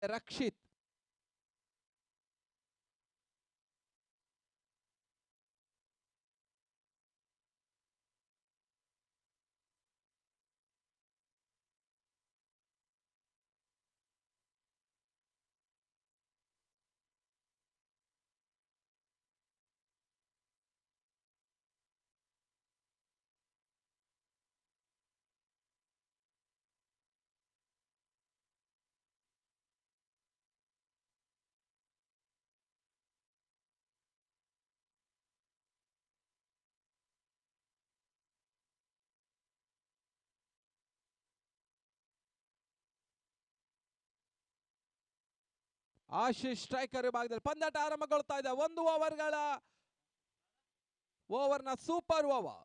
Rakshit. Ashish striker ವಿಭಾಗದಲ್ಲಿ ಪಂದ್ಯಾಟ ಆರಂಭಗೊಳ್ತಾ ಇದೆ. 1 ಓವರ್ನ ಸೂಪರ್ ಓವರ್.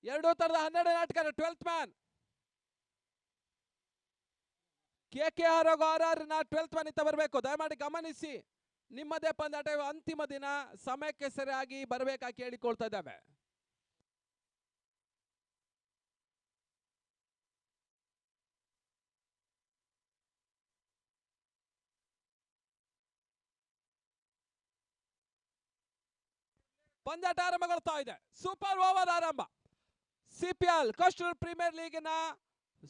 ಎರಡು ತರದ 12 ನಾಟಕ 12th ಮ್ಯಾನ್. KKR ಹಾಗೂ RR ನ 12th ಮ್ಯಾನ್ ಇತ್ತ ಬರಬೇಕು. ದಯಮಾಡಿ ಗಮನಿಸಿ, ನಿಮ್ಮದೇ ಪಂದ್ಯಾಟ ಅಂತಿಮ ದಿನ ಸಮಯಕ್ಕೆ ಸರಿಯಾಗಿ ಬರಬೇಕಾಗಿ ಕೇಳಿಕೊಳ್ತಾ ಇದ್ದಾವೆ. ಪಂದ್ಯಾಟ ಆರಂಭಗೊಳ್ತಾ ಇದೆ. ಸೂಪರ್ ಓವರ್ ಆರಂಭ. CPL ಕೋಸ್ಟಲ್ ಪ್ರೀಮಿಯರ್ ಲೀಗಿನ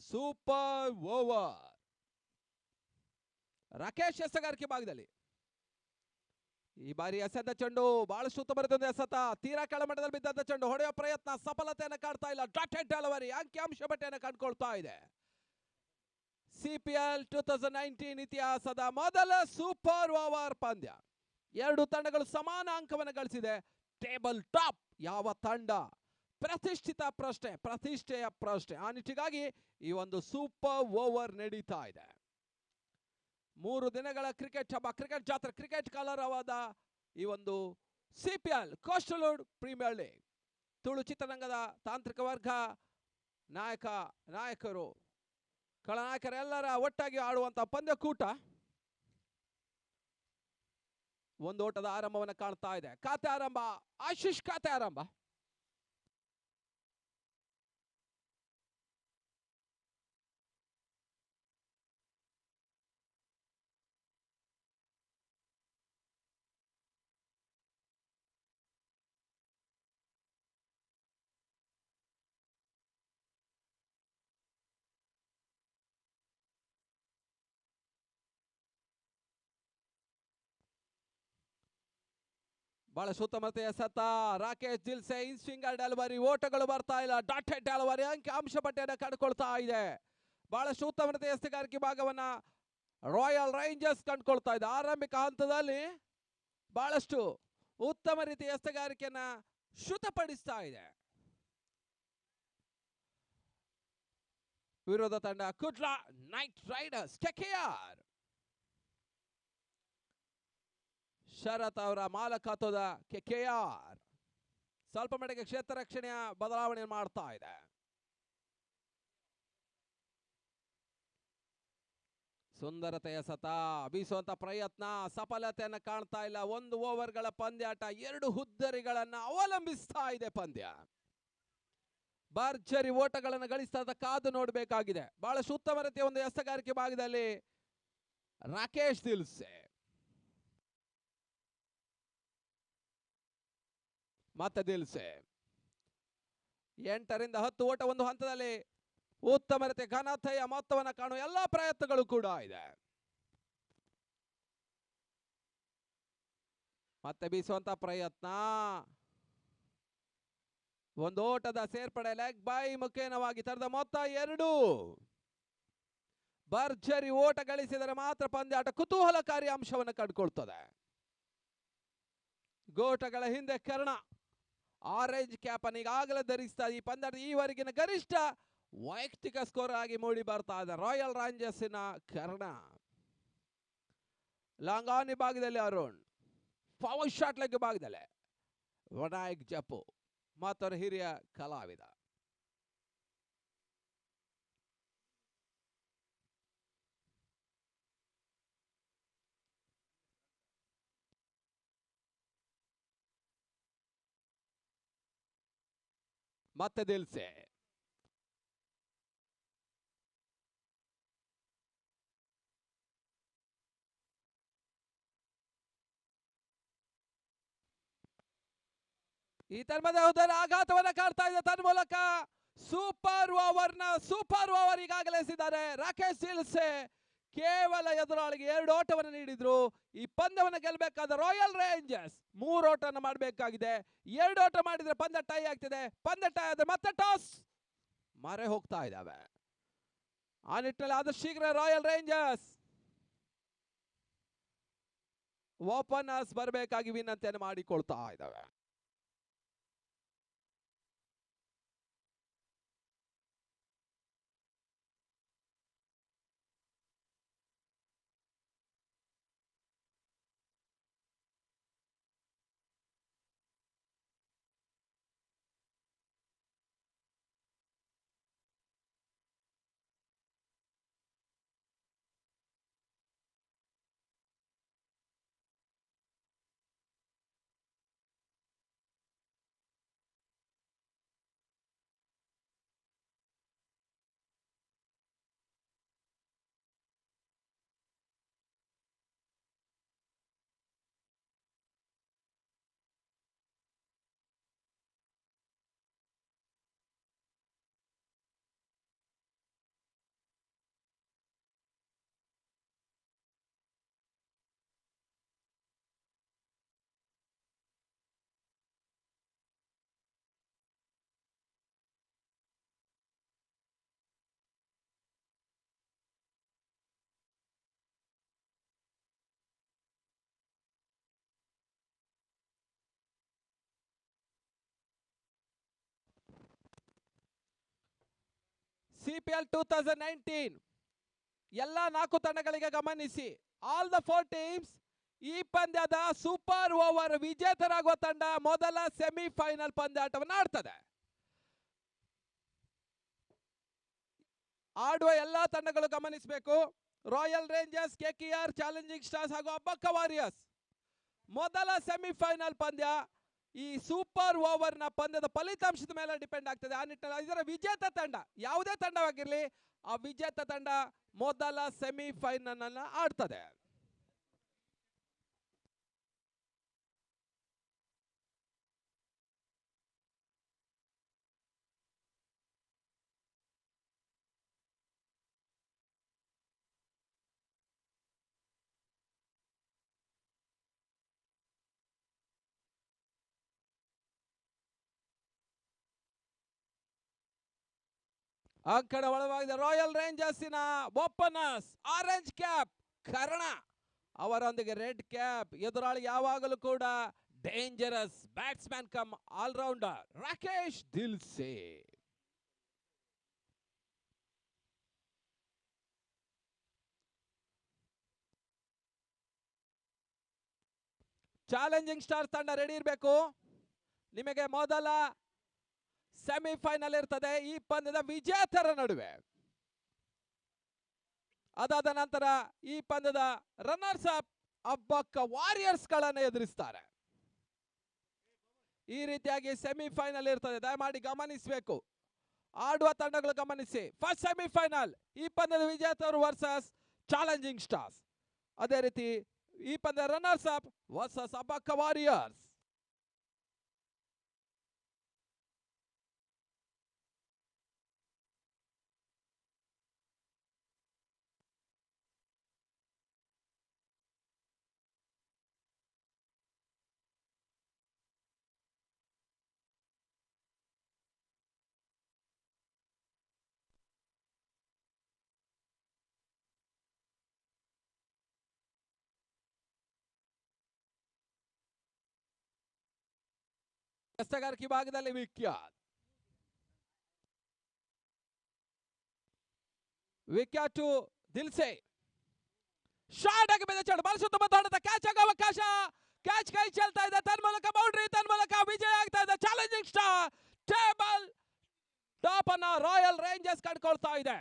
ಸೂಪರ್ ಓವರ್. ರಾಕೇಶ್ ಎಸಗಾರಿಕೆ ಭಾಗದಲ್ಲಿ ಈ ಬಾರಿ ಎಸೆದ ಚೆಂಡು ಬಹಳಷ್ಟು ಉತ್ತಮವಾದ ಎಸೆತ. ತೀರಾ ಕೆಳಮಟ್ಟದಲ್ಲಿ ಬಿದ್ದಂತ ಚೆಂಡು ಹೊಡೆಯುವ ಪ್ರಯತ್ನ ಸಫಲತೆಯನ್ನು ಕಾಡ್ತಾ ಇಲ್ಲ. ಡಾಟೆಡ್ ಡೆಲಿವರಿ ಅಂಕಿಅಂಶ ಬಟ್ಟೆಯನ್ನು ಕಂಡುಕೊಳ್ತಾ ಇದೆ. CPL 2019 ಇತಿಹಾಸದ ಮೊದಲ ಸೂಪರ್ ಓವರ್ ಪಂದ್ಯ. ಎರಡು ತಂಡಗಳು ಸಮಾನ ಅಂಕವನ್ನು ಗಳಿಸಿದೆ. ಟೇಬಲ್ ಟಾಪ್ ಯಾವ ತಂಡ? ಪ್ರತಿಷ್ಠಿತ ಪ್ರಶ್ನೆ, ಪ್ರತಿಷ್ಠೆಯ ಪ್ರಶ್ನೆ. ಆ ನಿಟ್ಟಿಗಾಗಿ ಈ ಒಂದು ಸೂಪರ್ ಓವರ್ ನಡೀತಾ ಇದೆ. 3 ದಿನಗಳ ಕ್ರಿಕೆಟ್ ಹಬ್ಬ, ಕ್ರಿಕೆಟ್ ಜಾತ್ರೆ, ಕ್ರಿಕೆಟ್ ಕಲರವಾದ ಈ ಒಂದು CPL coastal premier league. Tulu ಚಿತ್ರರಂಗದ ತಾಂತ್ರಿಕ ವರ್ಗ, ನಾಯಕರು, ಖಳನಾಯಕರೆಲ್ಲರ ಒಟ್ಟಾಗಿ ಆಡುವಂತಹ ಪಂದ್ಯಕೂಟ. ಒಂದು ಓಟದ ಆರಂಭವನ್ನು ಕಾಣ್ತಾ ಇದೆ. ಖಾತೆ ಆರಂಭ, ಆಶೀಶ್ ಖಾತೆ ಆರಂಭ. ಬಹಳ ಸುತ್ತಮುತ್ತ ಎಸೆತ. ರಾಕೇಶ್ ದಿಲ್ಸೆ ಇನ್ ಸ್ವಿಂಗರ್ ಡೆಲಿವರಿ. ಓಟಗಳು ಬರ್ತಾ ಇಲ್ಲ. ಡಾಟೆಡ್ ಡೆಲಿವರಿ ಅಂಶ ಪಟ್ಟಿಯನ್ನು ಕಂಡುಕೊಳ್ತಾ ಇದೆ. ಬಹಳಷ್ಟು ಉತ್ತಮತೆ ಎಸೆಗಾರಿಕೆ ಭಾಗವನ್ನ ರಾಯಲ್ ರೇಂಜರ್ಸ್ ಕಂಡುಕೊಳ್ತಾ ಇದೆ. ಆರಂಭಿಕ ಹಂತದಲ್ಲಿ ಬಹಳಷ್ಟು ಉತ್ತಮ ರೀತಿಯ ಎಸೆಗಾರಿಕೆಯನ್ನ ಶ್ರುತಪಡಿಸ್ತಾ ಇದೆ ವಿರೋಧ ತಂಡ. Kudla night riders KKR. ಶರತ್ ಅವರ ಮಾಲಕತ್ವದ KKR ಸ್ವಲ್ಪ ಮಟ್ಟಿಗೆ ಕ್ಷೇತ್ರ ರಕ್ಷಣೆಯ ಬದಲಾವಣೆ ಮಾಡ್ತಾ ಇದೆ. ಸುಂದರತೆಯ ಸತ ಬೀಸುವಂತ ಪ್ರಯತ್ನ ಸಫಲತೆಯನ್ನು ಕಾಣ್ತಾ ಇಲ್ಲ. 1 ಓವರ್ಗಳ ಪಂದ್ಯಾಟ 2 ಹುದ್ದರಿಗಳನ್ನ ಅವಲಂಬಿಸ್ತಾ ಇದೆ ಪಂದ್ಯ. ಭರ್ಜರಿ ಓಟಗಳನ್ನು ಗಳಿಸ್ತಾ ಕಾದು ನೋಡಬೇಕಾಗಿದೆ. ಬಹಳಷ್ಟು ಉತ್ತಮ ರೀತಿಯ ಒಂದು ಎಸೆಗಾರಿಕೆ ಭಾಗದಲ್ಲಿ ರಾಕೇಶ್ ದಿಲ್ಸೆ ಮತ್ತೆ ದಿಲ್ಸೆ 8 ರಿಂದ 10 ಓಟ ಒಂದು ಹಂತದಲ್ಲಿ ಉತ್ತಮ ರೀತಿಯ ಘನತೆಯ ಮೊತ್ತವನ್ನು ಕಾಣುವ ಎಲ್ಲಾ ಪ್ರಯತ್ನಗಳು ಕೂಡ ಇದೆ. ಮತ್ತೆ ಬೀಸುವಂತ ಪ್ರಯತ್ನ, ಒಂದು ಓಟದ ಸೇರ್ಪಡೆ, ಲೆಗ್ ಬೈ ಮುಖೇನವಾಗಿ ತರದ ಮೊತ್ತ 2. ಭರ್ಜರಿ ಓಟ ಗಳಿಸಿದರೆ ಮಾತ್ರ ಪಂದ್ಯಾಟ ಕುತೂಹಲಕಾರಿ ಅಂಶವನ್ನು ಕಂಡುಕೊಳ್ತದೆ. ಗೋಟಗಳ ಹಿಂದೆ ಕರ್ಣ ಆರೆಂಜ್ ಕ್ಯಾಪ್ ಅನ್ನು ಈಗಾಗಲೇ ಧರಿಸ್ತಾ ಈ ಪಂದ್ಯದ ಈವರೆಗಿನ ಗರಿಷ್ಠ ವೈಯಕ್ತಿಕ ಸ್ಕೋರ್ ಆಗಿ ಮೂಡಿ ಬರ್ತಾ ಇದೆ ರಾಯಲ್ ರೇಂಜರ್ಸ್ನ ಕರ್ಣ. ಲಾಂಗ್ ಆನ್ ವಿಭಾಗದಲ್ಲಿ ಅರುಣ್, ಪವರ್ ಶಾಟ್ ಲೆಗ್ ವಿಭಾಗದಲ್ಲಿ ವಿನಾಯಕ್ ಜಪ್ಪು ಮತ್ತೊಂದು ಹಿರಿಯ ಕಲಾವಿದ. ಮತ್ತೆ ದಿಲ್ಸೆ. ಈ ತನ್ಮದ ಆಘಾತವನ್ನ ಕಾಡ್ತಾ ಇದೆ. ತನ್ಮೂಲಕ ಸೂಪರ್ ಓವರ್ ಈಗಾಗಲೇ ಎಸೆದಿದ್ದಾರೆ ರಾಕೇಶ್ ದಿಲ್ಸೆ. ಕೇವಲ ಎದುರಾಳಿಗೆ 2 ಓಟವನ್ನು ನೀಡಿದ್ರು. ಈ ಪಂದ್ಯವನ್ನು ಗೆಲ್ಲಬೇಕಾದ ರಾಯಲ್ ರೇಂಜರ್ಸ್ 3 ಓಟವನ್ನು ಮಾಡಬೇಕಾಗಿದೆ. 2 ಓಟ ಮಾಡಿದ್ರೆ ಪಂದ್ಯ ಟೈ ಆಗ್ತಿದೆ. ಪಂದ್ಯ ಟೈ ಆದ್ರೆ ಮತ್ತೆ ಟಾಸ್ ಮಾರೆ ಹೋಗ್ತಾ ಇದ್ದಾವೆ. ಆ ನಿಟ್ಟಿನಲ್ಲಿ ಆದಷ್ಟು ಶೀಘ್ರ ರಾಯಲ್ ರೇಂಜರ್ಸ್ ಓಪನರ್ಸ್ ಬರಬೇಕಾಗಿ ವಿನಂತಿಯನ್ನು ಮಾಡಿಕೊಳ್ತಾ ಇದ್ದಾವೆ. CPL 2019 ಎಲ್ಲ 4 ತಂಡಗಳಿಗೆ ಗಮನಿಸಿ. ಆಲ್ ದ 4 ಟೀಮ್ಸ್ ಈ ಪಂದ್ಯದ ಸೂಪರ್ ಓವರ್ ವಿಜೇತರಾಗುವ ತಂಡ ಮೊದಲ ಸೆಮಿಫೈನಲ್ ಪಂದ್ಯಾಟವನ್ನು ಆಡ್ತದೆ. ಆಡುವ ಎಲ್ಲಾ ತಂಡಗಳು ಗಮನಿಸಬೇಕು. Royal rangers, KKR, challenging Stars ಹಾಗೂ ಅಬ್ಬಕ್ಕ ವಾರಿಯರ್ಸ್ ಮೊದಲ ಸೆಮಿಫೈನಲ್ ಪಂದ್ಯ. ಈ ಸೂಪರ್ ಓವರ್ ನ ಪಂದ್ಯದ ಫಲಿತಾಂಶದ ಮೇಲೆ ಡಿಪೆಂಡ್ ಆಗ್ತದೆ. ಆ ನಿಟ್ಟಿನಲ್ಲಿ ಇದರ ವಿಜೇತ ತಂಡ ಯಾವುದೇ ತಂಡವಾಗಿರಲಿ ಆ ವಿಜೇತ ತಂಡ ಮೊದಲ ಸೆಮಿಫೈನಲ್ ಅನ್ನು ಆಡ್ತದೆ. ಅಂಕಣ ಒಳವಾಗಿದೆ. ರಾಯಲ್ ರೇಂಜರ್ಸಿನ ಓಪನರ್ಸ್ ಆರೆಂಜ್ ಕ್ಯಾಪ್ ಕರ್ಣ, ಅವರೊಂದಿಗೆ ರೆಡ್ ಕ್ಯಾಪ್ ಎದುರಾಳಿ ಯಾವಾಗಲೂ ಕೂಡ dangerous batsman come allrounder Rakesh Dilse. Challenging Stars ತಂಡ ರೆಡಿ ಇರಬೇಕು. ನಿಮಗೆ ಮೊದಲ ಸೆಮಿಫೈನಲ್ ಇರ್ತದೆ ಈ ಪಂದ್ಯದ ವಿಜೇತರ ನಡುವೆ. ಅದಾದ ನಂತರ ಈ ಪಂದ್ಯದ ರನ್ನರ್ಸ್ ಅಪ್ ಅಬ್ಬಕ್ಕ ವಾರಿಯರ್ಸ್ ಗಳನ್ನ ಎದುರಿಸ್ತಾರೆ. ಈ ರೀತಿಯಾಗಿ ಸೆಮಿಫೈನಲ್ ಇರ್ತದೆ. ದಯಮಾಡಿ ಗಮನಿಸಬೇಕು, ಆಡುವ ತಂಡಗಳು ಗಮನಿಸಿ. ಫಸ್ಟ್ ಸೆಮಿಫೈನಲ್ ಈ ಪಂದ್ಯದ ವಿಜೇತರು ವರ್ಸಸ್ ಚಾಲೆಂಜಿಂಗ್ ಸ್ಟಾರ್ಸ್. ಅದೇ ರೀತಿ ಈ ಪಂದ್ಯ runners up versus Abbakka Warriors. ಎಸ್ತಗಾರಿಕೆ ಭಾಗದಲ್ಲಿ ವಿಕೆಟ್ ಟು ದಿಲ್ಸೆ. ಶಾರ್ಟ್ ಆಗಿ ಬಿದ್ದ ಚೆಂಡು ಬಾಲ್ ಸುತ್ತಮುತ್ತ ಕ್ಯಾಚ್ ಆಗುವ ಅವಕಾಶ. ಕ್ಯಾಚ್ ಕೈ ಚೆಲ್ತಾ ಇದೆ. ತನ್ಮೂಲಕ ಬೌಂಡ್ರಿ, ತನ್ಮೂಲಕ ವಿಜಯ ಆಗ್ತಾ ಇದೆ. ಚಾಲೆಂಜಿಂಗ್ ಸ್ಟಾರ್ ಟೇಬಲ್ ಟಾಪ್ ಅನ್ನ ರಾಯಲ್ ರೇಂಜರ್ಸ್ ಕಟ್ಕೊಳ್ತಾ ಇದೆ.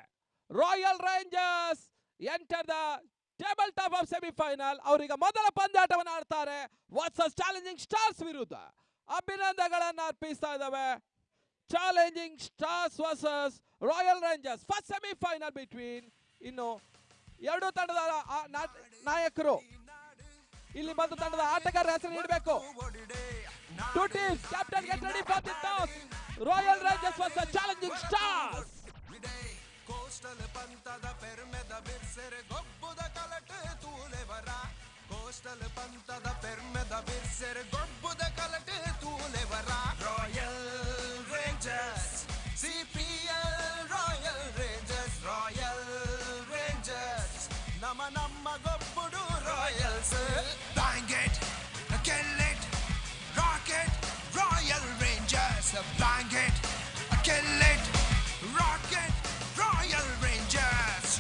Royal Rangers enter the table top of semifinal. ಅವರೀಗ ಮೊದಲ ಪಂದ್ಯಾಟವನ್ನು ಆಡ್ತಾರೆ ವರ್ಸಸ್ ಚಾಲೆಂಜಿಂಗ್ ಸ್ಟಾರ್ಸ್ ವಿರುದ್ಧ. ಅಭಿನಂದನೆಗಳನ್ನು ಅರ್ಪಿಸ್ತಾ ಇದ್ದಾವೆ challenging stars versus Royal rangers. First semifinal between. ಇನ್ನು ಎರಡು ತಂಡದ ನಾಯಕರು ಇಲ್ಲಿ ಬಂದು ತಂಡದ ಆಟಗಾರರ ಹೆಸರು ನೀಡಬೇಕು. Two teams, captain get ready for the toss. Royal rangers versus Challenging Stars. Coastal ಪಂತದ ಪೆರ್ಮೆದ ಬಿರ್ಸೆರೆ ಗೊಬ್ಬುದ ಕಲಟೆ ತೂಲೆವರ. ಕೋಸ್ಟಲ್ ಪಂತದ ಪೆರ್ಮೆದ ಬಿರ್ಸೆರೆ ಗೊಬ್ಬುದ ಕಲಟೆ ತೂಲೆವರ. Royal Rangers CPL, Royal Rangers, Royal rangers. ನಮ್ಮ ಗೊಬ್ಬುಡು Royals. Bang it, kill it, rock it, Royal Rangers. Bang it, kill it, rock it, Royal Rangers.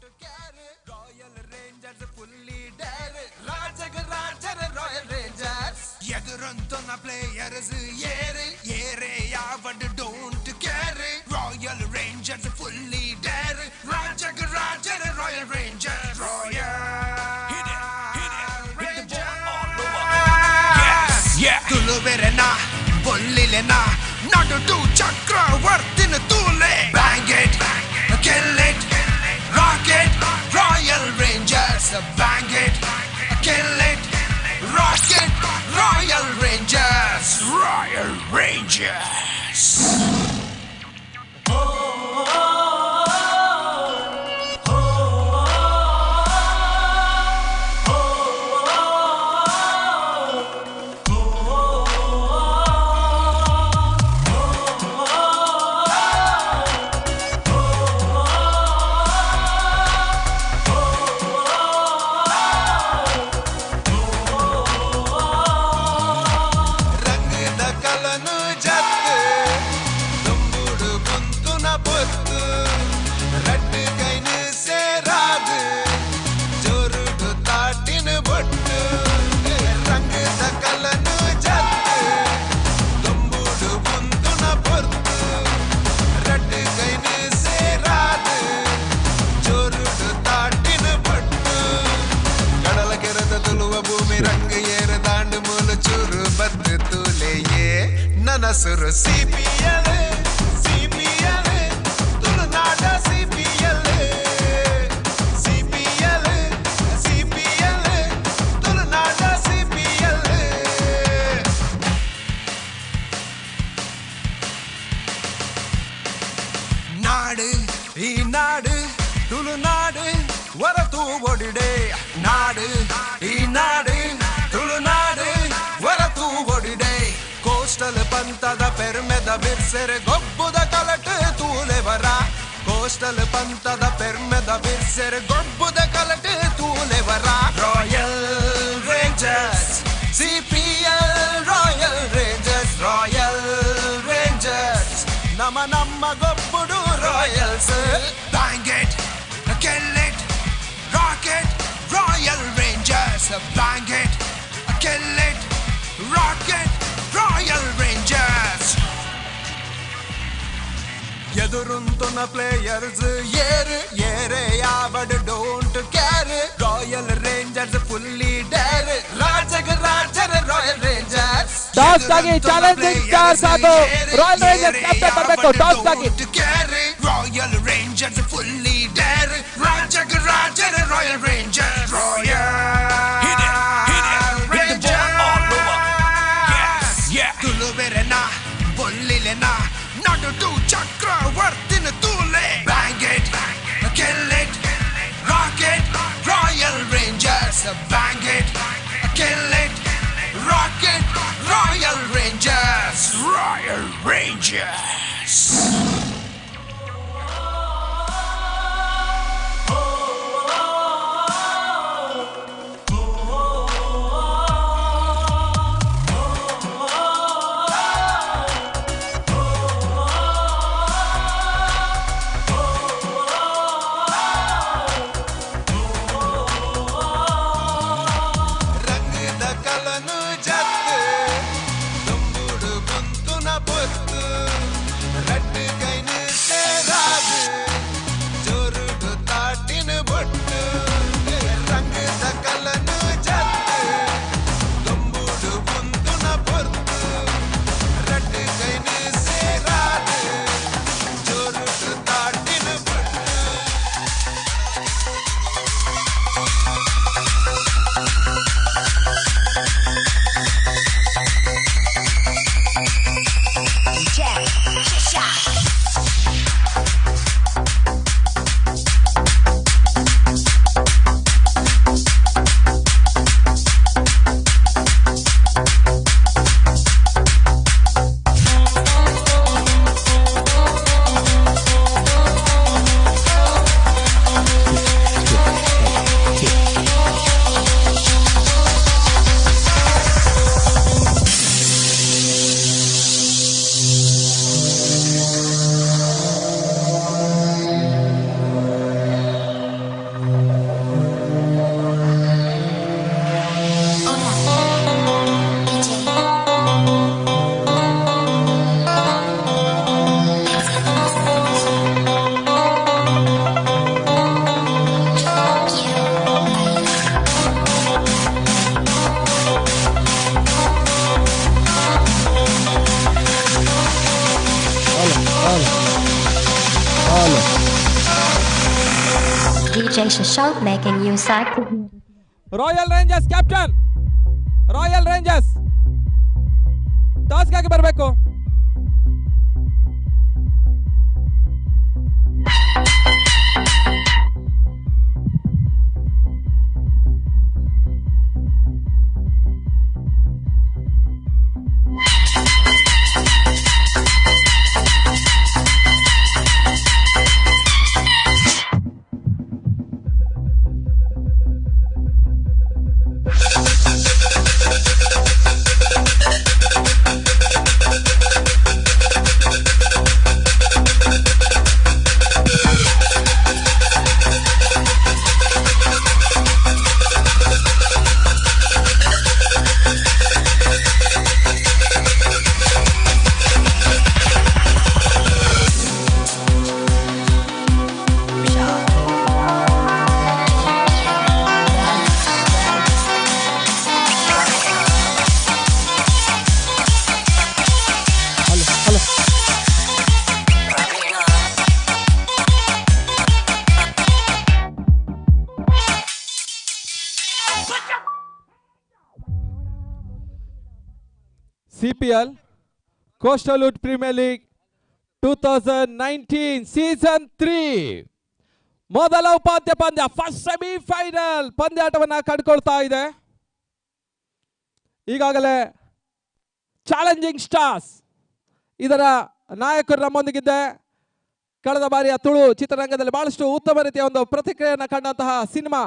Don't care, Royal Rangers fully dare. ರಾಜರ Royal Rangers. ಎದುರಂತನ players ಏರೆ ಯಾವಡ್ don't care. Royal Rangers fully dare. ರಾಜರ Royal Rangers. Royal ತುಳುವೆರೆನ ಬೊಲ್ಲಿಲೆನ ನಡುಟು ಚಕ್ರವರ್ತಿನ ತೂಲೆ. Bang it, kill it, rock it, Royal Rangers. Bang it, kill it, rock it, Royal Rangers. Royal Rangers. ನನಸುರು ಸಿಪಿಎಲ್, ಸಿಪಿಎಲ್ ತುಳುನಾಡ ಸಿಪಿಎಲ್, ಸಿಪಿಎಲ್, ಸಿಪಿಎಲ್ ತುಳುನಾಡ CPL. ನಾಡು ಈ ನಾಡು ತುಳುನಾಡು ಹೊರತು ಒಡಿಡೆ. ನಾಡು ಈ ನಾಡು ತುಳುನಾಡು ಹೊರತು ಒಡಿಡೆ. ಕೋಸ್ಟಲ್ ಪಂತದ ಪೆರ್ಮೆದ ಬಿರ್ಸೆರೆ ಗೊಬ್ಬುದ ಕಲಟೆ ತೂಲೆವರ. ಕೋಸ್ಟಲ್ ಪಂತದ ಪೆರ್ಮೆದ ಬಿರ್ಸೆರೆ ಗೊಬ್ಬುದ ಕಲಟೆ ತೂಲೆವರ. Royal Rangers CPL, Royal Rangers, Royal rangers. ನಮ್ಮ ಗೊಬ್ಬುಡು Royals. Bang it, kill it, rock it, Royal Rangers. Bang it, kill it, rock it, Royal Rangers. ಎದುರುಂತುನ ಪ್ಲೇಯರ್ಸ್ ಏರೆ ಯಾವಡ್ don't care. Royal Rangers fully dare. ರಾಜರ Royal Rangers. Toss ಆಗಿ Challenging Stars ಹಾಗೂ Royal Rangers captain ಬರಬೇಕು. Toss ಆಗಿ Royal Rangers fully dare. ರಾಜರ Royal Rangers. ತುಳುವೆರೆನ ಬೊಲ್ಲಿಲೆನ ನಡುಟು ಚಕ್ರವರ್ತಿನ ತೂಲೆ. Bang it, kill it, rock it, Royal Rangers. Bang it, kill it, rock it, Royal Rangers. Royal Rangers. DJ Shashank making you sad. Royal Rangers captain, Royal Rangers ಟಾಸ್ಗಾಗಿ ಬರಬೇಕು. CPL Coastal Wood Premier League 2019 season 3 ಮೊದಲ ಉಪಾಂತ್ಯ ಪಂದ್ಯ, first semifinal ಪಂದ್ಯಾಟವನ್ನು ಕಂಡುಕೊಳ್ತಾ ಇದೆ. ಈಗಾಗಲೇ challenging stars ಇದರ ನಾಯಕರು ನಮ್ಮೊಂದಿಗಿದ್ದೆ. ಕಳೆದ ಬಾರಿಯ ತುಳು ಚಿತ್ರರಂಗದಲ್ಲಿ ಬಹಳಷ್ಟು ಉತ್ತಮ ರೀತಿಯ ಒಂದು ಪ್ರತಿಕ್ರಿಯೆಯನ್ನು ಕಂಡಂತಹ ಸಿನಿಮಾ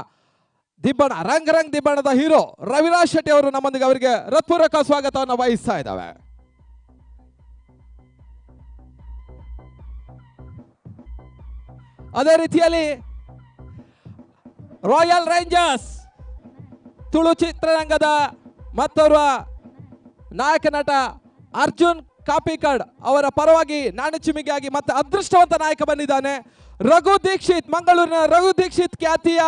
ದಿಬ್ಬಣ, ರಂಗ್ ರಂಗ್ ದಿಬ್ಬಣದ ಹೀರೋ ರವಿರಾಜ್ ಶೆಟ್ಟಿ ಅವರು ನಮ್ಮೊಂದಿಗೆ, ಅವರಿಗೆ ಹೃತ್ಪೂರ್ವಕ ಸ್ವಾಗತವನ್ನು ವಹಿಸ್ತಾ ಇದ್ದಾವೆ. ಅದೇ ರೀತಿಯಲ್ಲಿ ರಾಯಲ್ ರೇಂಜರ್ಸ್ ತುಳು ಚಿತ್ರರಂಗದ ಮತ್ತೋರ್ವ ನಾಯಕ ನಟ ಅರ್ಜುನ್ ಕಾಪಿಕಡ್ ಅವರ ಪರವಾಗಿ ನಾಣಚಿಮಿಗಾಗಿ ಮತ್ತೆ ಅದೃಷ್ಟವಂತ ನಾಯಕ ಬಂದಿದ್ದಾನೆ. ರಘು ದೀಕ್ಷಿತ್, ಮಂಗಳೂರಿನ ರಘು ದೀಕ್ಷಿತ್ ಖ್ಯಾತಿಯ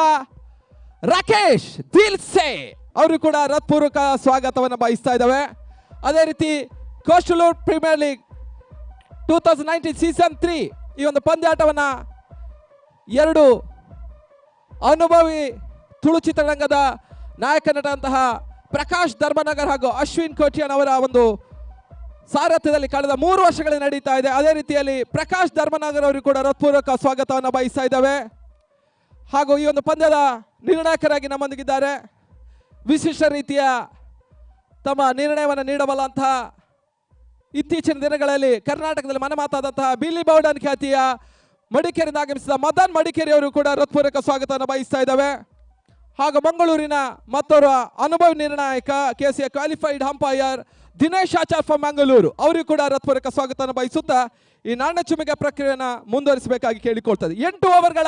ರಾಕೇಶ್ ದಿಲ್ಸೆ ಅವರು ಕೂಡ ಹೃತ್ಪೂರ್ವಕ ಸ್ವಾಗತವನ್ನು ಬಯಸ್ತಾ ಇದ್ದಾವೆ. ಅದೇ ರೀತಿ Coastalwood premier league 2019 season 3 ಈ ಒಂದು ಪಂದ್ಯಾಟವನ್ನು ಎರಡು ಅನುಭವಿ ತುಳು ಚಿತ್ರರಂಗದ ನಾಯಕ ನಟಂತಹ ಪ್ರಕಾಶ್ ಧರ್ಮನಗರ್ ಹಾಗೂ ಅಶ್ವಿನ್ ಕೋಟಿಯನ್ ಅವರ ಒಂದು ಸಾರಥ್ಯದಲ್ಲಿ ಕಳೆದ 3 ವರ್ಷಗಳಲ್ಲಿ ನಡೀತಾ ಇದೆ. ಅದೇ ರೀತಿಯಲ್ಲಿ ಪ್ರಕಾಶ್ ಧರ್ಮನಗರ್ ಅವರು ಕೂಡ ಹೃತ್ಪೂರ್ವಕ ಸ್ವಾಗತವನ್ನು ಬಯಸ್ತಾ ಇದ್ದಾವೆ. ಹಾಗೂ ಈ ಒಂದು ಪಂದ್ಯದ ನಿರ್ಣಾಯಕರಾಗಿ ನಮ್ಮೊಂದಿಗಿದ್ದಾರೆ. ವಿಶಿಷ್ಟ ರೀತಿಯ ತಮ್ಮ ನಿರ್ಣಯವನ್ನು ನೀಡಬಲ್ಲಂತಹ ಇತ್ತೀಚಿನ ದಿನಗಳಲ್ಲಿ ಕರ್ನಾಟಕದಲ್ಲಿ ಮನೆಮಾತಾದಂತಹ ಬಿಲ್ಲಿ ಬೌಡನ್ ಖ್ಯಾತಿಯ ಮಡಿಕೇರಿಯಿಂದ ಆಗಮಿಸಿದ ಮದನ್ ಮಡಿಕೇರಿ ಅವರು ಕೂಡ ಹೃತ್ಪೂರ್ವಕ ಸ್ವಾಗತವನ್ನು ಬಯಸ್ತಾ ಇದ್ದಾವೆ. ಹಾಗೂ ಮಂಗಳೂರಿನ ಮತ್ತೋರ್ವ ಅನುಭವಿ ನಿರ್ಣಾಯಕ KCA qualified umpire Dinesh Achar from Mangaluru ಅವರಿಗೂ ಕೂಡ ಹೃತ್ಪೂರ್ವಕ ಸ್ವಾಗತವನ್ನು ಬಯಸುತ್ತಾ ಈ ನಾಣ್ಯಚುಮಿಗೆ ಪ್ರಕ್ರಿಯೆಯನ್ನು ಮುಂದುವರಿಸಬೇಕಾಗಿ ಕೇಳಿಕೊಳ್ತದೆ. 8 ಓವರ್ಗಳ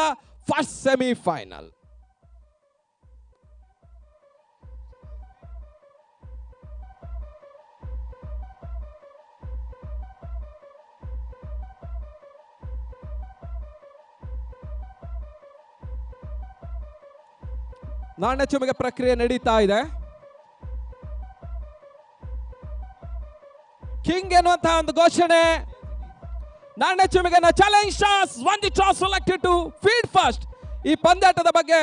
ಫಸ್ಟ್ ಸೆಮಿಫೈನಲ್. ನಾಣ್ಯಚುಮಿಗೆ ಪ್ರಕ್ರಿಯೆ ನಡೀತಾ ಇದೆ. ಕಿಂಗ್ ಎನ್ನುವಂತಹ ಒಂದು ಘೋಷಣೆ. ನಾಣ್ಯಚುಮಿಗೆ challenge stars won the toss selected to field first. ಈ ಪಂದ್ಯಾಟದ ಬಗ್ಗೆ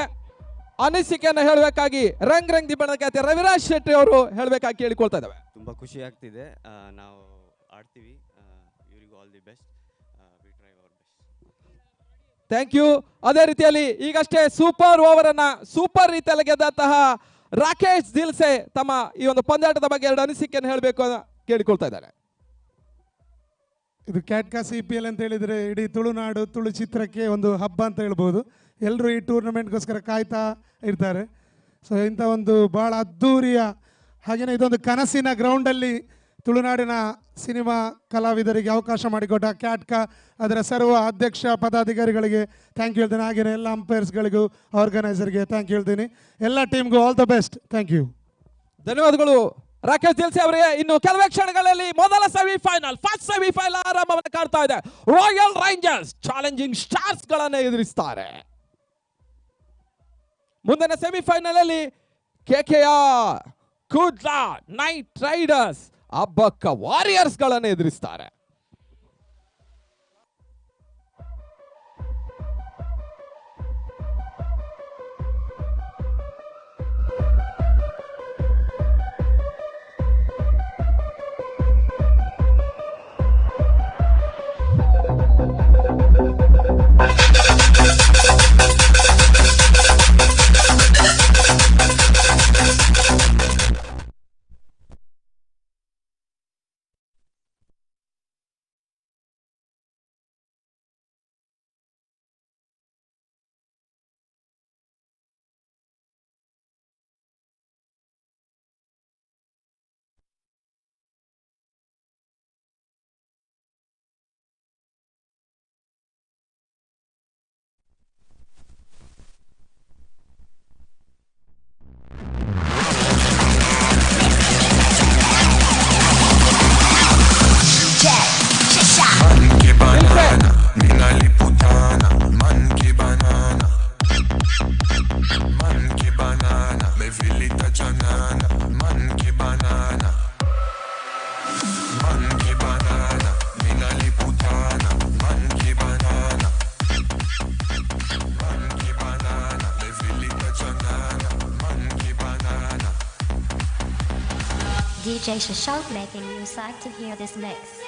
ಅನಿಸಿಕೆಯನ್ನು ಹೇಳಬೇಕಾಗಿ ರಂಗ್ ರಂಗ್ ದಿಬ್ಬಣದ ಖ್ಯಾತಿ ರವಿರಾಜ್ ಶೆಟ್ಟಿ ಅವರು ಹೇಳಬೇಕಾಗಿ ಕೇಳಿಕೊಳ್ತಾ ಇದ್ದಾವೆ. ತುಂಬಾ ಖುಷಿ ಆಗ್ತಿದೆ. ನಾವು ಆಡ್ತೀವಿ. ಇವರಿಗೂ all the best. We try our best. Thank you. ಅದೇ ರೀತಿಯಲ್ಲಿ ಈಗಷ್ಟೇ ಸೂಪರ್ ಓವರ್ ಅನ್ನ ಸೂಪರ್ ರೀತಿಯಲ್ಲಿ ಗೆದ್ದಂತಹ ರಾಕೇಶ್ ದಿಲ್ಸೆ ತಮ್ಮ ಈ ಒಂದು ಪಂದ್ಯಾಟದ ಬಗ್ಗೆ 2 ಅನಿಸಿಕೆಯನ್ನು ಹೇಳಬೇಕು ಅಂತ ಕೇಳಿಕೊಳ್ತಾ ಇದ್ದಾರೆ. ಇದು ಕ್ಯಾಟ್ಕಾ CPL ಅಂತ ಹೇಳಿದರೆ ಇಡೀ ತುಳುನಾಡು ತುಳು ಚಿತ್ರಕ್ಕೆ ಒಂದು ಹಬ್ಬ ಅಂತ ಹೇಳ್ಬೋದು. ಎಲ್ಲರೂ ಈ ಟೂರ್ನಮೆಂಟ್ಗೋಸ್ಕರ ಕಾಯ್ತಾ ಇರ್ತಾರೆ. ಸೊ ಇಂಥ ಒಂದು ಭಾಳ ಅದ್ಧೂರಿಯ ಹಾಗೆಯೇ ಇದೊಂದು ಕನಸಿನ ಗ್ರೌಂಡಲ್ಲಿ ತುಳುನಾಡಿನ ಸಿನಿಮಾ ಕಲಾವಿದರಿಗೆ ಅವಕಾಶ ಮಾಡಿಕೊಟ್ಟ ಕ್ಯಾಟ್ಕಾ ಅದರ ಸರ್ವ ಅಧ್ಯಕ್ಷ ಪದಾಧಿಕಾರಿಗಳಿಗೆ ಥ್ಯಾಂಕ್ ಯು ಹೇಳ್ತೀನಿ. ಹಾಗೆಯೇ ಎಲ್ಲ ಅಂಪೈರ್ಸ್ಗಳಿಗೂ ಆರ್ಗನೈಸರ್ಗೆ ಥ್ಯಾಂಕ್ ಯು ಹೇಳ್ತೀನಿ. ಎಲ್ಲ ಟೀಮ್ಗೂ all the best. Thank you. ಧನ್ಯವಾದಗಳು ರಾಕೇಶ್ ದಿಲ್ಸೆ ಅವರಿಗೆ. ಇನ್ನು ಕೆಲವೇ ಕ್ಷಣಗಳಲ್ಲಿ ಮೊದಲ ಸೆಮಿಫೈನಲ್, ಫಸ್ಟ್ ಸೆಮಿಫೈನಲ್ ಆರಂಭವನ್ನು ಕಾಡ್ತಾ ಇದೆ. ರಾಯಲ್ ರೇಂಜರ್ಸ್ ಚಾಲೆಂಜಿಂಗ್ ಸ್ಟಾರ್ಸ್ ಗಳನ್ನ ಎದುರಿಸ್ತಾರೆ. ಮುಂದಿನ ಸೆಮಿಫೈನಲ್ ಅಲ್ಲಿ KKR Kudla night riders Abbakka warriors ಗಳನ್ನ ಎದುರಿಸ್ತಾರೆ. DJ Shashok making you psyched to hear this mix.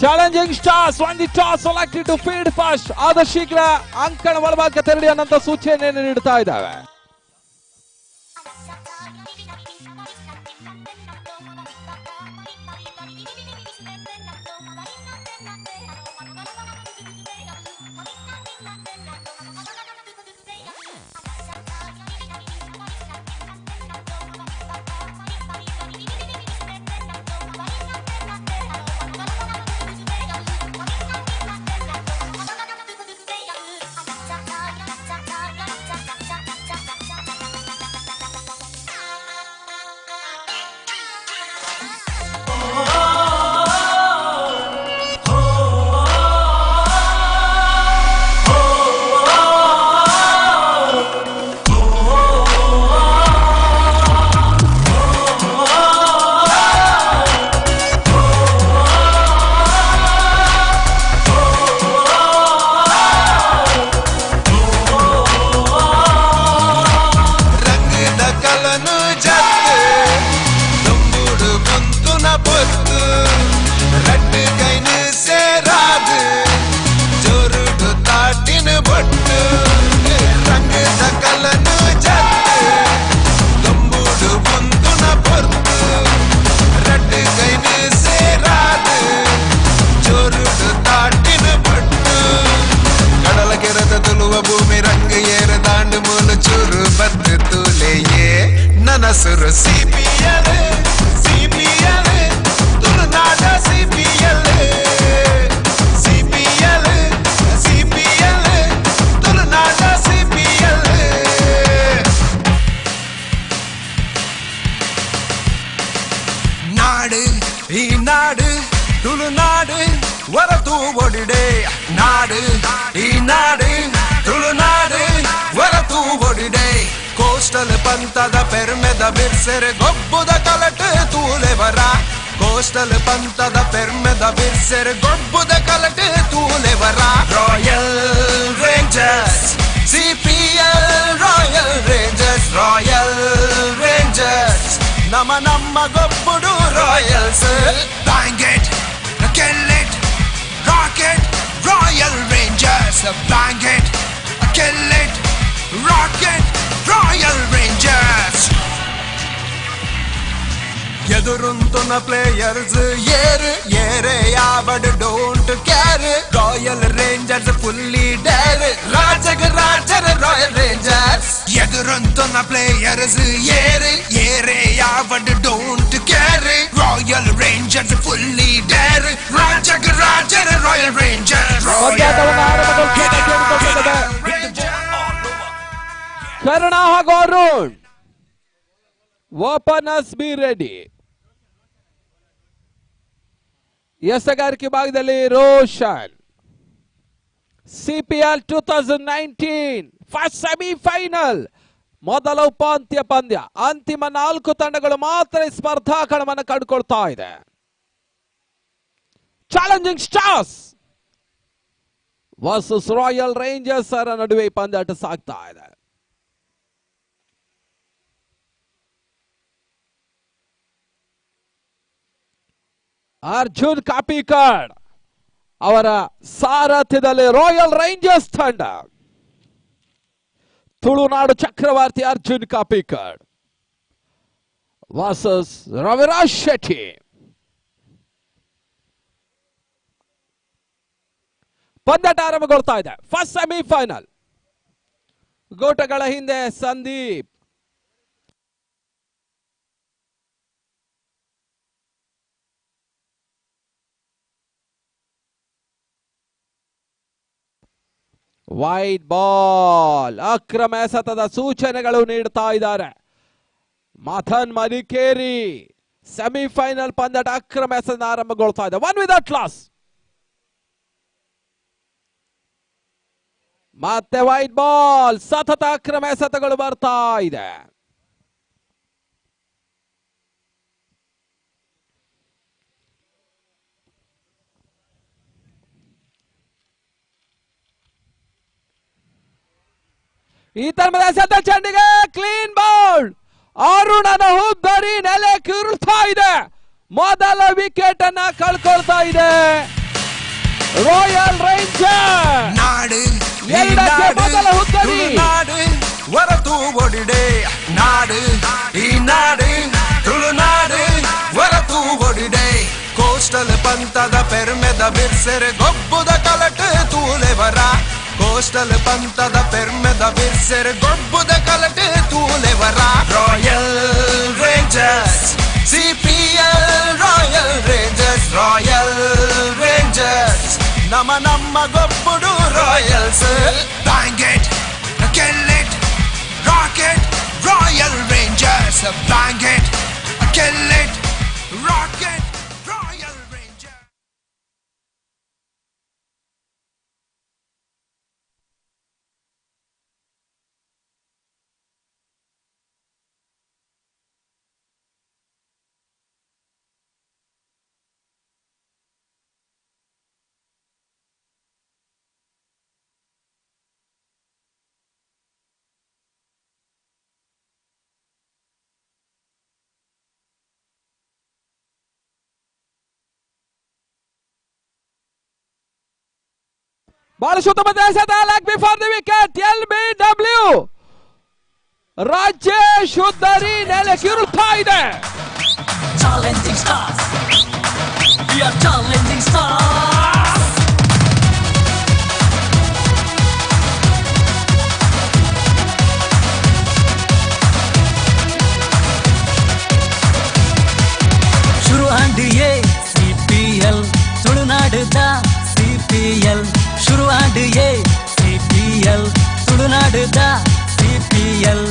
Challenging stars won the toss selected to field first. ಆದ ಶೀಘ್ರ ಅಂಕಣ ಒಳಭಾಗಕ್ಕೆ ತೆರಳಿ ಅನ್ನಂತ ಸೂಚನೆಯನ್ನು ನೀಡುತ್ತಾ ಇದ್ದಾವೆ. Nasur CPL CPL Tulnada CPL CPL CPL Tulnada CPL Naadu ee naadu Tulnadu varatu odide Naadu ee naadu Tulnadu varatu odide Coastal ಪಂಥದ ಪೆರ್ಮೆದ ಬಿರ್ಸೆರೆ ಗೊಬ್ಬುದ ಕಲಟೆ ತೂಲೆವರ ಕೋಸ್ಟಲ್ ಪಂಥದ ಪೆರ್ಮೆದ ಬಿರ್ಸೆರೆ ಗೊಬ್ಬುದ ಕಲಟೆ ತೂಲೆವರ royal rangers CPL royal Rangers Royal rangers ನಮ್ಮ ಗೊಬ್ಬುಡು Royals bang it kill it rock it Royal Rangers bang it kill it rock it ఎదురుంటున్న ప్లేయర్స్ ఏరే యావడు don't care Royal Rangers fully dare రాజర్ రాయల్ రేంజర్స్ ఎదురుంటున్న players ఏరే యావడు don't care Royal Rangers fully dare రాజర్ Royal Rangers Karna ಹಾಗೂ Arun openers be ready. ಎಸೆಗಾರಿಕೆ ಭಾಗದಲ್ಲಿ ರೋಷನ್. CPL 2019 ಫಸ್ಟ್ ಸೆಮಿಫೈನಲ್ ಮೊದಲ ಉಪಾಂತ್ಯ ಪಂದ್ಯ. ಅಂತಿಮ 4 ತಂಡಗಳು ಮಾತ್ರ ಈ ಸ್ಪರ್ಧಾ ಕಣವನ್ನು ಕಂಡುಕೊಳ್ತಾ ಇದೆ. Challenging stars versus Royal rangers ನಡುವೆ ಈ ಪಂದ್ಯಾಟ ಸಾಗ್ತಾ ಇದೆ. ಅರ್ಜುನ್ ಕಾಪಿಕಾಡ್ ಅವರ ಸಾರಥ್ಯದಲ್ಲಿ ರಾಯಲ್ ರೇಂಜರ್ಸ್ ತಂಡ. ತುಳುನಾಡು ಚಕ್ರವರ್ತಿ ಅರ್ಜುನ್ ಕಾಪಿಕಾಡ್ ವರ್ಸಸ್ ರವಿರಾಜ್ ಶೆಟ್ಟಿ. ಪಂದ್ಯಾಟ ಆರಂಭಗೊಳ್ತಾ ಇದೆ. First semifinal. ಗೋಟಗಳ ಹಿಂದೆ ಸಂದೀಪ್. White ball. ಅಕ್ರಮ ಎಸೆತದ ಸೂಚನೆಗಳು ನೀಡ್ತಾ ಇದ್ದಾರೆ ಮಥನ್ ಮಡಿಕೇರಿ. ಸೆಮಿಫೈನಲ್ ಪಂದ್ಯಾಟ ಅಕ್ರಮ ಎಸೆತ ಆರಂಭಗೊಳ್ತಾ ಇದೆ. One with class. ಮತ್ತೆ ವೈಟ್ ಬಾಲ್. ಸತತ ಅಕ್ರಮ ಎಸೆತಗಳು ಬರ್ತಾ ಇದೆ. ಈ ತರಹದ ಎಸೆತ ಚೆಂಡಿಗೆ ಕ್ಲೀನ್ ಬೌಲ್. ಅರುಣನ ಹುಬ್ಬರಿ ನೆಲೆ ಕಿರುಳ್ತಾ ಇದೆ. ಮೊದಲ ವಿಕೆಟ್ ಅನ್ನ ಕಳ್ಕೊಳ್ತಾ ಇದೆ ರಾಯಲ್ ರೇಂಜರ್. ನಾಡು ಎರಡಕ್ಕೆ ಮೊದಲ ಹುಬ್ಬರಿ. ನಾಡು ಹೊರತು ಒಡಿಡೆ ನಾಡು ಈ ನಾಡು ತುಳುನಾಡು ಹೊರತು ಒಡಿಡೆ ಕೋಸ್ಟಲ್ ಪಂಥದ ಪೆರ್ಮೆದ ಬಿರ್ಸೆರೆ ಗೊಬ್ಬುದ ಕಲಟು ತೂಲೆವರ ಕೋಸ್ಟಲ್ ಪಂಥದ ಪೆರ್ಮೆದ ಬಿರ್ಸೆರೆ ಗೊಬ್ಬುದ ಕಲಟು ತೂಲೆವರ royal rangers CPL royal Rangers Royal rangers ನಮ್ಮ ಗೊಬ್ಬುಡು Royals. Bang it kill it rock it Royal Rangers. Bang it kill it rock it Royal Rangers. Ball ಸುತ್ತಮುತ್ತ ಎಸೆತ leg before the wicket. LBW Rajesh ಉದ್ದರಿ ನೆಲೆ ಕಿರುಳ್ತಾ ಇದೆ. Challenging stars. We are challenging stars. ಶುರು ಆಡಿಯೇ CPL ತುಳುನಾಡುದ CPL ಶುರು ಆಡಿಯೇ CPL ತುಳುನಾಡುದ CPL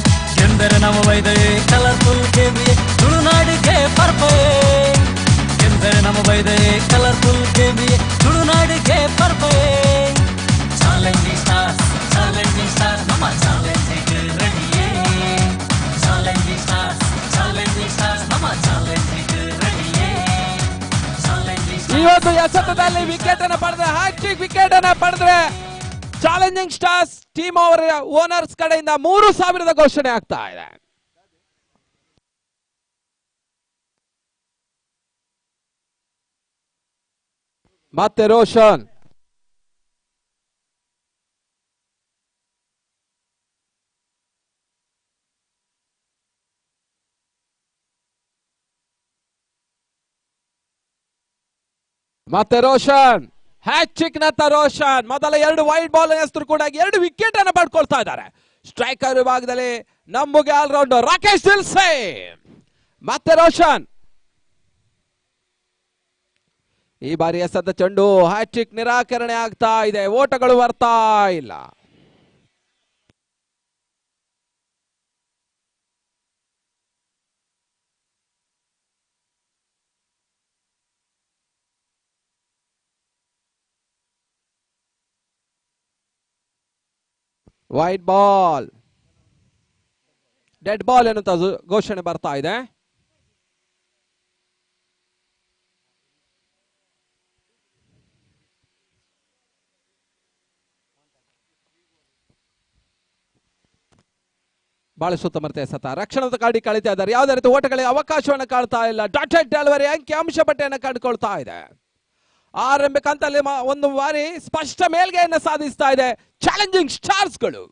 ಎಂದರೆ ನಮ್ಮ ವೈದೆ ಕಲರ್ಫುಲ್ ಗೇಮ್ ತುಳುನಾಡಿಗೆ ಪರ್ಫೆಕ್ಟ್ ಎಂದರೆ ನಮ್ಮ ವೈದೆ ಕಲರ್ಫುಲ್ ಗೇಮ್ ತುಳುನಾಡಿಗೆ ಪರ್ಫೆಕ್ಟ್. ಚಾಲೆಂಜಿಂಗ್ ಸ್ಟಾರ್ಸ್ ನಮ್ಮ ಚಾಲೆಂಜಿಂಗ್ ರೆಡಿಯೇ. ಚಾಲೆಂಜಿಂಗ್ ಸ್ಟಾರ್ಸ್ ನಮ್ಮ ಚಾಲೆಂಜಿಂಗ್ ರೆಡಿಯೇ. ಈ ಒಂದು ಎಸೆತದಲ್ಲಿ ವಿಕೆಟ್ ಅನ್ನು ಪಡೆದ್ರೆ ಹ್ಯಾಟ್ರಿಕ್ ವಿಕೆಟ್ ಅನ್ನು ಪಡೆದ್ರೆ ಚಾಲೆಂಜಿಂಗ್ ಸ್ಟಾರ್ಸ್ ಟೀಮ್ ಅವರ ಓನರ್ಸ್ ಕಡೆಯಿಂದ 3,000 ಘೋಷಣೆ ಆಗ್ತಾ ಇದೆ. ಮತ್ತೆ ರೋಷನ್. ಮತ್ತೆ ರೋಷನ್ ಹ್ಯಾಟ್ರಿಕ್ ನತ್ತ ರೋಷನ್ ಮೊದಲ 2 ವೈಡ್ ಬಾಲ್ ಹೆಸರು ಕೂಡ 2 ವಿಕೆಟ್ ಅನ್ನು ಪಡ್ಕೊಳ್ತಾ ಇದ್ದಾರೆ. ಸ್ಟ್ರೈಕರ್ ವಿಭಾಗದಲ್ಲಿ ನಮ್ಮುಗೆ ಆಲ್ರೌಂಡರ್ ರಾಕೇಶ್ ದಿಲ್ಸೆ ಮತ್ತೆ ರೋಷನ್. ಈ ಬಾರಿ ಎಸೆದ ಚೆಂಡು ಹ್ಯಾಟ್ರಿಕ್ ನಿರಾಕರಣೆ ಆಗ್ತಾ ಇದೆ, ಓಟಗಳು ಬರ್ತಾ ಇಲ್ಲ. ವೈಟ್ ಬಾಲ್, ಡೆಡ್ ಬಾಲ್ ಎನ್ನುವಂತ ಘೋಷಣೆ ಬರ್ತಾ ಇದೆ. ಬಹಳ ಸುತ್ತಮುತ್ತ ಎಸೆತ, ರಕ್ಷಣದ ಗಾಡಿ ಕಳೀತಾ ಇದ್ದಾರೆ. ಯಾವುದೇ ರೀತಿ ಓಟಗಳಿಗೆ ಅವಕಾಶವನ್ನು ಕಾಡ್ತಾ ಇಲ್ಲ. ಡಾಟೆಡ್ ಡೆಲಿವರಿ ಅಂಕಿ ಅಂಶ ಪಟ್ಟಿಯನ್ನು ಕಂಡುಕೊಳ್ತಾ ಇದೆ. ಆರಂಭಿಕ ಹಂತದಲ್ಲಿ ಒಂದು ಬಾರಿ ಸ್ಪಷ್ಟ ಮೇಲ್ಗೆಯನ್ನು ಸಾಧಿಸ್ತಾ ಇದೆ ಚಾಲೆಂಜಿಂಗ್ ಸ್ಟಾರ್ಸ್ಗಳು.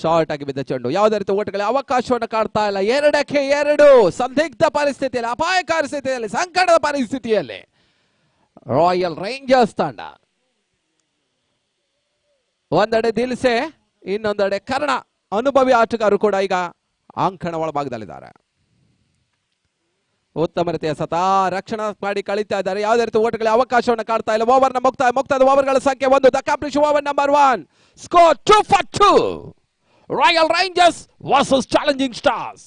ಶಾರ್ಟ್ ಆಗಿ ಬಿದ್ದ ಚೆಂಡು, ಯಾವುದೇ ರೀತಿ ಓಟಗಳಿಗೆ ಅವಕಾಶವನ್ನು ಕಾಡ್ತಾ ಇಲ್ಲ. 2-2 ಸಂದಿಗ್ಧ ಪರಿಸ್ಥಿತಿಯಲ್ಲಿ, ಅಪಾಯಕಾರಿ ಸ್ಥಿತಿಯಲ್ಲಿ, ಸಂಕಟದ ಪರಿಸ್ಥಿತಿಯಲ್ಲಿ ರಾಯಲ್ ರೇಂಜರ್ಸ್ ತಂಡ. ಒಂದೆಡೆ ದಿಲ್ಸೆ, ಇನ್ನೊಂದೆಡೆ ಕರ್ಣ, ಅನುಭವಿ ಆಟಗಾರರು ಕೂಡ ಈಗ ಅಂಕಣ ಒಳಭಾಗದಲ್ಲಿದ್ದಾರೆ. ಉತ್ತಮ ರೀತಿಯ ಸತ ರಕ್ಷಣಾ ಮಾಡಿ ಕಳೀತಾ ಇದ್ದಾರೆ. ಯಾವುದೇ ರೀತಿ ಓಟಗಳಿಗೆ ಅವಕಾಶವನ್ನು ಕಾಡ್ತಾ ಇಲ್ಲ. ಓವರ್ ನ ಮುಕ್ತಾಯದ ಓವರ್ಗಳ ಸಂಖ್ಯೆ 1. The completion over number 1. Score 2 for 2. Royal rangers versus Challenging Stars.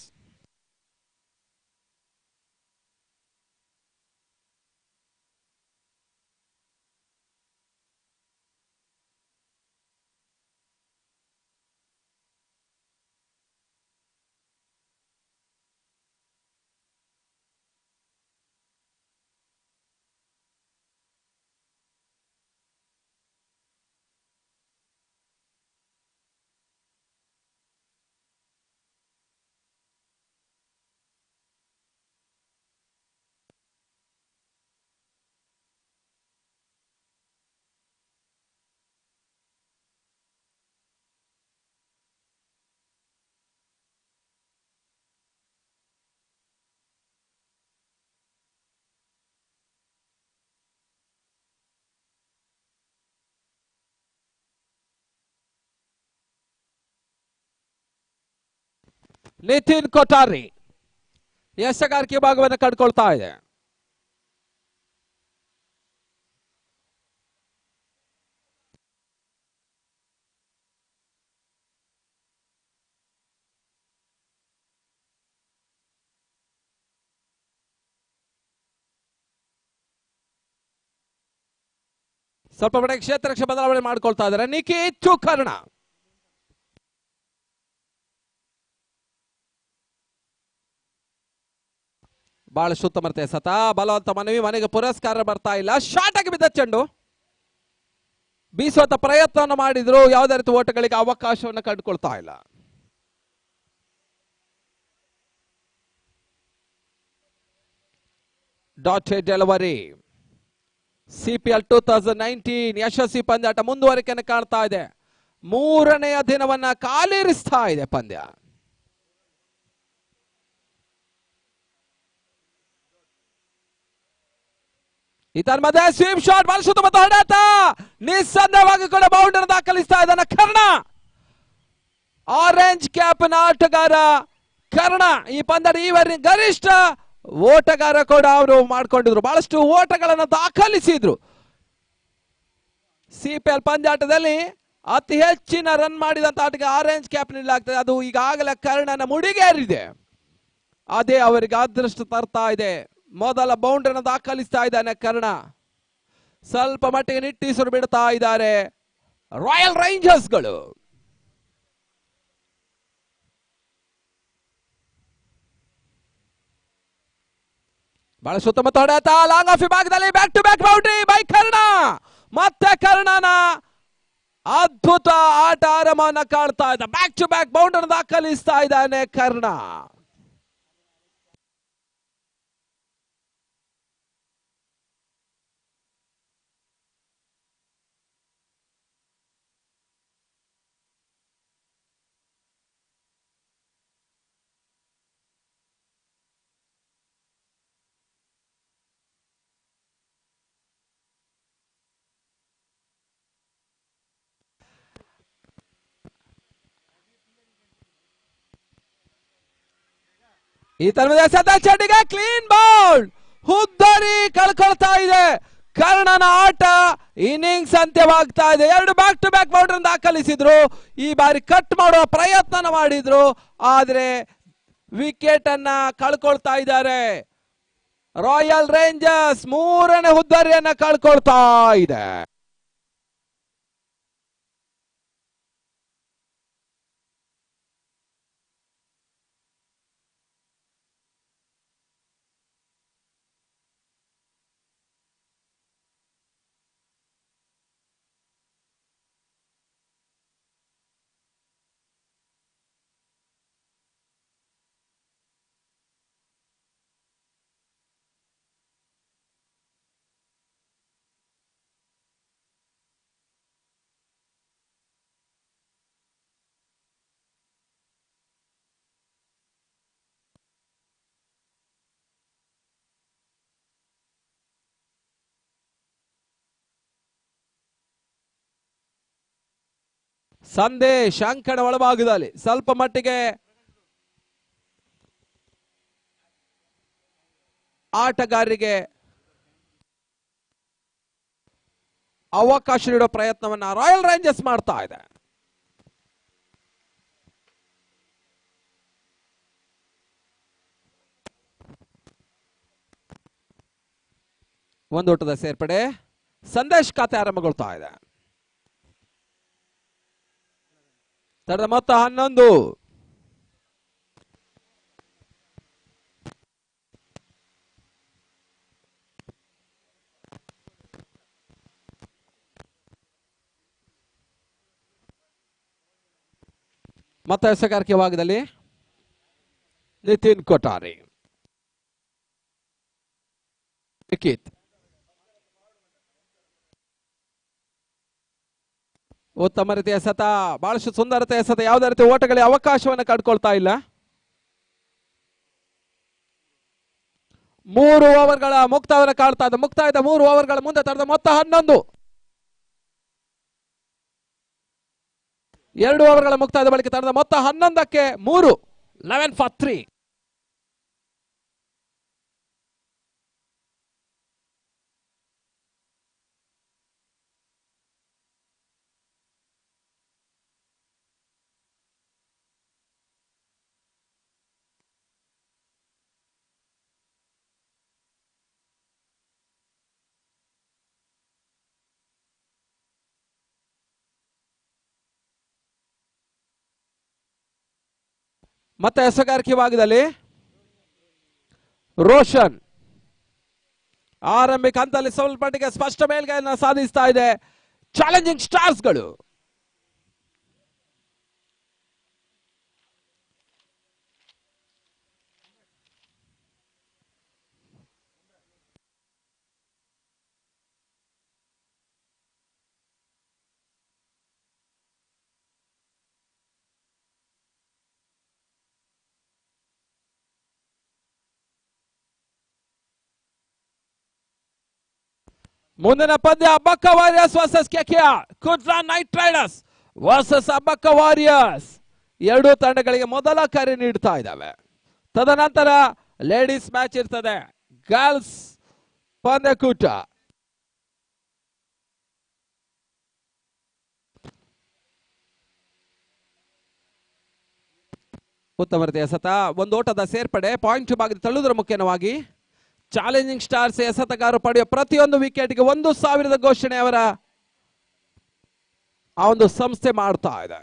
Nitin Kothari ಎಸೆಗಾರಿಕೆ ಭಾಗವನ್ನು ಕಂಡುಕೊಳ್ತಾ ಇದೆ. ಸ್ವಲ್ಪ ಮಟ್ಟಿಗೆ ಕ್ಷೇತ್ರ ರಕ್ಷೆ ಬದಲಾವಣೆ ಮಾಡ್ಕೊಳ್ತಾ ಇದ್ದಾರೆ. ನಿಖಿತ್ ಕರ್ಣ ಬಹಳ ಸುತ್ತಮುತ್ತ ಎಸೆತ, ಬಲವಂತ ಮನವಿ, ಮನೆಗೆ ಪುರಸ್ಕಾರ ಬರ್ತಾ ಇಲ್ಲ. ಶಾರ್ಟ್ ಆಗಿ ಬಿದ್ದ ಚೆಂಡು, ಬೀಸುವಂತ ಪ್ರಯತ್ನವನ್ನು ಮಾಡಿದ್ರು, ಯಾವುದೇ ರೀತಿ ಓಟಗಳಿಗೆ ಅವಕಾಶವನ್ನು ಕಂಡುಕೊಳ್ತಾ ಇಲ್ಲ. Dotted delivery. CPL 2019 ಯಶಸ್ವಿ ಪಂದ್ಯಾಟ ಮುಂದುವರಿಕೆಯನ್ನು ಕಾಣ್ತಾ ಇದೆ. 3ನೆಯ ದಿನವನ್ನ ಕಾಲಿರಿಸ್ತಾ ಇದೆ ಪಂದ್ಯ. ಇದರ ಮಧ್ಯೆ ಸ್ವೀಪ್ ಶಾಟ್, ಬಲ ಸುತ್ತಮುತ್ತ ಹೊಡೆತ, ನಿಸ್ಸಂದೇಹವಾಗಿ ಕೂಡ ಬೌಂಡರಿ ದಾಖಲಿಸ್ತಾ ಇದ್ದಾನೆ ಕರ್ಣ. ಆರೆಂಜ್ ಕ್ಯಾಪ್ ನ ಆಟಗಾರ ಕರ್ಣ ಈ ಪಂದ್ಯದ ಈವರೆಗೆ ಗರಿಷ್ಠ ಓಟಗಾರ ಕೂಡ ಅವರು ಮಾಡ್ಕೊಂಡಿದ್ರು. ಬಹಳಷ್ಟು ಓಟಗಳನ್ನು ದಾಖಲಿಸಿದ್ರು. CPL ಪಂದ್ಯಾಟದಲ್ಲಿ ಅತಿ ಹೆಚ್ಚಿನ ರನ್ ಮಾಡಿದಂತ ಆಟಕ್ಕೆ ಆರೆಂಜ್ ಕ್ಯಾಪ್ ನೀಡಲಾಗ್ತದೆ. ಅದು ಈಗಾಗಲೇ ಕರ್ಣನ ಮುಡಿಗೇರಿದೆ. ಅದೇ ಅವರಿಗೆ ಅದೃಷ್ಟ ತರ್ತಾ ಇದೆ. ಮೊದಲ ಬೌಂಡರಿಯನ್ನು ದಾಖಲಿಸ್ತಾ ಇದ್ದಾನೆ ಕರ್ಣ. ಸ್ವಲ್ಪ ಮಟ್ಟಿಗೆ ನಿಟ್ಟೀಸರು ಬಿಡ್ತಾ ಇದ್ದಾರೆ ರಾಯಲ್ ರೇಂಜರ್ಸ್ಗಳು. ಬಹಳ ಸುತ್ತಮುತ್ತ ಹೊಡೆತ, ಲಾಂಗ್ ಆಫ್ ವಿಭಾಗದಲ್ಲಿ back to back boundary by Karna. ಮತ್ತೆ ಕರ್ಣನ ಅದ್ಭುತ ಆಟ ಆರಂಭವನ್ನು ಕಾಣ್ತಾ ಇದ್ದ. ಬ್ಯಾಕ್ ಟು ಬ್ಯಾಕ್ ಬೌಂಡರಿ ದಾಖಲಿಸ್ತಾ ಇದ್ದಾನೆ ಕರ್ಣ. ಈ ತರಹದ ಎಸೆತ ಚೆಂಡಿಗೆ ಕ್ಲೀನ್ ಬೌಲ್. ಹುದ್ದರಿ ಕಳ್ಕೊಳ್ತಾ ಇದೆ. ಕರ್ಣನ ಆಟ ಇನ್ನಿಂಗ್ಸ್ ಅಂತ್ಯವಾಗ್ತಾ ಇದೆ. 2 ಬ್ಯಾಕ್ ಟು ಬ್ಯಾಕ್ ಬೌಂಡ್ರಿ ದಾಖಲಿಸಿದ್ರು. ಈ ಬಾರಿ ಕಟ್ ಮಾಡುವ ಪ್ರಯತ್ನ ಮಾಡಿದ್ರು, ಆದ್ರೆ ವಿಕೆಟ್ ಅನ್ನ ಕಳ್ಕೊಳ್ತಾ ಇದ್ದಾರೆ. ರಾಯಲ್ ರೇಂಜರ್ಸ್ 3ನೇ ಹುದ್ದರಿಯನ್ನ ಕಳ್ಕೊಳ್ತಾ ಇದೆ. ಸಂದೇಶ್ ಅಂಕಣ ಒಳಭಾಗದಲ್ಲಿ ಸ್ವಲ್ಪ ಮಟ್ಟಿಗೆ ಆಟಗಾರರಿಗೆ ಅವಕಾಶ ನೀಡುವ ಪ್ರಯತ್ನವನ್ನ ರಾಯಲ್ ರೇಂಜರ್ಸ್ ಮಾಡ್ತಾ ಇದೆ. ಒಂದು ಓಟದ ಸೇರ್ಪಡೆ. ಸಂದೇಶ್ ಖಾತೆ ಆರಂಭಗೊಳ್ತಾ ಇದೆ. ತರದ ಮೊತ್ತ 11. ಮತ್ತೆ ಎಸೆಗಾರಿಕೆ ಭಾಗದಲ್ಲಿ ನಿತಿನ್ ಕೊಠಾರಿ, ಲಿಖಿತ್, ಉತ್ತಮ ರೀತಿಯ ಎಸೆತ, ಬಹಳಷ್ಟು ಸುಂದರತೆ ಎಸೆತ. ಯಾವುದೇ ರೀತಿ ಓಟಗಳಿಗೆ ಅವಕಾಶವನ್ನು ಕಡ್ಕೊಳ್ತಾ ಇಲ್ಲ. 3 ಓವರ್ಗಳ ಮುಕ್ತಾಯವನ್ನು ಕಾಡ್ತಾ ಇದೆ. ಮುಕ್ತಾಯದ 3 ಓವರ್ಗಳ ಮುಂದೆ ತಡೆದ ಮೊತ್ತ 11. 2 ಓವರ್ಗಳ ಮುಕ್ತಾಯದ ಬಳಿಕ ತಡೆದ ಮೊತ್ತ 11ಕ್ಕೆ 3. 11 for 3. ಮತ್ತೆ ಎಸೆಗಾರಿಕೆ ಭಾಗದಲ್ಲಿ ರೋಷನ್ ಆರಂಭಿಕ ಹಂತದಲ್ಲಿ ಸ್ವಲ್ಪ ಮಟ್ಟಿಗೆ ಸ್ಪಷ್ಟ ಮೇಲ್ಗೈಯನ್ನು ಸಾಧಿಸ್ತಾ ಇದೆ. ಚಾಲೆಂಜಿಂಗ್ ಸ್ಟಾರ್ಸ್ಗಳು ಮುಂದಿನ ಪಂದ್ಯ Abbakka Warriors versus KKR. Kudla Knight Riders versus Abbakka Warriors. 2 ತಂಡಗಳಿಗೆ ಮೊದಲ ಕರೆ ನೀಡ್ತಾ ಇದ್ದಾವೆ. ತದನಂತರ ಲೇಡೀಸ್ ಮ್ಯಾಚ್ ಇರ್ತದೆ, ಗರ್ಲ್ಸ್ ಪಂದ್ಯಕೂಟ. ಉತ್ತಮ ರೀತಿಯ ಎಸೆತ, ಒಂದು ಓಟದ ಸೇರ್ಪಡೆ, ಪಾಯಿಂಟ್ ಭಾಗದ ತಳ್ಳುವುದರ ಮುಖ್ಯವಾಗಿ ಚಾಲೆಂಜಿಂಗ್ ಸ್ಟಾರ್ಸ್ ಎಸೆತಗಾರರು ಪಡೆಯುವ ಪ್ರತಿಯೊಂದು ವಿಕೆಟ್ಗೆ 1,000 ಘೋಷಣೆ ಅವರ ಆ ಒಂದು ಸಂಸ್ಥೆ ಮಾಡ್ತಾ ಇದೆ.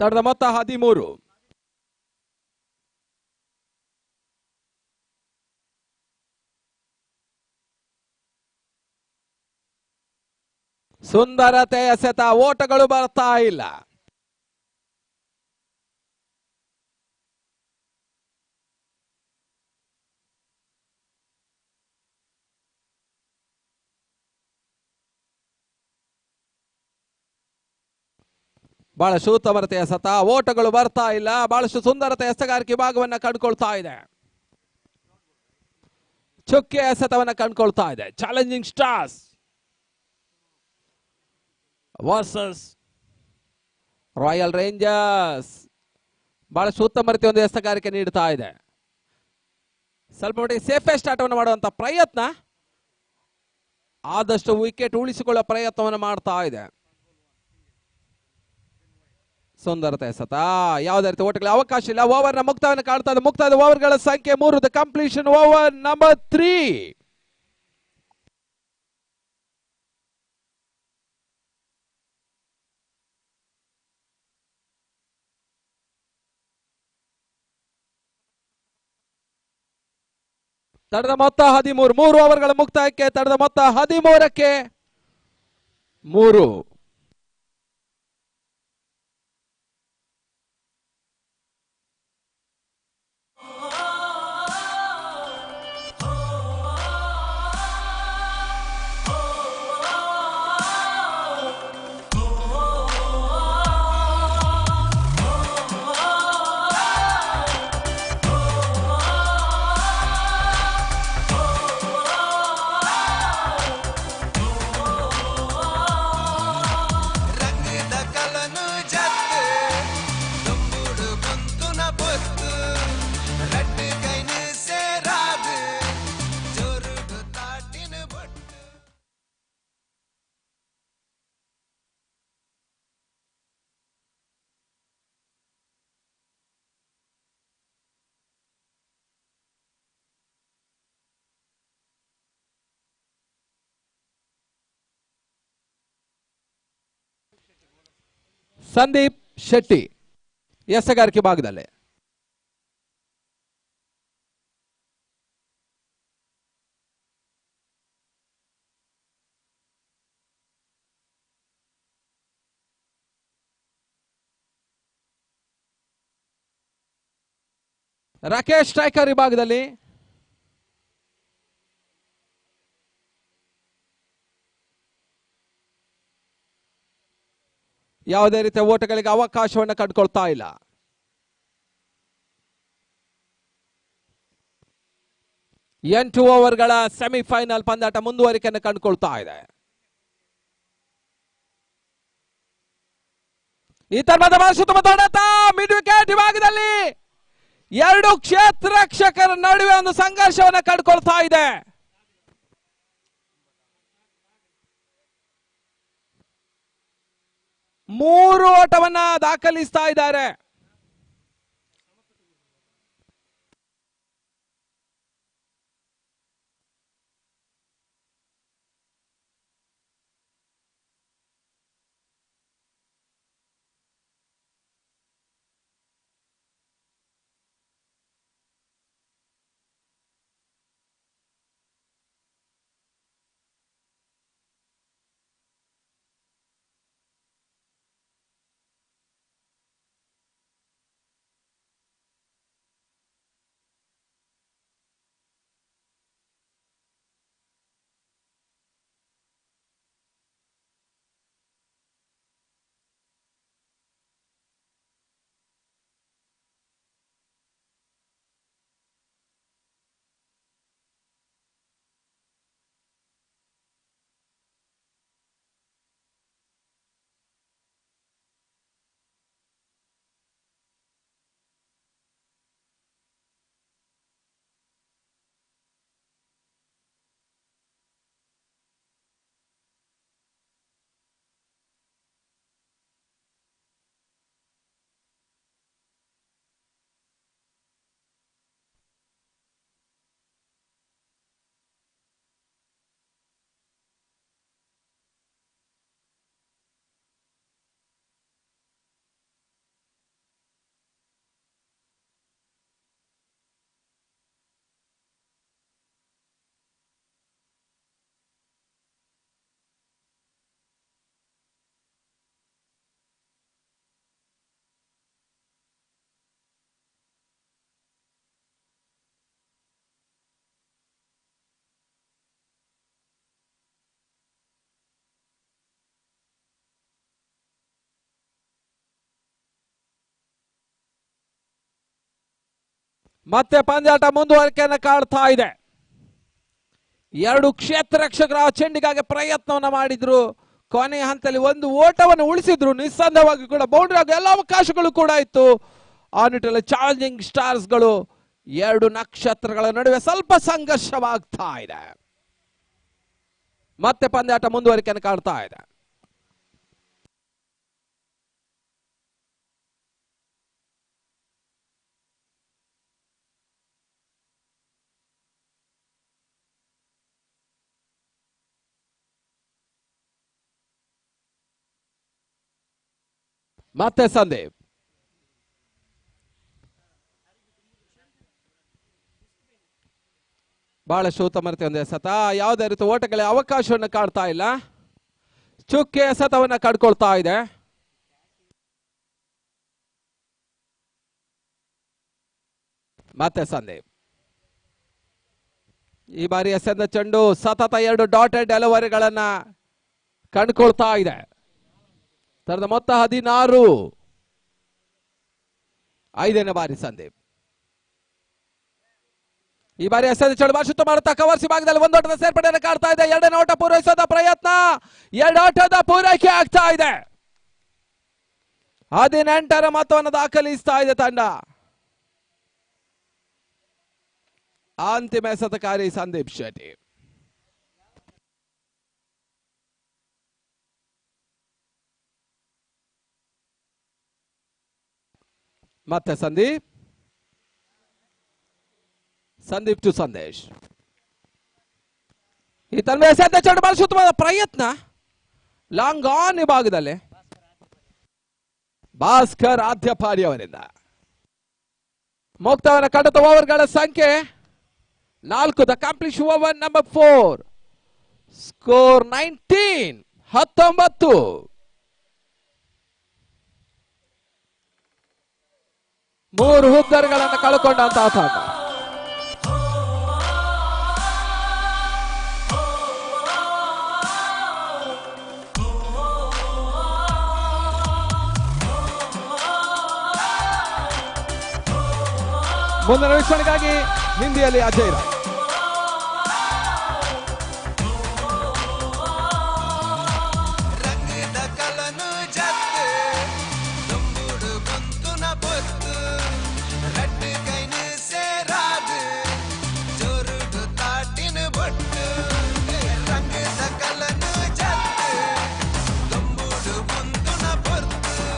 ತಡೆದ ಮೊತ್ತ 13. ಸುಂದರತೆ ಎಸೆತ, ಓಟಗಳು ಬರ್ತಾ ಇಲ್ಲ. ಬಹಳಷ್ಟು ಉತ್ತಮತೆಯ ಸತ, ಓಟಗಳು ಬರ್ತಾ ಇಲ್ಲ, ಬಹಳಷ್ಟು ಸುಂದರತೆ ಎಸೆಗಾರಿಕೆ ಭಾಗವನ್ನ ಕಂಡುಕೊಳ್ತಾ ಇದೆ. ಚುಕ್ಕೆ ಎಸೆತವನ್ನ ಕಂಡುಕೊಳ್ತಾ ಇದೆ. Challenging stars versus Royal rangers. ಬಹಳಷ್ಟು ಉತ್ತಮ ರೀತಿಯ ಒಂದು ಎಸೆಗಾರಿಕೆ ನೀಡ್ತಾ ಇದೆ. ಸ್ವಲ್ಪ ಮಟ್ಟಿಗೆ ಸೇಫೆಸ್ಟ್ ಆಟವನ್ನು ಮಾಡುವಂತ ಪ್ರಯತ್ನ, ಆದಷ್ಟು ವಿಕೆಟ್ ಉಳಿಸಿಕೊಳ್ಳುವ ಪ್ರಯತ್ನವನ್ನು ಮಾಡ್ತಾ ಇದೆ. ಸುಂದರತೆ ಎಸೆತ, ಯಾವುದೇ ರೀತಿ ಓಟಗಳ ಅವಕಾಶ ಇಲ್ಲ. ಓವರ್ ನ ಮುಕ್ತವನ್ನು ಕಾಣ್ತಾ ಇದೆ. ಮುಕ್ತಾಯದ ಓವರ್ಗಳ ಸಂಖ್ಯೆ 3. The completion over number 3. ತಡದ ಮೊತ್ತ 13. 3 ಓವರ್ಗಳ ಮುಕ್ತಾಯಕ್ಕೆ ತಡದ ಮೊತ್ತ 13ಕ್ಕೆ 3. ರಂಗದ ಕಲನು ಜತ್ತು ತುಂಬುಡು ಕುಂತುನ ಪೊತ್ತು ರಟ್ಟು ಕೈನು ಸೇರಾದು ಜೋರುಡು ತಾಟಿನ ಬೊಟ್ಟು. ಸಂದೀಪ್ ಶೆಟ್ಟಿ ಎಸೆಗಾರಿಕೆ ಭಾಗದಲ್ಲಿ. ರಾಕೇಶ್ ಸ್ಟ್ರೈಕರ್ ವಿಭಾಗದಲ್ಲಿ. ಯಾವುದೇ ರೀತಿಯ ಓಟಗಳಿಗೆ ಅವಕಾಶವನ್ನು ಕಂಡುಕೊಳ್ತಾ ಇಲ್ಲ. ಎಂಟು ಓವರ್ಗಳ ಸೆಮಿಫೈನಲ್ ಪಂದ್ಯಾಟ ಮುಂದುವರಿಕೆಯನ್ನು ಕಂಡುಕೊಳ್ತಾ ಇದೆ. ಈ ತರಹದ ಸುತ್ತಮುತ್ತ ಹೊಡೆತ ಮಿಡ್ ವಿಕೆಟ್ ವಿಭಾಗದಲ್ಲಿ ಎರಡು ಕ್ಷೇತ್ರ ರಕ್ಷಕರ ನಡುವೆ ಒಂದು ಸಂಘರ್ಷವನ್ನು ಕಂಡುಕೊಳ್ತಾ ಇದೆ. ಮೂರು ಓಟವನ್ನ ದಾಖಲಿಸ್ತಾ ಇದ್ದಾರೆ. ಮತ್ತೆ ಪಂದ್ಯಾಟ ಮುಂದುವರಿಕೆಯನ್ನು ಕಾಡ್ತಾ ಇದೆ. ಎರಡು ಕ್ಷೇತ್ರ ರಕ್ಷಕರ ಚೆಂಡಿಗಾಗಿ ಪ್ರಯತ್ನವನ್ನ ಮಾಡಿದ್ರು. ಕೊನೆಯ ಹಂತದಲ್ಲಿ ಒಂದು ಓಟವನ್ನು ಉಳಿಸಿದ್ರು. ನಿಸ್ಸಂದೇಹವಾಗಿ ಕೂಡ ಬೌಂಡ್ರಿ ಆಗುವ ಎಲ್ಲ ಅವಕಾಶಗಳು ಕೂಡ ಇತ್ತು. ಆ ನಿಟ್ಟಿನಲ್ಲಿ ಚಾಲೆಂಜಿಂಗ್ ಸ್ಟಾರ್ಸ್ ಗಳು ಎರಡು ನಕ್ಷತ್ರಗಳ ನಡುವೆ ಸ್ವಲ್ಪ ಸಂಘರ್ಷವಾಗ್ತಾ ಇದೆ. ಮತ್ತೆ ಪಂದ್ಯಾಟ ಮುಂದುವರಿಕೆಯನ್ನು ಕಾಡ್ತಾ ಇದೆ. ಮತ್ತೆ ಸಂದೀಪ್ ಬಹಳಷ್ಟು ಉತ್ತಮತೆ ಒಂದು ಎಸೆತ. ಯಾವುದೇ ರೀತಿ ಓಟಗಳ ಅವಕಾಶವನ್ನು ಕಾಡ್ತಾ ಇಲ್ಲ. ಚುಕ್ಕೆ ಎಸೆತವನ್ನ ಕಡ್ಕೊಳ್ತಾ ಇದೆ. ಮತ್ತೆ ಸಂದೀಪ್ ಈ ಬಾರಿ ಎಸೆದ ಚೆಂಡು ಸತತ ಎರಡು ಡಾಟೆಡ್ ಡೆಲಿವರಿಗಳನ್ನ ಕಂಡುಕೊಳ್ತಾ ಇದೆ. ತರದ ಮೊತ್ತ 16. 5ನೇ ಬಾರಿ ಸಂದೀಪ್ ಈ ಬಾರಿ ಎಸೆದ ಚೆಂಡು ಭಾಷಿತ ಮಾಡುತ್ತಾ ಕವರ್ಸಿ ಭಾಗದಲ್ಲಿ ಒಂದೋಟದ ಸೇರ್ಪಡೆಯನ್ನು ಕಾಡ್ತಾ ಇದೆ. ಎರಡನೇ ಓಟ ಪೂರೈಸೋದ ಪ್ರಯತ್ನ, ಎರಡು ಓಟದ ಪೂರೈಕೆ ಆಗ್ತಾ ಇದೆ. 18ರ ಮೊತ್ತವನ್ನು ದಾಖಲಿಸ್ತಾ ಇದೆ ತಂಡ. ಅಂತಿಮ ಎಸೆತಕಾರಿ ಸಂದೀಪ್ ಶೆಟ್ಟಿ. ಮತ್ತೆ ಸಂದೀಪ್ ಟು ಸಂದೇಶ್. ಈ ತನ್ಮಯ ಎಸೆದ ಚೆಂಡು ಬಹಳ ಉತ್ತಮವಾದ ಪ್ರಯತ್ನ, ಲಾಂಗ್ ಆನ್ ಈ ಭಾಗದಲ್ಲಿ ಭಾಸ್ಕರ್ ಆದ್ಯಪಾಡಿ ಅವರಿಂದ. ಮುಕ್ತವನ್ನ ಕಡತ ಓವರ್ಗಳ ಸಂಖ್ಯೆ 4. The complete over number 4. Score 19. 19. 3 ಹುದ್ದರ್ಗಳನ್ನು ಕಳ್ಕೊಂಡಂತಹ ತಂಡ. ಮುಂದಿನ ವೀಕ್ಷಣೆಗಾಗಿ ಹಿಂದಿಯಲ್ಲಿ ಅಜಯ್ ರಾವ್. ರಂಗದ ಕಲನು ಜತ್ತು ತುಂಬುಡು ಕುಂತುನ ಪೊತ್ತು ರಡ್ಡು ಕೈನು ಸೇರಾದು ಜೋರುಡು ತಾಟಿನ ಬೊಟ್ಟು. ರಂಗದ ಕಲನು ಜತ್ತು ತುಂಬುಡು ಕುಂತುನ ಪೊತ್ತು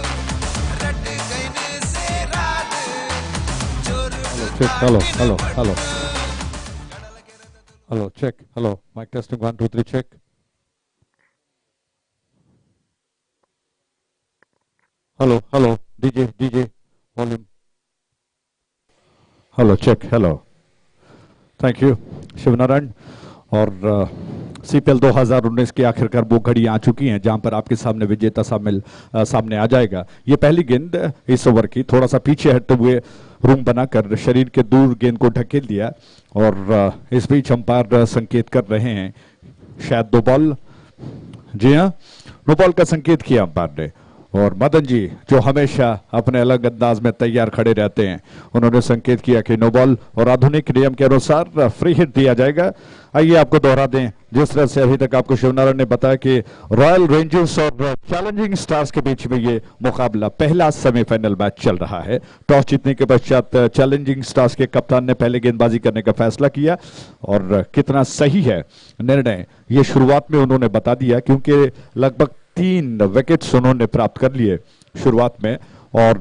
ರಡ್ಡು ಕೈನು ಸೇರಾದು ಜೋರುಡು Hello. Hello, check. Hello, mic testing 1, 2, 3, check. Hello, DJ, volume. Hello, check. Hello. Thank you, Shivnarayan. और CPL 2019 की आखिरकार वो घड़ी आ चुकी हैं जहां पर आपके सामने विजेता सामने आ जाएगा. ये पहली गेंद इस ओवर की, थोड़ा सा पीछे हटते हुए रूम बनाकर शरीर के दूर गेंद को ढकेल दिया और इस बीच अंपायर संकेत कर रहे हैं, शायद 2 बॉल. जी हाँ, 2 बॉल का संकेत किया अंपायर ने. और मदन जी जो हमेशा अपने अलग अंदाज में तैयार खड़े रहते हैं, उन्होंने संकेत किया कि नो बॉल और आधुनिक नियम के अनुसार फ्री हिट दिया जाएगा. आइए आपको दोहरा दें जिस तरह से अभी तक आपको शिवनारायण ने बताया कि रॉयल रेंजर्स और चैलेंजिंग स्टार्स के बीच में ये मुकाबला पहला सेमीफाइनल मैच चल रहा है. टॉस जीतने के पश्चात चैलेंजिंग स्टार्स के कप्तान ने पहले गेंदबाजी करने का फैसला किया और कितना सही है निर्णय ये शुरुआत में उन्होंने बता दिया, क्योंकि लगभग 3 विकेट्स उन्होंने प्राप्त कर लिए शुरुआत में और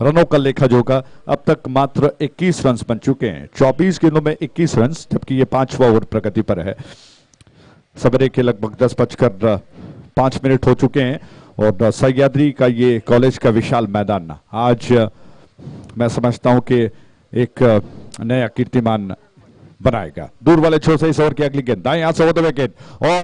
रनों का लेखा जोखा अब तक मात्र 21 रन बन चुके हैं. 24 गेंदों में 21 रन, जबकि ये 5वां ओवर प्रगति पर है. सवेरे के लगभग 10:05 हो चुके हैं और सह्याद्री का ये कॉलेज का विशाल मैदान आज मैं समझता हूं कि एक नया कीर्तिमान बनाएगा. दूर वाले छोर से इस ओवर की अगली गेंद दाएं यहां से होते हुए गेंद और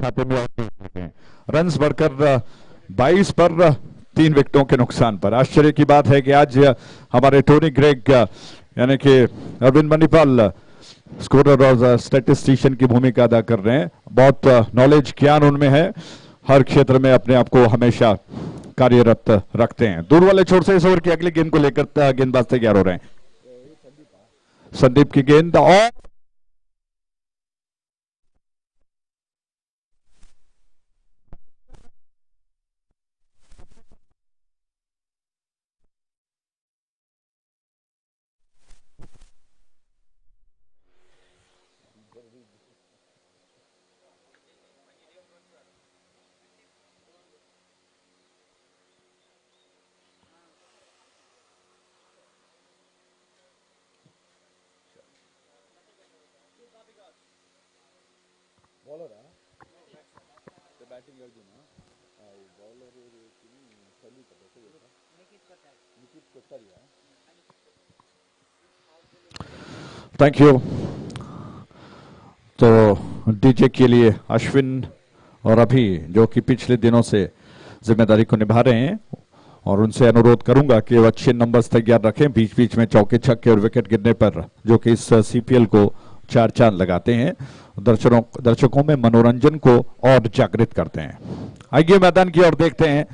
खाते में रन्स बढ़कर 22 पर 3 विकेटों के नुकसान पर. आश्चर्य की बात है कि आज हमारे टोनी ग्रेग यानी कि अरविंद मणिपाल स्कोरर और स्टैटिस्टिशियन की भूमिका अदा कर रहे हैं। बहुत नॉलेज ज्ञान उनमें है, हर क्षेत्र में अपने आप को हमेशा कार्यरत रखते हैं। दूर वाले छोर से इस ओवर की अगली गेंद को लेकर गेंदबाज तैयार हो रहे हैं। संदीप की गेंद और थैंक यू। तो डीजे के लिए अश्विन और अभी जो कि पिछले दिनों से जिम्मेदारी को निभा रहे हैं, और उनसे अनुरोध करूंगा कि वो अच्छे नंबर्स तैयार रखें, बीच बीच में चौके छक्के और विकेट गिरने पर, जो कि इस सीपीएल को चार चांद लगाते हैं, दर्शकों में मनोरंजन को और जागृत करते हैं। आइए मैदान की ओर देखते हैं।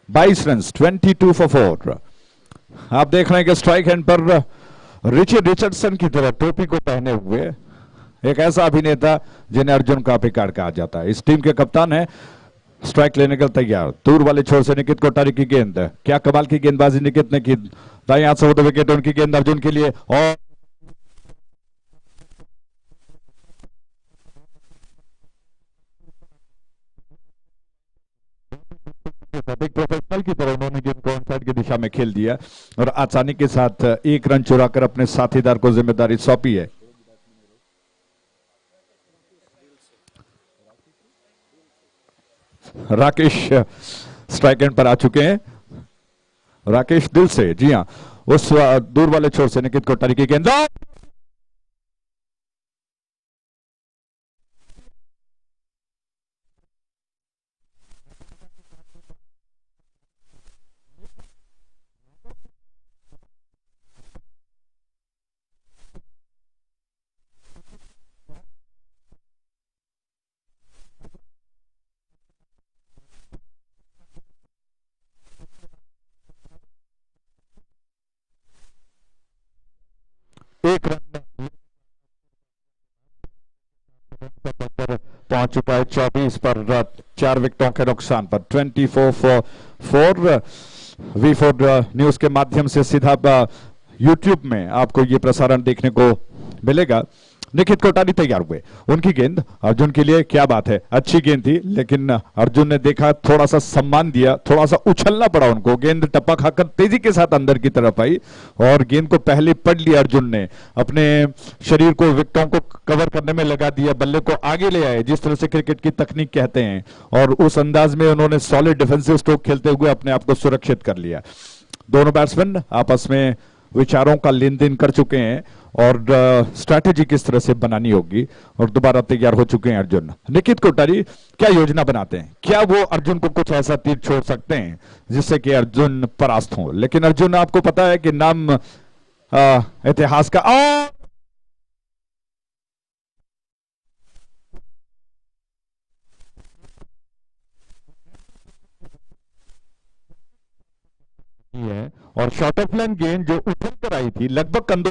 22 रन, 22 फॉर 4। आप देख रहे हैं कि स्ट्राइक हैंड पर रिचर्डसन की तरह टोपी को पहने हुए एक ऐसा अभिनेता जिन्हें अर्जुन का पिकार कहा जाता है। इस टीम के कप्तान है, स्ट्राइक लेने के तैयार। दूर वाले छोर से निकित कोठारी की गेंद, क्या कमाल की गेंदबाजी निकित ने की। दाएं हाथ से होते विकेट, उनकी गेंद अर्जुन के लिए और एक प्रोफेशनल की तरह उन्होंने गेंद को ऑनसाइड की दिशा में खेल दिया और आसानी के साथ एक रन चुराकर अपने साथीदार को जिम्मेदारी सौंपी है। राकेश स्ट्राइक एंड पर आ चुके हैं। राकेश दिल से, जी हां, उस दूर वाले छोर से निकित कोठारी की गेंद एक रन पहुंच चुका है 24 पर, 4 विकेटों के नुकसान पर। 24 फॉर 4। V4 न्यूज के माध्यम से सीधा यूट्यूब में आपको ये प्रसारण देखने को मिलेगा। निखित कोठारी तैयार हुए, उनकी गेंद अर्जुन के लिए, क्या बात है, अच्छी गेंद थी, लेकिन अर्जुन ने देखा, थोड़ा सा सम्मान दिया, थोड़ा सा उछलना पड़ा उनको। गेंद टप्पा खाकर तेजी के साथ अंदर की तरफ आई और गेंद को पहले पढ़ लिया अर्जुन ने, अपने शरीर को विकेटों को कवर करने में लगा दिया, बल्ले को आगे ले आए, जिस तरह से क्रिकेट की तकनीक कहते हैं, और उस अंदाज में उन्होंने सॉलिड डिफेंसिव स्ट्रोक खेलते हुए अपने आप को सुरक्षित कर लिया। दोनों बैट्समैन आपस में विचारों का लेन देन कर चुके हैं और स्ट्रैटेजी किस तरह से बनानी होगी, और दोबारा तैयार हो चुके हैं अर्जुन। निखित कोठारी क्या योजना बनाते हैं, क्या वो अर्जुन को कुछ ऐसा तीर छोड़ सकते हैं जिससे कि अर्जुन परास्त हो। लेकिन अर्जुन, आपको पता है कि नाम इतिहास का है, और शॉर्ट ऑफ लाइन गेंद जो उछल कर आई थी लगभग कंधों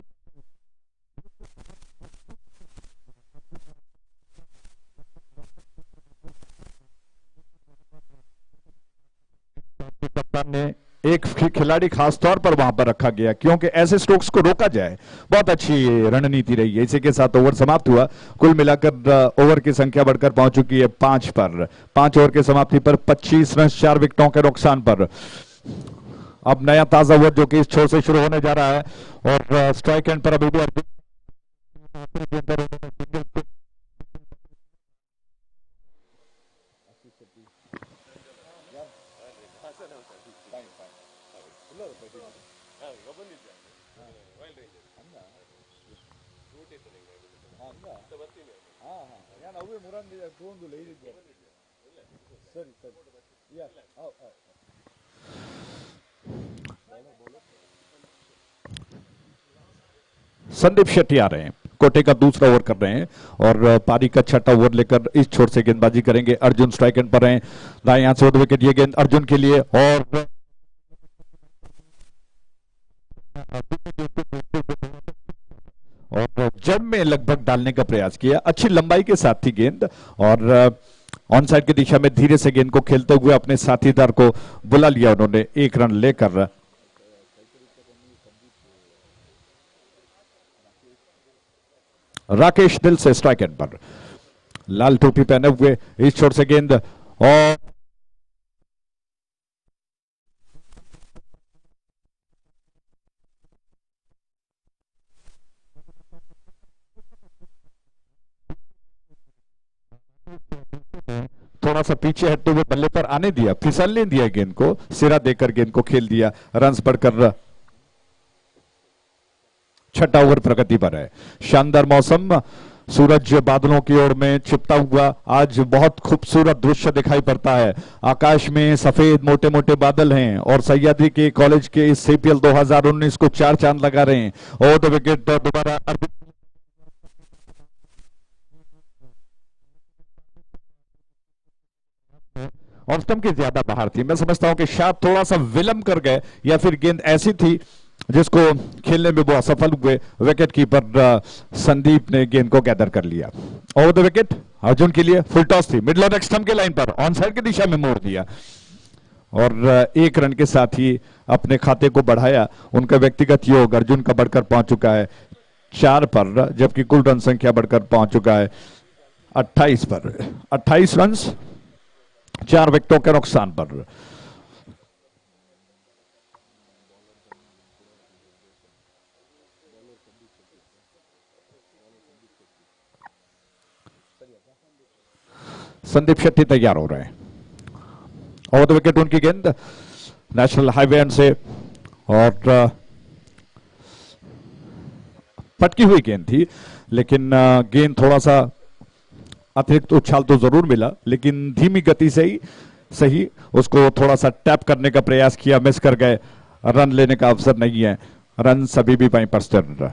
कप्तान ने एक खिलाड़ी खास तौर पर वहां पर रखा गया क्योंकि ऐसे स्ट्रोक्स को रोका जाए। बहुत अच्छी रणनीति रही है। इसी के साथ ओवर समाप्त हुआ। कुल मिलाकर ओवर की संख्या बढ़कर पहुंच चुकी है 5 पर। 5 ओवर की समाप्ति पर 25 रन 4 विकेटों के नुकसान पर। अब नया ताजा ओवर जो कि इस छोर से शुरू होने जा रहा है, और स्ट्राइक एंड पर अभी भी संदीप शेट्टी आ रहे हैं, कोटे का दूसरा ओवर कर रहे हैं और पारी का छठा ओवर लेकर इस छोर से गेंदबाजी करेंगे। अर्जुन स्ट्राइक एंड पर हैं, दाएं हाथ से विकेट, ये गेंद अर्जुन के लिए और जब में लगभग डालने का प्रयास किया, अच्छी लंबाई के साथ थी गेंद और ऑन साइड की दिशा में धीरे से गेंद को खेलते हुए अपने साथीदार को बुला लिया उन्होंने, 1 रन लेकर। राकेश दिल से स्ट्राइक एंड पर, लाल टोपी पहने हुए इस छोर से गेंद और थोड़ा सा पीछे हटते हुए बल्ले पर आने दिया, फिसलने दिया गेंद को, सिरा देकर गेंद को खेल दिया। रन्स बढ़कर छठा ओवर प्रगति पर है। शानदार मौसम, सूरज बादलों की ओर में छिपता हुआ आज बहुत खूबसूरत दृश्य दिखाई पड़ता है। आकाश में सफेद मोटे मोटे बादल हैं और सह्याद्री के कॉलेज के इस सीपीएल 2019 को 4 चांद लगा रहे हैं। और द विकेट दोबारा और स्टंप की ज्यादा बाहर थी। मैं समझता हूं कि शायद थोड़ा सा विलंब कर गए या फिर गेंद ऐसी थी जिसको खेलने में वो असफल हुए। विकेट कीपर संदीप ने गेंद को गैदर कर लिया। ओवर द विकेट अर्जुन के लिए फुल टॉस थी, मिडल ऑफ स्टंप के लाइन पर ऑन साइड की दिशा में मोड़ दिया और 1 रन के साथ ही अपने खाते को बढ़ाया। उनका व्यक्तिगत योग अर्जुन का बढ़कर पहुंच चुका है 4 पर, जबकि कुल रन संख्या बढ़कर पहुंच चुका है 28 पर। 28 रन 4 विकेटों के नुकसान पर। संदीप शेट्टी तैयार हो रहे हैं। ओवर द विकेट उनकी गेंद नेशनल हाईवे एंड से और पटकी हुई गेंद थी, लेकिन गेंद थोड़ा सा अतिरिक्त उछाल तो जरूर मिला, लेकिन धीमी गति से ही सही उसको थोड़ा सा टैप करने का प्रयास किया, मिस कर गए। रन लेने का अवसर नहीं है, रन सभी भी वहीं पर स्थिर।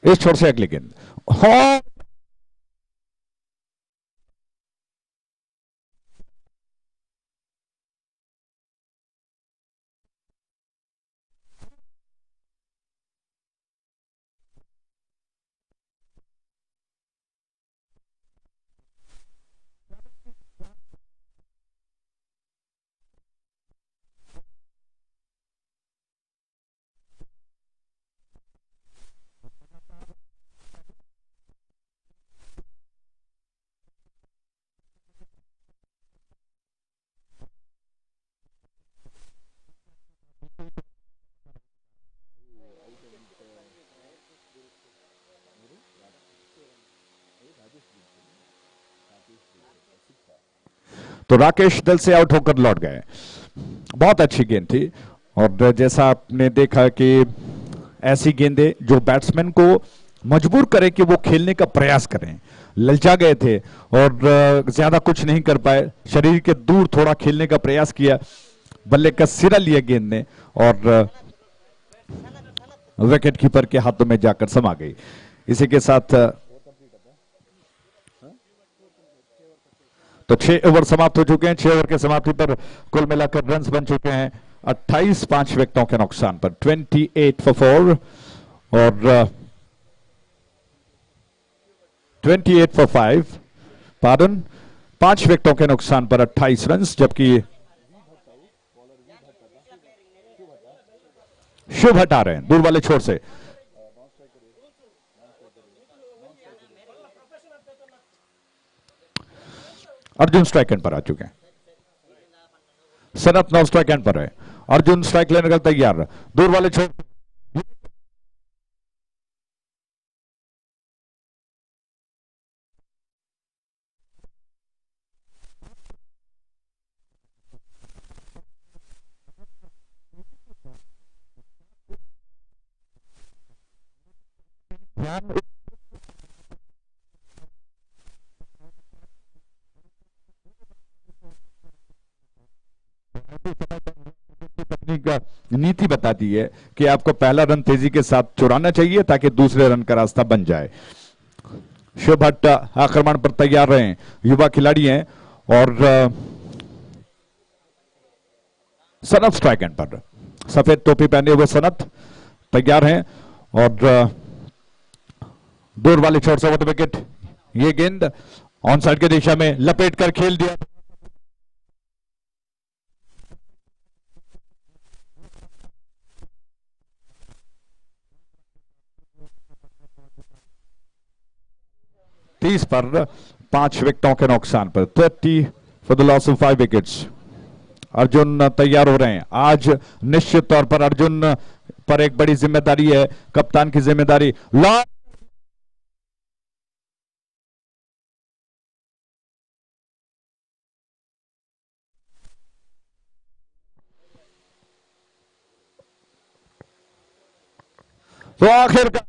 इस छोर से अगली गेंद हाँ तो राकेश दल से आउट होकर लौट गए। बहुत अच्छी गेंद थी और जैसा आपने देखा कि ऐसी गेंदें जो बैट्समैन को मजबूर करे कि वो खेलने का प्रयास करें, ललचा गए थे और ज्यादा कुछ नहीं कर पाए, शरीर के दूर थोड़ा खेलने का प्रयास किया, बल्ले का सिरा लिया गेंद ने और विकेट कीपर के हाथों में जाकर समा गई। इसी के साथ तो 6 ओवर समाप्त हो चुके हैं। 6 ओवर के समाप्ति पर कुल मिलाकर रन्स बन चुके हैं 28, 5 विकेटों के नुकसान पर 28 for 4 और 28 for 5 पारन 5 विकेटों के नुकसान पर 28 रन, जबकि शुभ हटा रहे हैं दूर वाले छोर से। अर्जुन स्ट्राइक एंड पर आ चुके हैं। सनत नौ स्ट्राइक एंड पर है। अर्जुन स्ट्राइक लेने का तैयार, दूर वाले छोर टेक्निक का नीति बताती है कि आपको पहला रन तेजी के साथ चुराना चाहिए ताकि दूसरे रन का रास्ता बन जाए। शिव भट्ट आक्रमण पर तैयार रहे, युवा खिलाड़ी हैं और सनत स्ट्राइक एंड पर, सफेद टोपी पहने हुए सनत तैयार हैं और दूर वाले शॉट से विकेट, ये गेंद ऑन साइड की दिशा में लपेट कर खेल दिया। पर 5 विकेटों के नुकसान पर 30 for the loss of 5 wickets. Arjun तैयार हो रहे हैं। आज निश्चित तौर पर अर्जुन पर एक बड़ी जिम्मेदारी है, कप्तान की जिम्मेदारी। तो आखिरकार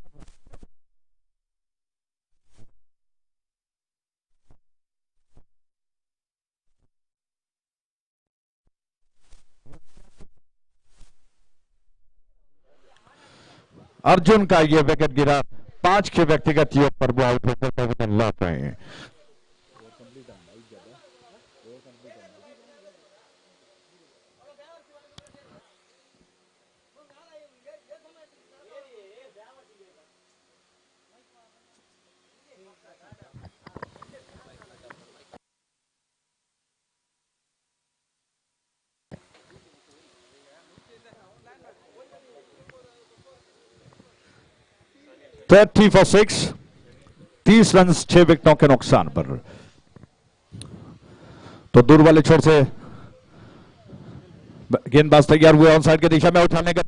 अर्जुन का यह विकेट गिरा, 5 के व्यक्तिगत योग पर वो आउट होकर लौट रहे हैं। थर्टी फॉर 6, 30 रन 6 विकेटों के नुकसान पर। तो दूर वाले छोर से गेंदबाज तैयार हुए ऑन साइड की दिशा में उठाने का,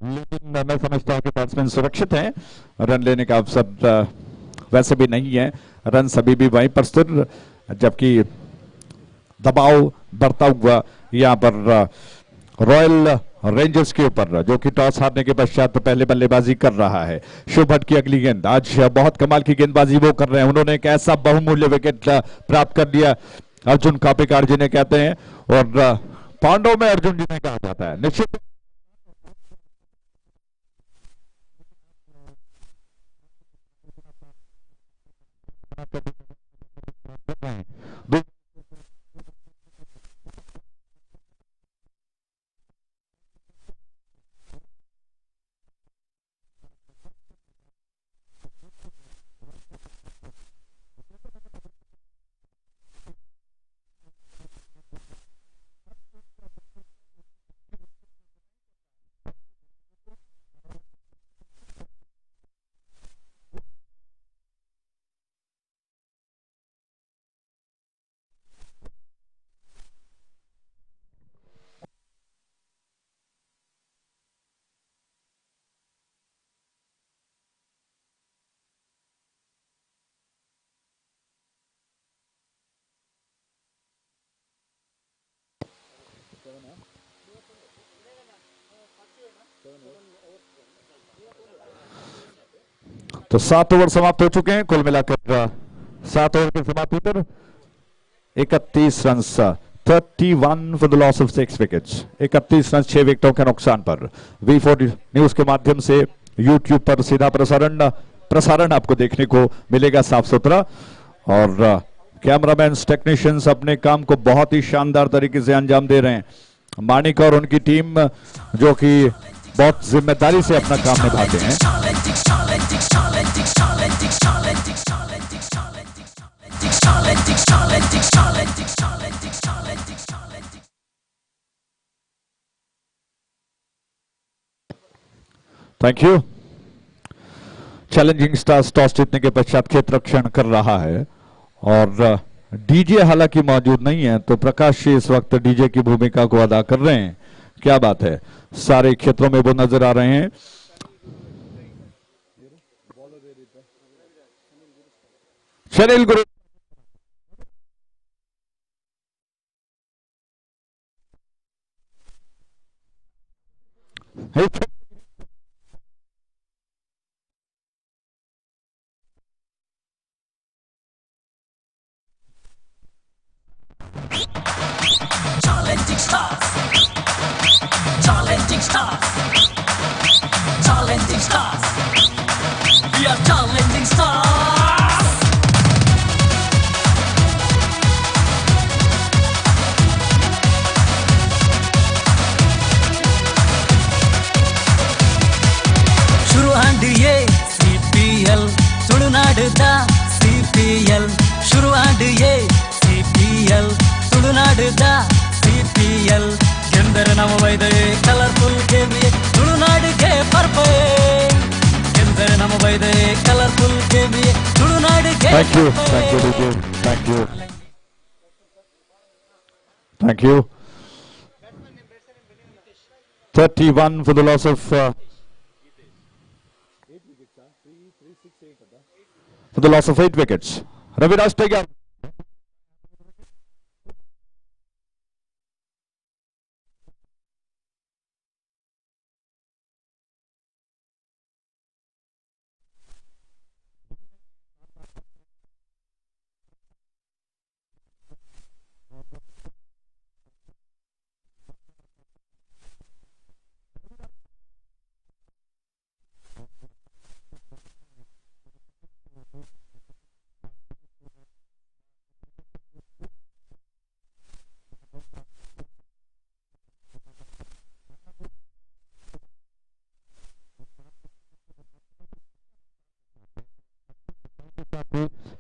लेकिन मैं समझता हूं कि बैट्समैन सुरक्षित हैं, रन लेने का अवसर वैसे भी नहीं है, रन सभी भी वहीं पर स्थिर, जबकि दबाव बढ़ता हुआ यहां पर रॉयल रेंजर्स के ऊपर, जो कि टॉस हारने के पश्चात पहले बल्लेबाजी कर रहा है। शिव भट्ट की अगली गेंद, आज बहुत कमाल की गेंदबाजी वो कर रहे हैं, उन्होंने एक ऐसा बहुमूल्य विकेट प्राप्त कर लिया, अर्जुन कापेकार जिन्हें कहते हैं और पांडव में अर्जुन जिन्हें कहा जाता है। निश्चित तो 7 ओवर समाप्त हो चुके हैं, कुल मिलाकर 7 ओवर की समाप्ति पर 31 run, 31 for the loss of 6 wickets, 31 run 6 विकेटों के नुकसान पर। V4 न्यूज के माध्यम से YouTube पर सीधा प्रसारण आपको देखने को मिलेगा साफ सुथरा, और कैमरामैन टेक्नीशियंस अपने काम को बहुत ही शानदार तरीके से अंजाम दे रहे हैं। मानिक और उनकी टीम जो कि बहुत जिम्मेदारी से अपना काम निभाते हैं। Thank you. Challenging stars toss जीतने के पश्चात खेत रक्षण कर रहा है और डीजे हालांकि मौजूद नहीं है, तो प्रकाश जी इस वक्त डीजे की भूमिका को अदा कर रहे हैं। क्या बात है, सारे क्षेत्रों में वो नजर आ रहे हैं। शरील गुरु challenging stars, challenging stars. We are challenging stars. ಶುರು ಆಡಿಯೇ CPL ತುಳುನಾಡುದ CPL ಶುರು ಆಡಿಯೇ CPL ತುಳುನಾಡುದ CPL ಗೆಂದರೆ ನಮ್ಮ ವೈದೆ ಕಲರ್ಫುಲ್ ಗೇಮ್ ತುಳುನಾಡಿಗೆ ಪರ್ಪೆ ಗೆಂದರೆ ನಮ್ಮ ವೈದೆ ಕಲರ್ಫುಲ್ ಗೇಮ್ ತುಳುನಾಡಿಗೆ Thank you, DJ. Thank you. Thank you. 31 for the loss of for the loss of 8 wickets. Raviraj take out.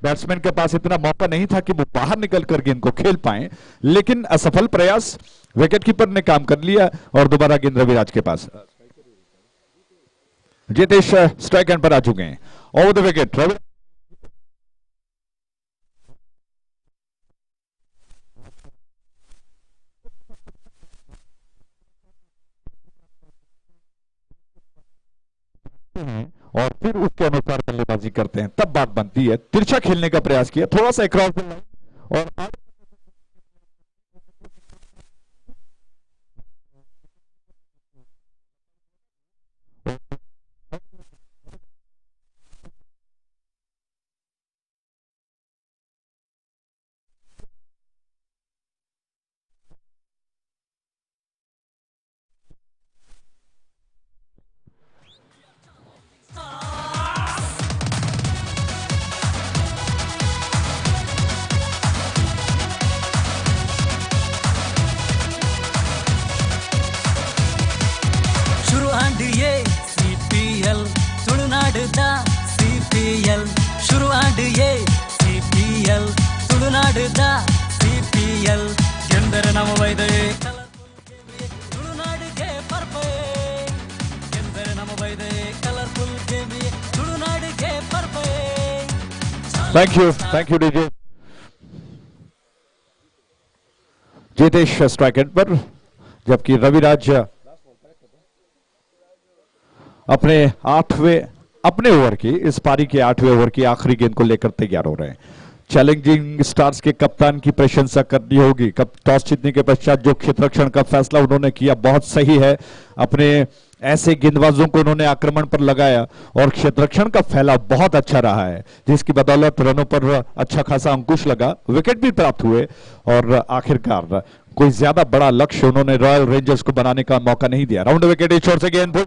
Batsman के पास इतना मौका नहीं था कि वो बाहर निकल कर गेंद को खेल पाए, लेकिन असफल प्रयास, विकेट कीपर ने काम कर लिया और दोबारा गेंद रविराज के पास। जितेश स्ट्राइक एंड पर आ चुके हैं। ओवर द विकेट रवि और फिर उसके अनुसार बल्लेबाजी करते हैं, तब बात बनती है। तिरछा खेलने का प्रयास किया, थोड़ा सा क्रॉस द लाइन और CPL ತುಳುನಾಡುದ CPL ಶುರು ಆಡಿಯೇ CPL ತುಳುನಾಡುದ CPL ಗೆಂದರೆ ನಮ್ಮ ವೈದೆ ತುಳುನಾಡಿಗೆ ಪರ್ಪೆ ಗೆಂದರೆ ನಮ್ಮ ವೈದೆ ಕಲರ್ಫುಲ್ ಗೇಮ್ ತುಳುನಾಡಿಗೆ ಪರ್ಪೆ. Thank you DJ. Jitesh strike end पर, जबकि रविराज अपने ओवर की, इस पारी के 8वें ओवर की आखिरी गेंद को लेकर तैयार हो रहे हैं। चैलेंजिंग स्टार्स के कप्तान की प्रशंसा करनी होगी। टॉस जीतने के पश्चात जो क्षेत्ररक्षण का फैसला उन्होंने किया बहुत सही है। अपने ऐसे गेंदबाजों को उन्होंने आक्रमण पर लगाया और क्षेत्ररक्षण का फैलाव बहुत अच्छा रहा है, जिसकी बदौलत रनों पर अच्छा खासा अंकुश लगा, विकेट भी प्राप्त हुए और आखिरकार कोई ज्यादा बड़ा लक्ष्य उन्होंने रॉयल रेंजर्स को बनाने का मौका नहीं दिया। राउंड विकेट इस ओर से गेंद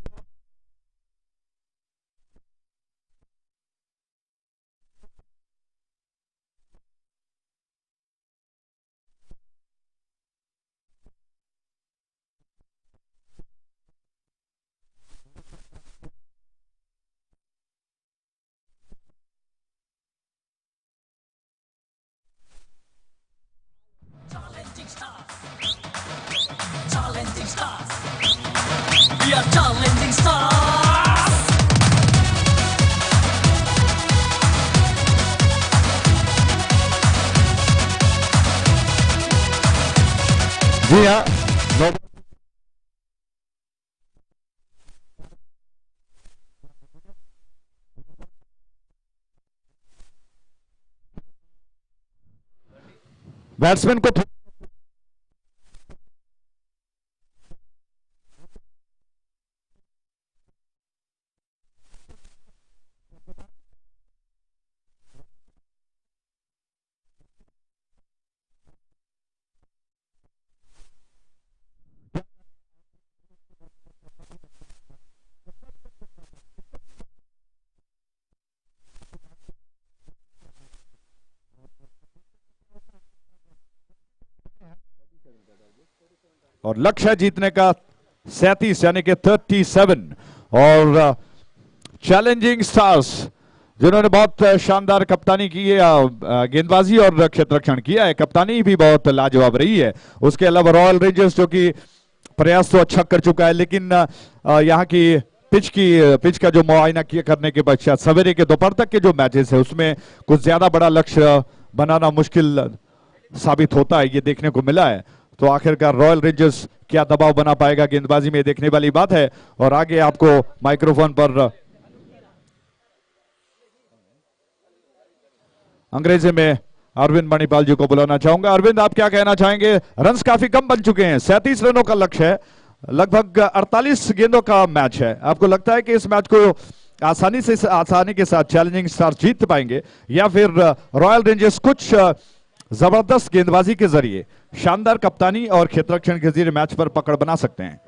Challenging stars. We are challenging stars. जी हाँ, बैट्समैन को और लक्ष्य है जीतने का 37 यानी कि 37। और चैलेंजिंग स्टार्स जिन्होंने बहुत शानदार कप्तानी की है, गेंदबाजी और क्षेत्ररक्षण किया है, कप्तानी भी बहुत लाजवाब रही है। उसके अलावा रॉयल रेंजर्स जो कि प्रयास तो अच्छा कर चुका है, लेकिन यहाँ की पिच का जो मुआयना करने के पश्चात सवेरे के दोपहर तक के जो मैचेस है उसमें कुछ ज्यादा बड़ा लक्ष्य बनाना मुश्किल साबित होता है, ये देखने को मिला है। तो आखिरकार रॉयल रेंजर्स क्या दबाव बना पाएगा गेंदबाजी में, देखने वाली बात है। और आगे आपको माइक्रोफोन पर अंग्रेजी में अरविंद मणिपाल जी को बुलाना चाहूंगा। अरविंद, आप क्या कहना चाहेंगे? रन्स काफी कम बन चुके हैं, 37 रनों का लक्ष्य है, लगभग 48 गेंदों का मैच है। आपको लगता है कि इस मैच को आसानी के साथ चैलेंजिंग स्टार्स जीत पाएंगे, या फिर रॉयल रेंजर्स कुछ जबरदस्त गेंदबाजी के जरिए, शानदार कप्तानी और क्षेत्ररक्षण के जरिए मैच पर पकड़ बना सकते हैं?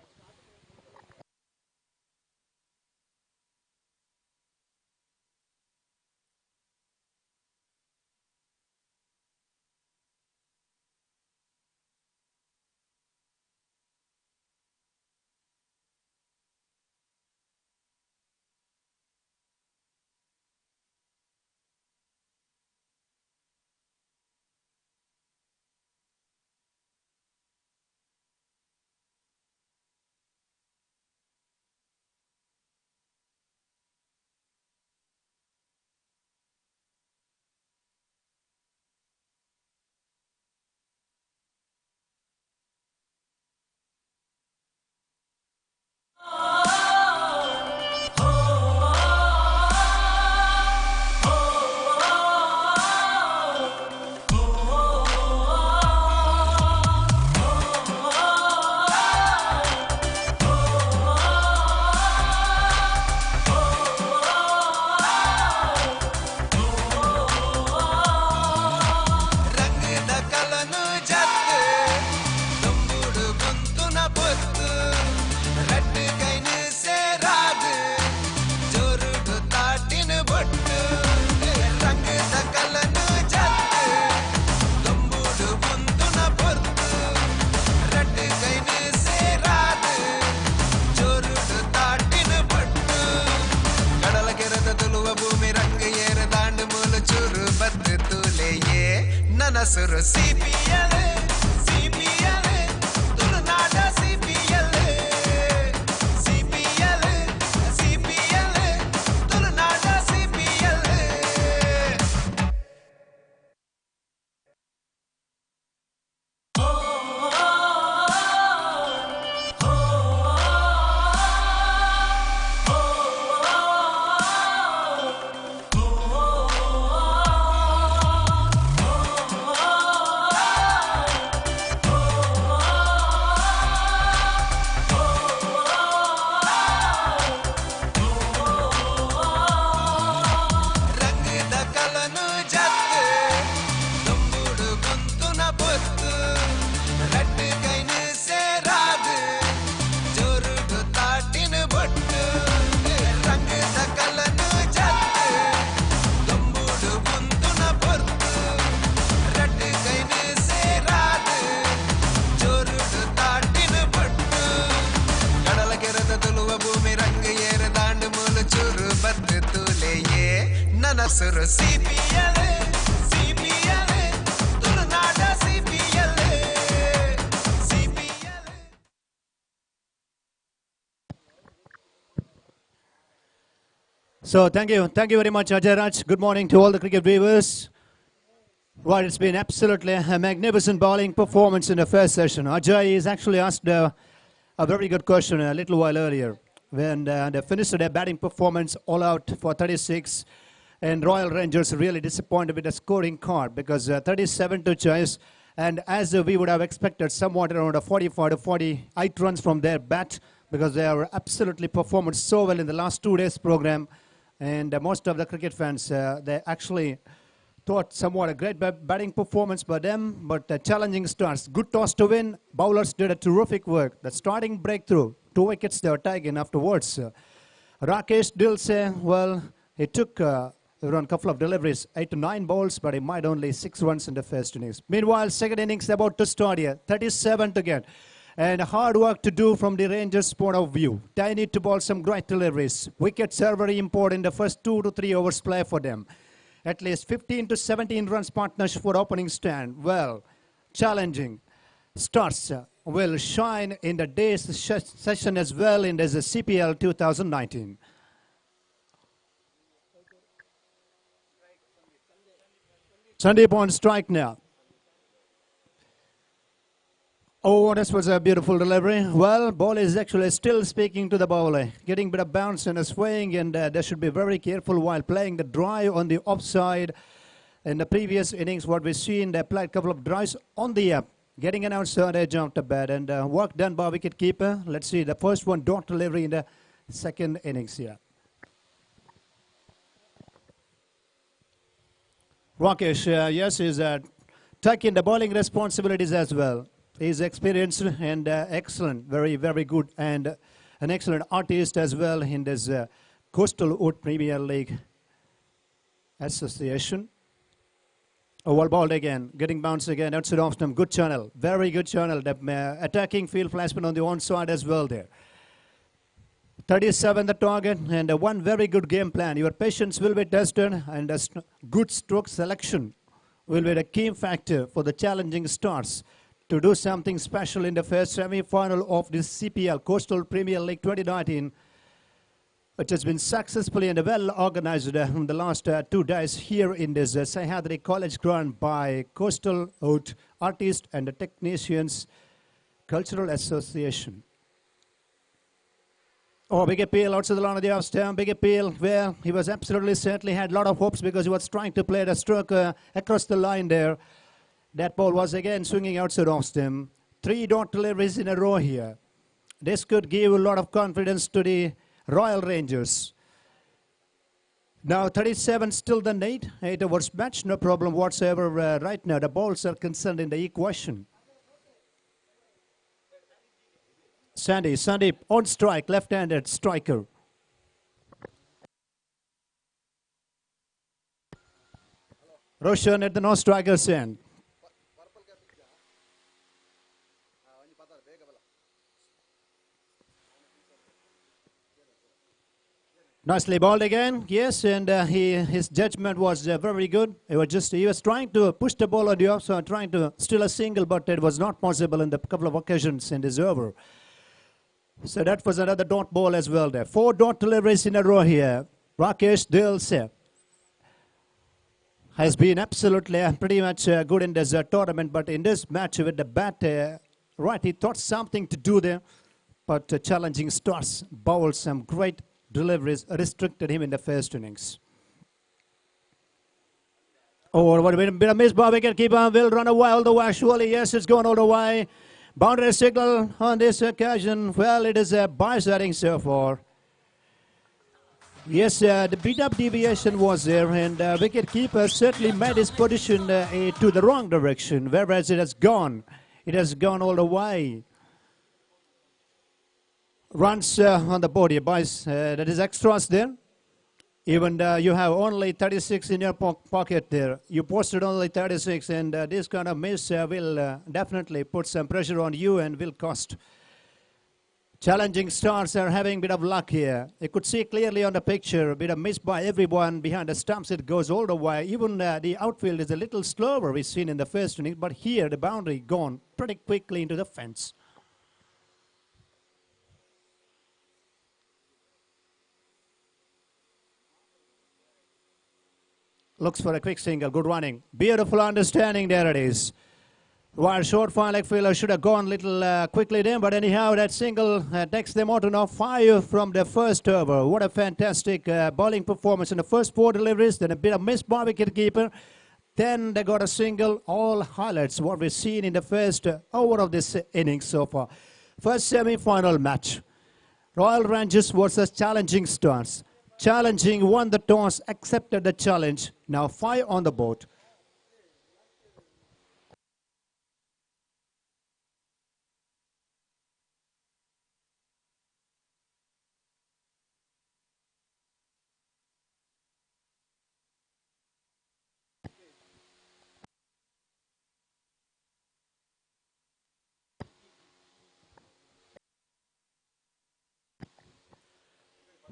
ನಸರು CPL CPL ತುಳುನಾಡ CPL CPL CPL ತುಳುನಾಡ CPL ನಸರು CPL CPL ತುಳುನಾಡ CPL CPL. So thank you very much, Ajay Raj. Good morning to all the cricket viewers. Right, it's been absolutely a magnificent bowling performance in the first session. Ajay is actually asked a very good question a little while earlier when they finished their batting performance all out for 36. And Royal Rangers really disappointed with the scoring card because 37 to chase, and as we would have expected, somewhat around 45 to 48 runs from their bat, because they are absolutely performed so well in the last 2 days program. And most of the cricket fans, they actually thought somewhat a great batting performance by them, but challenging starts. Good toss to win. Bowlers did a terrific work. The starting breakthrough, 2 wickets they were taken afterwards. Rakesh Dilse, well, he took around a couple of deliveries, 8 to 9 balls, but he made only 6 runs in the first innings. Meanwhile, second innings about to start here, 37 to get. And hard work to do from the Rangers' point of view. They need to bowl some great deliveries. Wickets are very important in the first 2 to 3 overs play for them. At least 15 to 17 runs partnership for opening stand. Well, challenging starts will shine in the day's session as well in this CPL 2019. Sandeep on strike now. Oh, this was a beautiful delivery. Well, ball is actually still speaking to the bowler, getting a bit of bounce and a swing, and they should be very careful while playing the drive on the offside. In the previous innings, what we've seen, they played a couple of drives on the up, getting an outside edge off the bat, and work done by wicket keeper. Let's see, the first one, dot delivery in the second innings here. Rakesh, yes, is taking the bowling responsibilities as well. He's experienced and excellent, very, very good, and an excellent artist as well in this Coastal Wood Premier League Association. Well balled again, getting bounced again, outside off them, good channel, very good channel. The attacking field flashman on the onside as well there. 37 the target, and one very good game plan. Your patience will be tested, and a good stroke selection will be the key factor for the challenging stars to do something special in the first semi-final of this CPL, Coastal Premier League 2019, which has been successfully and well organized in the last 2 days here in this Sahyadri College ground by Coastal Wood Artists and the Technicians Cultural Association. Oh, big appeal outside the line of the off stump. Big appeal where he was absolutely certainly had a lot of hopes because he was trying to play the stroke across the line there. That ball was again swinging outside off stump. 3 dot deliveries in a row here. This could give a lot of confidence to the Royal Rangers. Now 37 still the need. 8 overs match, no problem whatsoever right now. The balls are concerned in the equation. Sandeep on strike, left-handed striker. Roshan at the no-striker's end. Nicely balled again, yes, and his judgment was very good. He was trying to push the ball on the offside, trying to steal a single, but it was not possible in the couple of occasions in this over. So that was another dot ball as well there. 4 dot deliveries in a row here. Rakesh Dilse has been absolutely pretty much good in this tournament, but in this match with the bat, right, he thought something to do there, but challenging stars bowled some great deliveries, restricted him in the first innings. Oh, what a bit of miss by wicket keeper, will run away all the way, surely, yes, it's going all the way. Boundary signal on this occasion, well, it is a by-setting so far. Yes, the beat-up deviation was there, and wicket keeper certainly made his position to the wrong direction, whereas it has gone all the way. Runs on the board here, boys. That is extras there. Even you have only 36 in your pocket there. You posted only 36, and this kind of miss will definitely put some pressure on you and will cost. Challenging stars are having a bit of luck here. You could see clearly on the picture, a bit of miss by everyone. Behind the stumps, it goes all the way. Even the outfield is a little slower, we've seen in the first inning, but here the boundary gone pretty quickly into the fence. Looks for a quick single, good running. Beautiful understanding, there it is. While short fine leg fielder should have gone a little quickly there, but anyhow, that single takes them out to now 5 from the first over. What a fantastic bowling performance in the first 4 deliveries, then a bit of miss by wicket keeper. Then they got a single, all highlights what we've seen in the first over of this innings so far. First semi-final match. Royal Rangers versus Challenging Stars. Challenging won the toss, accepted the challenge. Now 5 on the board.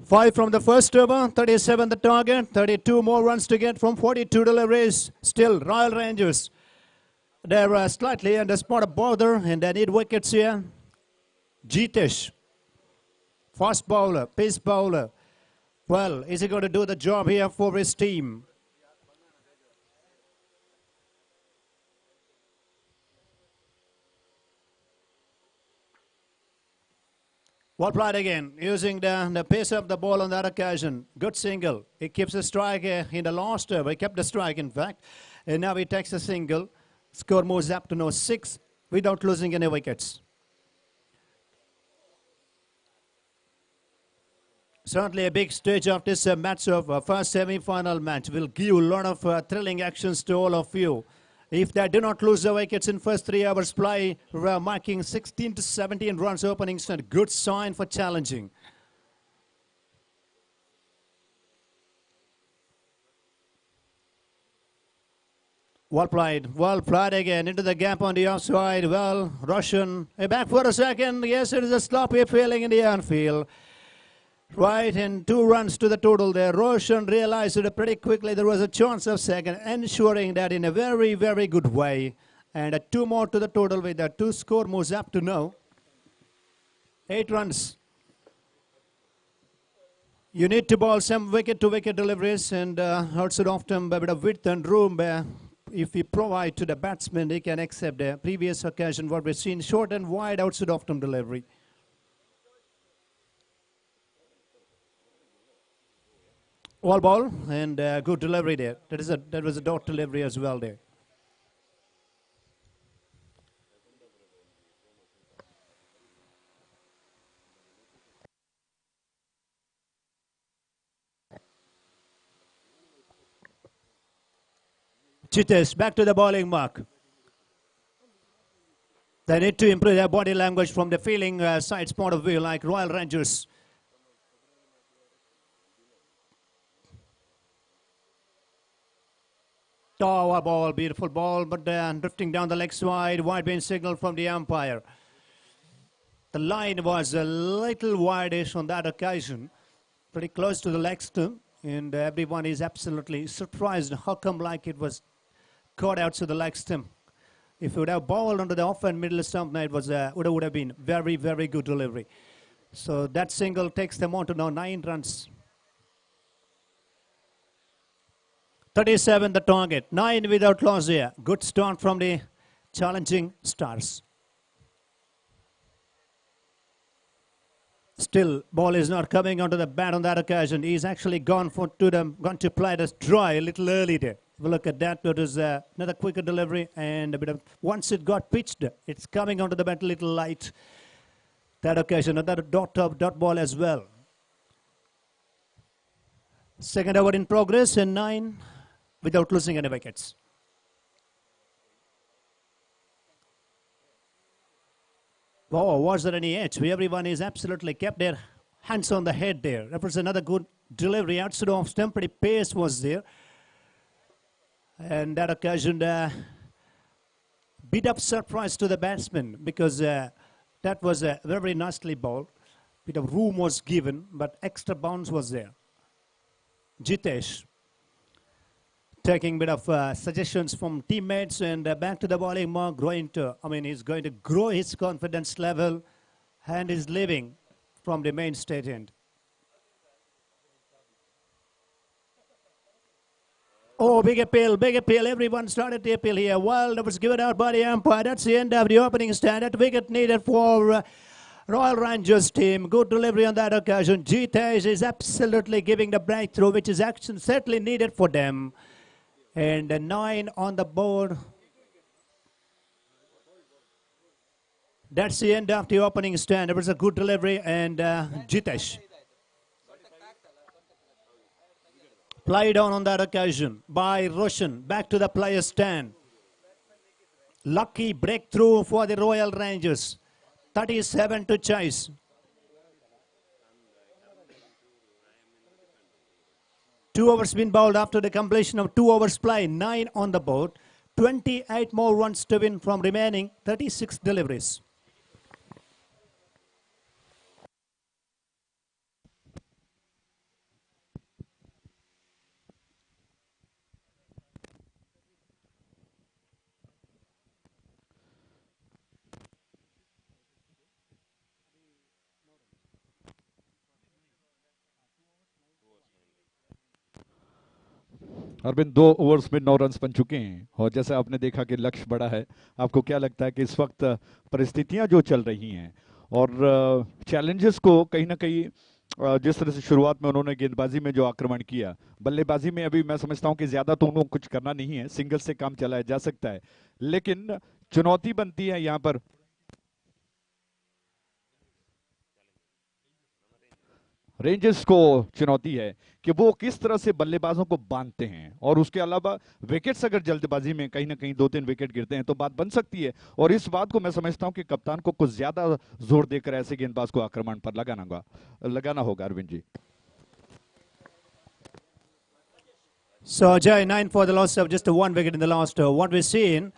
5 from the first over, 37 the target, 32 more runs to get from 42 deliveries. Still, Royal Rangers, they're slightly under spot of bother and they need wickets here. Jitesh, fast bowler, pace bowler. Well, is he going to do the job here for his team? Well played again, using the pace of the ball on that occasion. Good single. He keeps the strike in the last over. He kept the strike, in fact. And now he takes a single. Score moves up to now 6 without losing any wickets. Certainly a big stage of this match of first semi-final match will give a lot of thrilling actions to all of you. If they do not lose the wickets in first 3 hours play, we're marking 16 to 17 runs opening stand. Good sign for challenging. Well played again into the gap on the offside. Well, Roshan, back for a second. Yes, it is a sloppy feeling in the outfield. Right, and 2 runs to the total there. Roshan realized it pretty quickly. There was a chance of second, ensuring that in a very, very good way. And 2 more to the total with the 2 score moves up to now 8 runs. You need to bowl some wicket-to-wicket deliveries and also often a bit of width and room. If you provide to the batsman, he can accept the previous occasion what we've seen, short and wide outside often delivery. All ball and good delivery there. That was a dot delivery as well there. Jitesh back to the bowling mark. They need to improve their body language from the fielding side's point of view, like Royal Rangers. Oh, a ball, beautiful ball, but drifting down the leg side, wide being signal from the umpire. The line was a little wideish on that occasion, pretty close to the leg stump, and everyone is absolutely surprised how come like it was caught out to the leg stump. If it would have bowled under the off and middle stump, it was would have been very, very good delivery. So that single takes them on to now 9 runs. 37 the target, 9 without loss here. Good start from the challenging Stars. Still, ball is not coming onto the bat on that occasion. He's actually gone to play this dry a little early there. If you look at that, it was another quicker delivery and a bit of, once it got pitched, it's coming onto the bat a little light. That occasion, another dot ball as well. Second over in progress and 9 without losing any wickets. Oh, was there any edge? Everyone is absolutely kept their hands on the head there. That was another good delivery outside off stump. Pretty pace was there. And that occasion, bit of surprise to the batsman because that was very nicely bowled. Bit of room was given, but extra bounce was there. Jitesh taking a bit of suggestions from teammates and back to the bowling mark, he's going to grow his confidence level and is leaving from the main state end. Oh, big appeal, everyone started the appeal here. Well, that was given out by the umpire. That's the end of the opening stand. That wicket needed for Royal Rangers team. Good delivery on that occasion. Jitesh is absolutely giving the breakthrough, which is action certainly needed for them. And 9 on the board. That's the end of the opening stand. It was a good delivery and Jitesh played on that occasion by Roshan. Back to the players' stand. Lucky breakthrough for the Royal Rangers. 37 to chase. Two overs been bowled after the completion of 2 overs play. 9 on the board. 28 more runs to win from remaining 36 deliveries. Arvind 2 overs में 9 runs बन चुके हैं और जैसा आपने देखा कि लक्ष्य बड़ा है, आपको क्या लगता है कि इस वक्त परिस्थितियां जो चल रही हैं और चैलेंजेस को कहीं ना कहीं जिस तरह से शुरुआत में उन्होंने गेंदबाजी में जो आक्रमण किया, बल्लेबाजी में अभी मैं समझता हूं कि ज्यादा तो उनको कुछ करना नहीं है, सिंगल से काम चलाया जा सकता है, लेकिन चुनौती बनती है यहाँ पर रेंजर्स को चुनौती है कि वो किस तरह से बल्लेबाजों को बांधते हैं और उसके अलावा विकेट्स अगर जल्दबाजी में कहीं ना कहीं 2-3 विकेट गिरते हैं तो बात बन सकती है और इस बात को मैं समझता हूं कि कप्तान को कुछ ज्यादा जोर देकर ऐसे गेंदबाज को आक्रमण पर लगाना होगा Arvind ji. So Jai, 9 for the loss of just 1 wicket in the last. What we've seen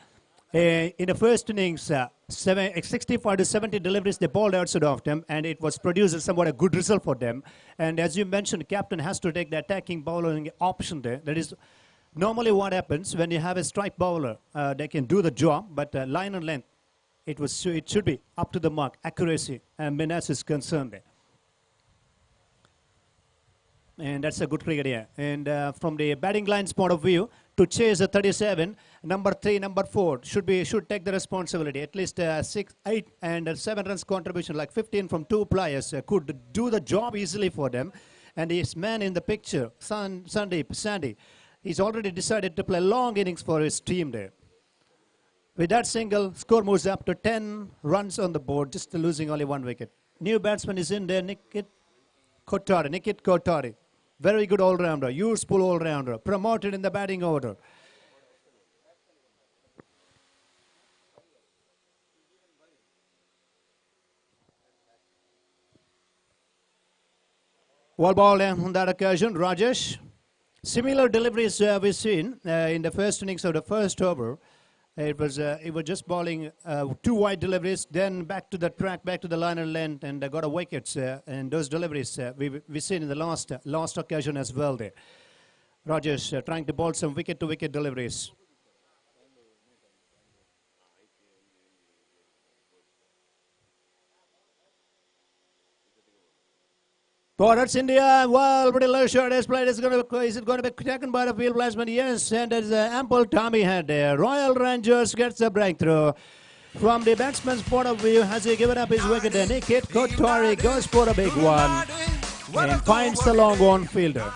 in the first innings, 65 to 70 deliveries they bowled outside of them, and it was produced somewhat a good result for them. And as you mentioned, captain has to take the attacking bowling option there. That is normally what happens when you have a strike bowler. They can do the job, but line and length, it should be up to the mark, accuracy, and menace is concerned there. And that's a good cricket here. And from the batting line's point of view, to chase a 37, number 3, number 4 should take the responsibility. At least 6, 8, and 7 runs contribution, like 15 from 2 players, could do the job easily for them. And his man in the picture, Sandy, he's already decided to play long innings for his team there. With that single, score moves up to 10 runs on the board, just losing only 1 wicket. New batsman is in there, Nikit Kothari. Very good all-rounder, useful all-rounder, promoted in the batting order. Well ball on that occasion, Rajesh. Similar deliveries we've seen in the first innings of the first over. It was just bowling 2 wide deliveries, then back to the track, back to the line and length, and got a wickets. And those deliveries we've seen in the last occasion as well there. Rajesh trying to bowl some wicket-to-wicket deliveries. Oh, that's India. Well, pretty low shot is played. Is it going to be taken by the field batsman? Yes, and there's ample Tommy had there. Royal Rangers gets a breakthrough. From the batsman's point of view, has he given up his wicket? Nikit Kothari goes for a big one and finds the long on fielder.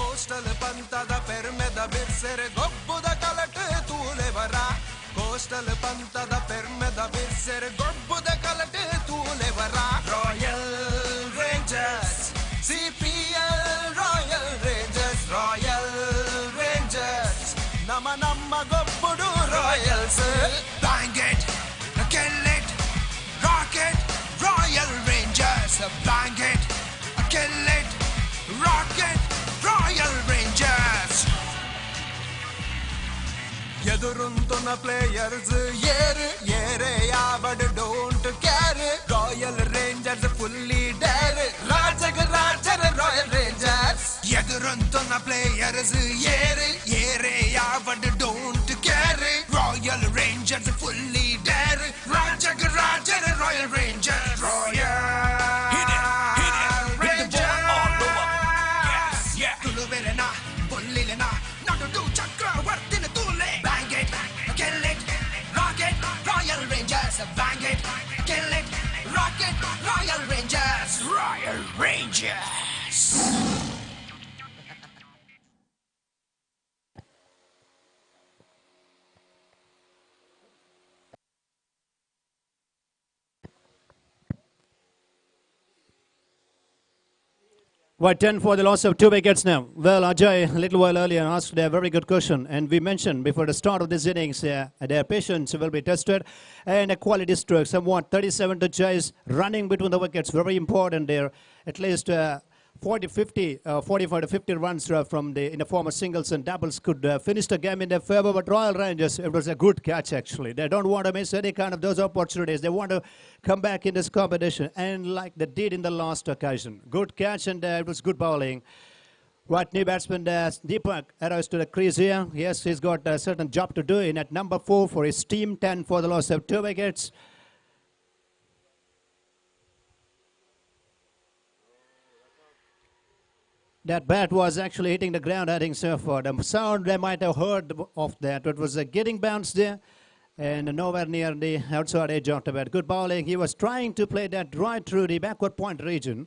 Coastal Pantada Permeda Visser Gorbuda Kalate Tulevara Royal Rangers CPL Royal Rangers Nama Goppudu Royals Bang it, kill it, rock it Royal Rangers Bang it, kill it, rock it Royal Rangers Yaduruntunna players but don't care Royal Rangers fully dare Rajagar Royal Rangers Yaduruntunna players but don't care Royal Rangers fully dare Rajagar Royal Rangers Hit it Rangers Yes, yeah Tuluvelena Pullilena Not to do Chakravartin Tule Bang it, kill it, rock it Royal Rangers Bang it, kill it, rock it Royal Rangers Royal Rangers What, 10 for the loss of 2 wickets now? Well, Ajay, a little while earlier, asked a very good question. And we mentioned before the start of this innings, their patience will be tested. And a quality stroke, somewhat 37 to chase, running between the wickets, very important there. At least 45 to 50 runs from in the form of singles and doubles could finish the game in their favor. But Royal Rangers, it was a good catch, actually. They don't want to miss any kind of those opportunities. They want to come back in this competition, and like they did in the last occasion. Good catch, and it was good bowling. What new batsman Deepak arrives to the crease here. Yes, he's got a certain job to do in at number 4 for his team, 10 for the loss of 2 wickets. That bat was actually hitting the ground, I think so. For the sound they might have heard of that. It was getting bounced there and nowhere near the outside edge of the bat. Good bowling. He was trying to play that right through the backward point region.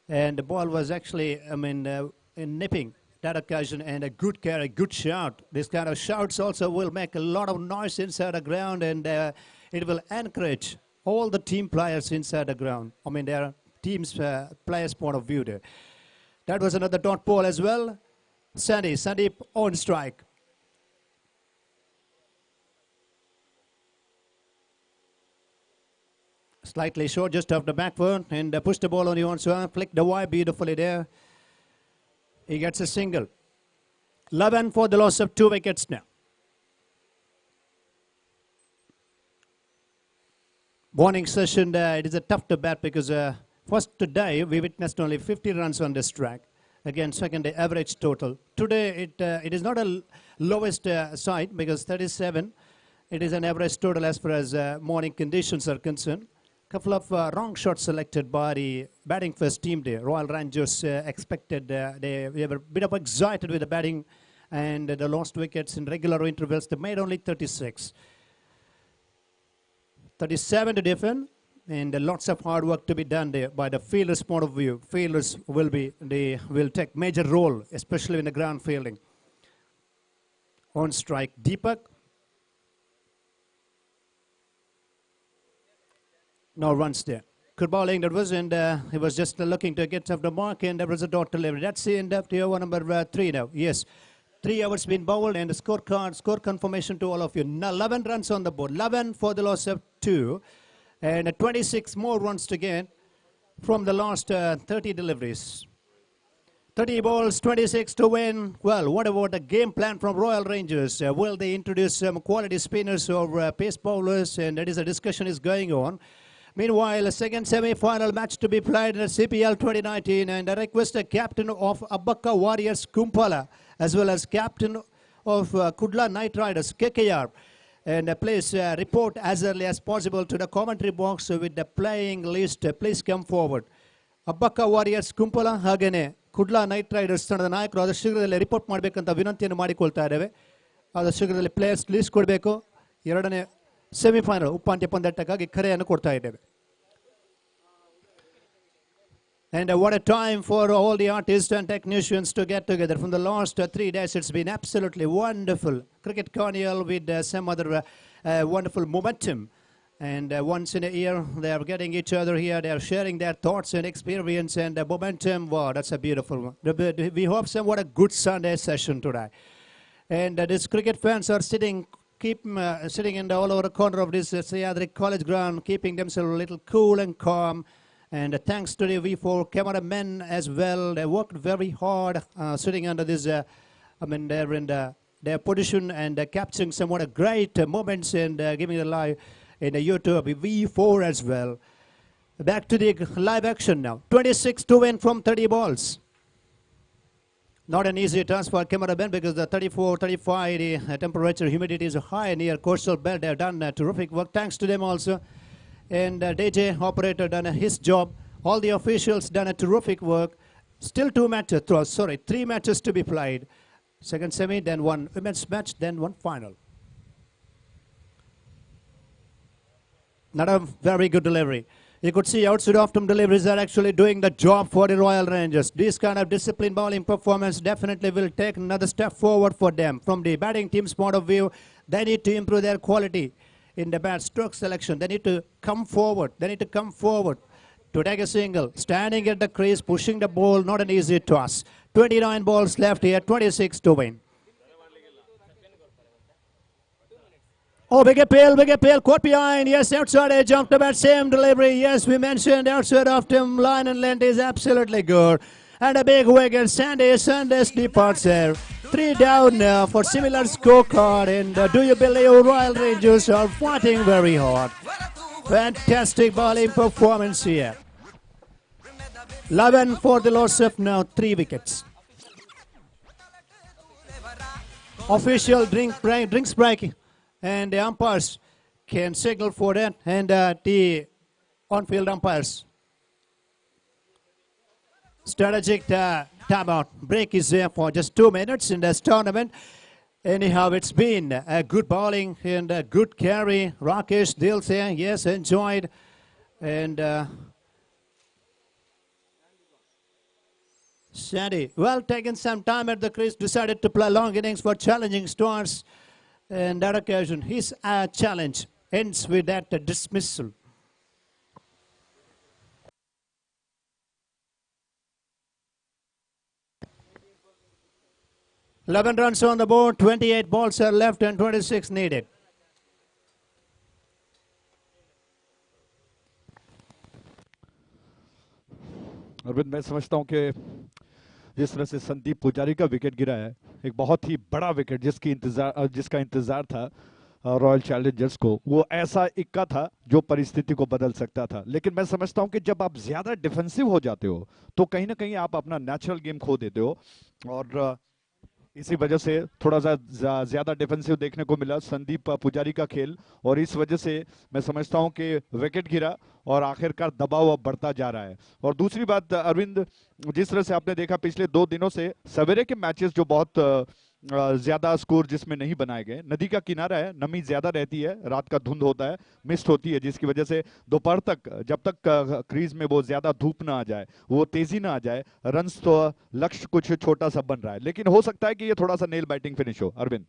And the ball was actually, nipping that occasion, and a good carry, good shout. This kind of shouts also will make a lot of noise inside the ground, and it will encourage all the team players inside the ground. I mean, their team's players' point of view there. That was another dot ball as well. Sandeep on strike. Slightly short, just off the backward, and push the ball on the onside, flick the wide beautifully there. He gets a single. 11 for the loss of 2 wickets now. Morning session, it is a tough to bat because first today we witnessed only 50 runs on this track. Again, second day average total. Today it is not a lowest side because 37. It is an average total as far as morning conditions are concerned. Couple of wrong shots selected by the batting first team there. Royal Rangers expected, they were a bit of excited with the batting, and the lost wickets in regular intervals. They made only 36. 37 to defend, and lots of hard work to be done there by the fielders' point of view. Fielders will take major role, especially in the ground fielding. On strike, Deepak. No runs there. Good bowling that was, and he was just looking to get off the mark, and there was a dot delivery. That's the end of the over number 3 now. Yes, 3 overs been bowled, and the score confirmation to all of you. 11 runs on the board, 11 for the loss of 2, and 26 more runs to get from the last 30 deliveries. 30 balls, 26 to win. Well, what about the game plan from Royal Rangers? Will they introduce some quality spinners or pace bowlers? And that is a discussion is going on. Meanwhile, a second semi-final match to be played in CPL 2019, and I request the captain of Abbakka Warriors Kumpala, as well as captain of Kudla Knight Riders KKR, and please report as early as possible to the commentary box with the playing list. Please come forward. Abbakka Warriors Kumpala ಹಾಗೇನೆ Kudla night Riders ತಂಡದ ನಾಯಕರು ಆದಷ್ಟು ಶೀಘ್ರದಲ್ಲಿ report ಮಾಡಬೇಕಂತ ವಿನಂತಿಯನ್ನು ಮಾಡಿಕೊಳ್ತಾ ಇದ್ದೇವೆ. ಆದಷ್ಟು ಶೀಘ್ರದಲ್ಲಿ ಪ್ಲೇಯರ್ಸ್ ಲಿಸ್ಟ್ ಕೊಡಬೇಕು. ಎರಡನೇ ಸೆಮಿಫೈನಲ್ ಉಪಾಂತ್ಯ ಪಂದ್ಯಾಟಕ್ಕಾಗಿ ಕರೆಯನ್ನು ಕೊಡ್ತಾ ಇದ್ದೇವೆ. And what a time for all the artists and technicians to get together. From the last 3 days, it's been absolutely wonderful. Cricket carnival with some other wonderful momentum. And once in a year, they are getting each other here. They are sharing their thoughts and experience and momentum. Wow, that's a beautiful one. We hope what a good Sunday session today. And these cricket fans are sitting in the all over the corner of this Sayadri College ground, keeping themselves a little cool and calm. And thanks to the V4 cameramen as well. They worked very hard sitting under this, they're in their position and capturing some what a great moments and giving it live in the YouTube V4 as well. Back to the live action now. 26 to win from 30 balls. Not an easy task for cameramen because the 34, 35, the temperature, humidity is high near coastal belt. They have done terrific work. Thanks to them also. And DJ operator done his job. All the officials done a terrific work. Still 3 matches to be played. Second semi, then one women's match, then one final. Not a very good delivery. You could see outside off-term deliveries are actually doing the job for the Royal Rangers. This kind of disciplined bowling performance definitely will take another step forward for them. From the batting team's point of view, they need to improve their quality in the bat stroke selection. They need to come forward. They need to come forward to take a single. Standing at the crease, pushing the ball, not an easy toss. 29 balls left here, 26 to win. Oh, big appeal, caught behind. Yes, outside edge of the bat, same delivery. Yes, we mentioned outside of him, line and length is absolutely good. And a big wicket, Sanders departs there. 3 down now for similar scorecard. And do you believe Royal Rangers are fighting very hard? Fantastic bowling performance here. 11 for the loss of now 3 wickets. Official drinks break. And the umpires can signal for that. And the on-field umpires. Strategic timeout break is there for just 2 minutes in this tournament. Anyhow, it's been a good bowling and a good carry. Rakesh Dil there, yes, enjoyed. And Sandy, well, taken some time at the crease, decided to play long innings for challenging stars. And that occasion, his challenge ends with that dismissal. Eleven runs on the board, 28 balls are left and 26 needed. Arvind, मैं समझता हूं कि जिस तरह से संदीप पुजारी का wicket गिरा है, एक बहुत ही बड़ा विकेट जिसका इंतजार था रॉयल चैलेंजर्स को, वो ऐसा इक्का था जो परिस्थिति को बदल सकता था। लेकिन मैं समझता हूं कि जब आप ज्यादा डिफेंसिव हो जाते हो तो कहीं ना कहीं आप अपना नेचुरल गेम खो देते हो, और इसी वजह से थोड़ा सा ज्यादा डिफेंसिव देखने को मिला संदीप पुजारी का खेल, और इस वजह से मैं समझता हूं कि विकेट गिरा और आखिरकार दबाव अब बढ़ता जा रहा है। और दूसरी बात अरविंद, जिस तरह से आपने देखा पिछले 2 दिनों से सवेरे के मैचेस जो बहुत ज्यादा स्कोर जिसमें नहीं बनाए गए, नदी का किनारा है, नमी ज्यादा रहती है, रात का धुंध होता है, मिस्ट होती है, जिसकी वजह से दोपहर तक जब तक क्रीज में वो ज्यादा धूप ना आ जाए, वो तेजी ना आ जाए, रन्स तो लक्ष्य कुछ छोटा सा बन रहा है, लेकिन हो सकता है कि ये थोड़ा सा नेल बाइटिंग फिनिश हो। Arvind,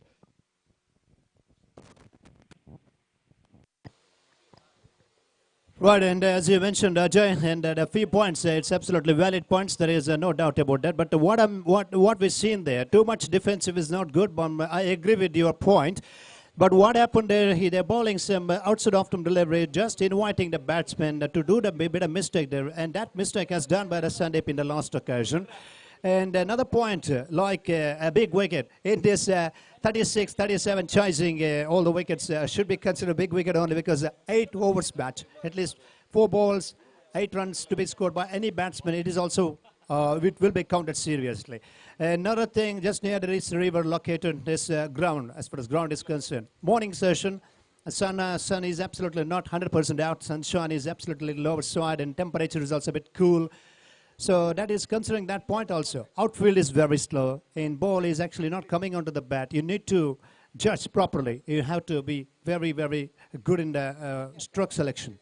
Right, and as you mentioned, Ajay, and a few points, it's absolutely valid points. There is no doubt about that. But what we've seen there, too much defensive is not good. But I agree with your point. But what happened there? They're bowling some outside off-stump delivery, just inviting the batsman to do the bit of mistake there, and that mistake has done by the Sandeep in the last occasion. And another point, like a big wicket in this 36, 37 chasing all the wickets should be considered a big wicket only because 8 overs match, at least 4 balls, 8 runs to be scored by any batsman. It is also, it will be counted seriously. Another thing, just near the East River located this ground, as far as ground is concerned. Morning session, sun is absolutely not 100% out, sunshine is absolutely lower side, and temperature is also a bit cool. So that is considering that point also. Outfield is very slow, and ball is actually not coming onto the bat. You need to judge properly. You have to be very, very good in the stroke selection.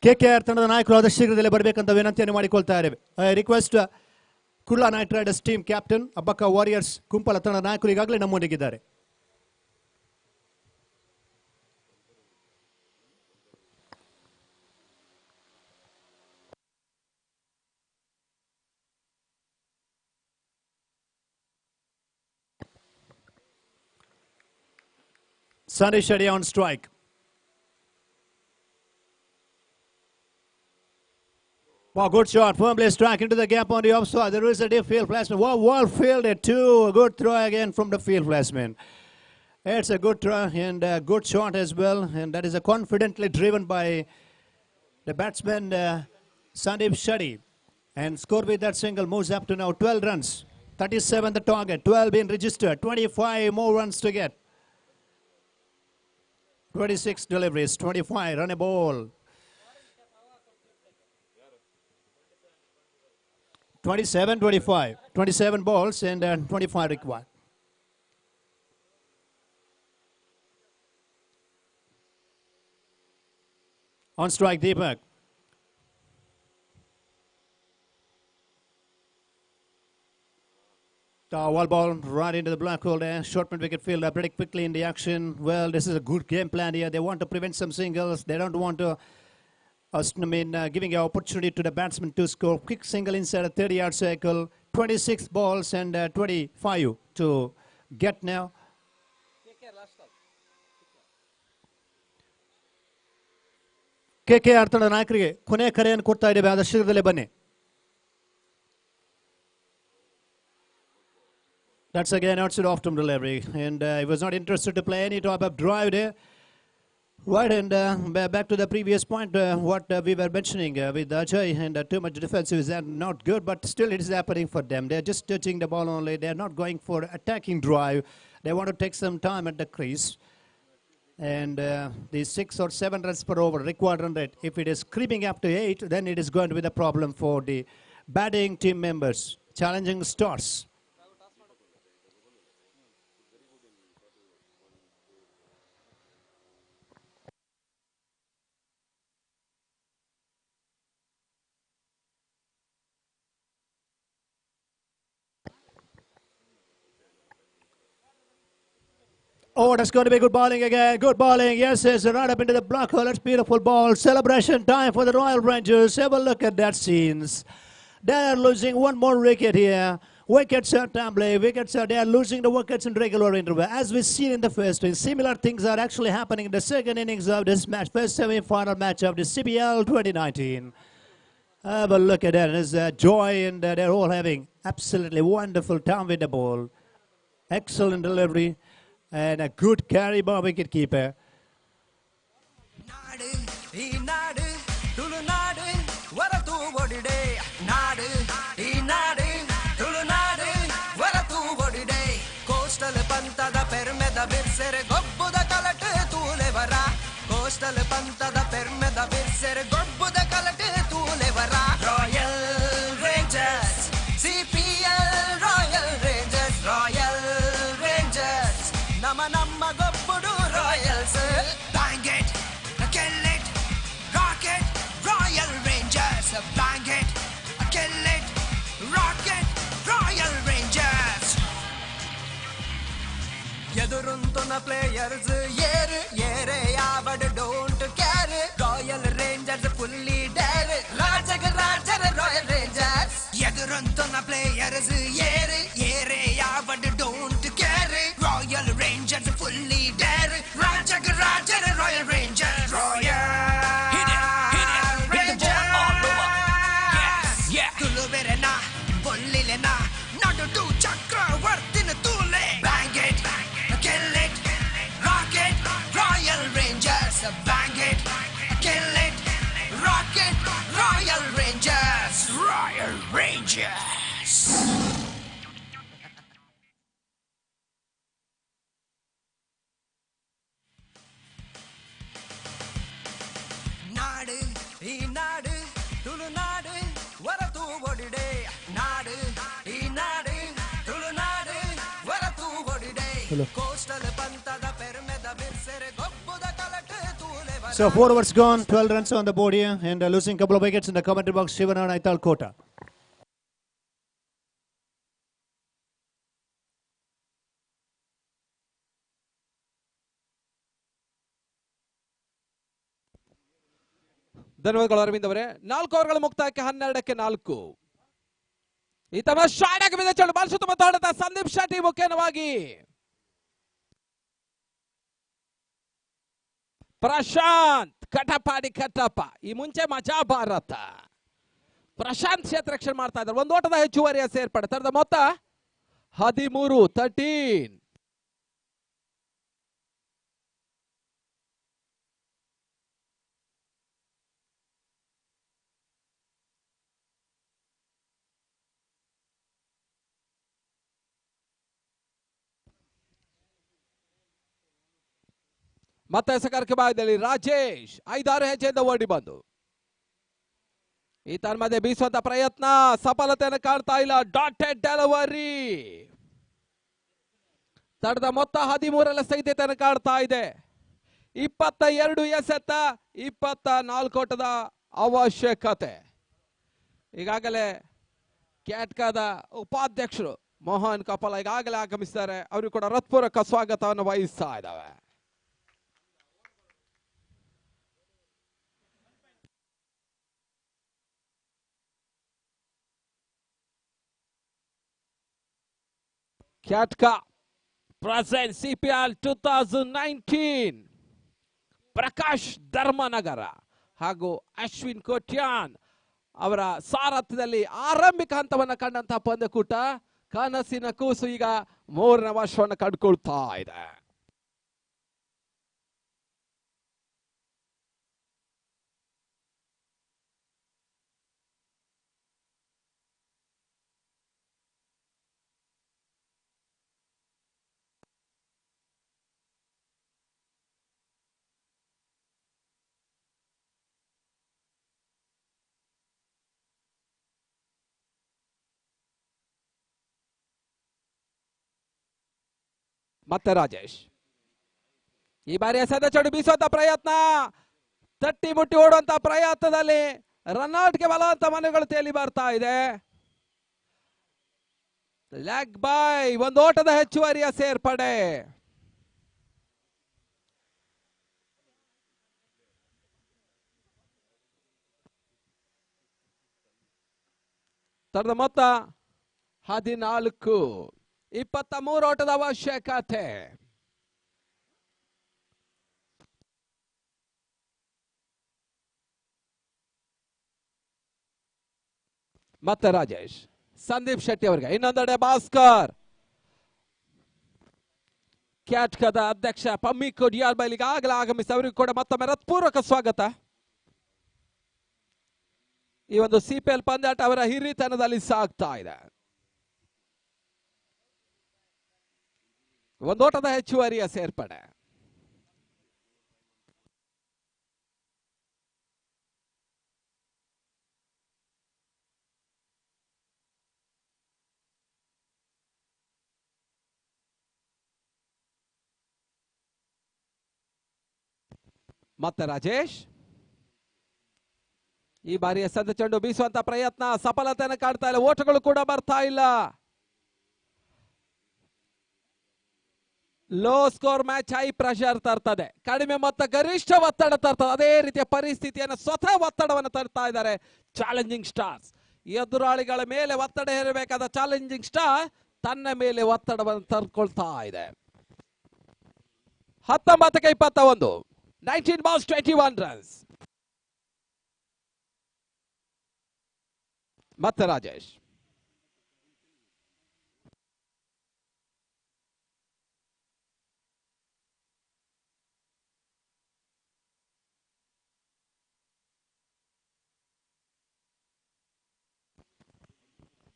KKR ತಂಡದ ನಾಯಕರು ಆದಷ್ಟು ಶೀಘ್ರದಲ್ಲೇ ಬರಬೇಕಂತ ವಿನಂತಿಯನ್ನು ಮಾಡಿಕೊಳ್ತಾ ಇದ್ದೇವೆ. Request Kurla night Riders team captain Abbakka warriors Kumpala ತಂಡದ ನಾಯಕರು ಈಗಾಗಲೇ ನಮ್ಮೊಂದಿಗಿದ್ದಾರೆ. Sunny Shetty on strike. Wow, good shot. Firmly struck into the gap on the offside. There is a deep field placement. Wow, well fielded too. A good throw again from the field placement. It's a good throw and a good shot as well. And that is a confidently driven by the batsman Sandeep Shetty. And score with that single moves up to now 12 runs. 37 the target. 12 being registered. 25 more runs to get. 26 deliveries. 25 run a ball. 27, 25. 27 balls and 25 required. On strike, Deepak. Wall ball right into the black hole there. Shortman wicket fielder pretty quickly in the action. Well, this is a good game plan here. They want to prevent some singles. They don't want to giving an opportunity to the batsman to score. Quick single inside a 30-yard circle. 26 balls and 25 to get now. KKR ತಂಡದ ನಾಯಕರಿಗೆ ಕೊನೆ ಕರೆಯನ್ನು ಕೊಡ್ತಾ ಇದ್ದೇವೆ. ಆದ ಶೀಘ್ರದಲ್ಲೇ ಬನ್ನಿ. That's again outside off-stump delivery, and he was not interested to play any type of drive there. Right, and back to the previous point, what we were mentioning with Ajay, and too much defensive is not good, but still it is happening for them. They're just touching the ball only. They're not going for attacking drive. They want to take some time at the crease. And the 6 or 7 runs per over required run rate, if it is creeping up to 8, then it is going to be the problem for the batting team members. Challenging starts. Oh, that's going to be good bowling again. Good bowling. Yes, yes. Right up into the black hole. That's beautiful ball. Celebration time for the Royal Rangers. Have a look at that scenes. They're losing one more wicket here. Wickets are tumbling. Wickets are, they are losing the wickets in regular interval. As we've seen in the first innings, similar things are actually happening in the second innings of this match. First semi-final match of the CPL 2019. Have a look at that. There's joy, and they're all having absolutely wonderful time with the ball. Excellent delivery. And a good carry by wicket keeper. Coastal Pantada Permeda Virsere Gobbu da Kalate Tulevara. Coastal Pantada Permeda Virsere Gobbu da Kalate Tulevara. Royal Rangers, CPL Royal Rangers, Royal Rangers. Nama Nama Gobbudu Royals. Bang it, kill it, rock it, Royal Rangers. Bang it, kill it, rock it, Royal Rangers. ಎದುರುಂತುನ players ಏರ್ ಏರೆ ಯಾವಡ್ don't care Royal Rangers fully dare ರಾಜಗ ರಾಜರ Royal Rangers ಎದುರುಂತುನ players ಏರ್ ಏರೆ ಯಾವಡ್ don't care Royal Rangers fully dare ರಾಜಗ ರಾಜರ ರಾಯಲ್ ರೇಂಜರ್ಸ್ ರಾಯಲ್ ರೇಂಜರ್ಸ್ ತುಳುವೆರೆನ ಬೊಲ್ಲಿಲೆನ ನಡು ಟು ಚಕ್ರವರ್ತಿನ ತೂಲೆ bang it kill it, rock it, Royal Rangers. Bang it, kill it, rock it, Royal Rangers. Royal Rangers. Nadu, ee nadu, Tulu nadu, varatu odide. Nadu, ee nadu, Tulu nadu, varatu odide. Coastal Pantada Permeda Virsere Gobbu da Kalate Tulevara. So 4 overs gone, 12 runs on the board here, and losing a couple of wickets in the commentary box, Shivanand Aital Kota. ಧನ್ಯವಾದಗಳು ಅರವಿಂದ್ ಅವರೇ. 4 ಓವರ್ಗಳ ಮುಕ್ತಾಯಕ್ಕೆ 12ಕ್ಕೆ 4. ಈ ತಮ್ಮ shot ಆಗಿ ಬಿದ್ದ ಚೆಂಡು ball ಸುತ್ತಮುತ್ತ ಹೊಡೆದ ಸಂದೀಪ್ ಶೆಟ್ಟಿ ಮುಖ್ಯವಾಗಿ ಪ್ರಶಾಂತ್ ಕಟಪಾಡಿ ಕಟ್ಟಪ್ಪ. ಈ ಮುಂಚೆ ಮಜಾ ಭಾರತ ಪ್ರಶಾಂತ್ ಕ್ಷೇತ್ರ ರಕ್ಷಣೆ ಮಾಡ್ತಾ ಇದ್ದಾರೆ. ಒಂದು ಓಟದ ಹೆಚ್ಚುವರಿಯ ಸೇರ್ಪಡೆ. ತರದ ಮೊತ್ತ 13. ಮತ್ತೆ ಎಸೆಗಾರಿಕೆ ಭಾಗದಲ್ಲಿ ರಾಜೇಶ್ 5-6 ಹೆಜ್ಜೆಯಿಂದ ಓಡಿ ಬಂದು ಈ ತನ್ಮಧ್ಯೆ ಬೀಸುವಂತ ಪ್ರಯತ್ನ ಸಫಲತೆಯನ್ನು ಕಾಣ್ತಾ ಇಲ್ಲ. Dotted delivery. ತಡದ ಮೊತ್ತ 13ರ ಸ್ಥಗಿತೆಯನ್ನು ಕಾಣ್ತಾ ಇದೆ. 22 ಎಸೆತ, 24 ಓಟದ ಅವಶ್ಯಕತೆ. ಈಗಾಗಲೇ ಕ್ಯಾಟ್ಕಾದ ಉಪಾಧ್ಯಕ್ಷರು ಮೋಹನ್ ಕಪಾಲ ಈಗಾಗಲೇ ಆಗಮಿಸಿದ್ದಾರೆ. ಅವರು ಕೂಡ ಹೃತ್ಪೂರ್ವಕ ಸ್ವಾಗತವನ್ನು ವಹಿಸ್ತಾ ಇದ್ದಾವೆ. ಕ್ಯಾಟ್ಕಾ ಪ್ರೆಸೆಂಟ್ CPL 2019 ಪ್ರಕಾಶ್ ಧರ್ಮನಗರ ಹಾಗೂ ಅಶ್ವಿನ್ ಕೋಟ್ಯಾನ್ ಅವರ ಸಾರಥ್ಯದಲ್ಲಿ ಆರಂಭಿಕ ಹಂತವನ್ನು ಕಂಡಂತಹ ಪಂದ್ಯಕೂಟ ಕನಸಿನ ಕೂಸು ಈಗ 3ನೇ ವರ್ಷವನ್ನು ಕಂಡುಕೊಳ್ತಾ ಇದೆ. ಮತ್ತೆ ರಾಜೇಶ್ ಈ ಬಾರಿ ಎಸೆದ ಚೆಂಡು ಬೀಸುವಂತ ಪ್ರಯತ್ನ, ತಟ್ಟಿ ಮುಟ್ಟಿ ಓಡುವಂತ ಪ್ರಯತ್ನದಲ್ಲಿ ರನ್ಔಟ್ಗೆ ಬಲವಂತ ಮನೆಗಳು ತೇಲಿ ಬರ್ತಾ ಇದೆ. ಲೆಗ್ ಬೈ, ಒಂದು ಓಟದ ಹೆಚ್ಚುವರಿಯ ಸೇರ್ಪಡೆ. ತರದ ಮೊತ್ತ 14, 23 ಓಟದ ಅವಶ್ಯಕತೆ. ಮತ್ತೆ ರಾಜೇಶ್, ಸಂದೀಪ್ ಶೆಟ್ಟಿ ಅವರಿಗೆ ಇನ್ನೊಂದೆಡೆ ಭಾಸ್ಕರ್. ಕ್ಯಾಟ್ಕದ ಅಧ್ಯಕ್ಷ ಪಮ್ಮಿಕು ಡಿಆರ್ ಬೈಲಿಗೆ ಆಗಲೇ ಆಗಮಿಸಿ ಅವರಿಗೂ ಕೂಡ ಮತ್ತೊಮ್ಮೆ ಹೃತ್ಪೂರ್ವಕ ಸ್ವಾಗತ. ಈ ಒಂದು ಸಿಪಿಎಲ್ ಪಂದ್ಯಾಟ ಅವರ ಹಿರಿತನದಲ್ಲಿ ಸಾಗ್ತಾ ಇದೆ. ಒಂದೋಟದ ಹೆಚ್ಚುವರಿಯ ಸೇರ್ಪಡೆ. ಮತ್ತೆ ರಾಜೇಶ್ ಈ ಬಾರಿ ಎಸೆದ ಚೆಂಡು ಬೀಸುವಂತ ಪ್ರಯತ್ನ ಸಫಲತೆಯನ್ನು ಕಾಡ್ತಾ ಇಲ್ಲ, ಓಟಗಳು ಕೂಡ ಬರ್ತಾ ಇಲ್ಲ. Low score match high pressure ತರ್ತದೆ, ಕಡಿಮೆ ಮೊತ್ತ ಗರಿಷ್ಠ ಒತ್ತಡ ತರ್ತದೆ. ಅದೇ ರೀತಿಯ ಪರಿಸ್ಥಿತಿಯನ್ನು ಸ್ವತಃ ಒತ್ತಡವನ್ನು ತರ್ತಾ ಇದ್ದಾರೆ ಚಾಲೆಂಜಿಂಗ್ ಸ್ಟಾರ್ಸ್. ಎದುರಾಳಿಗಳ ಮೇಲೆ ಒತ್ತಡ ಹೇರಬೇಕಾದ ಚಾಲೆಂಜಿಂಗ್ ಸ್ಟಾರ್ ತನ್ನ ಮೇಲೆ ಒತ್ತಡವನ್ನು ತರ್ಕೊಳ್ತಾ ಇದೆ. 19ಕ್ಕೆ 21, 19 balls 21 runs. ಮತ್ತೆ ರಾಜೇಶ್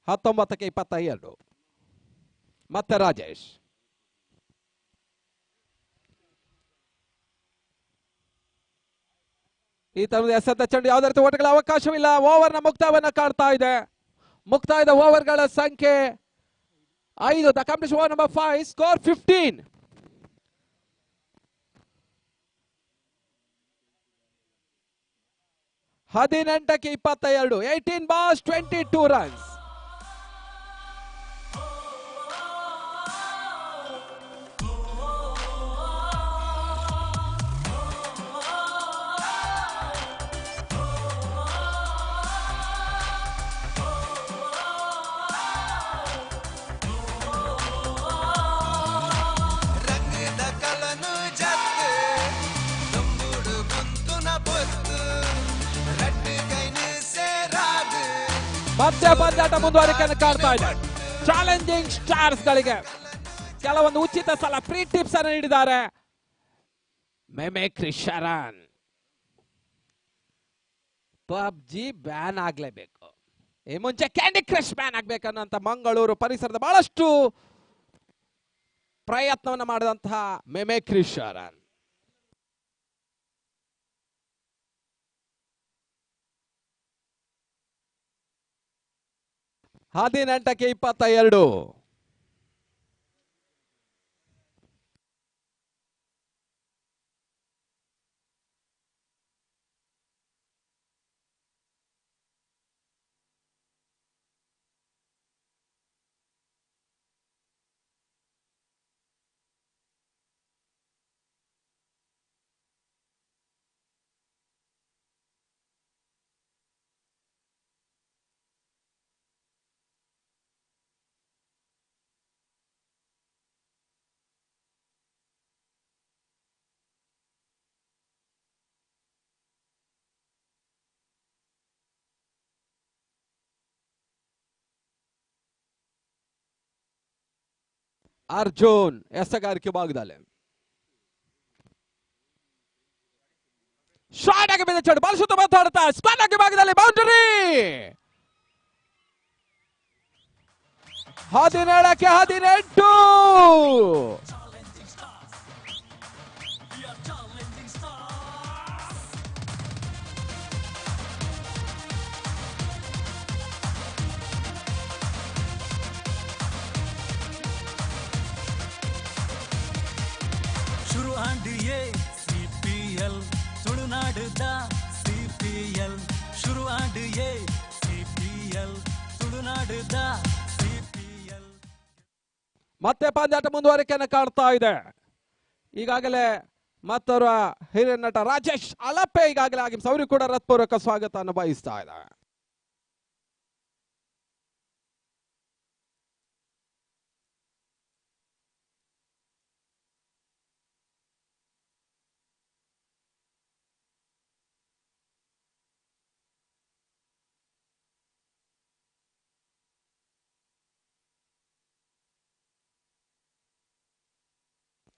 ಹತ್ತೊಂಬತ್ತಕ್ಕೆ 22, ಮತ್ತೆ ರಾಜೇಶ್ ಈ ತರದ ಎಸೆದ ಚೆಂಡು ಯಾವುದೇ ರೀತಿ ಓಟಗಳ ಅವಕಾಶವಿಲ್ಲ. ಓವರ್ನ ಮುಕ್ತಾಯವನ್ನು ಕಾಡ್ತಾ ಇದೆ. ಮುಕ್ತಾಯದ ಓವರ್ಗಳ ಸಂಖ್ಯೆ 5. The competition over number 5, score 15. ಹದಿನೆಂಟಕ್ಕೆ 22, 18 balls 22 runs. ರಂಗದ ಕಲನು ಜತ್ತು ತುಂಬುಡು ಕುಂತುನ ಪೊತ್ತು ರಟ್ಟು ಕೈನು ಸೇರಾದು. ಮತ್ತೆ ಪಂದ್ಯಾಟ ಮುಂದುವರಿಕೆಯನ್ನು ಕಾಡ್ತಾ ಇದೆ. ಚಾಲೆಂಜಿಂಗ್ ಸ್ಟಾರ್ಸ್ ಗಳಿಗೆ ಕೆಲವೊಂದು ಉಚಿತ ಸಲ ಫ್ರೀ ಟಿಪ್ಸ್ ಅನ್ನು ನೀಡಿದ್ದಾರೆ. ಮೆಮೆಕ್ರಿ ಶರಣ್, ಪಬ್ಜಿ ಬ್ಯಾನ್ ಆಗ್ಲೇಬೇಕು, ಈ ಮುಂಚೆ ಕ್ಯಾಂಡಿ ಕ್ರಶ್ ಬ್ಯಾನ್ ಆಗ್ಬೇಕನ್ನಂತ ಮಂಗಳೂರು ಪರಿಸರದ ಬಹಳಷ್ಟು ಪ್ರಯತ್ನವನ್ನು ಮಾಡಿದಂತಹ ಮೆಮೆಕ್ರಿ ಶರಣ್ 18ಕ್ಕೆ 22. ಅರ್ಜುನ್ ಎಸಗಾರಿಕೆ ಭಾಗದಲ್ಲಿ ಶಾರ್ಟ್ ಆಗಿ ಬಿದ್ದ ಚೆಂಡು ಬಾಲ್ ಸುತ್ತ ಮಾತಾಡ್ತಾ ಸ್ಪನ್ ಆಗಿ ಭಾಗದಲ್ಲಿ ಬೌಂಡರಿ. 17ಕ್ಕೆ 18. ಎ ಸಿಪಿಎಲ್ ತುಳುನಾಡುದ ಸಿಪಿಎಲ್ ಶುರು ಆಡು ಎ ಸಿಪಿಎಲ್ ತುಳುನಾಡುದ ಸಿಪಿಎಲ್. ಮತ್ತೆ ಪಂದ್ಯಾಟ ಮುಂದುವರಿಕೆಯನ್ನು ಕಾಡ್ತಾ ಇದೆ. ಈಗಾಗಲೇ ಮತ್ತೋರ್ವ ಹಿರಿಯ ನಟ ರಾಜೇಶ್ ಅಲಪೆ ಈಗಾಗಲೇ ಆಗಮಿಸಿ ಅವರಿಗೂ ಕೂಡ ಹೃತ್ಪೂರ್ವಕ ಸ್ವಾಗತವನ್ನು ಬಯಸ್ತಾ ಇದ್ದಾರೆ.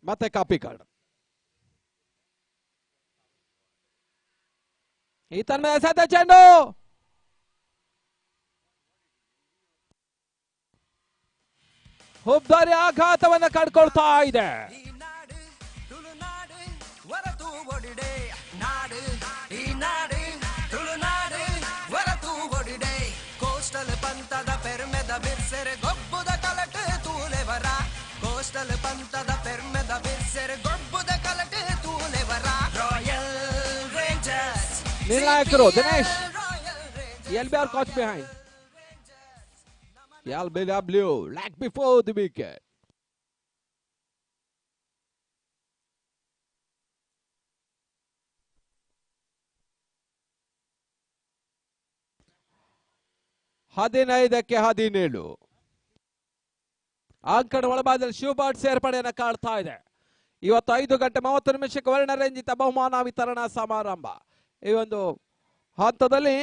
ಮತ್ತೆ ಕಾಪಿ ಕಾರ್ಡ್ ಈತನ ಮೇಲೆ ಎಸೆದ ಚೆಂಡು ಹುಬ್ದಾರಿ ಆಘಾತವನ್ನು ಕಡ್ಕೊಳ್ತಾ ಇದೆ. ಈ ನಾಡು ತುಳುನಾಡು ಹೊರತು ಒಡಿಡೆ ನಾಡು ಈ ನಾಡು ತುಳುನಾಡು ಹೊರತು ಒಡಿಡೆ ಕೋಸ್ಟಲ್ ಪಂಥದ ಪೆರ್ಮೆದ ಬಿರ್ಸೆರೆ ಗೊಬ್ಬುದ ಕಲಟು ತೂಲೆವರ ಕೋಸ್ಟಲ್ ಪಂಥದ ಪೆರ್ಮೆದ ಬಿರ್ಸೆರೆ ಗೊಬ್ಬುದ ಕಲಟು ತೂಲೆವರ ರಾಯಲ್ ರೇಂಜರ್ಸ್ ನಿರ್ಣಾಯಕರು Dinesh LBR coach behind LBW like before the wicket. ಹದಿನೈದಕ್ಕೆ 17 ಅಂಕಣ ಒಳಭಾಗದಲ್ಲಿ ಶಿವಭಾಟ್ ಸೇರ್ಪಡೆಯನ್ನು ಕಾಡ್ತಾ ಇದೆ. ಇವತ್ತು 5:30 ವರ್ಣರಂಜಿತ ಬಹುಮಾನ ವಿತರಣಾ ಸಮಾರಂಭ. ಈ ಒಂದು ಹಂತದಲ್ಲಿ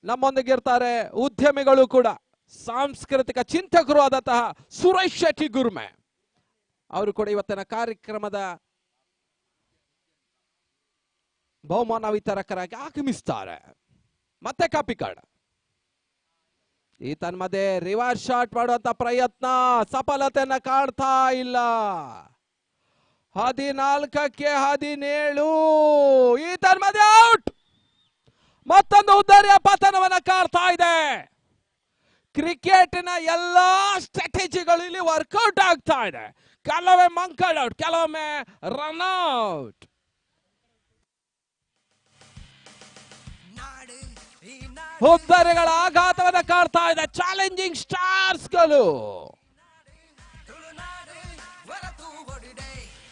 ನಮ್ಮೊಂದಿಗಿರ್ತಾರೆ ಉದ್ಯಮಿಗಳು ಕೂಡ ಸಾಂಸ್ಕೃತಿಕ ಚಿಂತಕರು ಆದಂತಹ ಸುರೇಶ್ ಶೆಟ್ಟಿ ಗುರ್ಮೆ ಅವರು ಕೂಡ ಇವತ್ತಿನ ಕಾರ್ಯಕ್ರಮದ ಬಹುಮಾನ ವಿತರಕರಾಗಿ ಆಗಮಿಸ್ತಾರೆ. ಮತ್ತೆ ಕಾಪಿ ಕಾರ್ಡ್ ಈ ತನ್ಮಧ್ಯೆ ರಿವರ್ಸ್ ಶಾಟ್ ಮಾಡುವಂತ ಪ್ರಯತ್ನ ಸಫಲತೆಯನ್ನ ಕಾಡ್ತಾ ಇಲ್ಲ. 14ಕ್ಕೆ 17 ಈ ತನ್ಮಧ್ಯೆ ಔಟ್. ಮತ್ತೊಂದು ಉದ್ದಾರಿಯ ಪತನವನ್ನ ಕಾಡ್ತಾ ಇದೆ. ಕ್ರಿಕೆಟ್ನ ಎಲ್ಲಾ ಸ್ಟ್ರಾಟಜಿಗಳು ಇಲ್ಲಿ ವರ್ಕೌಟ್ ಆಗ್ತಾ ಇದೆ. ಕೆಲವೊಮ್ಮೆ ಮಂಕಲ್ ಔಟ್, ಕೆಲವೊಮ್ಮೆ ರನ್ ಔಟ್. ಹುದ್ದಾರಿಗಳ ಆಘಾತವನ್ನ ಕಾಡ್ತಾ ಇದೆ ಚಾಲೆಂಜಿಂಗ್ ಸ್ಟಾರ್ಸ್ಗಳು.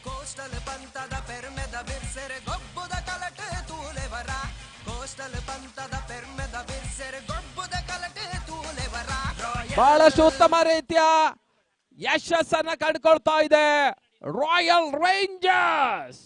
ಕೋಸ್ಟಲ್ ಪಂಥದ ಪೆರ್ಮೆದ ಬಿರ್ಸೆರೆ ಗೊಬ್ಬುದ ಕಲಟು ತೂಲೆವರ ಕೋಸ್ಟಲ್ ಪಂಥದ ಪೆರ್ಮೆದ ಬಿರ್ಸೆರೆ ಗೊಬ್ಬುದ ಕಲಟು ತೂಲೆವರ ಬಹಳಷ್ಟು ಉತ್ತಮ ರೀತಿಯ ಯಶಸ್ಸನ್ನ ಕಂಡುಕೊಳ್ತಾ ಇದೆ ರಾಯಲ್ ರೇಂಜರ್ಸ್.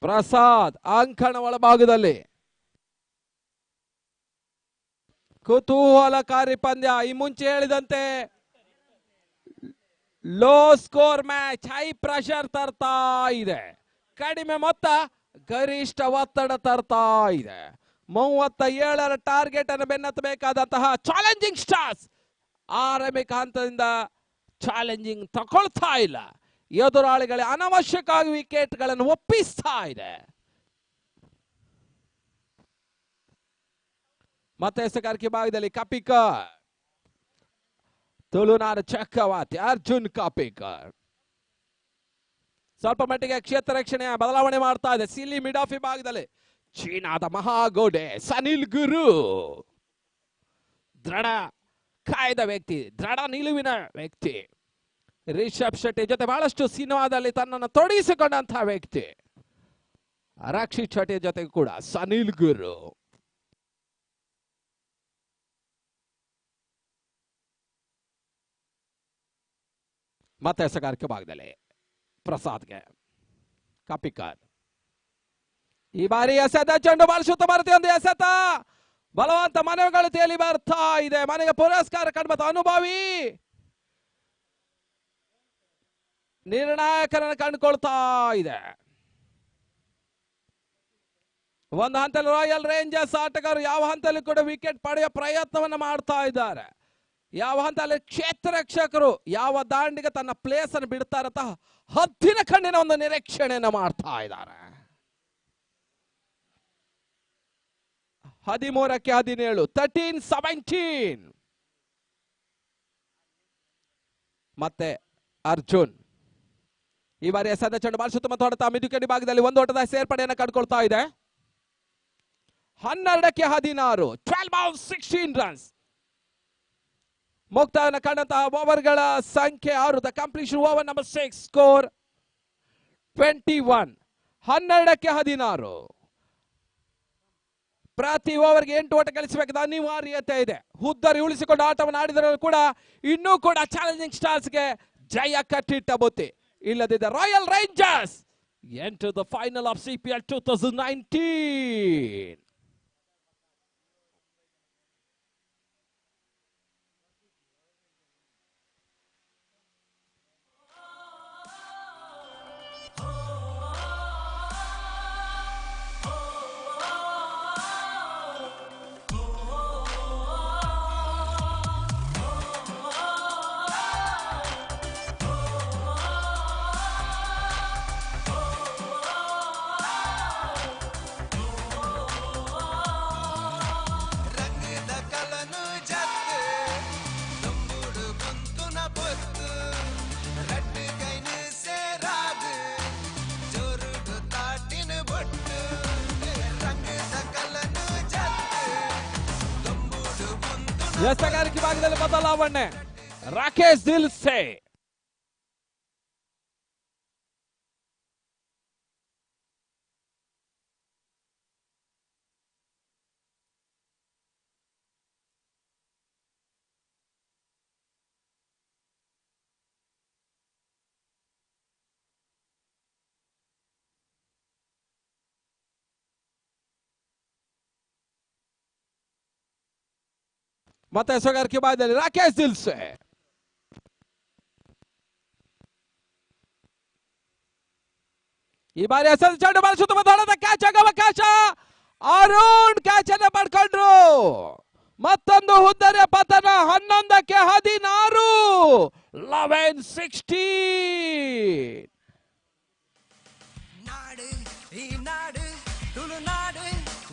ಪ್ರಸಾದ್ ಅಂಕಣ ಒಳಭಾಗದಲ್ಲಿ ಕುತೂಹಲಕಾರಿ ಪಂದ್ಯ. ಈ ಮುಂಚೆ ಹೇಳಿದಂತೆ low score match, high pressure ತರ್ತಾ ಇದೆ. ಕಡಿಮೆ ಮೊತ್ತ ಗರಿಷ್ಠ ಒತ್ತಡ ತರ್ತಾ ಇದೆ. 37ರ ಟಾರ್ಗೆಟ್ ಅನ್ನು ಬೆನ್ನತ್ತಬೇಕಾದಂತಹ ಚಾಲೆಂಜಿಂಗ್ ಸ್ಟಾರ್ಸ್ ಆರಂಭಿಕ ಹಂತದಿಂದ ಚಾಲೆಂಜಿಂಗ್ ತಗೊಳ್ತಾ ಇಲ್ಲ. ಎದುರಾಳಿಗಳ ಅನವಶ್ಯಕವಾಗಿ ವಿಕೆಟ್ಗಳನ್ನು ಒಪ್ಪಿಸ್ತಾ ಇದೆ. ಮತ್ತೆ ಎಸೆಗಾರಿಕೆ ಭಾಗದಲ್ಲಿ ಕಾಪಿಕರ್, ತುಳುನಾಡು ಚಕ್ರವರ್ತಿ ಅರ್ಜುನ್ ಕಾಪಿಕರ್ ಸ್ವಲ್ಪ ಮಟ್ಟಿಗೆ ಕ್ಷೇತ್ರ ರಕ್ಷಣೆಯ ಬದಲಾವಣೆ ಮಾಡ್ತಾ ಇದೆ. ಸಿಲಿ ಮಿಡ್ ಆಫ್ ಭಾಗದಲ್ಲಿ ಚೀನಾದ ಮಹಾಗೋಡೆ ಸನಿಲ್ ಗುರು, ದೃಢ ಕಾಯ್ದ ವ್ಯಕ್ತಿ, ದೃಢ ನಿಲುವಿನ ವ್ಯಕ್ತಿ. ರಿಷಬ್ ಶೆಟ್ಟಿ ಜೊತೆ ಬಹಳಷ್ಟು ಸಿನಿಮಾದಲ್ಲಿ ತನ್ನನ್ನು ತೊಡಗಿಸಿಕೊಂಡಂತಹ ವ್ಯಕ್ತಿ. ರಕ್ಷಿತ್ ಶೆಟ್ಟಿ ಜೊತೆ ಕೂಡ ಸನಿಲ್ ಗುರು. ಮತ್ತೆ ಎಸೆಗಾರಿಕೆ ಭಾಗದಲ್ಲಿ ಪ್ರಸಾದ್ಗೆ ಕಾಪಿಕರ್. ಈ ಬಾರಿ ಎಸೆದ ಚೆಂಡು ಬಾಲಿಸುತ್ತ ಬರುತ್ತೆ. ಒಂದು ಎಸೆತ ಬಲವಂತ ಮನೆಗಳು ತೇಲಿ ಬರ್ತಾ ಇದೆ. ಮನೆಗೆ ಪುರಸ್ಕಾರ ಕಂಡು ಅನುಭವಿ ನಿರ್ಣಾಯಕರನ್ನು ಕಂಡುಕೊಳ್ತಾ ಇದೆ. ಒಂದು ಹಂತದಲ್ಲಿ ರಾಯಲ್ ರೇಂಜರ್ಸ್ ಆಟಗಾರರು ಯಾವ ಹಂತದಲ್ಲಿ ಕೂಡ ವಿಕೆಟ್ ಪಡೆಯುವ ಪ್ರಯತ್ನವನ್ನು ಮಾಡ್ತಾ ಇದ್ದಾರೆ. ಯಾವ ಹಂತದಲ್ಲಿ ಕ್ಷೇತ್ರ ರಕ್ಷಕರು ಯಾವ ದಾಂಡಿಗೆ ತನ್ನ ಪ್ಲೇಸ್ ಅನ್ನು ಬಿಡ್ತಾರಂತ ಹದ್ದಿನ ಕಣ್ಣಿನ ಒಂದು ನಿರೀಕ್ಷಣೆಯನ್ನು ಮಾಡ್ತಾ ಇದ್ದಾರೆ. 13ಕ್ಕೆ 17, 13-17. ಮತ್ತೆ ಅರ್ಜುನ್ ಈ ಬಾರಿ ಎಸೆದ ಚೆಂಡು ಬಾಲ್ ಸುತ್ತಮುತ್ತ ಹೊಡೆತ ಮಿದುಕಡಿ ಭಾಗದಲ್ಲಿ ಒಂದು ಓಟದ ಸೇರ್ಪಡೆಯನ್ನು ಕಂಡುಕೊಳ್ತಾ ಇದೆ. 12ಕ್ಕೆ 16, 12-16 ರನ್ಸ್. ಮುಕ್ತಾಯವನ್ನು ಕಂಡಂತಹ ಓವರ್ಗಳ ಸಂಖ್ಯೆ 6. The completion over number 6, score 21. 12ಕ್ಕೆ 16. ಪ್ರತಿ ಓವರ್ಗೆ 8 ಓಟ ಗಳಿಸಬೇಕಾದ ಅನಿವಾರ್ಯತೆ ಇದೆ. ಹುದ್ದರಿ ಉಳಿಸಿಕೊಂಡು ಆಟವನ್ನು ಆಡಿದರೂ ಕೂಡ ಇನ್ನೂ ಕೂಡ ಚಾಲೆಂಜಿಂಗ್ ಸ್ಟಾರ್ಸ್ಗೆ ಜಯ ಕಟ್ಟಿಟ್ಟ ಬುತ್ತಿ. ಇಲ್ಲದಿದ್ದ Royal Rangers enter the final of CPL 2019. ಎಸೆಗಾರಿಕೆ ಭಾಗದಲ್ಲಿ ಬದಲಾವಣೆ. ರಾಕೇಶ್ ದಿಲ್ಸೆ ಮತ್ತೆ ಎಸೆಗಾರಿಕೆ ಭಾಗದಲ್ಲಿ ರಾಕೇಶ್ ದಿಲ್ಸೆ. ಈ ಬಾರಿ ಎಸೆದ ಚೆಂಡು ಬಾಲ್ ಸುತ್ತಮುತ್ತ ಹೊಡೆದ ಕ್ಯಾಚ್ ಆಗುವ ಅವಕಾಶ. ಅರುಣ್ ಕ್ಯಾಚ್ ಅನ್ನು ಪಡ್ಕೊಂಡ್ರು. ಮತ್ತೊಂದು ಹುದ್ದರಿಯ ಪತನ. 11ಕ್ಕೆ 16, 11-16. ನಾಡು ಈ ನಾಡು ತುಳುನಾಡು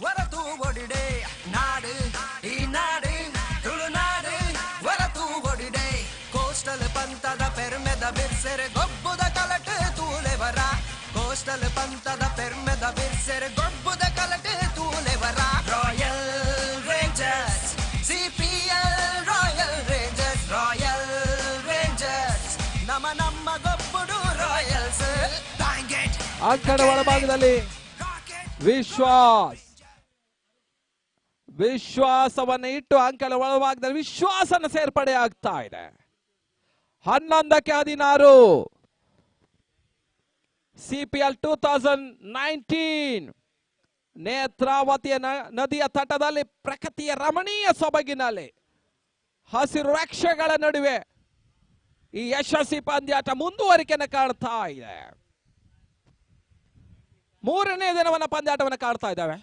ಹೊರತು ಒಡಿಡೆ. ನಾಡು ಈ ನಾಡು ತುಳುನಾಡು ಹೊರತು ಒಡಿಡೆ. ಕೋಸ್ಟಲ್ ಪಂಥದ ಪೆರ್ಮೆದ ಬಿರ್ಸೆರೆ ಗೊಬ್ಬುದ ಕಲಟೆ ತೂಲೆವರ. ಕೋಸ್ಟಲ್ ಪಂಥದ ಪೆರ್ಮೆದ ಬಿರ್ಸೆರೆ ಗೊಬ್ಬುದ ಕಲಟೆ ತೂಲೆವರ. Royal rangers CPL royal Rangers. Royal rangers ನಮ್ಮ ನಮ್ಮ ಗೊಬ್ಬುಡು ರಾಯಲ್ಸ್. ಅಂಕಣ ಒಳಭಾಗದಲ್ಲಿ ವಿಶ್ವಾಸವನ್ನು ಇಟ್ಟು ಅಂಕಣ ಒಳಭಾಗದಲ್ಲಿ ವಿಶ್ವಾಸನ ಸೇರ್ಪಡೆ ಆಗ್ತಾ ಇದೆ. 11ಕ್ಕೆ 16, CPL 2019. ನೇತ್ರಾವತಿಯ ನದಿಯ ತಟದಲ್ಲಿ ಪ್ರಕೃತಿಯ ರಮಣೀಯ ಸೊಬಗಿನಲ್ಲಿ ಹಸಿರು ವೃಕ್ಷಗಳ ನಡುವೆ ಈ ಯಶಸ್ವಿ ಪಂದ್ಯಾಟ ಮುಂದುವರಿಕೆಯನ್ನು ಕಾಣ್ತಾ ಇದೆ. 3ನೇ ದಿನವನ್ನ ಪಂದ್ಯಾಟವನ್ನು ಕಾಡ್ತಾ ಇದ್ದಾವೆ.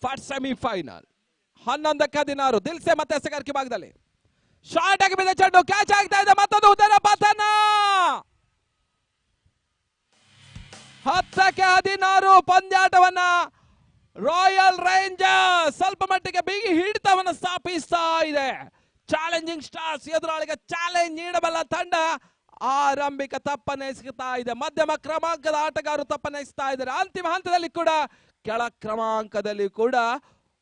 First semifinal. 11ಕ್ಕೆ 16, ದಿಲ್ಸೆ ಮತ್ತೆ ಎಸೆಗಾರಿಕೆ ಭಾಗದಲ್ಲಿ ಶಾರ್ಟ್ ಆಗಿ ಬಿದ್ದ ಚೆಂಡು ಕ್ಯಾಚ್ ಆಗ್ತಾ ಇದೆ. ಮತ್ತೊಂದು ಉದರ ಪತನ. 10ಕ್ಕೆ 16 ಪಂದ್ಯಾಟವನ್ನ ರಾಯಲ್ ರೇಂಜರ್ಸ್ ಸ್ವಲ್ಪ ಮಟ್ಟಿಗೆ ಬಿಗಿ ಹಿಡಿತವನ್ನು ಸ್ಥಾಪಿಸ್ತಾ ಇದೆ. ಚಾಲೆಂಜಿಂಗ್ ಸ್ಟಾರ್ಸ್ ಎದುರಾಳಿಗೆ ಚಾಲೆಂಜ್ ನೀಡಬಲ್ಲ ತಂಡ ಆರಂಭಿಕ ತಪ್ಪನ್ನೆಸಗ್ತಾ ಇದೆ. ಮಧ್ಯಮ ಕ್ರಮಾಂಕದ ಆಟಗಾರರು ತಪ್ಪನ್ನೆಸ್ತಾ ಇದ್ದಾರೆ. ಅಂತಿಮ ಹಂತದಲ್ಲಿ ಕೂಡ ಕೆಳ ಕ್ರಮಾಂಕದಲ್ಲಿ ಕೂಡ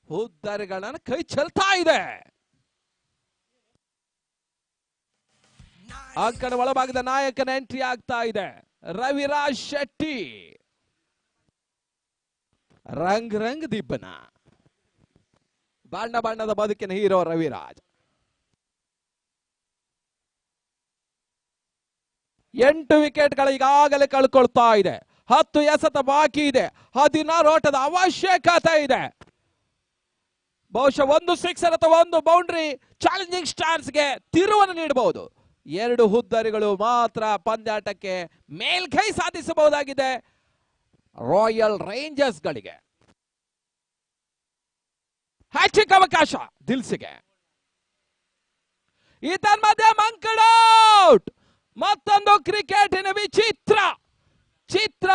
ಹುದ್ದರಿಗಳನ್ನು ಕೈ ಚೆಲ್ತಾ ಇದೆ. ಅಂಕಣ ಒಳಭಾಗದ ನಾಯಕನ ಎಂಟ್ರಿ ಆಗ್ತಾ ಇದೆ. ರವಿರಾಜ್ ಶೆಟ್ಟಿ. ರಂಗ್ ರಂಗ್ ದಿಬ್ಬನ ಬಣ್ಣ ಬಣ್ಣದ ಬದುಕಿನ ಹೀರೋ ರವಿರಾಜ್. 8 ವಿಕೆಟ್ಗಳು ಈಗಾಗಲೇ ಕಳ್ಕೊಳ್ತಾ ಇದೆ. 10 ಎಸೆತ ಬಾಕಿ ಇದೆ. 16 ಓಟದ ಅವಶ್ಯಕತೆ ಇದೆ. ಬಹುಶಃ 1 ಸಿಕ್ಸರ್ ಅಥವಾ 1 ಬೌಂಡ್ರಿ ಚಾಲೆಂಜಿಂಗ್ ಸ್ಟಾರ್ಸ್ಗೆ ತಿರುವನ್ನು ನೀಡಬಹುದು. 2 ಹುದ್ದರಿಗಳು ಮಾತ್ರ ಪಂದ್ಯಾಟಕ್ಕೆ ಮೇಲ್ಕೈ ಸಾಧಿಸಬಹುದಾಗಿದೆ ರಾಯಲ್ ರೇಂಜರ್ಸ್ ಗಳಿಗೆ. ಹ್ಯಾಟ್ರಿಕ್ ಅವಕಾಶ ದಿಲ್ಸಿಗೆ. ಈ ತನ್ಮಧ್ಯೆ ಮಂಕಡ್ ಔಟ್. ಮತ್ತೊಂದು ಕ್ರಿಕೆಟಿನ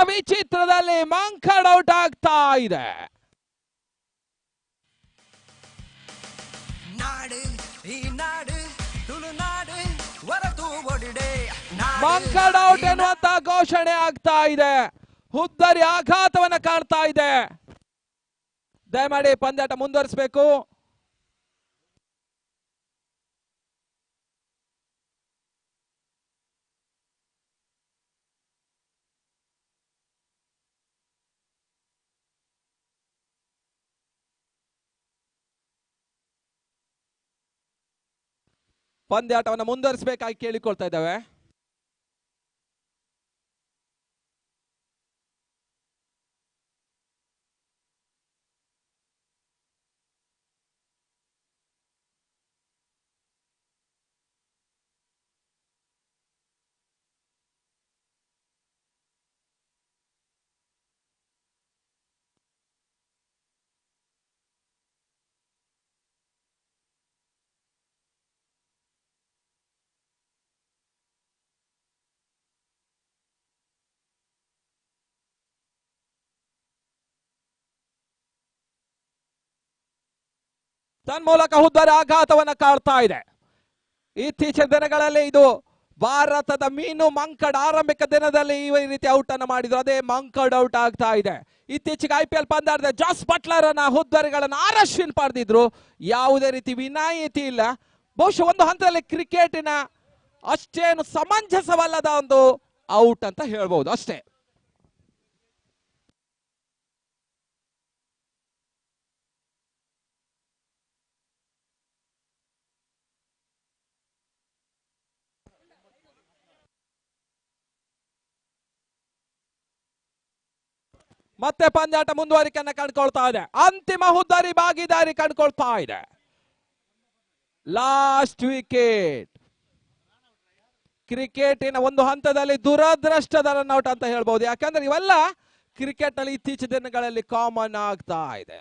ವಿಚಿತ್ರದಲ್ಲಿ ಮಂಕಡ್ ಔಟ್ ಆಗ್ತಾ ಇದೆ. ನಾಡು ಈ ನಾಡು ತುಳುನಾಡು ಹೊರತು ಒಡಿಡೆ ಮಂಕಡ್ ಔಟ್ ಎನ್ನುವಂತ ಘೋಷಣೆ ಆಗ್ತಾ ಇದೆ. ಹುದ್ದರಿ ಆಘಾತವನ್ನ ಕಾಣ್ತಾ ಇದೆ. ದಯಮಾಡಿ ಪಂದ್ಯಾಟ ಮುಂದುವರಿಸಬೇಕು. ಪಂದ್ಯಾಟವನ್ನು ಮುಂದುವರಿಸಬೇಕಾಗಿ ಕೇಳಿಕೊಳ್ತಾ ಇದ್ದಾವೆ. ತನ್ಮೂಲಕ ಹುದ್ದರಿ ಆಘಾತವನ್ನ ಕಾಡ್ತಾ ಇದೆ. ಇತ್ತೀಚಿನ ದಿನಗಳಲ್ಲಿ ಇದು ಭಾರತದ ಮೀನು ಮಂಕಡ್ ಆರಂಭಿಕ ದಿನದಲ್ಲಿ ಈ ರೀತಿ ಔಟ್ ಅನ್ನು ಮಾಡಿದ್ರು. ಅದೇ ಮಂಕಡ್ ಔಟ್ ಆಗ್ತಾ ಇದೆ. ಇತ್ತೀಚೆಗೆ IPL ಪಂದ್ಯಾಟದ ಜಾಸ್ ಬಟ್ಲರ್ ಅನ್ನ ಹುದ್ದರಿಗಳನ್ನ ಆರಶ್ವಿನ್ ಪಡೆದಿದ್ರು. ಯಾವುದೇ ರೀತಿ ವಿನಾಯಿತಿ ಇಲ್ಲ. ಬಹುಶಃ ಒಂದು ಹಂತದಲ್ಲಿ ಕ್ರಿಕೆಟಿನ ಅಷ್ಟೇನು ಸಮಂಜಸವಲ್ಲದ ಒಂದು ಔಟ್ ಅಂತ ಹೇಳ್ಬಹುದು ಅಷ್ಟೇ. ಮತ್ತೆ ಪಂದ್ಯಾಟ ಮುಂದುವರಿಕೆಯನ್ನ ಕಂಡುಕೊಳ್ತಾ ಇದೆ. ಅಂತಿಮ ಹುದ್ದರಿ ಭಾಗಿದಾರಿ ಕಂಡುಕೊಳ್ತಾ ಇದೆ. Last wicket. ಕ್ರಿಕೆಟಿನ ಒಂದು ಹಂತದಲ್ಲಿ ದುರದೃಷ್ಟದ ರನ್ಔಟ್ ಅಂತ ಹೇಳ್ಬಹುದು. ಯಾಕಂದ್ರೆ ಇವೆಲ್ಲ ಕ್ರಿಕೆಟ್ ನಲ್ಲಿ ಇತ್ತೀಚಿನ ದಿನಗಳಲ್ಲಿ ಕಾಮನ್ ಆಗ್ತಾ ಇದೆ.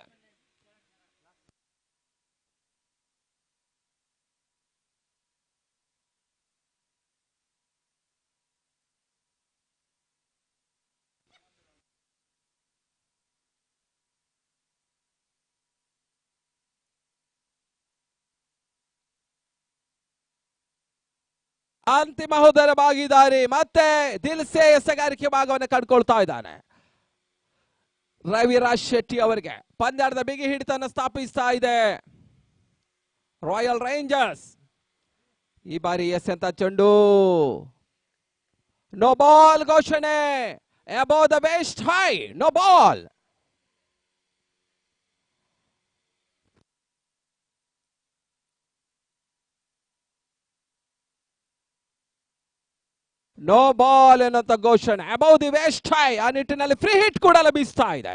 ಅಂತಿಮ ಹುದ್ದರ ಭಾಗಿದಾರಿ ಮತ್ತೆ ದಿಲ್ಸೆ ಎಸೆಗಾರಿಕೆ ಭಾಗವನ್ನು ಕಂಡುಕೊಳ್ತಾ ಇದ್ದಾನೆ. ರವಿರಾಜ್ ಶೆಟ್ಟಿ ಅವರಿಗೆ ಪಂದ್ಯಾಟದ ಬಿಗಿ ಹಿಡಿತವನ್ನು ಸ್ಥಾಪಿಸ್ತಾ ಇದೆ ರಾಯಲ್ ರೇಂಜರ್ಸ್. ಈ ಬಾರಿ ಎಸೆಂತ ಚೆಂಡು ನೋ ಬಾಲ್ ಘೋಷಣೆ. Above the waist high, no ball. No ball ಎನ್ನುವಂತ ಘೋಷಣೆ. Above the waist high. ಆ ನಿಟ್ಟಿನಲ್ಲಿ ಫ್ರೀ ಹಿಟ್ ಕೂಡ ಲಭಿಸ್ತಾ ಇದೆ.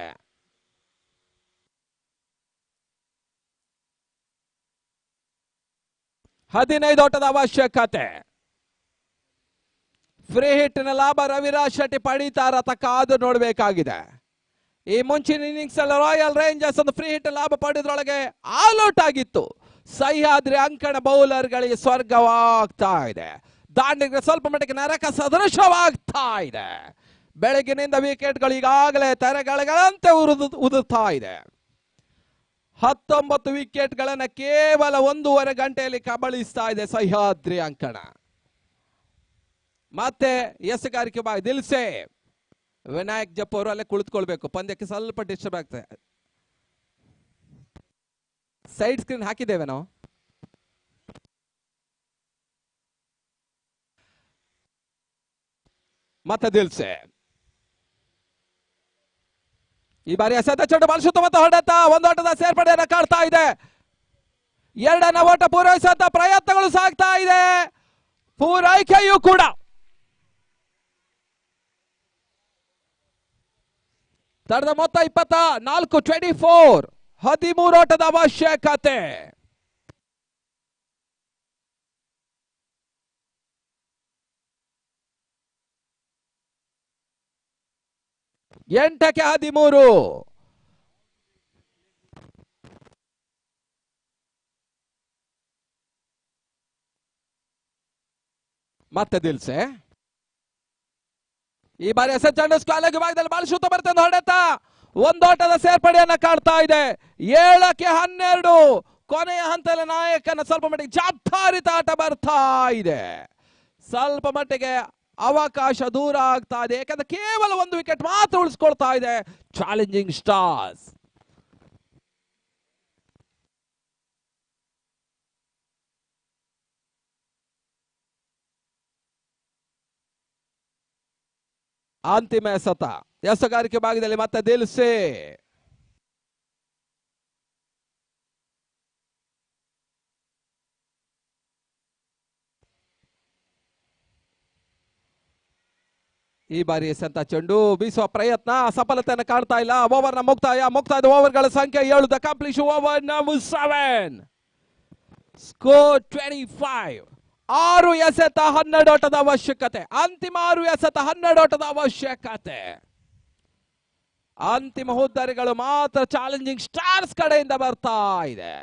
ಹದಿನೈದು ಓಟದ ಅವಶ್ಯಕತೆ. ಫ್ರೀ ಹಿಟ್ ನ ಲಾಭ ರವಿರಾಜ್ ಶೆಟ್ಟಿ ಪಡೀತಾರ ಅಂತ ಕಾದು ನೋಡಬೇಕಾಗಿದೆ. ಈ ಮುಂಚಿನ ಇನ್ನಿಂಗ್ಸ್ ಅಲ್ಲಿ ರಾಯಲ್ ರೇಂಜರ್ಸ್ ಒಂದು ಫ್ರೀ ಹಿಟ್ ಲಾಭ ಪಡೆದ್ರೊಳಗೆ ಆಲ್ ಔಟ್ ಆಗಿತ್ತು. ಸಹ್ಯಾದ್ರಿ ಅಂಕಣ ಬೌಲರ್ ಗಳಿಗೆ ಸ್ವರ್ಗವಾಗ್ತಾ ಇದೆ. ದಾಂಡಿಗೆ ಸ್ವಲ್ಪ ಮಟ್ಟಿಗೆ ನರಕ ಸದೃಶವಾಗ್ತಾ ಇದೆ. ಬೆಳಗಿನಿಂದ ವಿಕೆಟ್ಗಳು ಈಗಾಗಲೇ ತೆರೆಗಳಂತೆ ಉದುರ್ತಾ ಇದೆ. 19 ವಿಕೆಟ್ಗಳನ್ನ ಕೇವಲ 1.5 ಗಂಟೆಯಲ್ಲಿ ಕಬಳಿಸ್ತಾ ಇದೆ ಸಹ್ಯಾದ್ರಿ ಅಂಕಣ. ಮತ್ತೆ ಎಸೆಗಾರಿಕೆ ಬಾಯ್ ದಿಲ್ಸೆ. ವಿನಾಯಕ್ ಜಪ್ ಅವರು ಅಲ್ಲೇ ಕುಳಿತುಕೊಳ್ಬೇಕು. ಪಂದ್ಯಕ್ಕೆ ಸ್ವಲ್ಪ ಡಿಸ್ಟರ್ಬ್ ಆಗ್ತದೆ. ಸೈಡ್ ಸ್ಕ್ರೀನ್ ಹಾಕಿದ್ದೇವೆ ನಾವು. ಮತ್ತೆ ದಿಲ್ಸೆ ಈ ಬಾರಿ ಎಸೆದ ಚೆಂಡು ಬಲ ಸುತ್ತಮುತ್ತ ಹೊಡೆತ ಒಂದು ಓಟದ ಸೇರ್ಪಡೆಯನ್ನು ಕಾಡ್ತಾ ಇದೆ. ಎರಡನೇ ಓಟ ಪೂರೈಸುವಂತ ಪ್ರಯತ್ನಗಳು ಸಾಗ್ತಾ ಇದೆ. ಪೂರೈಕೆಯೂ ಕೂಡ ತಡೆದ ಮೊತ್ತ 24, 24. 13 ಓಟದ ಅವಶ್ಯಕತೆ. ಎಂಟಕ್ಕೆ 13. ಮತ್ತೆ ದಿಲ್ಸೆ ಈ ಬಾರಿ ಚೆಂಡು ಸ್ಕ್ವಾಲ್ ವಿಭಾಗದಲ್ಲಿ ಬಾಲ್ ಶೂತ ಬರ್ತದೆ ಹೊಡೆತ ಒಂದೋಟದ ಸೇರ್ಪಡೆಯನ್ನ ಕಾಡ್ತಾ ಇದೆ 7-12 ಕೊನೆಯ ಹಂತದಲ್ಲಿ ನಾಯಕನ ಸ್ವಲ್ಪ ಮಟ್ಟಿಗೆ ಜವಾಬ್ದಾರಿತ ಆಟ ಬರ್ತಾ ಇದೆ ಸ್ವಲ್ಪ ಮಟ್ಟಿಗೆ ಅವಕಾಶ ದೂರ ಆಗ್ತಾ ಇದೆ ಯಾಕಂದ್ರೆ ಕೇವಲ ಒಂದು ವಿಕೆಟ್ ಮಾತ್ರ ಉಳಿಸ್ಕೊಳ್ತಾ ಇದೆ ಚಾಲೆಂಜಿಂಗ್ ಸ್ಟಾರ್ಸ್ ಅಂತಿಮ ಎಸೆತ ಎಸೆಗಾರಿಕೆ ಭಾಗದಲ್ಲಿ ಮತ್ತೆ ದಿಲ್ಸೆ ಈ ಬಾರಿ ಎಸೆಂತ ಚೆಂಡು ಬೀಸುವ ಪ್ರಯತ್ನ ಸಫಲತೆಯನ್ನು ಕಾಣ್ತಾ ಇಲ್ಲ ಓವರ್ನ ಮುಕ್ತಾಯದ ಓವರ್ಗಳ ಸಂಖ್ಯೆ 7 the completion over number 7 score 25 6 ಎಸೆತ 12 ಓಟದ ಅವಶ್ಯಕತೆ ಅಂತಿಮ 6 ಎಸೆತ 12 ಓಟದ ಅವಶ್ಯಕತೆ ಅಂತಿಮ ಹುದ್ದರಿಗಳು ಮಾತ್ರ ಚಾಲೆಂಜಿಂಗ್ ಸ್ಟಾರ್ಸ್ ಕಡೆಯಿಂದ ಬರ್ತಾ ಇದೆ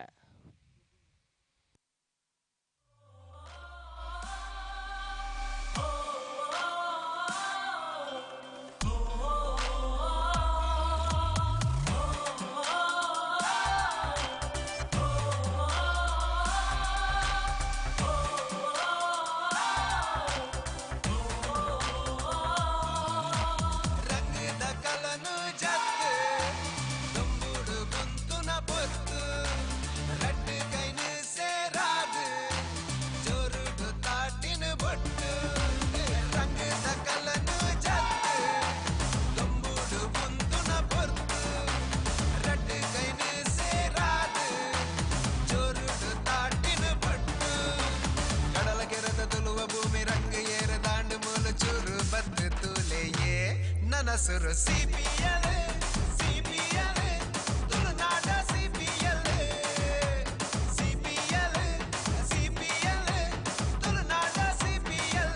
Nasur CPL CPL Tulnada CPL CPL CPL Tulnada CPL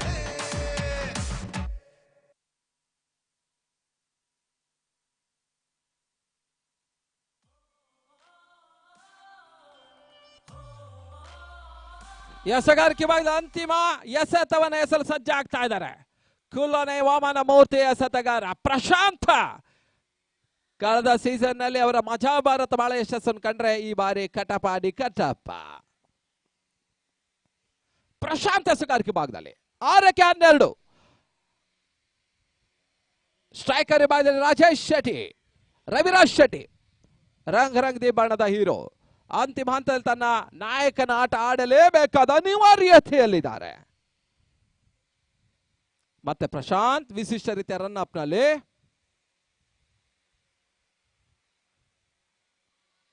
ಎಸೆಗಾರಿಕೆ ಭಾಗದ ಅಂತಿಮ ಎಸೆತವನ್ನ ಎಸೆಲು ಸಜ್ಜಾಗ್ತಾ ಇದ್ದಾರೆ ಕುಲನೆ ವಾಮನ ಮೂರ್ತಿ ಎಸೆತಗಾರ ಪ್ರಶಾಂತ ಕಳೆದ ಸೀಸನ್ ನಲ್ಲಿ ಅವರ ಮಜಾ ಭಾರತ ಬಹಳ ಯಶಸ್ಸನ್ನು ಕಂಡ್ರೆ ಈ ಬಾರಿ ಕಟಪಾಡಿ ಕಟಪ್ಪ ಪ್ರಶಾಂತ ಎಸೆಗಾರಿಕೆ ಭಾಗದಲ್ಲಿ 6-12 ಸ್ಟ್ರೈಕರ್ ವಿಭಾಗದಲ್ಲಿ ರಾಜೇಶ್ ಶೆಟ್ಟಿ ರವಿರಾಜ್ ಶೆಟ್ಟಿ ರಂಗ್ ದಿ ಬಣ್ಣದ ಹೀರೋ ಅಂತಿಮ ಹಂತದಲ್ಲಿ ತನ್ನ ನಾಯಕನ ಆಟ ಆಡಲೇಬೇಕಾದ ಅನಿವಾರ್ಯತೆಯಲ್ಲಿದ್ದಾರೆ ಮತ್ತೆ ಪ್ರಶಾಂತ್ ವಿಶಿಷ್ಟ ರೀತಿಯ ರನ್ ಅಪ್ ನಲ್ಲಿ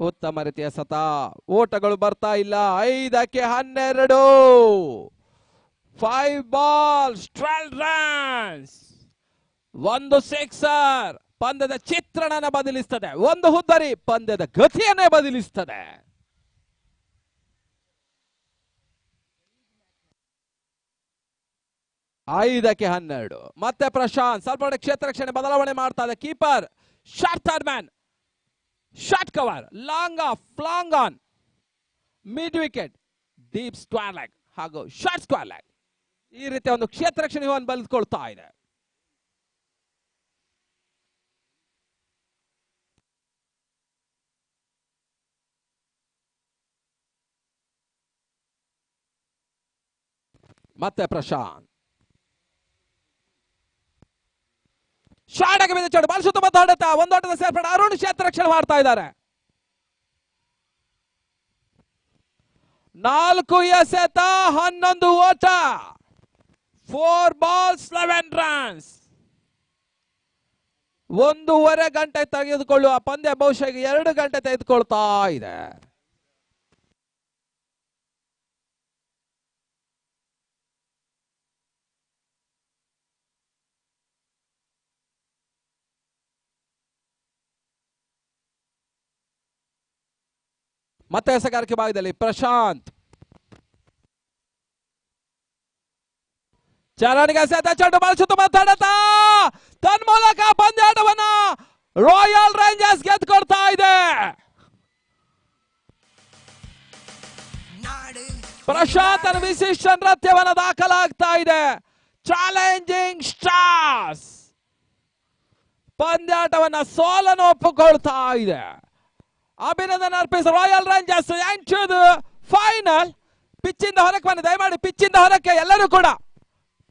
ಉತ್ತಮ ರೀತಿಯ ಸತ ಓಟಗಳು ಬರ್ತಾ ಇಲ್ಲ 5-12 5 ಬಾಲ್ 12 ರನ್ಸ್ ಒಂದು ಸಿಕ್ಸರ್ ಪಂದ್ಯದ ಚಿತ್ರಣನ ಬದಲಿಸ್ತದೆ ಒಂದು ಹುದ್ದರಿ ಪಂದ್ಯದ ಗತಿಯನ್ನೇ ಬದಲಿಸ್ತದೆ ಐದಕ್ಕೆ 12 ಮತ್ತೆ ಪ್ರಶಾಂತ್ ಸ್ವಲ್ಪ ಕ್ಷೇತ್ರ ರಕ್ಷಣೆ ಬದಲಾವಣೆ ಮಾಡ್ತಾ ಇದೆ keeper short third man short cover long of long on mid wicket deep square leg ಹಾಗೂ ಶಾರ್ಟ್ ಸ್ಕ್ವೇರ್ ಲೆಗ್ ಈ ರೀತಿಯ ಒಂದು ಕ್ಷೇತ್ರ ರಕ್ಷಣೆ ಬಲಿಸ್ಕೊಳ್ತಾ ಇದೆ ಮತ್ತೆ ಪ್ರಶಾಂತ್ ಶಾರ್ಟ್ ಆಗಿ ಬಿದ್ದ ಚೋಡು ಬಾಲ್ ಸುತ್ತ ಹೊಡೆತ ಒಂದೋಟದ ಸೇರ್ಪಡೆ ಅರುಣ್ ಕ್ಷೇತ್ರ ರಕ್ಷಣೆ ಮಾಡ್ತಾ ಇದ್ದಾರೆ 4 ಎಸೆತ 11 ಓಟ 4 ಬಾಲ್ಸ್ 11 ರನ್ಸ್ 1.5 ಗಂಟೆ ತೆಗೆದುಕೊಳ್ಳುವ ಪಂದ್ಯ ಬಹುಶಃ 2 ಗಂಟೆ ತೆಗೆದುಕೊಳ್ತಾ ಇದೆ ಮತ್ತೆ ಎಸೆಗಾರಿಕೆ ಭಾಗದಲ್ಲಿ ಪ್ರಶಾಂತ್ ಚರಣಿಗೆ ಎಸೆತ ಚೆಂಡು ಬಾಲ್ ಸುತ್ತ ಮಾತಾಡತ ತನ್ಮೂಲಕ ಪಂದ್ಯಾಟವನ್ನ ರಾಯಲ್ ರೇಂಜರ್ಸ್ ಗೆದ್ದುಕೊಡ್ತಾ ಇದೆ ನಾಡು ಪ್ರಶಾಂತನ ವಿಶಿಷ್ಟ ನೃತ್ಯವನ್ನ ದಾಖಲಾಗ್ತಾ ಇದೆ. ಚಾಲೆಂಜಿಂಗ್ ಸ್ಟಾರ್ಸ್ ಪಂದ್ಯಾಟವನ್ನ ಸೋಲನ್ನು ಒಪ್ಪಿಕೊಳ್ತಾ ಇದೆ. ಅಭಿನಂದನೆ ಅರ್ಪಿಸ ರಾಯಲ್ ರೇಂಜರ್ಸ್ ಎಂಟು ಫೈನಲ್. ಪಿಚ್ಚಿಂದ ಹೊರಕ್ಕೆ ಬನ್ನಿ, ದಯಮಾಡಿ ಪಿಚ್ಚಿಂದ ಹೊರಕ್ಕೆ ಎಲ್ಲರೂ ಕೂಡ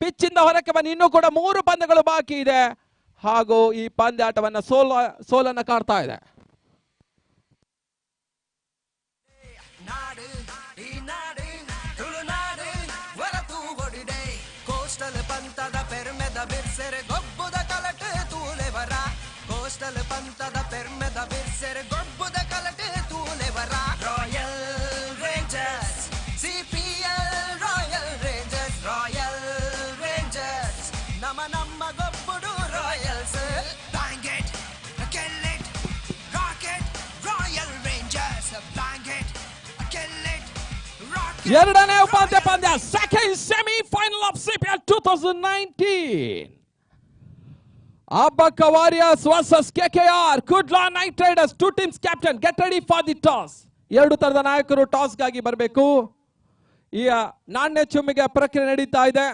ಪಿಚ್ಚಿಂದ ಹೊರಕ್ಕೆ ಬನ್ನಿ. ಇನ್ನೂ ಕೂಡ 3 ಪಂದ್ಯಗಳು ಬಾಕಿ ಇದೆ ಹಾಗೂ ಈ ಪಂದ್ಯಾಟವನ್ನ ಸೋಲನ್ನು ಕಾಡ್ತಾ ಇದೆ. ನಾಡು ಈ ನಾಡು ತುಳುನಾಡು ಹೊರತು ಹೊಡಿದೆ ಕೋಸ್ಟಲ್ ಪಂಥದ ಪೆರ್ಮೆದ ಬಿರ್ಸೆರೆ ಗೊಬ್ಬುದ ಕಲಟೆ ತೂಲೆವರ ಕೋಸ್ಟಲ್ ಪಂಥದ ಪೆರ್ಮೆದ ಬಿರ್ಸೆರೆ ಗೊಬ್ಬುದ ಕಲಟೆ ತೂಲೆವರ royal Rangers CPL Royal rangers ನಮ್ಮ ಗೊಬ್ಬುಡು Royals bang it kill it rock it Royal Rangers bang it ಎರಡನೇ ಉಪಾಂತ್ಯ ಪಂದ್ಯ second semifinal of CPL 2019. Abbakka Warriors versus KKR Kudla night Riders. 2 teams captain get ready for the toss. 2 ತರದ ನಾಯಕರು ಟಾಸ್ ಗಾಗಿ ಬರಬೇಕು. ಈ ನಾಣ್ಯ ಚುಮ್ಮಿಗೆ ಪ್ರಕ್ರಿಯೆ ನಡೀತಾ ಇದೆ.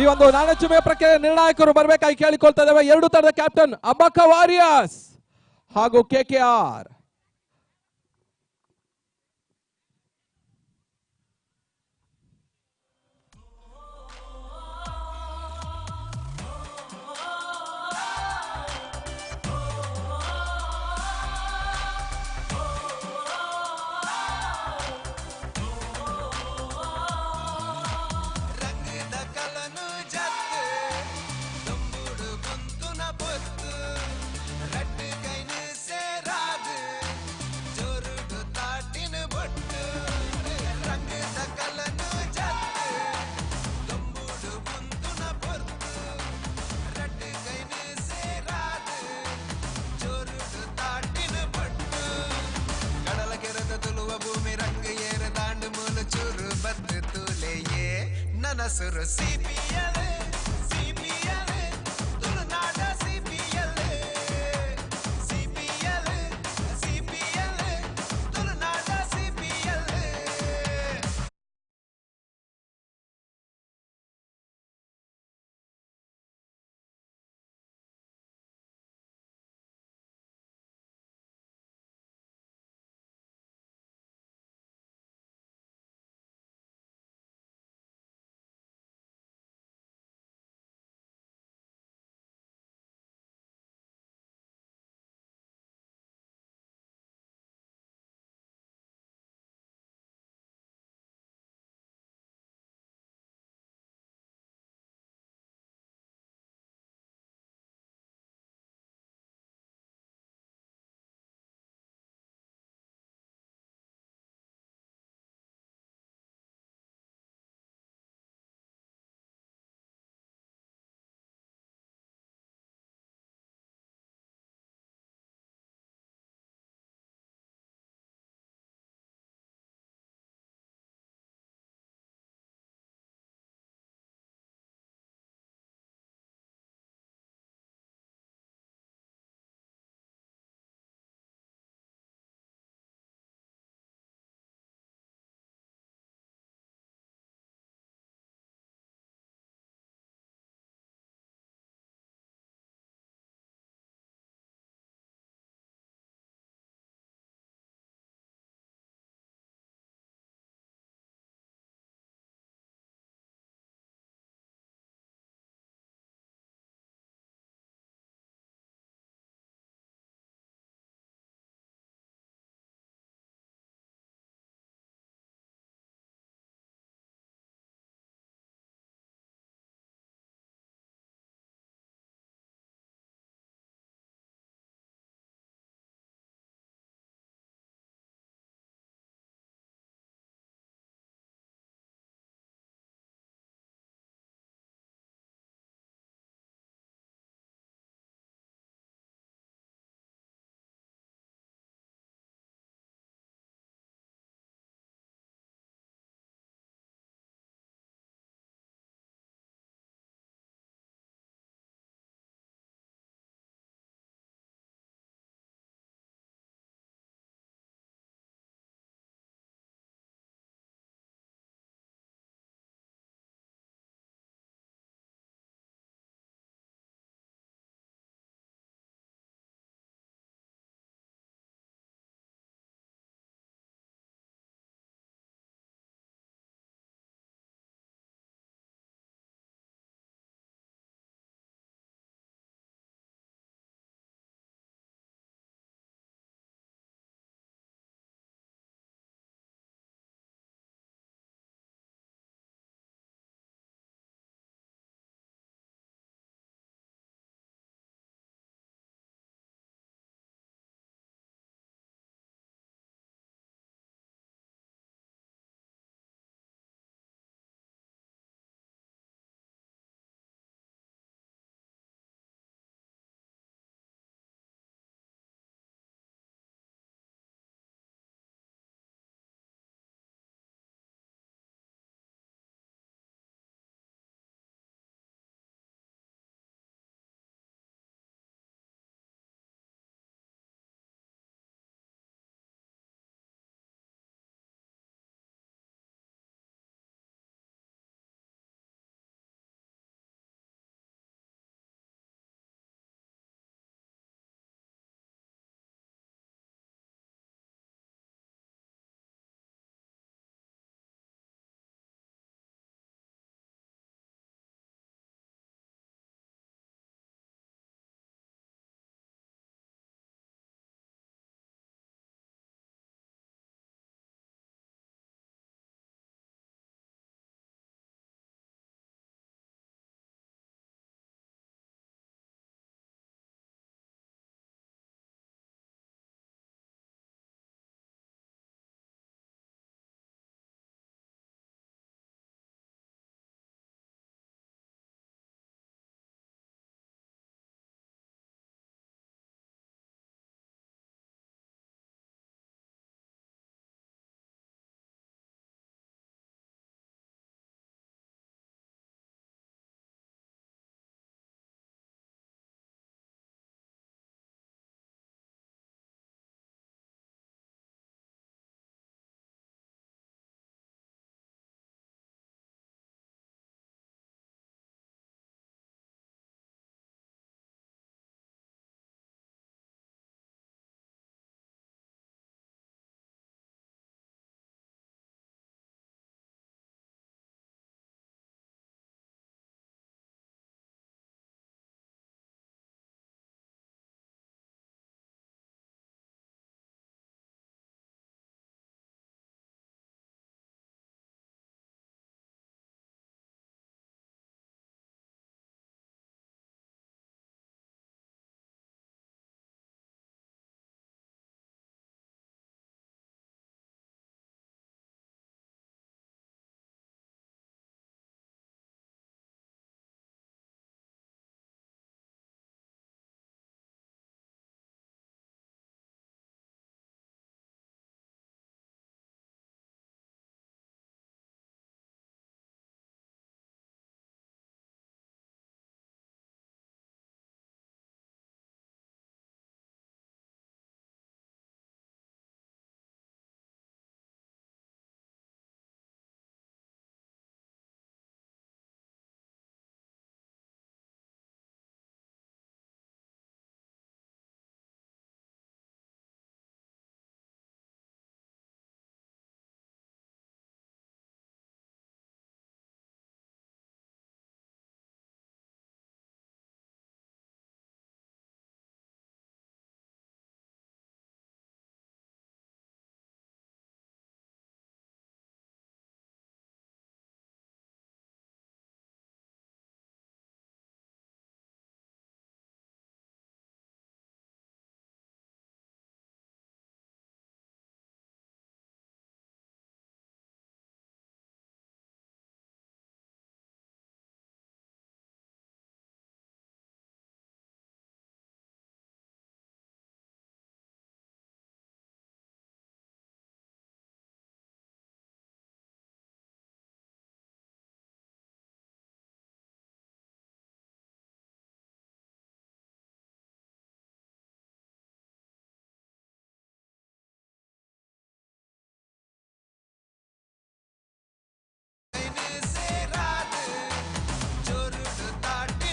ಈ ಒಂದು ನಾಣ್ಯಚುಮೆ ಪ್ರಕ್ರಿಯೆ ನಿರ್ಣಾಯಕರು ಬರಬೇಕಾಗಿ ಕೇಳಿಕೊಳ್ತಾ ಇದ್ದೇವೆ. 2 ತರದ ಕ್ಯಾಪ್ಟನ್ ಅಬ್ಬಕ್ಕ ವಾರಿಯರ್ಸ್ ಹಾಗೂ ಕೆಕೆಆರ್. ನನಸುರು ಸಿಪಿಎಲ್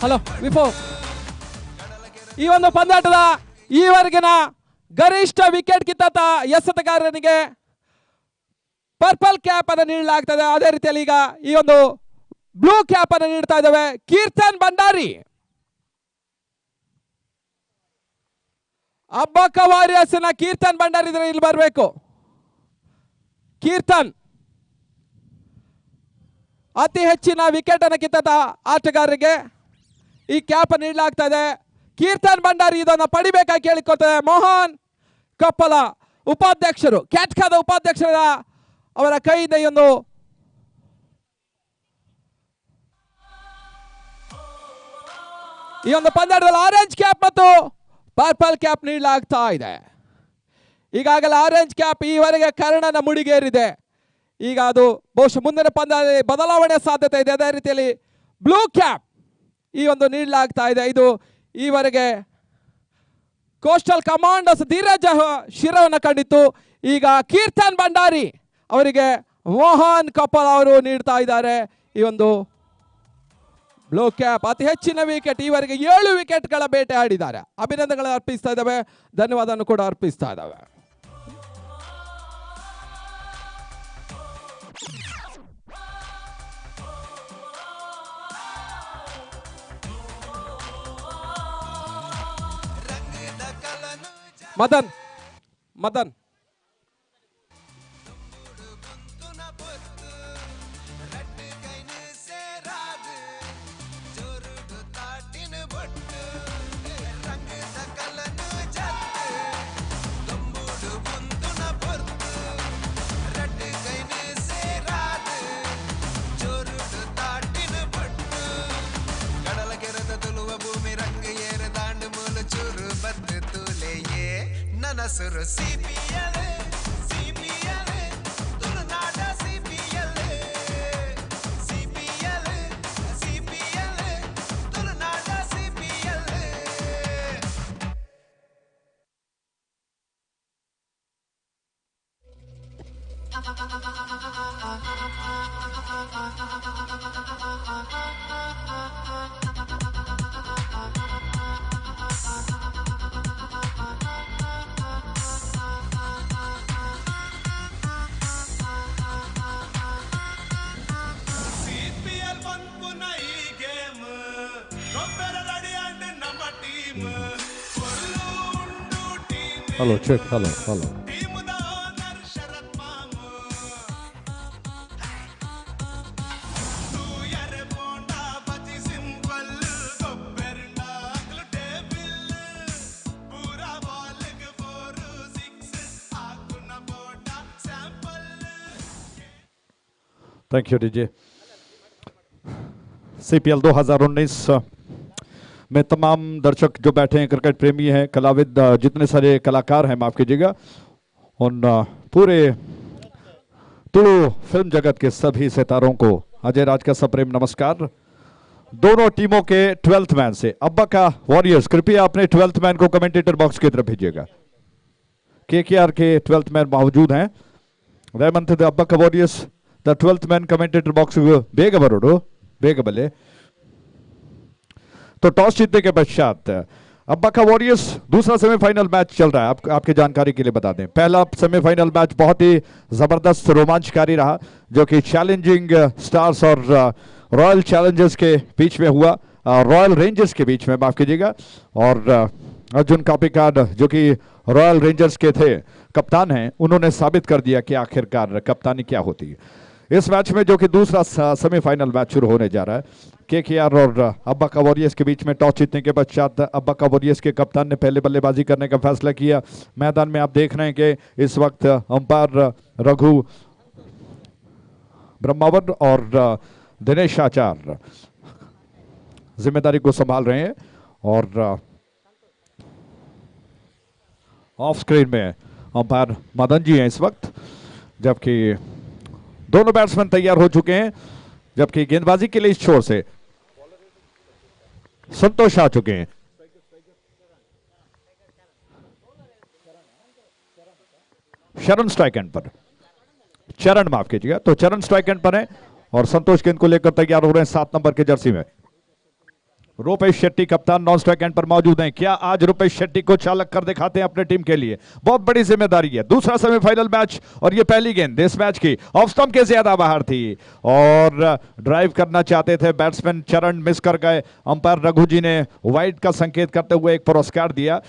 ಹಲೋ ಬಿಫೋರ್ ಈ ಒಂದು ಪಂದ್ಯಾಟದ ಈವರೆಗಿನ ಗರಿಷ್ಠ ವಿಕೆಟ್ ಕಿತ್ತಾಟ ಎಸೆತಗಾರನಿಗೆ ಪರ್ಪಲ್ ಕ್ಯಾಪ್ ಅನ್ನು ನೀಡಲಾಗ್ತದೆ. ಅದೇ ರೀತಿಯಲ್ಲಿ ಈಗ ಈ ಒಂದು ಬ್ಲೂ ಕ್ಯಾಪ್ ಅನ್ನು ನೀಡ್ತಾ ಇದ್ದೇವೆ ಕೀರ್ತನ್ ಭಂಡಾರಿ. ಅಬ್ಬಕ್ಕ ವಾರಿಯರ್ಸ್ ನ ಕೀರ್ತನ್ ಭಂಡಾರಿ ಇದ್ರೆ ಇಲ್ಲಿ ಬರಬೇಕು. ಕೀರ್ತನ್ ಅತಿ ಹೆಚ್ಚಿನ ವಿಕೆಟ್ ಅನ್ನು ಕಿತ್ತಾಟ ಆಟಗಾರರಿಗೆ ಈ ಕ್ಯಾಪ್ ನೀಡಲಾಗ್ತಾ ಇದೆ. ಕೀರ್ತನ್ ಭಂಡಾರಿ ಇದನ್ನು ಪಡಿಬೇಕಾಗಿ ಕೇಳಿಕೊಳ್ತಾರೆ. ಮೋಹನ್ ಕಪ್ಪಲ ಉಪಾಧ್ಯಕ್ಷರು, ಕ್ಯಾಟ್ಕಾದ ಉಪಾಧ್ಯಕ್ಷರ ಅವರ ಕೈಯಿಂದ ಈ ಒಂದು ಪಂದ್ಯದಲ್ಲಿ ಆರೆಂಜ್ ಕ್ಯಾಪ್ ಮತ್ತು ಪರ್ಪಲ್ ಕ್ಯಾಪ್ ನೀಡಲಾಗ್ತಾ ಇದೆ. ಈಗಾಗಲೇ ಆರೆಂಜ್ ಕ್ಯಾಪ್ ಈವರೆಗೆ ಕರ್ಣನ ಮುಡಿಗೇರಿದೆ. ಈಗ ಅದು ಬಹುಶಃ ಮುಂದಿನ ಪಂದ್ಯದಲ್ಲಿ ಬದಲಾವಣೆ ಸಾಧ್ಯತೆ ಇದೆ. ಅದೇ ರೀತಿಯಲ್ಲಿ ಬ್ಲೂ ಕ್ಯಾಪ್ ಈ ಒಂದು ನೀಡಲಾಗ್ತಾ ಇದೆ. ಇದು ಈವರೆಗೆ ಕೋಸ್ಟಲ್ ಕಮಾಂಡರ್ಸ್ ಧೀರಜ್ ಶಿರವನ್ನು ಕಂಡಿತ್ತು. ಈಗ ಕೀರ್ತನ್ ಭಂಡಾರಿ ಅವರಿಗೆ ಮೋಹನ್ ಕಪಲ್ ಅವರು ನೀಡ್ತಾ ಇದ್ದಾರೆ ಈ ಒಂದು ಬ್ಲೂ ಕ್ಯಾಪ್. ಅತಿ ಹೆಚ್ಚಿನ ವಿಕೆಟ್ ಈವರೆಗೆ 7 ವಿಕೆಟ್ಗಳ ಬೇಟೆ ಆಡಿದ್ದಾರೆ. ಅಭಿನಂದನೆಗಳು ಅರ್ಪಿಸ್ತಾ ಇದ್ದಾವೆ, ಧನ್ಯವಾದವನ್ನು ಕೂಡ ಅರ್ಪಿಸ್ತಾ ಇದ್ದಾವೆ. ಮದನ್ ಮದನ್ ನಸರು CPL CPL ತುಳುನಾಡ CPL CPL CPL ತುಳುನಾಡ CPL. Hello, check. Hello, hello. Thank you, DJ. CPL 2019 में तमाम दर्शक जो बैठे हैं, क्रिकेट प्रेमी हैं, कलाविद, जितने सारे कलाकार हैं, माफ कीजिएगा, उन पूरे तुलु फिल्म जगत के सभी सितारों को अजय राज का सप्रेम नमस्कार. दोनों टीमों के 12th मैन से अब्बा का वॉरियर्स, कृपया अपने 12th मैन को कमेंटेटर बॉक्स की तरफ भेजिएगा. KKR के 12th मैन मौजूद हैं. दयमंत अब्बा का warriors the 12th man commentator box ಬೇಗ ಬರೋಡು, ಬೇಗ ಬಲೆ. तो टॉस जीतने के पश्चात अब्बा का वॉरियर्स दूसरा सेमीफाइनल मैच चल रहा है. आपकी जानकारी के लिए बता दें, पहला सेमीफाइनल मैच बहुत ही जबरदस्त रोमांचकारी रहा, जो कि चैलेंजिंग स्टार्स और रॉयल चैलेंजर्स के बीच में हुआ, रॉयल रेंजर्स के बीच में, माफ कीजिएगा, और अर्जुन कापिकाड जो कि रॉयल रेंजर्स के थे, कप्तान हैं, उन्होंने साबित कर दिया कि आखिरकार कप्तानी क्या होती है. इस मैच में जो कि दूसरा सेमीफाइनल मैच शुरू होने जा रहा है, KKR और अब्बा का वॉरियर्स के बीच में टॉस जीतने के पश्चात अब्बा का वॉरियर्स के कप्तान ने पहले बल्लेबाजी करने का फैसला किया. मैदान में आप देख रहे हैं कि इस वक्त अंपायर रघु ब्रह्मावर और दिनेश आचार्य जिम्मेदारी को संभाल रहे हैं, और ऑफ स्क्रीन में अंपायर मदन जी हैं इस वक्त, जबकि दोनों बैट्समैन तैयार हो चुके हैं, जबकि गेंदबाजी के लिए इस छोर से संतोष आ चुके हैं. शरण स्ट्राइक एंड पर, चरण माफ कीजिएगा, तो चरण स्ट्राइक एंड पर है और संतोष गेंद को लेकर तैयार हो रहे हैं 7 नंबर के जर्सी में. रूपेश शेट्टी कप्तान नॉन स्ट्राइक एंड पर मौजूद हैं। क्या आज रूपेश शेट्टी को चालक कर दिखाते हैं अपने टीम के लिए? बहुत बड़ी जिम्मेदारी है। दूसरा सेमीफाइनल मैच और ये पहली गेंद इस मैच की ऑफ स्टंप के ज्यादा बाहर थी और ड्राइव करना चाहते थे बैट्समैन चरण, मिस कर गए। अंपायर रघु जी ने वाइड का संकेत करते हुए एक पुरस्कार दिया।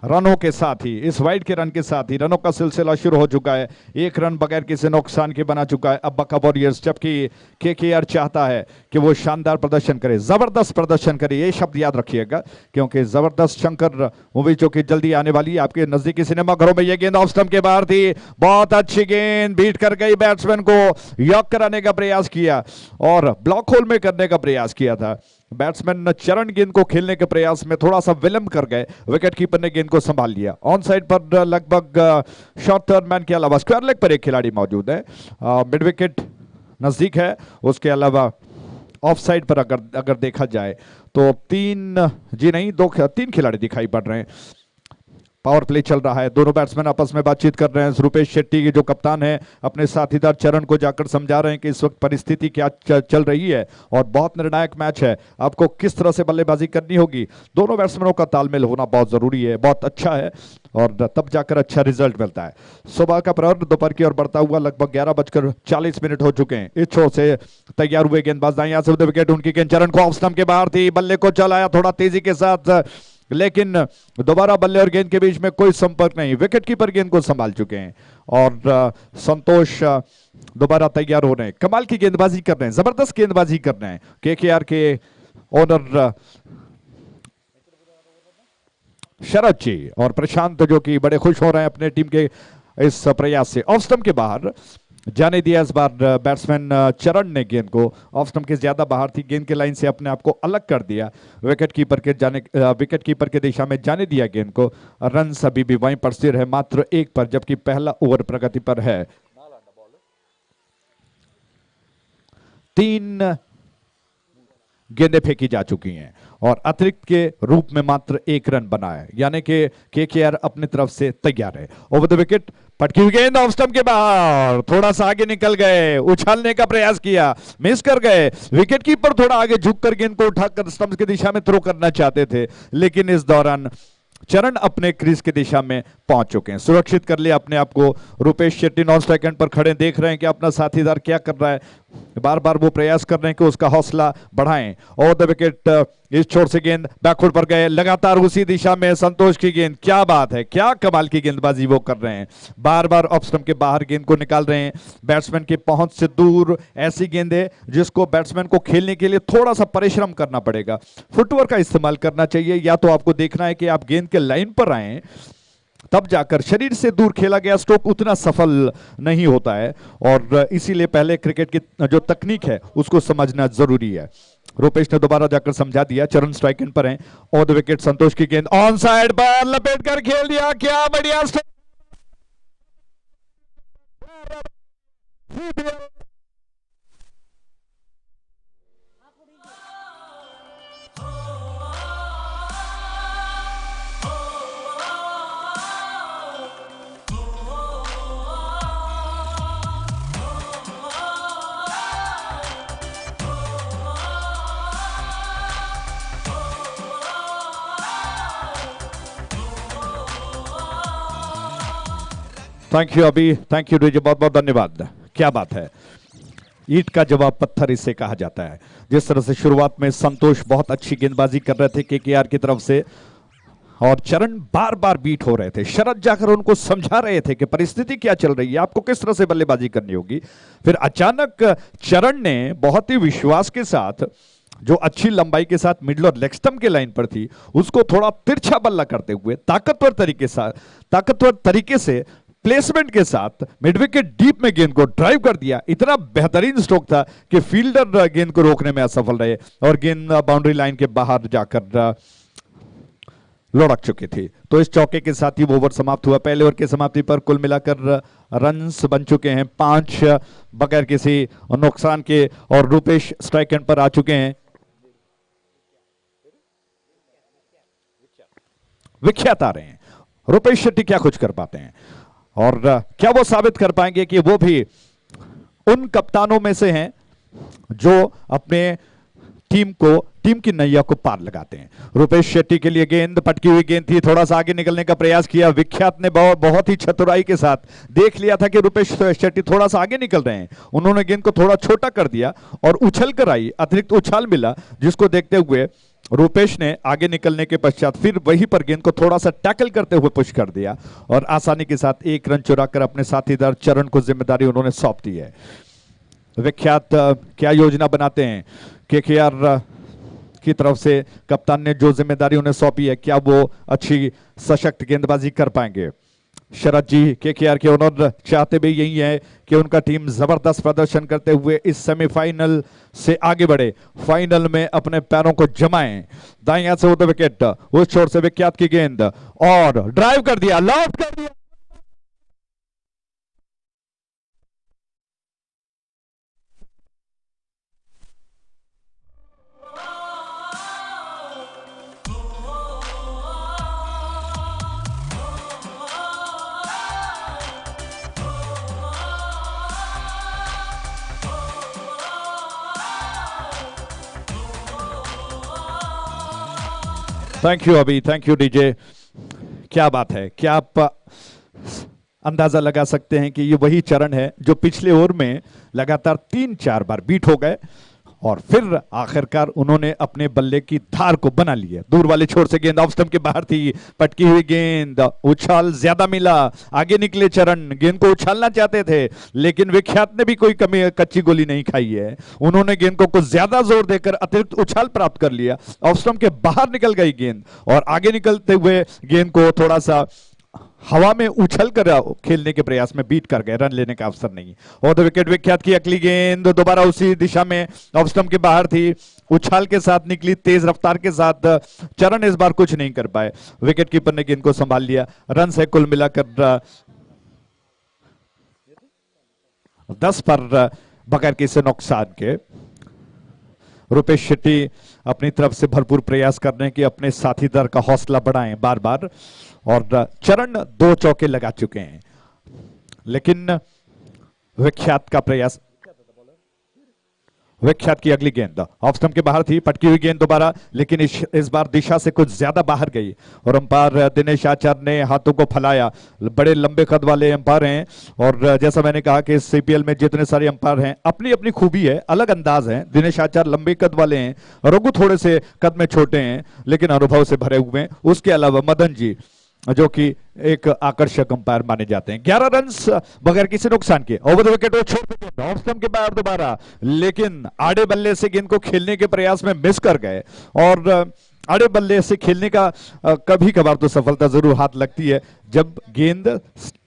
रनों के साथ ही, इस वाइड के रन के साथ ही रनों का सिलसिला शुरू हो चुका है। एक रन बगैर किसी नुकसान के बना चुका है अब बक्का वॉरियर्स, जबकि केकेआर चाहता है कि वो शानदार प्रदर्शन करे, जबरदस्त प्रदर्शन करे। ये शब्द याद रखिएगा क्योंकि जबरदस्त शंकर मूवी जो कि जल्दी आने वाली है आपके नजदीकी सिनेमा घरों में। ये गेंद ऑफ स्टंप के बाहर थी, बहुत अच्छी गेंद, बीट कर गई बैट्समैन को, यॉक कराने का प्रयास किया और ब्लॉक होल में करने का प्रयास किया था। बैट्समैन चरण गेंद को खेलने के प्रयास में थोड़ा सा विलंब कर गए, विकेट कीपर ने गेंद को संभाल लिया। ऑन साइड पर लगभग शॉर्ट टर्न मैन के अलावा स्क्वायर लेग पर एक खिलाड़ी मौजूद है, मिड विकेट नजदीक है। उसके अलावा ऑफ साइड पर अगर देखा जाए तो तीन खिलाड़ी दिखाई पड़ रहे हैं। पावर प्ले चल रहा है, दोनों बैट्समैन आपस में बातचीत कर रहे हैं। रूपेश शेट्टी के जो कप्तान है अपने साथीदार चरण को जाकर समझा रहे हैं कि इस वक्त परिस्थिति क्या चल रही है और बहुत निर्णायक मैच है, आपको किस तरह से बल्लेबाजी करनी होगी। दोनों बैट्समैनों का तालमेल होना बहुत जरूरी है, बहुत अच्छा है और तब जाकर अच्छा रिजल्ट मिलता है। सुबह का प्रहर दोपहर की ओर बढ़ता हुआ लगभग 11:40 हो चुके हैं। इस छोर से तैयार हुए गेंदबाज दाएं यहाँ से विकेट, उनकी गेंद चरण को ऑफ स्टंप के बाहर थी, बल्ले को चलाया थोड़ा तेजी के साथ, लेकिन दोबारा बल्ले और गेंद के बीच में कोई संपर्क नहीं। विकेट कीपर गेंद को संभाल चुके हैं और संतोष दोबारा तैयार हो रहे हैं। कमाल की गेंदबाजी कर रहे हैं, जबरदस्त गेंदबाजी कर रहे हैं केकेआर के ओनर शरद जी और प्रशांत, जो कि बड़े खुश हो रहे हैं अपने टीम के इस प्रयास से। ऑफ स्टंप के बाहर जाने दिया इस बार बैट्समैन चरण ने गेंद को, ऑफ स्टंप के ज्यादा बाहर थी, गेंद के लाइन से अपने आप को अलग कर दिया। विकेट कीपर के दिशा में जाने दिया गेंद को। रन अभी भी वहीं पर स्थिर है, मात्र 1 पर, जबकि पहला ओवर प्रगति पर है। 3 गेंदें फेंकी जा चुकी हैं और अतिरिक्त के रूप में मात्र 1 रन बना है, यानी कि केकेआर अपनी तरफ से तैयार है। ओवर द विकेट पटकी हुई गेंद ऑफ स्टंप के बाहर, थोड़ा सा आगे निकल गए, उछालने का प्रयास किया, मिस कर गए। विकेट कीपर थोड़ा आगे झुककर गेंद को उठाकर स्टंप की दिशा में थ्रो करना चाहते थे, लेकिन इस दौरान चरण अपने क्रीज की दिशा में पहुंच चुके हैं, सुरक्षित कर लिया अपने आप को। Rupesh Shetty non strike end पर खड़े, देख रहे हैं कि अपना साथीदार क्या कर रहा है, बार बार वो प्रयास कर रहे हैं कि उसका हौसला बढ़ाएं। और द विकेट इस छोर से गेंद बैकफुट पर गए, लगातार उसी दिशा में संतोष की गेंद, क्या बात है, क्या कमाल की गेंदबाजी वो कर रहे हैं, बार बार ऑफ स्टंप के बाहर गेंद को निकाल रहे हैं, बैट्समैन की पहुंच से दूर। ऐसी गेंदें जिसको बैट्समैन को खेलने के लिए थोड़ा सा परिश्रम करना पड़ेगा, फुटवर्क का इस्तेमाल करना चाहिए, या तो आपको देखना है कि आप गेंद के लाइन पर आए, तब जाकर शरीर से दूर खेला गया स्ट्रोक उतना सफल नहीं होता है और इसीलिए पहले क्रिकेट की जो तकनीक है उसको समझना जरूरी है। रूपेश ने दोबारा जाकर समझा दिया, चरण स्ट्राइक इन पर हैं। और द विकेट संतोष की गेंद ऑन साइड पर लपेट कर खेल दिया, क्या बढ़िया थैंक यू अभी, थैंक यू डीजे, बहुत बहुत धन्यवाद। क्या बात है, ईंट का जवाब पत्थर इसे कहा जाता है। जिस तरह से शुरुआत में संतोष बहुत अच्छी गेंदबाजी कर रहे थे केकेआर की तरफ से और चरण बार बार बीट हो रहे थे, शरद जाकर उनको समझा रहे थे कि परिस्थिति क्या चल रही है, आपको किस तरह से बल्लेबाजी करनी होगी। फिर अचानक चरण ने बहुत ही विश्वास के साथ, जो अच्छी लंबाई के साथ मिडल और लेग स्टंप के लाइन पर थी, उसको थोड़ा तिरछा बल्ला करते हुए ताकतवर तरीके से प्लेसमेंट के साथ मिड विकेट डीप में गेंद को ड्राइव कर दिया। इतना बेहतरीन स्ट्रोक था कि फील्डर गेंद को रोकने में असफल रहे और गेंद बाउंड्री लाइन के बाहर जाकर लुढ़क चुकी थी। तो इस चौके के साथ ही वो ओवर समाप्त हुआ। पहले ओवर की समाप्ति पर कुल मिलाकर रन्स बन चुके हैं 5 बगैर किसी नुकसान के और रूपेश स्ट्राइक एंड पर आ चुके हैं। विख्यात आ रहे हैं, रूपेश शेट्टी क्या कुछ कर पाते हैं और क्या वो साबित कर पाएंगे कि वो भी उन कप्तानों में से हैं जो अपने टीम की नैया को पार लगाते हैं। रुपेश शेट्टी के लिए गेंद, पटकी हुई गेंद थी, थोड़ा सा आगे निकलने का प्रयास किया। विख्यात ने बहुत ही चतुराई के साथ देख लिया था कि रुपेश शेट्टी थोड़ा सा आगे निकल रहे हैं, उन्होंने गेंद को थोड़ा छोटा कर दिया और उछल कर आई, अतिरिक्त उछाल मिला, जिसको देखते हुए रुपेश ने आगे निकलने के पश्चात फिर वहीं पर गेंद को थोड़ा सा टैकल करते हुए पुश कर दिया और आसानी के साथ एक रन चुराकर अपने साथीदार चरण को जिम्मेदारी उन्होंने सौंप दी है। विख्यात क्या योजना बनाते हैं केकेआर की तरफ से, कप्तान ने जो जिम्मेदारी उन्हें सौंपी है, क्या वो अच्छी सशक्त गेंदबाजी कर पाएंगे? शरद जी केकेआर के ओनर चाहते भी यही है कि उनका टीम जबरदस्त प्रदर्शन करते हुए इस सेमीफाइनल से आगे बढ़े, फाइनल में अपने पैरों को जमाएं। दाईं हाथ से उधर विकेट, उस छोर से विख्यात की गेंद और ड्राइव कर दिया, लॉफ्ट कर दिया। थैंक यू अभी, थैंक यू डीजे। क्या बात है, क्या आप अंदाजा लगा सकते हैं कि ये वही चरण है जो पिछले ओवर में लगातार 3-4 बार बीट हो गए और फिर आखिरकार उन्होंने अपने बल्ले की धार को बना लिया। दूर वाले छोर से गेंद ऑफ स्टंप के बाहर थी, पटकी हुई गेंद, उछाल ज्यादा मिला, आगे निकले चरण, गेंद को उछालना चाहते थे लेकिन विख्यात ने भी कोई कच्ची गोली नहीं खाई है, उन्होंने गेंद को कुछ ज्यादा जोर देकर अतिरिक्त उछाल प्राप्त कर लिया, ऑफ स्टंप के बाहर निकल गई गेंद और आगे निकलते हुए गेंद को थोड़ा सा हवा में उछल कर खेलने के प्रयास में बीट कर गए, रन लेने का अवसर नहीं। और तो विकेट विख्यात की अगली गेंद दोबारा उसी दिशा में ऑफ स्टंप के बाहर थी, उछाल के साथ निकली, तेज रफ्तार के साथ, चरण इस बार कुछ नहीं कर पाए, विकेट कीपर ने गेंद को संभाल लिया। रन से कुल मिलाकर 10 पर बगैर किसी नुकसान के। रुपेश शेट्टी अपनी तरफ से भरपूर प्रयास करने की, अपने साथीदार का हौसला बढ़ाएं बार बार, और चरण 2 चौके लगा चुके हैं लेकिन विख्यात का प्रयास, विख्यात की अगली गेंद ऑफ स्टंप के बाहर थी, पटकी हुई गेंद दोबारा, लेकिन इस बार दिशा से कुछ ज्यादा बाहर गई और अंपायर दिनेश आचार्य ने हाथों को फैलाया। बड़े लंबे कद वाले अंपायर हैं और जैसा मैंने कहा कि सीपीएल में जितने सारे अंपायर हैं अपनी अपनी खूबी है, अलग अंदाज है। दिनेश आचार्य लंबे कद वाले हैं, रघु थोड़े से कद में छोटे हैं लेकिन अनुभव से भरे हुए हैं। उसके अलावा मदन जी जो कि एक आकर्षक अंपायर माने जाते हैं। 11 रन बगैर किसी नुकसान के, over the wicket, off stump के बाहर दोबारा, लेकिन आड़े बल्ले से गेंद को खेलने के प्रयास में मिस कर गए और आड़े बल्ले से खेलने का कभी कभार तो सफलता जरूर हाथ लगती है जब गेंद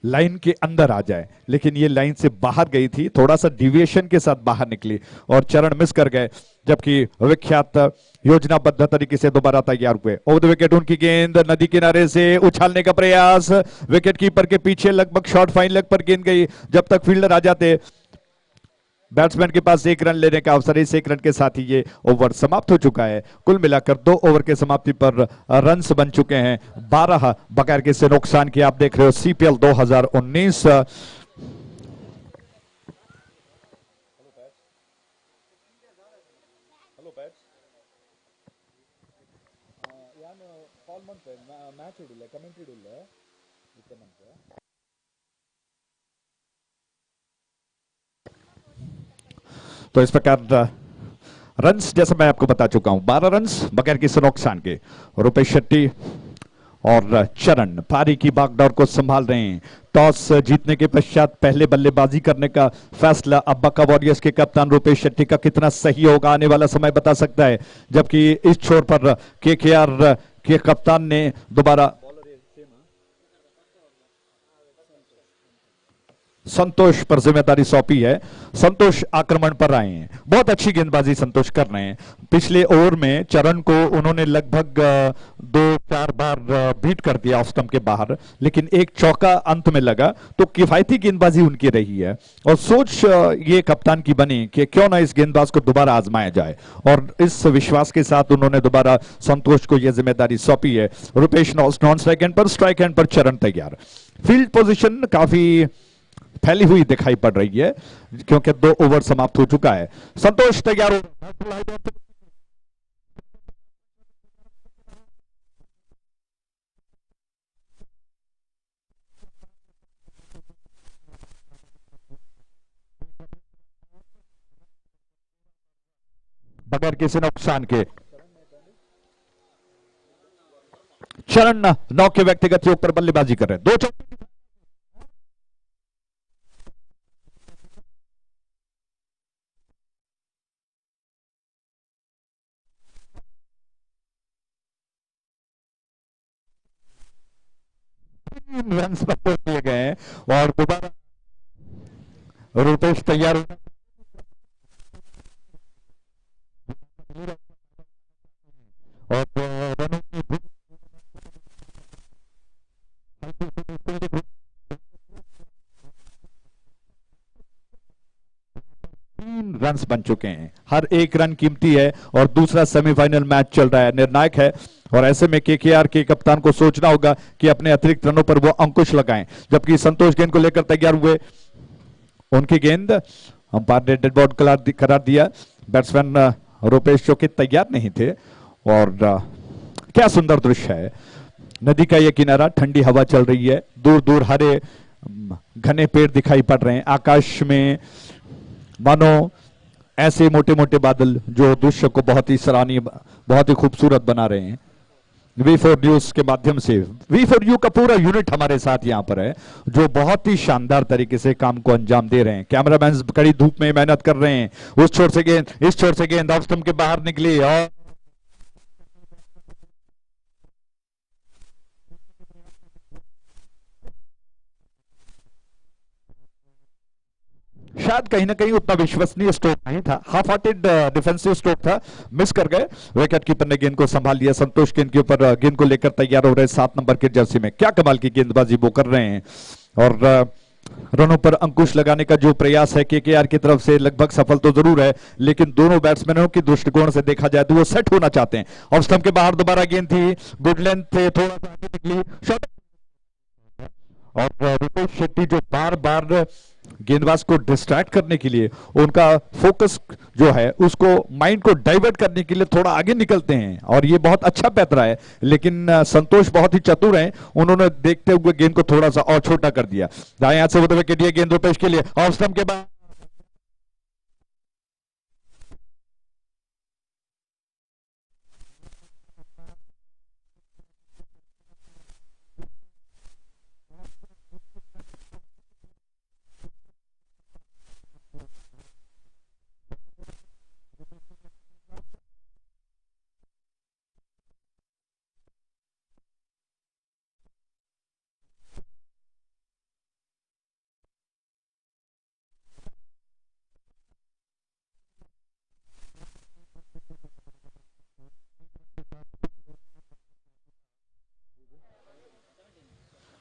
लाइन के अंदर आ जाए, लेकिन ये लाइन से बाहर गई थी, थोड़ा सा डिविएशन के साथ बाहर निकली और चरण मिस कर गए, जबकि विख्यात योजनाबद्ध तरीके से दोबारा तैयार हुए। ओवर द विकेट उनकी गेंद नदी किनारे से उछालने का प्रयास, विकेट कीपर के पीछे लगभग शॉर्ट फाइन लेग पर गेंद गई, जब तक फील्डर आ जाते बैट्समैन के पास 1 रन लेने का अवसर। इस 1 रन के साथ ही ये ओवर समाप्त हो चुका है। कुल मिलाकर 2 ओवर के समाप्ति पर रन्स बन चुके हैं 12 बगैर किसी नुकसान के। आप देख रहे हो सीपीएल 2019। तो इस प्रकार रन्स जैसा मैं आपको बता चुका हूं, 12 रन्स बगैर किसी नुकसान के। रुपेश शेट्टी और चरण पारी की बागडोर को संभाल रहे हैं। टॉस जीतने के पश्चात पहले बल्लेबाजी करने का फैसला अब बक्का वॉरियर्स के कप्तान रुपेश शेट्टी का कितना सही होगा आने वाला समय बता सकता है, जबकि इस छोर पर केकेआर के कप्तान ने दोबारा संतोष पर जिम्मेदारी सौंपी है। संतोष आक्रमण पर आए हैं, बहुत अच्छी गेंदबाजी संतोष कर रहे हैं। पिछले ओवर में चरण को उन्होंने लगभग 2-4 बार बीट कर दिया ऑफ स्टंप के बाहर, लेकिन एक चौका अंत में लगा, तो किफायती गेंदबाजी उनकी रही है और सोच ये कप्तान की बनी कि क्यों ना इस गेंदबाज को दोबारा आजमाया जाए, और इस विश्वास के साथ उन्होंने दोबारा संतोष को यह जिम्मेदारी सौंपी है। रुपेश नॉन स्ट्राइक एंड पर, स्ट्राइक एंड पर चरण तैयार। फील्ड पोजीशन काफी फैली हुई दिखाई पड़ रही है क्योंकि 2 ओवर समाप्त हो चुका है। संतोष तैयार हो, बगैर किसी नुकसान के। चरण 9 के व्यक्तिगत योग पर बल्लेबाजी कर रहे हैं। 2 चौके रन पर किए गए हैं और दोबारा रूपेश तैयार और रनों की 3 रन्स बन चुके हैं। हर एक रन कीमती है और दूसरा सेमीफाइनल मैच चल रहा है, निर्णायक है। और ऐसे में केकेआर के कप्तान को सोचना होगा कि अपने अतिरिक्त रनों पर वो अंकुश लगाएं। जबकि संतोष गेंद को लेकर तैयार हुए, उनकी गेंद अंपायर ने डेड बॉल करार दिया। बैट्समैन रूपेश जो कि तैयार नहीं थे। और क्या सुंदर दृश्य है, नदी का ये किनारा, ठंडी हवा चल रही है, दूर दूर हरे घने पेड़ दिखाई पड़ रहे हैं, आकाश में मानो ऐसे मोटे मोटे बादल जो दृश्य को बहुत ही सराहनीय, बहुत ही खूबसूरत बना रहे हैं। V4 न्यूज के माध्यम से V4U का पूरा यूनिट हमारे साथ यहां पर है, जो बहुत ही शानदार तरीके से काम को अंजाम दे रहे हैं। कैमरामैन कड़ी धूप में मेहनत कर रहे हैं। उस छोर से गेंद, इस छोर से गेंद ऑफ स्टंप के बाहर निकली और शायद कहीं ना कहीं उतना विश्वसनीय स्ट्रोक नहीं था, हाफ हार्टेड डिफेंसिव स्ट्रोक था, मिस कर गए। विकेट कीपर ने गेंद को संभाल लिया। संतोष गेंद के ऊपर गेंद को लेकर तैयार हो रहे 7 नंबर की जर्सी में। क्या कमाल की गेंदबाजी वो कर रहे हैं और रनों पर अंकुश लगाने का जो प्रयास है केकेआर की तरफ से लगभग सफल तो जरूर है, लेकिन दोनों बैट्समैनों की दृष्टिकोण से देखा जाए तो वो सेट होना चाहते हैं। ऑफ स्टंप के बाहर दोबारा गेंद थी, गुड लेंथ थे, थोड़ा सा आगे निकली शॉट। और रूपेश शेट्टी जो बार बार गेंदबाज को डिस्ट्रैक्ट करने के लिए, उनका फोकस जो है उसको माइंड को डाइवर्ट करने के लिए थोड़ा आगे निकलते हैं और ये बहुत अच्छा पैतरा है। लेकिन संतोष बहुत ही चतुर हैं, उन्होंने देखते हुए गेंद को थोड़ा सा और छोटा कर दिया। दाएं हाथ से होते हुए विकेट, गेंद रूपेश के लिए ऑफ स्टंप के बाद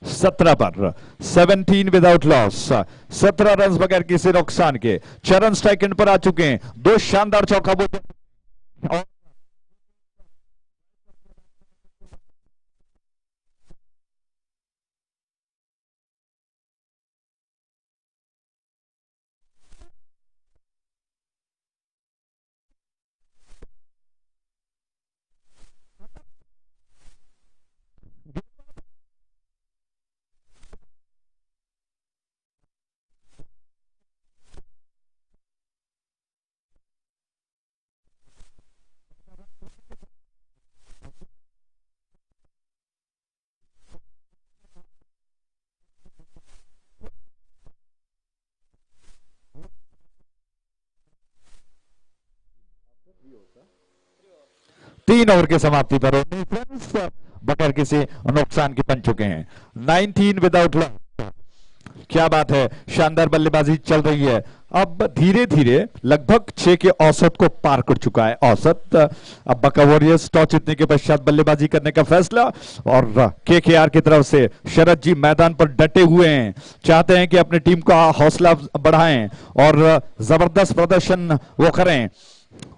सत्रह पर 17 विदाउट लॉस, 17 रन बगैर किसी नुकसान के। चरण स्ट्राइक एंड पर आ चुके हैं। 2 शानदार चौका और तीन ओवर की समाप्ति पर 19 रन बगैर किसी नुकसान के बन चुके हैं। 19 विदाउट लॉस। क्या बात है, शानदार बल्लेबाजी चल रही है। अब धीरे धीरे लगभग 6 के औसत को पार कर चुका है औसत। अब बका वॉरियर्स टॉस जीतने के पश्चात बल्लेबाजी करने का फैसला, और केकेआर की तरफ से शरद जी मैदान पर डटे हुए हैं, चाहते हैं कि अपनी टीम का हौसला बढ़ाएं और जबरदस्त प्रदर्शन वो करें।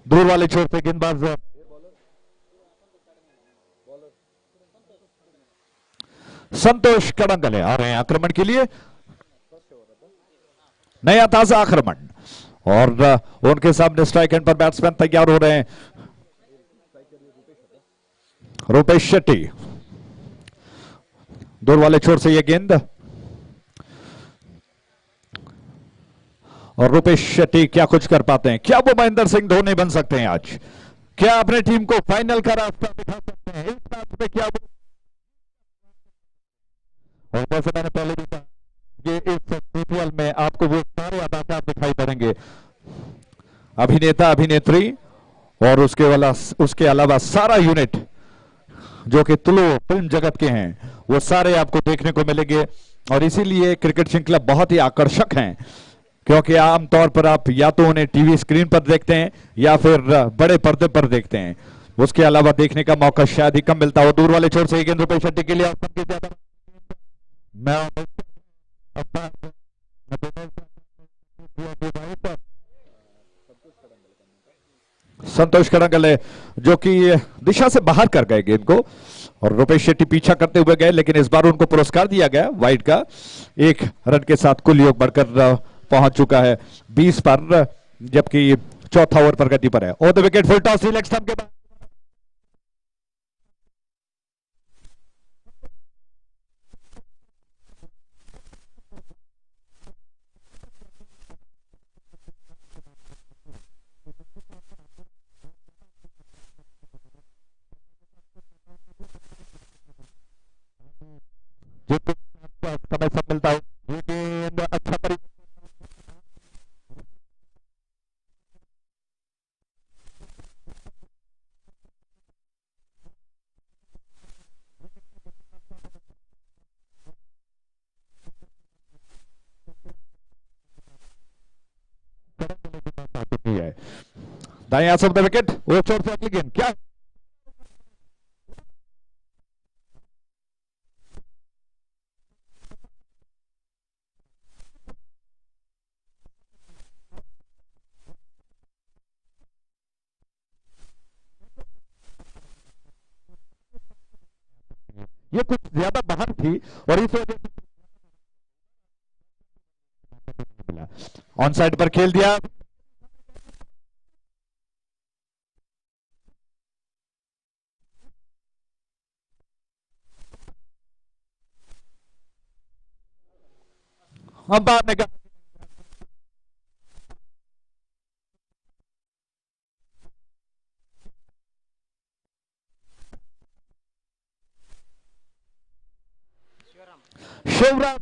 दूर वाले छोर से गेंदबाज संतोष कड़ंगले आ रहे हैं आक्रमण के लिए। नया ताजा आक्रमण और उनके सामने स्ट्राइक एंड पर बैट्समैन तैयार हो रहे हैं। रूपेश शेट्टी, दूर वाले छोर से यह गेंद और रुपेश शेट्टी क्या कुछ कर पाते हैं, क्या वो महेंद्र सिंह धोनी बन सकते हैं आज, क्या अपने टीम को फाइनल का रास्ता दिखा सकते हैं इस मैच में, क्या वो, और जैसे मैंने पहले भी कहा ये इस सीरियल में आपको वो सारे अदाकार दिखाई पड़ेंगे, अभिनेता अभिनेत्री और उसके अलावा सारा यूनिट जो कि तुलो फिल्म जगत के हैं वो सारे आपको देखने को मिलेंगे। और इसीलिए क्रिकेट श्रृंखला बहुत ही आकर्षक हैं, क्योंकि आमतौर पर आप या तो उन्हें टीवी स्क्रीन पर देखते हैं या फिर बड़े पर्दे पर देखते हैं, उसके अलावा देखने का मौका शायद ही कम मिलता हो। दूर वाले छोर से ही गेंद रुपेश शेट्टी के लिए संतोष कड़ंगल है जो कि दिशा से बाहर कर गए गेंद को, और रुपेश शेट्टी पीछा करते हुए गए, लेकिन इस बार उनको पुरस्कार दिया गया वाइड का। 1 रन के साथ कुल योग बढ़कर पहुंच चुका है 20 पर, जबकि चौथा ओवर प्रगति पर है। और the wicket full toss leg stump के बाद समय सब मिलता है, ये गेंद अच्छा तरीका है। दाएं हाथ ऑफ द विकेट, वो चोर से अगली गेंद क्या ये कुछ ज्यादा बाहर थी और इस वजह से ऑन साइड पर खेल दिया। अंपायर ने कहा Shivaram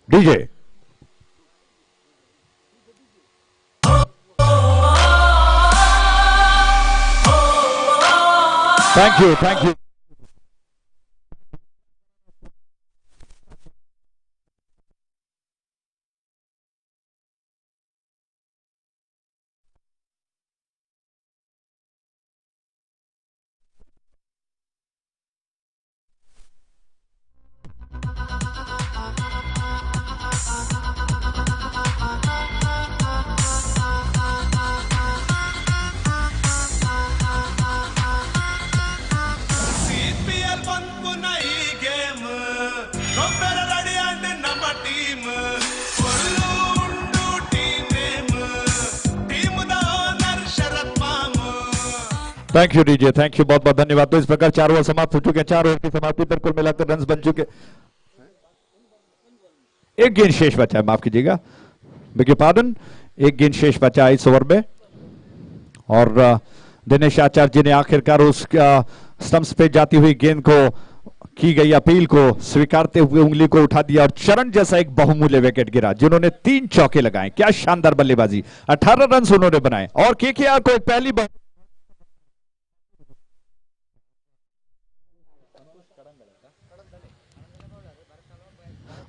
DJ thank you CPL ಬಂತು ನೈ ಗೇಮ್ ಕೊಬ್ಬರ ರೆಡಿ ಅಂಡ್ ನಮ್ಮ ಟೀಮ್ ಫುಲ್ಲು ಉಂಡು team name team the owner Sharath ಮಾಮು। Thank you DJ, thank you, बहुत बहुत धन्यवाद। तो इस प्रकार 4 ओवर समाप्त हो चुके हैं। 4 ओवर की समाप्ति पर कुल मिलाकर रन बन चुके, एक गेंद शेष बचा है, माफ कीजिएगा, बेगियर पार्डन, एक गेंद शेष बचा है इस ओवर में। और दिनेश आचार्य जी ने आखिरकार उस स्टंप्स पे जाती हुई गेंद को की गई अपील को स्वीकारते हुए उंगली को उठा दिया और चरण जैसा एक बहुमूल्य विकेट गिरा, जिन्होंने 3 चौके लगाए। क्या शानदार बल्लेबाजी, 18 रन उन्होंने बनाए और केकेआर को एक पहली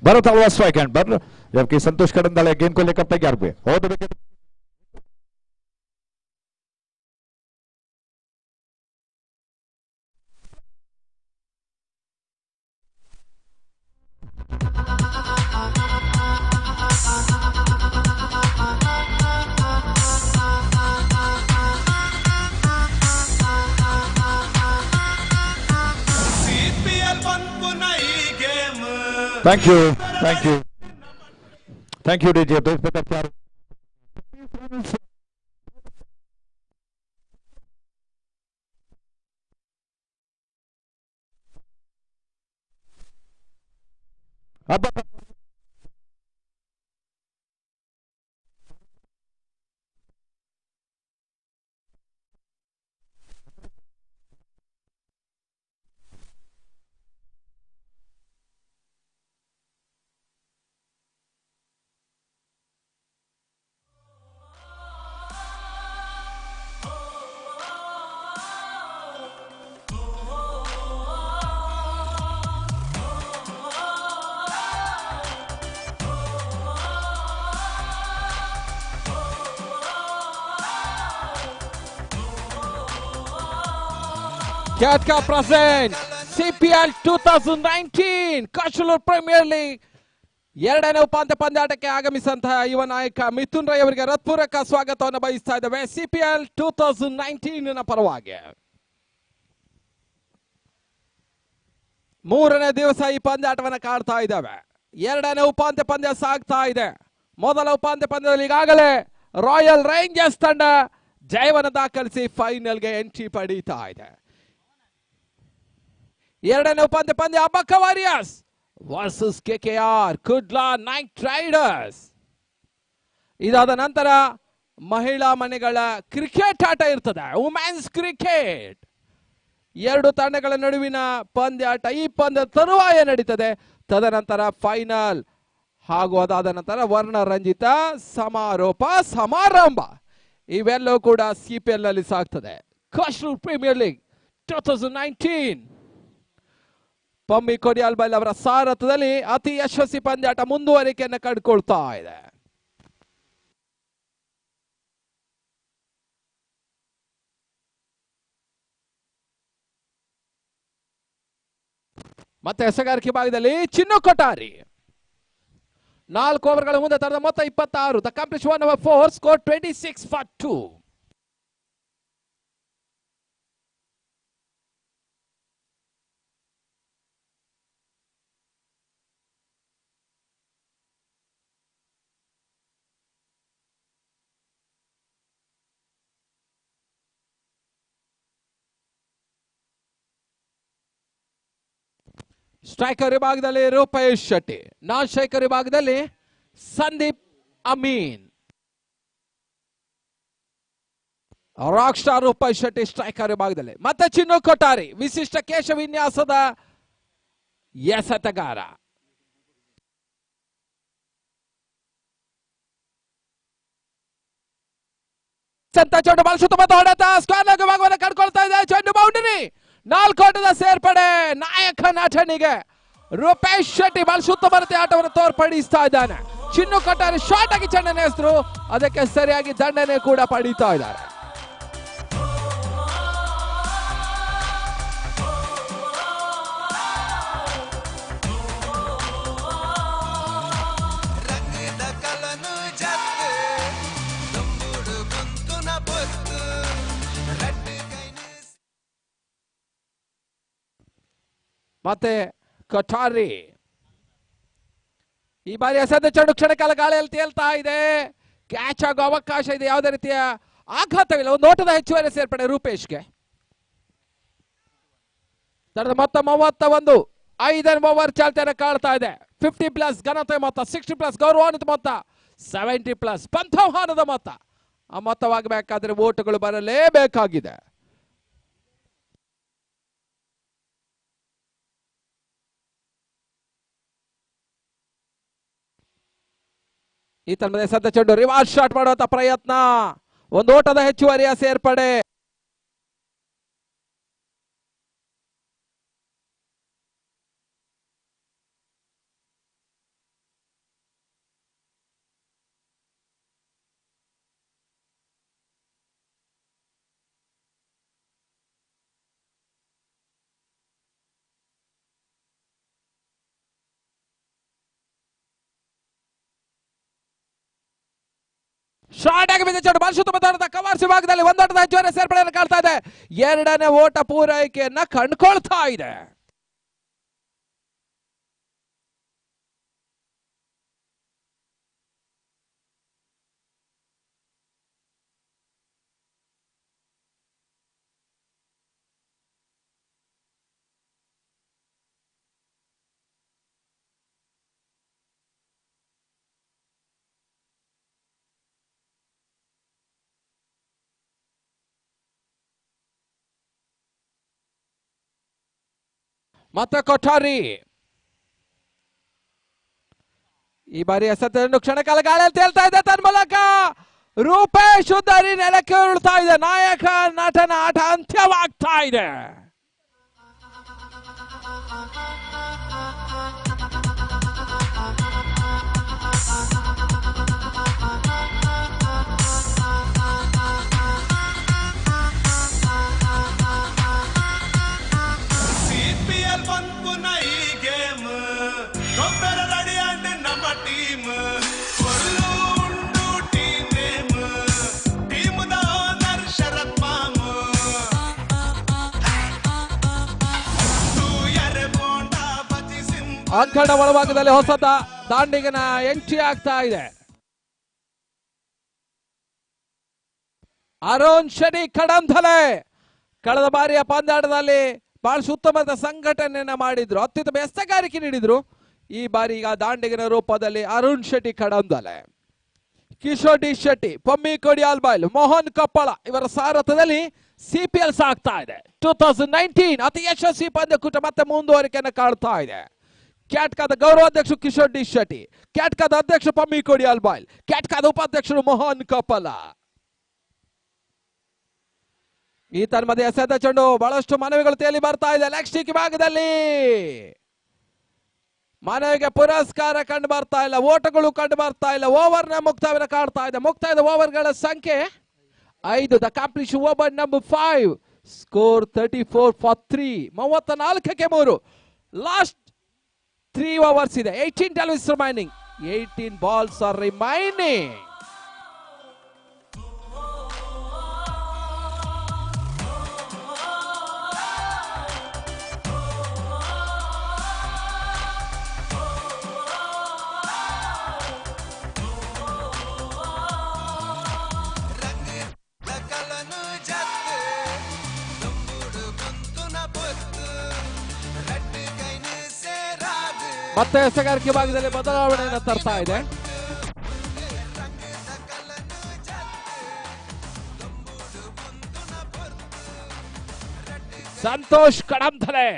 भरत हलवा स्ट्राइक एंड पर, जबकि संतोष कड़ंदल गेंद को लेकर तैयार हुए। और wicket Thank you. Thank you. Thank you, DJ. तो इस पे क्या अब Katka present CPL 2019 ಕಚಲೂರ್ ಪ್ರೀಮಿಯರ್ ಲೀಗ್ ಎರಡನೇ ಉಪಾಂತ್ಯ ಪಂದ್ಯಾಟಕ್ಕೆ ಆಗಮಿಸಿದಂತಹ ಯುವ ನಾಯಕ ಮಿಥುನ್ ರೈ ಅವರಿಗೆ ಹೃತ್ಪೂರ್ವಕ ಸ್ವಾಗತವನ್ನು ಬಯಸ್ತಾ ಇದ್ದೇವೆ CPL 2019 ನ ಪರವಾಗಿ. ಮೂರನೇ ದಿವಸ ಈ ಪಂದ್ಯಾಟವನ್ನು ಕಾಡ್ತಾ ಇದ್ದಾವೆ. ಎರಡನೇ ಉಪಾಂತ್ಯ ಪಂದ್ಯ ಸಾಗ್ತಾ ಇದೆ. ಮೊದಲ ಉಪಾಂತ್ಯ ಪಂದ್ಯದಲ್ಲಿ ಈಗಾಗಲೇ ರಾಯಲ್ ರೇಂಜರ್ಸ್ ತಂಡ ಜಯವನ್ನು ದಾಖಲಿಸಿ ಫೈನಲ್ಗೆ ಎಂಟ್ರಿ ಪಡೀತಾ ಇದೆ. ಎರಡನೇ ಉಪಾಂತ್ಯ ಪಂದ್ಯ Abbakka Warriors versus KKR Kudla night Riders. ಇದಾದ ನಂತರ ಮಹಿಳಾ ಮನೆಗಳ ಕ್ರಿಕೆಟ್ ಆಟ ಇರ್ತದೆ, ವುಮೆನ್ಸ್ ಕ್ರಿಕೆಟ್. ಎರಡು ತಂಡಗಳ ನಡುವಿನ ಪಂದ್ಯಾಟ ಈ ಪಂದ್ಯ ತರುವಾಯ ನಡೀತದೆ. ತದನಂತರ ಫೈನಲ್ ಹಾಗೂ ಅದಾದ ನಂತರ ವರ್ಣರಂಜಿತ ಸಮಾರೋಪ ಸಮಾರಂಭ ಇವೆಲ್ಲವೂ ಕೂಡ CPL ನಲ್ಲಿ ಸಾಗ್ತದೆ. ಕಚಲೂರ್ ಪ್ರೀಮಿಯರ್ ಲೀಗ್ 2019 ಪಮ್ಮಿ ಕೊಡಿಯಾಲ್ಬೈಲ್ ಅವರ ಸಾರಥ್ಯದಲ್ಲಿ ಅತಿ ಯಶಸ್ವಿ ಪಂದ್ಯಾಟ ಮುಂದುವರಿಕೆಯನ್ನು ಕಂಡುಕೊಳ್ತಾ ಇದೆ. ಮತ್ತೆ ಎಸೆಗಾರಿಕೆ ಭಾಗದಲ್ಲಿ ಚಿನ್ನು ಕೊಠಾರಿ 4 ಓವರ್ಗಳ ಮುಂದೆ ತರದ ಮೊತ್ತ 26. The complete 1 over 4 score 26 for 2. Striker ವಿಭಾಗದಲ್ಲಿ ರೂಪೇಶ್ ಶೆಟ್ಟಿ, ನಾನ್ ಸ್ಟ್ರೈಕರ್ ವಿಭಾಗದಲ್ಲಿ Sandeep Amin. Rock star Rupesh Shetty striker ವಿಭಾಗದಲ್ಲಿ. ಮತ್ತೆ ಚಿನ್ನು ಕೊಠಾರಿ ವಿಶಿಷ್ಟ ಕೇಶ ವಿನ್ಯಾಸದ ಎಸೆತಗಾರ. ಚೆಂಡು ಬಾಲ್ ಸುತ್ತಮುತ್ತ ಹೊಡೆತ ಸ್ಕ್ವೇರ್ ವಿಭಾಗವನ್ನು ಕಂಡುಕೊಳ್ತಾ ಇದೆ. ಚೆಂಡು ಬೌಂಡರಿ 4 ಓಟದ ಸೇರ್ಪಡೆ ನಾಯಕ ನಟನಿಗೆ ರೂಪೇಶ್ ಶೆಟ್ಟಿ ಬಾಲ್ ಸುತ್ತ ಬರುತ್ತೆ ಆಟವನ್ನು ತೋರ್ಪಡಿಸ್ತಾ ಇದ್ದಾನೆ. ಚಿನ್ನು ಕೊಠಾರಿ ಶಾರ್ಟ್ ಆಗಿ ಚೆಂಡನ ಹೆಸರು, ಅದಕ್ಕೆ ಸರಿಯಾಗಿ ದಂಡನೆ ಕೂಡ ಪಡೀತಾ ಇದ್ದಾರೆ. ಮತ್ತೆ ಕೊಠಾರಿ ಈ ಬಾರಿ ಎಸೆದ ಚೆಂಡು ಕ್ಷಣಕಾಲ ಗಾಳಿಯಲ್ಲಿ ತೇಲ್ತಾ ಇದೆ. ಕ್ಯಾಚ್ ಆಗೋ ಅವಕಾಶ ಇದೆ, ಯಾವುದೇ ರೀತಿಯ ಆಘಾತವಿಲ್ಲ. ಒಂದು ಓಟದ ಹೆಚ್ಚುವರಿ ಸೇರ್ಪಡೆ ರೂಪೇಶ್ಗೆ. ತರದ ಮೊತ್ತ 31. 5ನೇ ಓವರ್ ಚಾಲ್ತಿಯನ್ನು ಕಾಡ್ತಾ ಇದೆ. 50+ ಘನತೆ ಮೊತ್ತ, 60+ ಗೌರವಾನ್ವಿತ ಮೊತ್ತ, 70+ ಪಂಥವಾನದ ಮೊತ್ತ. ಆ ಮೊತ್ತವಾಗಬೇಕಾದ್ರೆ ಓಟುಗಳು ಬರಲೇಬೇಕಾಗಿದೆ. ಈ ತಂಡದ ಸದ್ಯ ಚೆಂಡು ರಿವರ್ಸ್ ಶಾಟ್ ಮಾಡುವಂತ ಪ್ರಯತ್ನ, ಒಂದು ಓಟದ ಹೆಚ್ಚುವರಿಯ ಸೇರ್ಪಡೆ. ಶಾರ್ಟ್ ಆಗಿ ಬಿದ್ದ ಚೆಂಡು ಬಾಲ್ ಸುತ್ತಮುತ್ತ ಕವರ್ಸ್ ವಿಭಾಗದಲ್ಲಿ ಒಂದು ಓಟದ ಹೆಚ್ಚುವರಿ ಸೇರ್ಪಡೆಯನ್ನು ಕಾಡ್ತಾ ಇದೆ. 2ನೇ ಓಟ ಪೂರೈಕೆಯನ್ನ ಕಂಡುಕೊಳ್ತಾ ಇದೆ. ಮತ್ತೆ ಕೊಠಾರಿ ಈ ಬಾರಿ ಎಸೆತ ಕ್ಷಣಕಾಲ ಗಾಳಿಯಲ್ಲಿ ತೇಲ್ತಾ ಇದೆ. ತನ್ನ ಮೂಲಕ ರೂಪೇಶ್ ಉದ್ದರಿ ನೆಲಕ್ಕೆ ಉರುಳ್ತಾ ಇದೆ. ನಾಯಕ ನಟನ ಆಟ ಅಂತ್ಯವಾಗ್ತಾ ಇದೆ. CPL ಬಂತು ನಾ ಈ ಗೇಮ್ ಗೊಬ್ಬರ ರೆಡಿ ಅಂಡ್ ನಮ್ಮ ಟೀಮ್ ಕೊಲ್ಲು ಉಂಡು team name team the owner Sharath ಮಾಮ ತೂಯರೆ ಬೋಂಡ ಬಜಿ ಸಿಂಹ ಅಂಕಣ ಒಳಭಾಗದಲ್ಲಿ ಹೊಸ ದಾಂಡಿಗನ ಎಂಟ್ರಿ ಆಗ್ತಾ ಇದೆ. ಅರುಣ್ ಶೆಟ್ಟಿ ಕಡಂಥಲೆ ಕಳೆದ ಬಾರಿಯ ಪಂದ್ಯಾಟದಲ್ಲಿ ಬಹಳ ಉತ್ತಮದ ಸಂಘಟನೆಯನ್ನ ಮಾಡಿದ್ರು, ಅತ್ಯುತ್ತಮ ಎಸೆಗಾರಿಕೆ ನೀಡಿದ್ರು. ಈ ಬಾರಿ ಈಗ ದಾಂಡಿಗನ ರೂಪದಲ್ಲಿ ಅರುಣ್ ಶೆಟ್ಟಿ ಕಡಂದಲೆ, ಕಿಶೋರ್ ಡಿ ಶೆಟ್ಟಿ, ಪಮ್ಮಿ ಕೊಡಿಯಾಲ್ಬಾಯ್ಲ್, ಮೋಹನ್ ಕಪ್ಪಳ ಇವರ ಸಾರಥ್ಯದಲ್ಲಿ ಸಿಪಿಎಲ್ ಸಾಗ್ತಾ ಇದೆ. 2019 ಅತಿ ಯಶಸ್ವಿ ಪಂದ್ಯಕೂಟ ಮತ್ತೆ ಮುಂದುವರಿಕೆಯನ್ನು ಕಾಡ್ತಾ ಇದೆ. ಕ್ಯಾಟ್ಕಾದ ಗೌರವಾಧ್ಯಕ್ಷರು ಕಿಶೋರ್ ಡಿ ಶೆಟ್ಟಿ, ಕ್ಯಾಟ್ಕಾದ ಅಧ್ಯಕ್ಷರು ಪಮ್ಮಿ ಕೊಡಿಯಾಲ್ಬಾಯ್ಲ್, ಕ್ಯಾಟ್ಕಾದ ಉಪಾಧ್ಯಕ್ಷರು ಮೋಹನ್ ಕಪ್ಪಲ. ಈ ತನ್ಮಧ್ಯೆ ಎಸೆದ ಚೆಂಡು ಬಹಳಷ್ಟು ಮನವಿಗಳು ತೇಲಿ ಬರ್ತಾ ಇದೆ. ಲೆಗ್ ಸ್ಟಿಕ್ ಭಾಗದಲ್ಲಿ ಮನವಿಗೆ ಪುರಸ್ಕಾರ ಕಂಡು ಬರ್ತಾ ಇಲ್ಲ, ಓಟಗಳು ಕಂಡು ಬರ್ತಾ ಇಲ್ಲ. ಓವರ್ನ ಮುಕ್ತಾಯವನ್ನು ಕಾಡ್ತಾ ಇದೆ. ಮುಕ್ತಾಯದ ಓವರ್ಗಳ ಸಂಖ್ಯೆ 5. The complete over number 5 score 34 for 3, 34ಕ್ಕೆ 3. Last 3 overs ಇದೆ. 18 balls remaining, 18 balls are remaining. ಕಲನು ಜತ್ತು ದುಂಬುಡು ಕುಂತುನ ಬೊತ್ತು red ಕೈನು ಸೇರಾದು ಮತ್ತೆ ಎಸೆಗಾರಿಕೆ ಭಾಗದಲ್ಲಿ ಬದಲಾವಣೆಯನ್ನು ತರ್ತಾ ಇದೆ. ಸಂತೋಷ್ ಕಡಂಥಲೆ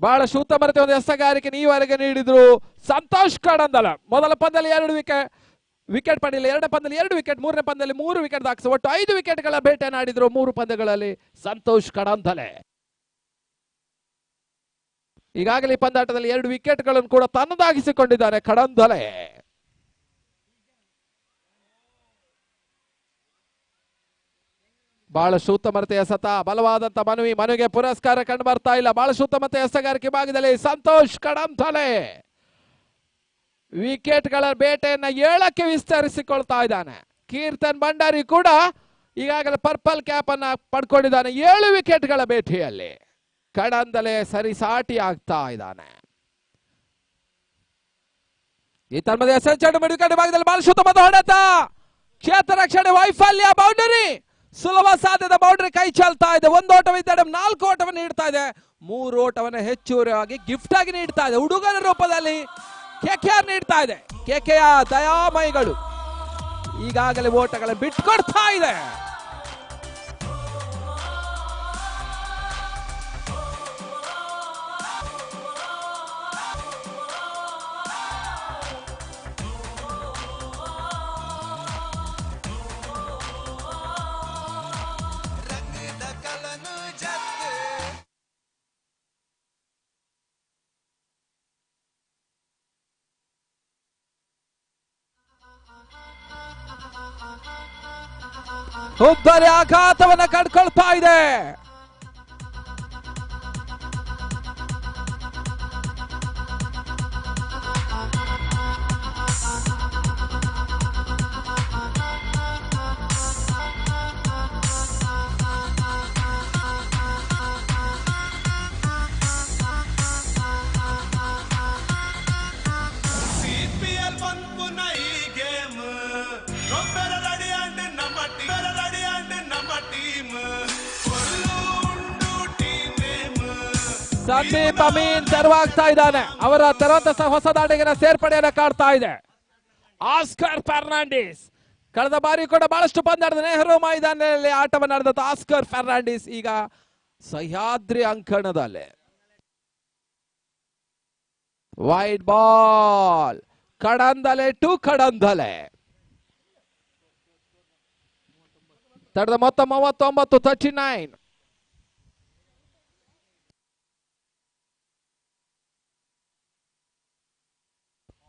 ಬಹಳ ಉತ್ತಮತೆ ಒಂದು ಎಸೆಗಾರಿಕೆ ಈವರೆಗೆ ನೀಡಿದ್ರು ಸಂತೋಷ್ ಕಡಂದಲ. ಮೊದಲ ಪಂದ್ಯದಲ್ಲಿ 2 ವಿಕೆಟ್ ಪಡೆಯಲಿ, ಎರಡನೇ ಪಂದ್ಯದಲ್ಲಿ 2 ವಿಕೆಟ್, ಮೂರನೇ ಪಂದ್ಯದಲ್ಲಿ 3 ವಿಕೆಟ್ ದಾಖಲಿಸಿ ಒಟ್ಟು 5 ವಿಕೆಟ್ಗಳ ಬೇಟೆಯನ್ನಾಡಿದ್ರು 3 ಪಂದ್ಯಗಳಲ್ಲಿ ಸಂತೋಷ್ ಕಡಂಥಲೆ. ಈಗಾಗಲೇ ಪಂದ್ಯಾಟದಲ್ಲಿ 2 ವಿಕೆಟ್ಗಳನ್ನು ಕೂಡ ತನ್ನದಾಗಿಸಿಕೊಂಡಿದ್ದಾನೆ ಕಡಂಥಲೆ. ಬಹಳ ಉತ್ತಮತೆ ಎಸೆತ, ಬಲವಾದಂತ ಮನವಿಗೆ ಪುರಸ್ಕಾರ ಕಂಡು ಬರ್ತಾ ಇಲ್ಲ. ಬಹಳ ಉತ್ತಮತೆ ಎಸೆಗಾರಿಕೆ ಭಾಗದಲ್ಲಿ ಸಂತೋಷ್ ಕಡಂಥಲೆ ವಿಕೆಟ್ಗಳ ಬೇಟೆಯನ್ನ 7ಕ್ಕೆ ವಿಸ್ತರಿಸಿಕೊಳ್ತಾ ಇದ್ದಾನೆ. ಕೀರ್ತನ್ ಭಂಡಾರಿ ಕೂಡ ಈಗಾಗಲೇ ಪರ್ಪಲ್ ಕ್ಯಾಪ್ ಅನ್ನ ಪಡ್ಕೊಂಡಿದ್ದಾನೆ 7 ವಿಕೆಟ್ಗಳ ಬೇಟೆಯಲ್ಲಿ. ಕಡಂಥಲೆ ಸರಿಸಾಟಿ ಆಗ್ತಾ ಇದ್ದಾನೆ. ಈ ತನ್ಮಧ್ಯೆ ಎಸೆಂಚೆಂಡು ಮಿಡುಕಂಡು ಭಾಗದಲ್ಲಿ ಬಹಳ ಉತ್ತಮದ ಹೊಡೆತ, ಕ್ಷೇತ್ರ ರಕ್ಷಣೆ ವೈಫಲ್ಯ, ಬೌಂಡರಿ, ಸುಲಭ ಸಾಧ್ಯದ ಬೌಂಡರಿ ಕೈ ಚೆಲ್ತಾ ಇದೆ. 1 ಓಟವಿದ್ದರೆ 4 ಓಟವನ್ನು ನೀಡ್ತಾ ಇದೆ. 3 ಓಟವನ್ನು ಹೆಚ್ಚುವರಿಯಾಗಿ ಗಿಫ್ಟ್ ಆಗಿ ನೀಡ್ತಾ ಇದೆ. ಹುಡುಗನ ರೂಪದಲ್ಲಿ ಕೆಕೆಆರ್ ನೀಡ್ತಾ ಇದೆ. ಕೆಕೆಆರ್ ದಯಾಮಯಿಗಳು ಈಗಾಗಲೇ ಓಟಗಳನ್ನು ಬಿಟ್ಕೊಡ್ತಾ ಇದೆ. ಹುಬ್ಬಳ್ಳಿ ಆಘಾತವನ್ನ ಕಂಡುಕೊಳ್ತಾ ಇದೆ. CPL ಬಂತು ನಾ ಈ ಗೇಮ್ ಗೊಬ್ಬರ ರೆಡಿ ಅಂಡ್ ನಮ್ಮ ಟೀಮ್ ಕೊಲ್ಲು ಉಂಡು ಟೀಮ್ ನೇಮ್ ಸಂದೀಪ್ ಅಮೀನ್ ತೆರವಾಗ್ತಾ ಇದ್ದಾನೆ. ಅವರ ತೆರವಂತ ಹೊಸ ದಾಂಡಿಗನ ಸೇರ್ಪಡೆಯನ್ನು ಕಾಡ್ತಾ ಇದೆ. ಆಸ್ಕರ್ ಫರ್ನಾಂಡಿಸ್ ಕಳೆದ ಬಾರಿ ಕೂಡ ಬಹಳಷ್ಟು ಪಂದ್ಯಾಟದ ನೆಹರು ಮೈದಾನದಲ್ಲಿ ಆಟವನ್ನು ನಡೆದ ಆಸ್ಕರ್ ಫರ್ನಾಂಡಿಸ್ ಈಗ ಸಹ್ಯಾದ್ರಿ ಅಂಕಣದಲ್ಲಿ. Wide ball, Kadanthale to Kadanthale. ತಡೆದ ಮೊತ್ತ 39, 39.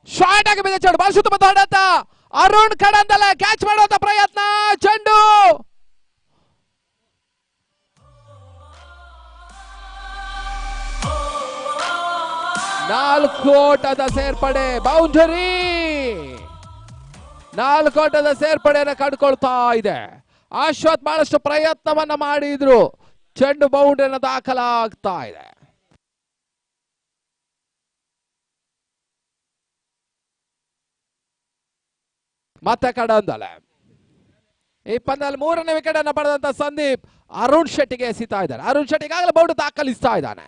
ಶಾರ್ಟ್ ಆಗಿ ಬಿದ್ದ ಚೆಂಡು, ಬಾಲ್ ಸುತ್ತಮುತ್ತ ಹೊಡೆತ ಅರುಣ್ ಕಡಂದಲೆ ಕ್ಯಾಚ್ ಮಾಡುವಂತ ಪ್ರಯತ್ನ. ಚೆಂಡು ನಾಲ್ಕು ಓಟದ ಸೇರ್ಪಡೆ, ಬೌಂಡರಿ. 4 ಓಟದ ಸೇರ್ಪಡೆಯನ್ನು ಕಂಡುಕೊಳ್ತಾ ಇದೆ. ಅಶ್ವಥ್ ಬಹಳಷ್ಟು ಪ್ರಯತ್ನವನ್ನ ಮಾಡಿದ್ರು, ಚೆಂಡು ಬೌಂಡರಿಯನ್ನು ದಾಖಲಾಗ್ತಾ ಇದೆ. ಮತ್ತೆ ಕಡಂದಲೆ. ಈ ಪಂದ್ಯದಲ್ಲಿ 3ನೇ ವಿಕೆಟ್ ಅನ್ನು ಪಡೆದಂತ ಸಂದೀಪ್ ಅರುಣ್ ಶೆಟ್ಟಿಗೆ ಎಸಿತಾ ಇದ್ದಾರೆ. ಅರುಣ್ ಶೆಟ್ಟಿ ಈಗಾಗಲೇ ಬೌಂಡರಿ ದಾಖಲಿಸ್ತಾ ಇದ್ದಾನೆ.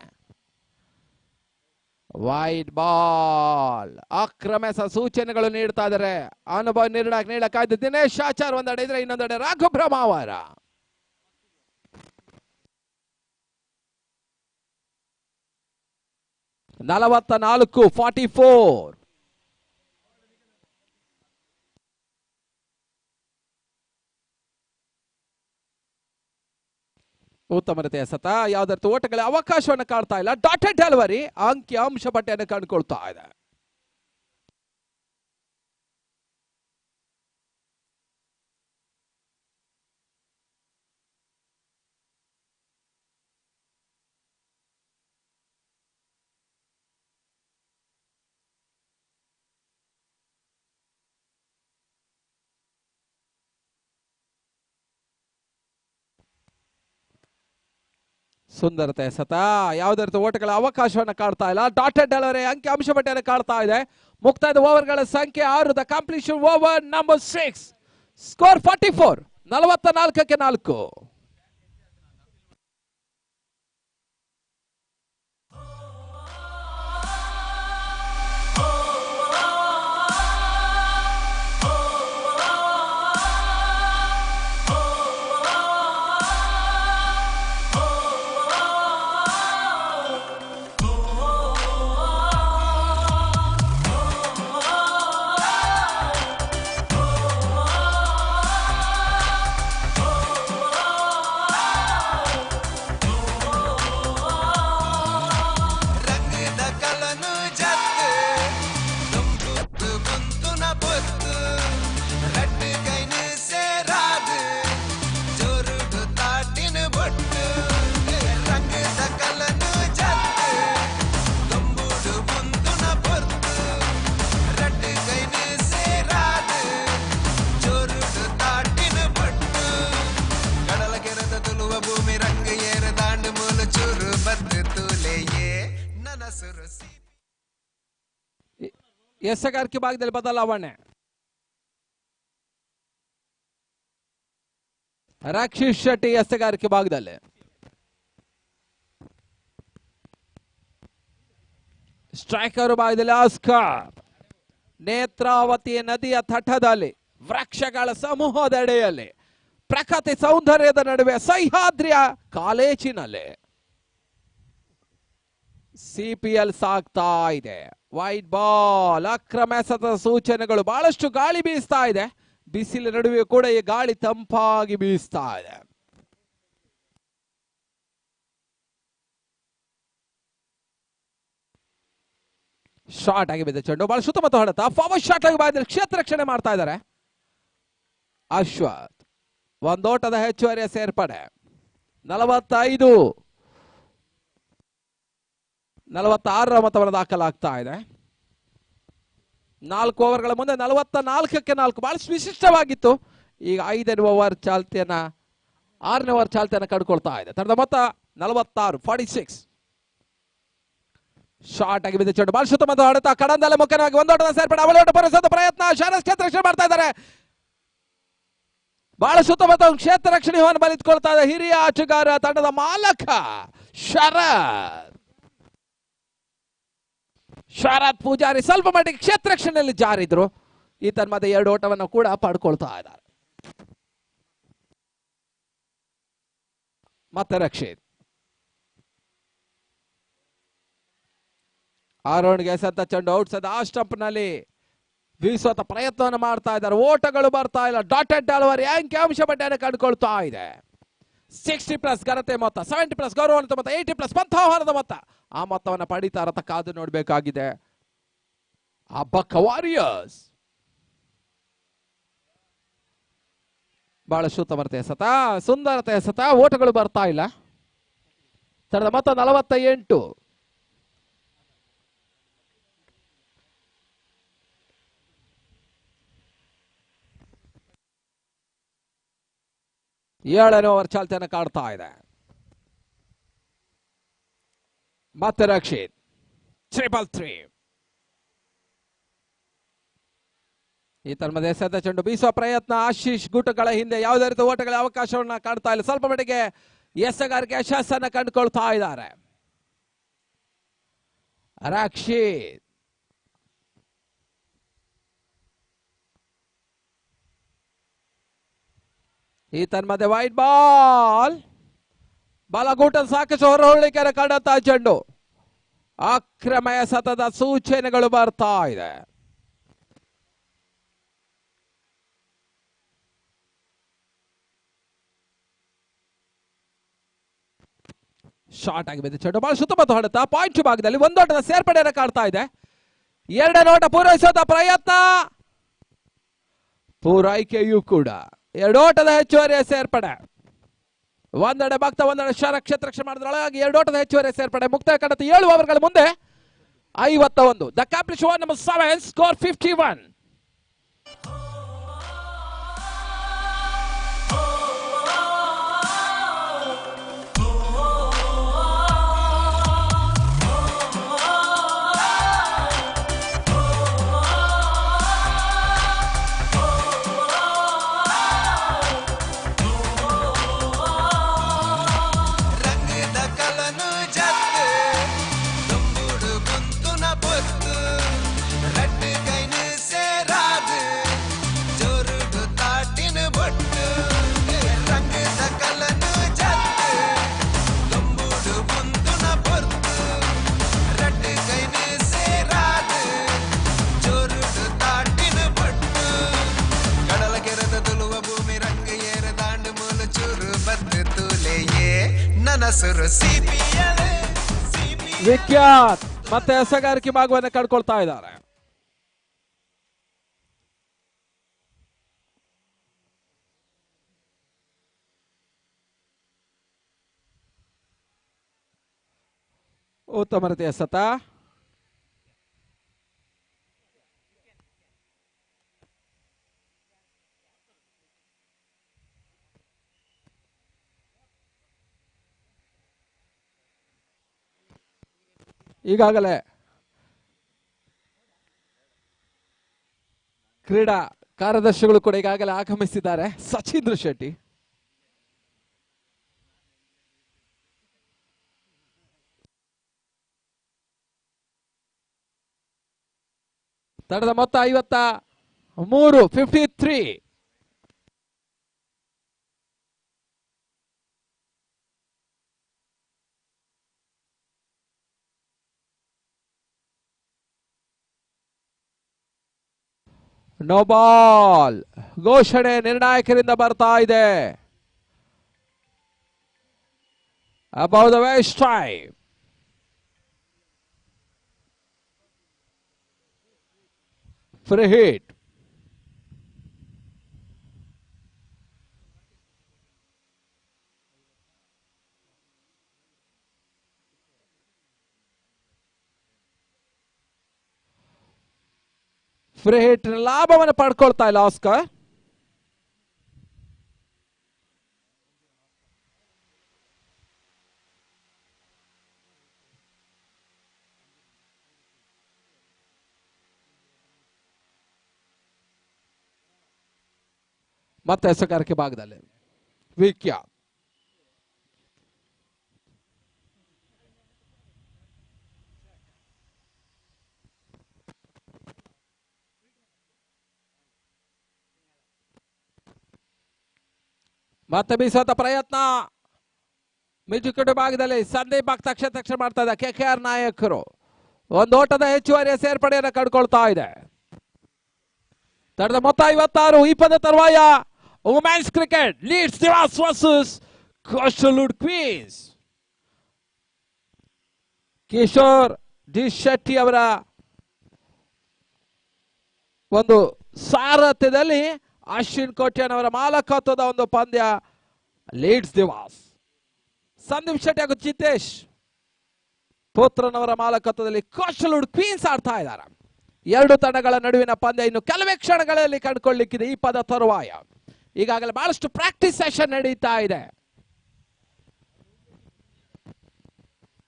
ವೈಡ್ ಬಾಲ್, ಆಕ್ರಮಿಸ ಸೂಚನೆಗಳು ನೀಡ್ತಾ ಇದ್ದಾರೆ. ಅನುಭವ ನೀಡಕ್ಕಾಯ್ತು ದಿನೇಶ್ ಆಚಾರ್ ಒಂದೆಡೆ ಇದ್ರೆ, ಇನ್ನೊಂದೆಡೆ ರಾಘು ಬ್ರಹ್ಮಾವರ. ನಲವತ್ತ 44. ಉತ್ತಮ ರೀತಿಯ ಸತ, ಯಾವುದೇ ಓಟಗಳ ಅವಕಾಶವನ್ನು ಕಾಡ್ತಾ ಇಲ್ಲ. ಡಾಟೆಡ್ ಡೆಲಿವರಿ, ಅಂಕಿ ಅಂಶ ಪಟ್ಟಿಯನ್ನು ಕಂಡುಕೊಳ್ತಾ ಇದೆ. ಸುಂದರತೆ ಸತ, ಯಾವುದೇ ರೀತಿ ಓಟಗಳ ಅವಕಾಶವನ್ನು ಕಾಡ್ತಾ ಇಲ್ಲ. ಡಾಟೆಡ್ ಡೆಲಿವರಿ, ಅಂಕಿ ಅಂಶ ಪಟ್ಟಿಯನ್ನು ಕಾಡ್ತಾ ಇದೆ. ಮುಕ್ತಾಯದ ಓವರ್ಗಳ ಸಂಖ್ಯೆ 6. The completion over number 6. Score 44, 44ಕ್ಕೆ 4. ಎಸೆಗಾರಿಕೆ ಭಾಗದಲ್ಲಿ ಬದಲಾವಣೆ. ರಕ್ಷಿತ್ ಶೆಟ್ಟಿ ಎಸೆಗಾರಿಕೆ ಭಾಗದಲ್ಲಿ. ಸ್ಟ್ರೈಕರ್ ಭಾಗದಲ್ಲಿ ಆಸ್ಕರ್. ನೇತ್ರಾವತಿ ನದಿಯ ತಟದಲ್ಲಿ, ವೃಕ್ಷಗಳ ಸಮೂಹದೆಡೆಯಲ್ಲಿ, ಪ್ರಕೃತಿ ಸೌಂದರ್ಯದ ನಡುವೆ, ಸಹ್ಯಾದ್ರಿಯ ಕಾಲೇಜಿನಲ್ಲಿ ಸಿಪಿಎಲ್ ಸಾಗ್ತಾ ಇದೆ. ವೈಡ್ ಬಾಲ್, ಆಕ್ರಮಿಸದ ಸೂಚನೆಗಳು. ಬಹಳಷ್ಟು ಗಾಳಿ ಬೀಸ್ತಾ ಇದೆ. ಬಿಸಿಲ ನಡುವೆ ಕೂಡ ಈ ಗಾಳಿ ತಂಪಾಗಿ ಬೀಸ್ತಾ ಇದೆ. ಶಾರ್ಟ್ ಆಗಿ ಬಿದ್ದ ಚೆಂಡು, ಬಹಳ ಸುತ್ತಮುತ್ತ ಹೊಡೆತ. ಫಾರ್ವರ್ಡ್ ಶಾಟ್ ಆಗಿ ಬಾಯ್ದಲ್ಲಿ ಕ್ಷೇತ್ರ ರಕ್ಷಣೆ ಮಾಡ್ತಾ ಇದ್ದಾರೆ ಅಶ್ವಥ್. ಒಂದೋಟದ ಹೆಚ್ಚುವರಿಯ ಸೇರ್ಪಡೆ. 45, 46ರ ಮೊತ್ತವನ್ನು ದಾಖಲಾಗ್ತಾ ಇದೆ. 4 ಓವರ್ಗಳ ಮುಂದೆ 44ಕ್ಕೆ 4 ಬಹಳ ವಿಶಿಷ್ಟವಾಗಿತ್ತು. ಈಗ 5ನೇ ಓವರ್ ಚಾಲ್ತಿಯನ್ನ, 6ನೇ ಓವರ್ ಚಾಲ್ತಿಯನ್ನು ಕಂಡುಕೊಳ್ತಾ ಇದೆ. ತನ್ನದ ಮೊತ್ತ 46, 46. ಶಾರ್ಟ್ ಆಗಿ ಬಿದ್ದ ಚೆಂಡು, ಬಹಳ ಸುತ್ತಮುತ್ತ ಹೊಡೆತ. ಕಡಂದಲೆ ಮುಖ್ಯವಾಗಿ ಒಂದೋಟದ ಸೇರ್ಪಡೆ, ಅವಳೋಟ ಪೂರೈಸುವ ಪ್ರಯತ್ನ. ಶರತ್ ಕ್ಷೇತ್ರ ರಕ್ಷಣೆ ಮಾಡ್ತಾ ಇದ್ದಾರೆ. ಬಹಳ ಸುತ್ತಮುತ್ತ ಕ್ಷೇತ್ರ ರಕ್ಷಣೆಯನ್ನು ಬಲಿತ್ಕೊಳ್ತಾ ಇದೆ ಹಿರಿಯ ಆಟಗಾರ, ತಂಡದ ಮಾಲಕ ಶರತ್ ಪೂಜಾರಿ. ಸ್ವಲ್ಪ ಮಟ್ಟಿಗೆ ಕ್ಷೇತ್ರ ರಕ್ಷಣೆಯಲ್ಲಿ ಜಾರಿದ್ರು. ಈ ತನ್ಮಧ್ಯೆ 2 ಓಟವನ್ನು ಕೂಡ ಪಡ್ಕೊಳ್ತಾ ಇದ್ದಾರೆ. ಮತ್ತೆ ರಕ್ಷಿತ್ ಆರೋಣ್ಗೆ ಎಸೆದ ಚೆಂಡು ಔಟ್ ಸದ ಆ ಸ್ಟಂಪ್ ನಲ್ಲಿ ಬೀಸುವಂತ ಪ್ರಯತ್ನವನ್ನು ಮಾಡ್ತಾ ಇದ್ದಾರೆ. ಓಟಗಳು ಬರ್ತಾ ಇಲ್ಲ. ಡಾಟೆಡ್ ಡೆಲಿವರಿ ಅಂಕಿಅಂಶ ಬಡ್ಡಿಯನ್ನು ಕಂಡುಕೊಳ್ತಾ ಇದೆ. 60+ ಘನತೆ ಮೊತ್ತ, 70+ ಗೌರವಾನ್ವಿತ ಮೊತ್ತ, 80+ ಪಂಥಾಹಾರದ ಮೊತ್ತ. ಆ ಮೊತ್ತವನ್ನು ಪಡಿತಾರಂತ ಕಾದು ನೋಡಬೇಕಾಗಿದೆ. ಅಬ್ಬಕ್ಕ ವಾರಿಯರ್ಸ್ ಬಹಳ ಶುದ್ಧಮರತೆ ಎಸೆತ, ಸುಂದರತೆ ಎಸೆತ. ಓಟಗಳು ಬರ್ತಾ ಇಲ್ಲ. ತರದ ಮೊತ್ತ 48. ಏಳನೇ ಓವರ್ ಚಾಲ್ತಿಯನ್ನು ಕಾಡ್ತಾ ಇದೆ. ಮತ್ತೆ ರಕ್ಷಿತ್ 3-3. ಈ ತನ್ಮಧ್ಯೆ ಎಸೆದ ಚೆಂಡು ಬೀಸುವ ಪ್ರಯತ್ನ. ಆಶೀಶ್ ಗುಟುಗಳ ಹಿಂದೆ ಯಾವುದೇ ರೀತಿ ಓಟಗಳ ಅವಕಾಶವನ್ನ ಕಾಡ್ತಾ ಇಲ್ಲ. ಸ್ವಲ್ಪ ಮಟ್ಟಿಗೆ ಎಸೆಗಾರಿಕೆ ಯಶಸ್ಸನ್ನ ಕಂಡುಕೊಳ್ತಾ ಇದ್ದಾರೆ. ರಕ್ಷಿತ್ ಈ ತನ್ಮಧ್ಯೆ ವೈಟ್ ಬಾಲ್. ಬಲಗೂಟದ ಸಾಕಷ್ಟು ಹೊರಹೊಳ್ಳಿಕೆಯನ್ನು ಕಂಡಂತ ಚೆಂಡು. ಅಕ್ರಮ ಎಸೆತದ ಸೂಚನೆಗಳು ಬರ್ತಾ ಇದೆ. ಶಾರ್ಟ್ ಆಗಿ ಬಿದ್ದ ಚೆಂಡು ಬಹಳ ಸುತ್ತಮುತ್ತ ಹೊಡೆತ. ಪಾಯಿಂಟ್ ಭಾಗದಲ್ಲಿ ಒಂದೋಟದ ಸೇರ್ಪಡೆಯನ್ನು ಕಾಡ್ತಾ ಇದೆ. ಎರಡನೇ ಓಟ ಪೂರೈಸುವಂತ ಪ್ರಯತ್ನ. ಪೂರೈಕೆಯೂ ಕೂಡ 2 ಓಟದ ಹೆಚ್ಚುವರಿಯ ಸೇರ್ಪಡೆ. ಒಂದೆಡೆ ಭಕ್ತ ಒಂದೆಡೆ ಕ್ಷೇತ್ರಕ್ಷೆ ಮಾಡಿದ್ರೊಳಗಾಗಿ 2 ಓಟದ ಹೆಚ್ಚುವರಿ ಸೇರ್ಪಡೆ. ಮುಕ್ತಾಯ ಕಂಡಂತೆ 7 ಓವರ್ಗಳ ಮುಂದೆ 51. The completion over number 7 score 51. Vikhyat ಮತ್ತೆ ಎಸೆಗಾರಿಕೆ ಭಾಗವನ್ನು ಕಳ್ಕೊಳ್ತಾ ಇದ್ದಾರೆ. ಉತ್ತಮ ರೀತಿಯ ಎಸೆತ. ಈಗಾಗಲೇ ಕ್ರೀಡಾ ಕಾರ್ಯದರ್ಶಿಗಳು ಕೂಡ ಈಗಾಗಲೇ ಆಗಮಿಸಿದ್ದಾರೆ. ಸಚೀಂದ್ರ ಶೆಟ್ಟಿ ತಂಡದ ಮೊತ್ತ 53, 53. ನೋ ಬಾಲ್ ಘೋಷಣೆ ನಿರ್ಣಾಯಕರಿಂದ ಬರ್ತಾ ಇದೆ. About the waste time. Free hit. Free hit ಲಾಭವನ್ನು ಪಡ್ಕೊಳ್ತಾ ಇಲ್ಲ ಆಸ್ಕರ್. ಮತ್ತೆ ಎಸೆಗಾರಿಕೆ ಭಾಗದಲ್ಲಿ ವಿಖ್ಯಾತ್. ಮತ್ತೆ ಬೀಸುವಂತ ಪ್ರಯತ್ನ. ಮಿಜುಕುಡು ಭಾಗದಲ್ಲಿ ಸಂದೀಪ್ ಭಕ್ತ ಕ್ಷೇತ್ರಕ್ಷೆ ಮಾಡ್ತಾ ಇದ್ದ KKR ನಾಯಕರು. ಒಂದು ಓಟದ ಹೆಚ್ಚುವರಿಯ ಸೇರ್ಪಡೆಯನ್ನು ಕಂಡುಕೊಳ್ತಾ ಇದೆ. ತಂಡದ ಮೊತ್ತ 56. ಈ ಪಂದ್ಯ ತರುವಾಯ women's cricket Leeds Divas versus Coastalwood Queens. Kishore D Shetty ಅವರ ಒಂದು ಸಾರಥ್ಯದಲ್ಲಿ ಅಶ್ವಿನ್ ಕೋಟ್ಯಾನ್ ಅವರ ಮಾಲಕತ್ವದ ಒಂದು ಪಂದ್ಯ. ಲೀಡ್ಸ್ ದಿವಾಸ್ ಸಂದೀಪ್ ಶೆಟ್ಟಿ ಹಾಗೂ ಚಿತೇಶ್ ಪುತ್ರನವರ ಮಾಲಕತ್ವದಲ್ಲಿ ಕೋಸ್ಟಲ್ವುಡ್ ಕ್ವೀನ್ಸ್ ಆಡ್ತಾ ಇದ್ದಾರೆ. ಎರಡು ತಂಡಗಳ ನಡುವಿನ ಪಂದ್ಯ ಇನ್ನು ಕೆಲವೇ ಕ್ಷಣಗಳಲ್ಲಿ ಕಂಡುಕೊಳ್ಳಲಿಕ್ಕಿದೆ. ಈ ಪದ ತರುವಾಯ ಈಗಾಗಲೇ ಬಹಳಷ್ಟು ಪ್ರಾಕ್ಟೀಸ್ ಸೆಷನ್ ನಡೀತಾ ಇದೆ.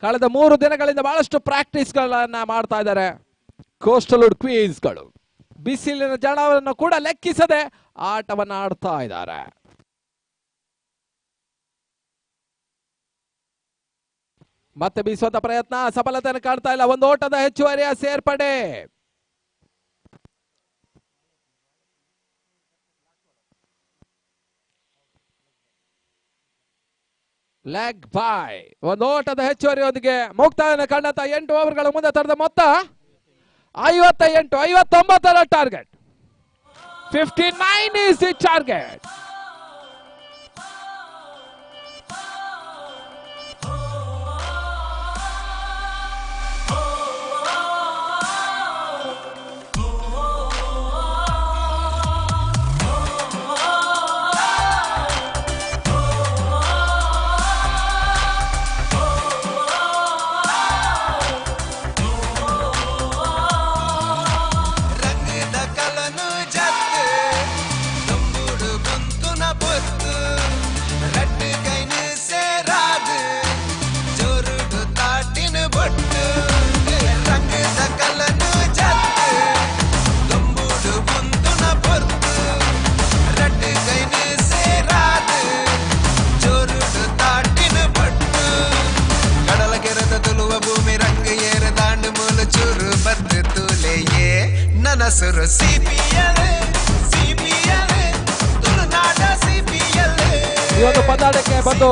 ಕಳೆದ 3 ದಿನಗಳಿಂದ ಬಹಳಷ್ಟು ಪ್ರಾಕ್ಟೀಸ್ ಗಳನ್ನ ಮಾಡ್ತಾ ಇದ್ದಾರೆ ಕೋಸ್ಟಲ್ವುಡ್ ಕ್ವೀನ್ಸ್ ಗಳು. ಬಿಸಿಲಿನ ಜಳವನ್ನು ಕೂಡ ಲೆಕ್ಕಿಸದೆ ಆಟವನ್ನು ಆಡ್ತಾ ಇದ್ದಾರೆ. ಮತ್ತೆ ಬೀಸುವಂತ ಪ್ರಯತ್ನ ಸಫಲತೆಯನ್ನು ಕಾಣ್ತಾ ಇಲ್ಲ. ಒಂದು ಓಟದ ಹೆಚ್ಚುವರಿಯ ಸೇರ್ಪಡೆ. ಲೆಗ್ ಬಾಯ್. ಒಂದು ಓಟದ ಹೆಚ್ಚುವರಿಯೊಂದಿಗೆ ಮುಕ್ತಾಯವನ್ನು ಕಂಡಂತ 8 ಓವರ್ಗಳ ಮುಂದೆ ತಂಡದ ಮೊತ್ತ 59 target. 59 is the target. ನಸರು CPL ತುಳುನಾಡ CPL. ಈ ಒಂದು ಪಂದ್ಯಾಟಕ್ಕೆ ಬಂದು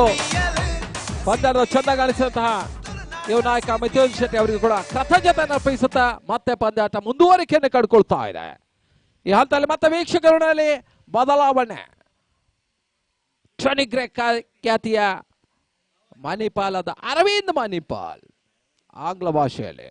ಪಂದ್ಯದ ಚಂದ ಕಾಣಿಸಿದಂತಹ ಯುವ ನಾಯಕ ಮಿಥುನ್ ಶೆಟ್ಟಿ ಅವರಿಗೂ ಕೂಡ ಕೃತಜ್ಞತೆಯನ್ನು ಅರ್ಪಿಸುತ್ತಾ ಮತ್ತೆ ಪಂದ್ಯಾಟ ಮುಂದುವರಿಕೆಯನ್ನು ಕಂಡುಕೊಳ್ತಾ ಇದೆ. ಈ ಹಂತದಲ್ಲಿ ಮತ್ತೆ ವೀಕ್ಷಕರಲ್ಲಿ ಬದಲಾವಣೆ. ಟ್ರೆನಿಗ್ರೆ ಖ್ಯಾತಿಯ ಮಣಿಪಾಲದ ಅರವಿಂದ್ ಮಣಿಪಾಲ್ ಆಂಗ್ಲ ಭಾಷೆಯಲ್ಲಿ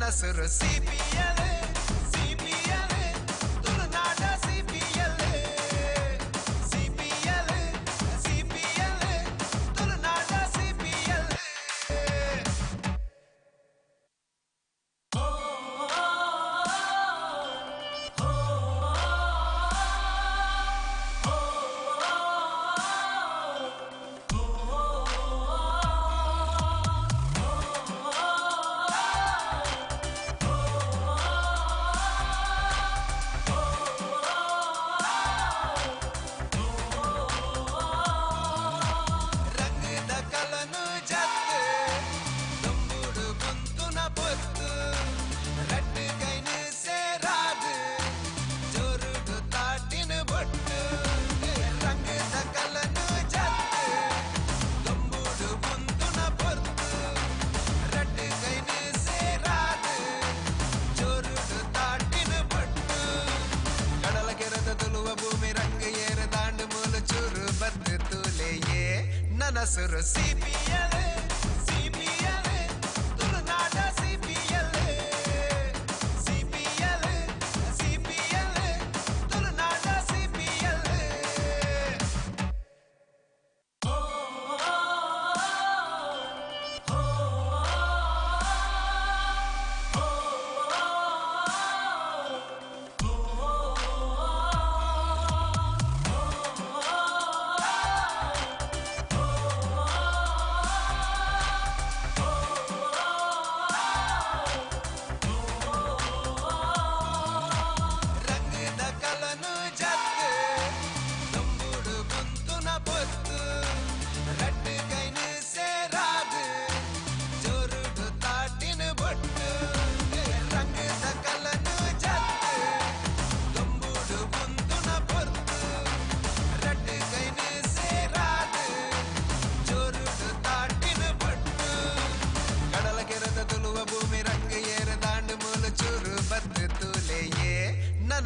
ನಸರು CPL ತುಳುನಾಡ CPL ತುಳುನಾಡ CPL. ನಸರು CPL ತುಳುನಾಡ CPL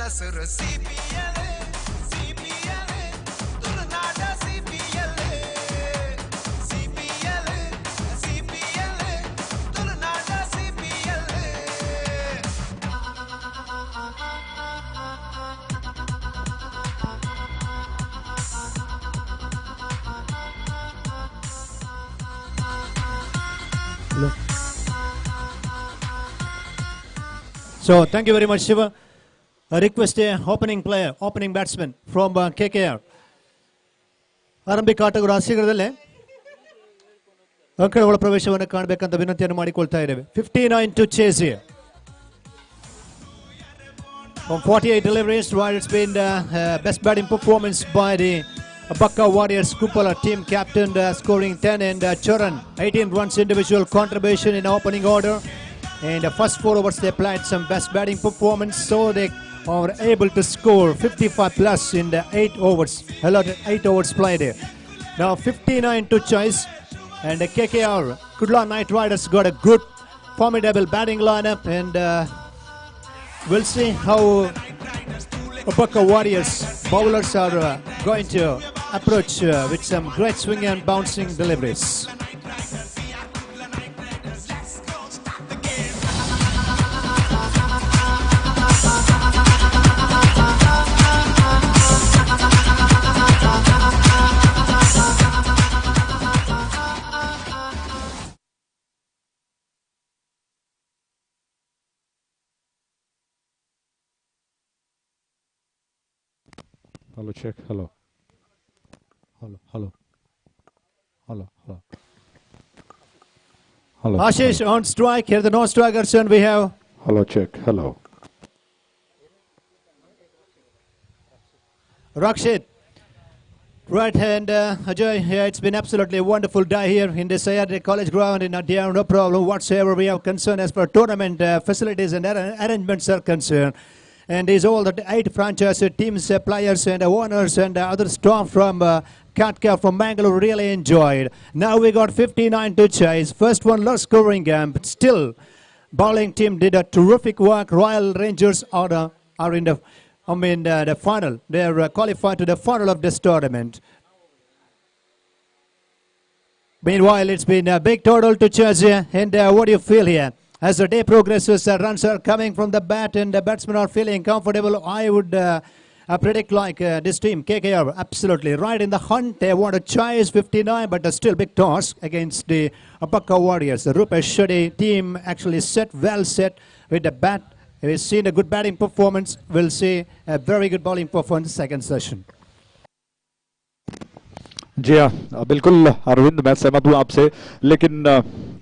ಹೆಸರು CPL CPL ತುಳುನಾಡ CPL CPL CPL ತುಳುನಾಡ CPL So thank you very much, Shiva. A request opening player, opening batsman from KKR. ಆರಂಭಿಕ ಆಟಗಾರ ಶೀಘ್ರದಲ್ಲೇ ಅಂಕಗಳ ಪ್ರವೇಶವನ್ನು ಕಾಣಬೇಕಂತ ವಿನಂತಿಯನ್ನು ಮಾಡಿಕೊಳ್ತಾ ಇದ್ದೇವೆ. 59 to chase here. From 48 deliveries, right, it's been the best batting performance by the Bakka Warriors Kupala team captain, scoring 10, and Charan 18 runs individual contribution in opening order. And the first 4 overs they played some best batting performance, so they are able to score 55 plus in the 8 overs. Allotted 8 overs played here. Now 59 to chase, and the KKR Kudla Knight Riders got a good, formidable batting lineup, and we'll see how Bakka Warriors bowlers are going to approach with some great swing and bouncing deliveries. Hello, check. Hello. Hello. Hello. Hello. Hello. Hello. Ashish on strike. Here the non-strikers, and we have Hello, check. Hello. Rakshit. Right hand, Ajay, yeah, it's been absolutely a wonderful day here in the Sayadri College ground in Nadia. No problem whatsoever we have concern as far tournament facilities and arrangements are concerned. And these all the 8 franchise teams, players and owners and other staff from Katka from Bangalore really enjoyed. Now we got 59 to chase. First one low scoring game, but still bowling team did a terrific work. Royal Rangers are in the final. They are qualified to the final of this tournament. Meanwhile, it's been a big total to chase here. And what do you feel here? As the day progresses, runs are coming from the bat and the batsmen are feeling comfortable. I would predict like this team, KKR, absolutely right in the hunt. They want to chase 59, but still big toss against the Bakka Warriors. The Rupesh Shetty team actually well set with the bat. We've seen a good batting performance. We'll see a very good bowling performance second session. जी हाँ बिल्कुल अरविंद, मैं सहमत हूँ आपसे, लेकिन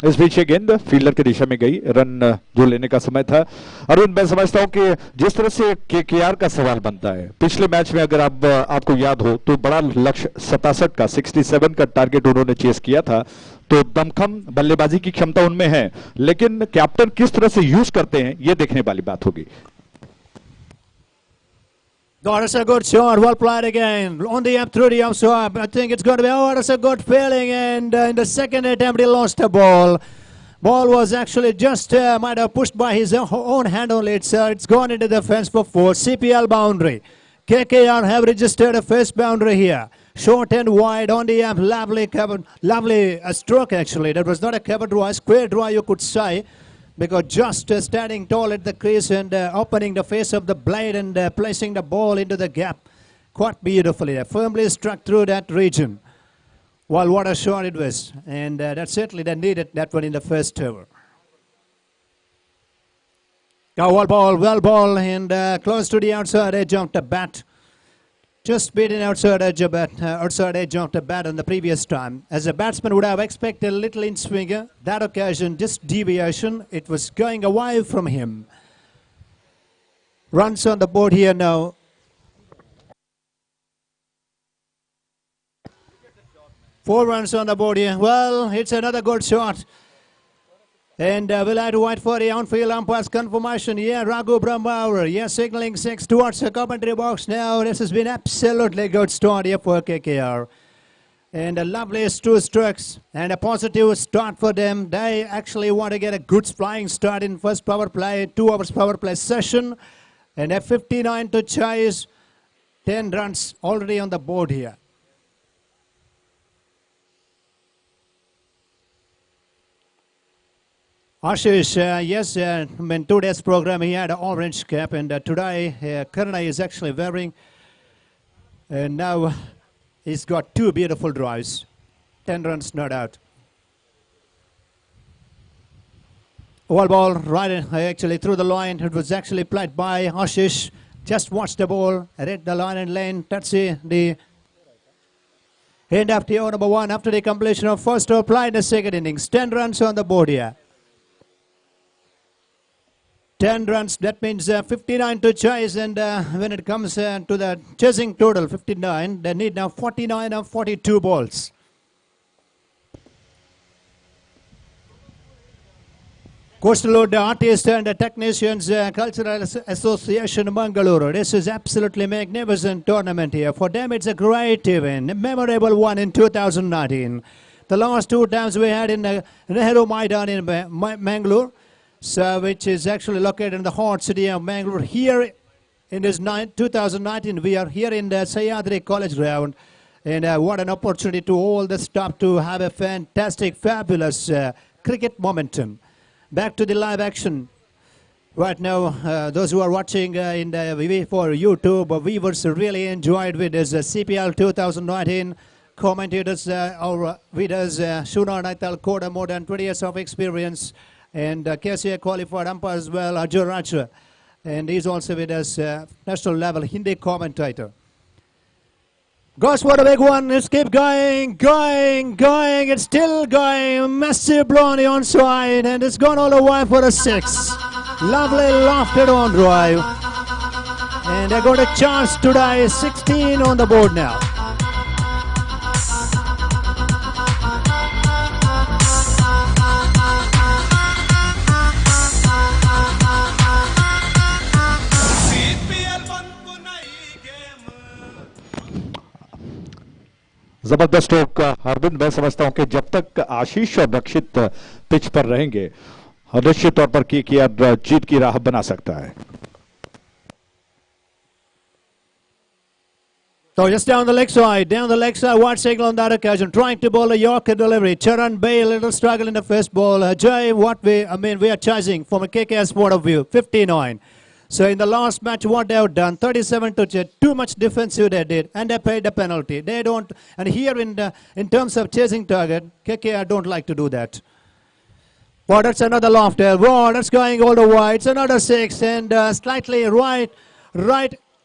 इस बीच ये गेंद फील्डर की दिशा में गई, रन जो लेने का समय था। अरविंद, मैं समझता हूँ कि जिस तरह से केकेआर का सवाल बनता है, पिछले मैच में अगर आपको याद हो तो बड़ा लक्ष्य 67 का 67 का टारगेट उन्होंने चेस किया था, तो दमखम बल्लेबाजी की क्षमता उनमें है, लेकिन कैप्टन किस तरह से यूज करते हैं ये देखने वाली बात होगी। That's a good shot, well played again. On the up through the up swap. I think it's going to be, that's a good feeling. And in the second attempt, he lost the ball. Ball was actually just, might have pushed by his own hand only. It's gone into the fence for 4. CPL boundary. KKR have registered a first boundary here. Short and wide on the up. Lovely covered, lovely stroke actually. That was not a cover draw, a square draw you could say. Because just standing tall at the crease and opening the face of the blade and placing the ball into the gap quite beautifully. Firmly struck through that region. Well, what a shot it was. And that certainly they needed that one in the first over. Well ball, and close to the outside edge of the bat. Just beating outside edge of the bat on the previous time. As a batsman would have expected a little in swinger, that occasion just deviation. It was going away from him. Runs on the board here now. Four runs on the board here. Well, it's another good shot. And we'll have to wait for the on-field umpire's confirmation. Yeah, Raghu Brahmauer. Yeah, signaling 6 towards the commentary box now. This has been absolutely good start here for KKR. And a lovely 2 strokes and a positive start for them. They actually want to get a good flying start in first power play, 2 hours power play session. And a 59 to chase. 10 runs already on the board here. Ashish, yes, in today's program he had an orange cap, and today Karna is actually wearing, and now he's got 2 beautiful drives. 10 runs, no doubt. Wall ball right actually through the line. It was actually played by Ashish. Just watch the ball, read the line and lane. That's the end of the over number 1 after the completion of first over play in the second innings. 10 runs on the board here. 10 runs, that means 59 to chase, and when it comes to the chasing total, 59, they need now 49 of 42 balls. Coastal the Artists and the Technicians Cultural Association Mangaluru. This is absolutely magnificent tournament here. For them it's a great event, a memorable one in 2019. The last 2 times we had in Nehru Maidan in Mangalore, so which is actually located in the heart city of Mangalore. Here in this 2019 we are here in the Sahyadri College ground, and what an opportunity to all the staff to have a fantastic, fabulous cricket momentum. Back to the live action. Right now, those who are watching in the for YouTube, viewers really enjoyed with this CPL 2019. Commentators or readers, Shuna Naital Koda, more than 20 years of experience, and KCA qualified umpire as well, Ajay Raj, and he's also with us, national level Hindi commentator. Gosh, what a big one. Let's keep going. It's still going. Massive blondie on side, and it's gone all the way for a 6. Lovely lofted on drive. And they got a chance today. 16 on the board now. जबरदस्त stroke Arvind, मैं समझता हूं कि जब तक आशीष और रक्षित pitch पर रहेंगे निश्चित तौर पर केकेआर जीत की राह बना सकता है. So just down the leg side, wide signal on that occasion, trying to bowl a Yorker delivery. Charan Bay, a little struggle in the first ball. Jay, we are chasing from a KKR's point of view, 59. So in the last match, what they have done, 37 to 10, too much defensive they did, and they paid the penalty. They don't, and here in terms of chasing target, KKR don't like to do that. Wow, that's another lofter. Wow, that's going all the way. It's another 6, and slightly right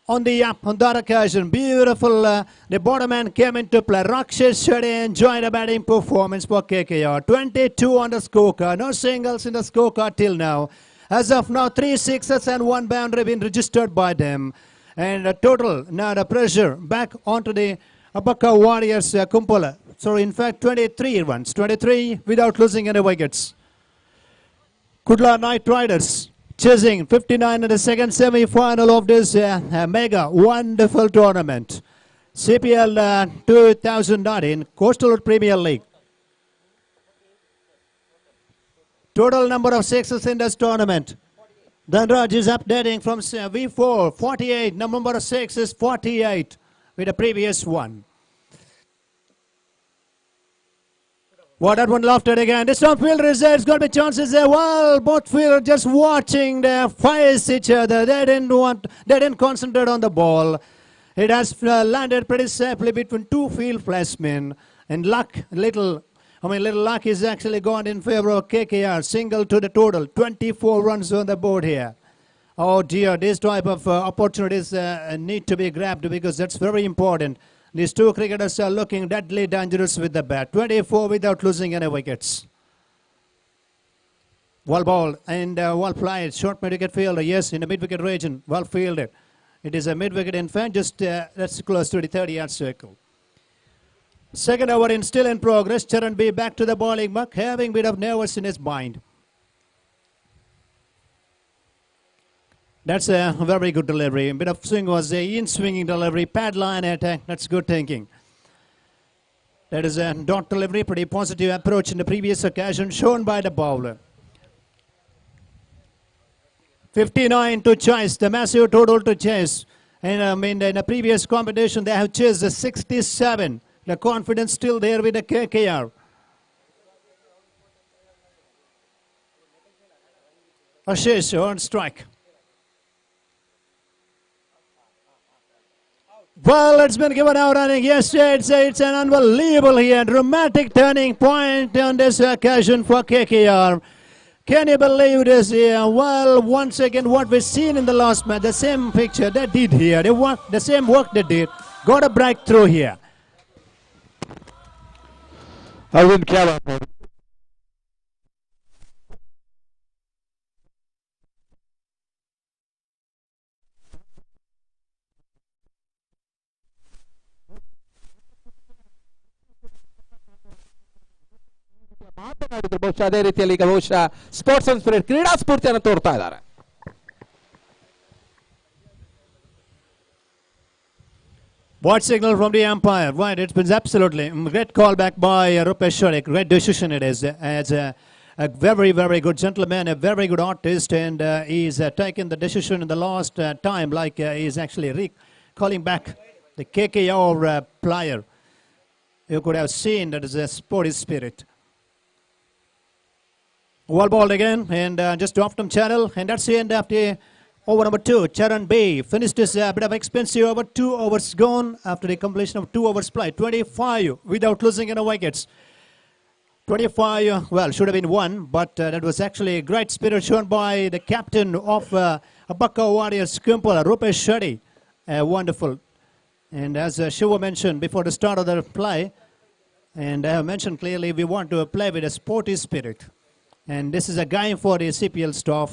on the up on that occasion. Beautiful. The bottom man came into play. Rakshesh Shetty enjoyed a batting performance for KKR. 22 on the scorecard. No singles in the scorecard till now. As of now, 3 sixes and 1 boundary been registered by them. And total, now the pressure back onto the Abaka Warriors Kumpala. So in fact, 23 runs. 23 without losing any wickets. Kudla Knight Riders chasing 59 in the second semi-final of this mega wonderful tournament. CPL 2019 Coastal Premier League. Total number of sixes in this tournament. Dhanraj is updating from V4, 48. Number of 6 is 48 with the previous one. Well, that one lofted again. This one fielder is there. It's going to be chances there. Well, both fielders just watching their face each other. They didn't concentrate on the ball. It has landed pretty safely between 2 field placements. And little luck is actually gone in favor of KKR. Single to the total. 24 runs on the board here. Oh dear, this type of opportunities need to be grabbed because that's very important. These 2 cricketers are looking deadly dangerous with the bat. 24 without losing any wickets. Well ball and well played. Short mid-wicket fielder. Yes, in the mid-wicket region. Well fielded. It is a mid-wicket in fact. Just that's close to the 30-yard circle. Second over still in progress. Charan B back to the bowling mark, having a bit of nervous in his mind. That's a very good delivery. A bit of swing was a in-swinging delivery. Pad line attack. That's good thinking. That is a dot delivery. Pretty positive approach in the previous occasion shown by the bowler. 59 to chase, the massive total to chase. And I mean, in the previous competition, they have chased the 67. The confidence still there with the KKR. Ashish on strike. Well, it's been given out running. Yes, it's an unbelievable here, dramatic turning point on this occasion for KKR. Can you believe this here? Well, once again, what we've seen in the last match, the same picture they did here, the same work they did, got a breakthrough here. Arvind क्या बात है ಮಾತನಾಡಿದ್ರು ಬಹುಶಃ ಅದೇ ರೀತಿಯಲ್ಲಿ ಈಗ ಬಹುಶಃ sports and spirit ಕ್ರೀಡಾ ಸ್ಫೂರ್ತಿಯನ್ನು ತೋರ್ತಾ ಇದ್ದಾರೆ. What signal from the umpire? Right, it's been absolutely great call back by Rupesh Sharek. Great decision it is. As a very, very good gentleman, a very good artist, and he's taken the decision in the last time, like he's actually calling back the KKR player. You could have seen that is a sporty spirit. Well ball again, and just off from channel, and that's the end of the over number 2. Charan Bay finished this bit of expensive over. 2 overs gone after the completion of 2 overs play. 25 without losing any wickets. 25, well, should have been 1, but that was actually a great spirit shown by the captain of Abaka Warriors, Kumpala, Rupesh Shetty. Wonderful. And as Shiva mentioned before the start of the play, and I have mentioned clearly, we want to play with a sporty spirit. And this is a game for the CPL staff,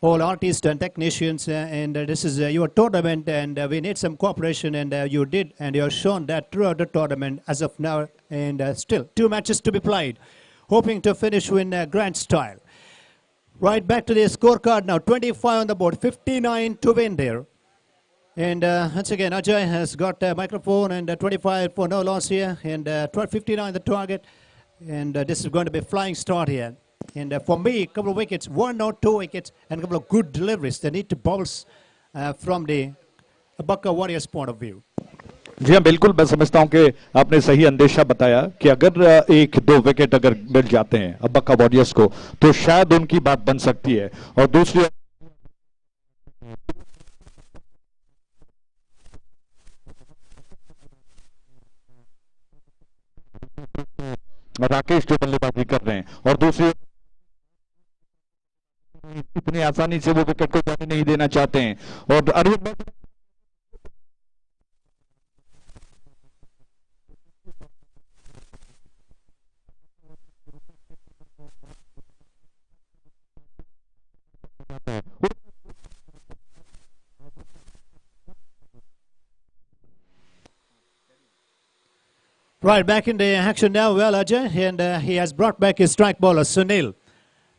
all artists and technicians, and this is your tournament, and we need some cooperation, and you did, and you have shown that throughout the tournament as of now, and still 2 matches to be played, hoping to finish in grand style. Right back to the scorecard now, 25 on the board, 59 to win there. And once again, Ajay has got a microphone, and 25 for no loss here, and 59 the target, and this is going to be a flying start here. And for me, a couple of wickets, 1 or 2 wickets, and a couple of good deliveries. They need to bounce from the Abaka Warriors point of view. जी हाँ बिल्कुल मैं समझता हूँ कि आपने सही अंदेशा बताया कि अगर 1-2 विकेट अगर मिल जाते हैं अब्बका वॉरियर्स को तो शायद उनकी बात बन सकती है और दूसरी राकेश जो बल्लेबाजी कर रहे हैं और दूसरी इतनी आसानी से वो विकेट को जाने नहीं देना चाहते हैं और Arvind Right, back in the action now, well, Ajay, and he has brought back his strike bowler, Sunil.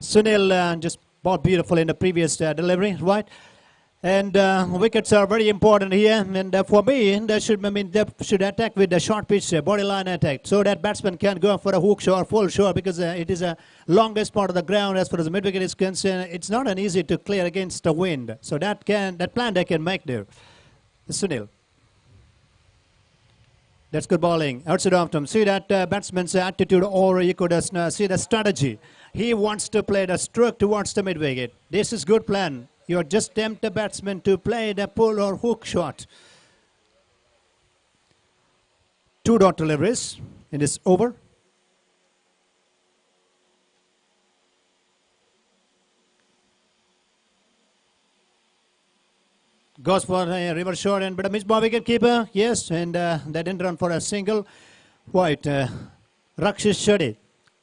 Sunil just bowled beautiful in the previous delivery, right? And wickets are very important here, and for me, they should attack with the short pitch, body line attack, so that batsman can go for a hook shot or full shot, because it is a longest part of the ground as far as the mid wicket is concerned. It's not an easy to clear against the wind, so that plan they can make there. Sunil. That's good bowling. Outside of him. See that batsman's attitude, or you could see the strategy. He wants to play the stroke towards the mid wicket. This is good plan. You just tempt the batsman to play the pull or hook shot. 2 dot deliveries in this over. Goes for a reverse shot and but a missed by wicket keeper. Yes, and they didn't run for a single. Right, Rakshish Shetty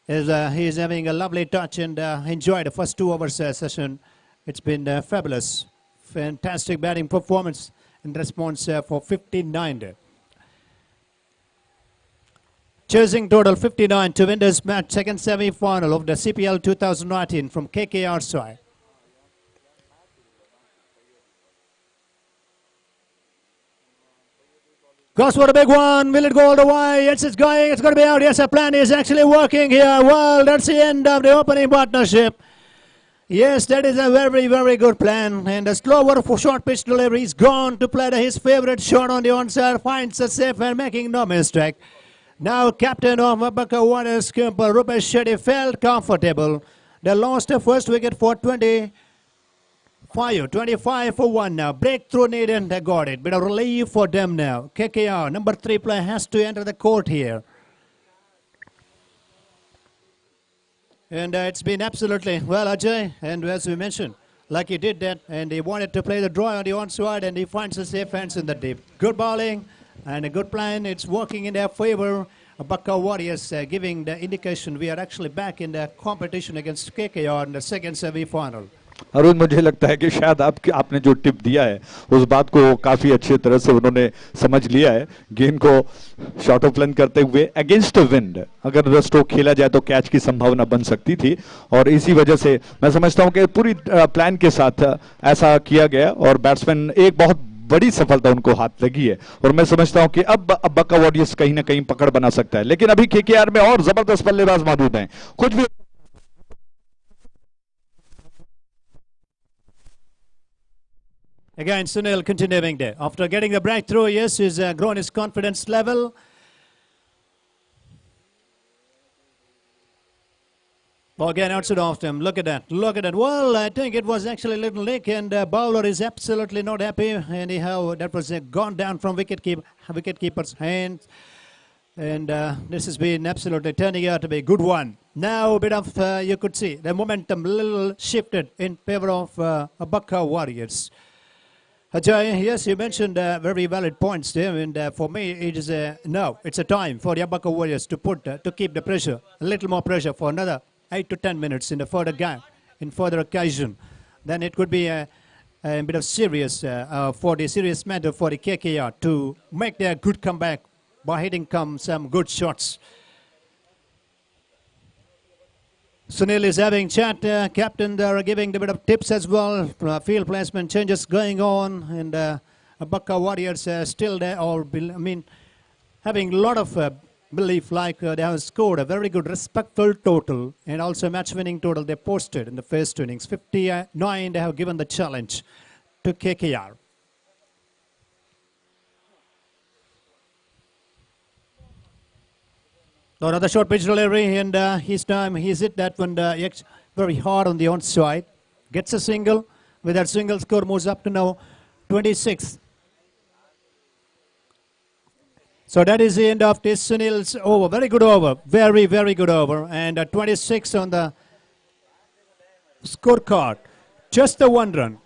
he is having a lovely touch and enjoyed the first 2 overs session. It's been fabulous, fantastic batting performance in response for 59. Chasing total 59 to win this match, second semi-final of the CPL 2019 from KKR side. Goes for a big one. Will it go all the way? Yes, it's going. It's going to be out. Yes, a plan is actually working here. Well, that's the end of the opening partnership. Yes, that is a very, very good plan. And a slower for short pitch delivery. He's gone to play his favorite shot on the onside. Finds a safe and making no mistake. Now, captain of Abaka Warriors, Rupesh Shetty felt comfortable. They lost the first wicket for 25 for 1 now. Breakthrough needed, they got it. Bit of relief for them now. KKR, number 3 player, has to enter the court here. And it's been absolutely, well, Ajay, and as we mentioned, like he did that, and he wanted to play the draw on the onside, and he finds a safe hands in the deep. Good bowling and a good plan. It's working in their favor. Bakka Warriors giving the indication we are actually back in the competition against KKR in the second semi-final. Arun, मुझे लगता है कि शायद आपने जो tip दिया है उस बात को काफी अच्छी तरह से उन्होंने समझ लिया है। गेंद को शॉर्ट ऑफ लेंथ करते हुए अगेंस्ट विंड अगर स्ट्रोक खेला जाए तो कैच की संभावना बन सकती थी, और इसी वजह से मैं समझता हूं कि पूरी प्लान के साथ ऐसा किया गया और बैट्समैन एक बहुत बड़ी सफलता उनको हाथ लगी है। और मैं समझता हूं कि अब बक्का वॉरियर्स कहीं ना कहीं पकड़ बना सकता है, लेकिन अभी केकेआर में और जबरदस्त बल्लेबाज मौजूद हैं। कुछ भी Again, Sunil continuing there. After getting the breakthrough, yes, he's grown his confidence level. Again, outside of him. Look at that. Look at that. Well, I think it was actually a little leak, and bowler is absolutely not happy. Anyhow, that was gone down from wicketkeeper's hands. And this has been absolutely turning out to be a good one. Now, a bit of, you could see, the momentum a little shifted in favor of Bakka Warriors. Ajay, yes, you mentioned very valid points there, and for me, it is no, it's a time for the Bakka Warriors to to keep the pressure, a little more pressure for another 8 to 10 minutes in the further game, in further occasion. Then it could be a bit of serious for the serious matter for the KKR to make their good comeback by hitting some good shots. Sunil is having chat, captain, they are giving a bit of tips as well, field placement changes going on, and Bakka Warriors still there, or I mean, having a lot of belief, like they have scored a very good respectful total, and also match-winning total they posted in the first innings. 59, they have given the challenge to KKR. Another short pitch delivery, and his time, he's hit that one very hard on the onside. Gets a single. With that single, score moves up to now 26. So that is the end of this Sunil's over. Very good over. Very, very good over. And 26 on the scorecard. Just the 1 run.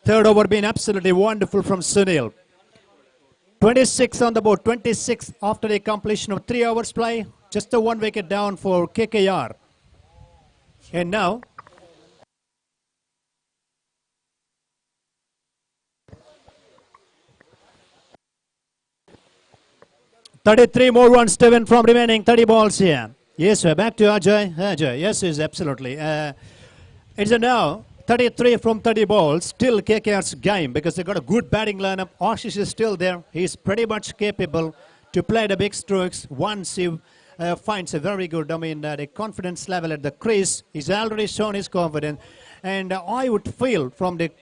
Third over being absolutely wonderful from Sunil. 26 on the board, 26 after the completion of 3 hours play. Just a 1 wicket down for KKR. And now, $33 more runs to win from remaining 30 balls here. Yes, we're back to Ajay. Ajay, yes, is absolutely. It's a now 33 from 30 balls, still KKR's game because they got a good batting lineup. Ashish is still there. He's pretty much capable to play the big strokes once he finds a very good, the confidence level at the crease. He's already shown his confidence. And I would feel from the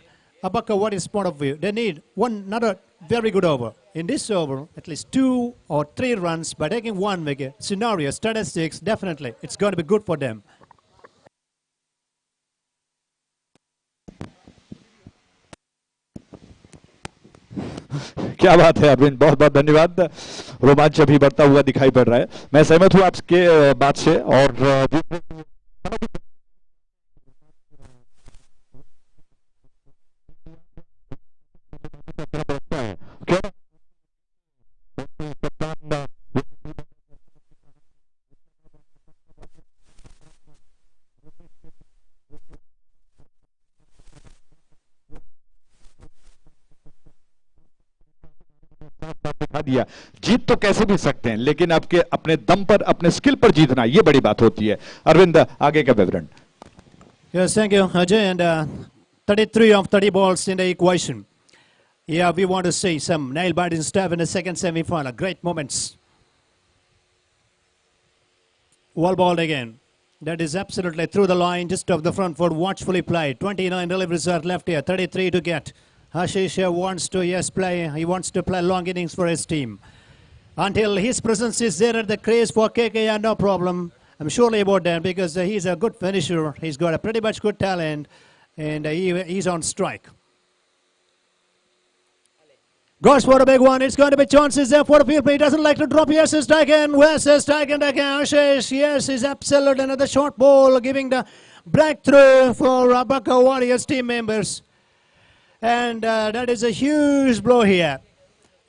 Bakka Warriors point of view, they need another very good over. In this over, at least 2 or 3 runs by taking 1 wicket. Scenario, statistics, definitely, it's going to be good for them. क्या बात है अरविंद, बहुत बहुत धन्यवाद। रोमांच अभी बढ़ता हुआ दिखाई पड़ रहा है। मैं सहमत हूं आपके बात से और दिखा दिया। जीत तो कैसे भी सकते हैं, लेकिन आपके अपने दम पर, अपने स्किल पर जीतना, ये बड़ी बात होती है। अरविंद, आगे का विवरण। Yes, thank you, Ajay. And 33 of 30 balls in the equation. Yeah, we want to see some nail-biting stuff in the second semi-final. Great moments. Well balled again. That is absolutely through the line, just off the front foot, watchfully played. 29 deliveries are left here, 33 to get. Ashish wants to, yes, play. He wants to play long innings for his team. Until his presence is there at the crease for KKR, no problem. I'm surely about that because he's a good finisher. He's got a pretty much good talent, and he's on strike. Goes for a big one. It's going to be chances there for the field play. He doesn't like to drop. Yes, it's taken. West is taken again. Ashish, yes, is absolute. Another short ball giving the breakthrough for Abaka Warriors team members. And that is a huge blow here.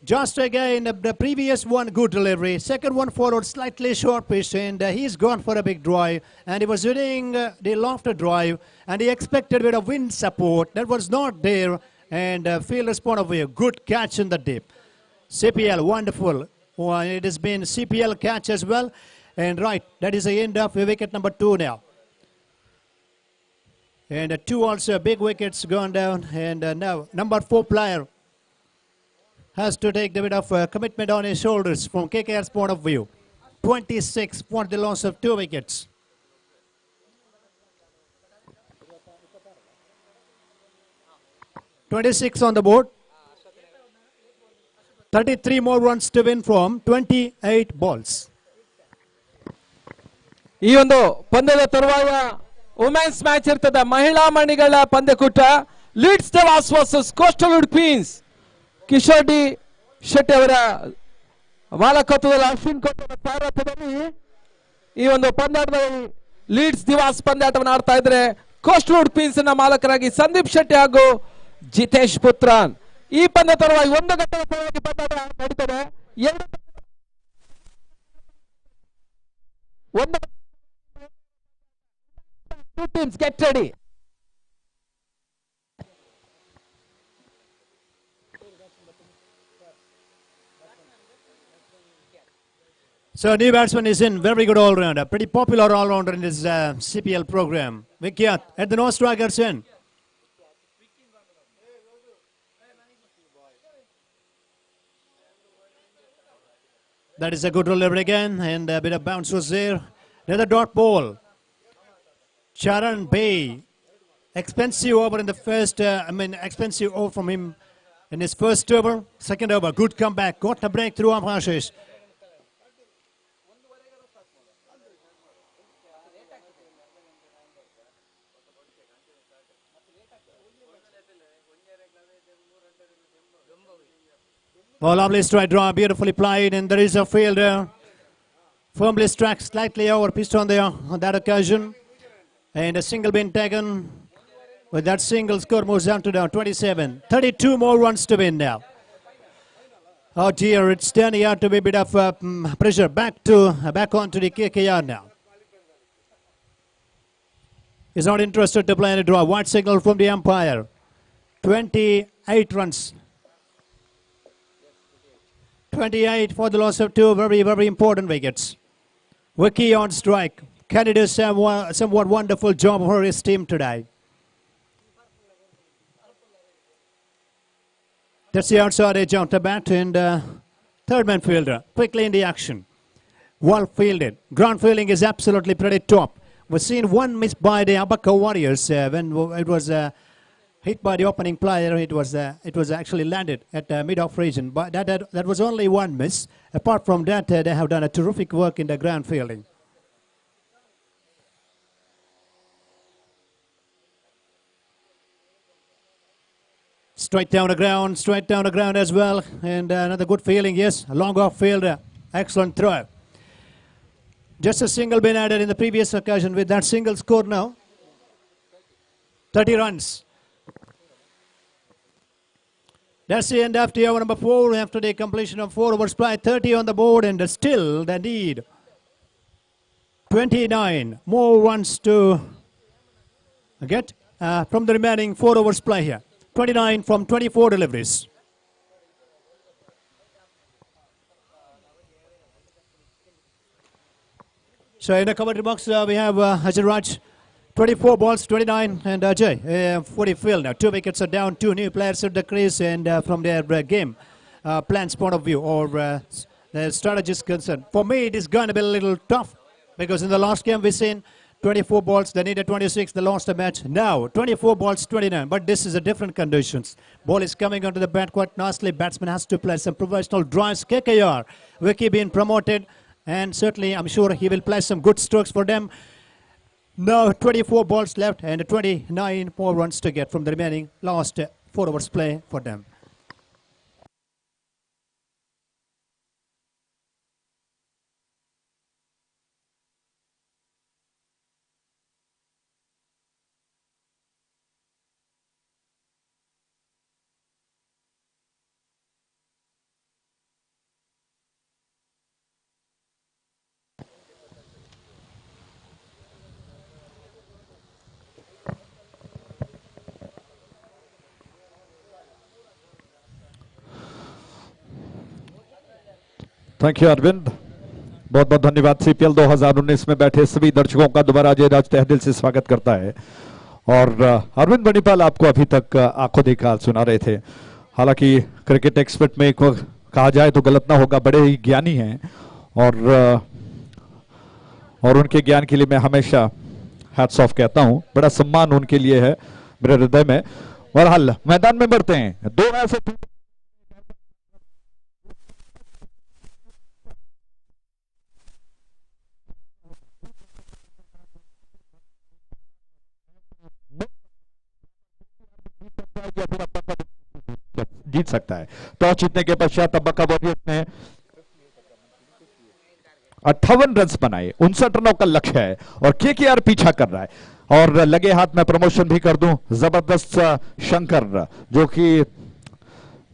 Just again, the previous one, good delivery. Second one followed slightly short pitch, and he's gone for a big drive. And he was hitting the lofted drive, and he expected a bit of wind support. That was not there. And fielder's point of view, good catch in the deep. CPL, wonderful. Well, it has been CPL catch as well. And right, that is the end of wicket number 2 now. And 2 also big wickets gone down. And now number 4 player has to take the bit of commitment on his shoulders from KKR's point of view. 26 for the loss of 2 wickets. $26 on the board. 33 more runs to win from 28 balls. ಈ ಒಂದು ಪಂದ್ಯದ ತರುವಾಯ women's match ಇರ್ತದೆ. ಮಹಿಳಾ ಮಣಿಗಳ ಪಂದ್ಯಕೂಟ Leeds Divas versus Coastal ಉಡುಪೀನ್ಸ್. Kishore D Shetty ಅವರ ಮಾಲಕತ್ವದಲ್ಲಿ ಅಶ್ವಿನ್ ಕೋಟೆಯ ಸಾರಥ್ಯದಲ್ಲಿ ಈ ಒಂದು ಪಂದ್ಯಾಟದಲ್ಲಿ ಲೀಡ್ಸ್ ದಿವಾಸ್ ಪಂದ್ಯಾಟವನ್ನು ಆಡ್ತಾ ಇದ್ರೆ ಕೋಸ್ಟಲ್ ಉಡುಪೀನ್ಸ್ ನ ಮಾಲಕರಾಗಿ ಸಂದೀಪ್ ಶೆಟ್ಟಿ ಹಾಗೂ ಜಿತೇಶ್ ಪುತ್ರಾನ್. ಈ ಪಂದ್ಯ ತರುವಾಯ 1 ಗಂಟೆಯ ಪರವಾಗಿ ಪಂದ್ಯಾಟ ನಡೀತದೆ. 2 teams get ready. So new batsman is in, very good all-rounder, pretty popular all-rounder in this CPL program. Vikyat at the no strikers in. That is a good delivery again, and a bit of bounce was there. Another dot ball. Charan Bay, expensive over in the first, expensive over from him in his first over. Second over, good comeback, got a breakthrough of Ashish. Well, lovely straight draw, beautifully played, and there is a fielder. Firmly struck slightly over pitched on there on that occasion. And a single been taken. With that single, score moves down to now 27. 32 more runs to win now. Oh dear, it's turning out to be a bit of pressure. Back onto the KKR now. He's not interested to play any draw. White signal from the umpire. 28 runs. 28 for the loss of 2 very, very important wickets. Vicky on strike. Can he do somewhat wonderful job for his team today? That's the outside edge on the bat, and third man fielder quickly in the action. Well fielded. Ground fielding is absolutely pretty top. We've seen one miss by the Abaka Warriors when it was hit by the opening player. It was actually landed at mid-off region, but that was only one miss. Apart from that, they have done a terrific work in the ground fielding. Straight down the ground as well, and another good feeling, yes, a long off fielder, excellent throw. Just a single been added in the previous occasion. With that single score now, 30 runs. That's the end of the over number 4 after the completion of 4 overs play. 30 on the board, and still they need 29 more runs to get from the remaining 4 overs play here. 29 from 24 deliveries. So in the commentary box we have Ajay Raj, 24 balls, 29, and Ajay, 40 field now. 2 wickets are down, 2 new players at the crease, and from their game plans point of view or the strategist concerned. For me, it is going to be a little tough Because in the last game we seen 24 balls, they needed 26, they lost the match. Now 24 balls, 29, but this is a different conditions. Ball is coming onto the bat quite nicely. Batsman has to play some professional drives. KKR, Vicky being promoted, and certainly I'm sure he will play some good strokes for them. Now 24 balls left and 29 more runs to get from the remaining last 4 overs play for them. Thank you Arvind, बहुत बहुत धन्यवाद। CPL 2019 में बैठे सभी दर्शकों का दोबारा अजय राज तहे दिल से स्वागत करता है। और अरविंद बनीपाल आपको अभी तक आंखों देखा सुना रहे थे। हालांकि क्रिकेट एक्सपर्ट में कहा जाए तो गलत ना होगा, बड़े ही ज्ञानी हैं और उनके ज्ञान के लिए मैं हमेशा हैट्स ऑफ कहता हूं। बड़ा सम्मान उनके लिए है मेरे हृदय में। बहरहाल मैदान में बढ़ते हैं। 2 ऐसे जीत सकता है। टॉस जीतने के पश्चात तब्बका वॉरियर्स ने 58 रन बनाए, 59 रनों का लक्ष्य है और केकेआर पीछा कर रहा है। और लगे हाथ में प्रमोशन भी कर दूं, जबरदस्त शंकर जो कि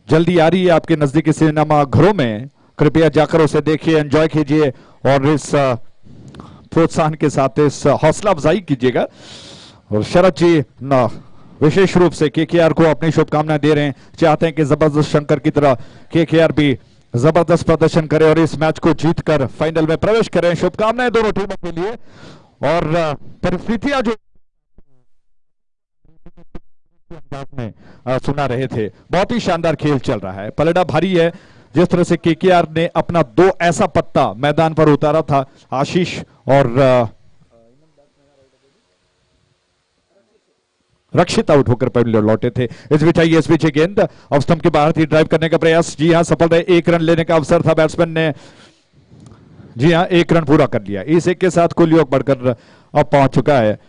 जल्दी आ रही है आपके नजदीकी सिनेमा घरों में, कृपया जाकर उसे देखिए, एंजॉय कीजिए और इस प्रोत्साहन के साथ इस हौसला अफजाई कीजिएगा। और शरद जी ना विशेष रूप से केकेआर को अपनी शुभकामनाएं दे रहे हैं, चाहते हैं कि जबरदस्त शंकर की तरह केकेआर भी जबरदस्त प्रदर्शन करे और इस मैच को जीतकर फाइनल में प्रवेश करें। शुभकामनाएं दोनों टीमों के लिए। और परिस्थितियां जो में सुना रहे थे, बहुत ही शानदार खेल चल रहा है, पलड़ा भारी है। जिस तरह से केकेआर ने अपना 2 ऐसा पत्ता मैदान पर उतारा था, आशीष और रक्षित आउट होकर पहले लौटे थे। इस बीच गेंद ऑफ स्टंप के बाहर थी, ड्राइव करने का प्रयास, जी हां सफल रहे। 1 रन लेने का अवसर था, बैट्समैन ने जी हां 1 रन पूरा कर लिया। इस एक के साथ कुल योग बढ़कर अब पहुंच चुका है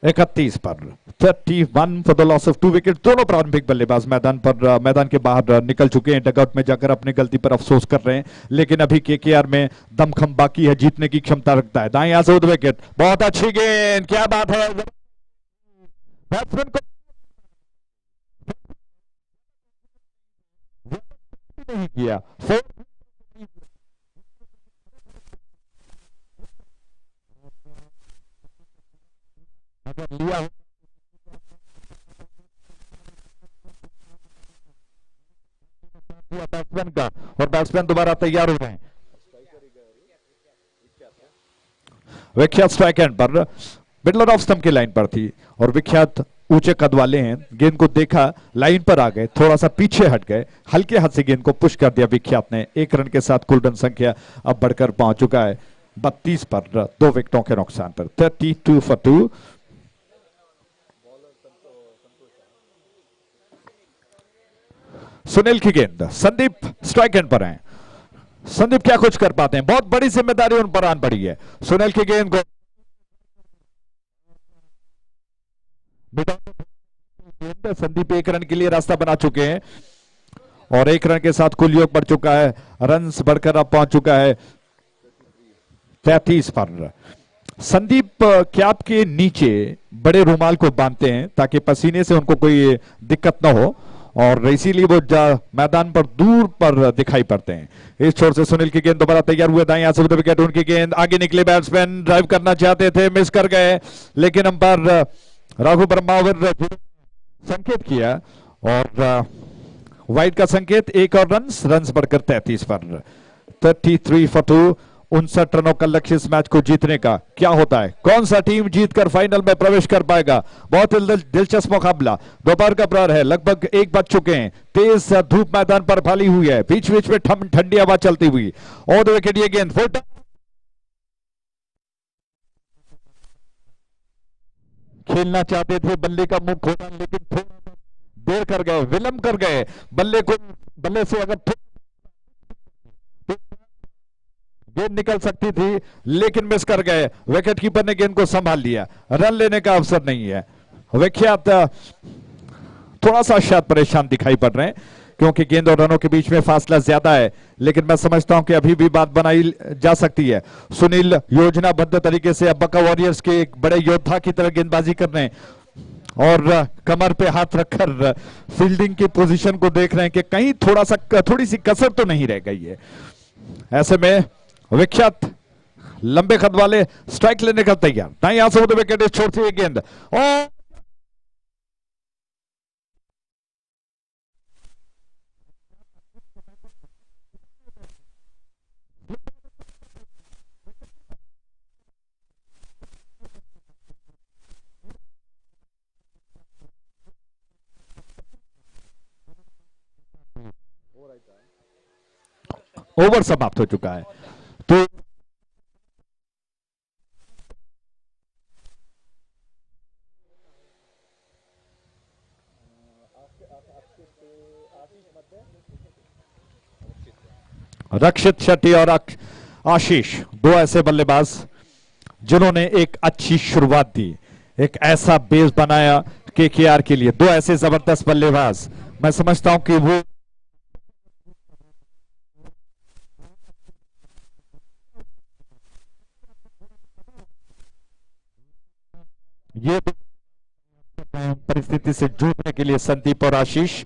31 पर। 31 for the loss of 2 wicket. दोनों प्रारंभिक बल्लेबाज मैदान के बाहर निकल चुके हैं, डगआउट में जाकर अपनी गलती पर अफसोस कर रहे हैं। लेकिन अभी केकेआर में दमखम बाकी है, जीतने की क्षमता रखता है। दाएं से 2 विकेट, बहुत अच्छी गेंद, क्या बात है। बैट्समैन को नहीं किया, लिया बैट्समैन का, और बैट्समैन दोबारा तैयार हो गए हैं। विख्यात स्ट्राइक एंड पर मिडलर ऑफ स्टंप की लाइन पर थी और विख्यात ऊंचे कद वाले हैं, गेंद को देखा, लाइन पर आ गए, थोड़ा सा पीछे हट गए, हल्के हाथ से गेंद को पुश कर दिया विख्यात ने। 1 रन के साथ कुल रन संख्या अब बढ़कर पहुंच चुका है 32 पर, 2 विकेटों के नुकसान पर। 32 for 2। सुनील की गेंद, संदीप स्ट्राइक एंड पर हैं। संदीप क्या कुछ कर पाते हैं, बहुत बड़ी जिम्मेदारी उन पर आन पड़ी है। सुनील की गेंद को संदीप 1 रन के लिए रास्ता बना चुके हैं और 1 रन के साथ कुल योग बढ़ चुका है, रन बढ़कर अब पहुंच चुका है 33 पर। संदीप कैप के नीचे बड़े रुमाल को बांधते हैं ताकि पसीने से उनको कोई दिक्कत ना हो और इसीलिए वो मैदान पर दूर पर दिखाई पड़ते हैं। इस छोर से सुनील की गेंद दोबारा तैयार हुए, दाएं से विकेट, उनकी गेंद आगे निकले, बैट्समैन ड्राइव करना चाहते थे, मिस कर गए, लेकिन अंपायर राघु ब्रह्मावर संकेत किया और वाइड का संकेत, 1 और रन बढ़कर 33 पर। 33 for 2। 59 रनों का लक्ष्य इस मैच को जीतने का। क्या होता है, कौन सा टीम जीतकर फाइनल में प्रवेश कर पाएगा? बहुत ही दिलचस्प मुकाबला। दोपहर का प्रहर है, लगभग 1 बज चुके हैं। तेज धूप मैदान पर फैली हुई है, बीच बीच में ठंडी हवा चलती हुई। और द विकेट, ये गेंद फुट, खेलना चाहते थे, बल्ले का मुंह खोला, लेकिन थोड़ा देर कर गए, विलंब कर गए। बल्ले से अगर गेंद निकल सकती थी, लेकिन मिस कर गए। विकेट कीपर ने गेंद को संभाल लिया, रन लेने का अवसर नहीं है। विख्यात थोड़ा सा शायद परेशान दिखाई पड़ रहे हैं, क्योंकि गेंद और रनों के बीच में फासला ज्यादा है, लेकिन मैं समझता हूं कि अभी भी बात बनाई जा सकती है। सुनील योजनाबद्ध तरीके से अब्बका वॉरियर्स के एक बड़े योद्धा की तरह गेंदबाजी कर रहे हैं और कमर पे हाथ रखकर फील्डिंग की पोजीशन को देख रहे हैं कि कहीं थोड़ी सी कसर तो नहीं रह गई है। ऐसे में विख्यात लंबे कद वाले स्ट्राइक लेने का तैयार, दाएं हाथ से विकेट, छोड़ती है गेंद और ओवर समाप्त हो चुका है। तो रक्षित शेट्टी और आशीष, दो ऐसे बल्लेबाज जिन्होंने एक अच्छी शुरुआत दी, एक ऐसा बेस बनाया केकेआर के लिए। दो ऐसे जबरदस्त बल्लेबाज, मैं समझता हूं कि वो ये परिस्थिति से जूझने के लिए संदीप और आशीष,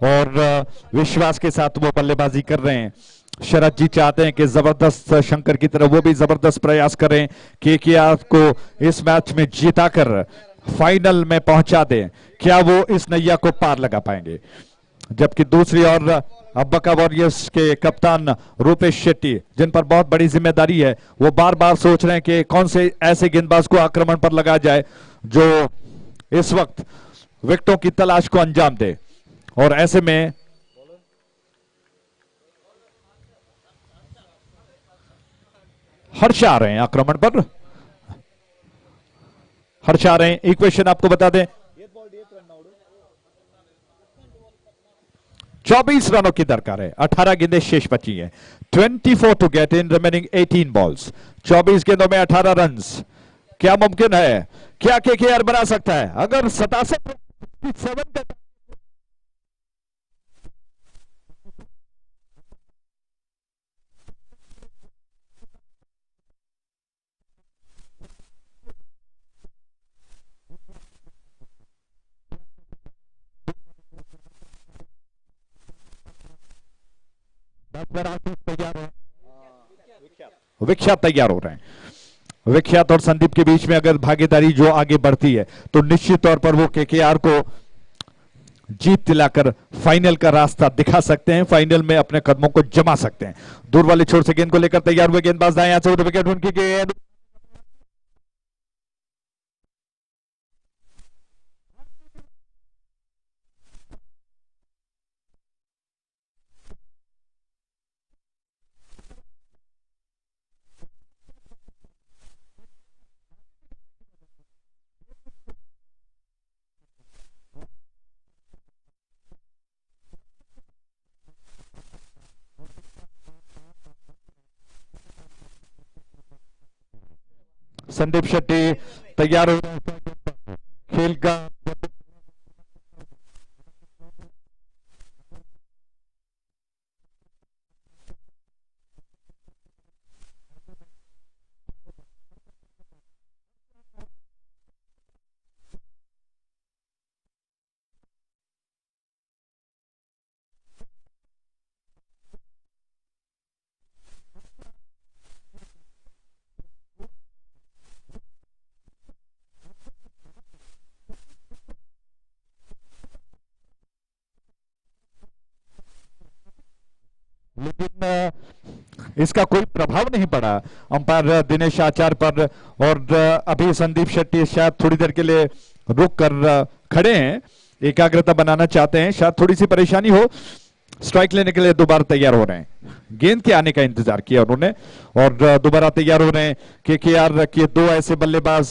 और विश्वास के साथ वो बल्लेबाजी कर रहे हैं। शरद जी चाहते हैं कि जबरदस्त शंकर की तरह वो भी जबरदस्त प्रयास करें, केकेआर को इस मैच में जीताकर फाइनल में पहुंचा दें। क्या वो इस नैया को पार लगा पाएंगे? जबकि दूसरी ओर अब्बका वॉरियर्स के कप्तान रूपेश शेट्टी, जिन पर बहुत बड़ी जिम्मेदारी है, वो बार बार सोच रहे हैं कि कौन से ऐसे गेंदबाज को आक्रमण पर लगाया जाए जो इस वक्त विकेटों की तलाश को अंजाम दे। और ऐसे में हर्ष आ रहे हैं आक्रमण पर, हर्ष आ रहे हैं। इक्वेशन आपको बता दें, 24 रनों की दरकार है, 18 गेंदें शेष बची हैं। 24 to get in remaining 18 balls. 24 गेंदों में 18 रन। क्या मुमकिन है? क्या केकेआर बना सकता है? अगर 67 तैयार है, विख्यात तैयार हो रहे हैं। विख्यात और संदीप के बीच में अगर भागीदारी जो आगे बढ़ती है, तो निश्चित तौर पर वो केकेआर को जीत दिलाकर फाइनल का रास्ता दिखा सकते हैं, फाइनल में अपने कदमों को जमा सकते हैं। दूर वाले छोर से गेंद को लेकर तैयार हुए गेंदबाज दाएं हाथ से विकेट, उनकी गेंद संदीप शेट्टी तैयार हो रहे हैं खेल का। लेकिन इसका कोई प्रभाव नहीं पड़ा अंपायर दिनेश आचार्य पर। और अभी संदीप शेट्टी शायद थोड़ी देर के लिए रुक कर खड़े हैं, एकाग्रता बनाना चाहते हैं, शायद थोड़ी सी परेशानी हो। स्ट्राइक लेने के लिए दोबारा तैयार हो रहे हैं, गेंद के आने का इंतजार किया उन्होंने और दोबारा तैयार हो रहे हैं। केकेआर के दो ऐसे बल्लेबाज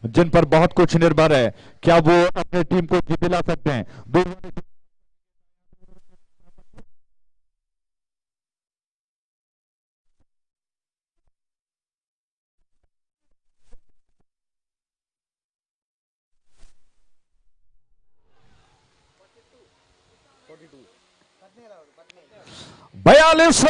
जिन पर बहुत कुछ निर्भर है, क्या वो अपने टीम को जीत दिला सकते हैं? बयालीस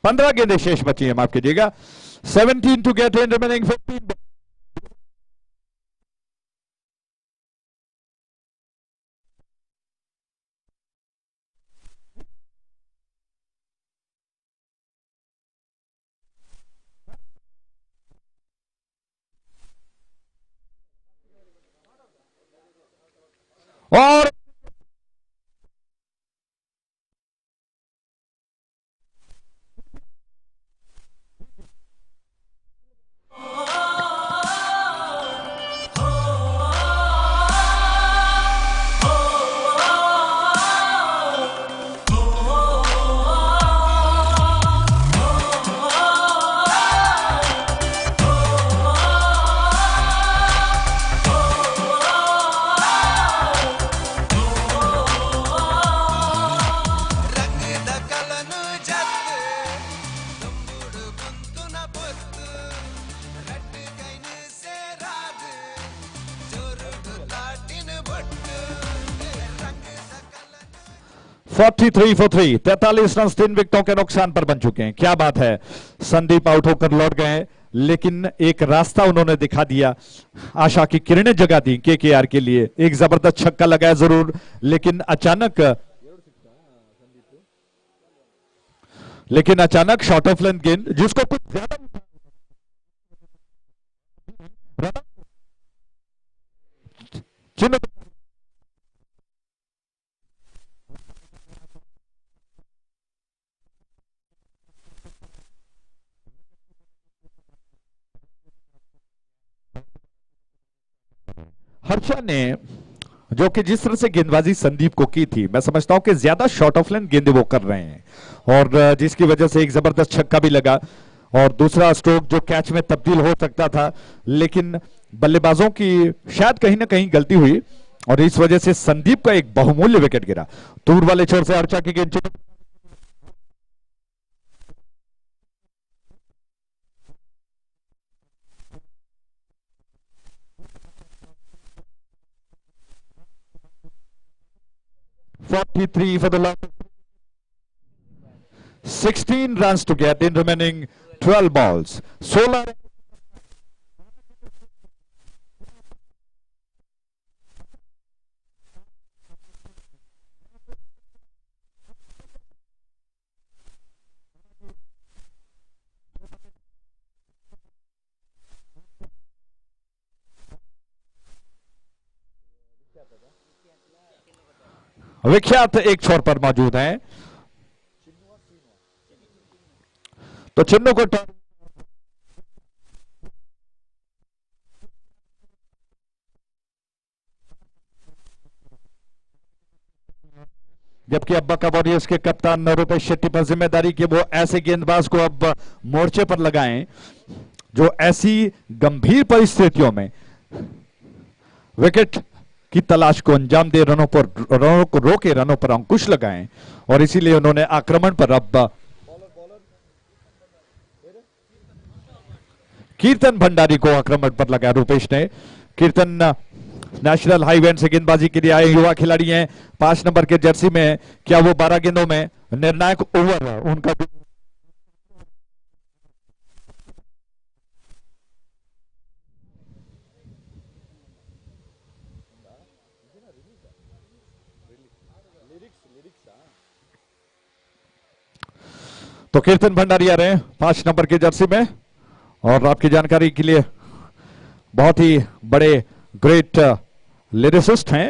पंद्रह गेंदें शेष बची है, माफ कीजिएगा। 17 टू गेट इन, रिमेनिंग 15। और फोर्टी थ्री फॉर 3, 43 रन 3 विकेटों के नुकसान पर बन चुके हैं। क्या बात है, संदीप आउट होकर लौट गए, लेकिन एक रास्ता उन्होंने दिखा दिया, आशा की किरणें जगा दी केकेआर के लिए। एक जबरदस्त छक्का लगाया जरूर, लेकिन अचानक शॉर्ट ऑफ लेंथ गेंद, जिसको कुछ ज्यादा चिन्ह हर्षा ने, जो कि जिस तरह से गेंदबाजी संदीप को की थी, मैं समझता हूं कि ज्यादा शॉर्ट ऑफ लेंथ गेंदे वो कर रहे हैं, और जिसकी वजह से एक जबरदस्त छक्का भी लगा और दूसरा स्ट्रोक जो कैच में तब्दील हो सकता था, लेकिन बल्लेबाजों की शायद कहीं ना कहीं गलती हुई और इस वजह से संदीप का एक बहुमूल्य विकेट गिरा। दूर वाले छोर से हर्षा की गेंद 43 for the last 16 runs to get in remaining 12 balls. 16 विख्यात एक छोर पर मौजूद हैं, तो चिन्नू को जबकि अब्बा का वॉरियर्स के कप्तान रुपेश शेट्टी पर जिम्मेदारी कि वो ऐसे गेंदबाज को अब मोर्चे पर लगाएं जो ऐसी गंभीर परिस्थितियों में विकेट की तलाश को अंजाम दे, रनों को रोके, रनों पर अंकुश लगाएं, और इसीलिए उन्होंने आक्रमण पर अब कीर्तन भंडारी को आक्रमण पर लगाया रुपेश ने। कीर्तन नेशनल हाईवे से गेंदबाजी के लिए आए युवा खिलाड़ी हैं, 5 नंबर के जर्सी में। क्या वो 12 गेंदों में निर्णायक ओवर उनका तो कीर्तन भंडारी आ रहे हैं 5 नंबर की जर्सी में, और आपकी जानकारी के लिए बहुत ही बड़े ग्रेट लिरिसिस्ट हैं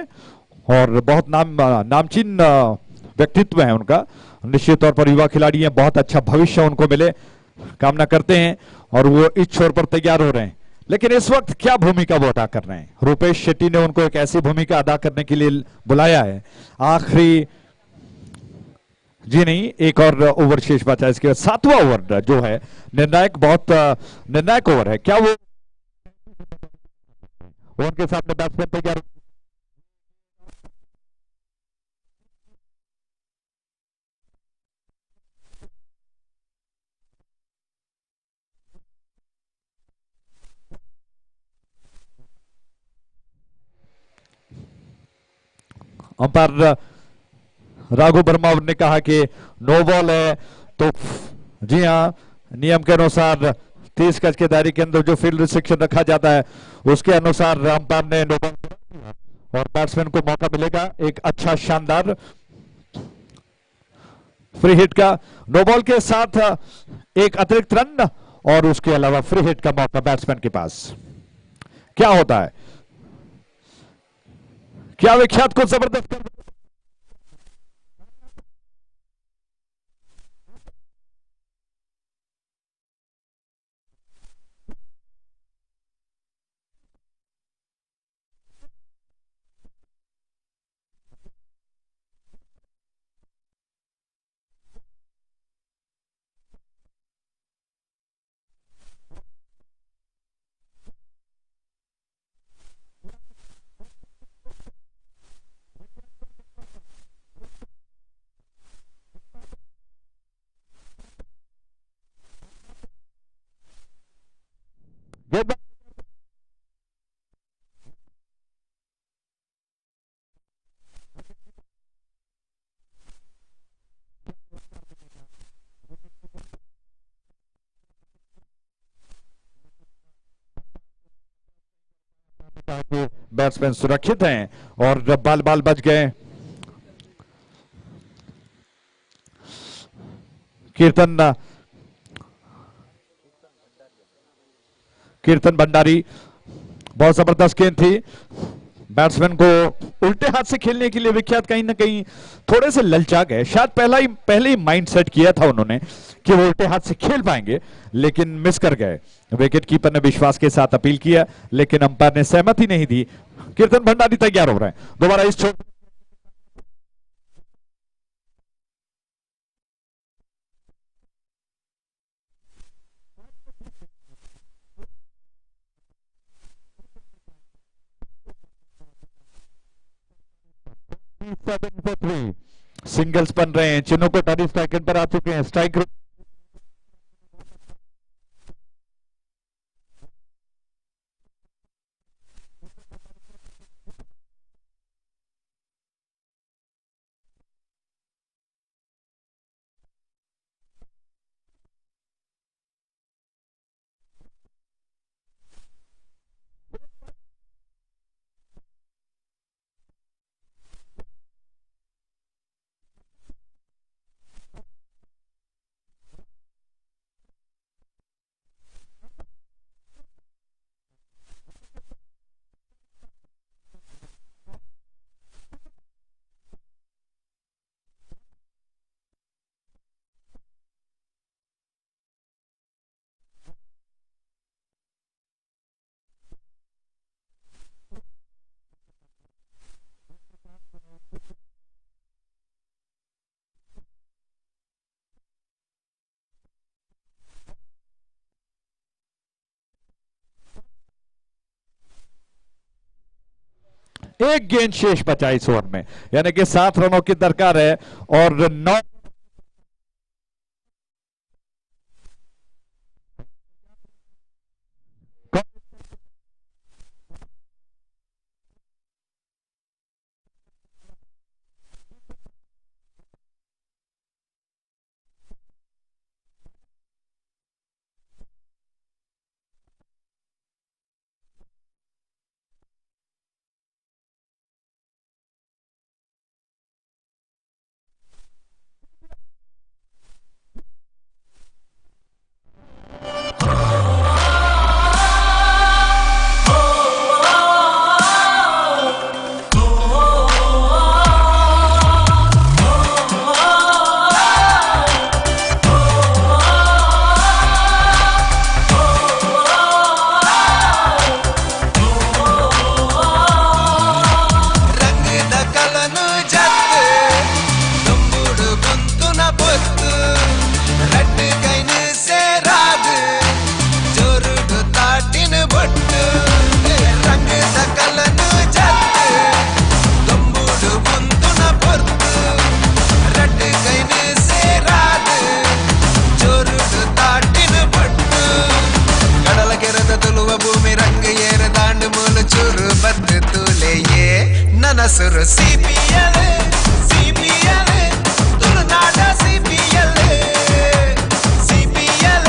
और बहुत नामचीन व्यक्तित्व है उनका। निश्चित तौर पर युवा खिलाड़ी हैं, बहुत अच्छा भविष्य उनको मिले कामना करते हैं, और वो इस छोर पर तैयार हो रहे हैं। लेकिन इस वक्त क्या भूमिका वो अदा कर रहे हैं? रूपेश शेट्टी ने उनको एक ऐसी भूमिका अदा करने के लिए बुलाया है। आखिरी जी नहीं, एक और ओवर शेष बचा, इसके बाद 7वां ओवर जो है निर्णायक, बहुत निर्णायक ओवर है। क्या वो उनके सामने बैट्समैन तैयार? अंपायर राघु वर्मा ने कहा कि नो बॉल है, तो जी हाँ, नियम के अनुसार 30 गज के दायरे के अंदर जो फील्ड रिस्ट्रिक्शन रखा जाता है उसके अनुसार अंपायर ने नो बॉल, और बैट्समैन को मौका मिलेगा एक अच्छा शानदार फ्री हिट का। नो बॉल के साथ एक अतिरिक्त रन और उसके अलावा फ्री हिट का मौका बैट्समैन के पास। क्या होता है? क्या विख्यात को जबरदस्त कर बैट्समैन सुरक्षित हैं और बाल बाल बच गए। कीर्तन भंडारी, बहुत जबरदस्त गेंद थी। बैट्समैन को उल्टे हाथ से खेलने के लिए विख्यात कहीं ना कहीं थोड़े से ललचा गए। शायद पहले ही माइंड सेट किया था उन्होंने कि वो उल्टे हाथ से खेल पाएंगे, लेकिन मिस कर गए। विकेट कीपर ने विश्वास के साथ अपील किया, लेकिन अंपायर ने सहमति नहीं दी। कीर्तन भंडारी तैयार हो रहे हैं दोबारा इस छोर। सिंगल्स बन रहे हैं, चिन्हों को 28 सेकंड पर आ चुके हैं। स्ट्राइक एक गेंद शेष बचा इस ओवर में, यानी कि 7 रनों की दरकार है और 9। ಮತ್ತು ತುಲೆಯೇ ನನಸುರು CPL CPL ತುಳುನಾಡ CPL CPL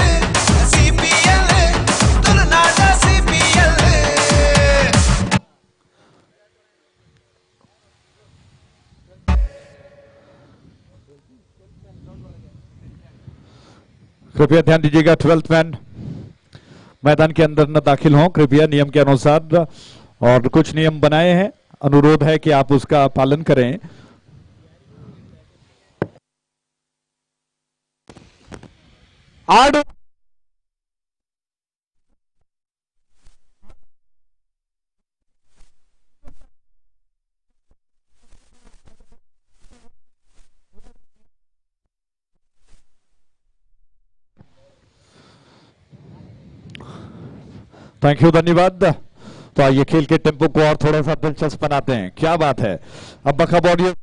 CPL ತುಳುನಾಡ CPL. कृपया ध्यान दीजिएगा, 12th मैन मैदान के अंदर न दाखिल हों कृपया नियम के अनुसार, और कुछ नियम बनाए हैं, अनुरोध है कि आप उसका पालन करें। आड़ थैंक यू, धन्यवाद। तो आइए खेल के टेम्पो को और थोड़ा सा दिलचस्प बनाते हैं। क्या बात है, अब बखब ऑडियो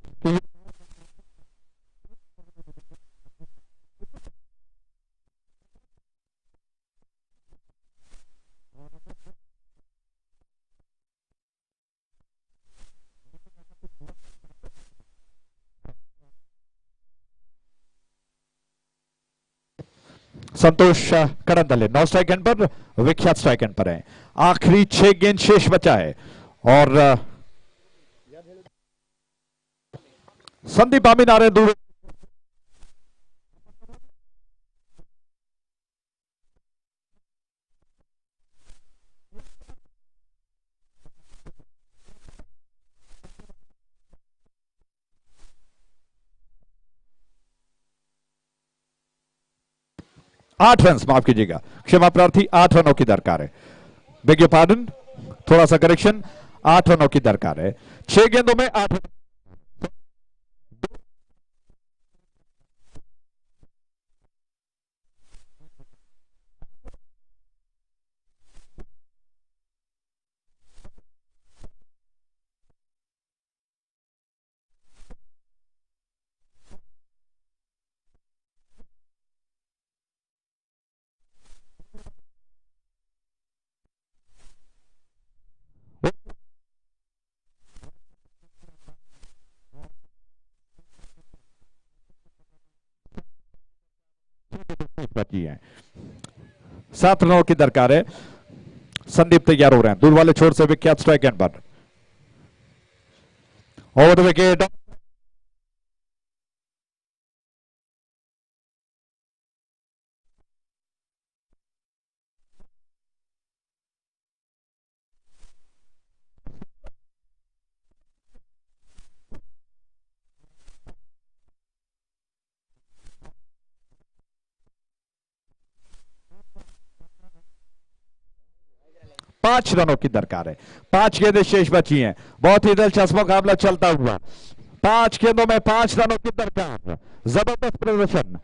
संतोष करंदले 9 स्ट्राइक एंड पर, विख्यात स्ट्राइक एंड पर है। आखिरी 6 गेंद शेष बचा है और संदीप आमीन आ रहे दूर। आठ रन, माफ कीजिएगा, क्षमा प्रार्थी, 8 रनों की दरकार है। बेग योर पार्डन, थोड़ा सा करेक्शन, 8 रनों की दरकार है। 6 गेंदों में 8 रन। बची है, 7 रनों की दरकार है। संदीप तैयार हो रहे हैं दूर वाले छोर से, विख्यात स्ट्राइक एंड पर। ओवर द विकेट, पांच रनों की दरकार है। 5 गेंदें शेष बची हैं, बहुत ही दिलचस्प मुकाबला चलता हुआ। 5 गेंदों में 5 रनों की दरकार, जबरदस्त प्रदर्शन।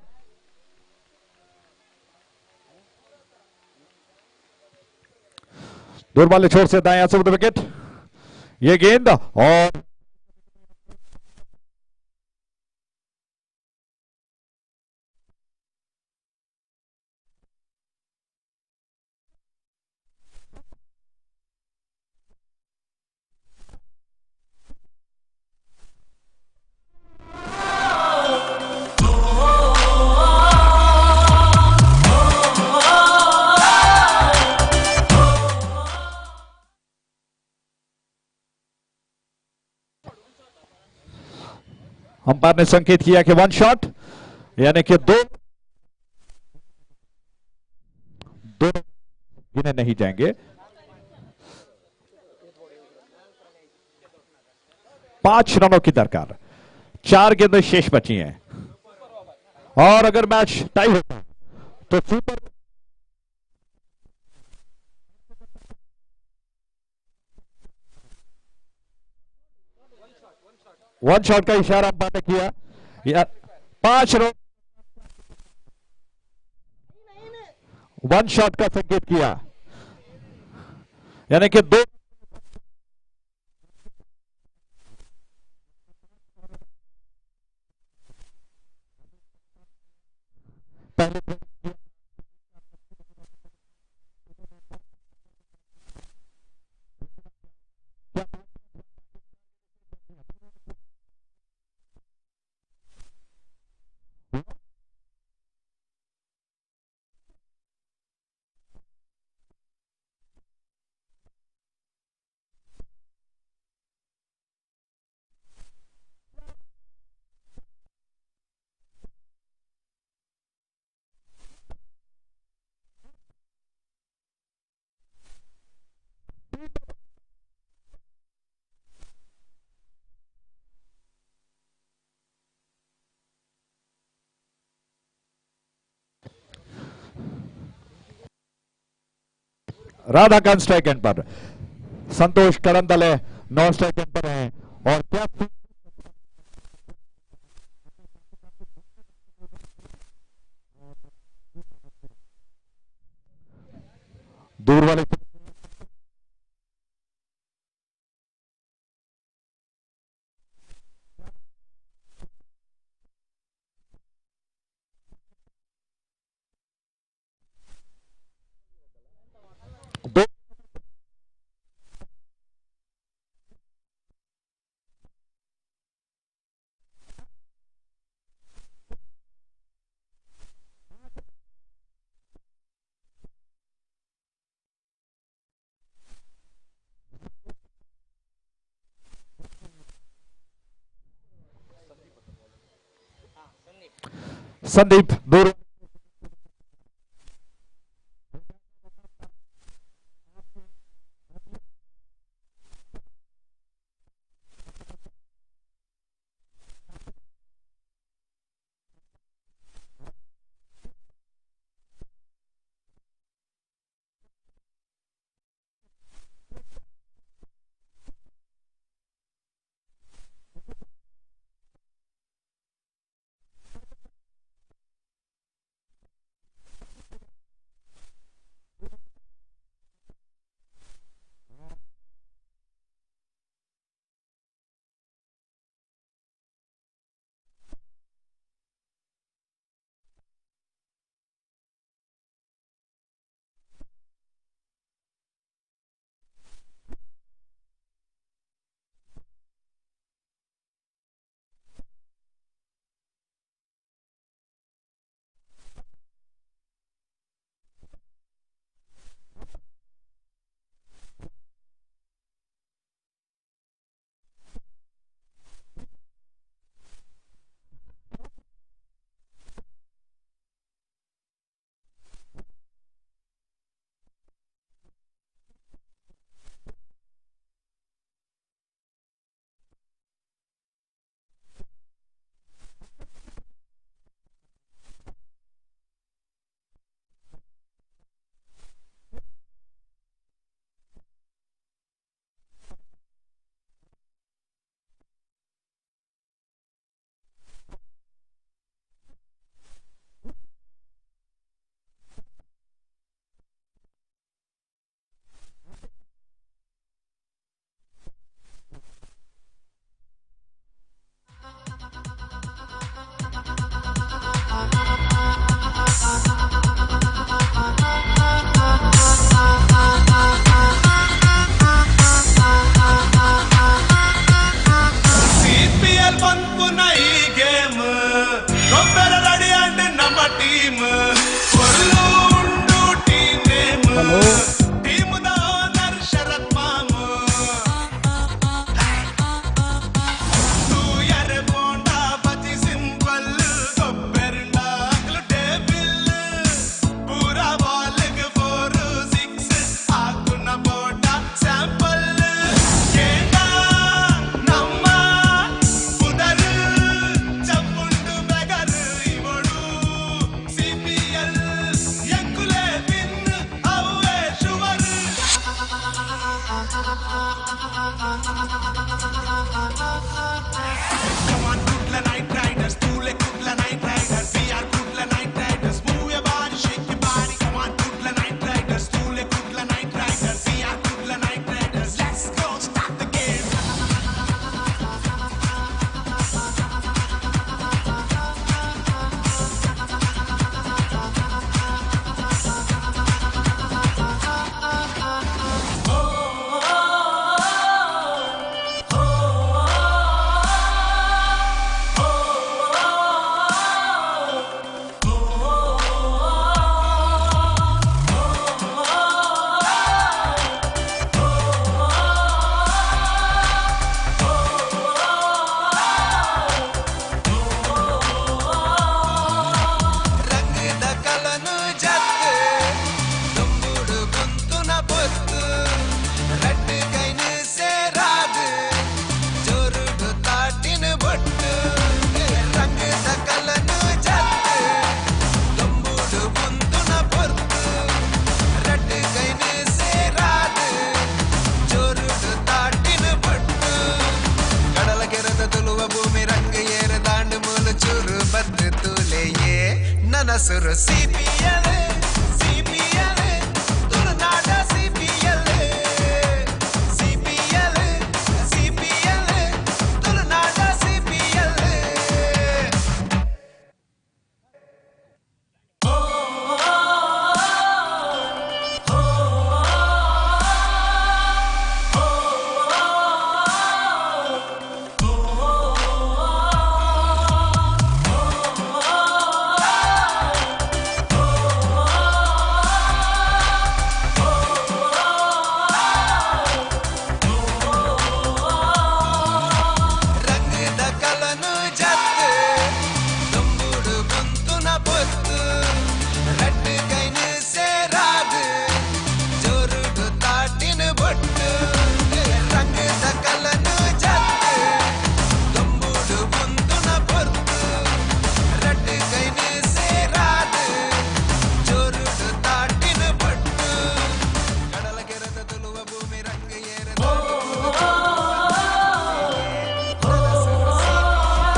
दूर वाले छोर से दाएं से विकेट, ये गेंद और अंपायर ने संकेत किया कि 1 शॉट, यानी कि दो गिने नहीं जाएंगे। 5 रनों की दरकार, 4 गेंदें शेष बची हैं और अगर मैच टाई होता तो सुपर वन शॉट का इशारा अंपायर ने किया। या 5 रन, 1 शॉट का संकेत किया, यानी कि 2 पहले राधाकांत स्ट्राइक एंड पर, संतोष कड़ंदले 9 स्ट्राइक एंड पर है और क्या दूर वाले दो संदीप दूर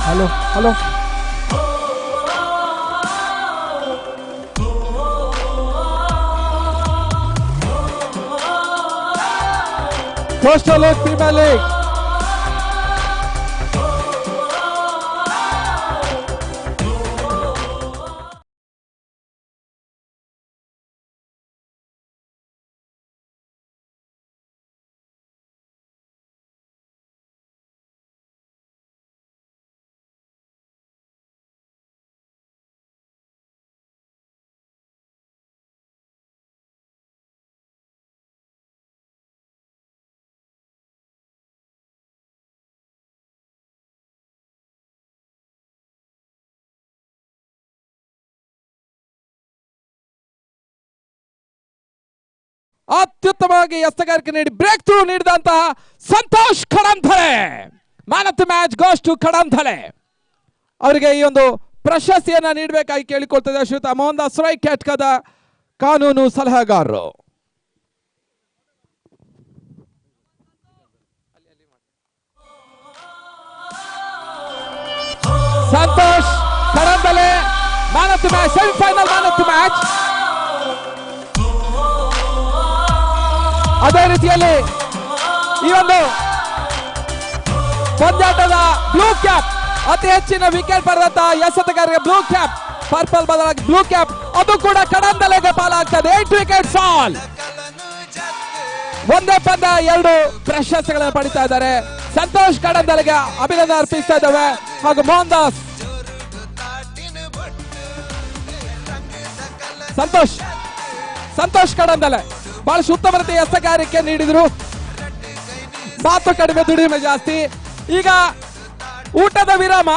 hello hello Coastal League Premier League ಅತ್ಯುತ್ತಮವಾಗಿ ಎಸ್ತಗಾರಿಕೆ ನೀಡಿ ಬ್ರೇಕ್ ಥ್ರೂ ನೀಡಿದಂತಹ Santosh Kadanthale man of the match goes to Kadanthale. ಅವರಿಗೆ ಈ ಒಂದು ಪ್ರಶಸ್ತಿಯನ್ನ ನೀಡಬೇಕಾಗಿ ಕೇಳಿಕೊಳ್ತಿದ್ದ ಶ್ರೀಯುತ ಮೋಹನ್ ದಾಸ್ ರೈ ಕೆಟ್ಕದ ಕಾನೂನು ಸಲಹೆಗಾರರು. Santosh Kadanthale man of the match, semifinal man of the match. ಅದೇ ರೀತಿಯಲ್ಲಿ ಈ ಒಂದು ಪಂದ್ಯಾಟದ ಬ್ಲೂ ಕ್ಯಾಪ್, ಅತಿ ಹೆಚ್ಚಿನ ವಿಕೆಟ್ ಪಡೆದಂತ ಎಸೆತಗಾರರಿಗೆ ಬ್ಲೂ ಕ್ಯಾಪ್, ಪರ್ಪಲ್ ಬದಲಾಗಿ ಬ್ಲೂ ಕ್ಯಾಪ್, ಅದು ಕೂಡ ಕಡಂಥಳೆಗೆ ಪಾಲಾಗ್ತದೆ. 8 ವಿಕೆಟ್ ಫಾಲ್. ಒಂದೇ ಪಂದ್ಯ 2 ಪ್ರಶಸ್ತಿಗಳನ್ನು ಪಡಿತಾ ಇದ್ದಾರೆ. ಸಂತೋಷ್ ಕಡಂಥಳೆಗೆ ಅಭಿನಂದನೆ ಅರ್ಪಿಸ್ತಾ ಇದ್ದಾವೆ. ಹಾಗೂ ಮೋಹನ್ ದಾಸ್ ಸಂತೋಷ್ ಕಡಂಥಳೆ ಬಹಳಷ್ಟು ಉತ್ತಮ ರೀತಿಯ ಎಸೆಗಾರಿಕೆ ನೀಡಿದ್ರು. ಮಾತು ಕಡಿಮೆ, ದುಡಿಮೆ ಜಾಸ್ತಿ. ಈಗ ಊಟದ ವಿರಾಮ.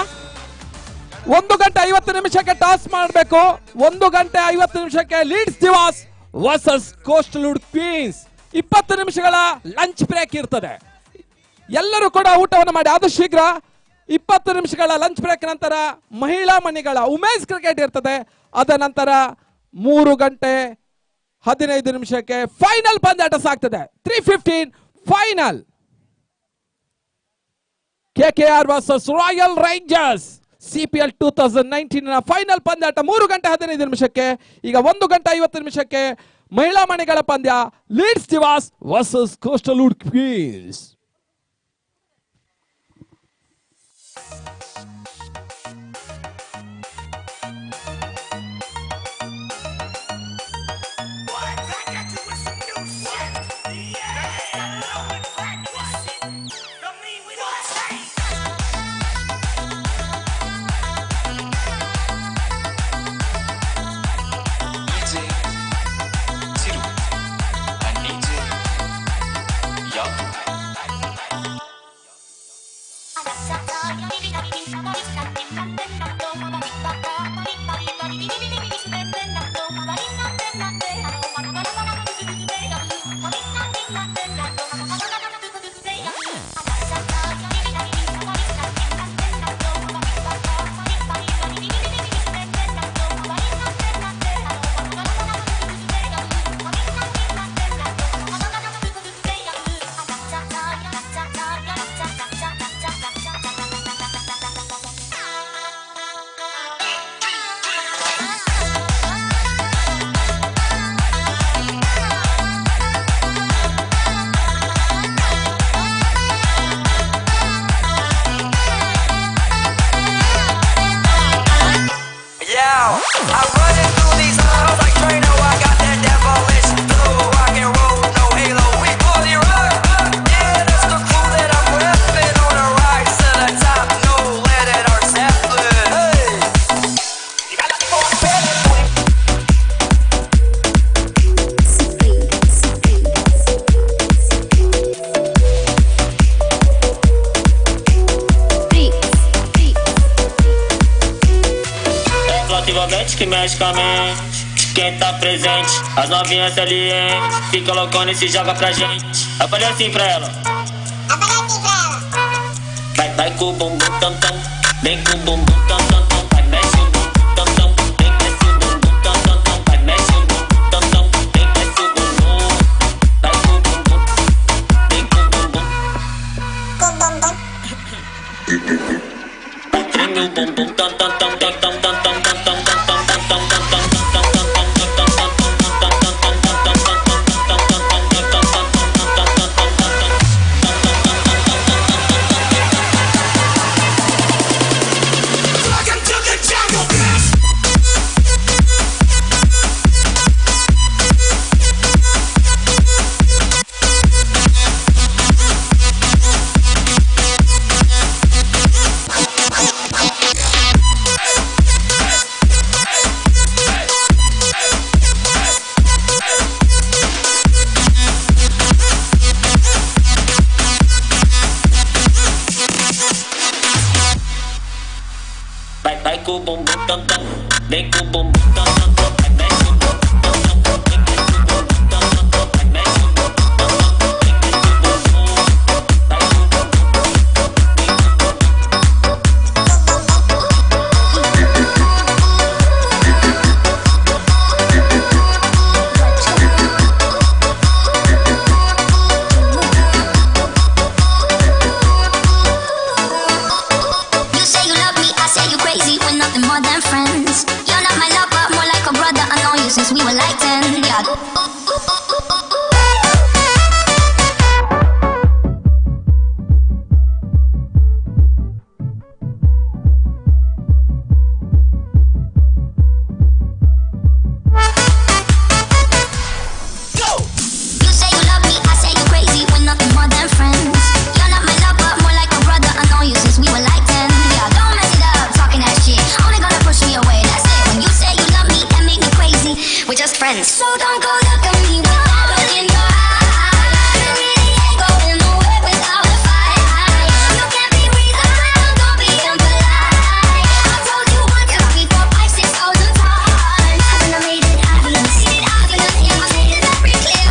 1 ಗಂಟೆ 50 ನಿಮಿಷಕ್ಕೆ ಟಾಸ್ ಮಾಡಬೇಕು. 1 ಗಂಟೆ 50 ನಿಮಿಷಕ್ಕೆ leads Divas versus Coastal Queens. 20 ನಿಮಿಷಗಳ ಲಂಚ್ ಬ್ರೇಕ್ ಇರ್ತದೆ. ಎಲ್ಲರೂ ಕೂಡ ಊಟವನ್ನು ಮಾಡಿ ಆದಷ್ಟು ಶೀಘ್ರ. 20 ನಿಮಿಷಗಳ ಲಂಚ್ ಬ್ರೇಕ್ ನಂತರ ಮಹಿಳಾ ಮಣಿಗಳ ವುಮೆನ್ಸ್ ಕ್ರಿಕೆಟ್ ಇರ್ತದೆ. ಅದ ನಂತರ 3 ಗಂಟೆ 15 ನಿಮಿಷಕ್ಕೆ ಫೈನಲ್ ಪಂದ್ಯಾಟ ಸಾಗ್ತದೆ. 3:15 final. KKR versus Royal rangers CPL 2019 ನ ಫೈನಲ್ ಪಂದ್ಯಾಟ 3 ಗಂಟೆ 15 ನಿಮಿಷಕ್ಕೆ. ಈಗ 1 ಗಂಟೆ 50 ನಿಮಿಷಕ್ಕೆ ಮಹಿಳಾ ಮಣಿಗಳ ಪಂದ್ಯ Leeds Divas versus Coastal Queens. these hoes like Trano. I got that devilish flow, rock and roll, no halo. We party rock, yeah, that's the crew that I'm reppin'. On a rise to the top, no lead at our Zeppelin. Hey, you got nothing for a better point. Ativamente que mexe com a mente. Quem tá presente, as novinhas salientes. Fica loucona e se joga pra gente. Eu falei assim pra ela. Vai com o bumbum tam tam. Vem com o bumbum tam tam tam. Vai mexe o bumbum tam tam. Vem mexe o bumbum tam tam tam. Vai mexe o bumbum tam tam. Vem mexe o bumbum. Vai com o bumbum. Vem com o bumbum. Treme o bumbum tam tam tam tam tam tam tam tam tam. Vai com o bumbum tam tam. Vem com o bumbum tam tam tam. Vai mexe o bumbum tam tam tam. Vem mexe o bumbum tam tam tam. Vai mexe o bumbum tam tam tam. Vem mexe o bumbum. Vai com o bumbum. Vem com o You say you love me, I say you crazy. We're nothing more than friends. You're not my lover, more like a brother. I know you since we were like 10. Yeah. You say you love me, I say you crazy. We're nothing more than friends. You're not my lover, more like a brother. I know you since we were like 10. Yeah, don't mess it up, talking that shit. Only gonna push me away, that's it. When you say you love me, that make me crazy. We're just friends. So don't go look at me with that look in your eye. It really ain't going nowhere without a fight. You can't be reasonable, don't be impolite. I told you once, 2, 3, 4, 5, 6,000 times. Haven't I made it obvious? I made it very clear.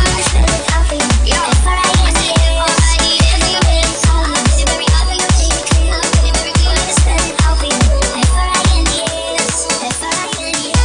Yo, if I ain't it, all I need is you. I made it very obvious. I made it very clear. If I ain't it, if I ain't it.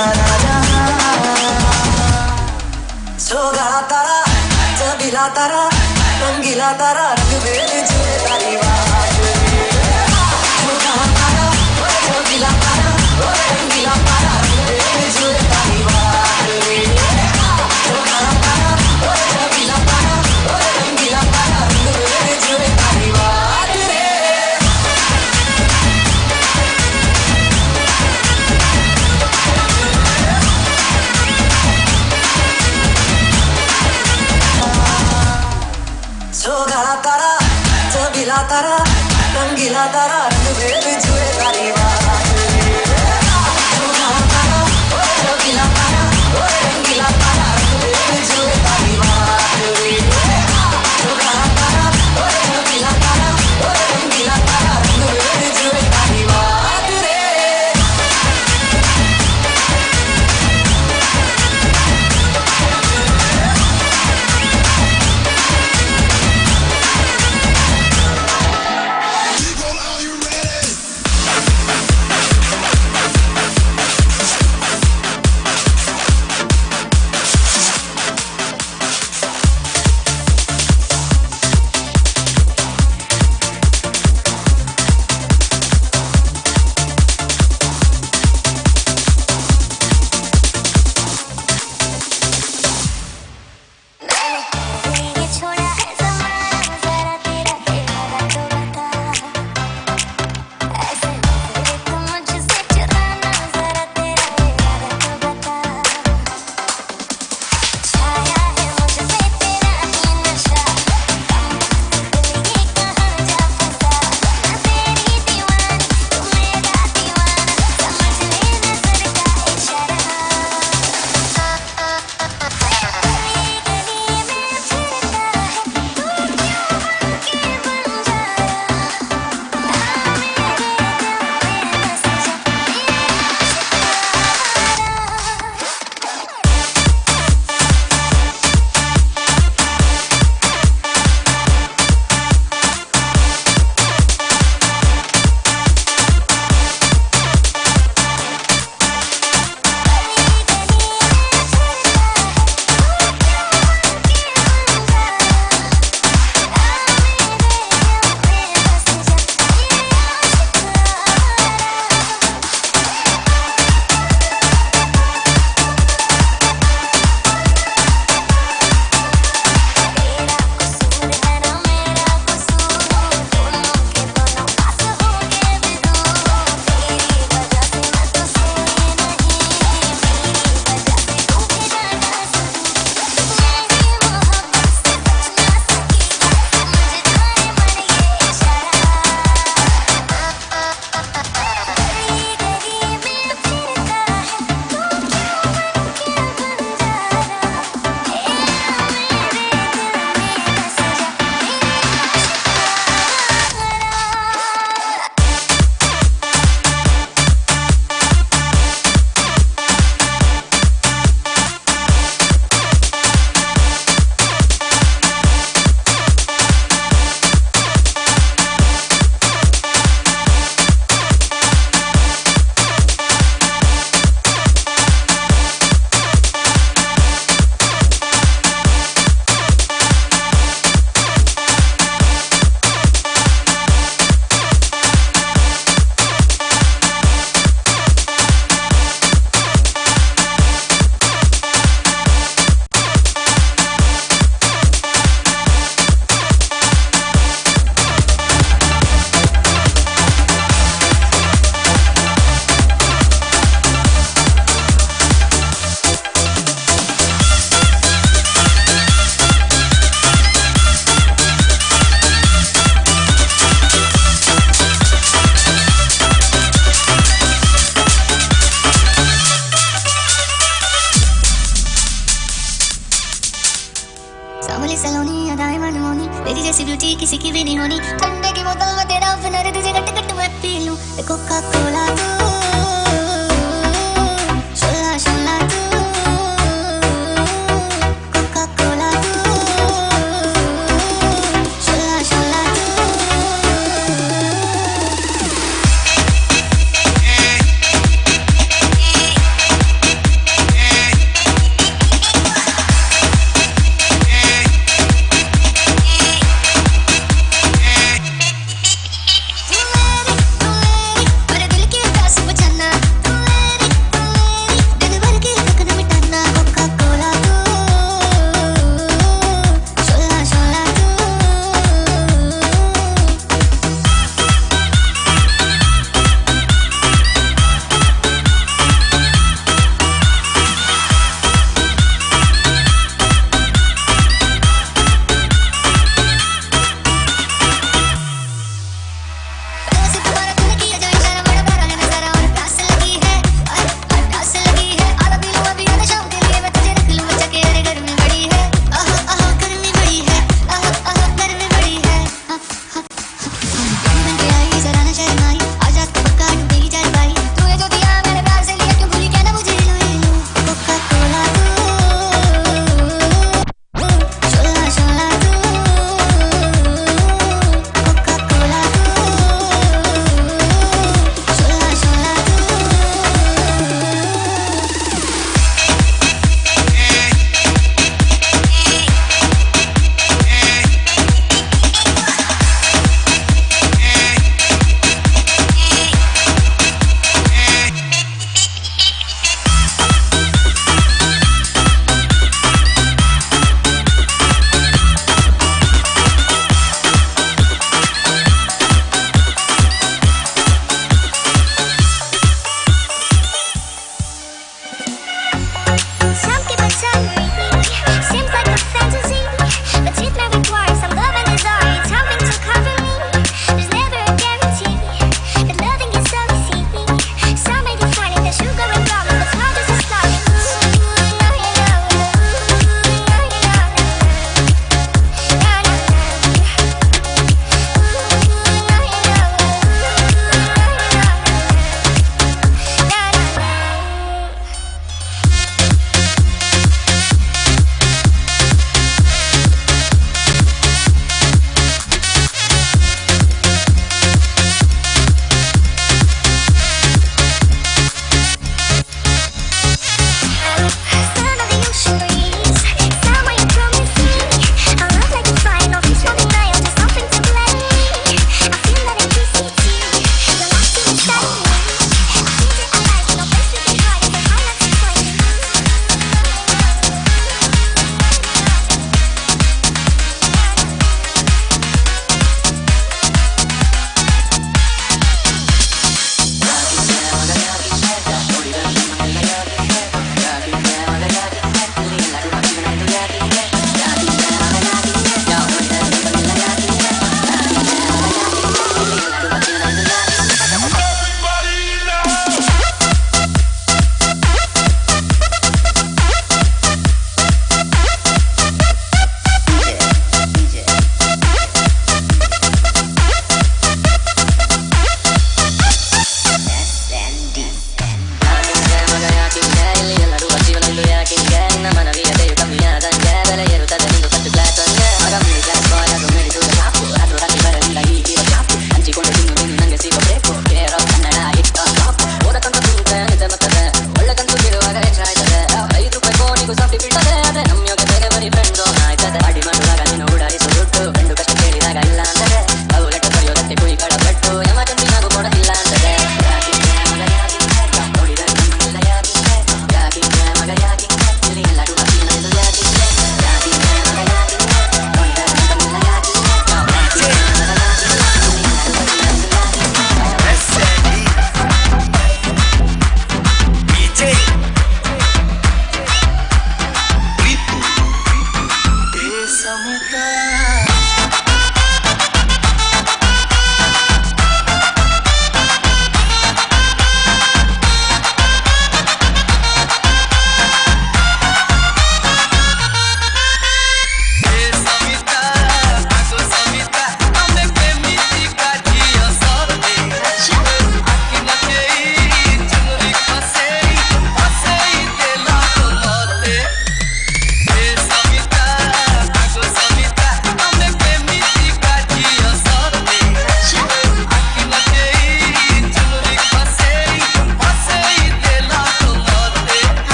सारा जहां सोगा तारा चबीला तारा रंगीला तारा रंग में जुए तारी बात सोगा तारा चबीला तारा रंगीला तारा रंग में जुए तारी बात सोगा तारा चबीला तारा रंगीला तारा रंग में जुए तारी बात रे सोगा तारा चबीला तारा रंगीला तारा रंग में जुए तारी बात सोगा तारा चबीला तारा रंगीला तारा रंग में जुए तारी बात सोगा तारा चबीला तारा रंगीला तारा रंग में जुए तारी बात रे तेरी जैसी ब्यूटी किसी की भी नहीं होनी ठंडे की बोतल में तेरा फिनर तुझे गट गट मैं पी लूं कोका कोला तू शोला शोला तू कोका कोला तू शोला शोला तू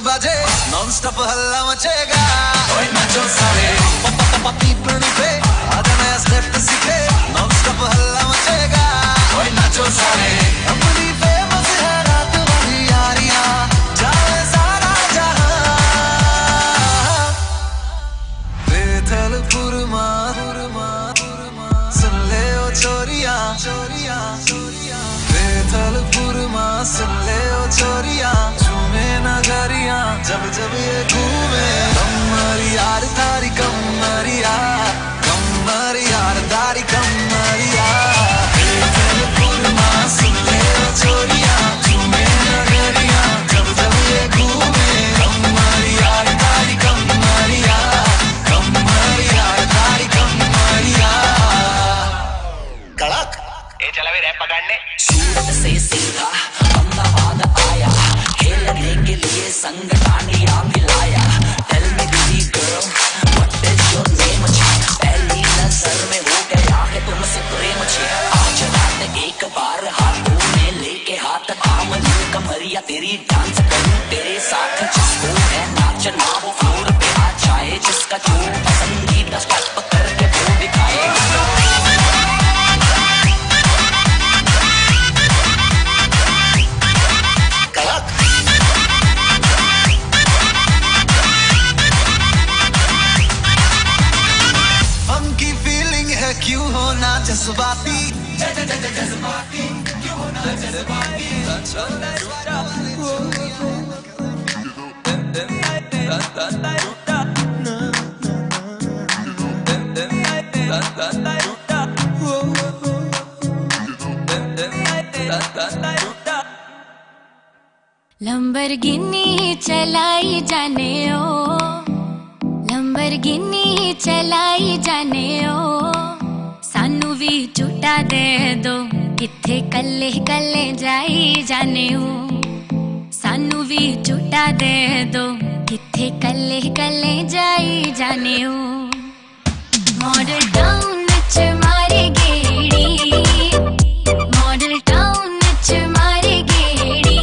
बजे नॉन स्टॉप हल्ला मचेगा ओए नाचो सारे पीपनी पे आजा नया स्टेप सीखे नॉन स्टॉप हल्ला मचेगा ओए नाचो सारे अपनी फेमस है रात वाली यारियां जाए सारा जहां बेथलपुर सुन ले ओ चोरिया बेथलपुर सुन ले ओ चोरिया झूमे नगरिया जब जब ये घूमे कमरी यार तारी कमरिया तारी कमरिया बेथलपुर सुन ले ओ चोरिया झूमे नगरिया जब जब ये घूमे कमरी यार तारी कमरिया तारी कमरिया कड़क ये चला भी रैप पकड़ने सूरत से सीधा अहमदाबाद आया खेलने के लिए संग डांडिया पिलाया tell me baby girl what is your name पहली नजर में हो गया है तुमसे प्रेम आज रात एक बार हाथों में लेके हाथ थाम लूं कमरिया तेरी डांस करूं तेरे साथ जिसको है नाचना वो फ्लोर पे आ जाए जिसका जो पसंदीदा स्टेप करके वो दिखाए क्यों होना जज्बाती लंबरगिनी चलाई जाने ओ लंबरगिनी चलाई जाने ओ सानू भी झूठा दे दो किथे कल्ले कल्ले जाई जाने ओ सानू भी झूठा दे दो किथे कल्ले कल्ले जाई जाने ओ मॉडल टाउन च मारे गेड़ी मॉडल टाउन च मारे गेड़ी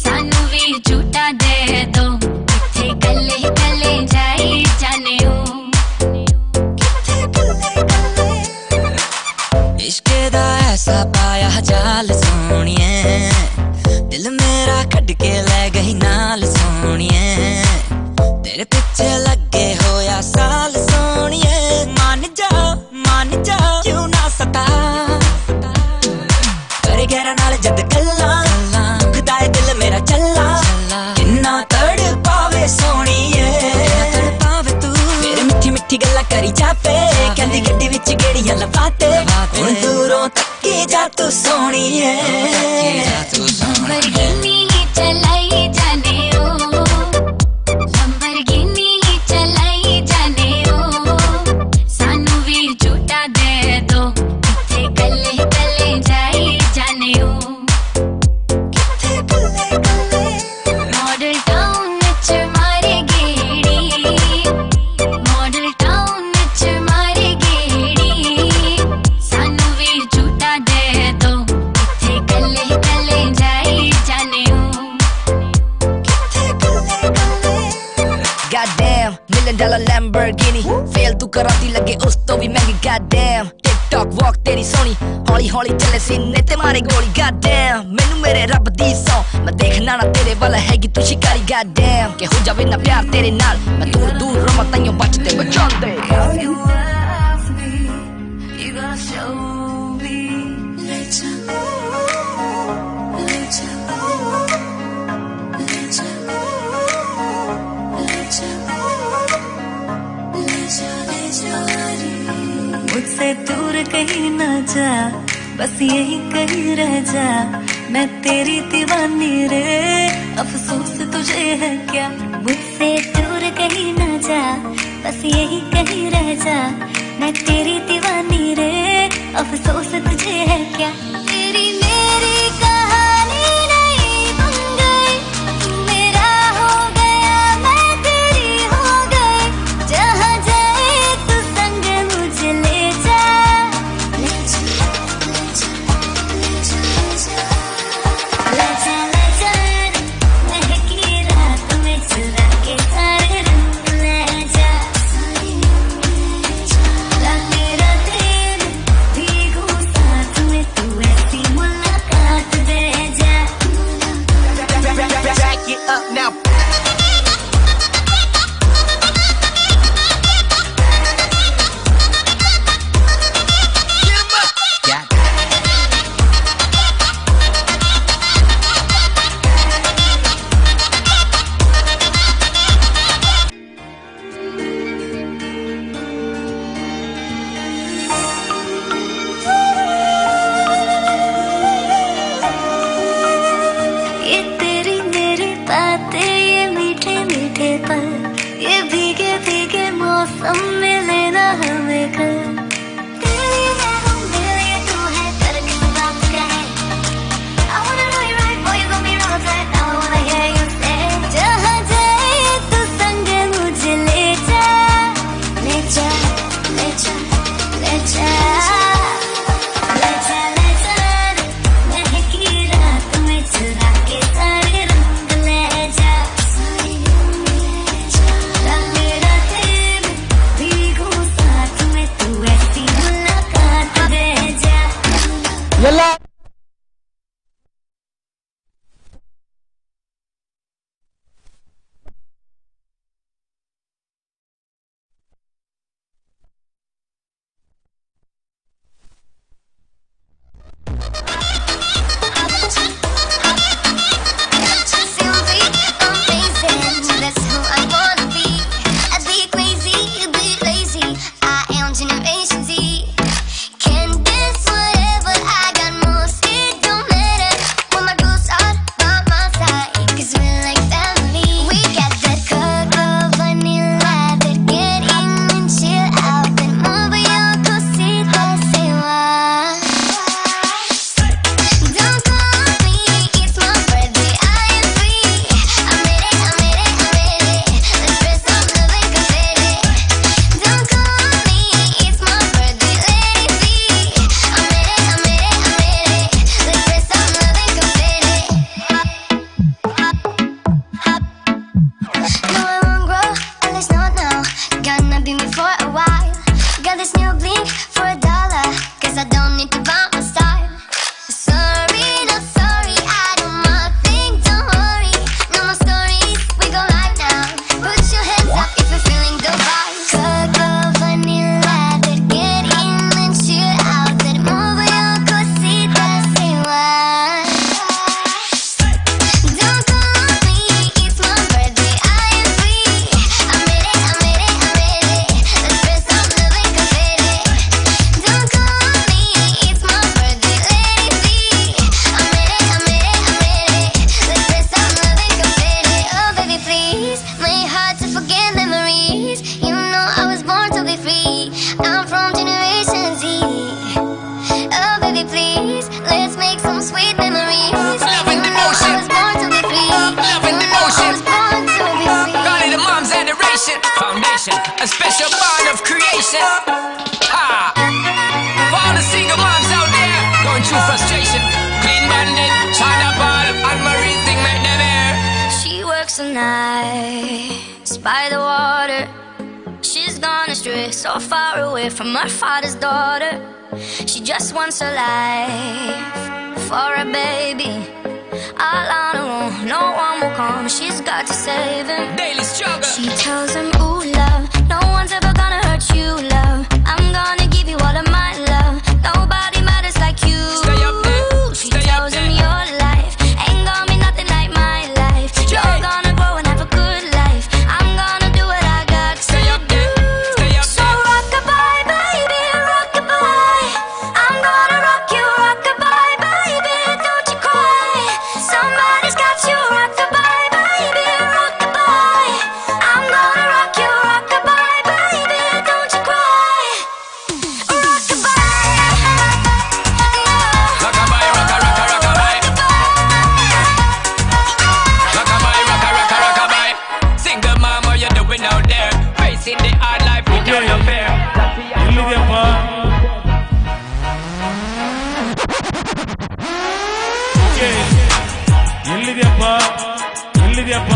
सानू भी झूठा दे दो किथे कल्ले कल्ले जाई जाने ओ इश्के दा ऐसा पाया जाल सोनिए दिल मेरा कट के ले गई नाल सोनिए तेरे पीछे लगे होया साल सोनिए मान जा क्यों ना सता करे गहरा नाल जद कल्ला दुखदा है दिल मेरा चल्ला किन्ना तड़ पावे सोनिए तू मेरे मिठी मिठी गल्ला करी जापे कहंदी गड्डी विच गेड़ियां लवाते हुण दूरों तक्की जा तू सोनिए लंबरगिनी चलाई जाने ओ लंबरगिनी चलाई जाने ओ सानू भी झूठा दे दो किथे कल्ले कल्ले जाई जाने ओ मॉडल टाउन च मारे गेड़ी मॉडल टाउन च मारे गेड़ी सानू भी झूठा दे दो किथे कल्ले कल्ले जाई जाने ओ Goddamn, $1 million Lamborghini Fail तू कराती लगे उस तो भी महंगी Goddamn, TikTok walk तेरी सोनी हौली हौली चले सीने ते मारे गोली Goddamn, मैनू मेरे रब दी सौ मैं देखना ना तेरे वाला हैगी तू शिकारी Goddamn, के हो जावे ना प्यार तेरे नाल मैं दूर दूर रवा ताइयों बचते बचांदे You love me, you gotta show me. Let you go, let you go, let you go, let you go, let you मुझसे दूर कहीं ना जा बस यही कहीं रह जा मैं तेरी दीवानी रे अफसोस तुझे है क्या मुझसे दूर कहीं ना जा बस यही कहीं रह जा मैं तेरी दीवानी रे अफसोस तुझे है क्या तेरी मेरी कहानी नहीं बन गई तू मेरा हो गया मैं तेरी हो गई जहाँ जाए तू संग मुझे ले जा महकी रात station. Ha! For all the single moms out there going through frustration, Clean Bandit, China Ball, and Marie thing make them air. She works the nights by the water. She's gone astray, so far away from her father's daughter. She just wants a life for a baby. All on her own, no one will come. She's got to save him. Daily struggle. She tells him, ooh, love, no one's ever gonna hurt you, love. I'm gonna give you all of my love. Nobody matters like you. Stay up there. She Stay up tells him there. your life ain't gonna be nothing like my life. You're gonna grow and have a good life. I'm gonna do what I got to Stay up do. there. Stay up So there. rock-a-bye, baby, rock-a-bye. I'm gonna rock you, rock-a-bye, baby, don't you cry. Somebody's got you, rock-a-bye, baby, rock-a-bye. I'm gonna rock you, rock-a-bye, baby, don't you cry. Rock-a-bye, Rock-a-bye, rock-a-bye. Rock-a-bye, rock-a-bye. Single mom, what you doing out there? Facing the hard life with your affair. ಎಲ್ಲಿದೆಯಪ್ಪ ಎಲ್ಲಿದೆಯಪ್ಪ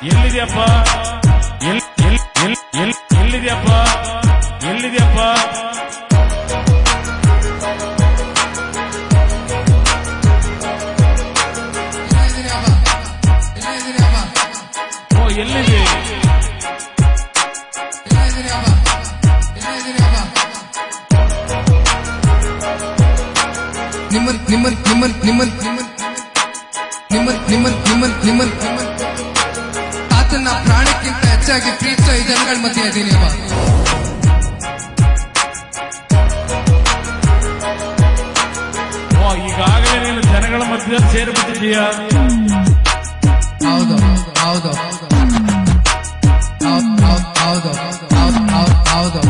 ಎಲ್ಲಿದೆಯಪ್ಪ ಎಲ್ಲಿದೆಯಪ್ಪ ಎಲ್ಲಿದೆಯಪ್ಪ ಓ ಎಲ್ಲಿದೆ ಆತನ ಪ್ರಾಣಕ್ಕಿಂತ ಹೆಚ್ಚಾಗಿ ಪ್ರೀತಿಸೋ ಈ ಜನಗಳ ಮಧ್ಯೆ ಇದ್ದೀನಿ ಅವ. ಓ ಈಗಾಗಲೇ ನೀನು ಜನಗಳ ಮಧ್ಯೆ ಸೇರಿಬಿಟ್ಟಿದೀಯಾ ಹೌದು ಹೌದು ಹೌದು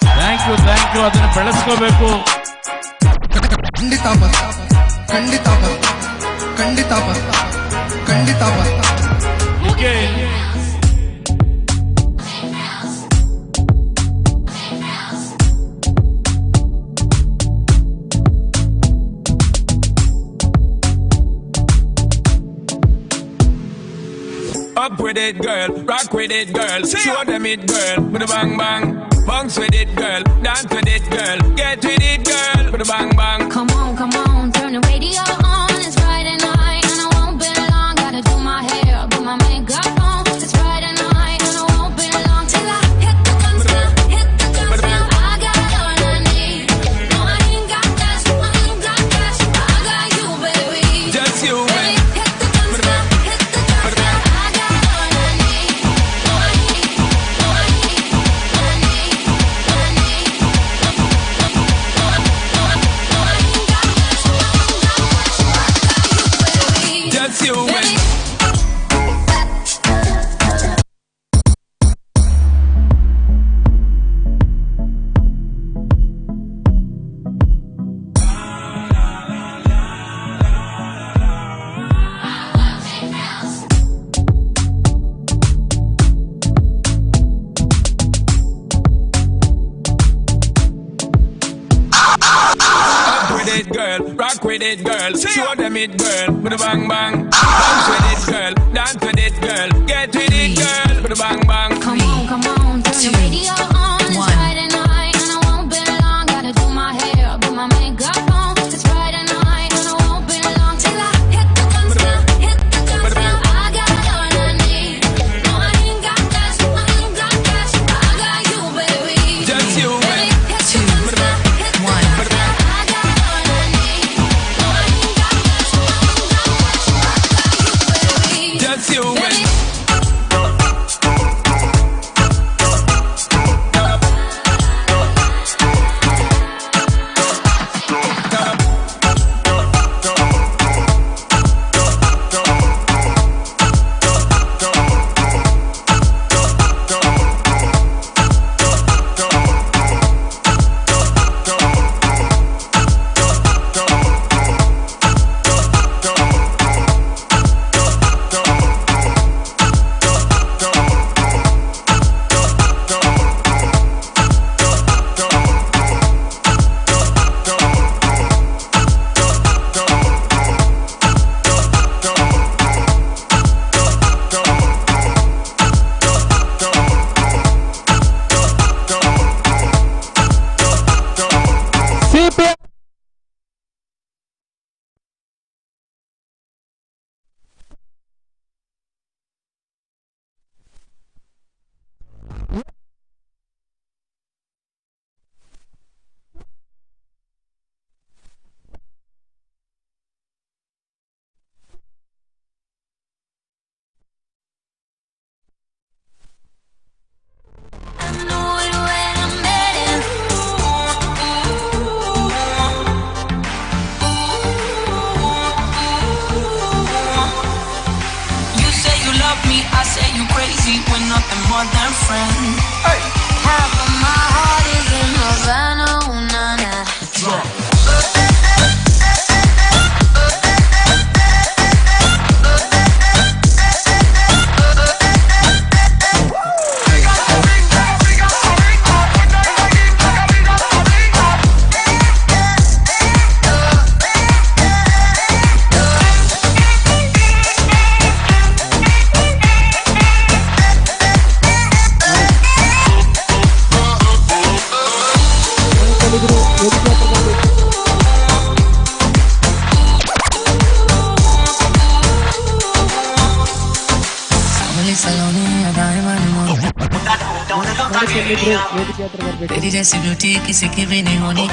ಥ್ಯಾಂಕ್ ಯು ಅದನ್ನು ಬೆಳೆಸ್ಕೋಬೇಕು ಖಂಡಿತ ಖಂಡಿತ ಖಂಡಿತ ಖಂಡಿತ okay Up with it, girl. Rock with it, girl. Show them it, girl. With a bang bang. Bounce with it, girl. Dance with it, girl. Get with it, girl. With a bang bang. come on, turn the radio on. It's Friday night and I won't be long. Gotta do my hair, put my makeup on. It's Friday night and I won't be long till I hit the guns now, hit the guns now. I got all I need. No, I ain't got cash, I got you, baby. Just you Baby, and hit the guns now, hit the guns now. I got all I need. No, I need, no, I need, no, I need, no, I need. just you and with it, girl. Rock with it, girl. Show them it, girl. With a bang bang. Bounce with it, girl. Dance with it, girl. Get with it, girl. With a bang bang. Come on, turn the radio on. It's Friday night and I won't be long. Gotta do my hair, put my makeup on. It's Friday night and I won't be long till I hit the guns now, hit the guns now. I got all I need. No, I ain't got cash, I got you, baby. Just you Baby, and hit the guns now, hit the guns now. I got all I need. No, I ain't got cash, I got you, baby. just you and Baby, more than friends. Half of my heart is in Havana, ooh, nah, nah. तेरी जैसी beauty किसी की भी नहीं होनी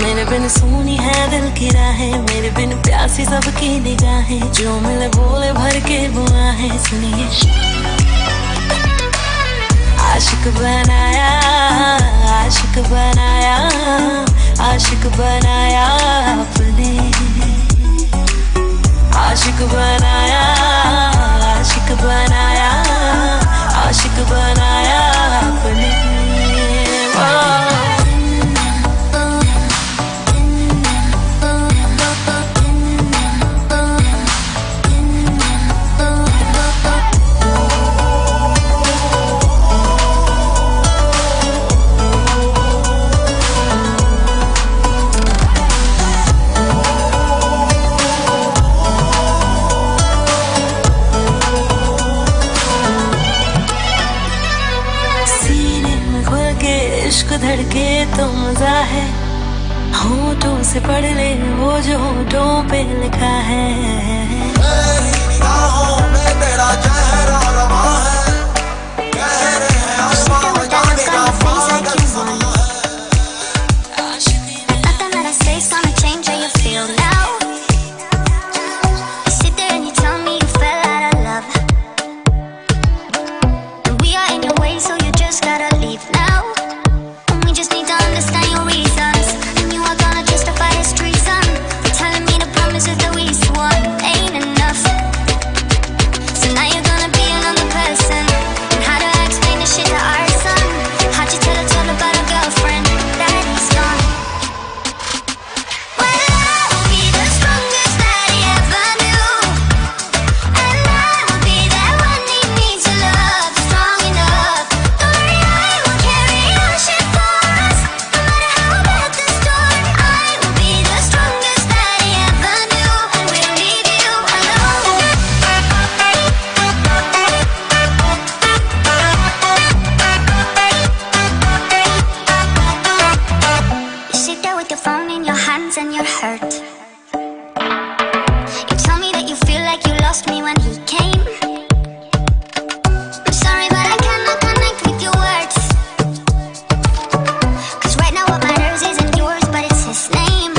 मेरे बिन सोनी है दिल की राहें मेरे बिन प्यासी सबकी निगाहें जो मिले बोले भर के बुआ है सुनिए आशिक बनाया आशिक बनाया आशिक बनाया अपने आशिक बनाया आशिक बनाया आशिक बनाया अपने धड़के तो मजा है होठों से पढ़ ले वो जो होठों पे लिखा है निगाहों में तेरा चेहरा रवा है कह रहे हैं आसमां में जाने का पागल समा है Nothing that I say is gonna change how you feel now. You sit there and you tell me you fell out of love. And we are in your way, so you just gotta leave now. Just need to understand your reasons, and you are gonna justify this treason. Telling me the promises that we swore ain't enough. lost me when he came. I'm sorry, but I cannot connect with your words. 'Cause right now what matters isn't yours, but it's his name.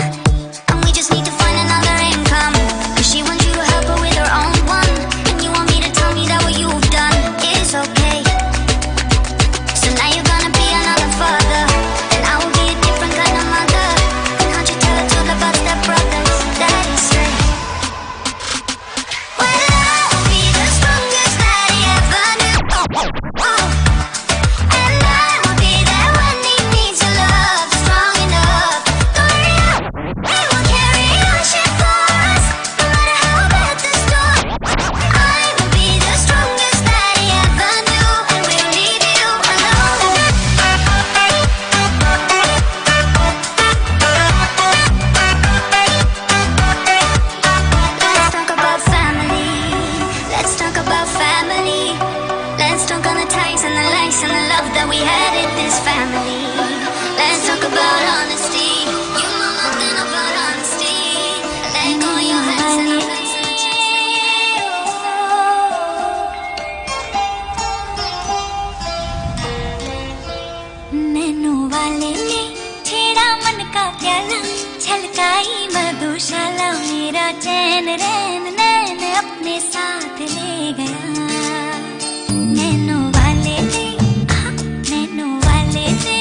And we just need to find another income. 'Cause she wants you to help her with her own one. And you want me to tell me that what you've done is okay. So now you're gonna be another father, and I will be a different kind of mother. And how'd you tell her to love about step brothers that is straight? Well, I'll be the strongest that he ever knew. And I will be there when he needs your love, strong enough. We will carry on shit for us, no matter how bad the storm. I will be the strongest that he ever knew, and we'll leave you alone. Let's talk about family. Let's talk about family. Let's talk on the ties and the lies and the love that we had in this family. Let's talk about honesty. You know nothing about honesty. Let go of your hands and your face and nano वाले ने छेड़ा मन का प्याला, छलकाई मधुशाला, मेरा चैन रैन नैन अपने साथ ले गया। नैनो वाले ने, नैनो वाले ने,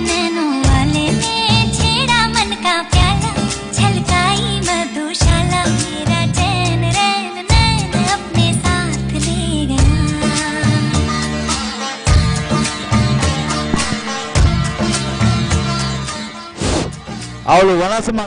नैनो वाले ने छेड़ा मन का प्याला, छलकाई मधुशाला, मेरा चैन रैन नैन अपने साथ ले गया। Aulo, wanasema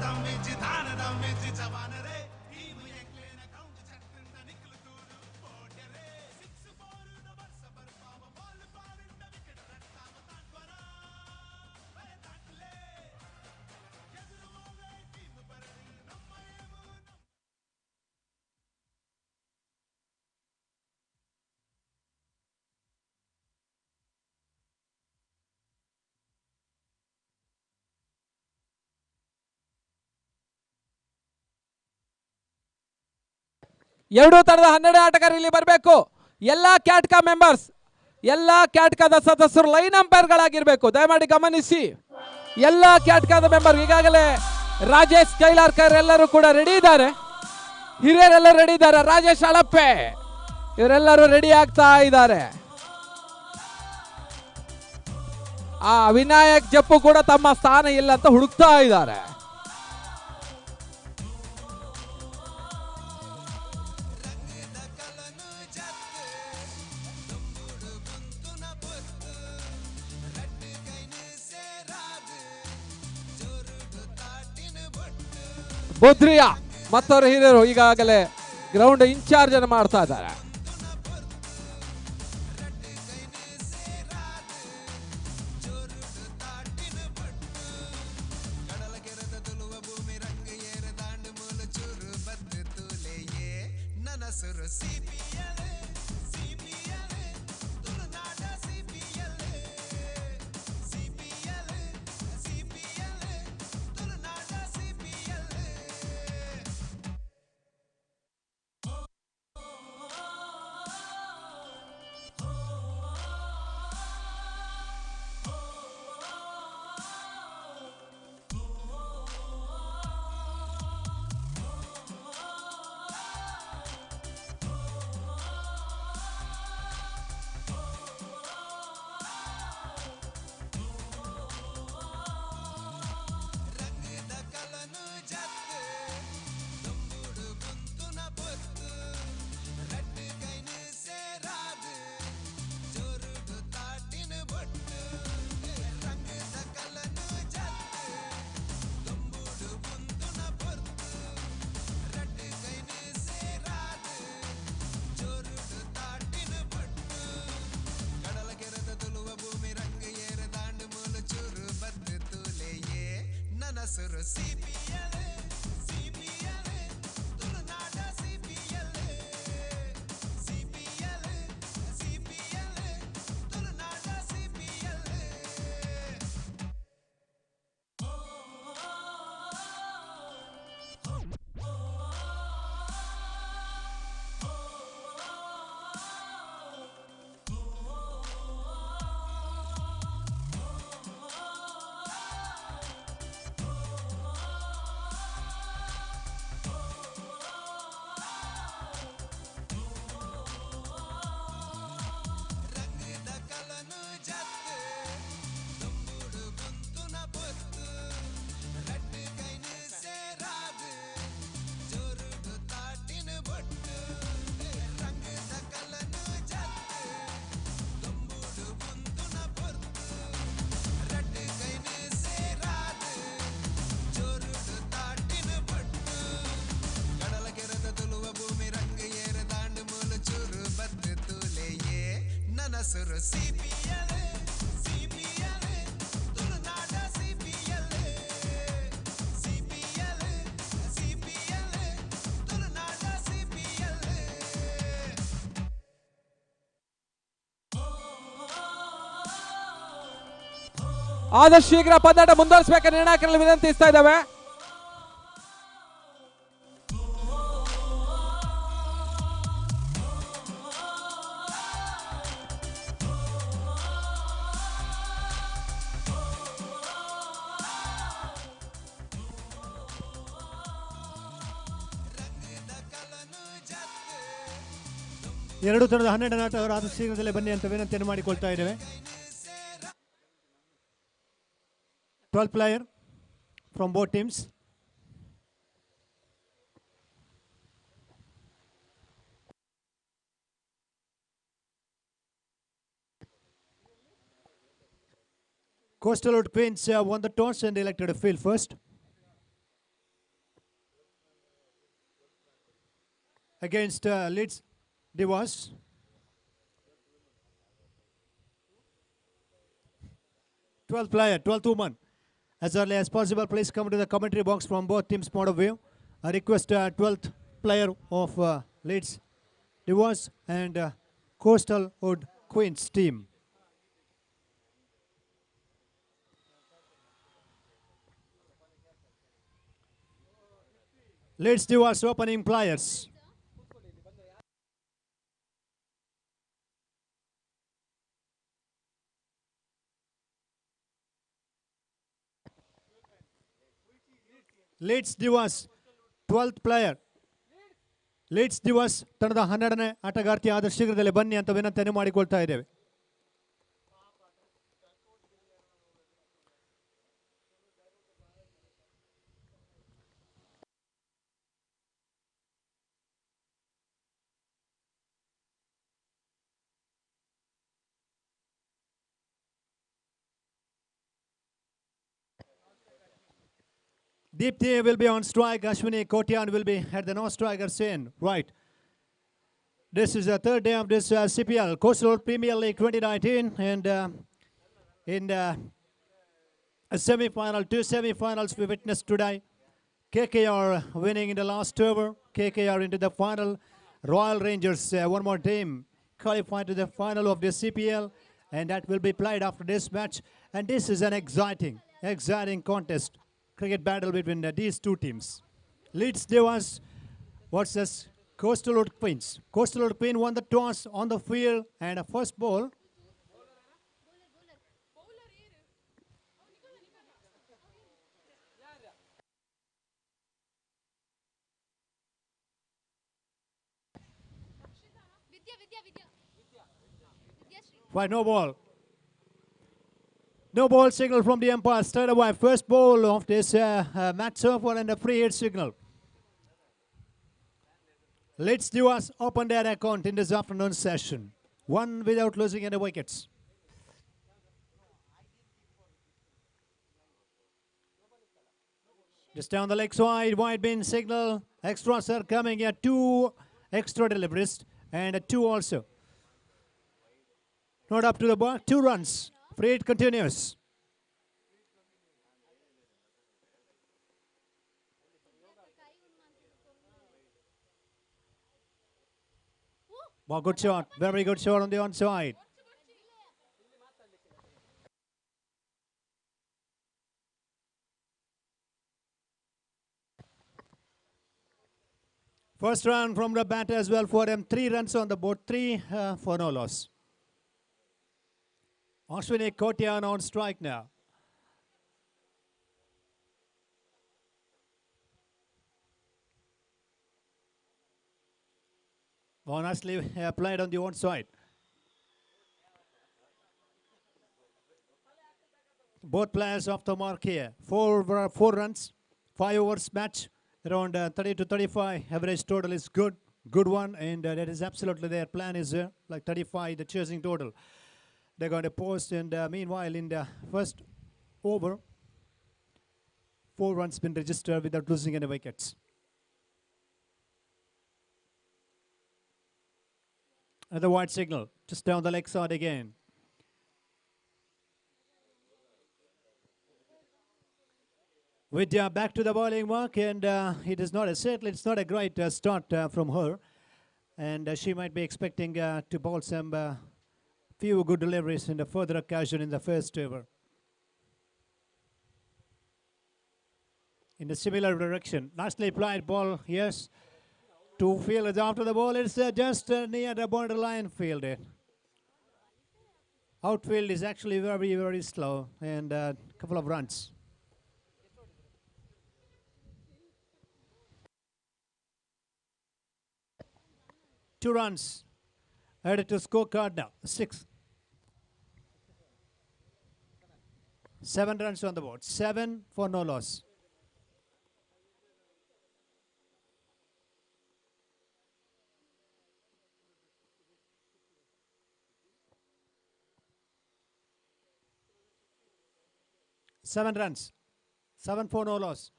ದಮ್ಮಿಜ್ಜಿ ದಾನ ದಮ್ಮಿಜ್ಜಿ ಜವಾನರೇ ಟೀಮ್ ಎಂಕ್ಲೇನ ಗ್ರೌಂಡ್ ಚಟ್ರಿಂದ ನಿಕ್ಲು ತೂರು ಓಡ್ಯರೆ 6-4 ನ ವರ್ಷ ಬರ್ಪಾವ ಬಾಲ್ ಪಾರಿಂದ ವಿಕೆಟ್ ರಟ್ಟಾವ ತಾಂಡ್ವರ ಬಯ ತಾಂಡ್ಲೆ ಎದುರು ಹೋಗೇ ಟೀಮ್ ಬರಲಿ ನಮ್ಮ ಏಮು ಎರಡೂ ತಂಡದ 12 ಆಟಗಾರರು ಇಲ್ಲಿ ಬರಬೇಕು. ಎಲ್ಲಾ ಕ್ಯಾಟ್ಕಾ ಮೆಂಬರ್ಸ್, ಎಲ್ಲಾ ಕ್ಯಾಟ್ಕಾದ ಸದಸ್ಯರು ಲೈನ್ ಅಂಪೈರ್ಗಳಾಗಿರ್ಬೇಕು. ದಯಮಾಡಿ ಗಮನಿಸಿ. ಎಲ್ಲಾ ಕ್ಯಾಟ್ಕಾದ ಮೆಂಬರ್ ಈಗಾಗಲೇ ರಾಜೇಶ್ ಕೈಲಾರ್ಕರ್ ಎಲ್ಲರೂ ಕೂಡ ರೆಡಿ ಇದ್ದಾರೆ. ಹಿರಿಯರೆಲ್ಲ ರೆಡಿ ಇದ್ದಾರೆ. ರಾಜೇಶ್ ಅಳಪ್ಪೆ ಇವರೆಲ್ಲರೂ ರೆಡಿ ಆಗ್ತಾ ಇದ್ದಾರೆ. ವಿನಾಯಕ್ ಜಪ್ಪು ಕೂಡ ತಮ್ಮ ಸ್ಥಾನ ಇಲ್ಲ ಅಂತ ಹುಡುಕ್ತಾ ಇದ್ದಾರೆ. ಬುದ್ರಿಯಾ ಮತ್ತವರ ಹಿರಿಯರು ಈಗಾಗಲೇ ಗ್ರೌಂಡ್ ಇನ್ಚಾರ್ಜ್ ಅನ್ನು ಮಾಡ್ತಾ ಇದ್ದಾರೆ. ಆದಷ್ಟು ಶೀಘ್ರ ಪಂದ್ಯಾಟ ಮುಂದುವರಿಸಬೇಕು ನಿರ್ಣಾಯಕರಲ್ಲಿ ವಿನಂತಿಸ್ತಾ ಇದ್ದಾವೆ. ಎರಡು ತಂಡದ 12 ಆಟಗಾರರು ಆದಷ್ಟು ಶೀಘ್ರದಲ್ಲೇ ಬನ್ನಿ ಅಂತ ವಿನಂತಿಯನ್ನು ಮಾಡಿಕೊಳ್ತಾ ಇದ್ದೇವೆ. 12 player from both teams. Coastal Road Queens won the toss and elected a field first. against Leeds Divas. Twelfth player, 12th woman. As early as possible, please come to the commentary box from both teams' point of view. I request 12th player of Leeds Divas and Coastal Wood Queens team. Leeds Divas opening players. Leeds Divas 12th player. Leeds Divas ತಂಡದ 12ನೇ ಆಟಗಾರ್ತಿ ಆದ ಶೀಘ್ರದಲ್ಲೇ ಬನ್ನಿ ಅಂತ ವಿನಂತಿಯನ್ನು ಮಾಡಿಕೊಳ್ತಾ ಇದ್ದೇವೆ. Deepthi will be on strike. Ashwini Kotian will be at the no striker end. Right. This is the third day of this CPL, Coastal Premier League 2019. And in a semi-final, 2 semi-finals we witnessed today. KKR winning in the last over. KKR into the final. Royal Rangers, one more team, qualified to the final of the CPL. And that will be played after this match. And this is an exciting contest. Cricket battle between these two teams. Leeds Divas versus Coastal Wood Queens. Coastal Wood Queen won the toss on the field and a first ball. Right, no ball. No ball signal from the umpire. Straight away, first ball of this match so far and a free hit signal. Leeds Divas open their account in this afternoon session. One without losing any wickets. Just down the leg side, wide bin signal. Extras are coming here. 2 extra deliveries and 2 also. Not up to the bar. 2 runs. Free hit continues. Wow, good shot. Very good shot on the onside. First run from the bat as well for them. 3 runs on the board. 3 for no loss. Ashwini Kotian on strike now. Honestly played on the onside. Both players off the mark here. 4 runs, 5 overs match. Around 30 to 35 average total is good. Good one, and that is absolutely their plan is like 35, the chasing total. They're going to post, and meanwhile in the first over, 4 runs been registered without losing any wickets. Another wide signal, just down the leg side again. Vidya back to the bowling mark, and it is not certainly it's not a great start from her, and she might be expecting to bowl some few good deliveries in the further occasion in the first over. In a similar direction, nicely played ball, yes. 2 fielders after the ball, it's just near the borderline fielded. Outfield is actually very, very slow, and a couple of runs. Two runs added to scorecard now, 6. 7 runs on the board, 7 for no loss. Seven runs, 7 for no loss.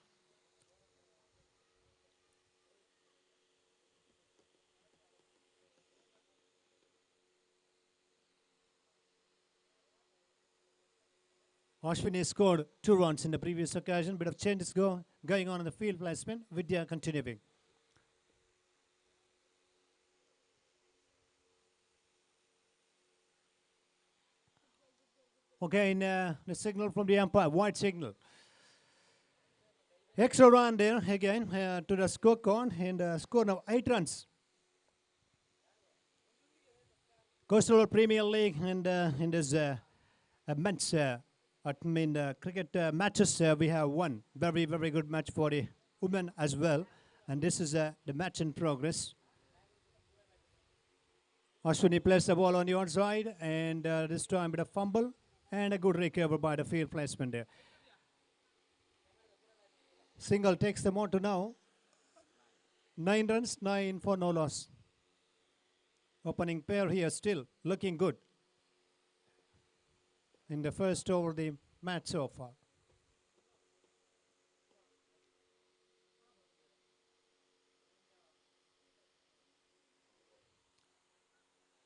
Ashwini scored 2 runs in the previous occasion. Bit of changes going on in the field placement. Vidya continuing. Okay, the signal from the umpire, white signal. Extra run there again to the scorecard, and score now 8 runs. Coastal Premier League and in this men's cricket matches, we have one very, very good match for the women as well. And this is the match in progress. Ashwini plays the ball on the outside, and this time with a fumble and a good recovery by the field placement there. Single takes them on to now 9 runs, 9 for no loss. Opening pair here still looking good in the first over the match so far.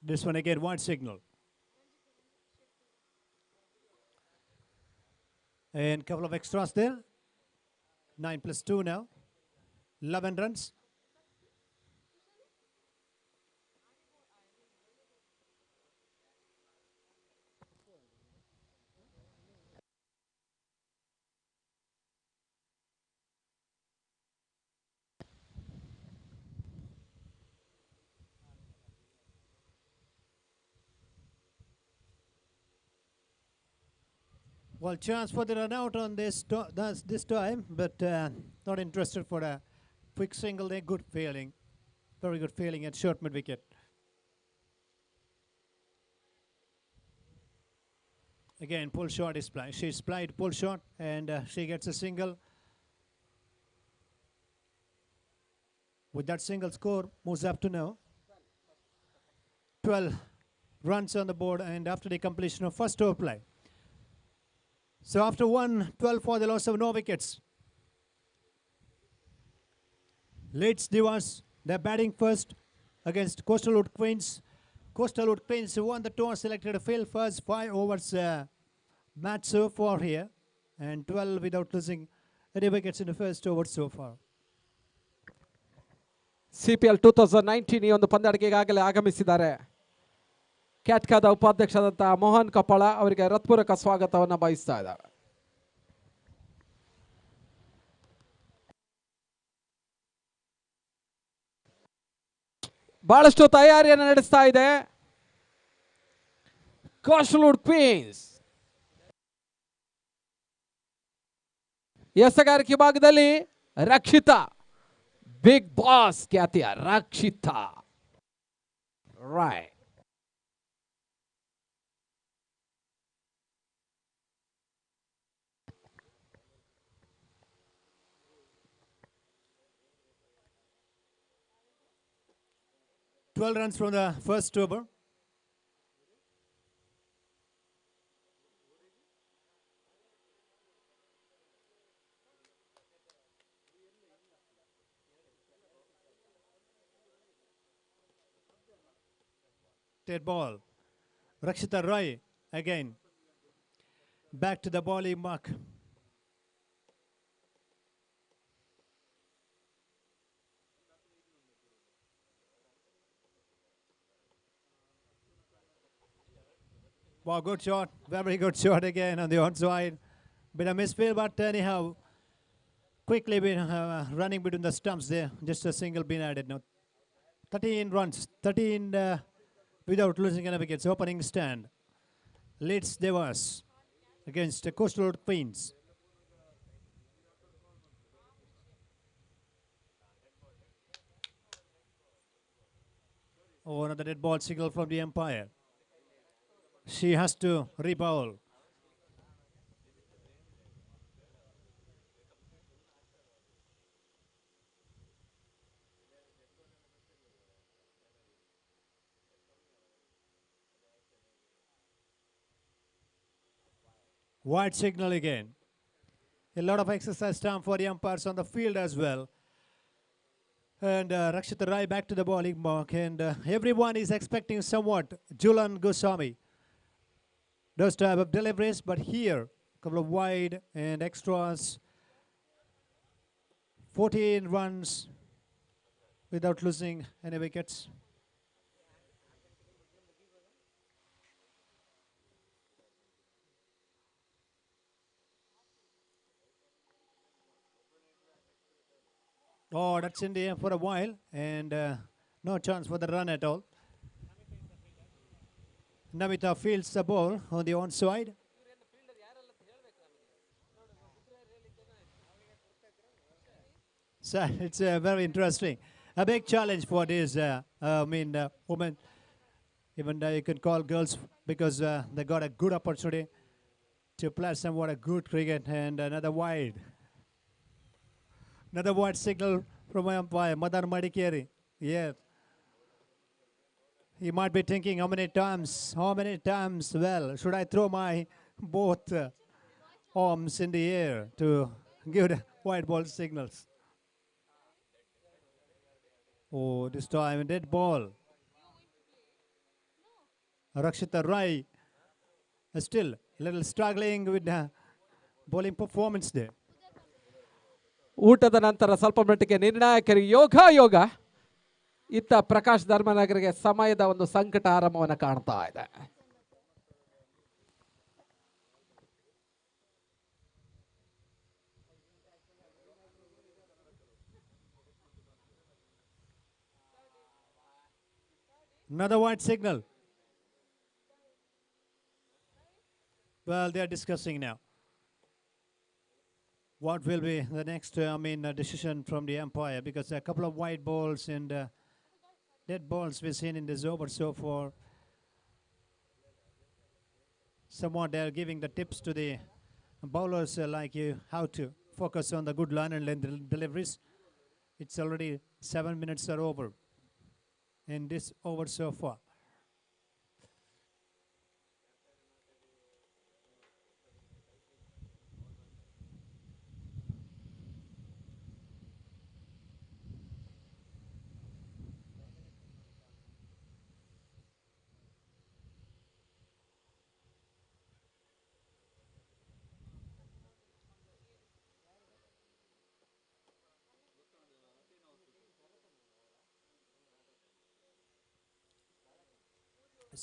This one again, white signal. And couple of extras there. 9 plus 2 now. 11 runs. Well, chance for the run out on this time, but not interested for a quick single there. Good fielding. Very good fielding at short mid wicket. Again, pull shot is played. She's played pull shot, and she gets a single. With that single score, moves up to now 12 runs on the board, and after the completion of first over play. So after 12 for the loss of no wickets. Leeds Divas, they're batting first against Coastal Wood Queens. Coastal Wood Queens won the toss, selected to field first 5 overs match so far here, and 12 without losing any wickets in the first over so far. CPL 2019 ಈ ಒಂದು ಪಂದ್ಯಾಟಕ್ಕೆ ಈಗಾಗಲೇ ಆಗಮಿಸಿದ್ದಾರೆ. ಕ್ಯಾಟ್ಕಾದ ಉಪಾಧ್ಯಕ್ಷರಾದಂತಹ ಮೋಹನ್ ಕಪಾಳ ಅವರಿಗೆ ಹೃತ್ಪೂರ್ವಕ ಸ್ವಾಗತವನ್ನು ಬಯಸ್ತಾ ಇದ್ದಾರೆ. ಬಹಳಷ್ಟು ತಯಾರಿಯನ್ನು ನಡೆಸ್ತಾ ಇದೆ ಕೋಸ್ಟಲ್ ವುಡ್ ಕ್ವೀನ್ಸ್. ಎಸೆಗಾರಿಕೆ ಭಾಗದಲ್ಲಿ ರಕ್ಷಿತಾ, ಬಿಗ್ ಬಾಸ್ ಖ್ಯಾತಿಯ Rakshita, right. Twelve runs from the first over. Dead ball. Rakshita Roy again. Back to the bowling mark. Wow, good shot. Very good shot again on the onside. Bit of misfield, but anyhow, quickly been running between the stumps there. Just a single been added now. 13 runs. 13 without losing any wickets. Opening stand. Leeds Devas against Coastal Road Queens. Oh, another dead ball signal from the umpire. She has to rebowl. White signal again. A lot of exercise time for the umpires on the field as well. And Rakshita Rai back to the bowling mark. And everyone is expecting somewhat Julan Goswami those type of deliveries, but here couple of wide and extras. 14 runs without losing any wickets. Oh, that's in the air for a while, and no chance for the run at all. Namita fields the ball on the onside. So it's very interesting. A big challenge for this, women, even you can call girls, because they got a good opportunity to play somewhat a good cricket. And another wide. Another wide signal from my umpire, Madan Madikeri. Yeah. He might be thinking how many times, well, should I throw my both arms in the air to give the white ball signals? Oh, this time dead ball. Rakshita Rai still a little struggling with the bowling performance there. ಊಟದ ನಂತರ ಸ್ವಲ್ಪ ಮಟ್ಟಿಗೆ ನಿರ್ಣಾಯಕರಿಗೆ ಯೋಗ ಇತ್ತ ಪ್ರಕಾಶ್ ಧರ್ಮನಗರಿಗೆ ಸಮಯದ ಒಂದು ಸಂಕಟ ಆರಂಭವನ್ನು ಕಾಣ್ತಾ ಇದೆ. Another white signal. Well, they are discussing now. What will be the next, decision from the umpire? Because a couple of white balls and dead balls we've seen in this over so far. Somewhat they are giving the tips to the bowlers like you how to focus on the good line and length deliveries. It's already 7 minutes are over in this over so far.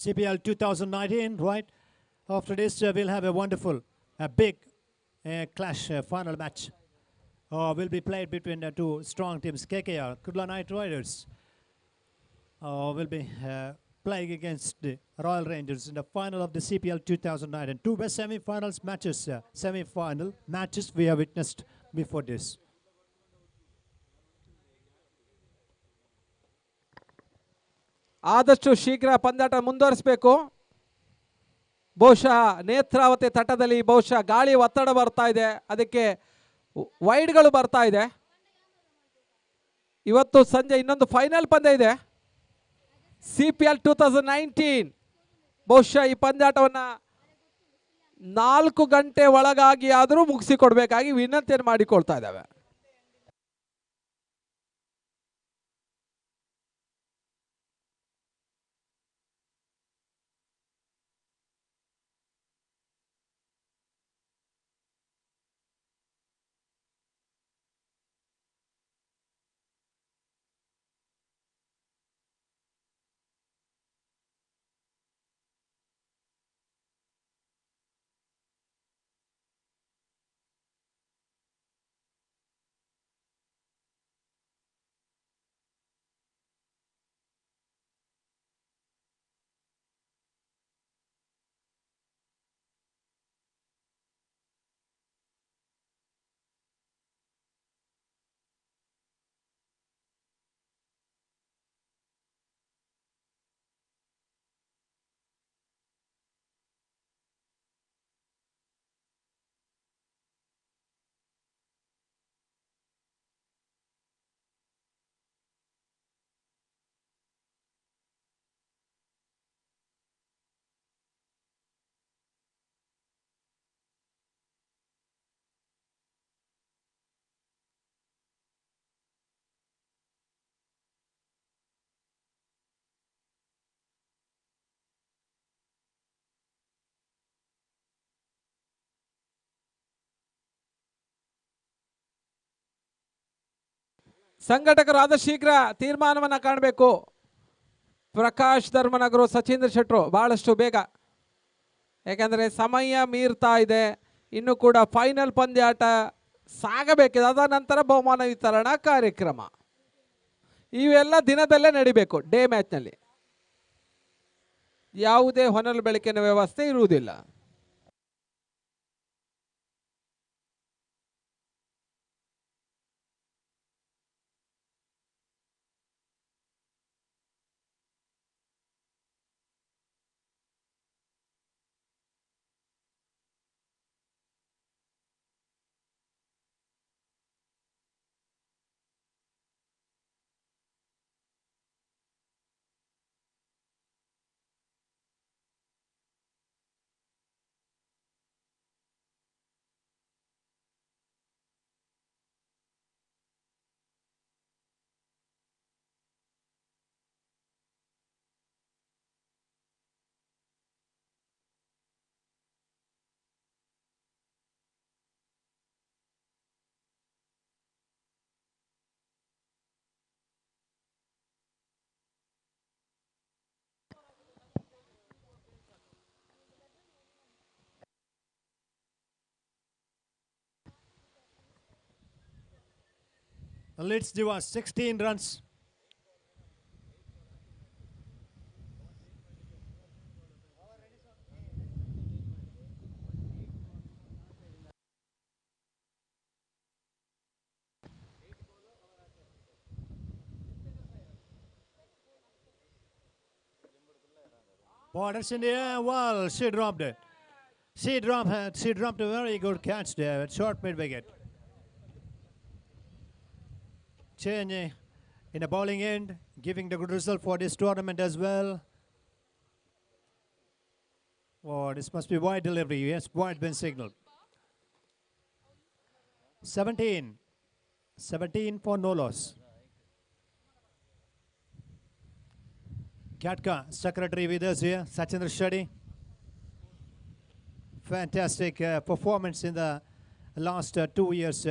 CPL 2019, right? After this, we'll have a wonderful, a big clash, final match. Will be played between the two strong teams. KKR, Kurla Knight Riders, will be playing against the Royal Rangers in the final of the CPL 2009. Two best semi-finals matches, semi-final matches we have witnessed before this. ಆದಷ್ಟು ಶೀಘ್ರ ಪಂದ್ಯಾಟ ಮುಂದುವರಿಸಬೇಕು. ಬಹುಶಃ ನೇತ್ರಾವತಿ ತಟದಲ್ಲಿ ಬಹುಶಃ ಗಾಳಿ ಒತ್ತಡ ಬರ್ತಾ ಇದೆ, ಅದಕ್ಕೆ ವೈಡ್ಗಳು ಬರ್ತಾ ಇದೆ. ಇವತ್ತು ಸಂಜೆ ಇನ್ನೊಂದು ಫೈನಲ್ ಪಂದ್ಯ ಇದೆ, CPL 2019. ಬಹುಶಃ ಈ ಪಂದ್ಯಾಟವನ್ನು 4 ಗಂಟೆ ಒಳಗಾಗಿ ಆದರೂ ಮುಗಿಸಿಕೊಡ್ಬೇಕಾಗಿ ವಿನಂತಿಯನ್ನು ಮಾಡಿಕೊಳ್ತಾ ಇದ್ದಾವೆ. ಸಂಘಟಕರು ಆದ ಶೀಘ್ರ ತೀರ್ಮಾನವನ್ನ ಕಾಣಬೇಕು. ಪ್ರಕಾಶ್ ಧರ್ಮನಗರು, ಸಚೀಂದ್ರ ಶೆಟ್ರು ಬಹಳಷ್ಟು ಬೇಗ, ಯಾಕಂದ್ರೆ ಸಮಯ ಮೀರ್ತಾ ಇದೆ. ಇನ್ನು ಕೂಡ ಫೈನಲ್ ಪಂದ್ಯಾಟ ಸಾಗಬೇಕಿದೆ. ಅದ ನಂತರ ಬಹುಮಾನ ವಿತರಣಾ ಕಾರ್ಯಕ್ರಮ ಇವೆಲ್ಲ ದಿನದಲ್ಲೇ ನಡಿಬೇಕು. ಡೇ ಮ್ಯಾಚ್ನಲ್ಲಿ ಯಾವುದೇ ಹೊನಲು ಬೆಳಕಿನ ವ್ಯವಸ್ಥೆ ಇರುವುದಿಲ್ಲ. Leeds Divas 16 runs. Borders in the air. Well, she dropped it. She dropped a very good catch there at short mid wicket. Change in the bowling end, giving the good result for this tournament as well. Oh, this must be wide delivery. Yes, wide been signaled. 17 for no loss. Katka, secretary with us here, Sachindra Shetty. Fantastic performance in the last 2 years,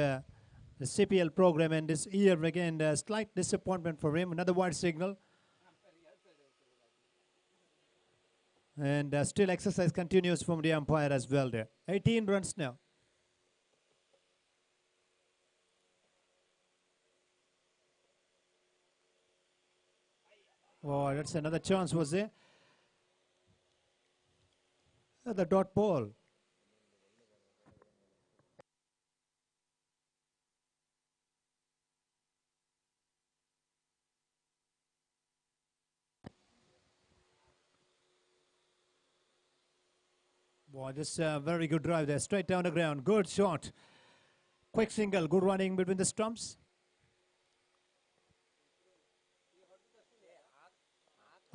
the CPL program, and this year again, a slight disappointment for him. Another wide signal. And still exercise continues from the umpire as well there. 18 runs now. Oh, that's another chance, was there? The dot ball. Boy, this very good drive there, straight down the ground. Good shot. Quick single, good running between the stumps.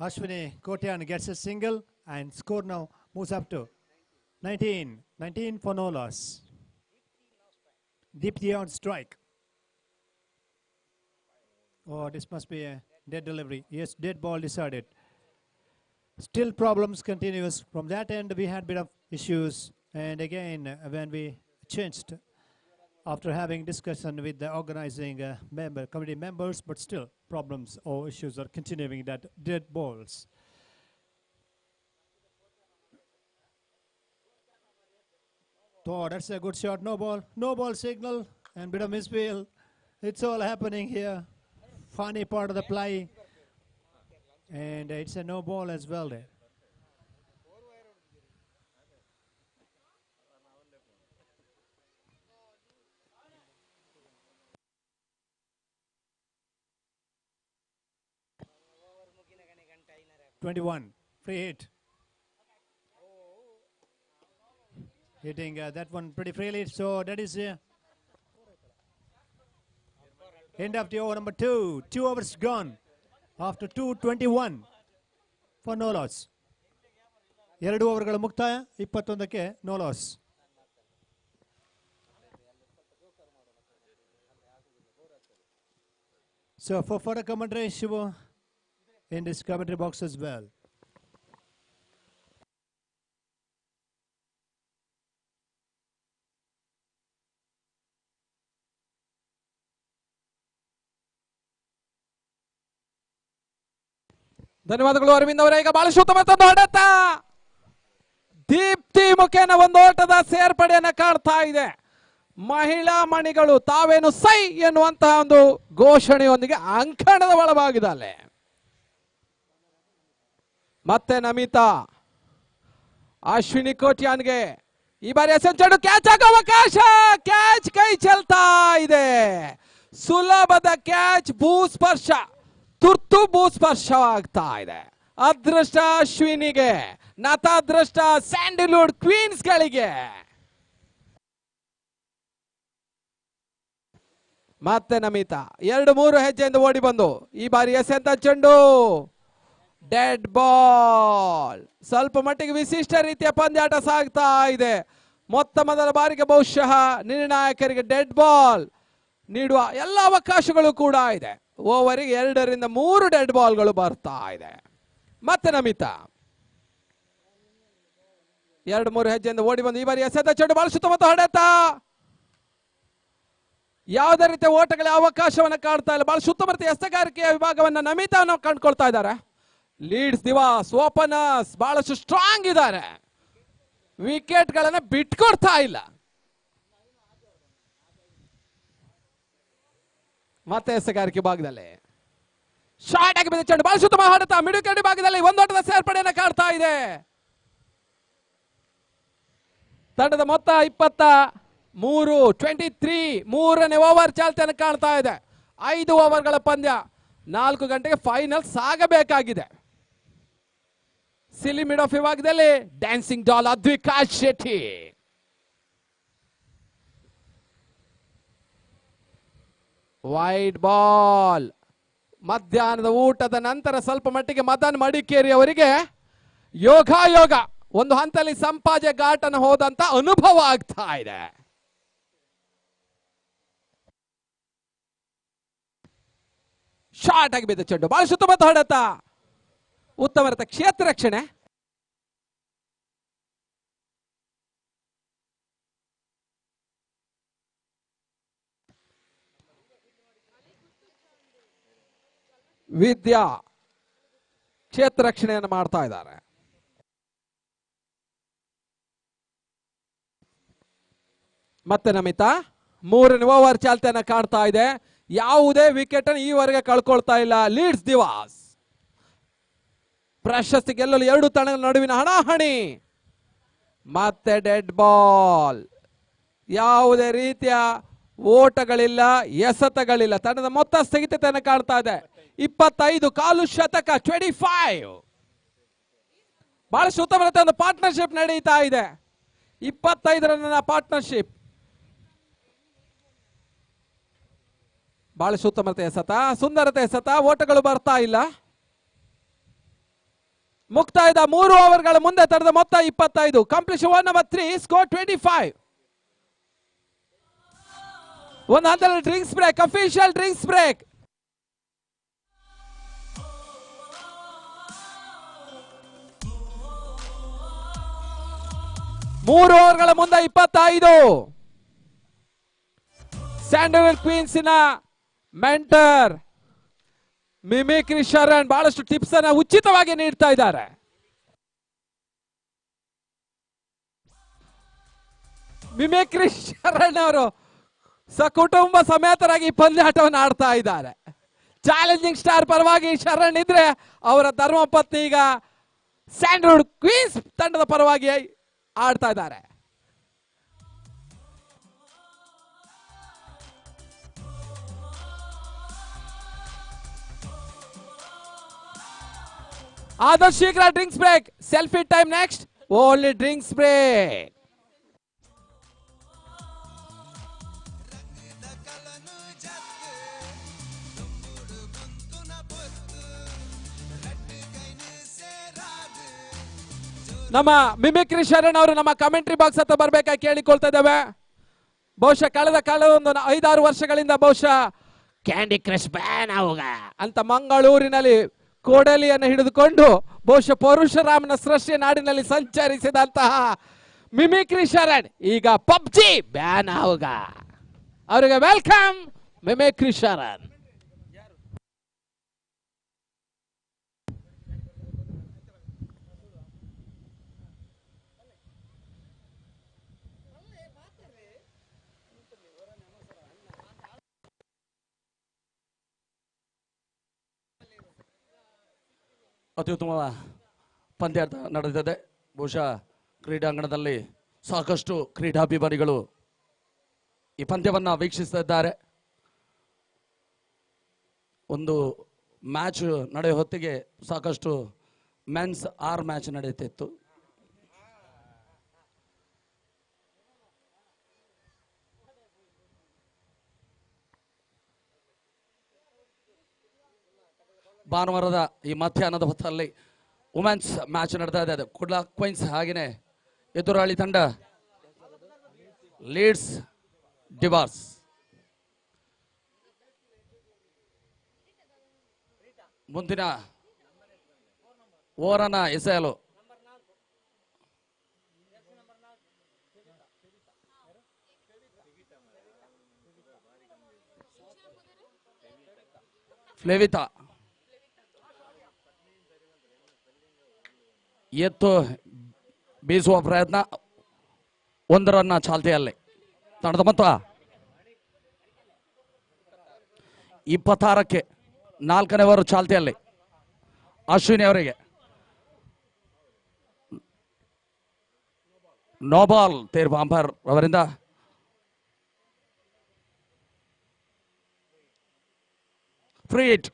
Ashwini Kotian gets a single and score now moves up to 19. 19 for no loss. Deep on strike. Oh, this must be a dead delivery. Yes, dead ball decided. Still problems continuous. From that end, we had a bit of issues. And again, when we changed, after having discussion with the organizing committee members, but still problems or issues are continuing, that dead balls. Oh, that's a good shot. No ball signal and bit of misfield. It's all happening here. Funny part of the play. And it's a no ball as well there. #21 free hit. Hitting that one pretty freely. So that is end of the over number 2. 2 overs gone after 2:21 for no loss. 2 ಓವರ್ಗಳ ಮುಕ್ತಾಯ 21ಕ್ಕೆ no loss. So for further commentary, Shivu in this commentary box as well. ಧನ್ಯವಾದಗಳು ಅರವಿಂದ್ ಅವರೇ. ಈಗ ಬಹಳ ಉತ್ತಮ ಹೊಡೆತ ದೀಪ್ತಿ ಮುಖೇನ ಒಂದು ಓಟದ ಸೇರ್ಪಡೆಯನ್ನ ಕಾಣ್ತಾ ಇದೆ. ಮಹಿಳಾ ಮಣಿಗಳು ತಾವೇನು ಸೈ ಎನ್ನುವಂತಹ ಒಂದು ಘೋಷಣೆಯೊಂದಿಗೆ ಅಂಕಣದ ಒಳಭಾಗದಲ್ಲೇ ಮತ್ತೆ ನಮಿತಾ ಅಶ್ವಿನಿ ಕೋಟ್ಯಾನ್ಗೆ ಈ ಬಾರಿ ಚೆಂಡು ಕ್ಯಾಚ್ ಆಗೋ ಅವಕಾಶ. ಕ್ಯಾಚ್ ಕೈ ಚೆಲ್ತಾ ಇದೆ. ಸುಲಭದ ಕ್ಯಾಚ್, ಭೂಸ್ಪರ್ಶ, ತುರ್ತು ಭೂಸ್ಪರ್ಶವಾಗ್ತಾ ಇದೆ. ಅದೃಷ್ಟ ಅಶ್ವಿನಿಗೆ, ನತಾದೃಷ್ಟ ಸ್ಯಾಂಡಲ್ವುಡ್ ಕ್ವೀನ್ಸ್ ಗಳಿಗೆ. ಮತ್ತೆ ನಮಿತಾ 2-3 ಹೆಜ್ಜೆಯಿಂದ ಓಡಿ ಬಂದು ಈ ಬಾರಿ ಎಸೆಂತ ಚೆಂಡು ಡೆಡ್ ಬಾಲ್. ಸ್ವಲ್ಪ ಮಟ್ಟಿಗೆ ವಿಶಿಷ್ಟ ರೀತಿಯ ಪಂದ್ಯಾಟ ಸಾಗ್ತಾ ಇದೆ. ಮೊದಲ ಬಾರಿಗೆ ಬಹುಶಃ ನಿರ್ಣಾಯಕರಿಗೆ ಡೆಡ್ ಬಾಲ್ ನೀಡುವ ಎಲ್ಲ ಅವಕಾಶಗಳು ಕೂಡ ಇದೆ. ಓವರಿಗೆ 2ರಿಂದ 3 ಡೆಡ್ ಬಾಲ್ಗಳು ಬರ್ತಾ ಇದೆ. ಮತ್ತೆ ನಮಿತಾ 2-3 ಹೆಜ್ಜೆಯಿಂದ ಓಡಿ ಬಂದು ಈ ಬಾರಿ ಎಸೆದ ಚೆಂಡು ಬಹಳ ಸುತ್ತಮುತ್ತ ಹೊಡೆತ. ಯಾವುದೇ ರೀತಿಯ ಓಟಗಳ ಅವಕಾಶವನ್ನು ಕಾಡ್ತಾ ಇಲ್ಲ. ಬಹಳ ಸುತ್ತಮುತ್ತ ಎಸೆಗಾರಿಕೆಯ ವಿಭಾಗವನ್ನ ನಮಿತಾವನ್ನು ಕಂಡುಕೊಳ್ತಾ ಇದ್ದಾರೆ. ಲೀಡ್ಸ್ ದಿವಾಸ್ ಓಪನರ್ಸ್ ಬಹಳಷ್ಟು ಸ್ಟ್ರಾಂಗ್ ಇದ್ದಾರೆ. ವಿಕೆಟ್ ಗಳನ್ನ ಬಿಟ್ಕೊಡ್ತಾ ಇಲ್ಲ. ಮತ್ತೆ ಎಸೆಗಾರಿಕೆ ಭಾಗದಲ್ಲಿ ಶಾರ್ಟ್ ಆಗಿ ಬಿದ್ದ ಚೆಂಡು ಬಹಳ ಸುತ್ತಮ ಹೊಡೆತ. ಮಿಡುಕಡಿ ಭಾಗದಲ್ಲಿ ಒಂದೋಟದ ಸೇರ್ಪಡೆಯನ್ನ ಕಾಡ್ತಾ ಇದೆ. ತಂಡದ ಮೊತ್ತ 23. 3ನೇ ಓವರ್ ಚಾಲ್ತಿಯನ್ನು ಕಾಣ್ತಾ ಇದೆ. 5 ಓವರ್ಗಳ ಪಂದ್ಯ. 4 ಗಂಟೆಗೆ ಫೈನಲ್ ಸಾಗಬೇಕಾಗಿದೆ. ಸಿಲಿ ಮಿಡ್ ಆಫ್ ವಿಭಾಗದಲ್ಲಿ dancing doll Advika Shetty. Wide ball. ಮಧ್ಯಾಹ್ನದ ಊಟದ ನಂತರ ಸ್ವಲ್ಪ ಮಟ್ಟಿಗೆ ಮದನ್ ಮಡಿಕೇರಿ ಅವರಿಗೆ ಯೋಗ ಒಂದು ಹಂತದಲ್ಲಿ ಸಂಪಾಜೆ ಘಾಟನ ಹೋದಂತ ಅನುಭವ ಆಗ್ತಾ ಇದೆ. ಶಾರ್ಟ್ ಆಗಿ ಬಿದ್ದ ಚೆಂಡು ಬಹಳ ಸುತ್ತಮುತ್ತ ಹೊಡೆತ. ಉತ್ತಮ ಕ್ಷೇತ್ರ ರಕ್ಷಣೆ. ವಿದ್ಯಾ ಕ್ಷೇತ್ರ ರಕ್ಷಣೆಯನ್ನು ಮಾಡ್ತಾ ಇದ್ದಾರೆ. ಮತ್ತೆ ನಮಿತಾ 3ನೇ ಓವರ್ ಚಾಲ್ತಿಯನ್ನ ಕಾಡ್ತಾ ಇದೆ. ಯಾವುದೇ ವಿಕೆಟ್ ಅನ್ನು ಈವರೆಗೆ ಕಳ್ಕೊಳ್ತಾ ಇಲ್ಲ ಲೀಡ್ಸ್ ದಿವಾಸ್. ಪ್ರಶಸ್ತಿ ಗೆಲ್ಲಲು 2 ತಂಡಗಳ ನಡುವಿನ ಹಣಾಹಣಿ. ಮತ್ತೆ ಡೆಡ್ ಬಾಲ್. ಯಾವುದೇ ರೀತಿಯ ಓಟಗಳಿಲ್ಲ, ಎಸೆತಗಳಿಲ್ಲ. ತಂಡದ ಮೊತ್ತ ಸ್ಥಗಿತತೆಯನ್ನು ಕಾಣ್ತಾ ಇದೆ. 25 ಕಾಲು ಶತಕ 25. ಬಹಳಷ್ಟು ಉತ್ತಮ ಒಂದು ಪಾರ್ಟ್ನರ್ಶಿಪ್ ನಡೀತಾ ಇದೆ. 25 ರನ್ನ ಪಾರ್ಟ್ನರ್ಶಿಪ್. ಬಹಳ ಉತ್ತಮತೆ ಎಸೆತ, ಸುಂದರತೆ ಎಸೆತ. ಓಟಗಳು ಬರ್ತಾ ಇಲ್ಲ. ಮುಕ್ತಾಯದ 3 ಓವರ್ಗಳ ಮುಂದೆ ತಂಡದ ಮೊತ್ತ 25. Completion 1 over 3, score 25. ಒಂದು ಹಂತದಲ್ಲಿ drinks break, official drinks break. ಮೂರು ಓವರ್ಗಳ ಮುಂದೆ 25. ಸ್ಯಾಂಡಲ್ವುಡ್ ಕ್ವೀನ್ಸಿನ ಮೆಂಟರ್ ಮಿಮಿಕ್ರಿ ಶರಣ್ ಬಹಳಷ್ಟು ಟಿಪ್ಸ್ ಅನ್ನ ಉಚಿತವಾಗಿ ನೀಡ್ತಾ ಇದ್ದಾರೆ. ಮಿಮಿಕ್ರಿ ಶರಣ್ ಅವರು ಸಕುಟುಂಬ ಸಮೇತರಾಗಿ ಪಂದ್ಯಾಟವನ್ನು ಆಡ್ತಾ ಇದ್ದಾರೆ. ಚಾಲೆಂಜಿಂಗ್ ಸ್ಟಾರ್ ಪರವಾಗಿ ಶರಣ್ ಇದ್ರೆ ಅವರ ಧರ್ಮಪತ್ನಿ ಈಗ ಸ್ಯಾಂಡಲ್ವುಡ್ ಕ್ವೀನ್ಸ್ ತಂಡದ ಪರವಾಗಿ ಆಡ್ತಾ ಇದ್ದಾರೆ. ಆದಷ್ಟು ಶೀಘ್ರ drinks break. Selfie time next. Only drinks break. ನಮ್ಮ ಮಿಮಿಕ್ರಿ ಶರಣ್ ಅವರು ನಮ್ಮ ಕಮೆಂಟ್ರಿ ಬಾಕ್ಸ್ ಹತ್ರ ಬರ್ಬೇಕಾಗಿ ಕೇಳಿಕೊಳ್ತಾ ಇದ್ದೇವೆ. ಬಹುಶಃ ಕಳೆದ ಒಂದು 5-6 ವರ್ಷಗಳಿಂದ ಬಹುಶಃ ಕ್ಯಾಂಡಿ ಕ್ರಶ್ ಬ್ಯಾನ್ ಆಗ ಅಂತ ಮಂಗಳೂರಿನಲ್ಲಿ ಕೋಡಲಿಯನ್ನು ಹಿಡಿದುಕೊಂಡು ಬಹುಶಃ ಪರಶುರಾಮನ ಸೃಷ್ಟಿಯ ನಾಡಿನಲ್ಲಿ ಸಂಚರಿಸಿದಂತಹ ಮಿಮಿಕ್ರಿ ಶರಣ್ ಈಗ ಪಬ್ಜಿ ಬ್ಯಾನ್ ಆಗ. ಅವರಿಗೆ ವೆಲ್ಕಮ್ ಮಿಮಿಕ್ರಿ ಶರಣ್. ಅತ್ಯುತ್ತಮ ಪಂದ್ಯಾಟ ನಡೆದಿದೆ. ಬಹುಶಃ ಕ್ರೀಡಾಂಗಣದಲ್ಲಿ ಸಾಕಷ್ಟು ಕ್ರೀಡಾಭಿಮಾನಿಗಳು ಈ ಪಂದ್ಯವನ್ನು ವೀಕ್ಷಿಸುತ್ತಿದ್ದಾರೆ. ಒಂದು ಮ್ಯಾಚ್ ನಡೆಯೋ ಹೊತ್ತಿಗೆ ಸಾಕಷ್ಟು ಮೆನ್ಸ್ 6 ಮ್ಯಾಚ್ ನಡೆಯುತ್ತಿತ್ತು. ಭಾನುವಾರದ ಈ ಮಧ್ಯಾಹ್ನದ ಹೊತ್ತಲ್ಲಿ ವುಮೆನ್ಸ್ ಮ್ಯಾಚ್ ನಡೆತಾ ಇದೆ. ಕುಡ್ಲಾ ಕ್ವೀನ್ಸ್ ಹಾಗೆಯೇ ಎದುರಾಳಿ ತಂಡ ಲೀಡ್ಸ್ ಡಿವಾರ್ಸ್. ಮುಂದಿನ ಓವರನ್ನ ಎಸೆಯಲು ಫ್ಲೇವಿತಾ ಎತ್ತು ಬೀಸುವ ಪ್ರಯತ್ನ. 1 ರನ್ನ ಚಾಲ್ತಿಯಲ್ಲಿ. ತಂಡದ ಮೊತ್ತ 26ಕ್ಕೆ 4ನೇ ಓವರ್ ಚಾಲ್ತಿಯಲ್ಲಿ ಅಶ್ವಿನಿ ಅವರಿಗೆ. ನೋ ಬಾಲ್ ತೀರ್ಪು ಅಂಪೈರ್ ಅವರಿಂದ. Free hit.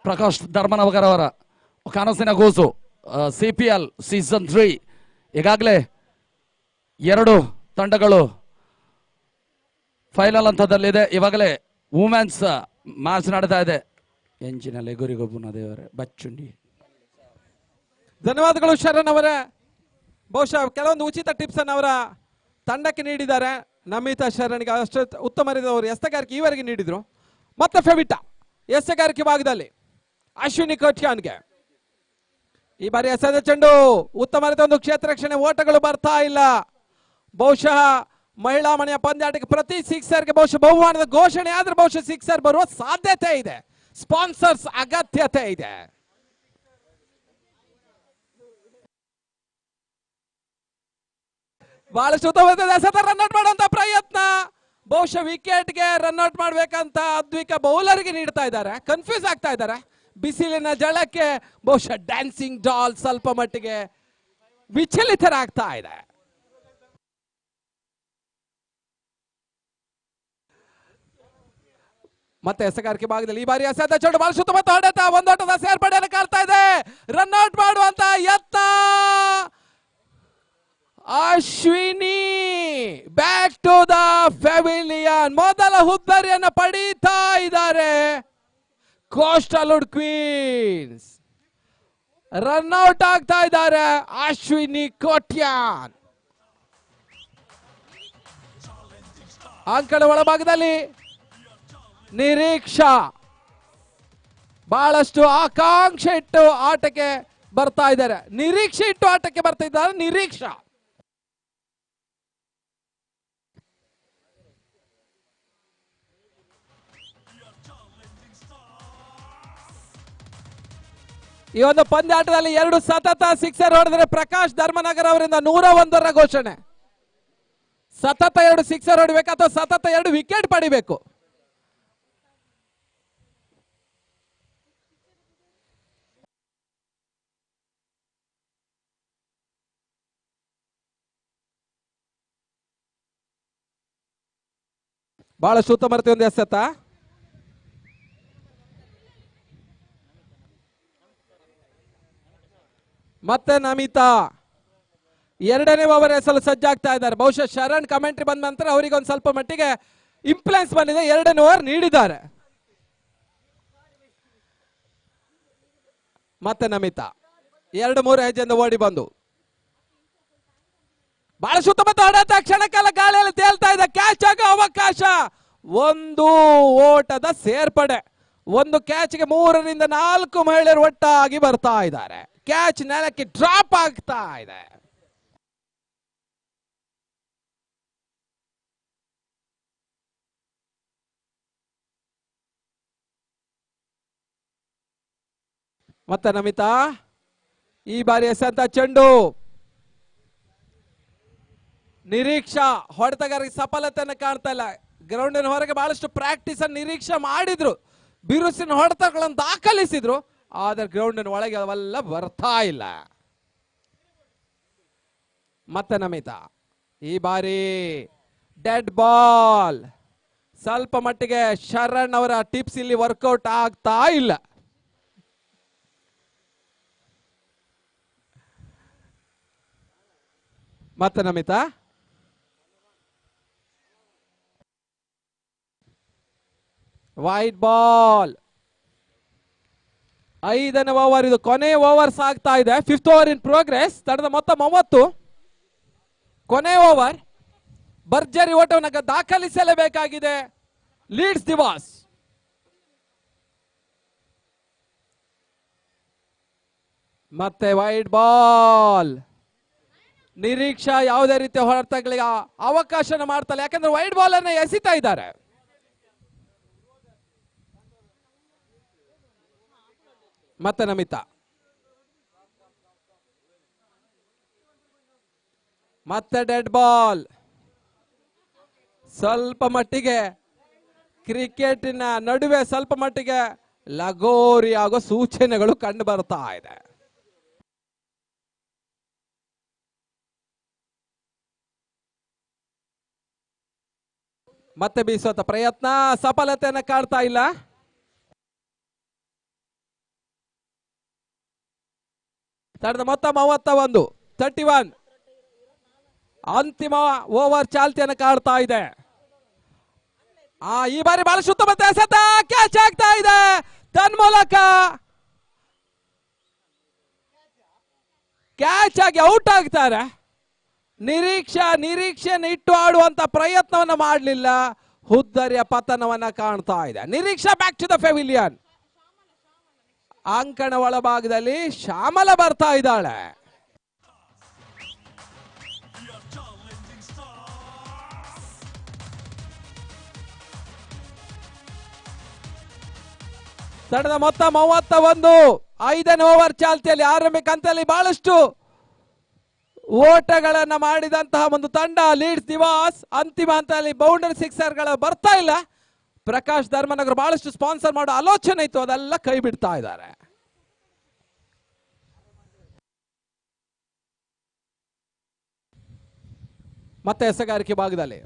ಪ್ರಕಾಶ್ ಧರ್ಮನಗರ್ ಅವರ ಕನಸಿನ ಕೂಸು CPL ಸೀಸನ್ 3. ಈಗಾಗಲೇ 2 ತಂಡಗಳು ಫೈನಲ್ ಹಂತದಲ್ಲಿದೆ. ಇವಾಗಲೇ ವುಮೆನ್ಸ್ ಮ್ಯಾಚ್ ನಡೀತಾ ಇದೆ. ಎಂಜಿನಲ್ಲಿ ಗುರಿಗೊಬ್ಬನ ದೇವರೇ ಬಚ್ಚುಂಡಿ. ಧನ್ಯವಾದಗಳು ಶರಣ್ ಅವರೇ. ಬಹುಶಃ ಕೆಲವೊಂದು ಉಚಿತ ಟಿಪ್ಸ್ ಅನ್ನು ಅವರ ತಂಡಕ್ಕೆ ನೀಡಿದ್ದಾರೆ. ನಮಿತಾ ಶರಣ್ಗೆ ಅಷ್ಟು ಉತ್ತಮ ರೀತಿಯವರು ಎಸ್ತಗಾರಿಕೆ ಈವರೆಗೆ ನೀಡಿದ್ರು. ಮತ್ತೆ ಫೆವಿಟಾ ಎಸ್ತಗಾರಿಕೆ ಭಾಗದಲ್ಲಿ ಅಶ್ವಿನಿ ಕೋಟ್ಯಾನ್ಗೆ ಈ ಬಾರಿ ಎಸೆದ ಚೆಂಡು ಉತ್ತಮ ರೀತಿಯ ಒಂದು ಕ್ಷೇತ್ರ ರಕ್ಷಣೆ. ಓಟಗಳು ಬರ್ತಾ ಇಲ್ಲ. ಬಹುಶಃ ಮಹಿಳಾ ಮನೆಯ ಪಂದ್ಯಾಟಕ್ಕೆ ಪ್ರತಿ ಸಿಕ್ಸರ್ಗೆ ಬಹುಶಃ ಬಹುಮಾನದ ಘೋಷಣೆ ಆದ್ರೆ ಬಹುಶಃ ಸಿಕ್ಸರ್ ಬರುವ ಸಾಧ್ಯತೆ ಇದೆ. ಸ್ಪಾನ್ಸರ್ಸ್ ಅಗತ್ಯತೆ ಇದೆ. ಬಹಳಷ್ಟು ಉತ್ತಮ ರನ್ಔಟ್ ಮಾಡುವಂತ ಪ್ರಯತ್ನ. ಬಹುಶಃ ವಿಕೆಟ್ಗೆ ರನ್ಔಟ್ ಮಾಡ್ಬೇಕಂತ ಅದ್ವಿಕ ಬೌಲರ್ಗೆ ನೀಡ್ತಾ ಇದ್ದಾರೆ. ಕನ್ಫ್ಯೂಸ್ ಆಗ್ತಾ ಇದ್ದಾರೆ. ಬಿಸಿಲಿನ ಜಳಕ್ಕೆ ಬಹುಶಃ ಡ್ಯಾನ್ಸಿಂಗ್ ಡಾಲ್ ಸ್ವಲ್ಪ ಮಟ್ಟಿಗೆ ವಿಚಲಿತರಾಗ್ತಾ ಇದೆ. ಮತ್ತೆ ಎಸೆಗಾರಿಕೆ ಭಾಗದಲ್ಲಿ ಈ ಬಾರಿ ಎಸೆದ ಚೆಂಡು ಬಹಳ ಸುತ್ತಮ ಹೊಡೆತ. ಒಂದೋಟದ ಸೇರ್ಪಡೆಯನ್ನು ಕಾಡ್ತಾ ಇದೆ. ರನ್ಔಟ್ ಮಾಡುವಂತ ಯತ್ನ. Ashwini back to the pavilion. ಮೊದಲ ಹುದ್ದರಿಯನ್ನು ಪಡೀತಾ ಇದ್ದಾರೆ ಕೋಸ್ಟಲ್ ಕ್ವೀನ್ಸ್. ರನ್ಔಟ್ ಆಗ್ತಾ ಇದ್ದಾರೆ ಅಶ್ವಿನಿ ಕೋಟ್ಯಾನ್. ಅಂಕಣ ಒಳಭಾಗದಲ್ಲಿ ನಿರೀಕ್ಷಾ ಬಹಳಷ್ಟು ಆಕಾಂಕ್ಷೆ ಇಟ್ಟು ಆಟಕ್ಕೆ ಬರ್ತಾ ಇದ್ದಾರೆ. ನಿರೀಕ್ಷೆ ಇಟ್ಟು ಆಟಕ್ಕೆ ಬರ್ತಾ ಇದ್ದಾರೆ ನಿರೀಕ್ಷಾ. ಈ ಒಂದು ಪಂದ್ಯಾಟದಲ್ಲಿ 2 ಸತತ ಸಿಕ್ಸರ್ ಹೊಡೆದರೆ ಪ್ರಕಾಶ್ ಧರ್ಮನಗರ್ ಅವರಿಂದ 101 ರನ್ ಘೋಷಣೆ. ಸತತ 2 ಸಿಕ್ಸರ್ ಹೊಡಿಬೇಕು ಅಥವಾ ಸತತ 2 ವಿಕೆಟ್ ಪಡಿಬೇಕು. ಬಹಳಷ್ಟು ಉತ್ತಮ ರೀತಿ ಒಂದು ಎಸೆತ. ಮತ್ತೆ ನಮಿತಾ 2ನೇ ಓವರ್ ಎಸಲು ಸಜ್ಜಾಗ್ತಾ ಇದ್ದಾರೆ. ಬಹುಶಃ ಶರಣ್ ಕಮೆಂಟ್ರಿ ಬಂದ ನಂತರ ಅವರಿಗೆ ಒಂದು ಸ್ವಲ್ಪ ಮಟ್ಟಿಗೆ ಇಂಪ್ಲೆನ್ಸ್ ಬಂದಿದೆ. 2ನೇ ಓವರ್ ನೀಡಿದ್ದಾರೆ. ಮತ್ತೆ ನಮಿತಾ 2-3 ಹೆಜ್ಜೆಯಿಂದ ಓಡಿ ಬಂದು ಬಹಳ ಸುತ್ತಮುತ್ತ ಹೊಡೆತ. ಕ್ಷಣಕಾಲ ಗಾಳಿಯಲ್ಲಿ ತೇಲ್ತಾ ಇದೆ. ಕ್ಯಾಚ್ ಆಗೋ ಅವಕಾಶ. 1 ಓಟದ ಸೇರ್ಪಡೆ. 1 ಕ್ಯಾಚ್ಗೆ 3 ರಿಂದ 4 ಮಹಿಳೆಯರು ಒಟ್ಟಾಗಿ ಬರ್ತಾ ಇದ್ದಾರೆ. ಕ್ಯಾಚ್ ನೆಲಕ್ಕೆ ಡ್ರಾಪ್ ಆಗ್ತಾ ಇದೆ. ಮತ್ತೆ ನಮಿತಾ ಈ ಬಾರಿ ಎಸೆಂತ ಚೆಂಡು ನಿರೀಕ್ಷಾ ಹೊಡೆತಗಾರರಿಗೆ ಸಫಲತೆಯನ್ನು ಕಾಣ್ತಾ ಇಲ್ಲ. ಗ್ರೌಂಡಿನ ಹೊರಗೆ ಬಹಳಷ್ಟು ಪ್ರಾಕ್ಟೀಸ್ ಅನ್ನು ನಿರೀಕ್ಷೆ ಮಾಡಿದ್ರು, ಬಿರುಸಿನ ಹೊಡೆತಗಳನ್ನು ದಾಖಲಿಸಿದ್ರು, ಆದ್ರೆ ಗ್ರೌಂಡಿನ ಒಳಗೆ ಅವೆಲ್ಲ ಬರ್ತಾ ಇಲ್ಲ. ಮತ್ತೆ ನಮಿತಾ ಈ ಬಾರಿ ಡೆಡ್ ಬಾಲ್. ಸ್ವಲ್ಪ ಮಟ್ಟಿಗೆ ಶರಣ್ ಅವರ ಟಿಪ್ಸ್ ಇಲ್ಲಿ ವರ್ಕೌಟ್ ಆಗ್ತಾ ಇಲ್ಲ. ಮತ್ತೆ ನಮಿತಾ ವೈಟ್ ಬಾಲ್. 5ನೇ ಓವರ್, ಇದು ಕೊನೆ ಓವರ್ಸ್ ಆಗ್ತಾ ಇದೆ. 5th over in progress. ತಂಡದ ಮೊತ್ತ 30. ಕೊನೆ ಓವರ್. ಭರ್ಜರಿ ಓಟವನ್ನು ದಾಖಲಿಸಲೇಬೇಕಾಗಿದೆ ಲೀಡ್ಸ್ ದಿವಾಸ್. ಮತ್ತೆ ವೈಟ್ ಬಾಲ್. ನಿರೀಕ್ಷಾ ಯಾವುದೇ ರೀತಿಯ ಹೊಡೆತಗಳಿಗೆ ಅವಕಾಶನ ಮಾಡ್ತಾರೆ, ಯಾಕಂದ್ರೆ ವೈಟ್ ಬಾಲ್ ಅನ್ನ ಎಸಿತಾ ಇದ್ದಾರೆ. ಮತ್ತೆ ನಮಿತಾ ಮತ್ತೆ ಡೆಡ್ ಬಾಲ್. ಸ್ವಲ್ಪ ಮಟ್ಟಿಗೆ ಕ್ರಿಕೆಟಿನ ನಡುವೆ ಸ್ವಲ್ಪ ಮಟ್ಟಿಗೆ ಲಗೋರಿ ಆಗೋ ಸೂಚನೆಗಳು ಕಂಡು ಬರ್ತಾ ಇದೆ. ಮತ್ತೆ ಬೀಸುವಂತ ಪ್ರಯತ್ನ ಸಫಲತೆಯನ್ನು ಕಾಡ್ತಾ ಇಲ್ಲ. ತಂಡದ ಮೊತ್ತ 31, 31. ಅಂತಿಮ ಓವರ್ ಚಾಲ್ತಿಯನ್ನು ಕಾಡ್ತಾ ಇದೆ. ಈ ಬಾರಿ ಬಹಳ ಉತ್ತಮ ಎಸೆತ, ಕ್ಯಾಚ್ ಆಗ್ತಾ ಇದೆ. ತನ್ಮೂಲಕ ಕ್ಯಾಚ್ ಆಗಿ ಔಟ್ ಆಗ್ತಾರೆ. ನಿರೀಕ್ಷೆಯನ್ನು ಇಟ್ಟು ಆಡುವಂತ ಪ್ರಯತ್ನವನ್ನ ಮಾಡಲಿಲ್ಲ. ಹುದ್ದರಿಯ ಪತನವನ್ನ ಕಾಣ್ತಾ ಇದೆ. Niriksha back to the pavilion. ಅಂಕಣ ಒಳಭಾಗದಲ್ಲಿ ಶ್ಯಾಮಲ ಬರ್ತಾ ಇದ್ದಾಳೆ. ತಂಡದ ಮೊತ್ತ 31. 5ನೇ ಓವರ್ ಚಾಲ್ತಿಯಲ್ಲಿ ಆರಂಭಿಕ ಹಂತದಲ್ಲಿ ಬಹಳಷ್ಟು ಓಟಗಳನ್ನ ಮಾಡಿದಂತಹ ಒಂದು ತಂಡ ಲೀಡ್ಸ್ ದಿವಾಸ್. ಅಂತಿಮ ಹಂತದಲ್ಲಿ ಬೌಂಡರಿ ಸಿಕ್ಸರ್ಗಳು ಬರ್ತಾ ಇಲ್ಲ. ಪ್ರಕಾಶ್ ಧರ್ಮನಗರ್ ಬಹಳಷ್ಟು ಸ್ಪಾನ್ಸರ್ ಮಾಡೋ ಆಲೋಚನೆ ಇತ್ತು, ಅದೆಲ್ಲ ಕೈ ಬಿಡ್ತಾ ಇದ್ದಾರೆ. ಮತ್ತೆ ಎಸೆಗಾರಿಕೆ ಭಾಗದಲ್ಲಿ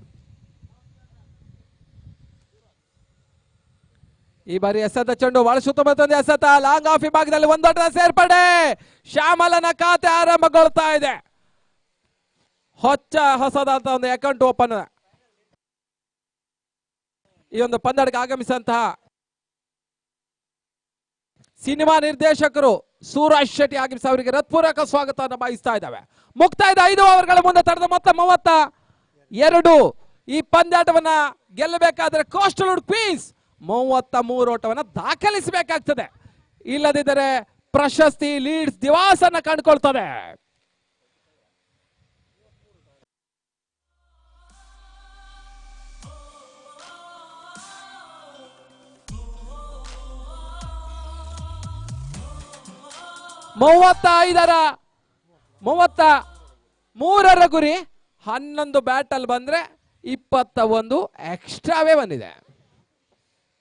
ಈ ಬಾರಿ ಎಸೆದ ಚೆಂಡು ಬಹಳ ಸುತ್ತಮುತ್ತ ಎಸೆತ. ಲಾಂಗ್ ಆಫ್ ಭಾಗದಲ್ಲಿ ಒಂದೊಡ್ಡ ಸೇರ್ಪಡೆ. ಶ್ಯಾಮಲನ ಖಾತೆ ಆರಂಭಗೊಳ್ತಾ ಇದೆ. ಹೊಸದಾದ ಒಂದು ಅಕೌಂಟ್ ಓಪನ್. ಈ ಒಂದು ಪಂದ್ಯಕ್ಕೆ ಆಗಮಿಸಿದಂತಹ ಸಿನಿಮಾ ನಿರ್ದೇಶಕರು ಸೂರಜ್ ಶೆಟ್ಟಿ ಆಗಮಿಸಿ ಅವರಿಗೆ ಹೃತ್ಪೂರ್ವಕ ಸ್ವಾಗತವನ್ನು ಬಯಸ್ತಾ ಇದ್ದಾವೆ. ಮುಕ್ತಾಯದ 5 ಓವರ್ಗಳ ಮುಂದೆ ತಂಡದ ಮೊತ್ತ 32. ಈ ಪಂದ್ಯಾಟವನ್ನ ಗೆಲ್ಲಬೇಕಾದ್ರೆ ಕೋಸ್ಟಲ್ ವುಡ್ ಕ್ವೀನ್ಸ್ 33 ಓಟವನ್ನು ದಾಖಲಿಸಬೇಕಾಗ್ತದೆ. ಇಲ್ಲದಿದ್ದರೆ ಪ್ರಶಸ್ತಿ ಲೀಡ್ಸ್ ದಿವಾಸ್ ಅನ್ನ ಕಂಡುಕೊಳ್ತದೆ. ಮೂವತ್ತ 33ರ ಗುರಿ. 11 ಬ್ಯಾಟಲ್ ಬಂದ್ರೆ 21 ಎಕ್ಸ್ಟ್ರಾವೇ ಬಂದಿದೆ.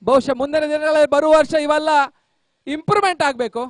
ಬಹುಶಃ ಮುಂದಿನ ದಿನಗಳಲ್ಲಿ ಬರುವ ವರ್ಷ ಇವೆಲ್ಲ ಇಂಪ್ರೂವ್ಮೆಂಟ್ ಆಗಬೇಕು.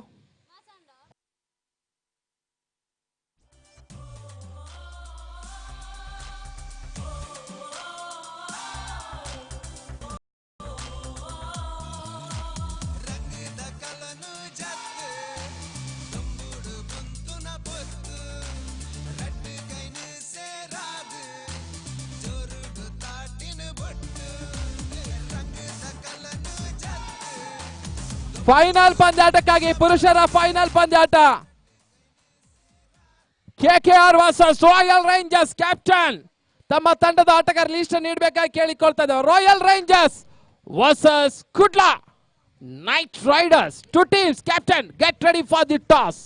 ಫೈನಲ್ ಪಂದ್ಯಾಟಕ್ಕಾಗಿ ಪುರುಷರ ಫೈನಲ್ ಪಂದ್ಯಾಟ KKR versus Royal Rangers. Captain ತಮ್ಮ ತಂಡದ ಆಟಗಾರ ಲಿಸ್ಟ್ ನೀಡಬೇಕಾಗಿ ಕೇಳಿಕೊಳ್ತಾ ಇದ್ದಾರೆ. Royal rangers versus Kudla night Riders. 2 teams. Captain, get ready for the toss.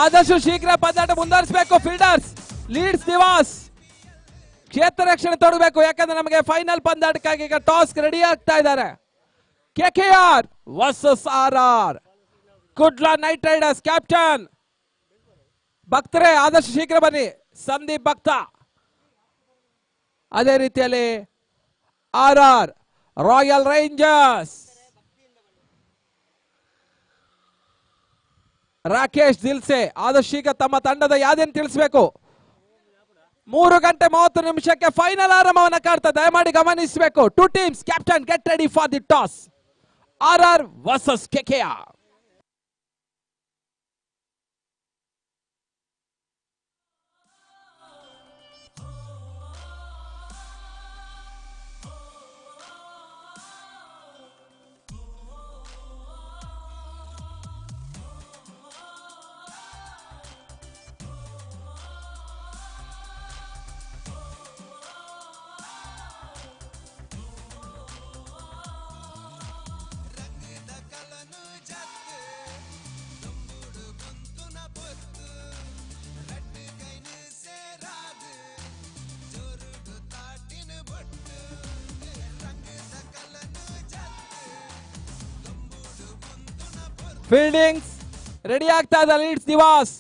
ಆದಷ್ಟು ಶೀಘ್ರ ಪಂದ್ಯಾಟ ಮುಂದುವರಿಸಬೇಕು. ಫೀಲ್ಡರ್ಸ್ ಲೀಡ್ಸ್ ದಿವಾಸ್ ಕ್ಷೇತ್ರ ರಕ್ಷಣೆ ತೊಡಗಬೇಕು, ಯಾಕಂದ್ರೆ ನಮಗೆ ಫೈನಲ್ ಪಂದ್ಯಾಟಕ್ಕಾಗಿ ಈಗ ಟಾಸ್ ರೆಡಿ ಆಗ್ತಾ ಇದ್ದಾರೆ. KKR versus RR. Kudla night Riders captain ಭಕ್ತರೇ ಆದಷ್ಟು ಶೀಘ್ರ ಬನ್ನಿ. ಸಂದೀಪ್ ಭಕ್ತ, ಅದೇ ರೀತಿಯಲ್ಲಿ RR Royal Rangers Rakesh Dilse ಆದಷ್ಟು ಶೀಘ್ರ ತಮ್ಮ ತಂಡದ ಯಾವ್ದೇನು ತಿಳಿಸಬೇಕು. 3 ಗಂಟೆ 30 ನಿಮಿಷಕ್ಕೆ ಫೈನಲ್ ಆರಂಭವನ್ನು ಕಾಡ್ತಾ, ದಯಮಾಡಿ ಗಮನಿಸಬೇಕು. 2 teams captain get ready for the toss. RR versus KKR. Fieldings ready ಆಗ್ತಾ ಇದೆ. Leeds Divas,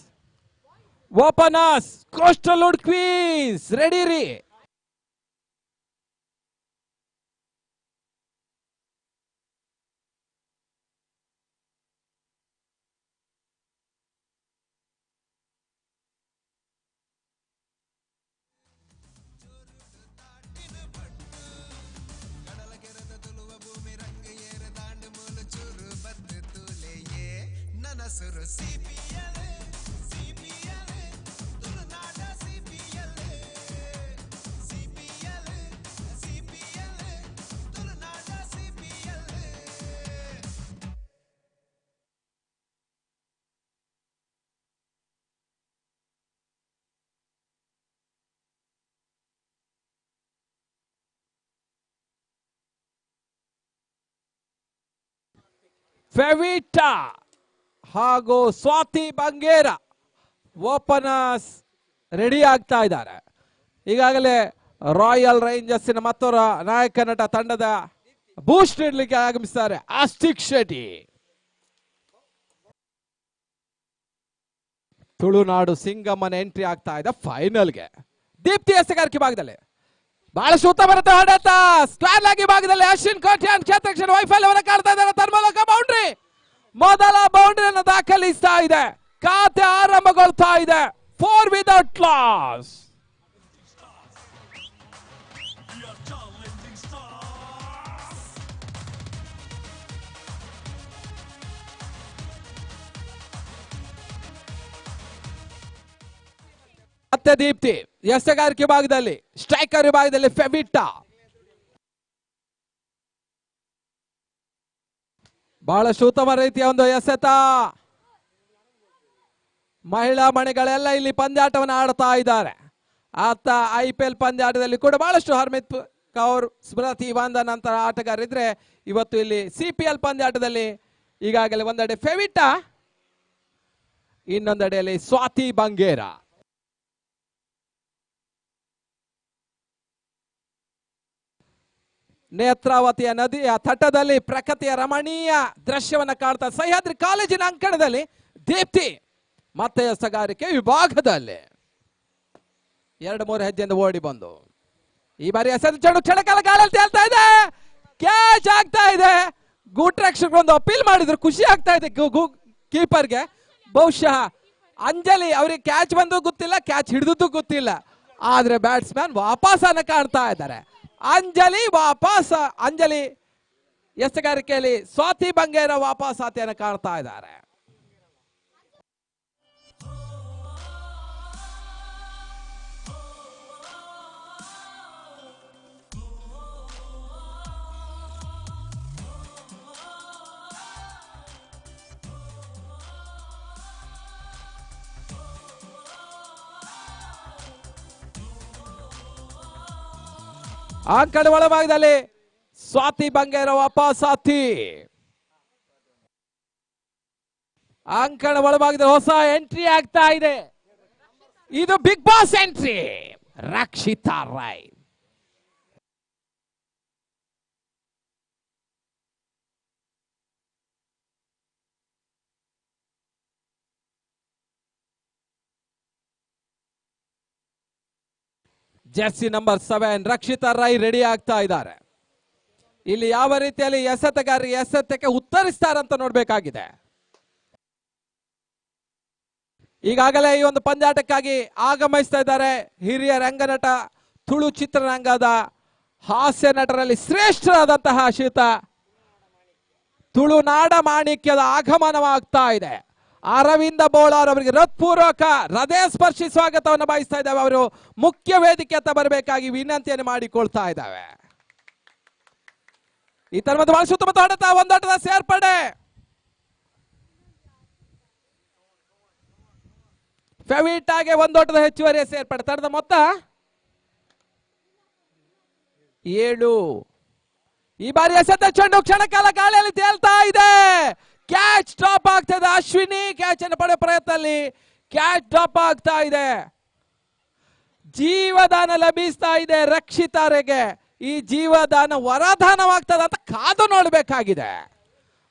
openers Coastal wood Queens ready ರೀ. ಫೆವಿಟಾ ಹಾಗೂ ಸ್ವಾತಿ ಬಂಗೇರ ಓಪನರ್ಸ್ ರೆಡಿ ಆಗ್ತಾ ಇದ್ದಾರೆ. ಈಗಾಗಲೇ ರಾಯಲ್ ರೇಂಜರ್ಸ್ನ ಮತ್ತೊರ ನಾಯಕ ನಟ ತಂಡದ ಬೂಸ್ಟ್ ನೀಡಲಿಕ್ಕೆ ಆಗಮಿಸಿದ್ದಾರೆ ಆಸ್ಟಿಕ್ ಶೆಟ್ಟಿ. ತುಳುನಾಡು ಸಿಂಗಮ್ಮನ ಎಂಟ್ರಿ ಆಗ್ತಾ ಇದೆ ಫೈನಲ್ಗೆ. ದೀಪ್ತಿ ಎಸೆಗಾರಿಕೆ ಭಾಗದಲ್ಲಿ ಬಹಳಷ್ಟು ಉತ್ತಮ ಹೊಡೆತ ಸ್ಕ್ವೇರ್ ಆಗಿ ಭಾಗದಲ್ಲಿ ಅಶ್ವಿನ್ ಕೋಟ್ಯಾನ್ ಕ್ಷೇತ್ರ ವೈಫಲ್ಯವನ್ನು ಕಾಡ್ತಾ ಇದ್ದಾರೆ. ತನ್ಮೂಲಕ ಬೌಂಡ್ರಿ, ಮೊದಲ ಬೌಂಡ್ರಿಯನ್ನು ದಾಖಲಿಸ್ತಾ ಇದೆ. ಖಾತೆ ಆರಂಭಗೊಳ್ತಾ ಇದೆ. 4 ವಿದೌಟ್ ಲಾಸ್. ಮತ್ತೆ ದೀಪ್ತಿ ಎಸೆಗಾರಿಕೆ ಭಾಗದಲ್ಲಿ, ಸ್ಟ್ರೈಕರ್ ವಿಭಾಗದಲ್ಲಿ ಫೆವಿಟಾ. ಬಹಳಷ್ಟು ಉತ್ತಮ ರೀತಿಯ ಒಂದು ಎಸೆತ. ಮಹಿಳಾ ಮಣಿಗಳೆಲ್ಲ ಇಲ್ಲಿ ಪಂದ್ಯಾಟವನ್ನು ಆಡ್ತಾ ಇದ್ದಾರೆ. ಆತ IPL ಪಂದ್ಯಾಟದಲ್ಲಿ ಕೂಡ ಬಹಳಷ್ಟು ಹರ್ಮಿತ್ ಕೌರ್, ಸ್ಮೃತಿ ವಂದನ್ ನಂತರ ಆಟಗಾರರಿದ್ರೆ, ಇವತ್ತು ಇಲ್ಲಿ CPL ಪಂದ್ಯಾಟದಲ್ಲಿ ಈಗಾಗಲೇ ಒಂದೆಡೆ ಫೆವಿಟಾ, ಇನ್ನೊಂದೆಡೆಯಲ್ಲಿ ಸ್ವಾತಿ ಬಂಗೇರ. ನೇತ್ರಾವತಿಯ ನದಿಯ ತಟದಲ್ಲಿ ಪ್ರಕೃತಿಯ ರಮಣೀಯ ದೃಶ್ಯವನ್ನ ಕಾಡ್ತಾ ಸಹ್ಯಾದ್ರಿ ಕಾಲೇಜಿನ ಅಂಕಣದಲ್ಲಿ ದೀಪ್ತಿ ಮತ್ತೆ ಎಸೆಗಾರಿಕೆ ವಿಭಾಗದಲ್ಲಿ 2-3 ಹೆಜ್ಜೆಯಿಂದ ಓಡಿ ಬಂದು ಈ ಬಾರಿ ಎಸೆದ ಚೆಂಡು ಕ್ಷಣಕಾಲ ಗಾಳಿಯಲ್ಲಿ ತೇಲ್ತಾ ಇದೆ. ಕ್ಯಾಚ್ ಆಗ್ತಾ ಇದೆ. ಗೂಟ್ ರಕ್ಷಕರು ಒಂದು ಅಪೀಲ್ ಮಾಡಿದ್ರು, ಖುಷಿ ಆಗ್ತಾ ಇದೆ ಕೀಪರ್ಗೆ. ಬಹುಶಃ ಅಂಜಲಿ ಅವ್ರಿಗೆ ಕ್ಯಾಚ್ ಬಂದು ಗೊತ್ತಿಲ್ಲ, ಕ್ಯಾಚ್ ಹಿಡಿದದ್ದು ಗೊತ್ತಿಲ್ಲ, ಆದ್ರೆ ಬ್ಯಾಟ್ಸ್ಮನ್ ವಾಪಸನ್ನ ಕಾಣ್ತಾ ಇದ್ದಾರೆ. ಅಂಜಲಿ ವಾಪಸ್, ಅಂಜಲಿ ಎಸೆಗಾರಿಕೆಯಲ್ಲಿ ಸ್ವಾತಿ ಬಂಗೇರ ವಾಪಸಾತಿಯನ್ನು ಕಾಣ್ತಾ ಇದ್ದಾರೆ. ಆ ಕಡೆ ಒಳಭಾಗದಲ್ಲಿ ಸ್ವಾತಿ ಬಂಗೇರ ವಾಪಸಾತಿ. ಅಂಕಣ ಒಳಭಾಗದ ಹೊಸ ಎಂಟ್ರಿ ಆಗ್ತಾ ಇದೆ. ಇದು big boss entry. Rakshita Rai. Jersey number 7 Rakshita Rai ready ಆಗ್ತಾ ಇದ್ದಾರೆ. ಇಲ್ಲಿ ಯಾವ ರೀತಿಯಲ್ಲಿ ಎಸೆತಗಾರರಿಗೆ ಎಸೆತಕ್ಕೆ ಉತ್ತರಿಸ್ತಾರಂತ ನೋಡ್ಬೇಕಾಗಿದೆ. ಈಗಾಗಲೇ ಈ ಒಂದು ಪಂದ್ಯಾಟಕ್ಕಾಗಿ ಆಗಮಿಸ್ತಾ ಇದ್ದಾರೆ ಹಿರಿಯ ರಂಗನಟ, ತುಳು ಚಿತ್ರರಂಗದ ಹಾಸ್ಯ ನಟರಲ್ಲಿ ಶ್ರೇಷ್ಠರಾದಂತಹ ಶ್ರೀಯುತ ತುಳುನಾಡ ಮಾಣಿಕ್ಯದ ಆಗಮನವಾಗ್ತಾ ಇದೆ. ಅರವಿಂದ ಬೋಳಾರ್ ಅವರಿಗೆ ಹೃತ್ಪೂರ್ವಕ ಹೃದಯ ಸ್ಪರ್ಶಿ ಸ್ವಾಗತವನ್ನು ಬಯಸ್ತಾ ಇದ್ದಾವೆ. ಅವರು ಮುಖ್ಯ ವೇದಿಕೆ ಅಂತ ಬರಬೇಕಾಗಿ ವಿನಂತಿಯನ್ನು ಮಾಡಿಕೊಳ್ತಾ ಇದ್ದಾವೆ. ಈ ತರ ಬಹಳ ಸುತ್ತಮುತ್ತ ಹೊಡೆತ ಒಂದಾಟದ ಸೇರ್ಪಡೆ. ಫೆವಿಟಾಗೆ ಒಂದೋಟದ ಹೆಚ್ಚುವರಿಯ ಸೇರ್ಪಡೆ. ತಂಡದ ಮೊತ್ತ 7. ಈ ಬಾರಿ ಎಸೆತ ಚೆಂಡು ಕ್ಷಣಕಾಲ ಗಾಳಿಯಲ್ಲಿ ತೇಲ್ತಾ ಇದೆ. ಕ್ಯಾಚ್ ಡ್ರಾಪ್ ಆಗ್ತಾ ಇದೆ. ಅಶ್ವಿನಿ ಕ್ಯಾಚ್ ಅನ್ನು ಪಡೆಯುವ ಪ್ರಯತ್ನದಲ್ಲಿ ಕ್ಯಾಚ್ ಡ್ರಾಪ್ ಆಗ್ತಾ ಇದೆ. ಜೀವದಾನ ಲಭಿಸ್ತಾ ಇದೆ ರಕ್ಷಿತಾರಿಗೆ. ಈ ಜೀವದಾನ ವರದಾನವಾಗ್ತದೆ ಅಂತ ಕಾದು ನೋಡಬೇಕಾಗಿದೆ.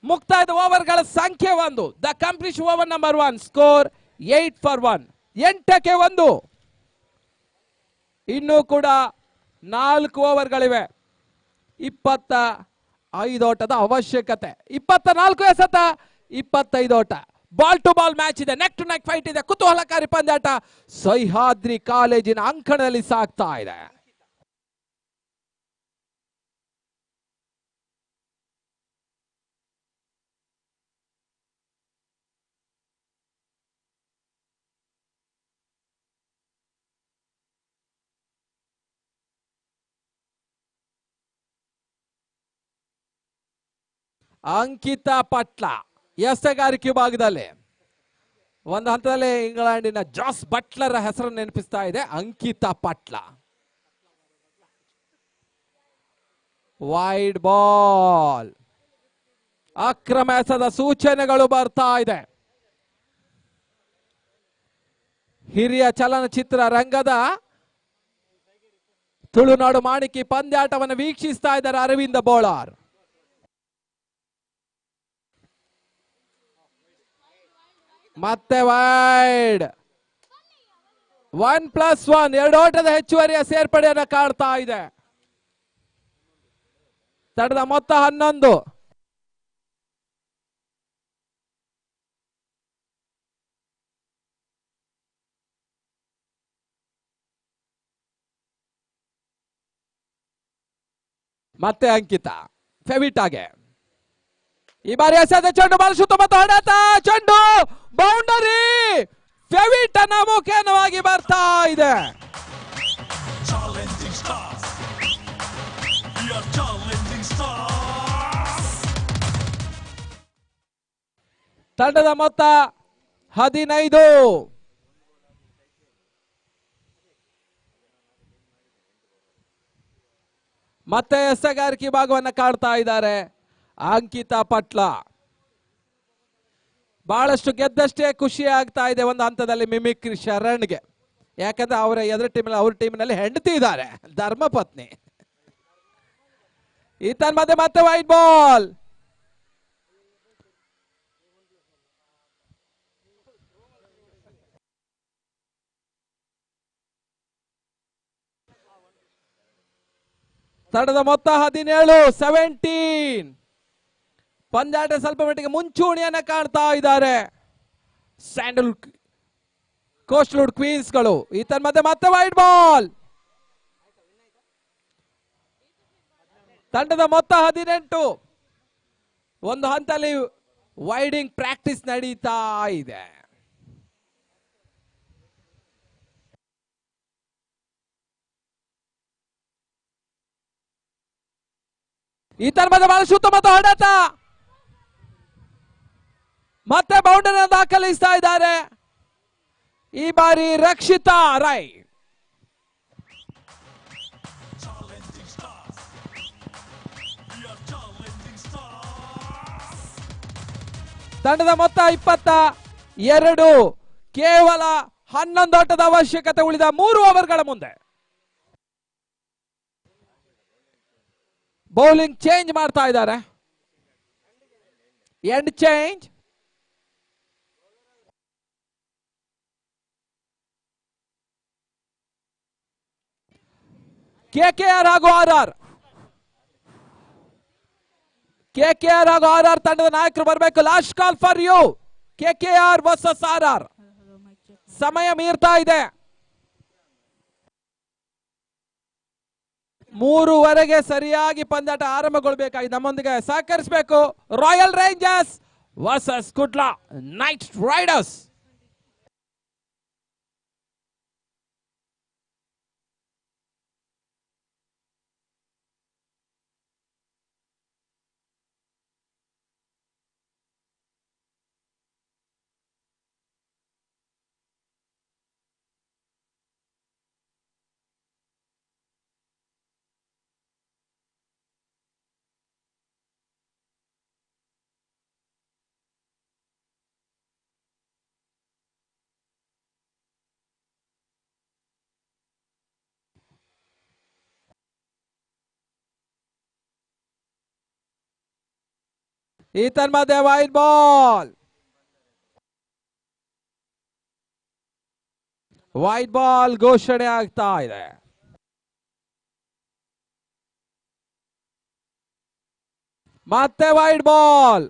ಮುಕ್ತಾಯದ ಓವರ್ಗಳ ಸಂಖ್ಯೆ 1. The complete over number 1 score 8 for 1. 8ಕ್ಕೆ 1. ಇನ್ನೂ ಕೂಡ 4 ಓವರ್ಗಳಿವೆ. 25 ಓಟದ ಅವಶ್ಯಕತೆ. 24 ಎಸೆತ, 25 ಓಟ. ಬಾಲ್ ಟು ಬಾಲ್ ಮ್ಯಾಚ್ ಇದೆ. ನೆಕ್ ಟು ನೆಕ್ ಫೈಟ್ ಇದೆ. ಕುತೂಹಲಕಾರಿ ಪಂದ್ಯಾಟ ಸಹ್ಯಾದ್ರಿ ಕಾಲೇಜಿನ ಅಂಕಣದಲ್ಲಿ ಸಾಗ್ತಾ ಇದೆ. ಅಂಕಿತಾ ಪಟ್ಲ ಎಸೆಗಾರಿಕೆ ವಿಭಾಗದಲ್ಲಿ ಒಂದು ಹಂತದಲ್ಲಿ ಇಂಗ್ಲೆಂಡಿನ ಜಾಸ್ ಬಟ್ಲರ್ ಹೆಸರು ನೆನಪಿಸ್ತಾ ಇದೆ. ಅಂಕಿತಾ ಪಟ್ಲ. Wide ball. ಅಕ್ರಮ ಎಸೆದ ಸೂಚನೆಗಳು ಬರ್ತಾ ಇದೆ. ಹಿರಿಯ ಚಲನಚಿತ್ರ ರಂಗದ ತುಳುನಾಡು ಮಾಣಿಕಿ ಪಂದ್ಯಾಟವನ್ನು ವೀಕ್ಷಿಸ್ತಾ ಇದ್ದಾರೆ ಅರವಿಂದ ಬೋಳಾರ್. ಮತ್ತೆ ವೈಡ್. 1+1 2 ಓಟದ ಹೆಚ್ಚುವರಿಯ ಸೇರ್ಪಡೆಯನ್ನು ಕಾಡ್ತಾ ಇದೆ. ತಂಡದ ಮೊತ್ತ 11. ಮತ್ತೆ ಅಂಕಿತಾ ಫೆವಿಟಾಗೆ. ಈ ಬಾರಿ ಎಸೆದ ಚೆಂಡು ಬಾಲ್ ಸುತ್ತಮುತ್ತ ಹೊಡೆತ. ಚೆಂಡು ಬೌಂಡರಿ. ಫೆವಿಟನ ಮುಖೇನವಾಗಿ ಬರ್ತಾ ಇದೆ. ತಂಡದ ಮೊತ್ತ 15. ಮತ್ತೆ ಎಸೆಗಾರಿಕೆ ಭಾಗವನ್ನು ಕಾಡ್ತಾ ಇದ್ದಾರೆ ಅಂಕಿತಾ ಪಟ್ಲ. ಬಹಳಷ್ಟು ಗೆದ್ದಷ್ಟೇ ಖುಷಿ ಆಗ್ತಾ ಇದೆ ಒಂದು ಹಂತದಲ್ಲಿ ಮಿಮಿಕ್ರಿ ಶರಣ್ಗೆ. ಯಾಕಂದ್ರೆ ಅವರ ಎದುರು ಟೀಮಲ್ಲಿ ಅವ್ರ ಟೀಮಿನಲ್ಲಿ ಹೆಂಡತಿ ಇದ್ದಾರೆ, ಧರ್ಮಪತ್ನಿ. ಈತನ್ ಮತ್ತೆ ವೈಟ್ ಬಾಲ್. ತಂಡದ ಮೊತ್ತ 17. ಪಂದ್ಯಾಟ ಸ್ವಲ್ಪ ಮಟ್ಟಿಗೆ ಮುಂಚೂಣಿಯನ್ನ ಕಾಣ್ತಾ ಇದ್ದಾರೆ ಸ್ಯಾಂಡಲ್ ಕೋಸ್ಟ್ವುಡ್ ಕ್ವೀನ್ಸ್ಗಳು. ಈತನ್ ಮತ್ತೆ ವೈಡ್ ಬಾಲ್. ತಂಡದ ಮೊತ್ತ 18. ಒಂದು ಹಂತದಲ್ಲಿ ವೈಡಿಂಗ್ ಪ್ರಾಕ್ಟೀಸ್ ನಡೀತಾ ಇದೆ. ಈತನ್ ಬಾಲ್ ಸುತ್ತಮುತ್ತ ಹೊಡೆತ. ಮತ್ತೆ ಬೌಂಡರಿ ದಾಖಲಿಸ್ತಾ ಇದ್ದಾರೆ ಈ ಬಾರಿ ರಕ್ಷಿತಾ ರೈ. ತಂಡದ ಮೊತ್ತ 22. ಕೇವಲ 11 ಆಟದ ಅವಶ್ಯಕತೆ ಉಳಿದ 3 ಓವರ್ಗಳ ಮುಂದೆ. ಬೌಲಿಂಗ್ ಚೇಂಜ್ ಮಾಡ್ತಾ ಇದ್ದಾರೆ. End change. ಕೆಕೆಆರ್ ಹಾಗೂ ಆರ್ಆರ್. ಕೆಕೆಆರ್ ಹಾಗೂ ಆರ್ಆರ್ ತಂಡದ ನಾಯಕರು ಬರಬೇಕು. Last call for you. KKR versus RR. ಸಮಯ ಮೀರ್ತಾ ಇದೆ. 3:00 ಸರಿಯಾಗಿ ಪಂದ್ಯಾಟ ಆರಂಭಗೊಳ್ಳಬೇಕಾಗಿದೆ. ನಮ್ಮೊಂದಿಗೆ ಸಹಕರಿಸಬೇಕು. Royal rangers versus Kudla night riders. ಈ ತನ್ಮಧ್ಯೆ ವೈಡ್ ಬಾಲ್. ವೈಡ್ ಬಾಲ್ ಘೋಷಣೆ ಆಗ್ತಾ ಇದೆ. ಮತ್ತೆ ವೈಡ್ ಬಾಲ್.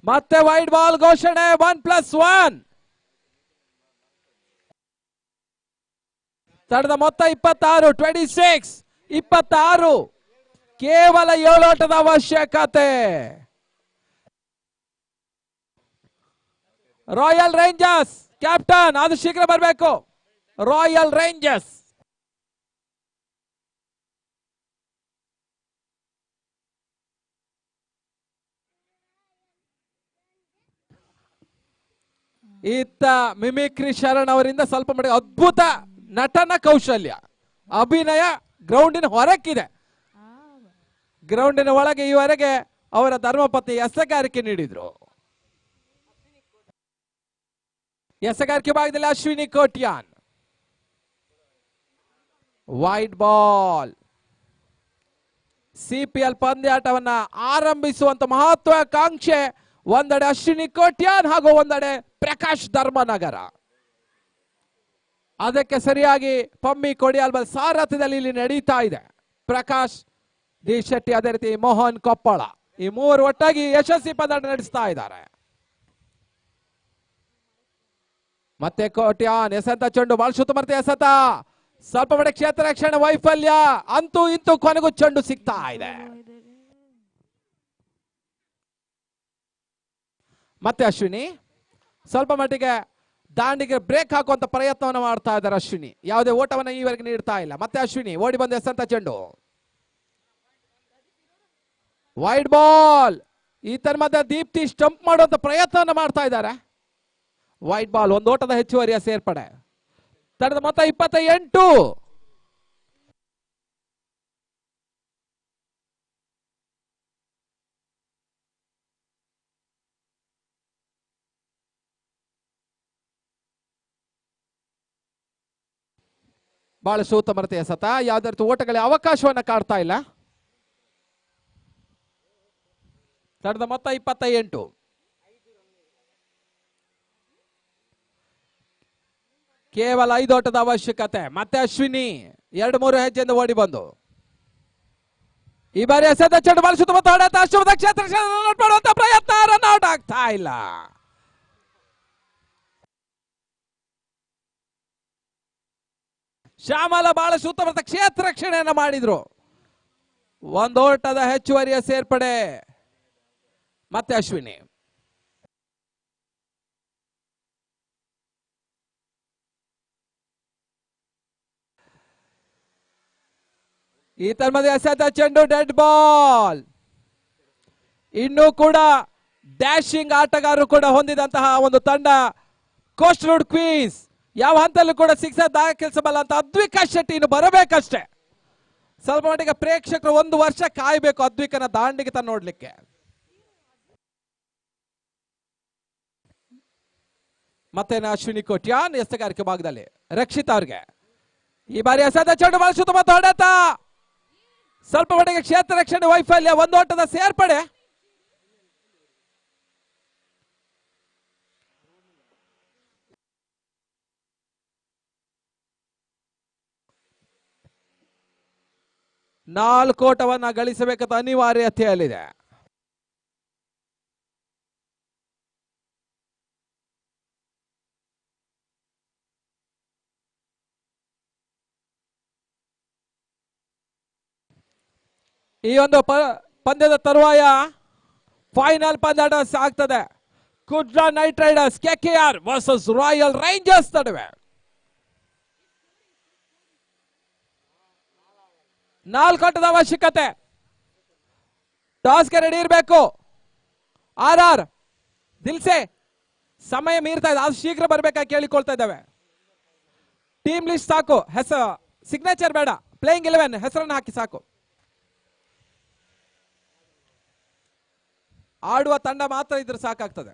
ಮತ್ತೆ ವೈಡ್ ಬಾಲ್ ಘೋಷಣೆ. 1+1. ತಂಡದ ಮೊತ್ತ 26. 26. ಕೇವಲ 7 ಆಟದ ಅವಶ್ಯಕತೆ. ರಾಯಲ್ ರೇಂಜರ್ಸ್ ಕ್ಯಾಪ್ಟನ್ ಅದು ಶೀಘ್ರ ಬರಬೇಕು. Royal rangers. ಇತ್ತ ಮಿಮಿಕ್ರಿ ಶರಣ್ ಅವರಿಂದ ಸ್ವಲ್ಪ ಮಟ್ಟಿಗೆ ಅದ್ಭುತ ನಟನ ಕೌಶಲ್ಯ, ಅಭಿನಯ ಗ್ರೌಂಡಿನ ಹೊರಕ್ಕಿದೆ. ಗ್ರೌಂಡಿನ ಒಳಗೆ ಈವರೆಗೆ ಅವರ ಧರ್ಮಪತ್ನಿ ಎಸಗಾರಿಕೆ ನೀಡಿದ್ರು. ಎಸಗಾರಿಕೆ ಭಾಗದಲ್ಲಿ Ashwini Kotian. Wide ball. CPL ಪಂದ್ಯಾಟವನ್ನ ಆರಂಭಿಸುವಂತ ಮಹತ್ವಾಕಾಂಕ್ಷೆ ಒಂದೆಡೆ ಅಶ್ವಿನಿ ಕೋಟ್ಯಾನ್ ಹಾಗೂ ಒಂದೆಡೆ ಪ್ರಕಾಶ್ ಧರ್ಮನಗರ. ಅದಕ್ಕೆ ಸರಿಯಾಗಿ ಪಮ್ಮಿ ಕೊಡಿಯಾಲ್ಬಲ್ ಸಾರಥ್ಯದಲ್ಲಿ ಇಲ್ಲಿ ನಡೀತಾ ಇದೆ. ಪ್ರಕಾಶ್ ಡಿ ಶೆಟ್ಟಿ, ಅದೇ ರೀತಿ ಮೋಹನ್ ಕೊಪ್ಪಳ, ಈ ಮೂವರು ಒಟ್ಟಾಗಿ ಯಶಸ್ವಿ ಪಂದ್ಯಾಟ ನಡೆಸ್ತಾ ಇದ್ದಾರೆ. ಮತ್ತೆ ಕೋಟ್ಯಾನ್ ಎಸೆತ ಚೆಂಡು ಬಾಳ್ಸುತ್ತ ಮತ್ತೆ ಎಸೆತ ಸ್ವಲ್ಪ ಮಟ್ಟಿಗೆ ಕ್ಷೇತ್ರ ರಕ್ಷಣೆ ವೈಫಲ್ಯ. ಅಂತೂ ಇಂತೂ ಕೊನೆಗೂ ಚೆಂಡು ಸಿಗ್ತಾ ಇದೆ. ಮತ್ತೆ ಅಶ್ವಿನಿ ಸ್ವಲ್ಪ ಮಟ್ಟಿಗೆ ದಾಂಡಿಗೆ ಬ್ರೇಕ್ ಹಾಕುವಂತ ಪ್ರಯತ್ನವನ್ನು ಮಾಡ್ತಾ ಇದ್ದಾರೆ. ಅಶ್ವಿನಿ ಯಾವುದೇ ಓಟವನ್ನು ಈವರೆಗೆ ನೀಡ್ತಾ ಇಲ್ಲ. ಮತ್ತೆ ಅಶ್ವಿನಿ ಓಡಿ ಬಂದ ಎಸೆತ ಚೆಂಡು. Wide ball. ಈ ತರ ಮಧ್ಯೆ ದೀಪ್ತಿ ಸ್ಟಂಪ್ ಮಾಡುವಂತ ಪ್ರಯತ್ನವನ್ನು ಮಾಡ್ತಾ ಇದ್ದಾರೆ. Wide ball. ಒಂದು ಓಟದ ಹೆಚ್ಚುವರಿಯ ಸೇರ್ಪಡೆ. ತಂಡದ ಮೊತ್ತ 28. ಬಹಳ ಸೂತಮರತೆ ಎಸೆತ. ಯಾವುದೇ ರೀತಿ ಓಟಗಳಿಗೆ ಅವಕಾಶವನ್ನ ಕಾಡ್ತಾ ಇಲ್ಲ. ತಂಡದ ಮೊತ್ತ 28. ಕೇವಲ 5 ಓಟದ ಅವಶ್ಯಕತೆ. ಮತ್ತೆ ಅಶ್ವಿನಿ 2-3 ಹೆಜ್ಜೆಯಿಂದ ಓಡಿ ಬಂದು ಈ ಬಾರಿ ಎಸೆದ ಚೆಂಡು ಬಳಸುತ್ತ ಕ್ಷೇತ್ರ ಮಾಡುವಂತ ಪ್ರಯತ್ನ. ರನ್ ಔಟ್ ಆಗ್ತಾ ಇಲ್ಲ. ಶ್ಯಾಮಲ ಬಹಳ ಸೂಕ್ತ ಕ್ಷೇತ್ರ ರಕ್ಷಣೆಯನ್ನು ಮಾಡಿದ್ರು. ಒಂದು ಓಟದ ಹೆಚ್ಚುವರಿಯ ಸೇರ್ಪಡೆ. ಮತ್ತೆ ಅಶ್ವಿನಿ. ಈ ತನ್ಮಧ್ಯೆ ಎಸೆತ ಚೆಂಡು ಡೆಡ್ ಬಾಲ್. ಇನ್ನೂ ಕೂಡ ಡ್ಯಾಶಿಂಗ್ ಆಟಗಾರರು ಕೂಡ ಹೊಂದಿದಂತಹ ಒಂದು ತಂಡ ಕೋಸ್ಟಲ್ ಕ್ವೀನ್ಸ್. ಯಾವ ಹಂತಲ್ಲೂ ಕೂಡ ಸಿಕ್ಸ್ ದಾಖಲಿಸಬಲ್ಲ ಅಂತ ಅದ್ವಿಕಾ ಶೆಟ್ಟಿ ಇನ್ನು ಬರಬೇಕಷ್ಟೇ. ಸ್ವಲ್ಪ ಮಟ್ಟಿಗೆ ಪ್ರೇಕ್ಷಕರು 1 ವರ್ಷ ಕಾಯಬೇಕು ಅದ್ವಿಕನ ದಾಂಡಿಗೆ ತನ್ನ ನೋಡ್ಲಿಕ್ಕೆ. ಮತ್ತೆ ಅಶ್ವಿನಿ ಕೋಟ್ಯಾನ್ ಎಸ್ತಗಾರಿಕೆ ಭಾಗದಲ್ಲಿ ರಕ್ಷಿತ್ ಅವ್ರಿಗೆ ಈ ಬಾರಿ ಎಸೆದ ಚೆಂಡು ಬಾಲ್ ಸುತ್ತಮುತ್ತ ಹೊಡೆತ. ಸ್ವಲ್ಪ ಮಟ್ಟಿಗೆ ಕ್ಷೇತ್ರ ರಕ್ಷಣೆ ವೈಫಲ್ಯ, ಒಂದು ಓಟದ ಸೇರ್ಪಡೆ. ನಾಲ್ಕು ಓಟವನ್ನ ಗಳಿಸಬೇಕಂತ ಅನಿವಾರ್ಯತೆಯಲ್ಲಿದೆ. ಈ ಒಂದು ಪಂದ್ಯದ ತರುವಾಯ ಫೈನಲ್ ಪಂದ್ಯ ಆಗ್ತದೆ. Gujarat night riders KKR versus Royal rangers ನಡುವೆ. 4 ಓಟದ ಅವಶ್ಯಕತೆ. ಟಾಸ್ಗೆ ರೆಡಿ ಇರಬೇಕು. RR ದಿಲ್ಸೆ ಸಮಯ ಮೀರ್ತಾ ಇದೆ, ಅದು ಶೀಘ್ರ ಬರ್ಬೇಕಾಗಿ ಕೇಳಿಕೊಳ್ತಾ ಇದ್ದಾವೆ. ಟೀಮ್ ಲಿಸ್ಟ್ ಸಾಕು, ಹೆಸರು ಸಿಗ್ನೇಚರ್ ಬೇಡ, ಪ್ಲೇಯಿಂಗ್ 11 ಹೆಸರನ್ನು ಹಾಕಿ ಸಾಕು. ಆಡುವ ತಂಡ ಮಾತ್ರ ಇದ್ರೆ ಸಾಕಾಗ್ತದೆ.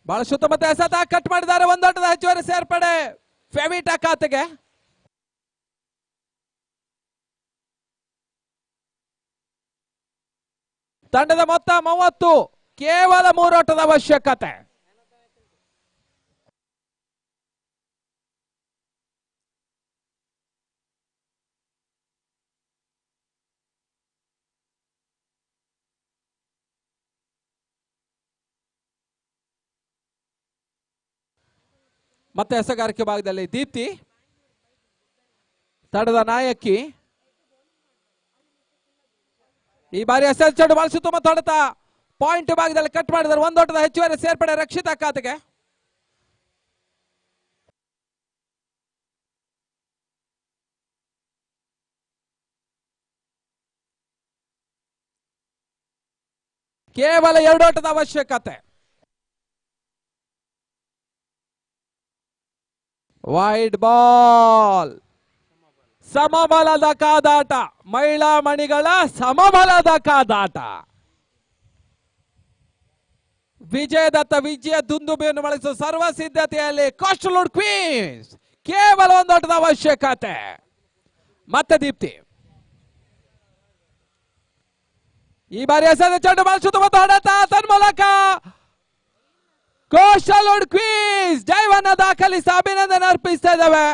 ಬಹಳ ಸುತ್ತಮುತ್ತ ಎಸೆತ ಕಟ್ ಮಾಡಿದ್ದಾರೆ. ಒಂದು ಓಟದ ಹೆಚ್ಚುವರಿ ಸೇರ್ಪಡೆ ಫೆವಿಟಾ ಖಾತೆಗೆ. ತಂಡದ ಮೊತ್ತ 30, ಕೇವಲ 3 ಓಟದ ಅವಶ್ಯಕತೆ. ಮತ್ತೆ ಎಸೆಗಾರಿಕೆ ಭಾಗದಲ್ಲಿ ದೀಪ್ತಿ ತಂಡದ ನಾಯಕಿ. ಈ ಬಾರಿ ಎಸೆದ ಚೆಂಡು ಬಾಲ್ ಸುತ್ತಮುತ್ತ ಹೊಡೆತ ಪಾಯಿಂಟ್ ಭಾಗದಲ್ಲಿ ಕಟ್ ಮಾಡಿದ್ದಾರೆ. ಒಂದು ಓಟದ ಹೆಚ್ಚುವರಿ ಸೇರ್ಪಡೆ ರಕ್ಷಿತಾ ಖಾತೆಗೆ. ಕೇವಲ 2 ಓಟದ ಅವಶ್ಯಕತೆ. Wide ball. ಸಮಬಲದ ಕಾದಾಟ, ಮಹಿಳಾ ಮಣಿಗಳ ಸಮಬಲದ ಕಾದಾಟ. ವಿಜಯದತ್ತ ವಿಜಯ ದುಂದುಬಿಯನ್ನು ಬಳಸುವ ಸರ್ವ ಸಿದ್ಧತೆಯಲ್ಲಿ ಕೋಸ್ಟಲ್ ಕ್ವೀನ್ಸ್. ಕೇವಲ 1 ಓಟದ ಅವಶ್ಯಕತೆ. ಮತ್ತೆ ದೀಪ್ತಿ ಈ ಬಾರಿ ಎಸೆದ ಚೆಂಡು ಬಾಲ್ ಸುತ್ತಮುತ್ತ ಹೊಡೆತ ತನ್ಮೂಲಕ ಕೋಸ್ಟಲ್ ಕ್ವೀನ್ಸ್ ಜಯವನ್ನ ದಾಖಲಿಸಿ ಅಭಿನಂದನೆ ಅರ್ಪಿಸ್ತಾ ಇದ್ದಾವೆ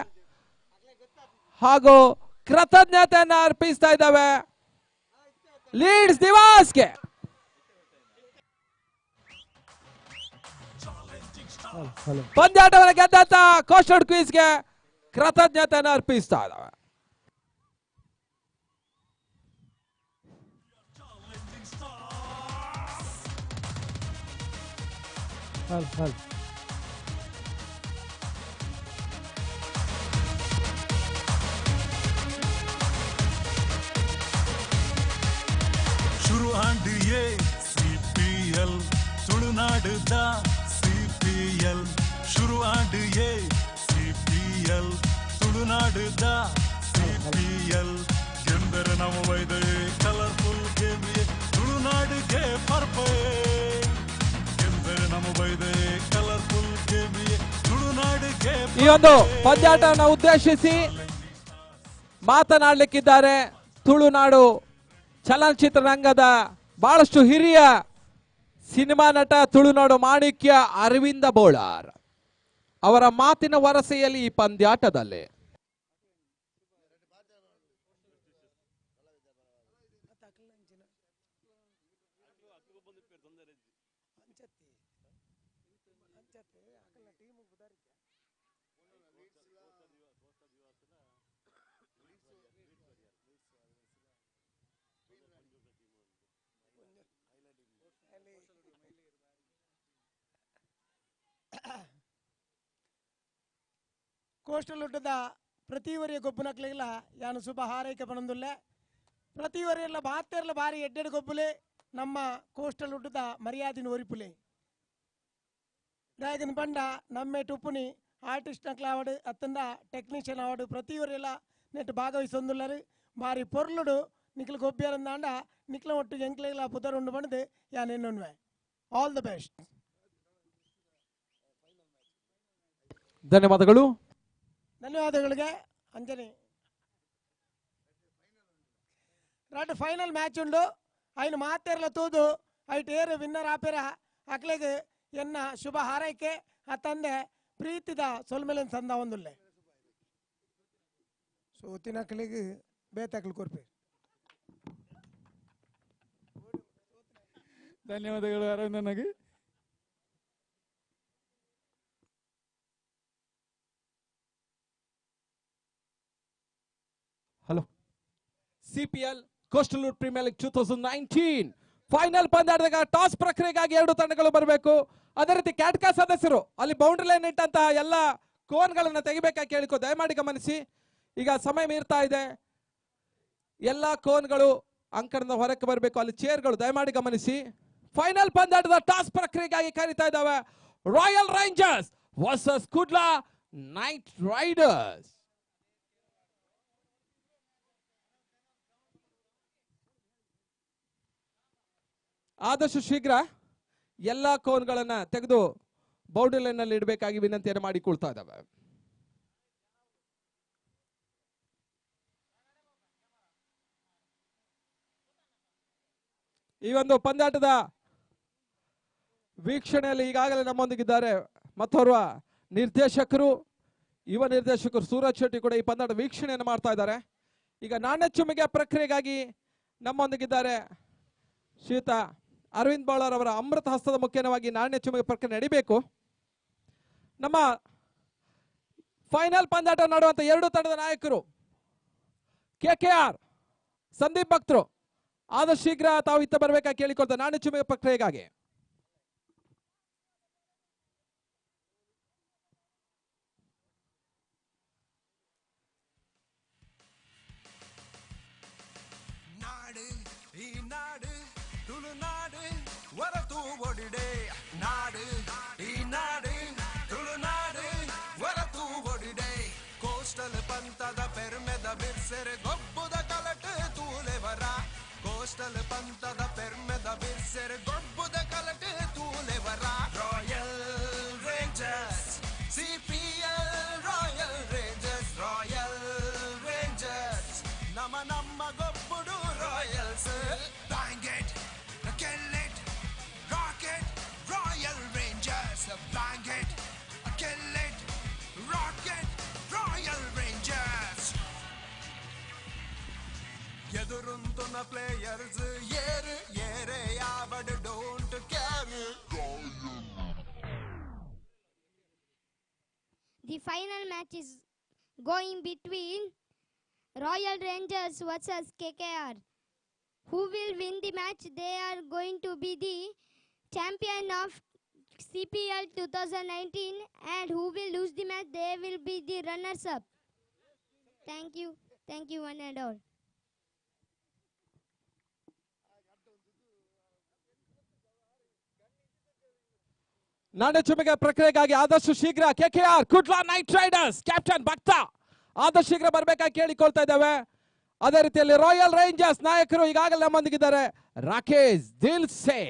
ಹಾಗೂ ಕೃತಜ್ಞತೆಯನ್ನ ಅರ್ಪಿಸ್ತಾ ಇದ್ದಾವೆ ಲೀಡ್ಸ್ ದಿವಾಸ್ಗೆ. ಪಂದ್ಯಾಟವನ್ನು ಗೆದ್ದಂತ ಕೋಸ್ಟಲ್ ಕ್ವೀನ್ಸ್ಗೆ ಕೃತಜ್ಞತೆಯನ್ನ ಅರ್ಪಿಸ್ತಾ ಇದ್ದಾವೆ. ಶುರು ಆಂಡಿಯೇ CPL ತುಳುನಾಡುದ CPL ಶುರು ಆಂಡಿಯೇ CPL ತುಳುನಾಡುದ CPL ಎಂದರೆ ನಮ್ಮ ವೈದೆ ಕಲರ್ಫುಲ್ ಗೇಮ್ ತುಳುನಾಡಿಗೆ ಪರ್ಫೆಕ್ಟ್ ಎಂದರೆ ನಮ್ಮ ವೈದೆ ಕಲರ್ಫುಲ್ ಗೇಮ್ ತುಳುನಾಡಿಗೆ. ಈ ಒಂದು ಪಂದ್ಯಾಟವನ್ನು ಉದ್ದೇಶಿಸಿ ಮಾತನಾಡಲಿಕ್ಕಿದ್ದಾರೆ ತುಳುನಾಡು ಚಲನಚಿತ್ರರಂಗದ ಬಹಳಷ್ಟು ಹಿರಿಯ ಸಿನಿಮಾ ನಟ ತುಳುನಾಡು ಮಾಣಿಕ್ಯ ಅರವಿಂದ ಬೋಳಾರ್ ಅವರ ಮಾತಿನ ವರಸೆಯಲ್ಲಿ ಈ ಪಂದ್ಯಾಟದಲ್ಲಿ ಕೋಸ್ಟಲ್ ಹುಟ್ಟದ ಪ್ರತಿ ವರಿಯ ಗೊಬ್ಬನಕ್ಲೆಲ್ಲ ಯಾನು ಶುಭ ಹಾರೈಕೆ ಪಣಂದುಲ್ಲೆ ಪ್ರತಿಯೊರೆಲ್ಲ ಮಾತೆರ್ಲ ಬಾರಿ ಎಡ್ಡೆಡ್ ಗೊಬ್ಬುಲೆ ನಮ್ಮ ಕೋಸ್ಟಲ್ ಉಡ್ಡದ ಮರ್ಯಾದಿನ ಒರಿಪುಲೆ ದಾಯಕನ ಪಂಡ ನಮ್ಮೆ ಟುಪ್ಪುನಿ ಆರ್ಟಿಸ್ಟ್ ನಕ್ಲ ಅವಾರ್ಡ್ ಅತ್ತಂದ ಟೆಕ್ನಿಷಿಯನ್ ಅವಾರ್ಡ್ ಪ್ರತಿಯೊರೆಲ್ಲ ನೆಟ್ ಭಾಗವಹಿಸೊಂದುಲ್ಲರು ಬಾರಿ ಪೊರ್ಲುಡು ನಿಕ್ಲ ಗೊಬ್ಬ್ಯಾರಂದಾಂಡ ನಿಕ್ಲ ಒಟ್ಟು ಎಂಕ್ಲೆಗಳ ಪುದರುಂಡು ಬಂದು ಯಾನೆನ್ನೊನ್ವೆ ಆಲ್ ದ ಬೆಸ್ಟ್. ಧನ್ಯವಾದಗಳು. ಧನ್ಯವಾದಗಳಿಗೆ ಅಂಜನಿ. ರಾಟ್ ಫೈನಲ್ ಮ್ಯಾಚ್ ಉಂಡು ಐನು ಮಾತೆರ್ಲ ತೂದು ಐಟ್ ಏರು ವಿನ್ನರ್ ಆಪೆರ ಅಕ್ಲೆಗೆ ಎನ್ನ ಶುಭ ಹಾರೈಕೆ ಅತ್ತಂದೆ ಪ್ರೀತಿದ ಸೊಲ್ಮೆಲೆನ್ ಸಂದ ಒಂದುಲ್ಲೆ ಸೋತಿನ ಅಕ್ಲಿಗೆ ಬೇತಕ್ಲು ಕೊರ್ಪೆ. ಧನ್ಯವಾದಗಳು ಅರವಿಂದನಿಗೆ. ಹಲೋ. CPL ಕೋಸ್ಟಲ್ ಲೂಟ್ ಪ್ರೀಮಿಯರ್ ಲೀಗ್ 2019 ಫೈನಲ್ ಪಂದ್ಯಾಟದಾಗ ಟಾಸ್ ಪ್ರಕ್ರಿಯೆಗಾಗಿ ಎರಡು ತಂಡಗಳು ಬರಬೇಕು. ಅದೇ ರೀತಿ ಕ್ಯಾಟ್ಕಾ ಸದಸ್ಯರು ಅಲ್ಲಿ ಬೌಂಡ್ರಿ ಲೈನ್ ಇಟ್ಟಂತಹ ಎಲ್ಲ ಕೋನ್ಗಳನ್ನ ತೆಗಿಬೇಕಾಗಿ ಕೇಳಿಕೊ ದಯಮಾಡಿ ಗಮನಿಸಿ. ಈಗ ಸಮಯ ಮೀರ್ತಾ ಇದೆ. ಎಲ್ಲ ಕೋನ್ಗಳು ಅಂಕಣದ ಹೊರಕ್ಕೆ ಬರಬೇಕು. ಅಲ್ಲಿ ಚೇರ್ಗಳು ದಯಮಾಡಿ ಗಮನಿಸಿ. ಫೈನಲ್ ಪಂದ್ಯಾಟದ ಟಾಸ್ ಪ್ರಕ್ರಿಯೆಗಾಗಿ ಕರೀತಾ ಇದ್ದಾವೆ royal rangers versus Kudla night Riders. ಆದಷ್ಟು ಶೀಘ್ರ ಎಲ್ಲ ಕೋನ್ಗಳನ್ನ ತೆಗೆದು ಬೌಂಡ್ರಿ ಲೈನ್ ನಲ್ಲಿ ಇಡಬೇಕಾಗಿ ವಿನಂತಿಯನ್ನು ಮಾಡಿಕೊಳ್ತಾ ಇದ್ದಾವೆ. ಈ ಒಂದು ಪಂದ್ಯಾಟದ ವೀಕ್ಷಣೆಯಲ್ಲಿ ಈಗಾಗಲೇ ನಮ್ಮೊಂದಿಗಿದ್ದಾರೆ ಮತ್ತೋರ್ವ ನಿರ್ದೇಶಕರು, ಯುವ ನಿರ್ದೇಶಕರು ಸೂರಜ್ ಶೆಟ್ಟಿ ಕೂಡ ಈ ಪಂದ್ಯಾಟ ವೀಕ್ಷಣೆಯನ್ನು ಮಾಡ್ತಾ ಇದ್ದಾರೆ. ಈಗ ನಾಣ್ಯ ಚುಮ್ಮಿಗೆ ಪ್ರಕ್ರಿಯೆಗಾಗಿ ನಮ್ಮೊಂದಿಗಿದ್ದಾರೆ ಶ್ರೀಯುತ ಅರವಿಂದ್ ಬಾಳರ್ ಅವರ ಅಮೃತ ಹಸ್ತದ ಮುಖ್ಯವಾಗಿ ನಾಣ್ಯ ಚುಮ್ಮಿಗೆ ಪ್ರಕ್ರಿಯೆ ನಡಿಬೇಕು. ನಮ್ಮ ಫೈನಲ್ ಪಂದ್ಯಾಟ ನಡೆಯುವಂತ ಎರಡು ತಂಡದ ನಾಯಕರು KKR ಸಂದೀಪ್ ಭಕ್ತರು ಆದಷ್ಟು ಶೀಘ್ರ ತಾವು ಇತ್ತ ಬರಬೇಕಾಗಿ ಕೇಳಿಕೊಳ್ತಾರೆ ನಾಣ್ಯ ಚುಮ್ಮಿಗೆ ಪ್ರಕ್ರಿಯೆಗಾಗಿ. நாடு ஈ நாடு துளுநாடு வரது ஒடிடே நாடு ஈ நாடு ತುಳುನಾಡು ಹೊರತು ಒಡಿಡೆ ಕೋಸ್ಟಲ್ ಪಂಥದ ಪೆರ್ಮೆದ ಬಿರ್ಸೆರೆ ಗೊಬ್ಬುದ ಕಲಟು ತೂಲೆವರ ಕೋಸ್ಟಲ್ ಪಂಥದ ಪೆರ್ಮೆದ ಬಿರ್ಸೆರೆ ಗೊಬ್ಬುದ ಕಲಟು ತೂಲೆವರ royal rangers CPL royal rangers ನಮ್ಮ ಗೊಬ್ಬುಡು Royals bang it kill it rock it Royal Rangers bang it kill it rock it Royal Rangers ಎದುರುಂತುನ ಪ್ಲೇಯರ್ಸ್ ಏರೆ ಯಾವಡ್ don't care. The final match is going between Royal Rangers versus KKR. Who will win the match? They are going to be the champion of CPL 2019, and who will lose the match? They will be the runners up. Thank you one and all. ನಾಣ್ಯ ಚುಮ್ಮಿಗೆ ಪ್ರಕ್ರಿಯೆಗಾಗಿ ಆದಷ್ಟು ಶೀಘ್ರ KKR Kudla night Riders captain ಭಕ್ತ ಆದಷ್ಟು ಶೀಘ್ರ ಬರಬೇಕಾಗಿ ಕೇಳಿಕೊಳ್ತಾ ಇದ್ದೇವೆ. ಅದೇ ರೀತಿಯಲ್ಲಿ ರಾಯಲ್ ರೇಂಜರ್ಸ್ ನಾಯಕರು ಈಗಾಗಲೇ ನಮ್ಮೊಂದಿಗಿದ್ದಾರೆ ರಾಕೇಶ್ ದಿಲ್ಸೆ.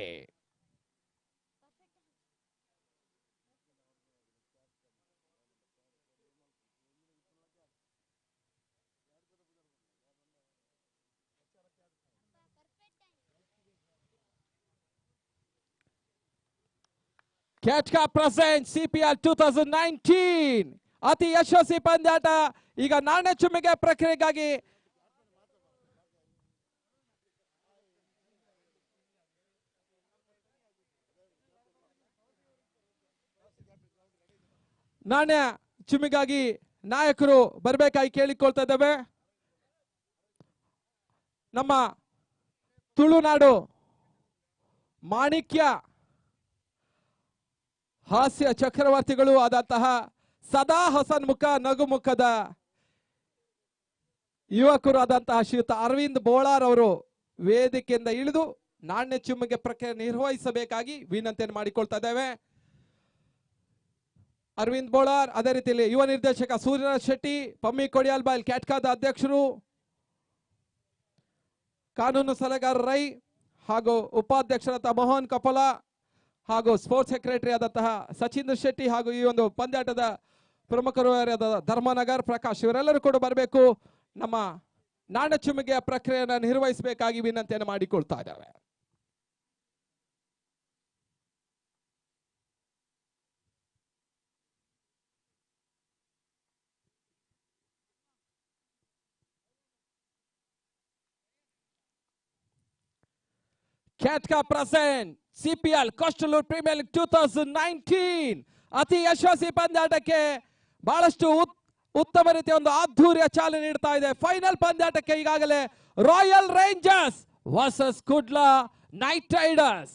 ಕ್ಯಾಟ್ಕಾ ಪ್ರೆಸೆಂಟ್ CPL 2019 ಅತಿ ಯಶಸ್ವಿ ಪಂದ್ಯಾಟ. ಈಗ ನಾಣ್ಯ ಚುಮ್ಮಿಗೆ ಪ್ರಕ್ರಿಯೆಗಾಗಿ ನಾಣ್ಯ ಚುಮ್ಮಿಗಾಗಿ ನಾಯಕರು ಬರಬೇಕಾಗಿ ಕೇಳಿಕೊಳ್ತಾ ಇದ್ದೇವೆ. ನಮ್ಮ ತುಳುನಾಡು ಮಾಣಿಕ್ಯ ಹಾಸ್ಯ ಚಕ್ರವರ್ತಿಗಳು ಆದಂತಹ ಸದಾ ಹಸನ್ಮುಖ ನಗುಮುಖದ ಯುವಕರು ಆದಂತಹ ಶ್ರೀಯುತ ಅರವಿಂದ್ ಬೋಳಾರ್ ಅವರು ವೇದಿಕೆಯಿಂದ ಇಳಿದು ನಾಣ್ಯ ಚಿಮ್ಮಿಗೆ ಪ್ರಕ್ರಿಯೆ ನಿರ್ವಹಿಸಬೇಕಾಗಿ ವಿನಂತಿಯನ್ನು ಮಾಡಿಕೊಳ್ತಾ ಇದ್ದೇವೆ. ಅರವಿಂದ್ ಬೋಳಾರ್, ಅದೇ ರೀತಿಯಲ್ಲಿ ಯುವ ನಿರ್ದೇಶಕ ಸೂರ್ಯರಾಜ್ ಶೆಟ್ಟಿ, ಪಮ್ಮಿ ಕೊಡಿಯಾಲ್ಬಾಲ್ ಕ್ಯಾಟ್ಕಾದ ಅಧ್ಯಕ್ಷರು, ಕಾನೂನು ಸಲಹೆಗಾರ ರೈ ಹಾಗೂ ಉಪಾಧ್ಯಕ್ಷರಾದ ಮೋಹನ್ ಕಪಲ ಹಾಗೂ ಸ್ಪೋರ್ಟ್ಸ್ ಸೆಕ್ರೆಟರಿ ಆದಂತಹ ಸಚಿಂದ್ರ ಶೆಟ್ಟಿ ಹಾಗೂ ಈ ಒಂದು ಪಂದ್ಯಾಟದ ಪ್ರಮುಖರು ಧರ್ಮನಗರ್ ಪ್ರಕಾಶ್ ಇವರೆಲ್ಲರೂ ಕೂಡ ಬರಬೇಕು. ನಮ್ಮ ನಾಣ್ಯ ಚಿಮ್ಮಿಗೆಯ ಪ್ರಕ್ರಿಯೆಯನ್ನು ನಿರ್ವಹಿಸಬೇಕಾಗಿ ವಿನಂತಿಯನ್ನು ಮಾಡಿಕೊಳ್ತಾ ಇದ್ದಾರೆ. ಕ್ಯಾಟ್ಕಾ present CPL coastal premier league 2019 ಅತಿ ಯಶಸ್ವಿ ಪಂದ್ಯಾಟಕ್ಕೆ ಬಹಳಷ್ಟು ಉತ್ತಮ ರೀತಿಯ ಒಂದು ಅದ್ಧೂರಿಯ ಚಾಲನೆ ನೀಡ್ತಾ ಇದೆ. ಫೈನಲ್ ಪಂದ್ಯಾಟಕ್ಕೆ ಈಗಾಗಲೇ royal rangers versus Kudla night Riders.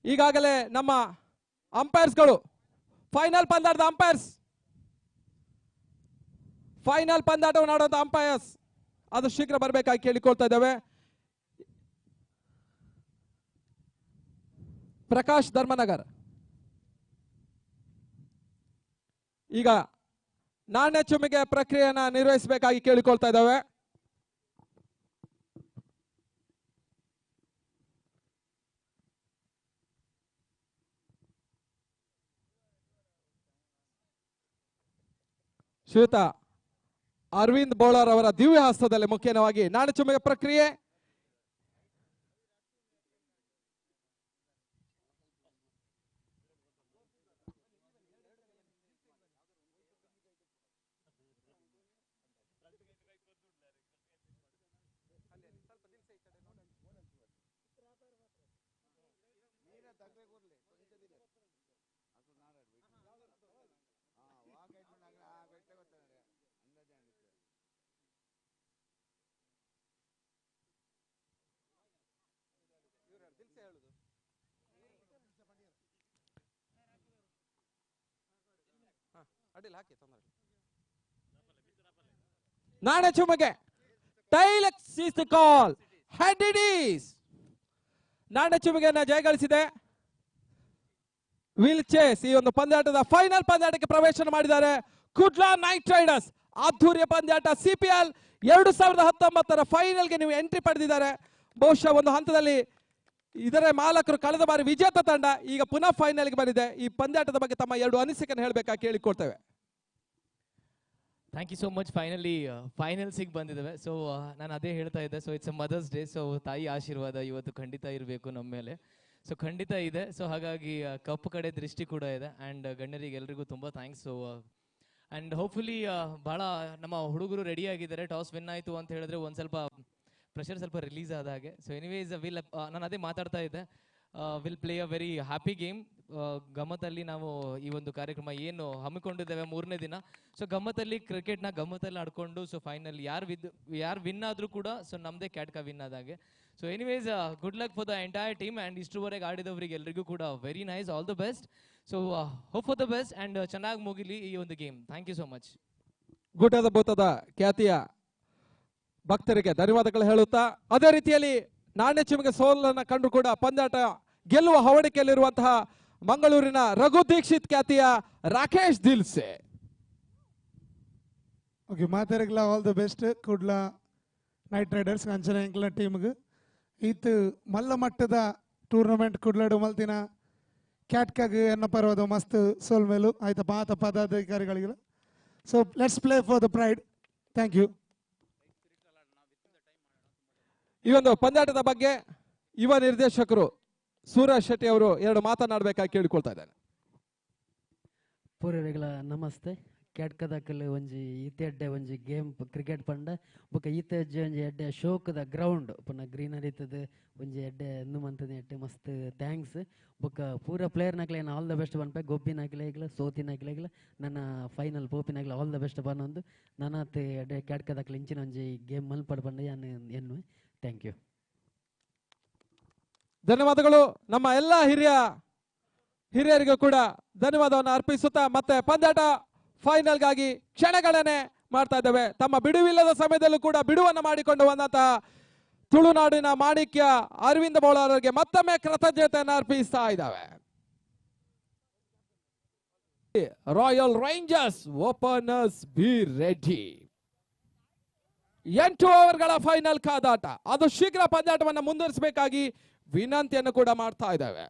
ಈಗಾಗಲೇ ನಮ್ಮ ಅಂಪೈರ್ಸ್ಗಳು ಫೈನಲ್ ಪಂದ್ಯಾಟದ ಅಂಪೈರ್ಸ್, ಫೈನಲ್ ಪಂದ್ಯಾಟವನ್ನು ಆಡುವಂತ ಅಂಪೈರ್ಸ್ ಅದು ಶೀಘ್ರ ಬರಬೇಕಾಗಿ ಕೇಳಿಕೊಳ್ತಾ ಇದ್ದೇವೆ. ಪ್ರಕಾಶ್ ಧರ್ಮನಗರ್ ಈಗ ನಾಣ್ಯ ಚಿಮ್ಮಿಗೆ ಪ್ರಕ್ರಿಯೆಯನ್ನು ನಿರ್ವಹಿಸಬೇಕಾಗಿ ಕೇಳಿಕೊಳ್ತಾ ಇದ್ದಾವೆ. ಶ್ರೀಯುತ ಅರವಿಂದ್ ಬೋಳಾರ್ ಅವರ ದಿವ್ಯ ಹಸ್ತದಲ್ಲಿ ಮುಖ್ಯವಾಗಿ ನಾಣ್ಯ ಚಿಮ್ಮಿಗೆ ಪ್ರಕ್ರಿಯೆ. ನಾಣ್ಯ ಚಿಮ್ಮಿಗೆ tails is the call, head it is. ನಾಣ್ಯ ಚಿಮ್ಮಿಗೆಯನ್ನು ಜಯಗಳಿಸಿದೆ ವಿಲ್ ಚೇಸ್. ಈ ಒಂದು ಪಂದ್ಯಾಟದ ಫೈನಲ್ ಪಂದ್ಯಾಟಕ್ಕೆ ಪ್ರವೇಶ ಮಾಡಿದ್ದಾರೆ ಕುಡ್ಲಾ ನೈಟ್ ರೈಡರ್ಸ್. ಅದ್ಧೂರಿಯ ಪಂದ್ಯಾಟ ಸಿಪಿಎಲ್ 2019 ಫೈನಲ್ಗೆ ನೀವು ಎಂಟ್ರಿ ಪಡೆದಿದ್ದಾರೆ. ಬಹುಶಃ ಒಂದು ಹಂತದಲ್ಲಿ ಇದರ ಮಾಲಕರು ಕಳೆದ ಬಾರಿ ವಿಜೇತ ತಂಡ, ಈಗ ಪುನಃ ಫೈನಲ್ಗೆ ಬಂದಿದೆ. ಈ ಪಂದ್ಯಾಟದ ಬಗ್ಗೆ ತಮ್ಮ ಎರಡು ಅನಿಸಿಕೆಯನ್ನು ಹೇಳಬೇಕಾಗಿ ಕೇಳಿಕೊಳ್ತೇವೆ. Thank you so much. ಫೈನಲ್ಸಿಗೆ ಬಂದಿದ್ದೇವೆ. ಸೊ ನಾನು ಅದೇ ಹೇಳ್ತಾ ಇದ್ದೆ, so it's a Mother's Day. So ತಾಯಿ ಆಶೀರ್ವಾದ ಇವತ್ತು ಖಂಡಿತ ಇರಬೇಕು ನಮ್ಮ ಮೇಲೆ. ಸೊ ಖಂಡಿತ ಇದೆ. ಸೊ ಹಾಗಾಗಿ ಕಪ್ ಕಡೆ ದೃಷ್ಟಿ ಕೂಡ ಇದೆ. ಆ್ಯಂಡ್ ಗಣ್ಯರಿಗೆ ಎಲ್ರಿಗೂ ತುಂಬ ಥ್ಯಾಂಕ್ಸ್. ಸೊ ಆ್ಯಂಡ್ ಹೋಪ್ಫುಲಿ ಭಾಳ ನಮ್ಮ ಹುಡುಗರು ರೆಡಿ ಆಗಿದ್ದಾರೆ. ಟಾಸ್ ವಿನ್ ಆಯಿತು ಅಂತ ಹೇಳಿದ್ರೆ ಒಂದು ಸ್ವಲ್ಪ ಪ್ರೆಷರ್ ಸ್ವಲ್ಪ ರಿಲೀಸ್ ಆದ ಹಾಗೆ. ಸೊ ಎನಿವೇಸ್ ನಾನು ಅದೇ ಮಾತಾಡ್ತಾ ಇದ್ದೆ, will play a very happy game. ಗಮ್ಮತ್ತಲ್ಲಿ ನಾವು ಈ ಒಂದು ಕಾರ್ಯಕ್ರಮ ಏನು ಹಮ್ಮಿಕೊಂಡಿದ್ದೇವೆ 3ನೇ ದಿನ. ಸೊ ಗಮ್ಮತ್ತಲ್ಲಿ ಕ್ರಿಕೆಟ್ನ ಗಮ್ಮತ್ತಲ್ಲಿ ಆಡ್ಕೊಂಡು ಸೊ ಫೈನಲ್ ಯಾರು ವಿನ್ ಆದರೂ ಕೂಡ ಸೊ ನಮ್ಮದೇ ಕ್ಯಾಟ್ಕಾ ವಿನ್ ಆದಾಗೆ. So anyways good luck for the entire team. And ಇಷ್ಟುವರೆಗೆ ಆಡಿದವರಿಗೆ ಎಲ್ರಿಗೂ ಕೂಡ very nice, all the best. So hope for the best and ಚೆನ್ನಾಗಿ ಮುಗಿಲಿ ಈ ಒಂದು game. Thank you so much. ಗುಡ್ಡದ ಭೂತದ ಖ್ಯಾತಿಯ ಭಕ್ತರಿಗೆ ಧನ್ಯವಾದಗಳು ಹೇಳುತ್ತಾ, ಅದೇ ರೀತಿಯಲ್ಲಿ ನಾಣ್ಯ ಚಿಮ್ಮಿಗೆ ಸೋಲನ್ನು ಕಂಡು ಕೂಡ ಪಂದ್ಯಾಟ ಗೆಲ್ಲುವ ಹವಣಿಕೆಯಲ್ಲಿರುವಂತಹ ಮಂಗಳೂರಿನ ರಘು ದೀಕ್ಷಿತ್ ಖ್ಯಾತಿಯ ರಾಕೇಶ್ ದಿಲ್ಸೆ. ಓಕೆ, ಮಾತಾರಿಗೆಲ್ಲ all the best Kudla night riders ಅಂಚನೆ ಎಂಕ್ಲ ಟೀಮ್ಗೆ ಈತ್ ಮಲ್ಲ ಮಟ್ಟದ ಟೂರ್ನಮೆಂಟ್ ಕುಡ್ಲಾಡು ಮಲ್ತಿನ ಕ್ಯಾಟ್ಕಾಗ್ ಎನ್ನ ಪರ್ವದ ಮಸ್ತ್ ಸೋಲ್ ಮೇಲು ಆಯ್ತಾ ಪಾತ ಪದಾಧಿಕಾರಿಗಳಿಗೆ. So let's play for the pride. Thank you. ಈ ಒಂದು ಪಂದ್ಯಾಟದ ಬಗ್ಗೆ ಯುವ ನಿರ್ದೇಶಕರು ಸೂರ್ಯರಾಜ್ ಶೆಟ್ಟಿ ಅವರು ಎರಡು ಮಾತನಾಡಬೇಕಾಗಿ ಕೇಳಿಕೊಳ್ತಾ ಇದ್ದಾರೆ. ಪೂರ್ವರೆಗಳ ನಮಸ್ತೆ. ಕ್ಯಾಟ್ಕದಕಲ್ ಒಂಜಿ ಈತೆ ಎಡ್ಡೆ ಒಂಜಿ ಗೇಮ್ ಕ್ರಿಕೆಟ್ ಪಂಡ ಬೊಕ ಈತೆ ಅಜ್ಜಿ ಒಂಜಿ ಎಡ್ಡೆ ಶೋಕದ ಗ್ರೌಂಡ್ ಪುನಃ ಗ್ರೀನರಿ ಇತ್ತದ ಒಂಜಿ ಎಡ್ಡೆ ಇನ್ನು ಮಂತದ ಎಡ್ಡೆ ಮಸ್ತ್ ಥ್ಯಾಂಕ್ಸ್. ಬೊಕ ಪೂರ ಪ್ಲೇಯರ್ ನಾಕ್ಲೆ ಆಲ್ ದ ಬೆಸ್ಟ್ ಪನ್ಪೆ. ಗೊಬ್ಬಿನಾಕ್ಲೆಗ್ಲ ಸೋತಿನಾಕ್ಲೆಗ್ಲ ನನ್ನ ಫೈನಲ್ ಪೋಪಿನಾಗ್ಲ ಆಲ್ ದ ಬೆಸ್ಟ್ ಪನ್ನೊಂದು ನನ್ನತ್ತೆ ಎಡ್ಡೆ ಕ್ಯಾಟ್ಕದಕಲ್ ಇಂಚಿನ ಒಂಜಿ ಗೇಮ್ ಮಲ್ಪಡ ಪಂಡ ಎನ್ನುವೆ. Thank you. ಧನ್ಯವಾದಗಳು. ನಮ್ಮ ಎಲ್ಲ ಹಿರಿಯರಿಗೂ ಕೂಡ ಧನ್ಯವಾದವನ್ನು ಅರ್ಪಿಸುತ್ತಾ ಮತ್ತೆ ಪಂದ್ಯಾಟ ಫೈನಲ್ಗಾಗಿ ಕ್ಷಣಗಳನ್ನೇ ಮಾಡ್ತಾ ಇದ್ದೇವೆ. ತಮ್ಮ ಬಿಡುವಿಲ್ಲದ ಸಮಯದಲ್ಲೂ ಕೂಡ ಬಿಡುವನ್ನು ಮಾಡಿಕೊಂಡು ಬಂದಂತಹ ತುಳುನಾಡಿನ ಮಾಣಿಕ್ಯ ಅರವಿಂದ್ ಬೌಳರ್ಗೆ ಮತ್ತೊಮ್ಮೆ ಕೃತಜ್ಞತೆಯನ್ನು ಅರ್ಪಿಸ್ತಾ ಇದ್ದಾವೆ. Royal rangers openers be ready. 8 ಓವರ್ಗಳ ಫೈನಲ್ ಕಾದಾಟ. ಅದು ಶೀಘ್ರ ಪಂದ್ಯಾಟವನ್ನು ಮುಂದುವರಿಸಬೇಕಾಗಿ ವಿನಂತಿಯನ್ನು ಕೂಡ ಮಾಡ್ತಾ ಇದ್ದೇವೆ.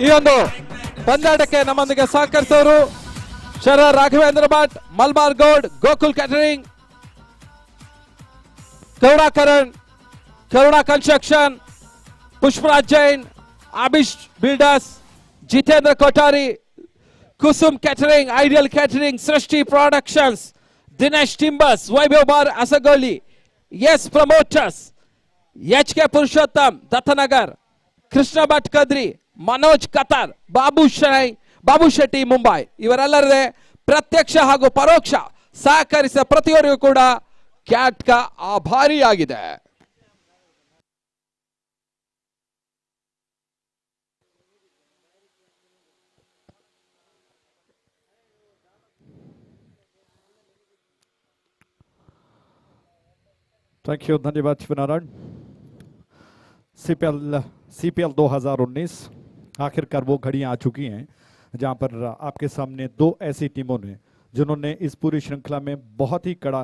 ಈ ಒಂದು ಪಂದ್ಯಾಟಕ್ಕೆ ನಮ್ಮೊಂದಿಗೆ ಸಹಕರಿಸೋರು ಶರ Raghavendra Bhat, Malabar gold, Gokul catering, Karunakaran, Karuna construction, Pushparaj Jain, Abhish builders, Jitendra Kothari, Kusum catering, ideal catering, Srishti productions, Dinesh timbers, Vaibhav bar ಅಸಗೋಲಿ, S promoters, H K Purushottam Dattanagar, Krishna Bhat Kadri, Manoj Qatar, Babu Shetty Mumbai, ಇವರೆಲ್ಲರದೇ ಪ್ರತ್ಯಕ್ಷ ಹಾಗೂ ಪರೋಕ್ಷ ಸಹಕರಿಸಿದ ಪ್ರತಿಯೊಬ್ಬರಿಗೂ ಕೂಡ ಕ್ಯಾಟ್ಕ ಆಭಾರಿಯಾಗಿದೆ. थैंक यू, धन्यवाद शिवनारायण। सीपीएल 2019 आखिरकार वो घड़ियां आ चुकी हैं जहां पर आपके सामने दो ऐसी टीमों ने जिन्होंने इस पूरी श्रृंखला में बहुत ही कड़ा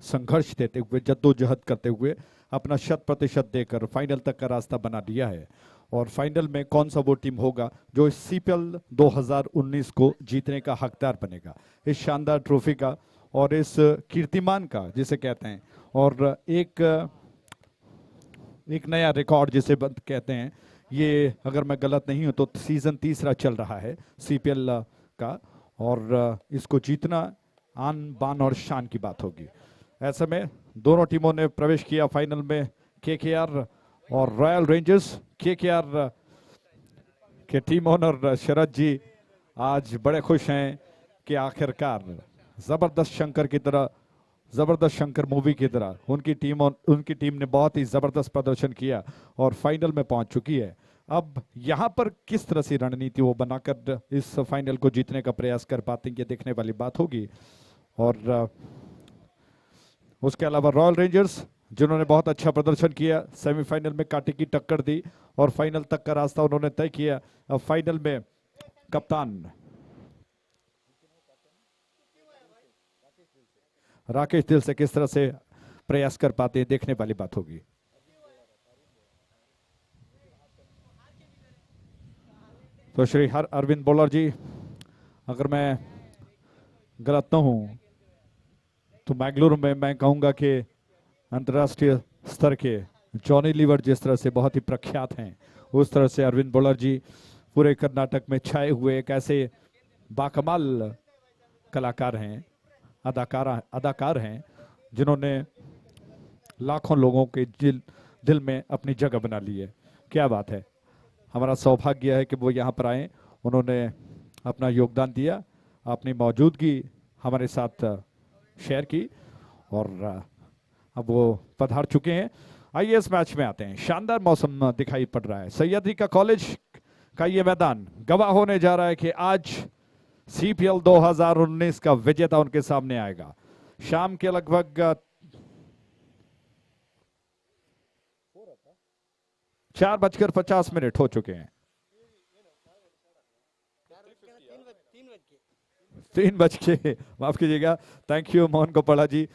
संघर्ष देते हुए, जद्दोजहद करते हुए अपना 100% देकर फाइनल तक का रास्ता बना लिया है। और फाइनल में कौन सा वो टीम होगा जो इस सीपीएल 2019 को जीतने का हकदार बनेगा, इस शानदार ट्रॉफी का और इस कीर्तिमान का जिसे कहते हैं, और एक नया रिकॉर्ड जिसे कहते हैं। ये अगर मैं गलत नहीं हूं तो सीजन 3 चल रहा है सीपीएल का, और इसको जीतना आन बान और शान की बात होगी। ऐसे में दोनों टीमों ने प्रवेश किया फाइनल में, केकेआर और रॉयल रेंजर्स। केकेआर के टीम ओनर शरद जी आज बड़े खुश हैं कि आखिरकार जबरदस्त शंकर की तरह, जबरदस्त शंकर मूवी की तरह उनकी टीम ने बहुत ही जबरदस्त प्रदर्शन किया और फाइनल में पहुंच चुकी है। अब यहां पर किस तरह से रणनीति वो बनाकर इस फाइनल को जीतने का प्रयास कर पाते हैं, ये देखने वाली बात होगी। और उसके अलावा रॉयल रेंजर्स जिन्होंने बहुत अच्छा प्रदर्शन किया, सेमीफाइनल में कांटे की टक्कर दी और फाइनल तक का रास्ता उन्होंने तय किया। अब फाइनल में कप्तान राकेश दिल से किस तरह से प्रयास कर पाते हैं, देखने वाली बात होगी। तो श्री अरविंद बॉलर जी, अगर मैं गलत न हूं तो मैंगलोर में मैं कहूंगा कि अंतर्राष्ट्रीय स्तर के जॉनी लीवर जिस तरह से बहुत ही प्रख्यात हैं, उस तरह से अरविंद बॉलर जी पूरे कर्नाटक में छाए हुए एक ऐसे बाकमाल कलाकार हैं अदाकार हैं जिन्होंने लाखों लोगों के दिल में अपनी जगह बना ली है। क्या बात है, हमारा सौभाग्य है कि वो यहाँ पर आए, उन्होंने अपना योगदान दिया, अपनी मौजूदगी हमारे साथ शेयर की और अब वो पधार चुके हैं। आइए इस मैच में आते हैं। शानदार मौसम दिखाई पड़ रहा है। सैयदी का कॉलेज का ये मैदान गवाह होने जा रहा है कि आज CPL 2019 का विजेता उनके सामने आएगा। शाम के लगभग 4:50 हो चुके हैं। 3 बज के, माफ कीजिएगा, थैंक यू मोहन गोपाला जी,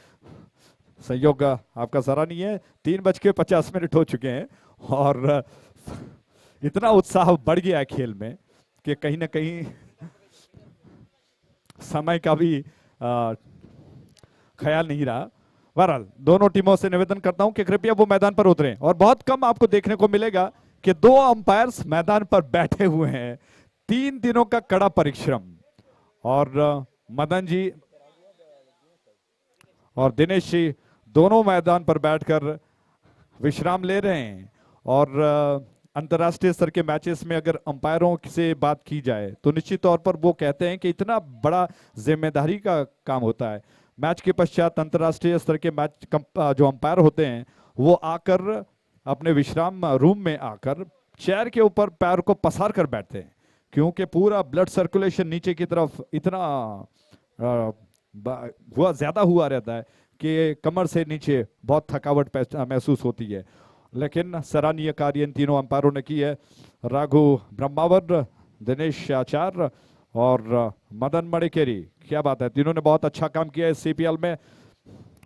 सहयोग आपका सराहनीय है। 3:50 हो चुके हैं और इतना उत्साह बढ़ गया है खेल में कि कहीं ना कहीं समय का भी ख्याल नहीं रहा। बहरहाल दोनों टीमों से निवेदन करता हूं कि कृपया वो मैदान पर उतरें और बहुत कम आपको देखने को मिलेगा कि 2 अंपायर्स मैदान पर बैठे हुए हैं। 3 दिनों का कड़ा परिश्रम और मदन जी और दिनेश जी दोनों मैदान पर बैठकर विश्राम ले रहे हैं। और अंतर्राष्ट्रीय स्तर के मैचेस में अगर अंपायरों से बात की जाए तो निश्चित तौर पर वो कहते हैं कि इतना बड़ा जिम्मेदारी का काम होता है। मैच के पश्चात अंतर्राष्ट्रीय स्तर के मैच जो अंपायर होते हैं वो आकर अपने विश्राम रूम में आकर चेयर के ऊपर पैर को पसार कर बैठते हैं, क्योंकि पूरा ब्लड सर्कुलेशन नीचे की तरफ इतना ज्यादा हुआ रहता है कि कमर से नीचे बहुत थकावट महसूस होती है। लेकिन सराहनीय कार्य इन तीनों अंपायरों ने की है। राघु ब्रह्मावर, दिनेश आचार्य और मदन मणिकेरी, क्या बात है, तीनों ने बहुत अच्छा काम किया है CPL में।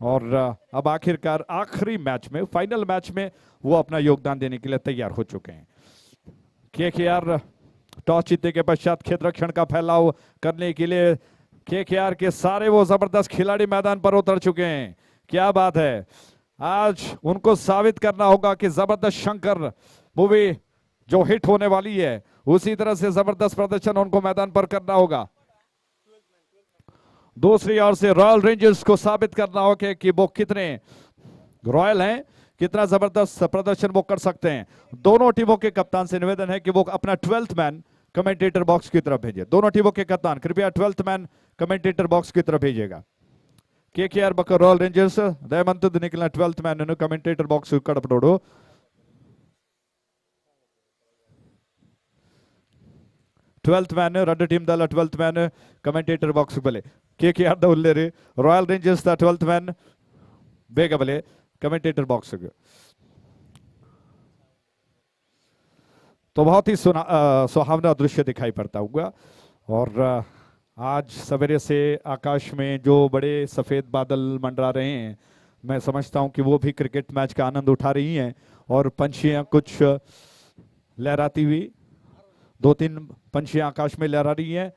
और अब आखिरकार आखिरी मैच में, फाइनल मैच में वो अपना योगदान देने के लिए तैयार हो चुके हैं। KKR टॉस जीतने के पश्चात क्षेत्ररक्षण का फैलाव करने के लिए KKR के सारे वो जबरदस्त खिलाड़ी मैदान पर उतर चुके हैं। क्या बात है, आज उनको साबित करना होगा कि जबरदस्त शंकर मूवी जो हिट होने वाली है उसी तरह से जबरदस्त प्रदर्शन उनको मैदान पर करना होगा। दूसरी ओर से रॉयल रेंजर्स को साबित करना होगा कि वो कितने रॉयल हैं, कितना जबरदस्त प्रदर्शन वो कर सकते हैं। दोनों टीमों के कप्तान से निवेदन है कि वो अपना 12th मैन कमेंटेटर बॉक्स की तरफ भेजिए। दोनों टीमों के कप्तान कृपया 12th मैन कमेंटेटर बॉक्स की तरफ भेजिएगा। KKR बकर रॉयल रेंजर्स दयमंत निकलना 12th मैन कमेंटेटर बॉक्स कड़पड़ोड़ो। ट्वेल्थ मैन रेड टीम दल 12th मैन कमेंटेटर बॉक्स बले KKR द उल्लेरे रॉयल रेंजर्स द 12th मैन ಬೇಗ ಬಲೆ कमेंटेटर बॉक्स। तो बहुत ही सुहावना दृश्य दिखाई पड़ता हुआ। और आज सवेरे से आकाश में जो बड़े सफेद बादल मंडरा रहे हैं, मैं समझता हूं कि वो भी क्रिकेट मैच का आनंद उठा रही हैं। और पंछियां कुछ लहराती हुई, 2-3 पंछियां आकाश में लहरा रही हैं,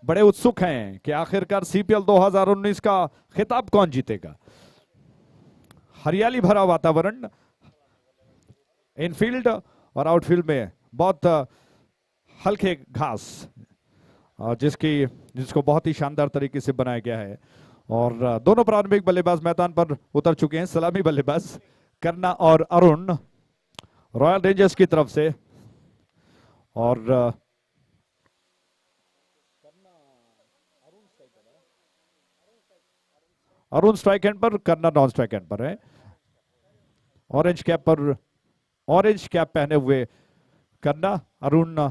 बड़े उत्सुक हैं कि आखिरकार CPL 2019 का खिताब कौन जीतेगा। हरियाली भरा वातावरण, इनफील्ड और आउटफील्ड में बहुत हल्के घास, जिसको बहुत ही शानदार तरीके से बनाया गया है। और दोनों प्रारंभिक बल्लेबाज मैदान पर उतर चुके हैं। सलामी बल्लेबाज करना और अरुण रॉयल रेंजर्स की तरफ से, और अरुण स्ट्राइक एंड पर, करना नॉन स्ट्राइक एंड पर है। ऑरेंज कैप पहने हुए करना, अरुण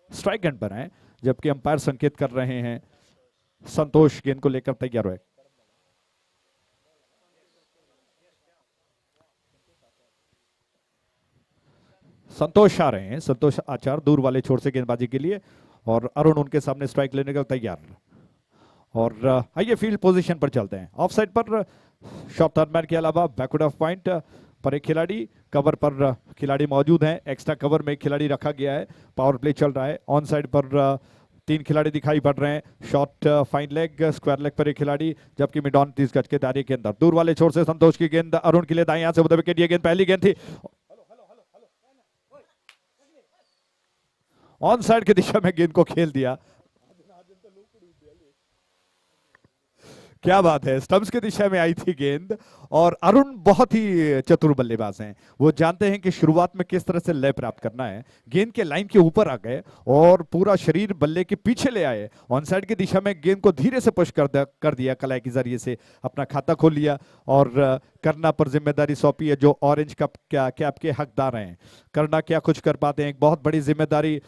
स्ट्राइक एंड पर हैं, जबकि अंपायर संकेत कर रहे हैं संतोष गेंद को लेकर तैयार हुए। संतोष आ रहे हैं, संतोष आचार दूर वाले छोर से गेंदबाजी के लिए, और अरुण उनके सामने स्ट्राइक लेने का तैयार। और आइए फील्ड पोजीशन पर चलते हैं। ऑफ साइड पर शॉर्ट थर्डमैन के अलावा बैकवर्ड ऑफ पॉइंट पर एक खिलाड़ी, कवर पर खिलाड़ी मौजूद हैं, एक्स्ट्रा कवर में एक खिलाड़ी रखा गया है, पावर प्ले चल रहा है। ऑन साइड पर 3 खिलाड़ी दिखाई पड़ रहे हैं, short fine leg, square leg पर एक खिलाड़ी, जबकि मिड ऑन 30 गज के दायरे के अंदर। दूर वाले छोर से संतोष की गेंद अरुण के लिए दाएं हाथ से विकेट, ये गेंद पहली गेंद थी, ऑन साइड की दिशा में गेंद को खेल दिया। क्या बात है, स्टंप्स की दिशा में आई थी गेंद। और अरुण बहुत ही चतुर बल्लेबाज हैं, वो जानते हैं कि शुरुआत में किस तरह से लय प्राप्त करना है। गेंद के लाइन के ऊपर आ गए और पूरा शरीर बल्ले के पीछे ले आए, ऑन साइड की दिशा में गेंद को धीरे से पुश कर दिया, कलाई के जरिए से अपना खाता खोल लिया और करना पर जिम्मेदारी सौंपी है, जो ऑरेंज कप कैप के हकदार हैं। करना क्या कुछ कर पाते हैं, एक बहुत बड़ी जिम्मेदारी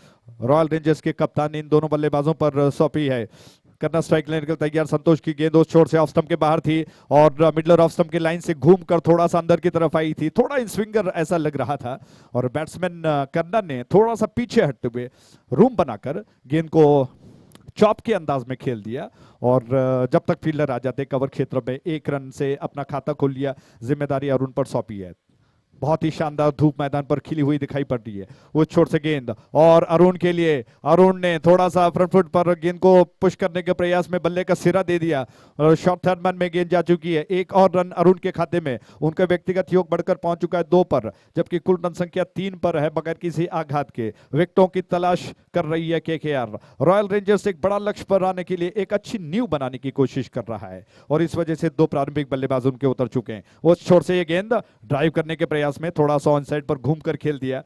रॉयल रेंजर्स के कप्तान ने इन दोनों बल्लेबाजों पर सौंपी है। करना स्ट्राइक लेने के लिए तैयार, संतोष की गेंद उस छोर से ऑफ स्टंप के बाहर थी और मिडलर ऑफ स्टंप की लाइन से घूमकर थोड़ा सा अंदर की तरफ आई थी, थोड़ा इन स्विंगर ऐसा लग रहा था। और बैट्समैन करना ने थोड़ा सा पीछे हटते हुए रूम बनाकर गेंद को चॉप के अंदाज में खेल दिया और जब तक फील्डर आ जाते कवर क्षेत्र में 1 रन से अपना खाता खोल लिया। जिम्मेदारी अरुण पर सौंपी है। बहुत ही शानदार धूप मैदान पर खिली हुई दिखाई पड़ रही है। उस छोर से गेंद और अरुण के लिए, अरुण ने थोड़ा सा फ्रंट फुट पर गेंद को पुश करने के प्रयास में बल्ले का सिरा दे दिया और शॉर्ट थर्ड मैन में गेंद जा चुकी है। 1 और रन अरुण के खाते में, उनका व्यक्तिगत योग बढ़कर पहुंच चुका है 2 पर, जबकि कुल रन संख्या 3 पर है बगैर किसी आघात के। विकेटों की तलाश कर रही है केकेआर। रॉयल रेंजर्स एक बड़ा लक्ष्य पर आने के लिए एक अच्छी नींव बनाने की कोशिश कर रहा है और इस वजह से 2 प्रारंभिक बल्लेबाज उनके उतर चुके हैं। उस छोर से ये गेंद ड्राइव करने के प्रयास में थोड़ा सा ऑन साइड पर घूमकर खेल दिया,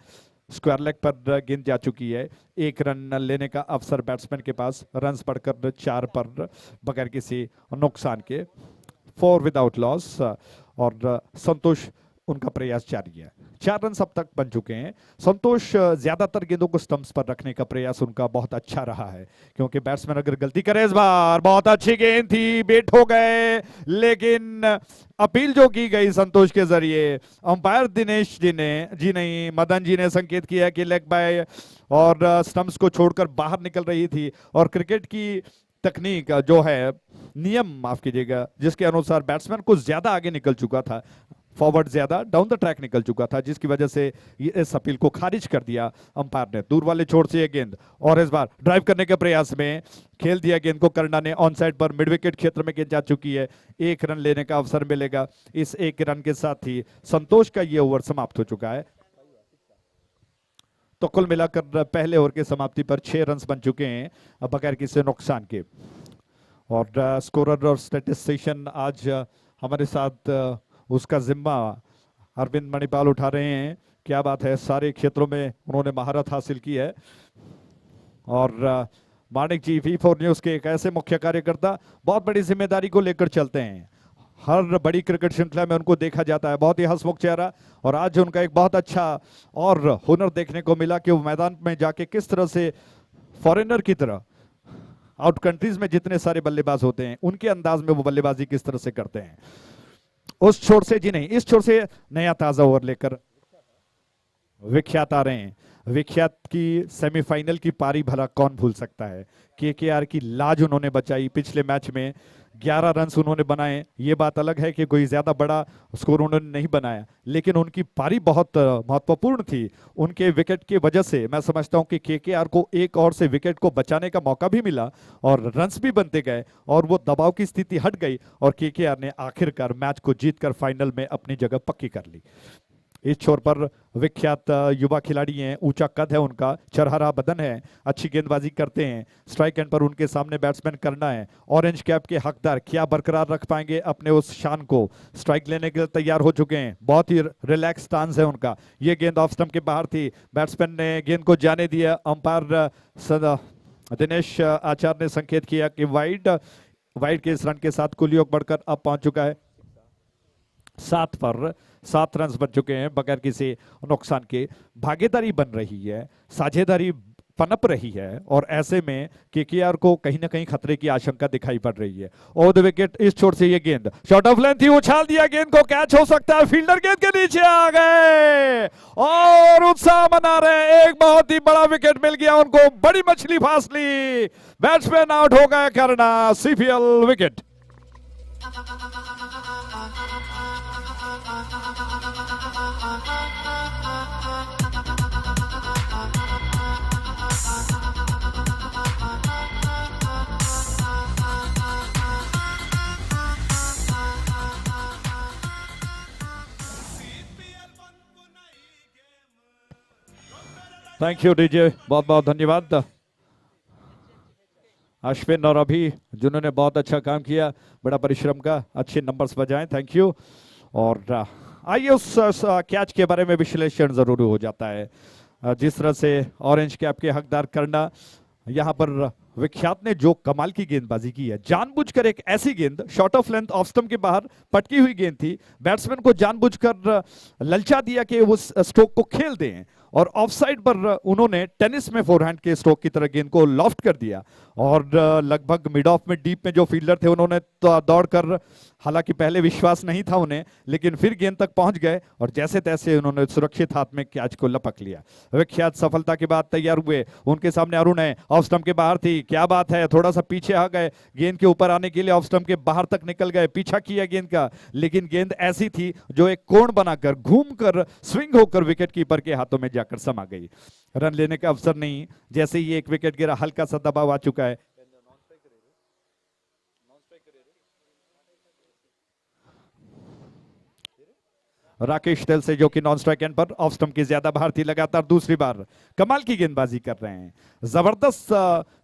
स्क्वायर लेग पर गेंद जा चुकी है। 1 रन लेने का अवसर बैट्समैन के पास, रन्स बढ़कर 4 पर बगैर किसी नुकसान के, 4 विदाउट लॉस। और संतोष उनका प्रयास जारी है। 4 रन अब तक बन चुके हैं। संतोष ज्यादातर गेंदों को स्टंप्स पर रखने का प्रयास उनका बहुत अच्छा रहा है, क्योंकि बैट्समैन अगर गलती करे, इस बार बहुत अच्छी गेंद थी, बेट हो गए, लेकिन अपील जो की गई संतोष के जरिए, अंपायर दिनेश जी नहीं मदन जी ने संकेत किया कि लेग बाय और स्टंप्स को छोड़कर बाहर निकल रही थी। और क्रिकेट की तकनीक जो है, नियम माफ कीजिएगा, जिसके अनुसार बैट्समैन को ज्यादा आगे निकल चुका था, फॉरवर्ड ज्यादा डाउन द ट्रैक निकल चुका था, जिसकी वजह से इस अपील को खारिज कर दिया अंपायर ने। दूर वाले छोर से ये गेंद और इस बार ड्राइव करने के प्रयास में खेल दिया गेंद को करना ने, ऑन साइड पर मिड विकेट क्षेत्र में गेंद जा चुकी है। 1 रन लेने का अवसर मिलेगा। इस 1 रन के साथ ही संतोष का ये ओवर समाप्त हो चुका है। तो कुल मिलाकर पहले ओवर की समाप्ति पर 6 रन बन चुके हैं बगैर किसी नुकसान के। और स्कोरर और स्टैटिस्टिशियन आज हमारे साथ उसका जिम्मा अरविंद मणिपाल उठा रहे हैं। क्या बात है, सारे क्षेत्रों में उन्होंने महारत हासिल की है। और मानिक जी V4 न्यूज के एक ऐसे मुख्य कार्यकर्ता, बहुत बड़ी जिम्मेदारी को लेकर चलते हैं। हर बड़ी क्रिकेट श्रृंखला में उनको देखा जाता है, बहुत ही हंसमुख चेहरा। और आज उनका एक बहुत अच्छा और हुनर देखने को मिला कि वो मैदान में जाके किस तरह से फॉरेनर की तरह, आउट कंट्रीज में जितने सारे बल्लेबाज होते हैं उनके अंदाज में वो बल्लेबाजी किस तरह से करते हैं। उस छोर से जी नहीं, इस छोर से नया ताजा ओवर लेकर विख्यात आ रहे हैं। विख्यात की सेमीफाइनल की पारी भला कौन भूल सकता है। केकेआर की लाज उन्होंने बचाई पिछले मैच में, 11 रन उन्होंने बनाए। ये बात अलग है कि कोई ज्यादा बड़ा स्कोर उन्होंने नहीं बनाया, लेकिन उनकी पारी बहुत महत्वपूर्ण थी। उनके विकेट की वजह से मैं समझता हूं कि केकेआर को एक और से विकेट को बचाने का मौका भी मिला और रन्स भी बनते गए और वो दबाव की स्थिति हट गई और केकेआर ने आखिरकार मैच को जीतकर फाइनल में अपनी जगह पक्की कर ली। इस छोर पर विख्यात युवा खिलाड़ी हैं, ऊंचा कद है उनका, चरहरा बदन है, अच्छी गेंदबाजी करते हैं। स्ट्राइक एंड पर उनके सामने बैट्समैन करना है। ऑरेंज कैप के हकदार क्या बरकरार रख पाएंगे अपने उस शान को। स्ट्राइक लेने के लिए तैयार हो चुके हैं, बहुत ही रिलैक्स स्टांस है उनका। ये गेंद ऑफ स्टंप के बाहर थी, बैट्समैन ने गेंद को जाने दिया। अंपायर दिनेश आचार्य ने संकेत किया कि वाइड के इस रन के साथ कुल योग बढ़कर अब पहुंच चुका है 7 पर। 7 रन बन चुके हैं बगैर किसी नुकसान के। भागीदारी बन रही है, साझेदारी पनप रही है और ऐसे में केकेआर को कहीं ना कहीं खतरे की आशंका दिखाई पड़ रही है। ओवर द विकेट इस छोर से ये गेंद शॉर्ट ऑफ लेंथ थी, उछाल दिया, गेंद को कैच हो सकता है, फील्डर गेंद के नीचे आ गए और उत्साह मना रहे हैं। एक बहुत ही बड़ा विकेट मिल गया उनको, बड़ी मछली फांस ली, बैट्समैन आउट हो गया करना। CPL wicket. Thank you DJ, बहुत बहुत धन्यवाद। अश्विन और अभी जिन्होंने बहुत अच्छा काम किया, बड़ा परिश्रम का, अच्छे नंबर्स बजाएं, थैंक यू। और आइए उस कैच के बारे में विश्लेषण जरूरी हो जाता है। जिस तरह से ऑरेंज कैप के हकदार करना, यहाँ पर विख्यात ने जो कमाल की गेंदबाजी की है, जानबूझकर एक ऐसी गेंद short of length off stump के बाहर पटकी हुई गेंद थी, बैट्समैन को जानबूझकर ललचा दिया कि उस स्ट्रोक को खेल दें, और ऑफसाइड पर उन्होंने टेनिस में फोरहैंड के स्ट्रोक की तरह गेंद को लॉफ्ट कर दिया, और लगभग मिड ऑफ में डीप में जो फील्डर थे उन्होंने दौड़कर, हालांकि पहले विश्वास नहीं था उन्हें, लेकिन फिर गेंद तक पहुंच गए और जैसे तैसे उन्होंने सुरक्षित हाथ में कैच को लपक लिया। विख्यात सफलता के बाद तैयार हुए, उनके सामने अरुण है, ऑफ स्टंप के बाहर थी, क्या बात है, थोड़ा सा पीछे आ गए, गेंद के ऊपर आने के लिए ऑफ स्टंप के बाहर तक निकल गए, पीछा किया गेंद का, लेकिन गेंद ऐसी थी जो एक कोण बनाकर घूमकर स्विंग होकर विकेट कीपर के हाथों में जाकर समा गई। रन लेने का अवसर नहीं, जैसे ही एक विकेट गिरा हल्का सा दबाव आ चुका है। राकेश तेल से जो कि नॉन स्ट्राइक एंड पर ऑफ स्टंप की ज्यादा बाहर थी, लगातार दूसरी बार कमाल की गेंदबाजी कर रहे हैं। जबरदस्त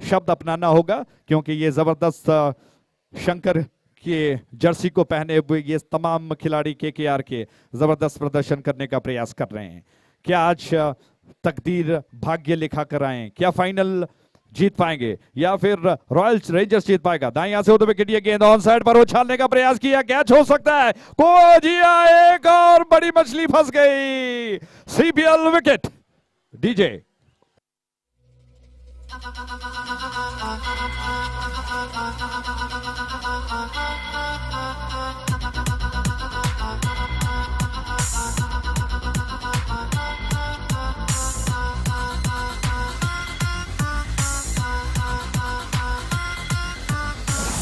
शब्द अपनाना होगा, क्योंकि ये जबरदस्त शंकर के जर्सी को पहने हुए ये तमाम खिलाड़ी केकेआर के जबरदस्त प्रदर्शन करने का प्रयास कर रहे हैं। क्या आज तकदीर भाग्य लिखा कर आए, क्या फाइनल जीत पाएंगे या फिर रॉयल रेंजर्स जीत पाएगा? दाएं यहां से होते हुए गेंद गेंद ऑन साइड पर उछालने का प्रयास किया, कैच हो सकता है, को जिया, एक और बड़ी मछली फंस गई, सीपीएल विकेट। डीजे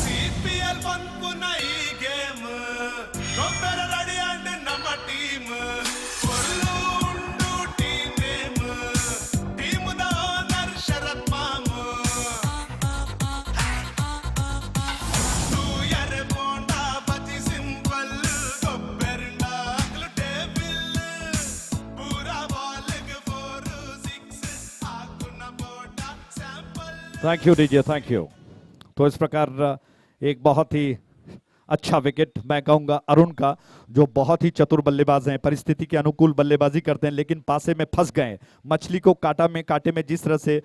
CPL ಬಂತು ನೈ ಗೇಮ್ ಗೊಬ್ಬರ ರೆಡಿ ಅಂಡ್ ನಮ್ಮ ಟೀಮ್ ಫುಲ್ಲು ಉಂಡು team name team the owner Sharath ಮಾಮ್ ತೂ ಯರೆ ಬೋಂಡಾ ಬಜಿ ಸಿಂಪಲ್ ಗೊಬ್ಬರಿಂದ ಅಗ್ಲು ಟೇಬಲ್ ಪೂರಾ ಬಾಲ್ಗೆ 4-6 ಆಗುನ ಬೋಟಾ sample. Thank you DJ, thank you. तो इस प्रकार एक बहुत ही अच्छा विकेट मैं कहूंगा अरुण का, जो बहुत ही चतुर बल्लेबाज हैं, परिस्थिति के अनुकूल बल्लेबाजी करते हैं, लेकिन पासे में फंस गए। मछली को कांटे में जिस तरह से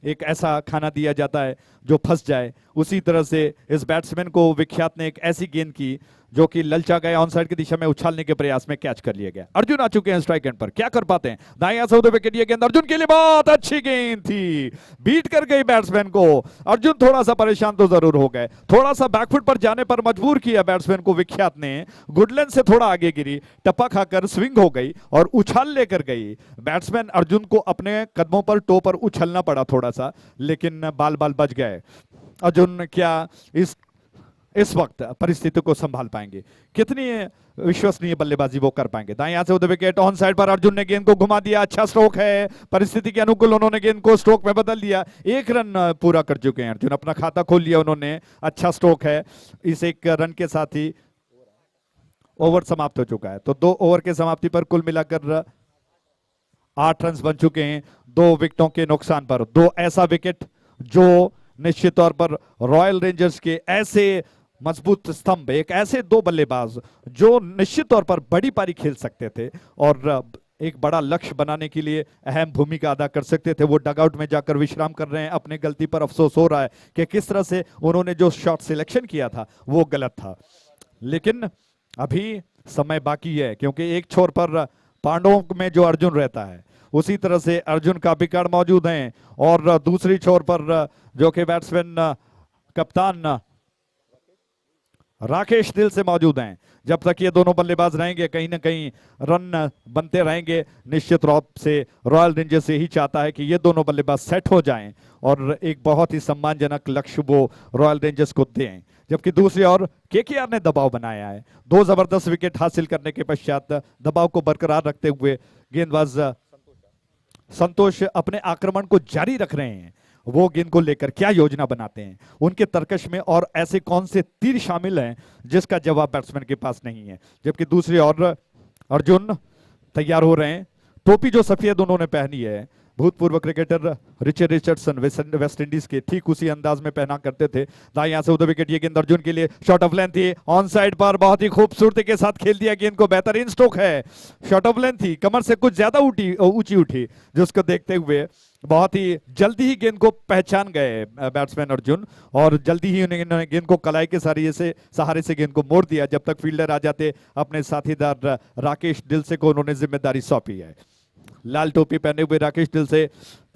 एक ऐसा खाना दिया जाता है जो फंस जाए, उसी तरह से इस बैट्समैन को विख्यात ने एक ऐसी गेंद की जो कि ललचा गया, ऑन साइड की दिशा में उछालने के प्रयास में कैच कर लिया गया। अर्जुन आ चुके हैं स्ट्राइक एंड पर, क्या कर पाते हैं? दाएं से होते हुए विकेट, ये गेंद अर्जुन के लिए बहुत अच्छी गेंद थी, बीट कर गई बैट्समैन को। अर्जुन थोड़ा सा परेशान तो जरूर हो गए, थोड़ा सा बैकफुट पर जाने पर मजबूर किया बैट्समैन को विख्यात ने, गुडलैंड से थोड़ा आगे गिरी, टप्पा खाकर स्विंग हो गई और उछाल लेकर गई। बैट्समैन अर्जुन को अपने कदमों पर, टो पर उछलना पड़ा थोड़ा सा, लेकिन बाल बाल बच गए। अर्जुन क्या इस वक्त परिस्थिति को संभाल पाएंगे? कितनी विश्वसनीय बल्लेबाजी वो कर पाएंगे? दाएं यहां से होते विकेट, ऑन साइड पर अर्जुन ने गेंद को घुमा दिया, अच्छा स्ट्रोक है, परिस्थिति के अनुकूल उन्होंने गेंद को स्ट्रोक में बदल दिया। एक रन पूरा कर चुके हैं अर्जुन, अपना खाता खोल लिया उन्होंने, अच्छा स्ट्रोक है। इस एक रन के साथ ही ओवर समाप्त हो चुका है, तो 2 ओवर के समाप्ति पर कुल मिलाकर 8 रन बन चुके हैं 2 विकेटों के नुकसान पर। 2 ऐसा विकेट जो निश्चित तौर पर रॉयल रेंजर्स के ऐसे मजबूत स्तंभ, एक ऐसे 2 बल्लेबाज जो निश्चित तौर पर बड़ी पारी खेल सकते थे और एक बड़ा लक्ष्य बनाने के लिए अहम भूमिका अदा कर सकते थे, वो डगआउट में जाकर विश्राम कर रहे हैं। अपनी गलती पर अफसोस हो रहा है कि किस तरह से उन्होंने जो शॉट सिलेक्शन किया था वो गलत था, लेकिन अभी समय बाकी है, क्योंकि एक छोर पर पांडवों में जो अर्जुन रहता है, उसी तरह से अर्जुन का विकेट मौजूद हैं, और दूसरी छोर पर जो कि बैट्समैन कप्तान राकेश दिल से मौजूद हैं। जब तक ये दोनों बल्लेबाज रहेंगे, कहीं ना कहीं रन बनते रहेंगे। निश्चित रूप से रॉयल रेंजर्स यही चाहता है कि ये दोनों बल्लेबाज सेट हो जाएं और एक बहुत ही सम्मानजनक लक्ष्य वो रॉयल रेंजर्स को दें। जबकि दूसरी ओर केकेआर ने दबाव बनाया है, 2 जबरदस्त विकेट हासिल करने के पश्चात दबाव को बरकरार रखते हुए गेंदबाज संतोष अपने आक्रमण को जारी रख रहे हैं। वो गेंद को लेकर क्या योजना बनाते हैं, उनके तर्कश में और ऐसे कौन से तीर शामिल हैं जिसका जवाब बैट्समैन के पास नहीं है। जबकि दूसरी ओर अर्जुन तैयार हो रहे हैं, टोपी जो सफेद उन्होंने पहनी है भूतपूर्व cricketer Richard Richardson West Indies के ठीक उसी अंदाज में पहना करते थे। दाएं यहां से उधर विकेट, ये गेंद अर्जुन के लिए शॉट ऑफ लेंथ थी, ऑन साइड पर बहुत ही खूबसूरती के साथ खेल दिया गेंद को, बेहतरीन स्ट्रोक है, शॉट ऑफ लेंथ थी, कमर से कुछ ज्यादा ऊंची उठी, जिसको देखते हुए बहुत ही जल्दी ही गेंद को पहचान गए बैट्समैन अर्जुन, और जल्दी ही उन्होंने गेंद को कलाई के सहारे से गेंद को मोड़ दिया। जब तक फील्डर आ जाते अपने साथीदार राकेश दिलसे को उन्होंने जिम्मेदारी सौंपी है। लाल टोपी पहने हुए राकेश दिलसे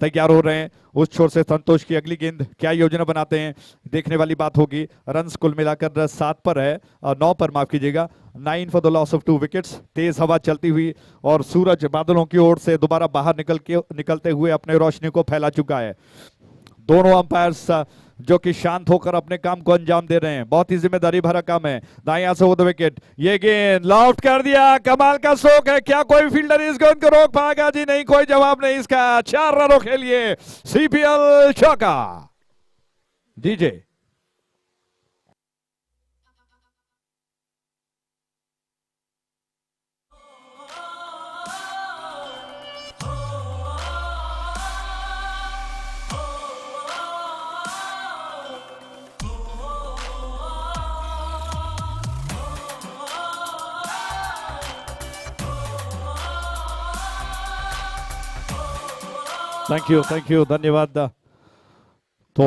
तैयार हो रहे हैं। उस छोर से संतोष की अगली गेंद, क्या योजना बनाते हैं, देखने वाली बात होगी। रन्स कुल मिलाकर 7 पर है, 9 पर माफ कीजिएगा, 9 for the loss of 2 wickets. तेज हवा चलती हुई और सूरज बादलों की ओर से दोबारा बाहर निकलते हुए अपने रोशनी को फैला चुका है। दोनों अंपायर्स जो कि शांत होकर अपने काम को अंजाम दे रहे हैं, बहुत ही जिम्मेदारी भरा काम है। दाएं से वो द विकेट, ये गेंद लॉफ्ट कर दिया, कमाल का स्ट्रोक है, क्या कोई फील्डर इस गेंद को रोक पाएगा? जी नहीं, कोई जवाब नहीं इसका। 4 रनों के लिए सीपीएल चौका। डीजे थैंक यू, धन्यवाद। तो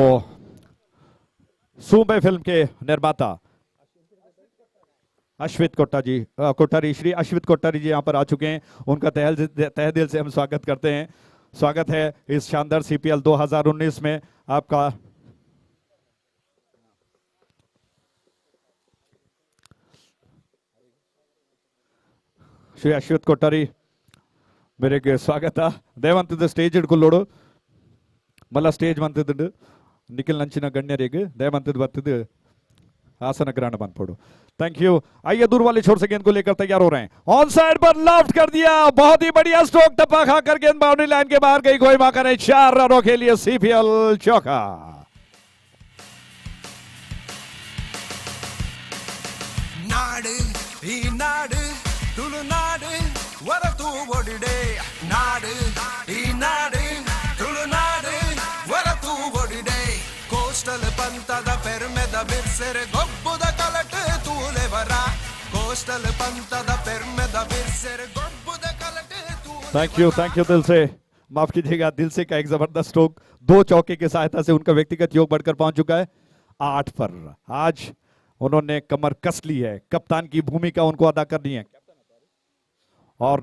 सूबे फिल्म के निर्माता अश्वित कोठारी श्री अश्वित कोठारी जी यहाँ पर आ चुके हैं। उनका तहे दिल से हम स्वागत करते हैं। स्वागत है इस शानदार सीपीएल 2019 में आपका। श्री अश्वित कोठारी मेरे स्वागत दयवंत स्टेज हिಡ್ಕೊಳ್ಳೋಡು ಮಲ್ಲ ಸ್ಟೇಜ್ ಬಂತಿದ್ದು ನಿಖಿಲ್ ನಂಚಿನ ಗಣ್ಯರಿಗೆ दयवंत बत्तद आसन ग्रहण बन पड़ो। Thank you. आइए दूर वाले छोर से गेंद को लेकर तैयार हो रहे हैं, ऑन साइड पर लेफ्ट कर दिया, बहुत ही बढ़िया स्ट्रोक, टप्पा खाकर गेंद बाउंड्री लाइन के बाहर गई, कोई मौका नहीं। 4 रनों के लिए सीपीएल चौका। नाடு ಈ ನಾಡು ತುಳುನಾಡು ಹೊರತು ಒಡಿಡೆ, ನಾಡು ಈ ನಾಡು ತುಳುನಾಡು ಹೊರತು ಒಡಿಡೆ, ಕೋಸ್ಟಲ್ ಪಂಥದ ಪೆರ್ಮೆದ ಬಿರ್ಸೆರೆ ಗೊಬ್ಬುದ ಕಲಟೆ ತೂಲೆವರ, ಕೋಸ್ಟಲ್ ಪಂಥದ ಪೆರ್ಮೆದ ಬಿರ್ಸೆರೆ ಗೊಬ್ಬುದ ಕಲಟೆ थैंक यू दिल से, माफ कीजिएगा, दिल से का एक जबरदस्त स्ट्रोक, 2 चौके की सहायता से उनका व्यक्तिगत योग बढ़कर पहुंच चुका है 8 पर। आज उन्होंने कमर कस ली है, कप्तान की भूमिका उनको अदा करनी है। और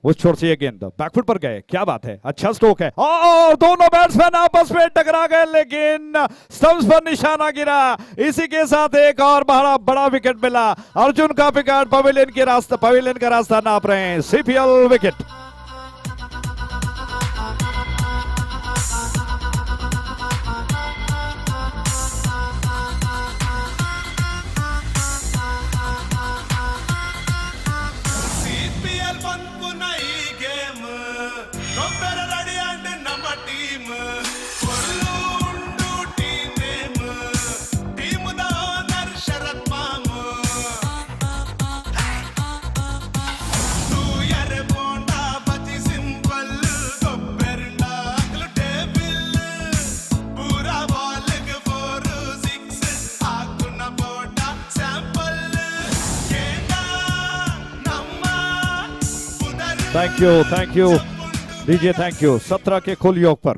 उस छोर से ये गेंद बैकफुट पर गए, क्या बात है, अच्छा स्ट्रोक है, और दोनों बैट्समैन आपस में टकरा गए, लेकिन स्टंप्स पर निशाना गिरा। इसी के साथ एक और बड़ा विकेट मिला। अर्जुन का विकेट पवेलियन का रास्ता नाप रहे हैं। CPL wicket. CPL ಬಂದ್ಪುನ ಈ ಗೇಮ್ ಗೊಬ್ಬರ ರೆಡಿ ಅಂಡ್ ನಮ್ಮ ಟೀಮ್ ಕೊಲ್ಲು ಉಂಡು team name team the owner Sharath ಮಾಮ್ ತೂಯರೆ ಬೋಂಡ ಬತಿ ಸಿಂಪಲ್ ಗೊಬ್ಬೆರಂಡ ಅಕ್ಲು ಟೇಬಲ್ ಪೂರಾ ಬಾಲ್ಗ್ 4-6 ಆಗುನ ಬೋಟ sample thank you DJ, thank you. 17 के कुल योग पर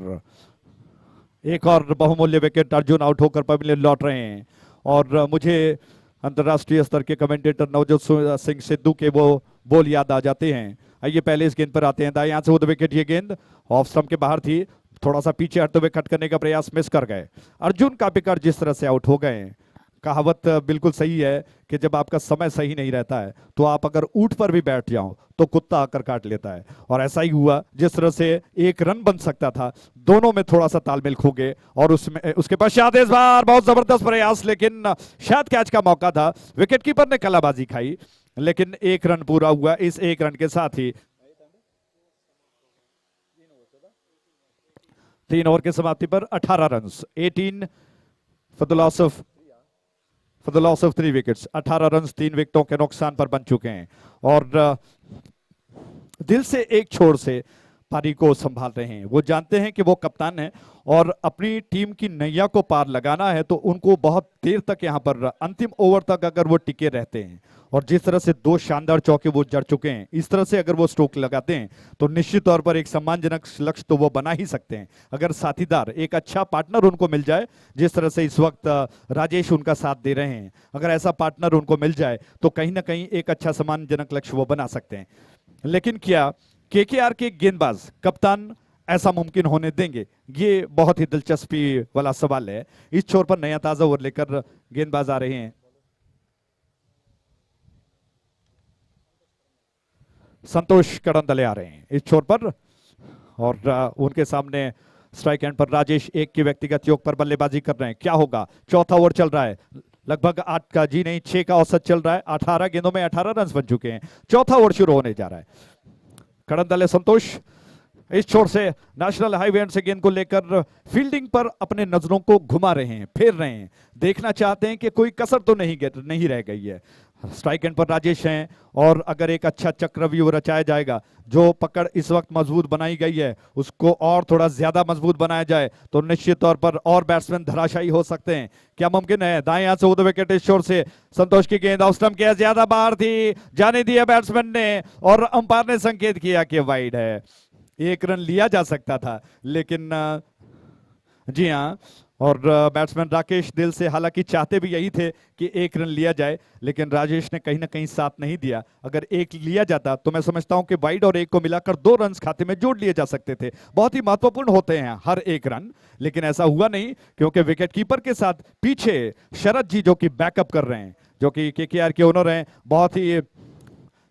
एक और बहुमूल्य विकेट, अर्जुन आउट होकर पवेलियन लौट रहे हैं। और मुझे अंतर्राष्ट्रीय स्तर के कमेंटेटर नवजोत सिंह सिद्धू के वो बोल याद आ जाते हैं। आइए पहले इस गेंद पर आते हैं। दाएं से वो विकेट, ये गेंद ऑफ स्टंप के बाहर थी, थोड़ा सा पीछे हटते हुए कट करने का प्रयास मिस कर गए। अर्जुन कापिकर जिस तरह से आउट हो गए, कहावत बिल्कुल सही है कि जब आपका समय सही नहीं रहता है तो आप अगर ऊंट पर भी बैठ जाओ तो कुत्ता आकर काट लेता है, और ऐसा ही हुआ। जिस तरह से 1 रन बन सकता था, दोनों में थोड़ा सा तालमेल खो गए, और उसके पश्चात इस बार बहुत जबरदस्त प्रयास, लेकिन शायद कैच का मौका था, विकेटकीपर ने कलाबाजी खाई, लेकिन 1 रन पूरा हुआ। इस 1 रन के साथ ही 3 ओवर की समाप्ति पर 18 run, 18 for the loss of 3 wickets. 18 run 3 विकेटों के नुकसान पर बन चुके हैं। और दिल से एक छोर से पारी को संभाल रहे हैं। वो जानते हैं कि वो कप्तान हैं और अपनी टीम की नैया को पार लगाना है, तो उनको बहुत देर तक यहाँ पर अंतिम ओवर तक अगर वो टिके रहते हैं और जिस तरह से 2 शानदार चौके वो जड़ चुके हैं, इस तरह से अगर वो स्ट्रोक लगाते हैं तो निश्चित तौर पर एक सम्मानजनक लक्ष्य तो वो बना ही सकते हैं। अगर साथीदार, एक अच्छा पार्टनर उनको मिल जाए, जिस तरह से इस वक्त राजेश उनका साथ दे रहे हैं, अगर ऐसा पार्टनर उनको मिल जाए तो कहीं ना कहीं एक अच्छा सम्मानजनक लक्ष्य वो बना सकते हैं। लेकिन क्या केकेआर के गेंदबाज कप्तान ऐसा मुमकिन होने देंगे? ये बहुत ही दिलचस्पी वाला सवाल है। इस छोर पर नया ताजा ओवर लेकर गेंदबाज आ रहे हैं। संतोष कड़ंदले आ रहे हैं इस छोर पर और उनके सामने स्ट्राइक एंड पर राजेश एक के व्यक्तिगत योग पर बल्लेबाजी कर रहे हैं। क्या होगा? चौथा ओवर चल रहा है, लगभग 8 का जी नहीं 6 का औसत चल रहा है। 18 गेंदों में 18 रन बन चुके हैं। चौथा ओवर शुरू होने जा रहा है। कड़ंदले संतोष इस छोर से नेशनल हाईवे से गेंद को लेकर फील्डिंग पर अपने नजरों को घुमा रहे हैं, फेर रहे हैं, देखना चाहते हैं कि कोई कसर तो नहीं रह गई है। स्ट्राइक एंड पर राजेश हैं और अगर एक अच्छा चक्रव्यूह रचाया जाएगा, जो पकड़ इस वक्त मजबूत बनाई गई है उसको और थोड़ा ज्यादा मजबूत बनाया जाए तो निश्चित तौर पर और बैट्समैन धराशायी हो सकते हैं। क्या मुमकिन है? दाएं हाथ से उद विकेट इस छोर से संतोष की गेंद ऑफ स्टंप किया, ज्यादा बाहर थी, जाने दिया बैट्समैन ने और अंपायर ने संकेत किया कि वाइड है। 1 रन लिया जा सकता था, लेकिन जी हाँ, और बैट्समैन राकेश दिल से हालांकि चाहते भी यही थे कि 1 रन लिया जाए, लेकिन राजेश ने कहीं ना कहीं साथ नहीं दिया। अगर 1 लिया जाता तो मैं समझता हूं कि वाइड और 1 को मिलाकर 2 रन खाते में जोड़ लिए जा सकते थे। बहुत ही महत्वपूर्ण होते हैं हर 1 रन, लेकिन ऐसा हुआ नहीं क्योंकि विकेट कीपर के साथ पीछे शरद जी जो कि बैकअप कर रहे हैं, जो कि केकेआर के ओनर हैं, बहुत ही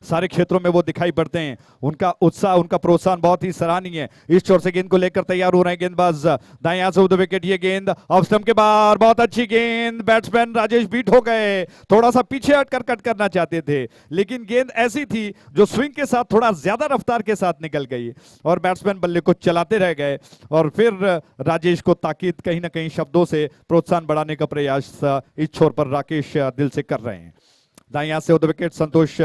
सारे क्षेत्रों में वो दिखाई पड़ते हैं। उनका उत्साह, उनका प्रोत्साहन बहुत ही सराहनीय है। इस छोर से गेंद को लेकर तैयार हो रहे हैं गेंदबाज, दाएं हाथ से उधर विकेट, ये गेंद ऑफ स्टंप के बाहर, बहुत अच्छी गेंद, बैट्समैन राजेश बीट हो गए, थोड़ा सा पीछे हटकर कट करना चाहते थे, लेकिन गेंद ऐसी थी जो स्विंग के साथ थोड़ा ज्यादा रफ्तार के साथ निकल गई और बैट्समैन बल्ले को चलाते रह गए और फिर राजेश को ताकीद कहीं ना कहीं शब्दों से प्रोत्साहन बढ़ाने का प्रयास इस छोर पर राकेश दिल से कर रहे हैं। दाएं हाथ से उधर विकेट, संतोष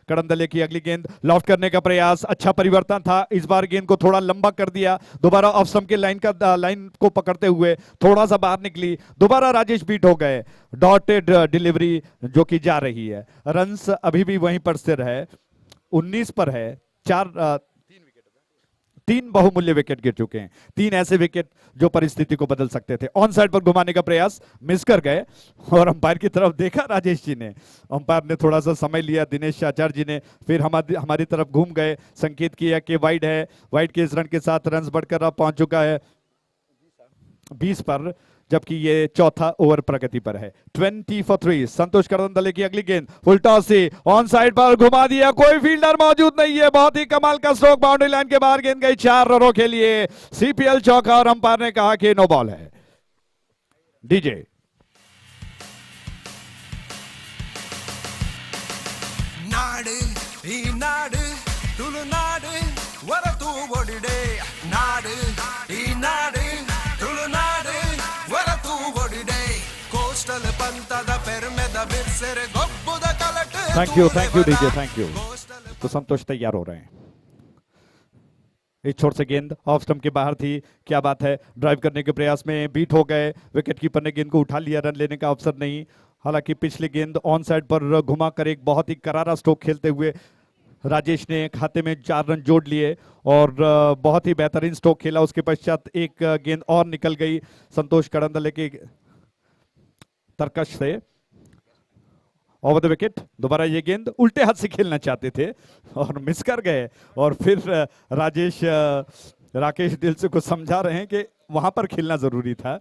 कड़ंदले की अगली गेंद, लॉफ्ट करने का प्रयास, अच्छा परिवर्तन था, इस बार गेंद को थोड़ा लंबा कर दिया, दोबारा ऑफ स्टंप के लाइन को पकड़ते हुए थोड़ा सा बाहर निकली, दोबारा राजेश बीट हो गए। डॉटेड डिलीवरी जो की जा रही है, रन्स अभी भी वहीं पर स्थिर है, 19 पर है, 3 बहुमूल्य विकेट गिर चुके हैं। 3 ऐसे विकेट जो परिस्थिति को बदल सकते थे। ऑन साइड पर घुमाने का प्रयास मिस कर गए और अंपायर की तरफ देखा राजेश जी ने, अंपायर ने थोड़ा सा समय लिया, दिनेश आचार्य जी ने, फिर हमारी तरफ घूम गए, संकेत किया कि वाइड है। वाइड के इस रन के साथ रन बढ़कर अब पहुंच चुका है 20 पर, जबकि ये चौथा ओवर प्रगति पर है। 20 for 3। संतोष कड़ंदले की अगली गेंद फुल टॉस से ऑन साइड पर घुमा दिया, कोई फील्डर मौजूद नहीं है, बहुत ही कमाल का स्ट्रोक, बाउंड्री लाइन के बाहर गेंद गई 4 रनों के लिए। सीपीएल चौका और अंपायर ने कहा कि नो बॉल है। डीजे நாடு ஈ நாடு துளுநாடு வர தூவொடிடே நாடு ஈ நாடு ತುಳುನಾಡು ವರ ತೂವೊಡಿಡೆ ಕೋಸ್ಟಲ್ ಪಂತದ ಪೆರ್ಮೆದ ಬಿರ್ಸೆರೆ ಗೊಬ್ಬುದ ಕಲಟ thank you DJ, thank you. तो संतोष तैयार हो रहे हैं। इस छोर से गेंद ऑफ स्टंप के बाहर थी, क्या बात है, ड्राइव करने के प्रयास में बीट हो गए, विकेट कीपर ने गेंद को उठा लिया, रन लेने का अवसर नहीं। हालांकि पिछली गेंद ऑन साइड पर घुमाकर एक बहुत ही करारा स्ट्रोक खेलते हुए राजेश ने खाते में 4 रन जोड़ लिए और बहुत ही बेहतरीन स्ट्रोक खेला। उसके पश्चात एक गेंद और निकल गई संतोष कड़ंदले के तरकश से ओवर द विकेट। दोबारा ये गेंद उल्टे हाथ से खेलना चाहते थे और मिस कर गए और फिर राकेश दिल से कुछ समझा रहे हैं कि वहां पर खेलना जरूरी था,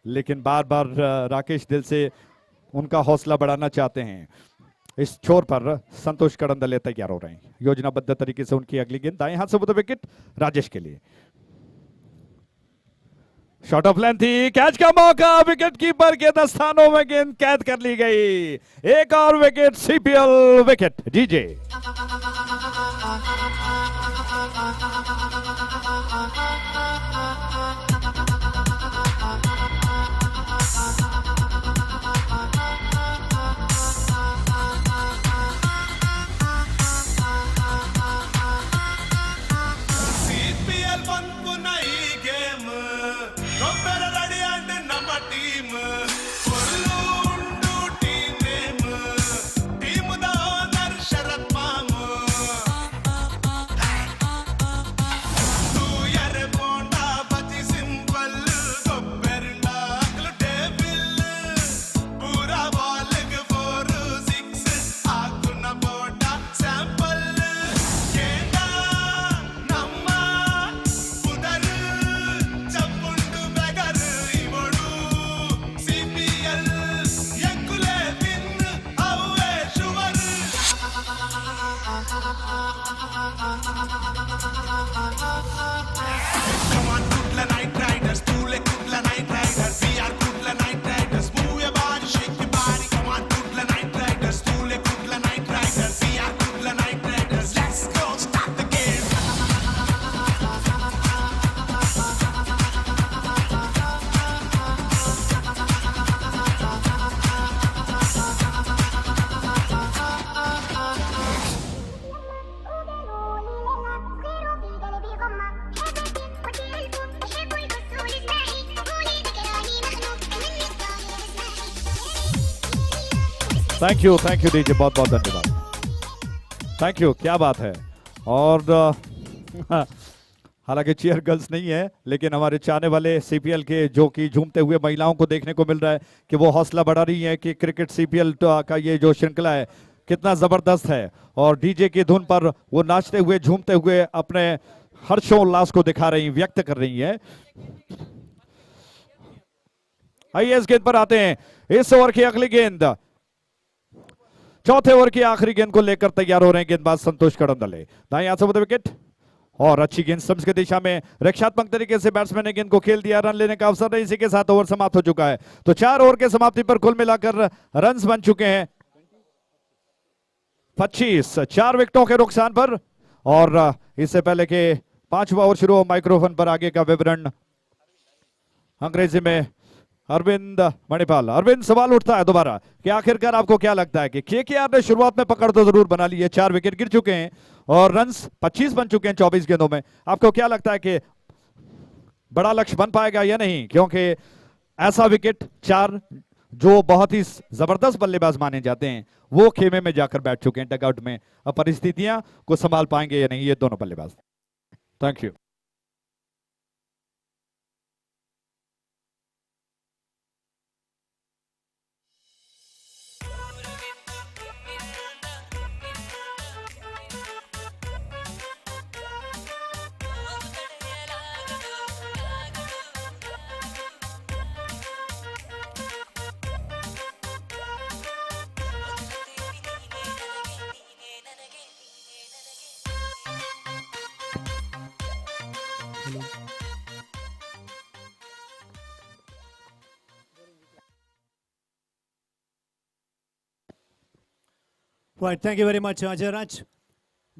लेकिन बार बार राकेश दिल से उनका हौसला बढ़ाना चाहते हैं। इस छोर पर संतोष कड़ंदले तैयार हो रहे हैं, योजनाबद्ध तरीके से उनकी अगली गेंद दाएं हाथ से उधर विकेट राजेश के लिए, शॉट ऑफ लेंथ थी, कैच का मौका, विकेट कीपर के दस्तानों में गेंद कैद कर ली गई। एक और wicket, CPL wicket. DJ CPL Come on, Kudla Night Riders, Tule Kudla Night Riders. We are Kudla Night Riders. Move your body, shake your body. Come on, Kudla Night Riders, Tule Kudla Night Riders. We are Kudla Night Riders. Let's go, start the game. Thank you DJ, बहुत बहुत धन्यवाद। Thank you, क्या बात है। और हालांकि cheer girls नहीं है, लेकिन हमारे चाहने वाले सीपीएल के जो कि झूमते हुए महिलाओं को देखने को मिल रहा है कि वो हौसला बढ़ा रही है कि क्रिकेट सीपीएल का ये जो श्रृंखला है कितना जबरदस्त है। और डीजे की धुन पर वो नाचते हुए झूमते हुए अपने हर्षोल्लास को दिखा रही, व्यक्त कर रही है। आइए इस गेंद पर आते हैं। इस ओवर की अगली गेंद, चौथे ओवर की आखिरी गेंद को लेकर तैयार हो रहे हैं गेंदबाज संतोष कड़ंदले। दाएं हाथ से विकेट और अच्छी गेंद स्टंप्स की दिशा में रक्षात्मक तरीके से बैट्समैन ने गेंद को खेल दिया। रन लेने का अवसर नहीं, इसी के साथ ओवर समाप्त हो चुका है। तो 4 ओवर के समाप्ति पर कुल मिलाकर रन्स बन चुके हैं 25, 4 विकेटों के नुकसान पर। और इससे पहले के 5वां ओवर शुरू हो, माइक्रोफोन पर आगे का विवरण अंग्रेजी में अरविंद मणिपाल। अरविंद, सवाल उठता है दोबारा कि आखिरकार आपको क्या लगता है कि केकेआर ने शुरुआत में पकड़ तो जरूर बना ली है, 4 विकेट गिर चुके हैं और रन्स 25 बन चुके हैं 24 गेंदों में। आपको क्या लगता है कि बड़ा लक्ष्य बन पाएगा या नहीं? क्योंकि ऐसा विकेट 4 जो बहुत ही जबरदस्त बल्लेबाज माने जाते हैं वो खेमे में जाकर बैठ चुके हैं डगआउट में। अब परिस्थितियां को संभाल पाएंगे या नहीं ये दोनों बल्लेबाज। Thank you. Right, thank you very much, Ajay Raj.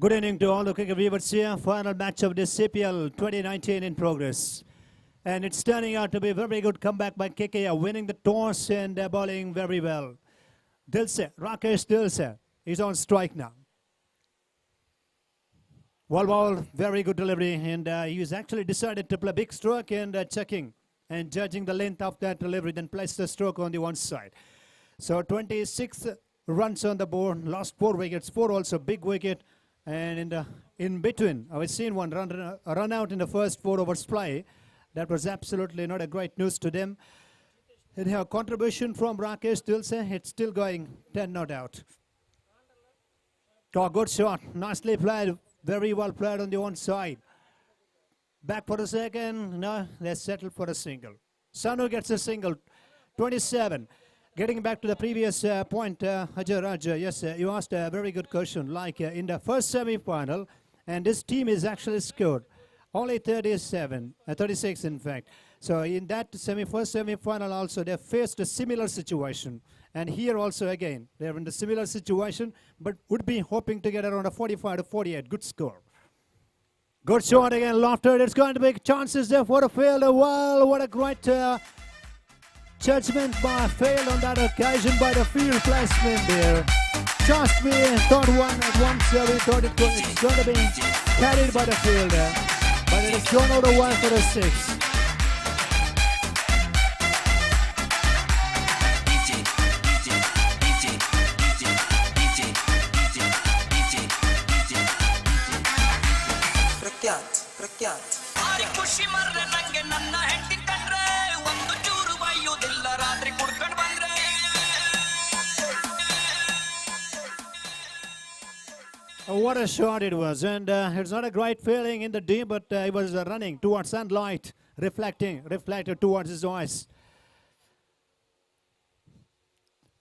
Good evening to all the cricket viewers here. Final match of this CPL 2019 in progress. And it's turning out to be a very good comeback by KKR, winning the toss and bowling very well. Dilse, Rakesh Dilse, is on strike now. Well ball, very good delivery, and he's actually decided to play big stroke and checking and judging the length of that delivery, then place the stroke on the one side. So 26 runs on the board, lost 4 wickets, 4 also big wicket, and in between, I've seen one run out in the first 4 overs play. That was absolutely not a great news to them. And here, contribution from Rakesh Dilse, it's still going 10 not out. Oh, good shot, nicely played, very well played on the one side. Back for a second, no, they settled for a single. Sanu gets a single, 27. Getting back to the previous point, Ajay Raj, yes, you asked a very good question. Like in the first semi-final, and this team is actually scored only 36 in fact. So in that first semi-final also, they faced a similar situation. And here also again, they're in the similar situation, but would be hoping to get around a 45 to 48. Good score. Good shot again, lofted. It's going to be chances there for the field. Well, what a great judgment by failed on that occasion by the field placement there. Trust me, thought one at once, we thought it's going to be carried by the fielder, but it is thrown out a wide for the 6. ಖುಷಿ ಮರ್ರೆ ನಂಗೆ ನನ್ನ ಹೆಂಡತಿ ಕಂಡ್ರೆ ಒಂದು ಚೂರು ಬೈಯೋದಿಲ್ಲ ರಾತ್ರಿ ಕುಡ್ಕೊಂಡು ಬಂದ್ರೆ What a shot it was, and it's not a great feeling in the deep, but he was running towards sunlight, reflected towards his eyes.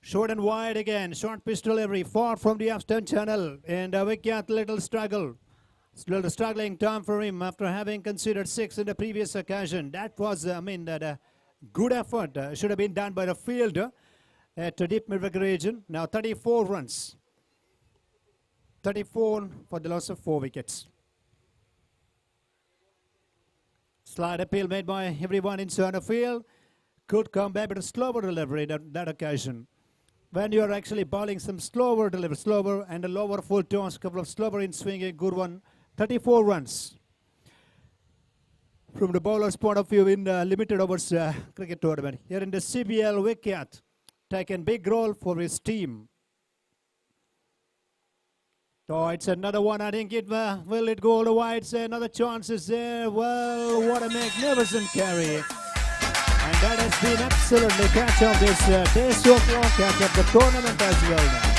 Short and wide again. Short pitch delivery. Far from the off-stump channel. And Vikyat little struggle. Little struggling time for him after having considered 6 in the previous occasion. That was, that good effort. Should have been done by the fielder at the deep mid-wicket region. Now 34 runs. 34 for the loss of 4 wickets. Slight appeal made by everyone inside the field. Could come back with a slower delivery that occasion. When you are actually bowling some slower delivery, slower and a lower full toss, couple of slower in swing, a good one. 34 runs. From the bowler's point of view in limited overs cricket tournament. Here in the CBL, Vikyat taken big role for his team. So it's another one. I think it will it go all the way. It's another chance is there. Well, what a magnificent carry. And that has been absolutely catch of this day so far, catch of the tournament as well now.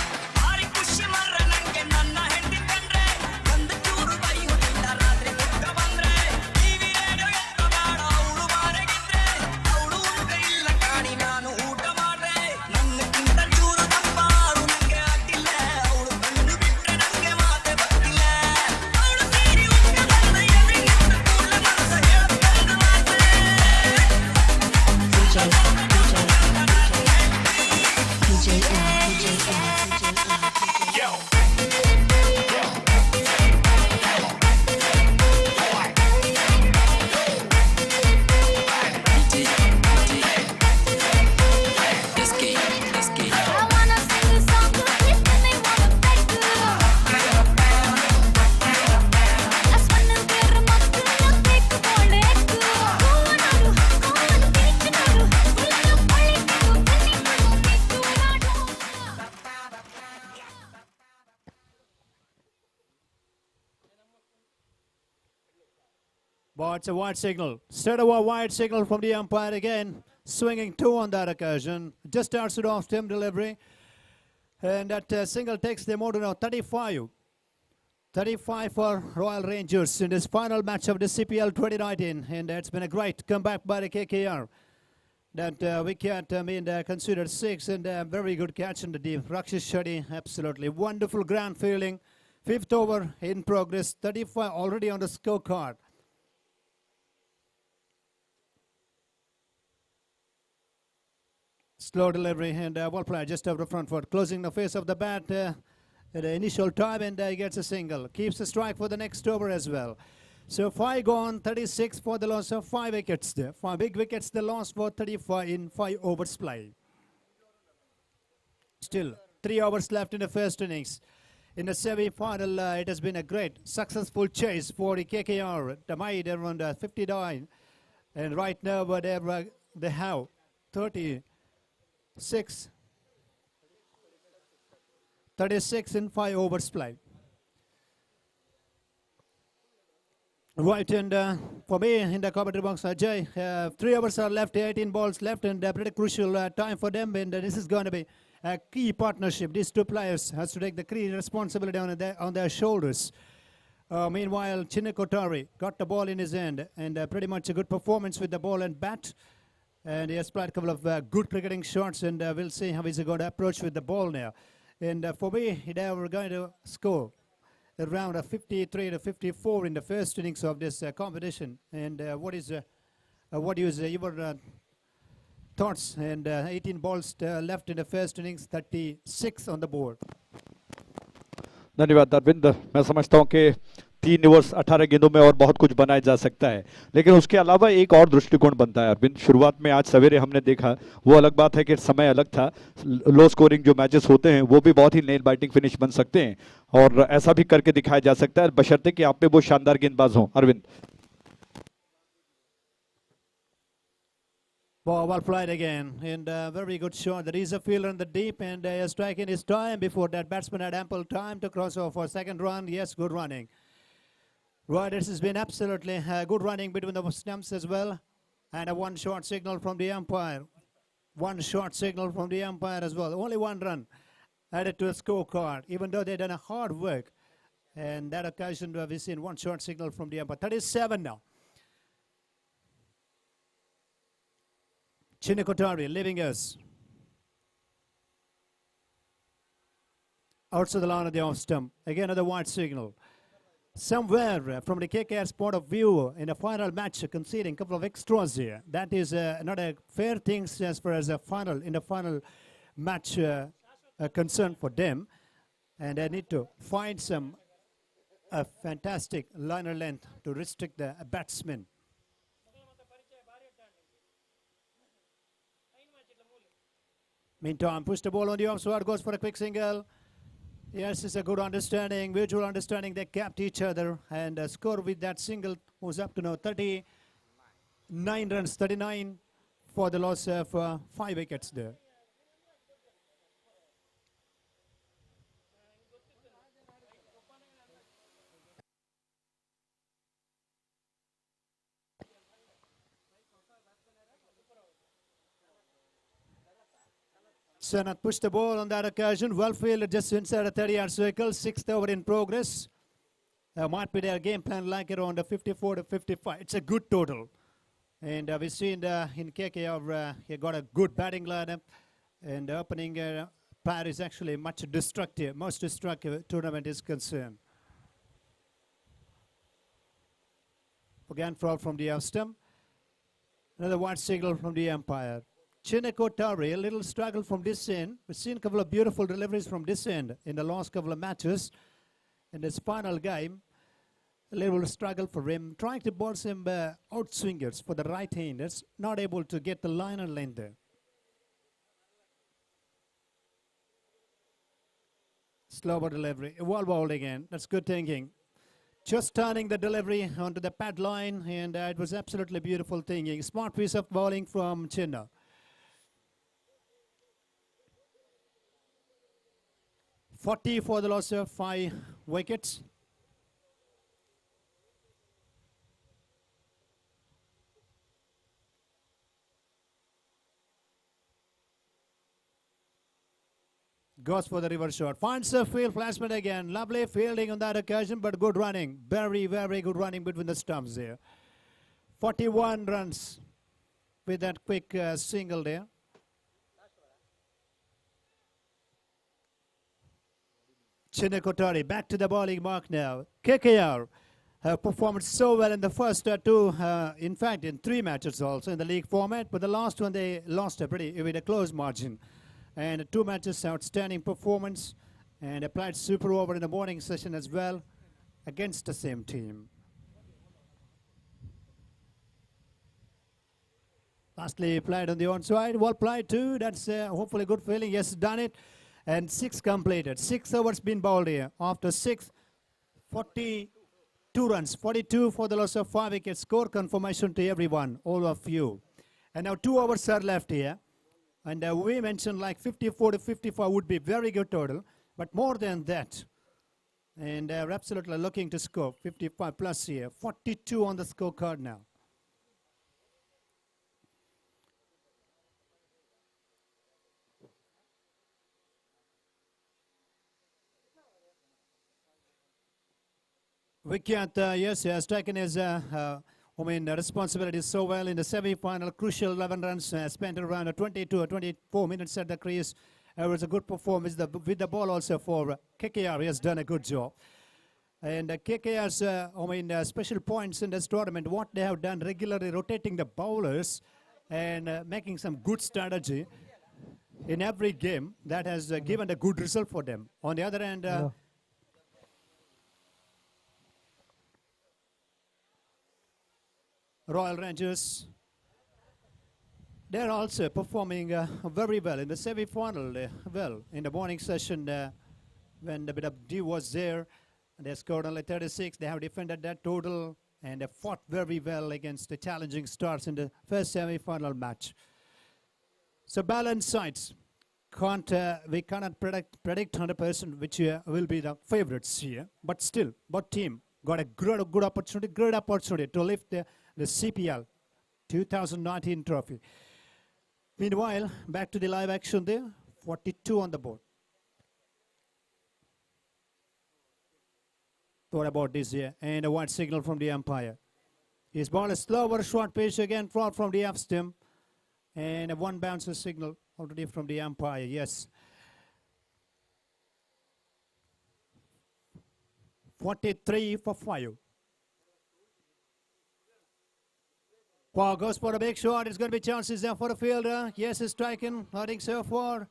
But it's a wide signal. Instead of a wide signal from the umpire again. Swinging 2 on that occasion. Just outside off stem delivery. And that single takes them out to now 35. 35 for Royal Rangers in this final match of the CPL 2019. And it's been a great comeback by the KKR. That we can't consider 6 and a very good catch in the deep. Rakshish Shetty, absolutely wonderful ground fielding. 5th over in progress. 35 already on the scorecard. Slow delivery and well played just over the front foot. Closing the face of the bat at the initial time and he gets a single. Keeps the strike for the next over as well. So 5 gone, 36 for the loss of 5 wickets there. 5 big wickets the loss for 35 in 5 overs play. Still 3 hours left in the first innings. In the semi-final, it has been a great successful chase for the KKR. They made around 59 and right now they have 36 in 5 overs play. Right, and for me in the commentary box, Ajay, 3 hours are left, 18 balls left, and pretty crucial time for them. And this is going to be a key partnership. These 2 players has to take the key responsibility on their shoulders. Meanwhile, Chinna Kothari got the ball in his hand, and pretty much a good performance with the ball and bat. And he has played a couple of good cricketing shots, and we'll see how he's going to approach with the ball now. And for me, they were going to score around 53 to 54 in the first innings of this competition. And what is your thoughts? And 18 balls left in the first innings, 36 on the board. धन्यवाद अरविंद। मैं समझता हूं कि 3 overs 18 गेंदों में और बहुत कुछ बनाया जा सकता है, लेकिन उसके अलावा एक और दृष्टिकोण बनता है अरविंद। शुरुआत में आज सवेरे हमने देखा, वो अलग बात है कि समय अलग था। लो स्कोरिंग जो मैचेस होते हैं वो भी बहुत ही नेल बाइटिंग फिनिश बन सकते हैं, और ऐसा भी करके दिखाया जा सकता है बशर्ते कि आप में वो शानदार गेंदबाज हों। Arvind Ball well played again, and very good shot. There is a fielder in the deep, and striking his time before that. Batsman had ample time to cross over for second run. Yes, good running. Right, this has been absolutely good running between the stumps as well, and a 1 short signal from the umpire. 1 short signal from the umpire as well. Only 1 run added to the scorecard, even though they've done a hard work. And that occasion we've seen 1 short signal from the umpire. 37 now. Chinna Kothari leaving us. outside the line of the off stump. Again, another wide signal. Somewhere from the KKR's point of view, in the final match, conceding a couple of extras here. That is not a fair thing as far as the final match concern for them. And they need to find some fantastic liner length to restrict the batsmen. Meantime, push the ball on the offside, goes for a quick single. Yes, it's a good understanding, mutual understanding. They capped each other and score with that single was up to now 39 runs, 39 for the loss of 5 wickets there. Sanath pushed the ball on that occasion. Well fielded just inside a 30-yard circle. 6th over in progress. Might be their game plan like around 54 to 55. It's a good total. And we've seen in KKR, he got a good batting lineup. And the opening pair is actually much destructive. Most destructive tournament is concerned. Again, foul from the off stump. Another wide signal from the umpire. Chinakotari, a little struggle from this end. We've seen a couple of beautiful deliveries from this end in the last couple of matches. In this final game, a little struggle for him. Trying to bowl some outswingers for the right-handers. Not able to get the line and length there. Slower delivery. Well bowled again. That's good thinking. Just turning the delivery onto the pad line, and it was absolutely beautiful thinking. Smart piece of bowling from Chinna. .40 for the loss of 5 wickets. Goes for the reverse shot. Finds a field placement again. Lovely fielding on that occasion, but good running. Very, very good running between the stumps there. 41 runs with that quick single there. Chinakotari back to the bowling mark now. KKR have performed so well in the first two, in fact in 3 matches also in the league format, but the last one they lost with a close margin. And 2 matches, outstanding performance, and applied super over in the morning session as well against the same team. Lastly, played on the onside. Well played too. That's hopefully good feeling. Yes, done it. And 6 completed. 6 overs been bowled here. After 6, 42 runs. 42 for the loss of 5 wickets. Score confirmation to everyone, all of you. And now 2 overs are left here. And we mentioned like 54 to 55 would be very good total. But more than that. And we're absolutely looking to score 55 plus here. 42 on the scorecard now. Vikyant, yes, he has taken his responsibility so well in the semi-final. Crucial 11 runs, spent around 22 or 24 minutes at the crease. It was a good performance with the ball also for KKR. He has done a good job. And KKR's, special points in this tournament, what they have done regularly, rotating the bowlers and making some good strategy in every game. That has given a good result for them. On the other hand, Royal Rangers, they're also performing very well in the semi-final. Well, in the morning session when the bit of D was there, they scored only 36. They have defended that total and they fought very well against the challenging stars in the first semi-final match. So balanced sides. We cannot predict 100% which will be the favorites here. But still, both team got a good opportunity to lift the CPL 2019 trophy. Meanwhile, back to the live action there. 42 on the board. Thought about this here. And a wide signal from the umpire. His ball is slower, short pitch again, from the off stump. And a one bouncer signal already from the umpire, yes. 43 for 5. Wow, goes for a big shot. It's going to be chances there for the fielder. Yes, he's striking. I think so far.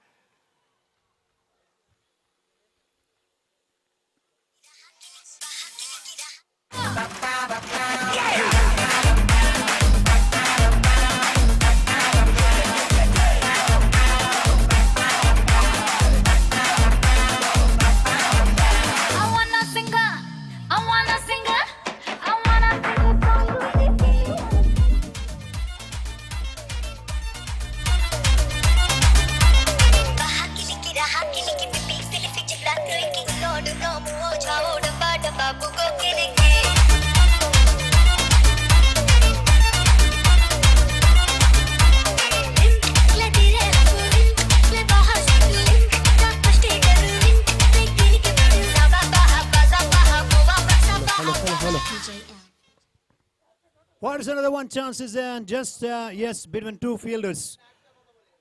What is another one chances there? And just, yes, between two fielders.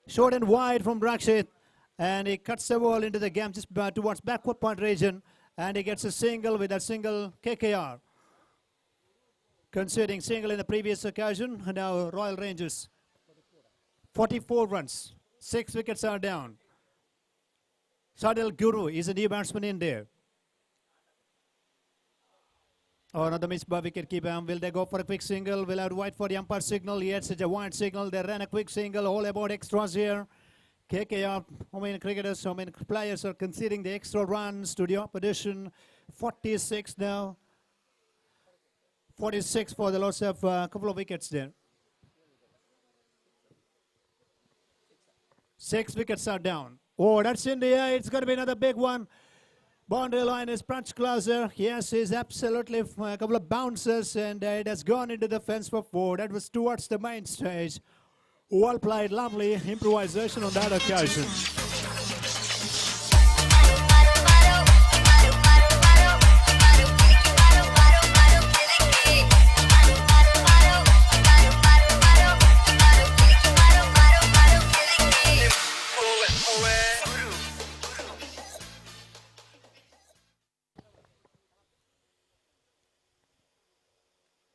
Short and wide from Rakshit. And he cuts the ball into the gap just towards backward point region. And he gets a single with that single KKR. Conceding single in the previous occasion. Now Royal Rangers. 44 runs. 6 wickets are down. Sadil Guru is a new batsman in there. Oh, another miss by wicket keeper. Will they go for a quick single? Will I wait for the umpire signal? Yes, it's a wide signal. They ran a quick single. All about extras here. KKR, how many cricketers, how many players are conceding the extra runs to the opposition? 46 now. 46 for the loss of a couple of wickets there. 6 wickets are down. Oh, that's in the air. It's going to be another big one. Boundary line is much closer. Yes, he's absolutely a couple of bounces, and it has gone into the fence for 4. That was towards the main stage. Well played, lovely improvisation on that occasion.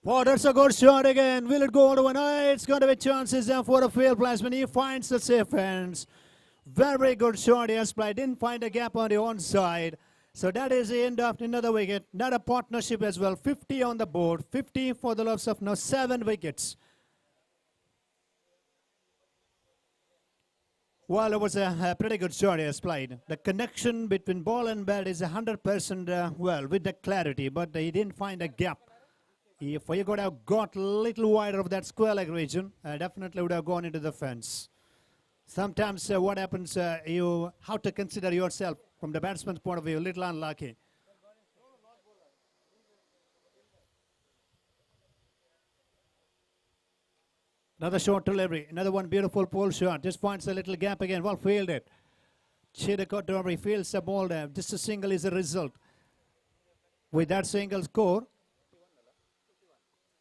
Oh, that's a good shot again. Will it go all the way? No, it's going to be chances there for a field placement. He finds the safe hands. Very good shot he has played. Didn't find a gap on the onside. So that is the end of another wicket. Another partnership as well. 50 on the board. 50 for the loss of now 7 wickets. Well, it was a pretty good shot he has played. The connection between ball and bat is 100% well, with the clarity, but he didn't find a gap. If he could have got a little wider of that square leg region, definitely would have gone into the fence. Sometimes what happens, you have to consider yourself from the batsman's point of view, a little unlucky. Another short delivery, another one beautiful pull shot, just finds a little gap again, well fielded. Chidakot delivery fields the ball there, just a single is the result. With that single score,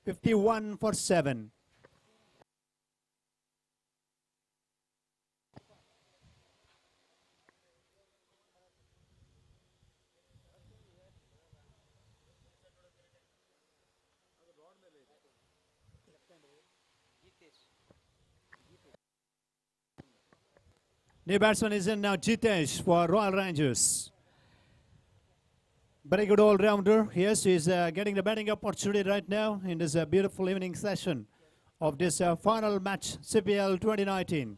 51 for 7. New batsman is in now, Jitesh for Royal Rangers. Very good all-rounder. Yes, he's getting the batting opportunity right now in this beautiful evening session of this final match, CPL 2019.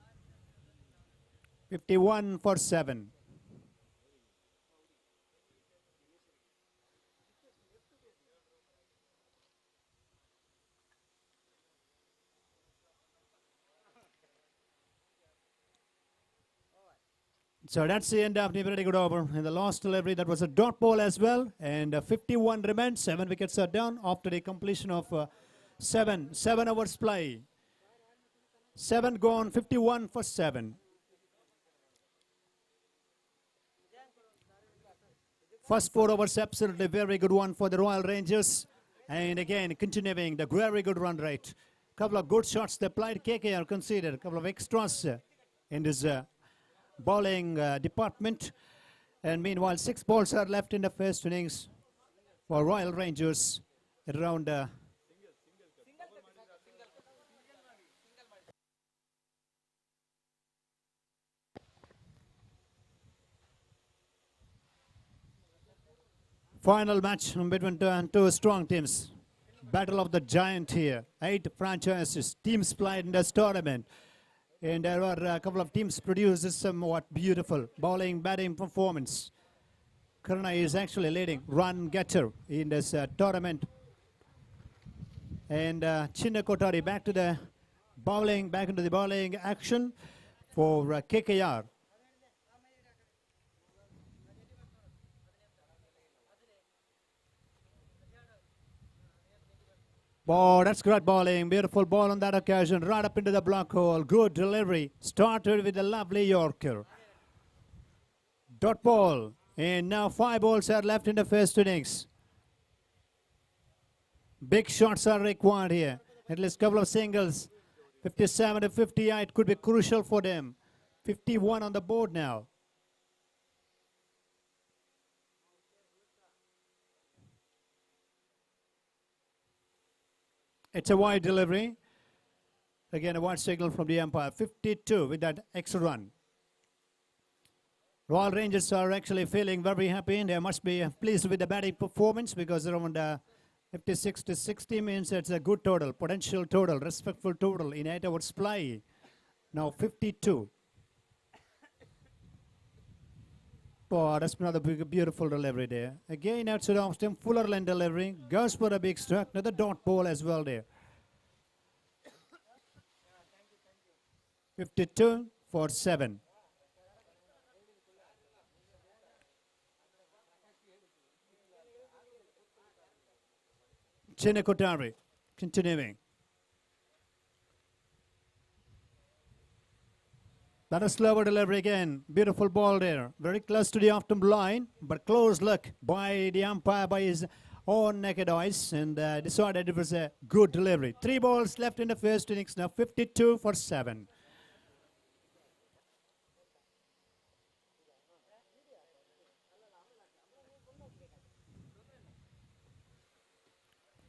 51 for 7. So that's the end of the very good over. In the last delivery, that was a dot ball as well. And 51 remains. 7 wickets are down after the completion of 7 overs play. 7 gone, 51 for 7. First 4 overs, absolutely very good one for the Royal Rangers. And again, continuing the very good run rate. Couple of good shots they played. KKR conceded a couple of extras in this bowling department. And meanwhile, 6 balls are left in the first innings. for Royal Rangers at around final match between two strong teams. Battle of the Giant here. 8 franchises, teams played in this tournament. And there are a couple of teams produced somewhat beautiful bowling, batting performance. Karna is actually leading run getter in this tournament. And Chinna Kotari back to the bowling, back into the bowling action for KKR. Oh, that's great bowling. Beautiful ball on that occasion. Right up into the block hole. Good delivery. Started with a lovely Yorker. Dot ball. And now 5 balls are left in the first innings. Big shots are required here. At least a couple of singles. 57 to 58 could be crucial for them. 51 on the board now. It's a wide delivery. Again, a wide signal from the umpire. 52 with that extra run. Royal Rangers are actually feeling very happy. They must be pleased with the batting performance because around 56 to 60 means it's a good total, potential total, respectful total in 8 hours play. Now 52. Oh, that's another beautiful delivery there. Again, outside off stump, fuller line delivery. Goes for a big struck. Another dot ball as well there. 52 for 7. Chinna Kotari continuing. That is slower delivery again. Beautiful ball there. Very close to the off-stump line, but close look by the umpire by his own naked eyes and decided it was a good delivery. 3 balls left in the first innings now. 52 for 7.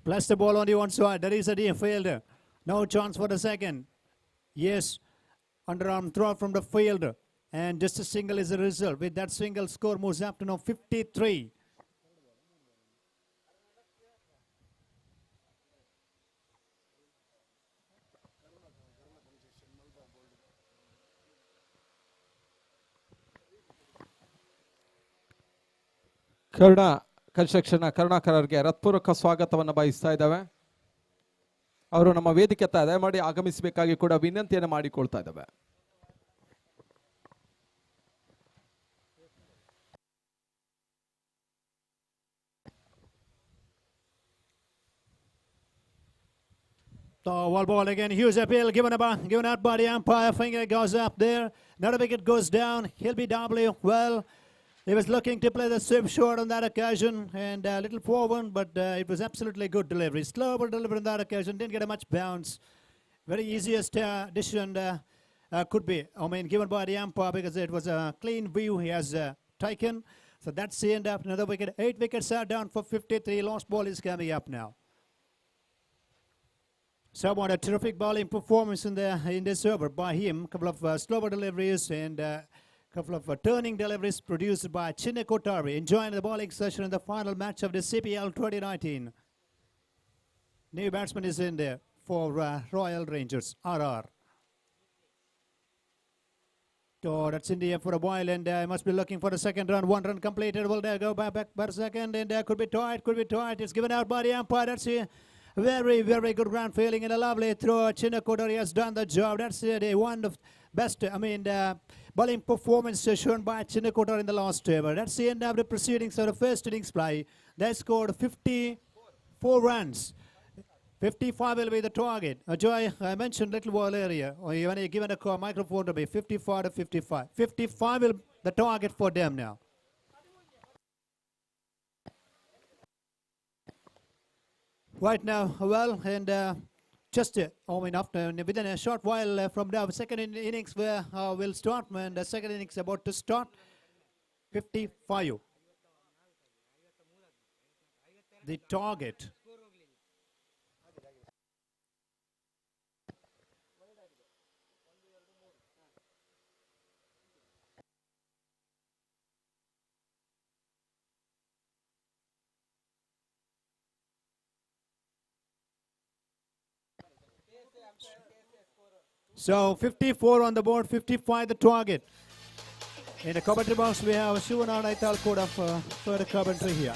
Plus the ball on the one side. There is a deep fielder. No chance for the second. Yes. Underarm throw from the fielder. And just a single is the result. With that single, score moves up to now 53. Karna construction ಕರುಣಾಕರರಿಗೆ ಹೃತ್ಪೂರ್ವಕ ಸ್ವಾಗತವನ್ನು ಬಯಸ್ತಾ ಇದ್ದಾವೆ. ಅವರು ನಮ್ಮ ವೇದಿಕೆ ದಯಮಾಡಿ ಆಗಮಿಸಬೇಕಾಗಿ ಕೂಡ ವಿನಂತಿಯನ್ನು ಮಾಡಿಕೊಳ್ತಾ ಇದ್ದಾವೆ. So one ball again, huge appeal given out by the umpire. Finger goes up there. Another wicket goes down. He'll be W. Well, he was looking to play the swim short on that occasion and a little forward, but it was absolutely good delivery. Slower delivery on that occasion. Didn't get a much bounce. Very easiest decision could be, given by the umpire because it was a clean view he has taken. So that's the end of another wicket. 8 wickets are down for 53. Last ball is coming up now. So what a terrific bowling performance in this over by him. Couple of slower deliveries and couple of turning deliveries produced by Chinna Kotari. Enjoying the bowling session in the final match of the CPL 2019. New batsman is in there for Royal Rangers, RR. Oh, that's in the air for a while and must be looking for the second run. 1 run completed. Will they go back by the second and could be tight, could be tight. It's given out by the umpire. That's it. Very, very good ground feeling and a lovely throw. Chinna Kotari has done the job. That's the one of best, bowling performance shown by Chinna Kotari in the last over. That's the end of the proceedings of the first innings play. They scored 54 runs. 55 will be the target. Joy, I mentioned a little while earlier, or when you given a microphone to be 55 to 55. 55 will the target for them now. Right now, well, and just after within a short while from now, second innings will start, and the second innings about to start. 55. the target. So 54 on the board, 55 the target. In the commentary box, we have Shivanand Aital code of further commentary here.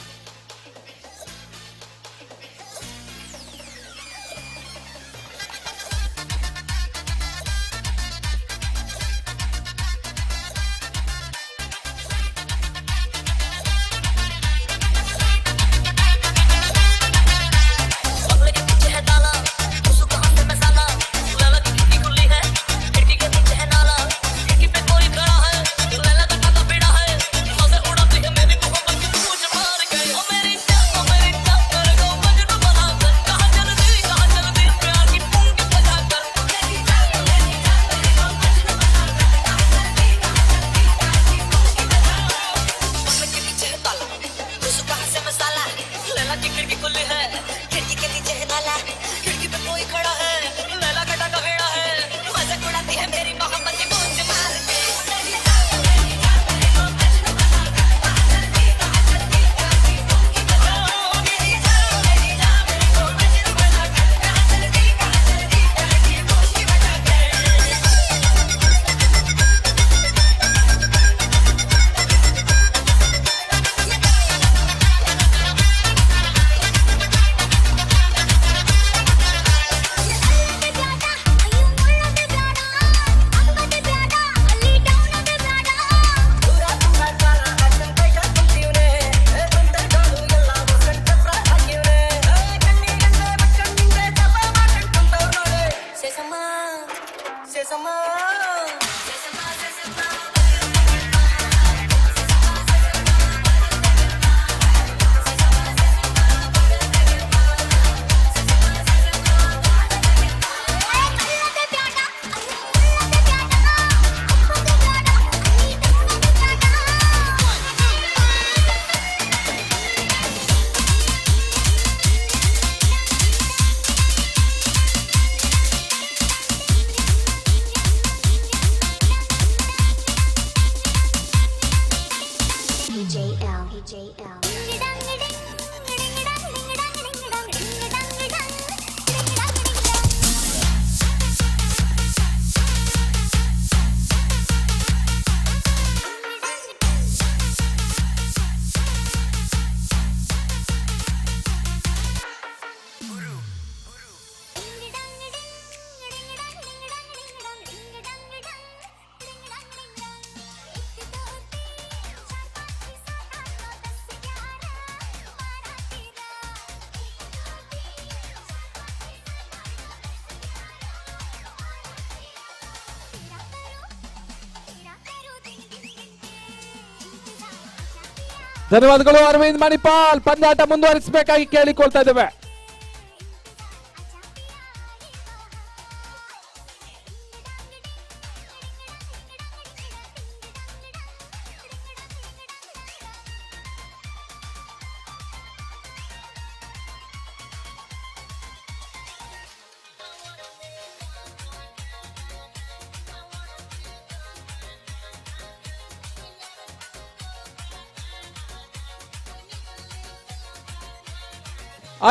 ಧನ್ಯವಾದಗಳು ಅರವಿಂದ್ ಮಣಿಪಾಲ್. ಪಂದ್ಯಾಟ ಮುಂದುವರಿಸಬೇಕಾಗಿ ಕೇಳಿಕೊಳ್ತಾ ಇದ್ದೇವೆ.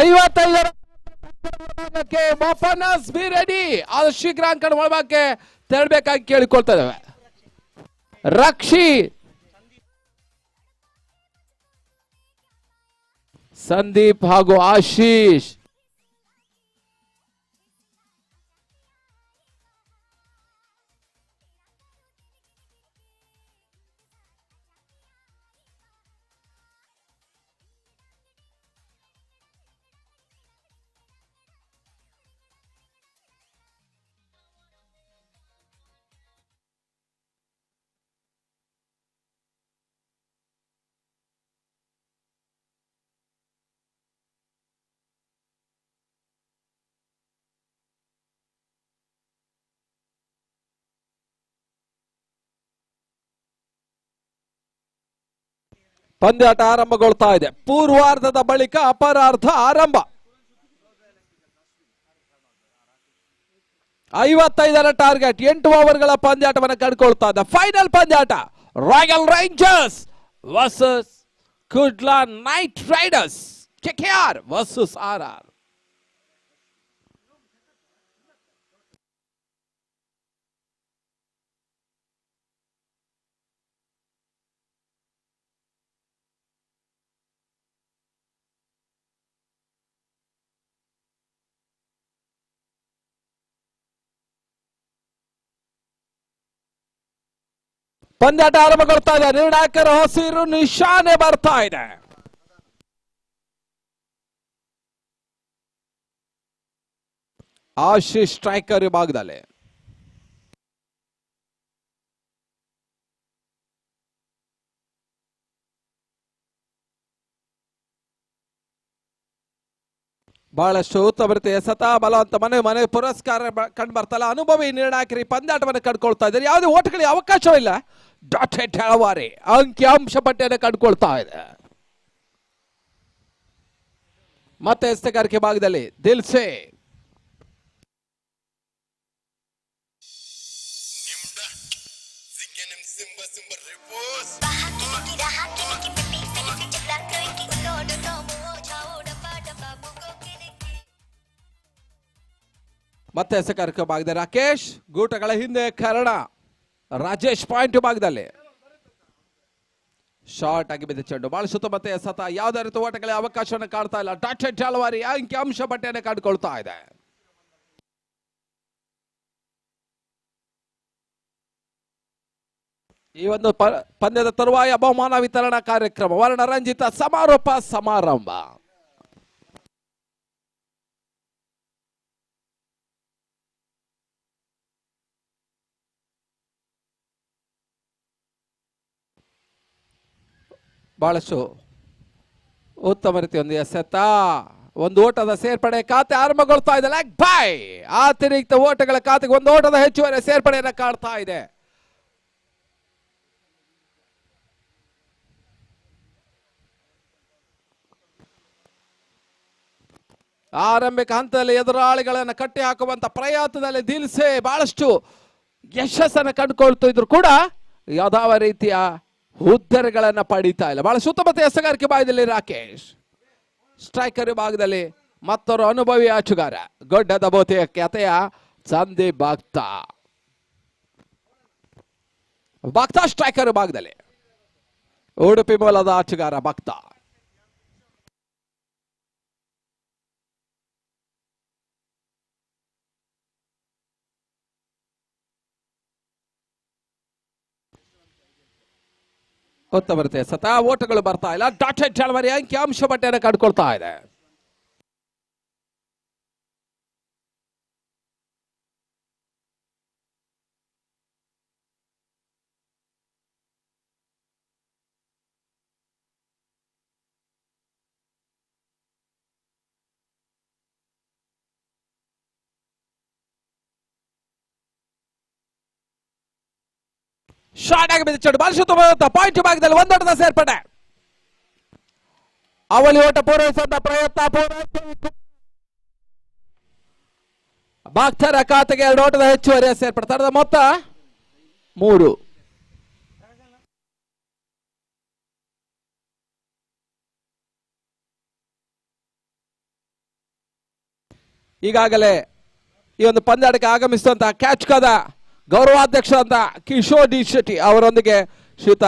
ಐವತ್ತೈದಕ್ಕೆ ಮೊಫನಸ್ be ready. ಅದು ಶೀಘ್ರ ಅಂಕಣ ಒಳಭಾಗಕ್ಕೆ ತೆರಳಬೇಕಾಗಿ ಕೇಳಿಕೊಳ್ತಾ ಇದ್ದೇವೆ. ರಕ್ಷಿ, ಸಂದೀಪ್ ಹಾಗೂ ಆಶೀಶ್. ಪಂದ್ಯಾಟ ಆರಂಭಗೊಳ್ತಾ ಇದೆ. ಪೂರ್ವಾರ್ಧದ ಬಳಿಕ ಅಪರಾರ್ಧ ಆರಂಭ. 55ರ ಟಾರ್ಗೆಟ್. 8 ಓವರ್ಗಳ ಪಂದ್ಯಾಟವನ್ನು ಕಂಡುಕೊಳ್ತಾ ಇದೆ. ಫೈನಲ್ ಪಂದ್ಯಾಟ royal rangers versus Kudla night riders. KKR versus RR. ಪಂದ್ಯಾಟ ಆರಂಭಗೊಳ್ತಾ ಇದೆ. ನಿರ್ಣಾಯಕರ ಹಸಿರು ನಿಶಾನೆ ಬರ್ತಾ ಇದೆ. ಆಶೀಶ್ ಸ್ಟ್ರೈಕರ್ ವಿಭಾಗದಲ್ಲಿ ಬಹಳಷ್ಟು ಉತ್ತಮ ರೀತಿಯ ಸತ ಬಲವಂತ ಮನೆ ಪುರಸ್ಕಾರ ಕಂಡು ಬರ್ತಲ್ಲ. ಅನುಭವಿ ನಿರ್ಣಾಯಕರಿ ಪಂದ್ಯಾಟವನ್ನು ಕಂಡುಕೊಳ್ತಾ ಇದ್ದಾರೆ. ಯಾವುದೇ ಓಟಗಳಿಗೆ ಅವಕಾಶವಿಲ್ಲ. ಡಾಟೆಡ್ ಎಳವಾರಿ ಅಂಕಿಅಂಶ ಪಟ್ಟಿಯನ್ನು ಕಂಡುಕೊಳ್ತಾ ಇದೆ. ಮತ್ತೆ ಎಸ್ತಗಾರಿಕೆ ಭಾಗದಲ್ಲಿ ದಿಲ್ಸೆ ಮತ್ತೆ ಎಸೆಗಾರಿಕೆ ಭಾಗದಲ್ಲಿ ರಾಕೇಶ್. ಗೂಟಗಳ ಹಿಂದೆ ಕರ್ಣ. ರಾಜೇಶ್ ಪಾಯಿಂಟ್ ಭಾಗದಲ್ಲಿ ಶಾರ್ಟ್ ಆಗಿ ಬಿದ್ದ ಚೆಂಡು. ಬಹಳ ಸುತ್ತಮುತ್ತ ಎಸೆತ. ಯಾವುದೇ ರೀತಿ ಓಟಗಳಿಗೆ ಅವಕಾಶವನ್ನು ಕಾಡ್ತಾ ಇಲ್ಲ. ಡಾಟೆಡ್ ಜಾಲವಾರಿ ಅಂಕಿ ಅಂಶ ಪಟ್ಟಿಯನ್ನು ಕಂಡುಕೊಳ್ತಾ ಇದೆ. ಈ ಒಂದು ಪಂದ್ಯದ ತರುವಾಯ ಬಹುಮಾನ ವಿತರಣಾ ಕಾರ್ಯಕ್ರಮ ವರ್ಣರಂಜಿತ ಸಮಾರೋಪ ಸಮಾರಂಭ. ಬಹಳಷ್ಟು ಉತ್ತಮ ರೀತಿ ಒಂದು ಎಸೆತ. ಒಂದು ಓಟದ ಸೇರ್ಪಡೆ. ಖಾತೆ ಆರಂಭಗೊಳ್ತಾ ಇದೆ. Leg by. ಅತಿರಿಕ್ತ ಓಟಗಳ ಖಾತೆಗೆ ಒಂದು ಓಟದ ಹೆಚ್ಚುವರಿ ಸೇರ್ಪಡೆಯನ್ನು ಕಾಡ್ತಾ ಇದೆ. ಆರಂಭಿಕ ಹಂತದಲ್ಲಿ ಎದುರಾಳಿಗಳನ್ನು ಕಟ್ಟಿ ಹಾಕುವಂತ ಪ್ರಯತ್ನದಲ್ಲಿ ದಿಲ್ಸೆ ಬಹಳಷ್ಟು ಯಶಸ್ಸನ್ನು ಕಂಡುಕೊಳ್ತಾ ಇದ್ರು ಕೂಡ ಯಾವ ರೀತಿಯ ಹುದ್ದೆಗಳನ್ನು ಪಡೀತಾ ಇಲ್ಲ. ಬಹಳ ಸುತ್ತಮುತ್ತ ಎಸೆಗಾರಿಕೆ ಭಾಗದಲ್ಲಿ ರಾಕೇಶ್. ಸ್ಟ್ರೈಕರ್ ವಿಭಾಗದಲ್ಲಿ ಮತ್ತೊರು ಅನುಭವಿ ಆಟಗಾರ ಗೊಡ್ಡದ ಬೋತೆಯ ಖ್ಯಾತೆಯ ಸಂದೀಪ್ ಭಕ್ತ ಸ್ಟ್ರೈಕರ್ ವಿಭಾಗದಲ್ಲಿ ಉಡುಪಿ ಮೂಲದ ಆಟಗಾರ ಭಕ್ತ. ಉತ್ತಮ ರೀತಿಯ ಸತ. ಓಟಗಳು ಬರ್ತಾ ಇಲ್ಲ. ಡಾಟೆಡ್ ಜಾಲವಾರಿ ಅಂಕಿ ಅಂಶ ಪಟ್ಟಿಯನ್ನು ಕಂಡುಕೊಳ್ತಾ ಇದೆ. ಶಾರ್ಟ್ ಆಗಿ ಬಿದ್ದ ಚೆಂಡು. ಬಹಳ ಸುತ್ತಮುತ್ತ ಪಾಯಿಂಟ್ ಭಾಗದಲ್ಲಿ ಒಂದೋಟದ ಸೇರ್ಪಡೆ. ಅವಳಿ ಓಟ ಪೂರೈಸುವಂತ ಪ್ರಯತ್ನ. ಭಕ್ತರ ಖಾತೆಗೆ 2 ಓಟದ ಹೆಚ್ಚುವರಿ ಸೇರ್ಪಡೆ. ತರದ ಮೊತ್ತ 3. ಈಗಾಗಲೇ ಈ ಒಂದು ಪಂದ್ಯಾಟಕ್ಕೆ ಆಗಮಿಸುವಂತಹ ಕ್ಯಾಚ್ ಕದ ಗೌರವಾಧ್ಯಕ್ಷರಾದ ಕಿಶೋರ್ ಡಿ ಶೆಟ್ಟಿ ಅವರೊಂದಿಗೆ ಶ್ರೀಯುತ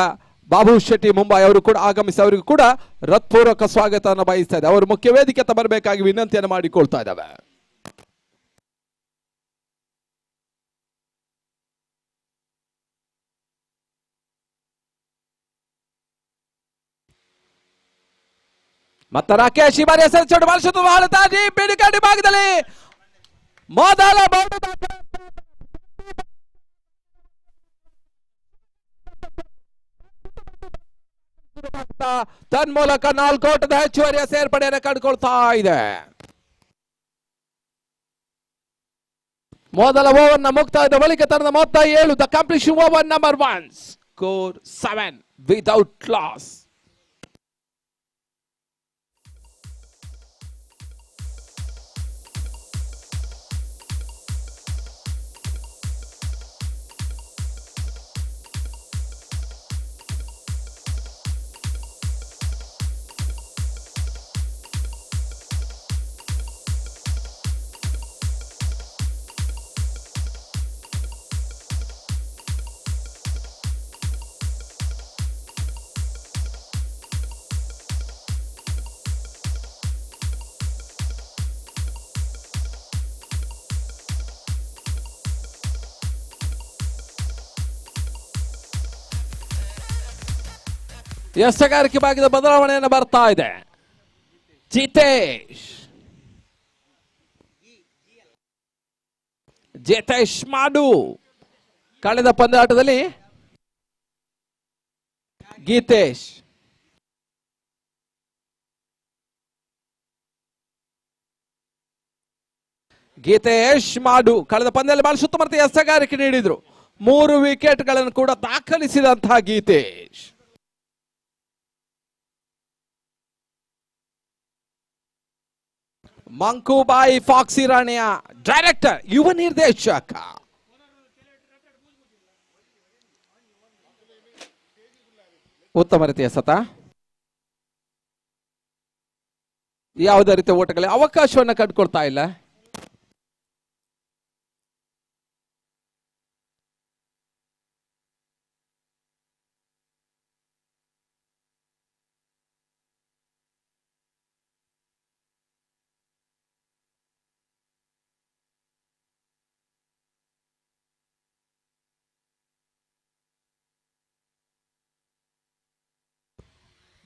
ಬಾಬು ಶೆಟ್ಟಿ ಮುಂಬೈ ಅವರು ಕೂಡ ಆಗಮಿಸಿ ಅವರಿಗೂ ಕೂಡ ಹೃತ್ಪೂರ್ವಕ ಸ್ವಾಗತವನ್ನು ಬಯಸ್ತಾ ಇದೆ. ಅವರು ಮುಖ್ಯ ವೇದಿಕೆ ಬರಬೇಕಾಗಿ ವಿನಂತಿಯನ್ನು ಮಾಡಿಕೊಳ್ತಾ ಇದ್ದಾವೆ. ಮತ್ತೆ ರಾಕೇಶ್ ಈ ಬಾರಿ ಹೆಸರು ಚೋಡು ಬಳಸುತ್ತ ಬಾಳುತ್ತಾಜಿ ಬಿಡಿಕಡಿ ಭಾಗದಲ್ಲಿ ಮೊದಲ ತನ್ಮೂಲಕ 4 ಓಟದ ಹೆಚ್ಚುವರಿಯ ಸೇರ್ಪಡೆಯನ್ನು ಕಂಡುಕೊಳ್ತಾ ಇದೆ. ಮೊದಲ ಓವರ್ನ ಮುಕ್ತಾಯದ ಬಳಿಕ ತನ್ನ ಮೊತ್ತ 7. The completion over number 1 score 7 without loss. ಎಸೆಗಾರಿಕೆ ಭಾಗದ ಬದಲಾವಣೆಯನ್ನು ಬರ್ತಾ ಇದೆ. ಜಿತೇಶ್ ಮಾಡು ಕಳೆದ ಪಂದ್ಯಾಟದಲ್ಲಿ ಗೀತೇಶ್ ಮಾಡು ಕಳೆದ ಪಂದ್ಯದಲ್ಲಿ ಬಹಳ ಸುತ್ತಮುತ್ತ ಎಸೆಗಾರಿಕೆ ನೀಡಿದ್ರು. 3 ವಿಕೆಟ್ಗಳನ್ನು ಕೂಡ ದಾಖಲಿಸಿದಂತಹ ಗೀತೇಶ್. ಮಂಕುಬಾಯಿ ಫಾಕ್ಸಿ ರಾಣಿಯ ಡೈರೆಕ್ಟರ್, ಯುವ ನಿರ್ದೇಶಕ. ಉತ್ತಮ ರೀತಿಯ ಸತ, ಯಾವುದೇ ರೀತಿಯ ಓಟಗಳಿಗೆ ಅವಕಾಶವನ್ನು ಕಂಡುಕೊಳ್ತಾ ಇಲ್ಲ.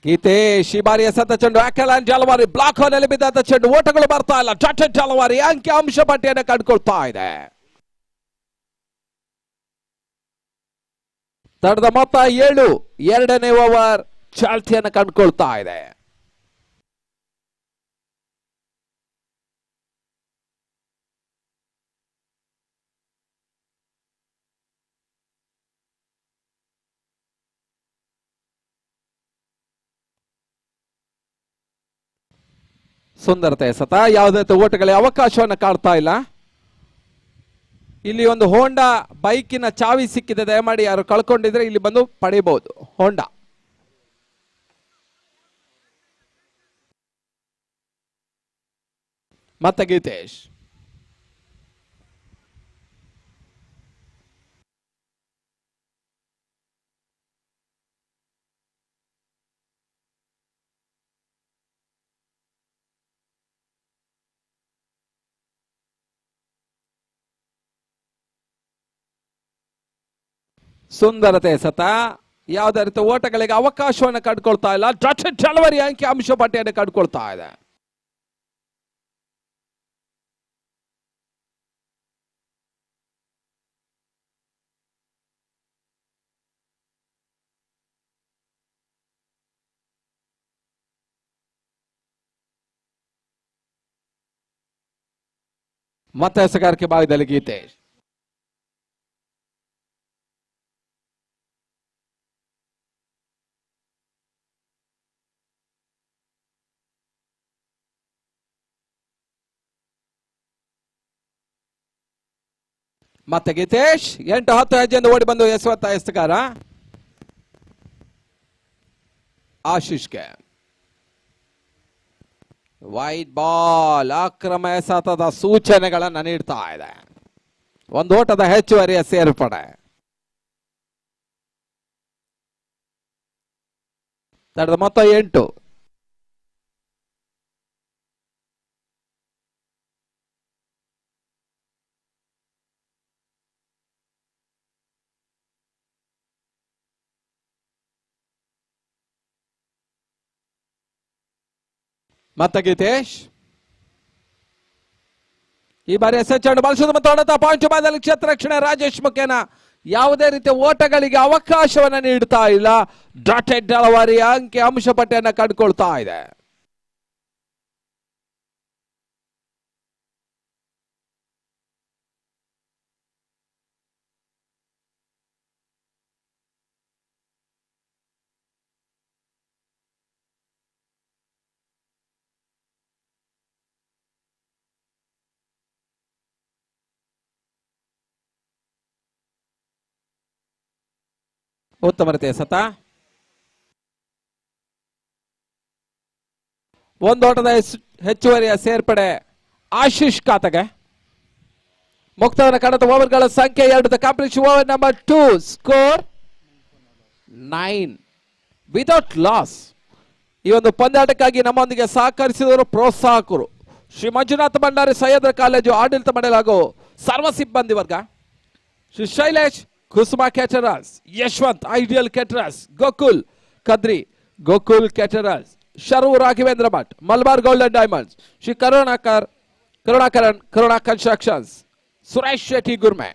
ಗೀತೇಶ್ ಈ ಬಾರಿಯ ಸತ ಚೆಂಡು ಆಕೆಲಾನ್ ಜಲವಾರಿ ಬ್ಲಾಕ್ ಹೋಲ್ನಲ್ಲಿ ಬಿದ್ದಂತ ಚೆಂಡು, ಓಟಗಳು ಬರ್ತಾ ಇಲ್ಲ. ಡಾಟೆಡ್ ಜಲವಾರಿ ಅಂಕಿ ಅಂಶ ಪಟ್ಟಿಯನ್ನು ಕಂಡುಕೊಳ್ತಾ ಇದೆ. ತಡದ ಮೊತ್ತ 7. ಎರಡನೇ ಓವರ್ ಚಾಲ್ತಿಯನ್ನು ಕಂಡುಕೊಳ್ತಾ ಇದೆ. ಸುಂದರತೆ ಸತ, ಯಾವುದೇ ಓಟಗಳಿಗೆ ಅವಕಾಶವನ್ನು ಕಾಡ್ತಾ ಇಲ್ಲ. ಇಲ್ಲಿ ಒಂದು ಹೋಂಡಾ ಬೈಕಿನ ಚಾವಿ ಸಿಕ್ಕಿದೆ, ದಯಮಾಡಿ ಯಾರು ಕಳ್ಕೊಂಡಿದ್ರೆ ಇಲ್ಲಿ ಬಂದು ಪಡಿಬಹುದು. ಹೋಂಡಾ ಮತ್ತೆ ಗೀತೇಶ್. ಸುಂದರತೆ ಸತ, ಯಾವುದೇ ರೀತಿ ಓಟಗಳಿಗೆ ಅವಕಾಶವನ್ನು ಕಂಡುಕೊಳ್ತಾ ಇಲ್ಲ. ಡಾಟೆಡ್ ಡೆಲಿವರಿ ಅಂಕಿ ಅಂಶ ಪಟ್ಟಿಯನ್ನು ಕಂಡುಕೊಳ್ತಾ ಇದೆ. ಮತ್ತೆ ಎಸೆಗಾರಿಕೆ ಭಾಗದಲ್ಲಿ ಗೀತೇಶ್. ಮತ್ತೆ ಗೀತೇಶ್ 8-10 ಹೆಜ್ಜೆಯಿಂದ ಓಡಿ ಬಂದು ಎಸೆಯುವಂತ ಎಸೆಗಾರ ಆಶೀಶ್ಗೆ ವೈಟ್ ಬಾಲ್. ಅಕ್ರಮ ಎಸೆತದ ಸೂಚನೆಗಳನ್ನು ನೀಡ್ತಾ ಇದೆ. ಒಂದು ಓಟದ ಹೆಚ್ಚುವರಿಯ ಸೇರ್ಪಡೆ. ತಡೆದ ಮೊತ್ತ 8. ಮತ್ತೆ ಗೀತೇಶ್ ಈ ಬಾರಿ ಎಸೆಚಂಡು ಬಳಸುವುದು ಮತ್ತು ಹೊಡೆತ ಪಾಯಿಂಟ್ ಬಾದಲ್ಲಿ ಕ್ಷೇತ್ರ ರಕ್ಷಣೆ ರಾಜೇಶ್ ಮುಖೇನ ಯಾವುದೇ ರೀತಿಯ ಓಟಗಳಿಗೆ ಅವಕಾಶವನ್ನು ನೀಡುತ್ತಾ ಇಲ್ಲ. ಡಾಟೆಡ್ ಡೆಲಿವರಿ ಅಂಕಿ ಅಂಶ ಪಟ್ಟಿಯನ್ನು ಕಂಡುಕೊಳ್ತಾ ಇದೆ. ಉತ್ತಮ ರೀತಿಯ ಸತ, ಒಂದೋಟದ ಹೆಚ್ಚುವರಿಯ ಸೇರ್ಪಡೆ ಆಶೀಶ್ ಖಾತೆಗೆ. ಮುಕ್ತವನ್ನ ಕಳೆದ ಓವರ್ಗಳ ಸಂಖ್ಯೆ 2. The complete over number 2. Score 9 without loss. ಈ ಒಂದು ಪಂದ್ಯಾಟಕ್ಕಾಗಿ ನಮ್ಮೊಂದಿಗೆ ಸಹಕರಿಸಿದವರು ಪ್ರೋತ್ಸಾಹಕರು ಶ್ರೀ ಮಂಜುನಾಥ ಭಂಡಾರಿ ಸಹ್ಯಾದ್ರಿ ಕಾಲೇಜು ಆಡಳಿತ ಮಂಡಳಿ ಹಾಗೂ ಸರ್ವ ಸಿಬ್ಬಂದಿ ವರ್ಗ, Shri Shailesh Kusuma caterers, Yashwant ideal caterers, Gokul Kadri, Gokul caterers, Sharu Raghavendra Bhat, Malabar gold and diamonds, Shri Karunakaran, Karuna constructions, Suresh Shetty Gurme.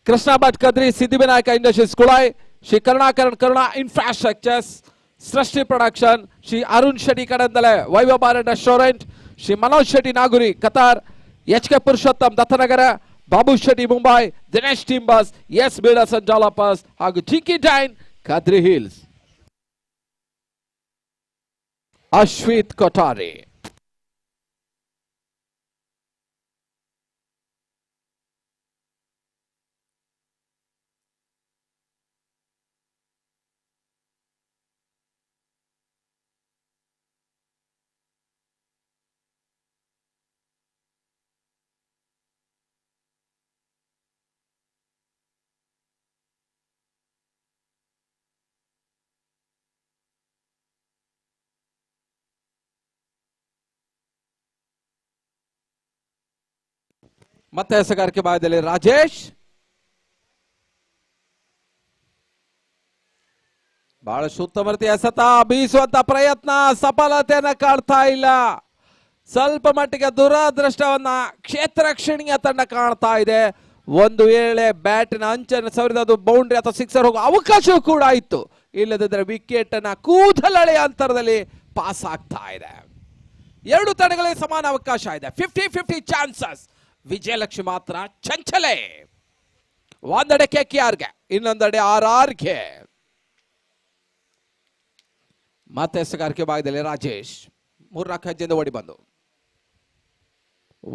Krishna Bhat Kadri, Siddhivinayak industries Kulai, Shri Karunakaran, Karuna infrastructures, Srishti production, Shri Arun Shetty Kadandale, Vaibhav bar and restaurant, Shri Manoj Shetty Naguri Qatar, H K Purushottam Dattanagar, Babu Shetty Mumbai, Dinesh timbers, S builders and developers ಹಾಗೂ ಜಿಕಿ ಡೈನ್ ಕದ್ರಿ ಹಿಲ್ಸ್. ಅಶ್ವಿತ್ ಕೊಠಾರಿ. ಮತ್ತೆ ಎಸಗಾರಿಕೆ ಭಾಗದಲ್ಲಿ ರಾಜೇಶ್, ಬಹಳಷ್ಟು ಉತ್ತಮ ರೀತಿಯ ಎಸೆತ, ಬೀಸುವಂತ ಪ್ರಯತ್ನ ಸಫಲತೆಯನ್ನ ಕಾಣ್ತಾ ಇಲ್ಲ. ಸ್ವಲ್ಪ ಮಟ್ಟಿಗೆ ದುರಾದೃಷ್ಟವನ್ನ ಕ್ಷೇತ್ರ ರಕ್ಷಣೀಯ ತಂಡ ಕಾಣ್ತಾ ಇದೆ. ಒಂದು ವೇಳೆ ಬ್ಯಾಟಿನ ಅಂಚನ್ನು ಸವರಿದ ಅದು ಬೌಂಡ್ರಿ ಅಥವಾ ಸಿಕ್ಸರ್ ಹೋಗುವ ಅವಕಾಶವೂ ಕೂಡ ಇತ್ತು. ಇಲ್ಲದಿದ್ದರೆ ವಿಕೆಟ್ ಅನ್ನ ಕೂದಲೆಳೆಯ ಅಂತರದಲ್ಲಿ ಪಾಸ್ ಆಗ್ತಾ ಇದೆ. ಎರಡು ತಂಡಗಳಿಗೆ ಸಮಾನ ಅವಕಾಶ ಇದೆ. 50-50 ಚಾನ್ಸಸ್. ವಿಜಯಲಕ್ಷ್ಮಿ ಮಾತ್ರ ಚಂಚಲೆ. ಒಂದೆಡೆ KKRಗೆ, ಇನ್ನೊಂದೆಡೆ RRಗೆ. ಮತ್ತೆ ಎಸಗಾರಿಕೆ ಭಾಗದಲ್ಲಿ ರಾಜೇಶ್ 3-4 ಹೆಜ್ಜೆಯಿಂದ ಓಡಿ ಬಂದು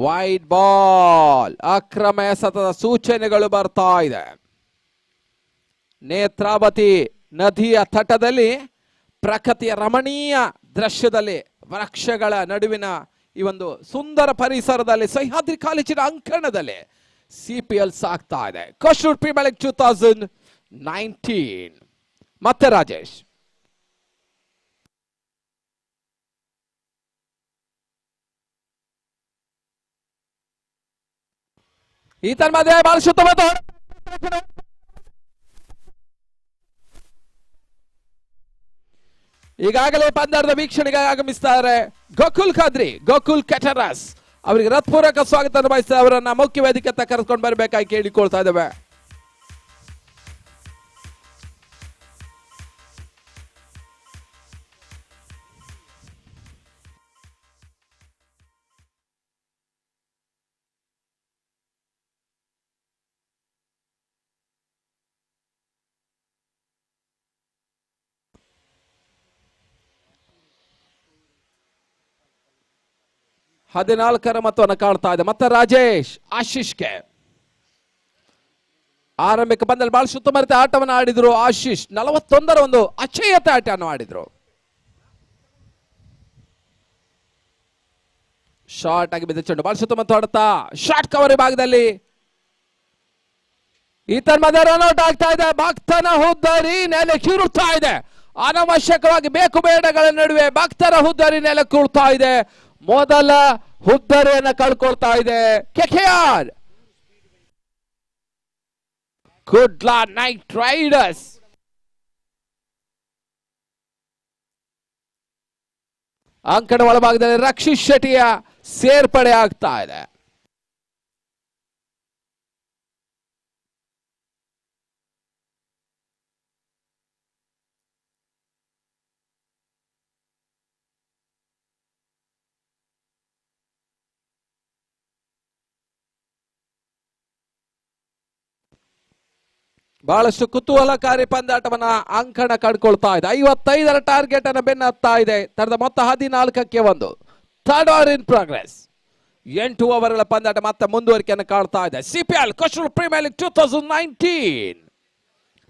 ವೈಡ್ ಬಾಲ್. ಅಕ್ರಮ ಎಸೆತದ ಸೂಚನೆಗಳು ಬರ್ತಾ ಇದೆ. ನೇತ್ರಾವತಿ ನದಿಯ ತಟದಲ್ಲಿ ಪ್ರಕೃತಿಯ ರಮಣೀಯ ದೃಶ್ಯದಲ್ಲಿ ವೃಕ್ಷಗಳ ನಡುವಿನ ಈ ಒಂದು ಸುಂದರ ಪರಿಸರದಲ್ಲಿ ಸಹ್ಯಾದ್ರಿ ಕಾಲೇಜಿನ ಅಂಕಣದಲ್ಲಿ CPL ಸಾಗ್ತಾ ಇದೆ. Coastal premier league 2019. ಮತ್ತೆ ರಾಜೇಶ್, ಈತನ ಮಧ್ಯೆ ಬಹಳ ಸುತ್ತಮುತ್ತ ಈಗಾಗಲೇ ಪಂದ್ಯದ ವೀಕ್ಷಣೆಗೆ ಆಗಮಿಸ್ತಾರೆ ಗೋಕುಲ್ ಖಾದ್ರಿ, ಗೋಕುಲ್ ಕ್ಯಾಟರರ್ಸ್. ಅವರಿಗೆ ಹೃತ್ಪೂರ್ವಕ ಸ್ವಾಗತ ಬಯಸ್ತಾರೆ. ಅವರನ್ನ ಮುಖ್ಯ ವೇದಿಕೆ ಕರೆದುಕೊಂಡು ಬರಬೇಕಾಗಿ ಕೇಳಿಕೊಳ್ತಾ ಇದ್ದೇವೆ. ಹದಿನಾಲ್ಕರ ಮೊತ್ತವನ್ನು ಕಾಣ್ತಾ ಇದೆ. ಮತ್ತೆ ರಾಜೇಶ್ ಆಶೀಶ್ಗೆ ಆರಂಭಿಕ ಪಂದ್ಯದಲ್ಲಿ ಬಹಳ ಸುತ್ತಮರಿತ ಆಟವನ್ನು ಆಡಿದ್ರು. ಆಶೀಶ್ 41ರ ಒಂದು ಅಚ್ಚೇಯತೆ ಆಟವನ್ನು ಆಡಿದ್ರು. ಶಾರ್ಟ್ ಆಗಿ ಬಿದ್ದ ಚೆಂಡು ಬಹಳ ಸುತ್ತಮುತ್ತ ಆಡುತ್ತಾ ಶಾರ್ಟ್ ಕವರ್ ಭಾಗದಲ್ಲಿ ಈತನ ಮಧ್ಯ ರನ್ಔಟ್ ಆಗ್ತಾ ಇದೆ. ಭಕ್ತನ ಹುದ್ದರಿ ನೆಲೆ ಕಿರುತ್ತಾ ಇದೆ. ಅನವಶ್ಯಕವಾಗಿ ಬೇಕು ಬೇಡಗಳ ನಡುವೆ ಭಕ್ತರ ಹುದ್ದರಿ ನೆಲೆ ಕೂರ್ತಾ ಇದೆ. ಮೊದಲ ಹುದ್ದರಿಯನ್ನು ಕಳ್ಕೊಳ್ತಾ ಇದೆ KKR. ಕುಡ್ಲಾ ನೈಟ್ ರೈಡರ್ಸ್ ಅಂಕಣ ಒಳಭಾಗದಲ್ಲಿ ರಕ್ಷಿತ್ ಶೆಟ್ಟಿಯ ಸೇರ್ಪಡೆ ಆಗ್ತಾ ಇದೆ. ಬಹಳಷ್ಟು ಕುತೂಹಲಕಾರಿ ಪಂದ್ಯಾಟವನ್ನ ಅಂಕಣ ಕಂಡುಕೊಳ್ತಾ ಇದೆ. 55ರ ಟಾರ್ಗೆಟ್ ಅನ್ನು ಬೆನ್ನತ್ತಾ ಇದೆ. ತರದ ಮೊತ್ತ 14ಕ್ಕೆ 1. Third over in progress. 8 ಓವರ್ಗಳ ಪಂದ್ಯಾಟ ಮತ್ತೆ ಮುಂದುವರಿಕೆಯನ್ನು ಕಾಣ್ತಾ ಇದೆ. CPL ಕೋಸ್ಟಲ್ ಪ್ರೀಮಿಯರ್ ಲೀಗ್ 2019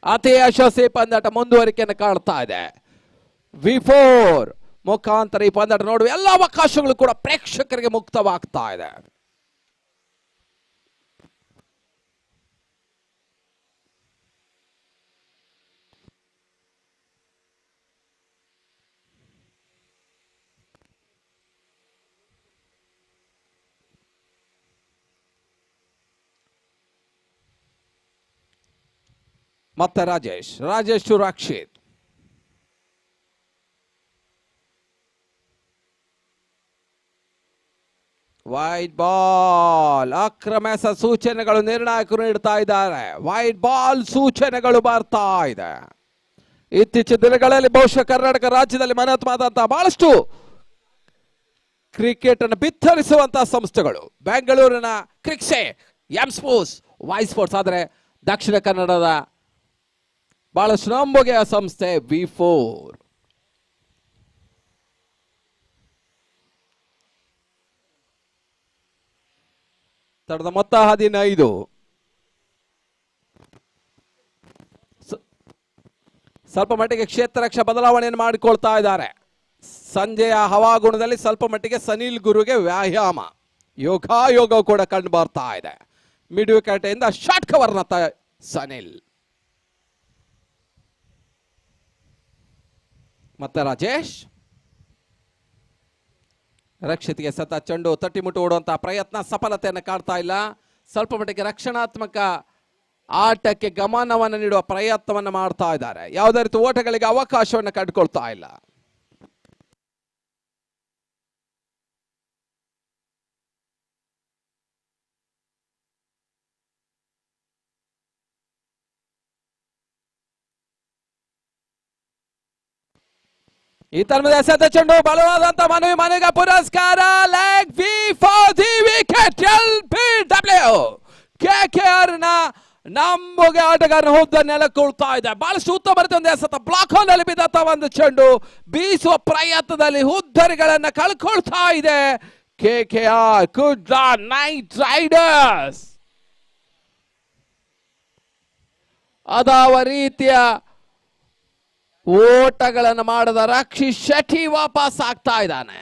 ಅತಿ ಯಶಸ್ವಿ ಪಂದ್ಯಾಟ ಮುಂದುವರಿಕೆಯನ್ನು ಕಾಣ್ತಾ ಇದೆ. V4 ಮುಖಾಂತರ ಈ ಪಂದ್ಯಾಟ ನೋಡುವ ಎಲ್ಲ ಅವಕಾಶಗಳು ಕೂಡ ಪ್ರೇಕ್ಷಕರಿಗೆ ಮುಕ್ತವಾಗ್ತಾ ಇದೆ. ಮತ್ತೆ Rajesh to Rakshith. Wide ball, ಅಕ್ರಮ ಸೂಚನೆಗಳು ನಿರ್ಣಾಯಕರು ನೀಡ್ತಾ ಇದ್ದಾರೆ. ವೈಟ್ ಬಾಲ್ ಸೂಚನೆಗಳು ಬರ್ತಾ ಇದೆ. ಇತ್ತೀಚಿನ ದಿನಗಳಲ್ಲಿ ಬಹುಶಃ ಕರ್ನಾಟಕ ರಾಜ್ಯದಲ್ಲಿ ಮನೋತ್ಮಾದಂತಹ ಬಹಳಷ್ಟು ಕ್ರಿಕೆಟ್ ಅನ್ನು ಬಿತ್ತರಿಸುವಂತಹ ಸಂಸ್ಥೆಗಳು ಬೆಂಗಳೂರಿನ ಕ್ರಿಕ್ಸೆ, ಎಂ ಸ್ಪೋರ್ಟ್ಸ್, ವೈ ಸ್ಪೋರ್ಟ್ಸ್, ಆದರೆ ದಕ್ಷಿಣ ಕನ್ನಡದ ಬಹಳಷ್ಟು ನಂಬುಗೆಯ ಸಂಸ್ಥೆ V4. ತಡದ ಮೊತ್ತ 15. ಸ್ವಲ್ಪ ಮಟ್ಟಿಗೆ ಕ್ಷೇತ್ರ ರಕ್ಷ ಬದಲಾವಣೆಯನ್ನು ಮಾಡಿಕೊಳ್ತಾ ಇದ್ದಾರೆ. ಸಂಜೆಯ ಹವಾಗುಣದಲ್ಲಿ ಸ್ವಲ್ಪ ಮಟ್ಟಿಗೆ ಸನಿಲ್ ಗುರುಗೆ ವ್ಯಾಯಾಮ, ಯೋಗ ಕೂಡ ಕಂಡು ಬರ್ತಾ ಇದೆ. ಮಿಡ್ ವಿಕೆಟ್ ಇಂದ ಶಾರ್ಟ್ ಕವರ್ ಸನಿಲ್. ಮತ್ತೆ ರಾಜೇಶ್, ರಕ್ಷಿತ್ಗೆ ಸತ ಚೆಂಡು ತಟ್ಟಿಮುಟ್ಟು ಓಡುವಂತಹ ಪ್ರಯತ್ನ ಸಫಲತೆಯನ್ನು ಕಾಡ್ತಾ ಇಲ್ಲ. ಸ್ವಲ್ಪ ಮಟ್ಟಿಗೆ ರಕ್ಷಣಾತ್ಮಕ ಆಟಕ್ಕೆ ಗಮನವನ್ನು ನೀಡುವ ಪ್ರಯತ್ನವನ್ನು ಮಾಡ್ತಾ ಇದ್ದಾರೆ. ಯಾವುದೇ ರೀತಿ ಓಟಗಳಿಗೆ ಅವಕಾಶವನ್ನು ಕಂಡುಕೊಳ್ತಾ ಇಲ್ಲ. ಈ ತರಹದ ಎಸೆತ ಚೆಂಡು, ಬಲವಾದಂತ ಮನೆಗೆ ಪುರಸ್ಕಾರ. Leg before the wicket. LBW KKR ನ ನಮಗೆ ಆಟಗಾರನ ಹುದ್ದ ನೆಲಕೊಳ್ತಾ ಇದೆ. ಬಹಳಷ್ಟು ಉತ್ತಮ ಒಂದು ಎಸೆತ, ಬ್ಲಾಕ್ ಹೋಲ್ ನಲ್ಲಿ ಬಿದ್ದಂತ ಒಂದು ಚೆಂಡು ಬೀಸುವ ಪ್ರಯತ್ನದಲ್ಲಿ ಹುದ್ದರಿಗಳನ್ನ ಕಳ್ಕೊಳ್ತಾ ಇದೆ KKR. Good night Riders. ಅದಾವ ರೀತಿಯ ಓಟಗಳನ್ನು ಮಾಡದ ರಕ್ಷಿತ್ ಶೆಟ್ಟಿ ವಾಪಸ್ ಆಗ್ತಾ ಇದ್ದಾನೆ.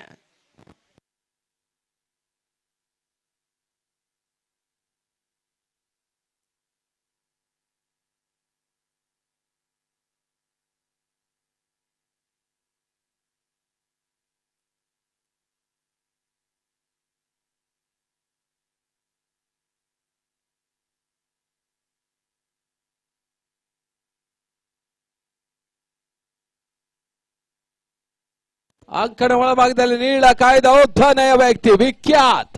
ಅಂಕಣ ಒಳಭಾಗದಲ್ಲಿ ನೀಳ ಕಾಯ್ದ ಉದ್ದನೆಯ ವ್ಯಕ್ತಿ ವಿಖ್ಯಾತ್.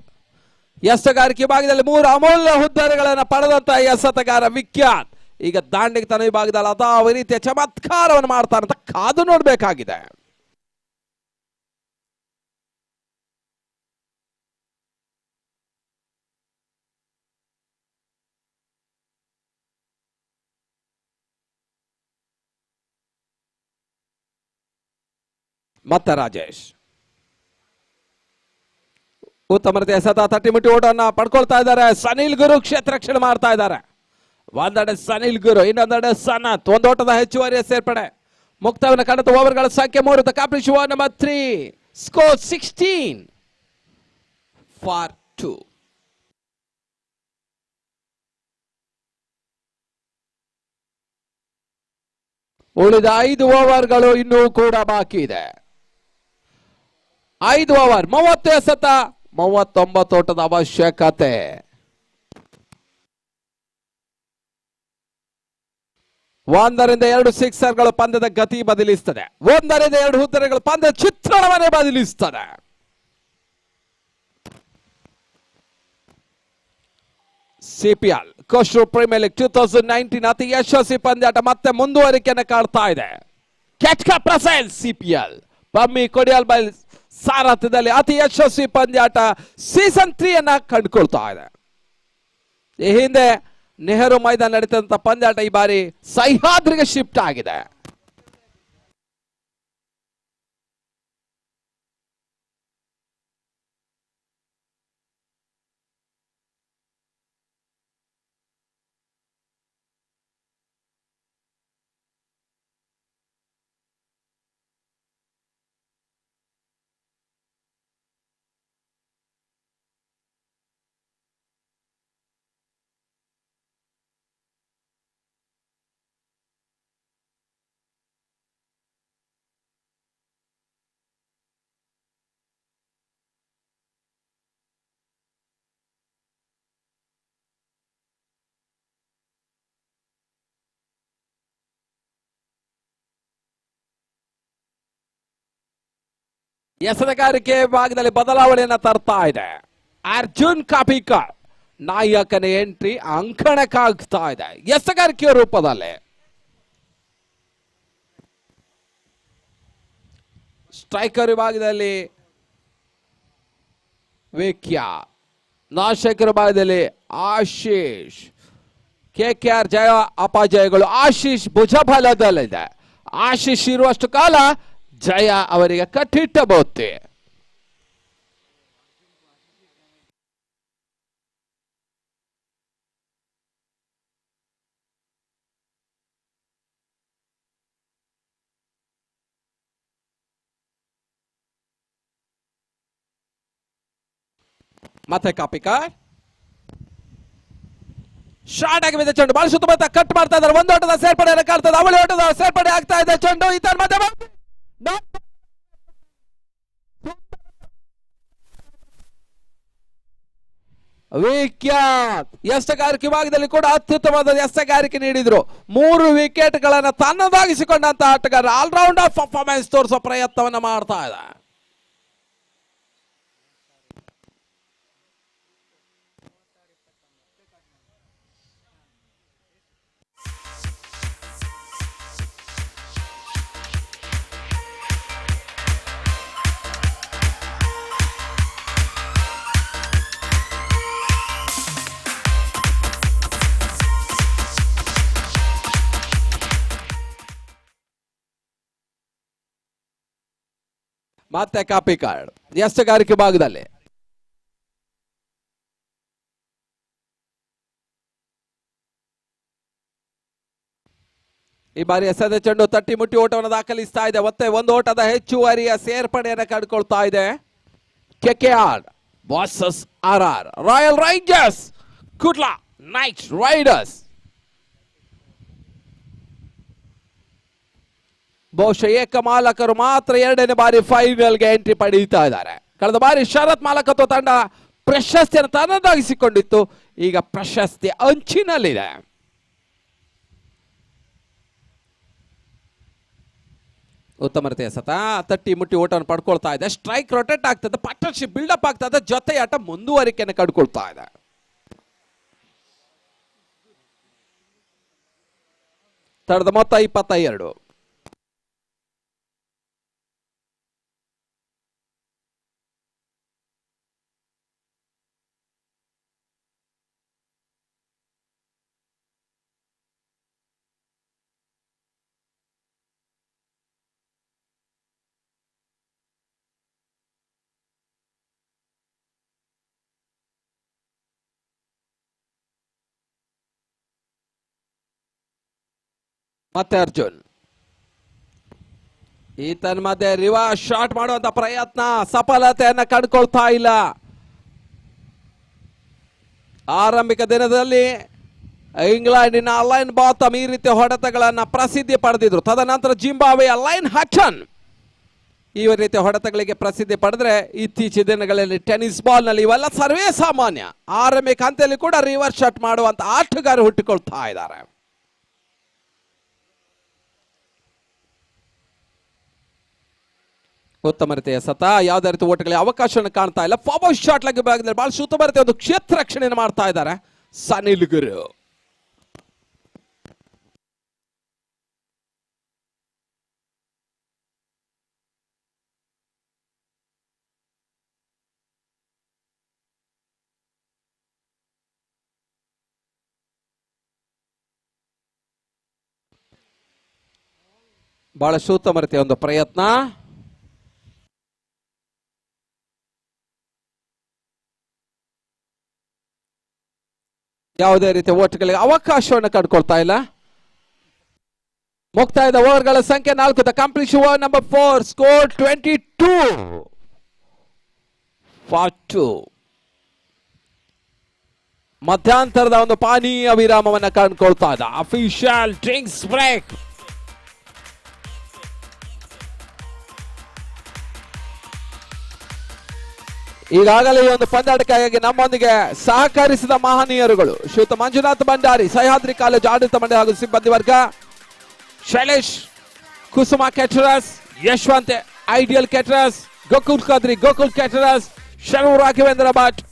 ಎಸೆತಗಾರಿಕೆ ಭಾಗದಲ್ಲಿ 3 ಅಮೂಲ್ಯ ಹುದ್ದೆಗಳನ್ನು ಪಡೆದಂತಹ ಎಸೆತಗಾರ ವಿಖ್ಯಾತ್ ಈಗ ದಾಂಡಿಗೆ ತನ್ನ ವಿಭಾಗದಲ್ಲಿ ಅದಾವ ರೀತಿಯ ಚಮತ್ಕಾರವನ್ನು ಮಾಡ್ತಾರಂತ ಕಾದು ನೋಡಬೇಕಾಗಿದೆ. ಮತ್ತೆ ರಾಜೇಶ್ ಉತ್ತಮ ರೀತಿಯ ಎಸೆತ, ತಟ್ಟಿಮಿಟ್ಟಿ ಓಟನ್ನ ಪಡ್ಕೊಳ್ತಾ ಇದ್ದಾರೆ. ಸನಿಲ್ ಗುರು ಕ್ಷೇತ್ರ ರಕ್ಷಣೆ ಮಾಡ್ತಾ ಇದ್ದಾರೆ. ಒಂದೆಡೆ ಸನಿಲ್ ಗುರು, ಇನ್ನೊಂದೆಡೆ ಸನತ್. ಒಂದು ಓಟದ ಹೆಚ್ಚುವರಿಯ ಸೇರ್ಪಡೆ. ಮುಕ್ತವನ್ನು ಕಂಡ ಓವರ್ಗಳ ಸಂಖ್ಯೆ 3. ಕಾಪಿಶ್ ಓವರ್ ನಂಬರ್ 3. Score 16 for 2. ಉಳಿದ 5 ಓವರ್ಗಳು ಇನ್ನೂ ಕೂಡ ಬಾಕಿ ಇದೆ. 5 ಓವರ್ 30 ಎಸೆತ, 39 ಓಟದ ಅವಶ್ಯಕತೆ. ಒಂದರಿಂದ 2 ಸಿಕ್ಸರ್ಗಳು ಪಂದ್ಯದ ಗತಿ ಬದಲಿಸ್ತದೆ. 1ರಿಂದ 2 ಹುದ್ದೆಗಳು ಪಂದ್ಯದ ಚಿತ್ರಣವನ್ನೇ ಬದಲಿಸ್ತದೆ. CPL ಕೋಸ್ಟಲ್ ಪ್ರೀಮಿಯರ್ ಲೀಗ್ 2019 ಅತಿ ಯಶಸ್ವಿ ಪಂದ್ಯಾಟ ಮತ್ತೆ ಮುಂದುವರಿಕೆಯನ್ನು ಕಾಡ್ತಾ ಇದೆ. ಕೆಟ್ಕಾ ಪ್ರಸೆಲ್ CPL ಬಮ್ಮಿ ಕೊಡಿಯಾಲ್ ಬೈಲ್ ಸಾರಥ್ಯದಲ್ಲಿ ಅತಿ ಯಶಸ್ವಿ ಪಂದ್ಯಾಟ ಸೀಸನ್ 3 ಅನ್ನ ಕಂಡುಕೊಳ್ತಾ ಇದೆ. ಈ ಹಿಂದೆ ನೆಹರು ಮೈದಾನ ನಡೀತಂತ ಪಂದ್ಯಾಟ ಈ ಬಾರಿ ಸಹ್ಯಾದ್ರಿಗೆ ಶಿಫ್ಟ್ ಆಗಿದೆ. ಎಸೆತಗಾರಿಕೆ ಭಾಗದಲ್ಲಿ ಬದಲಾವಣೆಯನ್ನ ತರ್ತಾ ಇದೆ. ಅರ್ಜುನ್ ಕಾಪಿಕಾಡ್ ನಾಯಕನ ಎಂಟ್ರಿ ಅಂಕಣಕ್ಕಾಗ್ತಾ ಇದೆ ಎಸೆತಗಾರಿಕೆಯ ರೂಪದಲ್ಲಿ. ಸ್ಟ್ರೈಕರ್ ವಿಭಾಗದಲ್ಲಿ ವಿಖ್ಯಾತ್, ನಾಶಕರ ಭಾಗದಲ್ಲಿ ಆಶೀಶ್. KKR ಜಯ ಅಪಜಯಗಳು ಆಶೀಶ್ ಭುಜಬಲದಲ್ಲಿದೆ. ಆಶೀಶ್ ಇರುವಷ್ಟು ಕಾಲ ಜಯ ಅವರಿಗೆ ಕಟ್ಟಿಟ್ಟ ಬಹುತೆ. ಮತ್ತೆ ಕಾಪಿಕಾಡ್ ಶಾರ್ಟ್ ಆಗಿ ಬಿದ್ದ ಚೆಂಡು ಬಾಲ್ ಸುತ್ತಮುತ್ತ ಕಟ್ ಮಾಡ್ತಾ ಇದ್ದಾರೆ. ಒಂದು ಓಟದ ಸೇರ್ಪಡೆ ಕಾಣ್ತದೆ, ಅವಳಿ ಓಟದ ಸೇರ್ಪಡೆ ಆಗ್ತಾ ಇದೆ. ಚೆಂಡು ಈ ತರ ಮತ್ತೆ ವಿಖ್ಯಾತ್ ಎಸೆತಗಾರಿಕೆ ವಿಭಾಗದಲ್ಲಿ ಕೂಡ ಅತ್ಯುತ್ತಮವಾದ ಎಸೆತಗಾರಿಕೆ ನೀಡಿದ್ರು. 3 ವಿಕೆಟ್ ಗಳನ್ನ ತನ್ನದಾಗಿಸಿಕೊಂಡಂತ ಆಟಗಾರ ಆಲ್ರೌಂಡರ್ ಪರ್ಫಾರ್ಮೆನ್ಸ್ ತೋರಿಸೋ ಪ್ರಯತ್ನವನ್ನ ಮಾಡ್ತಾ ಇದೆ. ಮತ್ತೆ ಕಾಪಿಕಾಡ್ ಎಸೆತಗಾರಿಕೆ ಭಾಗದಲ್ಲಿ ಈ ಬಾರಿ ಎಸೆದ ಚೆಂಡು ತಟ್ಟಿ ಮುಟ್ಟಿ ಓಟವನ್ನು ದಾಖಲಿಸ್ತಾ ಇದೆ. ಮತ್ತೆ ಒಂದು ಓಟದ ಹೆಚ್ಚುವರಿಯ ಸೇರ್ಪಡೆಯನ್ನು ಕಂಡುಕೊಳ್ತಾ ಇದೆ. KKR versus RR royal rangers Kudla night Riders. ಬಹುಶಃ ಏಕಮಾಲಕರು ಮಾತ್ರ 2ನೇ ಬಾರಿ ಫೈನಲ್ಗೆ ಎಂಟ್ರಿ ಪಡೆಯುತ್ತಾ ಇದ್ದಾರೆ. ಕಳೆದ ಬಾರಿ ಶರತ್ ಮಾಲಕತ್ವ ತಂಡ ಪ್ರಶಸ್ತಿಯನ್ನು ತನ್ನದಾಗಿಸಿಕೊಂಡಿತ್ತು. ಈಗ ಪ್ರಶಸ್ತಿ ಅಂಚಿನಲ್ಲಿದೆ. ಉತ್ತಮ ರೀತಿಯ ಸತ ತಟ್ಟಿ ಮುಟ್ಟಿ ಓಟವನ್ನು ಪಡ್ಕೊಳ್ತಾ ಇದೆ. ಸ್ಟ್ರೈಕ್ ರೊಟೇಟ್ ಆಗ್ತದೆ, ಪಾರ್ಟ್ನರ್ಶಿಪ್ ಬಿಲ್ಡಪ್ ಆಗ್ತದೆ, ಜೊತೆ ಆಟ ಮುಂದುವರಿಕೆಯನ್ನು ಕಂಡುಕೊಳ್ತಾ ಇದೆ. ತಡದ ಮೊತ್ತ 22. ಮತ್ತೆ ಅರ್ಜುನ್ ಈತನ ಮಧ್ಯೆ ರಿವರ್ಸ್ ಶಾಟ್ ಮಾಡುವಂತ ಪ್ರಯತ್ನ ಸಫಲತೆಯನ್ನ ಕಂಡುಕೊಳ್ತಾ ಇಲ್ಲ. ಆರಂಭಿಕ ದಿನದಲ್ಲಿ ಇಂಗ್ಲೆಂಡಿನ ಅಲೈನ್ ಬಾತಮ್ ಈ ರೀತಿಯ ಹೊಡೆತಗಳನ್ನ ಪ್ರಸಿದ್ಧಿ ಪಡೆದಿದ್ರು. ತದನಂತರ ಜಿಂಬಾಬ್ವೆಯ ಲೈನ್ ಹಚನ್ ಈ ರೀತಿಯ ಹೊಡೆತಗಳಿಗೆ ಪ್ರಸಿದ್ಧಿ ಪಡೆದ್ರೆ ಇತ್ತೀಚಿನ ದಿನಗಳಲ್ಲಿ ಟೆನ್ನಿಸ್ ಬಾಲ್ ನಲ್ಲಿ ಇವೆಲ್ಲ ಸರ್ವೇ ಸಾಮಾನ್ಯ. ಆರಂಭಿಕ ಹಂತದಲ್ಲಿ ಕೂಡ ರಿವರ್ಸ್ ಶಾಟ್ ಮಾಡುವಂತ ಆಟಗಾರರು ಹುಟ್ಟಿಕೊಳ್ತಾ ಇದ್ದಾರೆ. ಉತ್ತಮ ರೀತಿಯ ಸತ, ಯಾವುದೇ ರೀತಿ ಓಟಗಳಿಗೆ ಅವಕಾಶವನ್ನು ಕಾಣ್ತಾ ಇಲ್ಲ. ಫಾರ್ವರ್ಡ್ ಶಾಟ್ ಲೆಗ್ ಭಾಗದಲ್ಲಿ ಬಹಳ ಉತ್ತಮ ರೀತಿಯ ಒಂದು ಕ್ಷೇತ್ರ ರಕ್ಷಣೆಯನ್ನು ಮಾಡ್ತಾ ಇದ್ದಾರೆ ಸನಿಲ್ ಗುರು. ಬಹಳಷ್ಟು ಉತ್ತಮ ರೀತಿಯ ಒಂದು ಪ್ರಯತ್ನ. ಯಾವುದೇ ರೀತಿಯ ಓಟಗಳಿಗೆ ಅವಕಾಶವನ್ನು ಕಂಡುಕೊಳ್ತಾ ಇಲ್ಲ. ಮುಕ್ತಾಯದ ಓವರ್ಗಳ ಸಂಖ್ಯೆ 4. The completion over number 4, score 22-2. ಮಧ್ಯಂತರದ ಒಂದು ಪಾನೀಯ ವಿರಾಮವನ್ನು ಕಂಡುಕೊಳ್ತಾ ಇದೆ. Official drinks break. ಈಗಾಗಲೇ ಈ ಒಂದು ಪಂದ್ಯಾಟಕ್ಕಾಗಿ ನಮ್ಮೊಂದಿಗೆ ಸಹಕರಿಸಿದ ಮಹನೀಯರುಗಳು ಶ್ರೀಯುತ ಮಂಜುನಾಥ್ ಭಂಡಾರಿ, ಸಹ್ಯಾದ್ರಿ ಕಾಲೇಜು ಆಡಳಿತ ಮಂಡಳಿ ಹಾಗೂ ಸಿಬ್ಬಂದಿ ವರ್ಗ, Shailesh Kusuma caterers, Yashwant ideal caterers, Gokul Kadri, Gokul Caterers, Shanu Raghavendra Bhatt,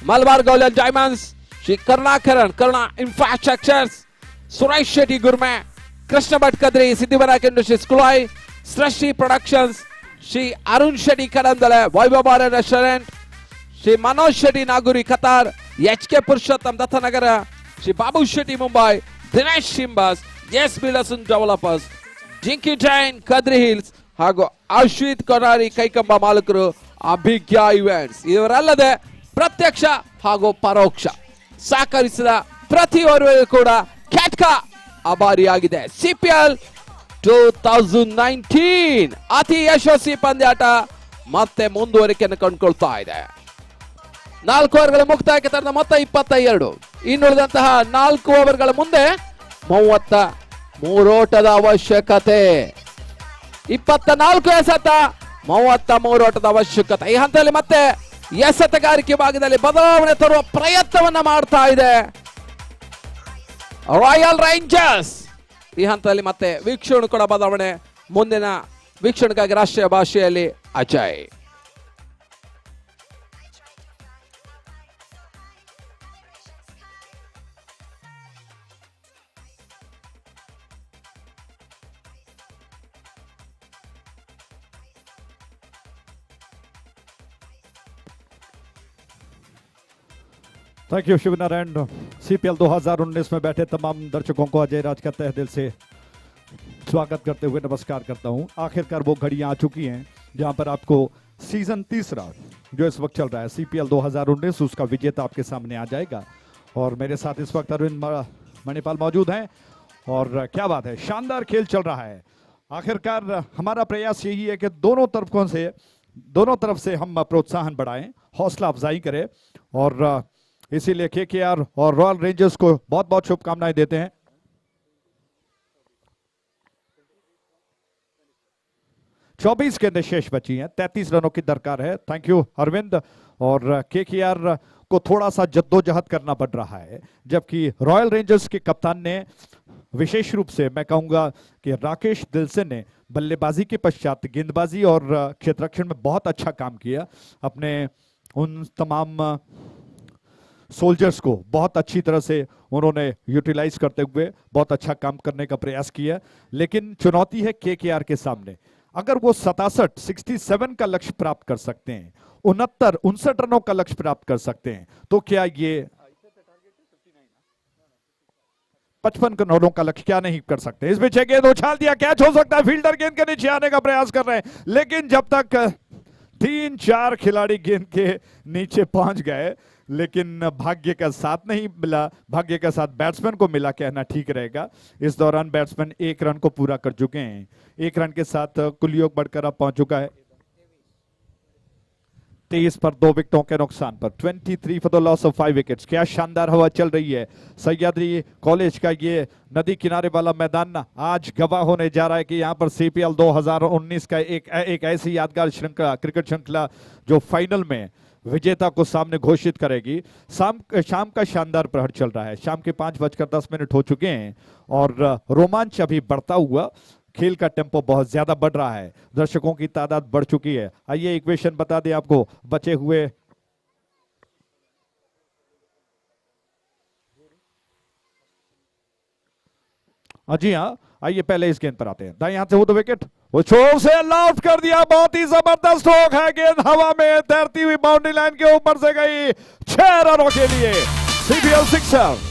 Malabar Golden Diamonds, Shri Karnakaran, Karna Infrastructures, Suresh Shetty Gourmet, Krishna Bhatt Kadri, Siddhivarak Industries Kulai, Srishti Productions, Shri Arun Shetty Kadandale, Vaibhav Restaurant, Shri Manoj Shetty Naguri Qatar, HK Purushottam Dattanagara, Shri Babu Shetty Mumbai, Dinesh Shimbas, Yes Builders and Developers, Jinky Train, Kadri Hills, ಹಾಗೂ Ashwith ಕೊರಾರಿ Kaikamba ಮಾಲಕರು Abhijna events ಇವರಲ್ಲದೆ ಪ್ರತ್ಯಕ್ಷ ಹಾಗೂ ಪರೋಕ್ಷ ಸಹಕರಿಸಿದ ಪ್ರತಿಯೊಬ್ಬರಿಗೂ ಕೂಡ ಕ್ಯಾಟ್ಕಾ ಆಭಾರಿಯಾಗಿದೆ. CPL 2019 ಅತಿ ಯಶಸ್ವಿ ಪಂದ್ಯಾಟ ಮತ್ತೆ ಮುಂದುವರಿಕೆಯನ್ನು ಕಂಡುಕೊಳ್ತಾ ಇದೆ. 4 ಓವರ್ಗಳ ಮುಕ್ತಾಯಕ್ಕೆ ತನ್ನ ಮೊತ್ತ 22. ಇನ್ನುಳಿದಂತಹ 4 ಓವರ್ಗಳ ಮುಂದೆ 33 ಓಟದ ಅವಶ್ಯಕತೆ. 24 ಎಸೆತ 33 ಓಟದ ಅವಶ್ಯಕತೆ. ಈ ಹಂತದಲ್ಲಿ ಮತ್ತೆ ಎಸೆತಗಾರಿಕೆ ಭಾಗದಲ್ಲಿ ಬದಲಾವಣೆ ತರುವ ಪ್ರಯತ್ನವನ್ನ ಮಾಡ್ತಾ ಇದೆ ರಾಯಲ್ ರೇಂಜರ್ಸ್. ಈ ಹಂತದಲ್ಲಿ ಮತ್ತೆ ವೀಕ್ಷಣೆ ಕೂಡ ಬದಲಾವಣೆ. ಮುಂದಿನ ವೀಕ್ಷಣೆಗಾಗಿ ರಾಷ್ಟ್ರೀಯ ಭಾಷೆಯಲ್ಲಿ Ajay. Thank you Shivnarayan. CPL 2019 में बैठे तमाम दर्शकों को अजय राज का तहे दिल से स्वागत करते हुए नमस्कार करता हूं। आखिरकार वो घड़ियां आ चुकी हैं जहां पर आपको सीजन तीसरा जो इस वक्त चल रहा है सीपीएल 2019 उसका विजेता आपके सामने आ जाएगा। और मेरे साथ इस वक्त अरविंद मणिपाल मौजूद हैं और क्या बात है, शानदार खेल चल रहा है। आखिरकार हमारा प्रयास यही है कि दोनों तरफ से हम प्रोत्साहन बढ़ाएं, हौसला अफजाई करें और इसीलिए केकेआर और रॉयल रेंजर्स को बहुत बहुत शुभकामनाएं देते हैं। चौबीस गेंदें शेष बची हैं, 33 रनों की दरकार है। Thank you Arvind. और केकेआर को थोड़ा सा जद्दोजहद करना पड़ रहा है, जबकि रॉयल रेंजर्स के कप्तान ने विशेष रूप से मैं कहूंगा कि राकेश दिलसे ने बल्लेबाजी के पश्चात गेंदबाजी और क्षेत्ररक्षण में बहुत अच्छा काम किया। अपने उन तमाम सोल्जर्स को बहुत अच्छी तरह से उन्होंने यूटिलाइज करते हुए बहुत अच्छा काम करने का प्रयास किया। लेकिन चुनौती है केकेआर के सामने। अगर वो 67 का लक्ष्य प्राप्त कर सकते हैं, 69 रनों का लक्ष्य प्राप्त कर सकते हैं, तो क्या ये 55 रनों का लक्ष्य क्या नहीं कर सकते। इस बीच गेंद उछाल दिया, कैच हो सकता है। फील्डर गेंद के नीचे आने का प्रयास कर रहे हैं, लेकिन जब तक 3-4 खिलाड़ी गेंद के नीचे पहुंच गए, लेकिन भाग्य का साथ नहीं मिला, भाग्य का साथ बैट्समैन को मिला कहना ठीक रहेगा। इस दौरान बैट्समैन 1 रन को पूरा कर चुके हैं। 1 रन के साथ कुल योग बढ़कर अब पहुंच चुका है 23 पर 2 विकेटों के नुकसान पर। 23 for the loss of 5 wickets. क्या शानदार हवा चल रही है। सह्याद्री कॉलेज का ये नदी किनारे वाला मैदान आज गवाह होने जा रहा है कि यहाँ पर सीपीएल 2019 का एक ऐसी यादगार श्रृंखला, क्रिकेट श्रृंखला जो फाइनल में विजेता को सामने घोषित करेगी। शाम का शानदार प्रहर चल रहा है। शाम के 5:10 हो चुके हैं और रोमांच अभी बढ़ता हुआ, खेल का टेम्पो बहुत ज्यादा बढ़ रहा है, दर्शकों की तादाद बढ़ चुकी है। आइए इक्वेशन बता दें आपको बचे हुए जी हाँ, आइए पहले इस गेंद पर आते हैं। दाएं हाथ से वो तो विकेट, वो छोर से लॉफ्ट कर दिया, बहुत ही जबरदस्त स्ट्रोक है। गेंद हवा में तैरती हुई बाउंड्री लाइन के ऊपर से गई 6 रनों के लिए। CPL sixer.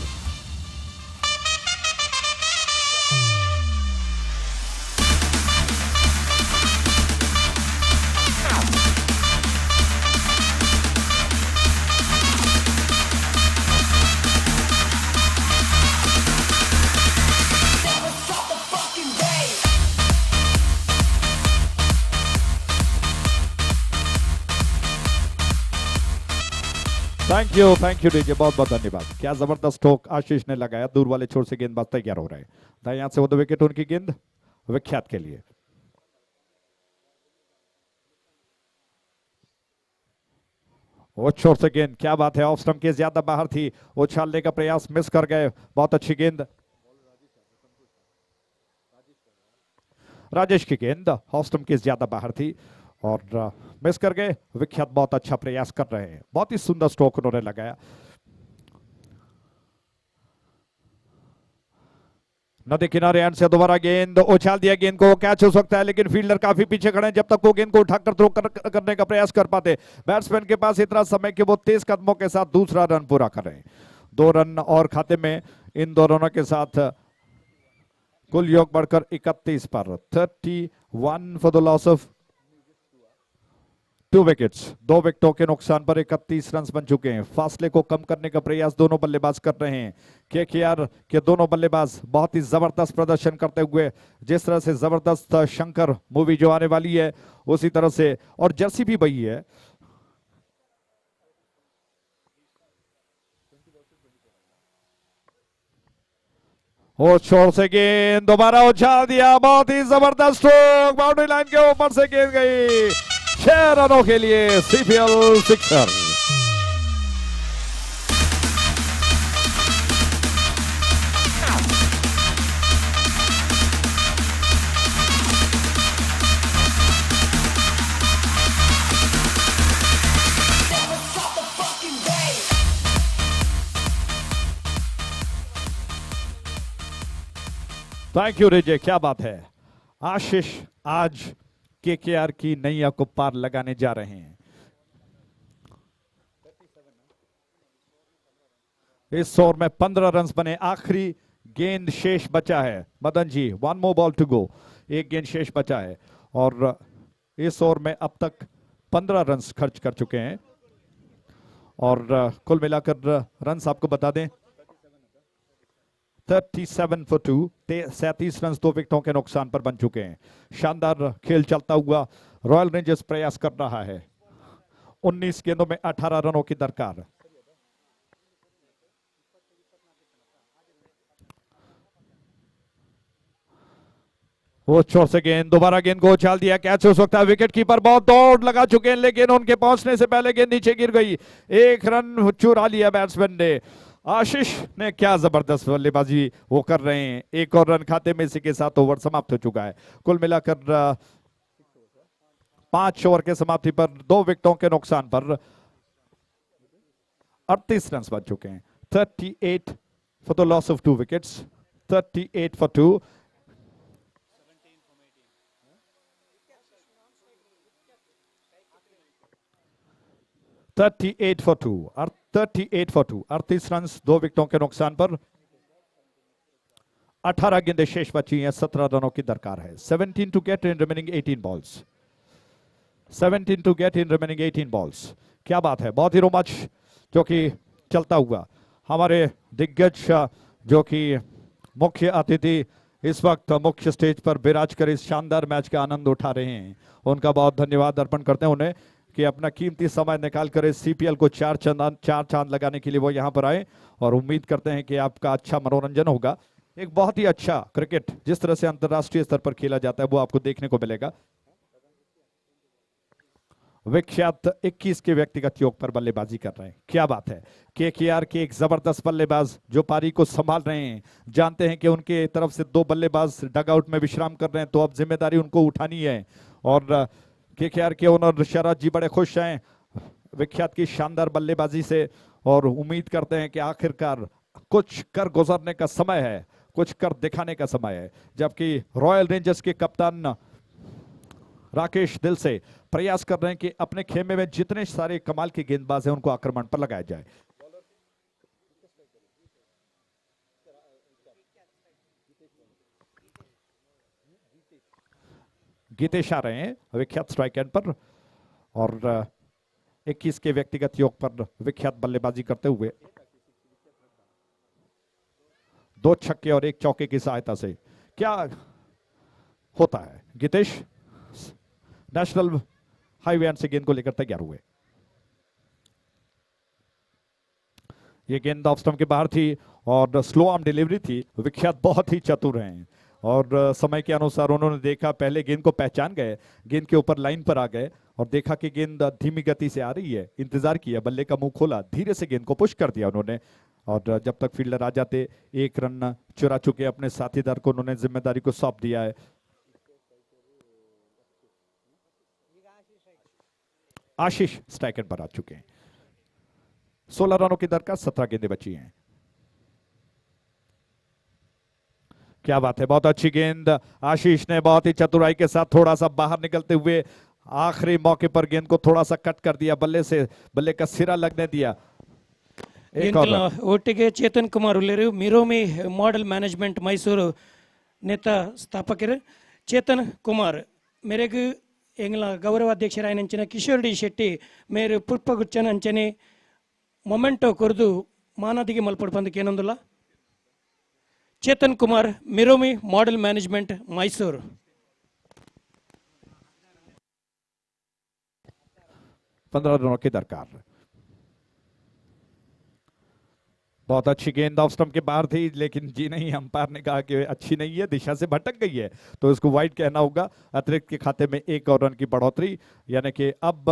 Thank you DJ, बहुत बहुत धन्यवाद। क्या जबरदस्त स्ट्रोक आशीष ने लगाया, दूर वाले छोर से गेंदबाज तैयार हो रहे हैं। दाएं हाथ से वो दो विकेट, उनकी गेंद विख्यात के लिए। वो छोर से गेंद, क्या बात है, ऑफ स्टंप के ज्यादा बाहर थी, उछालने का प्रयास मिस कर गए। बहुत अच्छी गेंद, राजेश की गेंद ऑफ स्टंप के ज्यादा बाहर थी और मिस कर गए। विख्यात बहुत अच्छा प्रयास कर रहे हैं, बहुत ही सुंदर स्ट्रोक उन्होंने लगाया। नदी किनारे एंड से दोबारा गेंद उछाल दिया, गेंद को कैच हो सकता है लेकिन फील्डर काफी पीछे खड़े हैं, जब तक वो गेंद को उठाकर थ्रो करने का प्रयास कर पाते। बैट्समैन के पास इतना समय कि वो तेज कदमों के साथ दूसरा रन पूरा करें। 2 रन और खाते में इन दोनों के साथ कुल योग बढ़कर 31 पर। 31 for the loss of 2 wickets. 2 विकेटों के नुकसान पर 31 रन बन चुके हैं। फासले को कम करने का प्रयास दोनों बल्लेबाज कर रहे हैं। केकेआर के दोनों बल्लेबाज बहुत ही जबरदस्त प्रदर्शन करते हुए, जिस तरह से जबरदस्त शंकर मूवी जो आने वाली है उसी तरह से, और जर्सी भी वही है। और शोर से गेंद दोबारा उछाल दिया, बहुत ही जबरदस्त स्ट्रोक, बाउंड्री लाइन के ऊपर से गेंद गई। 6 रनों के लिए सीपीएल सिक्सर। थैंक यू रिजे, क्या बात है। आशीष आज केकेआर की नैया को पार लगाने जा रहे हैं। इस ओवर में 15 रन बने, आखिरी गेंद शेष बचा है। Madan ji, 1 more ball to go, एक गेंद शेष बचा है और इस ओवर में अब तक 15 रन खर्च कर चुके हैं और कुल मिलाकर रन आपको बता दें 37 for 2, 37 रन 2 विकेटों के नुकसान पर बन चुके हैं। शानदार खेल चलता हुआ रॉयल रेंजर्स प्रयास कर रहा है। 19 गेंदों में 18 रनों की दरकार। वो चोर से गेंद, दोबारा गेंद को उछाल दिया, कैच हो सकता है। विकेट कीपर बहुत दौड़ लगा चुके हैं लेकिन उनके पहुंचने से पहले गेंद नीचे गिर गई। 1 रन चुरा लिया बैट्समैन ने। आशीष ने क्या जबरदस्त बल्लेबाजी वो कर रहे हैं। 1 और रन खाते में, इसी के साथ ओवर समाप्त हो चुका है। कुल मिलाकर 5 ओवर के समाप्ति पर 2 विकेटों के नुकसान पर 38 रन बन चुके हैं। 38 for the loss of 2 wickets, 38 for 2। और 38 for 2, 38 रन 2 विकेटों के नुकसान पर 18 गेंदें शेष बची हैं। 17 रनों की दरकार है। 17 to get in remaining 18 balls, 17 to get in remaining 18 balls. क्या बात है, बहुत ही रोमांच जो कि चलता हुआ। हमारे दिग्गज जो कि मुख्य अतिथि इस वक्त मुख्य स्टेज पर विराज कर इस शानदार मैच का आनंद उठा रहे हैं, उनका बहुत धन्यवाद अर्पण करते हैं उन्हें कि अपना कीमती समय निकालकर इस सीपीएल को 4 चांद लगाने के लिए वो यहाँ पर आए और उम्मीद करते हैं कि आपका अच्छा मनोरंजन होगा। एक बहुत ही अच्छा क्रिकेट जिस तरह से अंतर्राष्ट्रीय स्तर पर खेला जाता है वो आपको देखने को मिलेगा। विख्यात 21 के व्यक्तिगत योग पर बल्लेबाजी कर रहे हैं, क्या बात है। केकेआर के एक जबरदस्त बल्लेबाज जो पारी को संभाल रहे हैं, जानते हैं कि उनके तरफ से 2 बल्लेबाज डगआउट में विश्राम कर रहे हैं, तो अब जिम्मेदारी उनको उठानी है। और केकेआर के ओनर शरद जी बड़े खुश हैं विख्यात की शानदार बल्लेबाजी से और उम्मीद करते हैं कि आखिरकार कुछ कर गुजरने का समय है, कुछ कर दिखाने का समय है। जबकि रॉयल रेंजर्स के कप्तान राकेश दिल से प्रयास कर रहे हैं कि अपने खेमे में जितने सारे कमाल के गेंदबाज हैं उनको आक्रमण पर लगाया जाए। गीतेश आ रहे हैं विख्यात स्ट्राइक एंड पर और 21 के व्यक्तिगत योग पर विख्यात बल्लेबाजी करते हुए 2 छक्के और 1 चौके की सहायता से क्या होता है। गीतेश नेशनल हाईवे एंड से गेंद को लेकर तैयार हुए। ये गेंद ऑफ स्टंप के बाहर थी और स्लो आर्म डिलीवरी थी। विख्यात बहुत ही चतुर हैं और समय के अनुसार उन्होंने देखा, पहले गेंद को पहचान गए, गेंद के ऊपर लाइन पर आ गए और देखा कि गेंद धीमी गति से आ रही है, इंतजार किया, बल्ले का मुंह खोला, धीरे से गेंद को पुश कर दिया उन्होंने और जब तक फील्डर आ जाते 1 रन चुरा चुके अपने साथीदार को उन्होंने जिम्मेदारी को सौंप दिया है। आशीष स्ट्राइक एंड पर आ चुके हैं। 16 रनों की दरकार, 17 गेंदें बची हैं। क्या बात है, बहुत अच्छी गेंद आशीष ने बहुत ही चतुराई के साथ थोड़ा सा बाहर निकलते हुए आखिरी मौके पर गेंद को थोड़ा सा कट कर दिया, बल्ले से बल्ले का सिरा लगने दिया। एक और रन। ಒಟ್ಟಿಗೆ ಚೇತನ್ ಕುಮಾರ್ ಉಳ್ಳೇರು ಮಿರೋಮಿ ಮಾಡೆಲ್ ಮ್ಯಾನೇಜ್ಮೆಂಟ್ ಮೈಸೂರು ನೇತ ಸ್ಥಾಪಕರು ಚೇತನ್ ಕುಮಾರ್ ಮೇರೆಗೂ ಎಂಗ್ಲ ಗೌರವಾಧ್ಯಕ್ಷರಾಯನಂಚಿನ ಕಿಶೋರ್ ಡಿ ಶೆಟ್ಟಿ ಮೇರು ಪುಷ್ಪಗುಚ್ಚನ ಅಂಚನೆ ಮೊಮೆಂಟೋ ಕೊರದು ಮಾನದಿಗೆ ಮಲ್ಪಡು ಬಂದಕ್ಕೆ ಏನೊಂದಿಲ್ಲ ಚೇತನ್ ಕುಮಾರ್ ಮಿರೋಮಿ ಮಾಡೆಲ್ ಮ್ಯಾನೇಜ್ಮೆಂಟ್ ಮೈಸೂರು 15 रनों की दरकार। बहुत अच्छी गेंद ऑफ स्टंप के बाहर थी, लेकिन जी नहीं, अंपायर ने कहा कि अच्छी नहीं है, दिशा से भटक गई है, तो इसको वाइड कहना होगा। अतिरिक्त के खाते में 1 और रन की बढ़ोतरी, यानी कि अब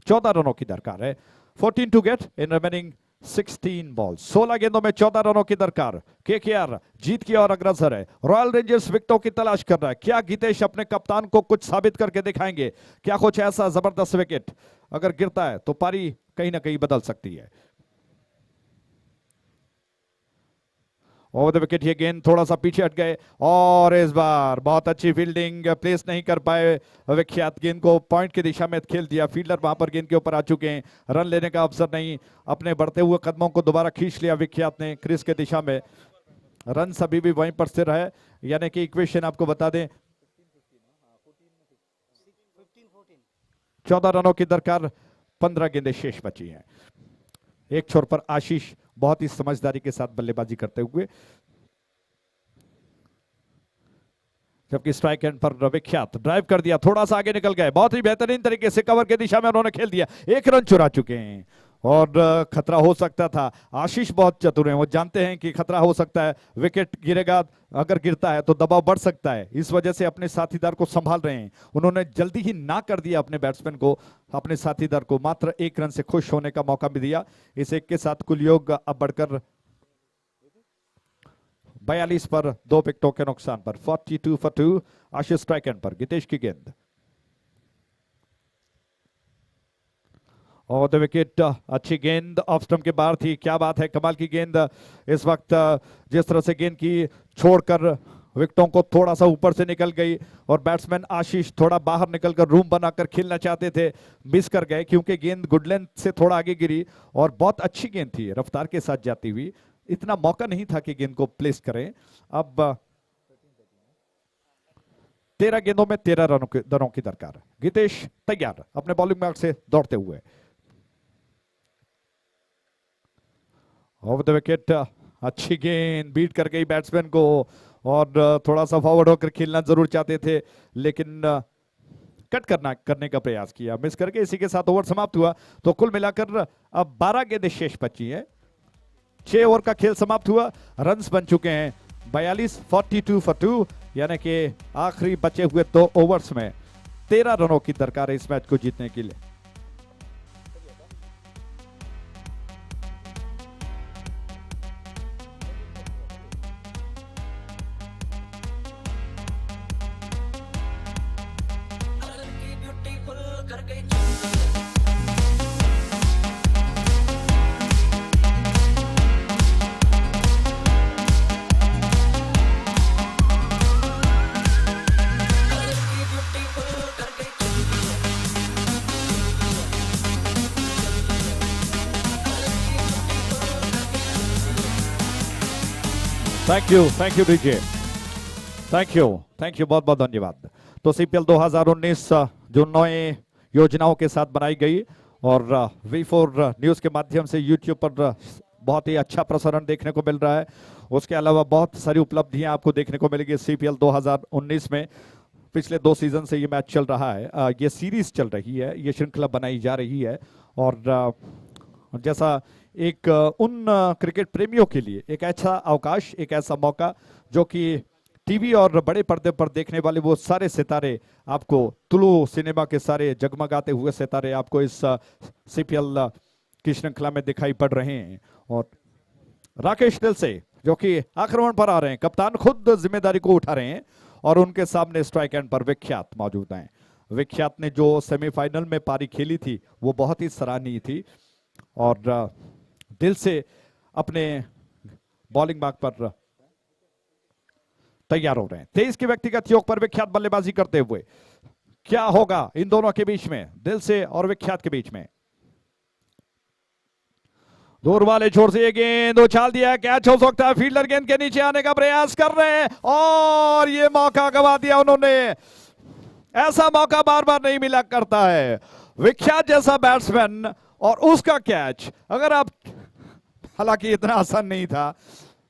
14 रनों की दरकार है। 14 to get in remaining 16 ball. 16 गेंदों में 14 रनों की दरकार। केकेआर जीत की ओर अग्रसर है। रॉयल रेंजर्स विकेटों की तलाश कर रहा है। क्या गीतेश अपने कप्तान को कुछ साबित करके दिखाएंगे? क्या कुछ ऐसा जबरदस्त विकेट अगर गिरता है तो पारी कहीं ना कहीं बदल सकती है। ओवर द विकेट ये गेंद थोड़ा सा पीछे हट गए और इस बार बहुत अच्छी फील्डिंग, प्लेस नहीं कर पाए विख्यात, गेंद को पॉइंट की दिशा में खेल दिया। फील्डर वहां पर गेंद के ऊपर आ चुके हैं, रन लेने का अवसर नहीं। अपने बढ़ते हुए कदमों को दोबारा खींच लिया विख्यात ने क्रीज के दिशा में। रन अभी भी वहीं पर स्थिर है, यानी कि इक्वेशन आपको बता दें 14 रनों की दरकार, 15 गेंदें शेष बची हैं। एक छोर पर आशीष बहुत ही समझदारी के साथ बल्लेबाजी करते हुए, जबकि स्ट्राइक एंड पर विख्यात ड्राइव कर दिया, थोड़ा सा आगे निकल गए, बहुत ही बेहतरीन तरीके से कवर के दिशा में उन्होंने खेल दिया। 1 रन चुरा चुके हैं और खतरा हो सकता था। आशीष बहुत चतुर हैं, वो जानते हैं कि खतरा हो सकता है, विकेट गिरेगा, अगर गिरता है तो दबाव बढ़ सकता है, इस वजह से अपने साथीदार को संभाल रहे हैं। उन्होंने जल्दी ही ना कर दिया अपने बैट्समैन को, अपने साथीदार को मात्र 1 रन से खुश होने का मौका भी दिया। इस 1 के साथ कुल योग अब बढ़कर 42 पर 2 विकेटों के नुकसान पर 42 for 2। आशीष स्ट्राइक एंड पर, गीतेश की गेंद और द विकेट, अच्छी गेंद ऑफ स्टंप के बाहर थी। क्या बात है, कमाल की गेंद। इस वक्त जिस तरह से गेंद की छोड़कर विकेटों को थोड़ा सा ऊपर से निकल गई और बैट्समैन आशीष थोड़ा बाहर निकलकर रूम बनाकर खेलना चाहते थे, मिस कर गए क्योंकि गेंद गुड लेंथ से थोड़ा आगे गिरी और बहुत अच्छी गेंद थी रफ्तार के साथ जाती हुई, इतना मौका नहीं था कि गेंद को प्लेस करें। अब 13 गेंदों में 13 रनों की दरकार। गीतेश तैयार अपने बॉलिंग मार्ग से दौड़ते हुए। ओवर द विकेट, अच्छी गेंद बीट कर गई बैट्समैन को और थोड़ा सा फॉरवर्ड होकर खेलना जरूर चाहते थे, लेकिन कट करने का प्रयास किया, मिस करके। इसी के साथ ओवर समाप्त हुआ। तो कुल मिलाकर अब 12 गेंदें शेष बची हैं। 6 ओवर का खेल समाप्त हुआ, रन्स बन चुके हैं 42 42 for 2, यानी कि आखिरी बचे हुए 2 ओवर्स में 13 रनों की दरकार है इस मैच को जीतने के लिए। Thank you DJ, thank you, बहुत बहुत धन्यवाद। तो सीपीएल 2019 जो नए योजनाओं के साथ बनाई गई और V4 न्यूज के माध्यम से यूट्यूब पर बहुत ही अच्छा प्रसारण देखने को मिल रहा है। उसके अलावा बहुत सारी उपलब्धियां आपको देखने को मिलेगी सीपीएल 2019 में। पिछले 2 सीजन से ये मैच चल रहा है, ये सीरीज चल रही है, ये श्रृंखला बनाई जा रही है और जैसा एक उन क्रिकेट प्रेमियों के लिए एक ऐसा अवकाश, एक ऐसा मौका जो कि टीवी और बड़े पर्दे पर देखने वाले वो सारे सितारे आपको, तुलु सिनेमा के सारे जगमगाते हुए सितारे आपको इस सीपीएल की श्रृंखला में दिखाई पड़ रहे हैं। और राकेश दिल से जो कि आक्रमण पर आ रहे हैं, कप्तान खुद जिम्मेदारी को उठा रहे हैं और उनके सामने स्ट्राइक एंड पर विख्यात मौजूद हैं। विख्यात ने जो सेमीफाइनल में पारी खेली थी वो बहुत ही सराहनीय थी और दिल से अपने बॉलिंग मार्क पर तैयार हो रहे हैं। 23 के व्यक्तिगत योग पर विख्यात बल्लेबाजी करते हुए क्या होगा इन दोनों के बीच में, दिल से और विख्यात के बीच में। दूर वाले छोर से ये गेंद उछाल दिया, कैच हो सकता है। फील्डर गेंद के नीचे आने का प्रयास कर रहे हैं और ये मौका गवा दिया उन्होंने। ऐसा मौका बार बार नहीं मिला करता है। विख्यात जैसा बैट्समैन और उसका कैच, अगर आप, हालांकि इतना आसान नहीं था,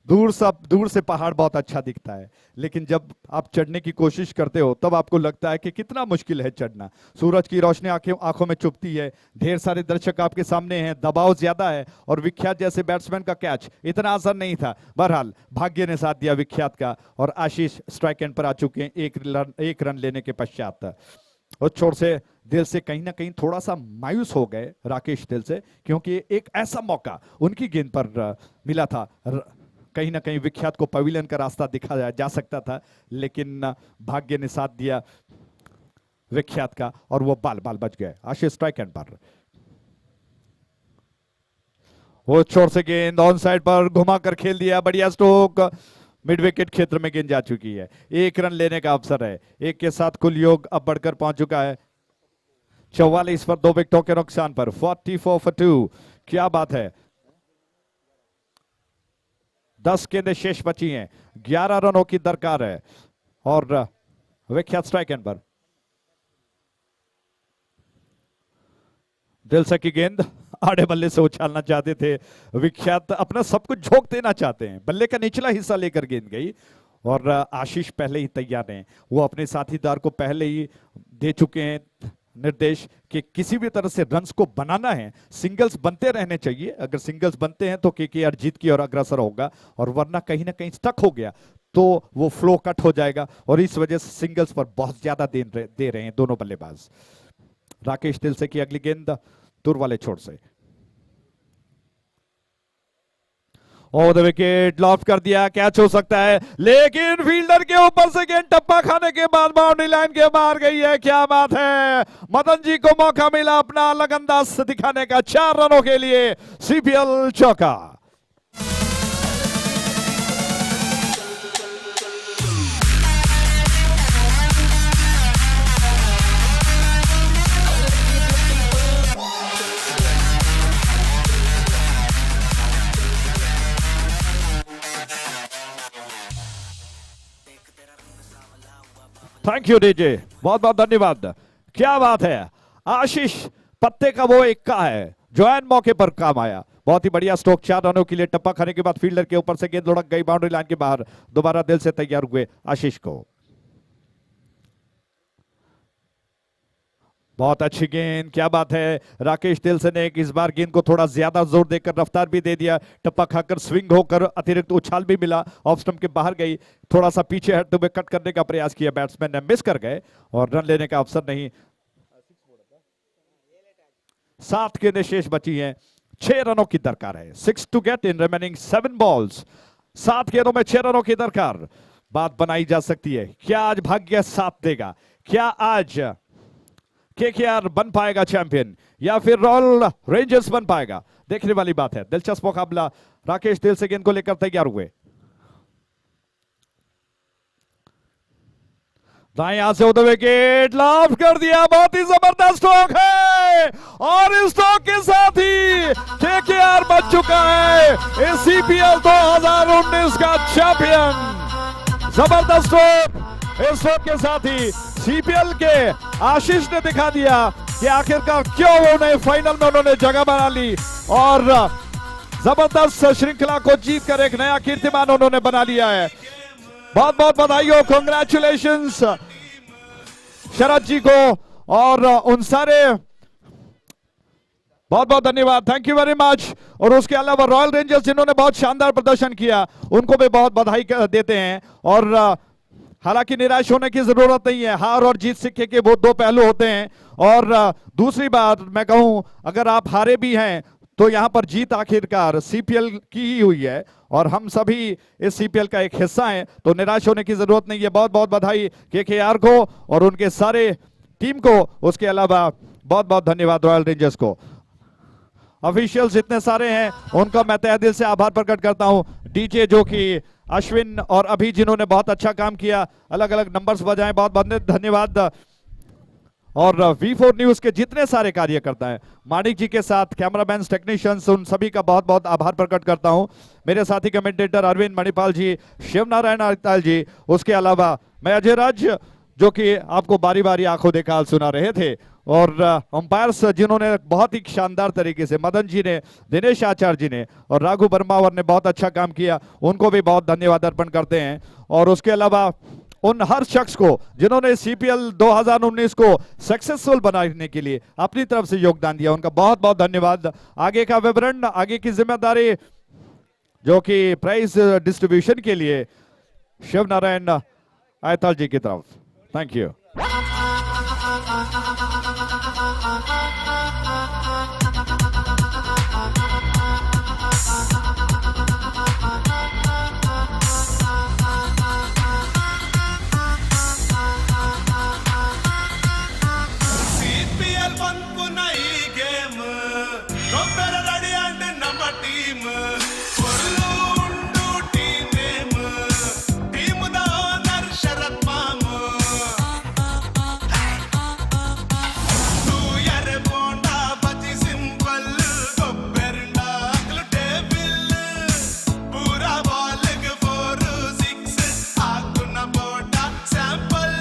दूर से पहाड़ बहुत अच्छा दिखता है, लेकिन जब आप चढ़ने की कोशिश करते हो तब आपको लगता है कि कितना मुश्किल है चढ़ना। सूरज की रोशनी आंखों में चुभती है, ढेर सारे दर्शक आपके सामने हैं, दबाव ज्यादा है और विख्यात जैसे बैट्समैन का कैच इतना आसान नहीं था। बहरहाल भाग्य ने साथ दिया विख्यात का और आशीष स्ट्राइक एंड पर आ चुके हैं एक रन लेने के पश्चात। और छोर से दिल से कहीं ना कहीं थोड़ा सा मायूस हो गए राकेश दिल से, क्योंकि एक ऐसा मौका उनकी गेंद पर मिला था, कहीं ना कहीं विख्यात को पवेलियन का रास्ता दिखा जा सकता था, लेकिन भाग्य ने साथ दिया विख्यात का और वो बाल बच गए। आशीष स्ट्राइक एंड पर, वो छोर से गेंद ऑन साइड पर घुमाकर खेल दिया, बढ़िया स्ट्रोक, मिड विकेट क्षेत्र में गेंद जा चुकी है। एक रन लेने का अवसर है। एक के साथ कुल योग अब बढ़कर पहुंच चुका है 44 पर 2 विकेटों के नुकसान पर 44 for 2। क्या बात है, 10 गेंदें शेष बची हैं, 11 रनों की दरकार है और विख्यात स्ट्राइक एंड पर। दिल से की गेंद आड़े बल्ले से उछालना चाहते थे विख्यात, अपना सब कुछ झोंक देना चाहते हैं, बल्ले का निचला हिस्सा लेकर गेंद गई और आशीष पहले ही तैयार हैं। वो अपने साथीदार को पहले ही दे चुके हैं निर्देश कि किसी भी तरह से रन्स को बनाना है, सिंगल्स बनते रहने चाहिए। अगर सिंगल्स बनते हैं तो केकेआर जीत की ओर अग्रसर होगा और वरना कहीं ना कहीं स्टक हो गया तो वो फ्लो कट हो जाएगा और इस वजह से सिंगल्स पर बहुत ज्यादा दे रहे हैं दोनों बल्लेबाज। राकेश दिल से की अगली गेंद दूर वाले छोर से, ओवर द विकेट, लॉफ्ट कर दिया, कैच हो सकता है, लेकिन फील्डर के ऊपर से गेंद टप्पा खाने के बाद बाउंड्री लाइन के बाहर गई है। क्या बात है, मदन जी को मौका मिला अपना अलग अंदाज दिखाने का 4 रनों के लिए सीपीएल चौका। थैंक यू डीजे, बहुत बहुत धन्यवाद। क्या बात है, आशीष पत्ते का वो इक्का है जो एन मौके पर काम आया। बहुत ही बढ़िया स्ट्रोक, 4 रनों के लिए टप्पा खाने के बाद फील्डर के ऊपर से गेंद लुढ़क गई बाउंड्री लाइन के बाहर। दोबारा दिल से तैयार हुए आशीष को, बहुत अच्छी गेंद, क्या बात है। राकेश दिलसे ने इस बार गेंद को थोड़ा ज्यादा जोर देकर रफ्तार भी दे दिया, टप्पा खाकर स्विंग होकर अतिरिक्त उछाल भी मिला, ऑफ स्टंप के बाहर गई, थोड़ा सा पीछे हटते हुए कट करने का प्रयास किया, बैट्समैन ने मिस कर गए और रन लेने का अवसर नहीं। 7 गेंदें शेष बची हैं, 6 रनों की दरकार है। 6 to get in remaining 7 balls. 7 गेंदों में 6 रनों की दरकार। बात बनाई जा सकती है, क्या आज भाग्य साथ देगा? क्या आज केकेआर बन पाएगा चैंपियन या फिर रॉयल रेंजर्स बन पाएगा? देखने वाली बात है। दिलचस्प मुकाबला। राकेश दिल से गेंद को लेकर तैयार हुए, दाएं यहां से होते हुए विकेट लॉफ्ट कर दिया, बहुत ही जबरदस्त स्ट्रोक है और इस स्ट्रोक के साथ ही केकेआर बन चुका है इस सीपीएल 2019 का चैंपियन। जबरदस्त स्ट्रोक, इस स्ट्रोक के साथ ही सीपीएल के आशीष ने दिखा दिया कि आखिरकार क्यों उन्हें फाइनल में उन्होंने जगह बना ली और जबरदस्त श्रृंखला को जीतकर एक नया कीर्तिमान उन्होंने बना लिया है। बहुत बहुत बधाई हो, कॉन्ग्रेचुलेशंस शरद जी को और उन सारे, बहुत बहुत धन्यवाद, थैंक यू वेरी मच। और उसके अलावा रॉयल रेंजर्स जिन्होंने बहुत शानदार प्रदर्शन किया उनको भी बहुत बधाई देते हैं। और हालांकि निराश होने की जरूरत नहीं है, हार और जीत सिक्के के वो 2 पहलू होते हैं। और दूसरी बात मैं कहूं, अगर आप हारे भी हैं तो यहां पर जीत आखिरकार सीपीएल की ही हुई है और हम सभी इस सीपीएल का एक हिस्सा हैं, तो निराश होने की जरूरत नहीं है। बहुत बहुत बधाई केकेआर को और उनके सारे टीम को, उसके अलावा बहुत बहुत धन्यवाद रॉयल रेंजर्स को। ऑफिशियल्स इतने सारे हैं, उनका मैं तहे दिल से आभार प्रकट करता हूं। डीजे जो कि अश्विन और अभी जिन्होंने बहुत अच्छा काम किया, अलग अलग नंबर्स बजाए, बहुत बहुत धन्यवाद। और V4 न्यूज के जितने सारे कार्यकर्ता हैं, मानिक जी के साथ कैमरामैन, टेक्नीशियंस, उन सभी का बहुत बहुत आभार प्रकट करता हूं। मेरे साथी कमेंटेटर अरविंद मणिपाल जी, शिवनारायण आरताल जी, उसके अलावा मैं अजय राज जो कि आपको बारी बारी आंखों देखा सुना रहे थे, और अंपायर्स जिन्होंने बहुत ही शानदार तरीके से, मदन जी ने, दिनेश आचार्य जी ने और राघु बर्मावर ने बहुत अच्छा काम किया, उनको भी बहुत धन्यवाद अर्पण करते हैं। और उसके अलावा उन हर शख्स को जिन्होंने CPL 2019 को सक्सेसफुल बनाने के लिए अपनी तरफ से योगदान दिया, उनका बहुत बहुत धन्यवाद। आगे का विवरण, आगे की जिम्मेदारी जो कि प्राइज डिस्ट्रीब्यूशन के लिए शिव नारायण आयताल जी की तरफ। Thank you. CPL ಬಂತು ನೈ ಗೇಮ್ ಗೊಬ್ಬರ ರೆಡಿ ಅಂಡ್ ನಮ್ಮ ಟೀಮ್ ಫುಲ್ಲು ಉಂಡು team name team the owner Sharath ಮಾಮ್ ತೂ ಯಾರೆ ಬೋಂಡಾ ಬಜಿ ಸಿಂಪಲ್ ಗೊಬ್ಬೆರಂಡ ಅಕ್ಲು ಟೇಬಲ್ ಪೂರಾ ಬಾಲ್ಗ್ 4-6 ಆಗುನ ಬೋಟ ಸ್ಯಾಂಪಲ್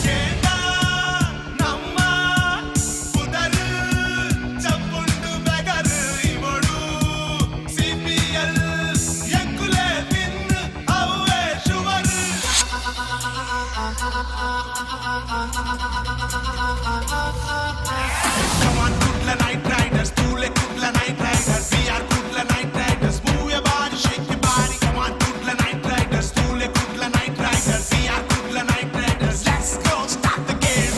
ಕೇಂಡ ನಮ್ಮ ಪುದರು ಚಪ್ಪುಂಡು ಬೆಗರು ಇವಡು CPL ಎಂಕುಲೆ ವಿನ್ ಅವೇ sure Come on, Kudla Night Riders, Tule Kudla Night Riders, we are Kudla Night Riders, move your body, shake your body. Come on, Kudla Night Riders, Tule Kudla Night Riders, we are Kudla Night Riders. Let's go, start the game.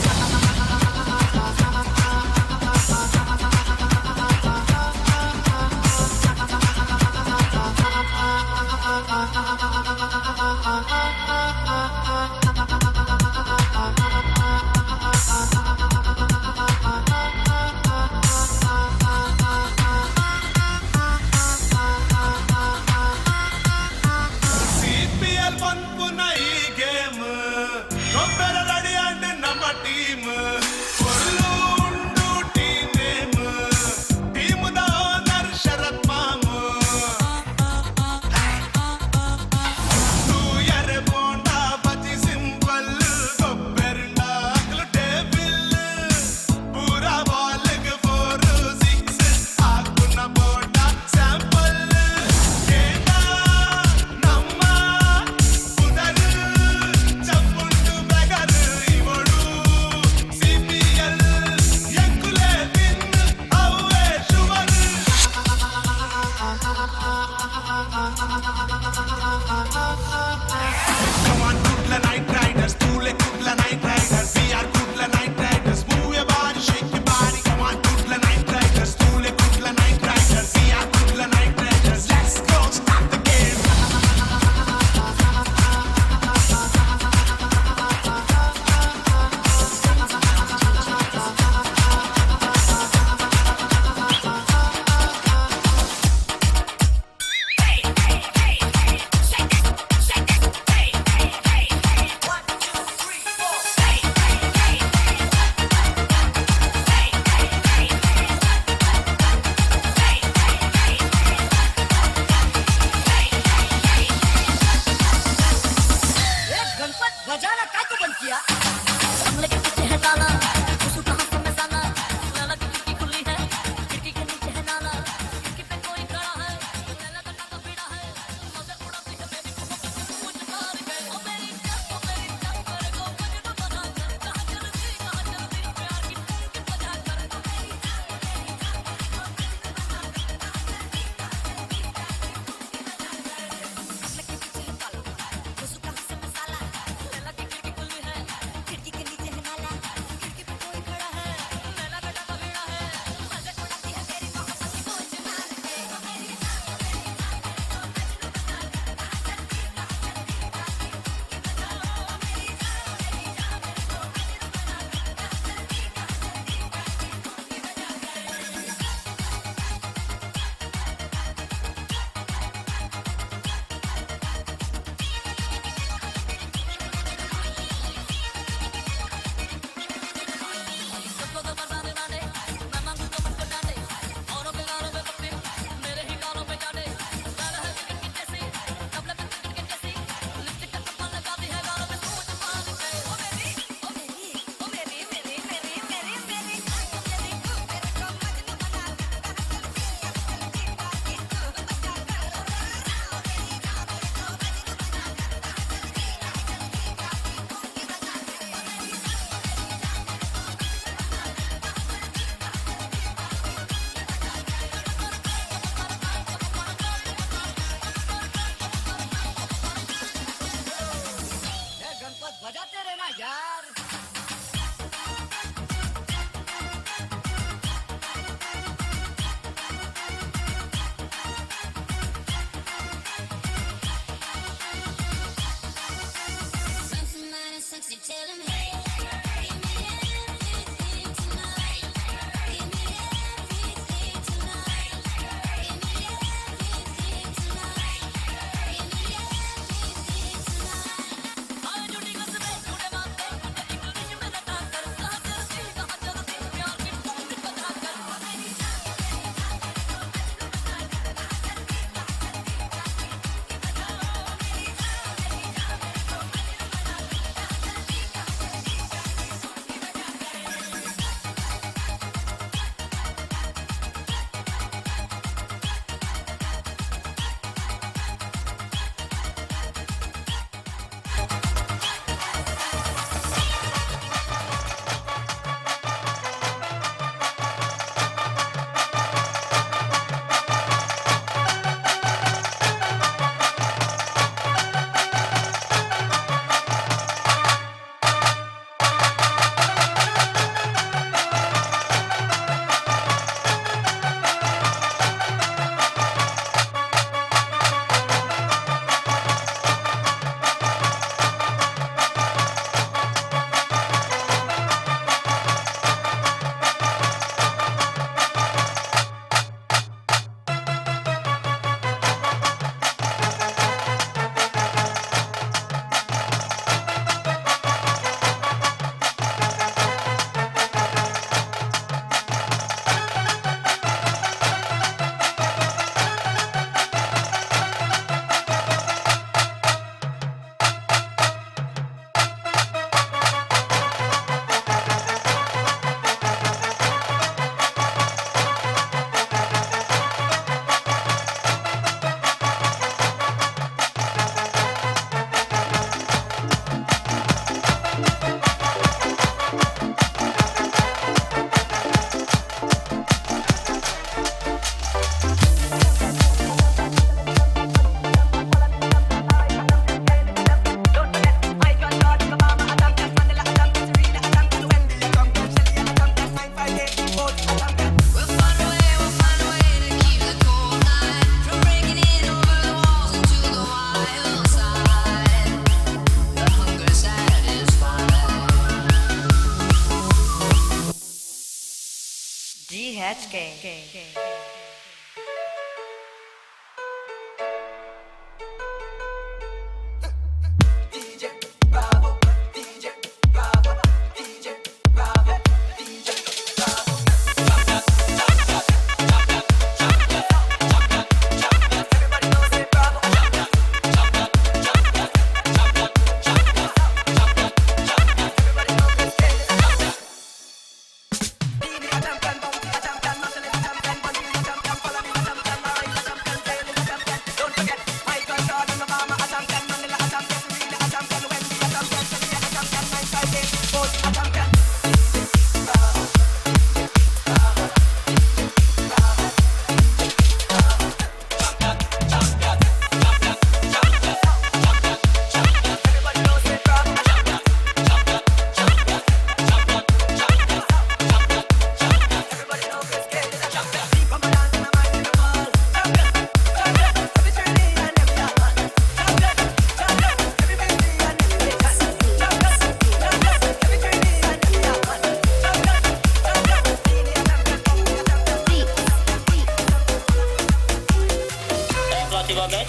Batch Gang.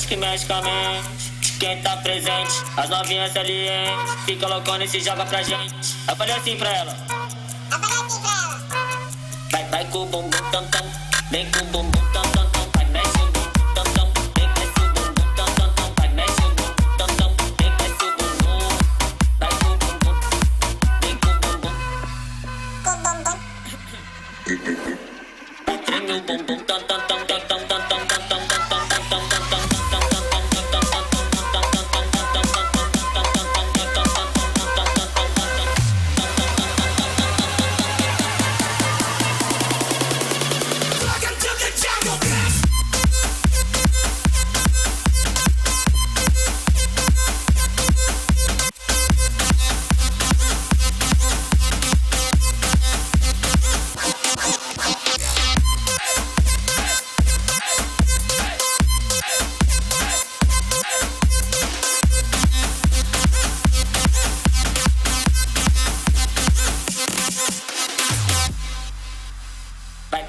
Que mexe com a mente. Quem tá presente, as novinhas salientes. Fica loucona e se joga pra gente. Eu falei assim pra ela. Vai com o bumbum tam tam. Vem com o bumbum tam tam tam. Vai mexe o bumbum tam tam. Vem mexe o bumbum tam tam tam. Vai mexe o bumbum tam tam. Vem mexe o bumbum. Vai com o bumbum. Vem com o bumbum. Vai treme o bumbum tam tam tam tam tam tam tam tam tam tam tam tam tam tam.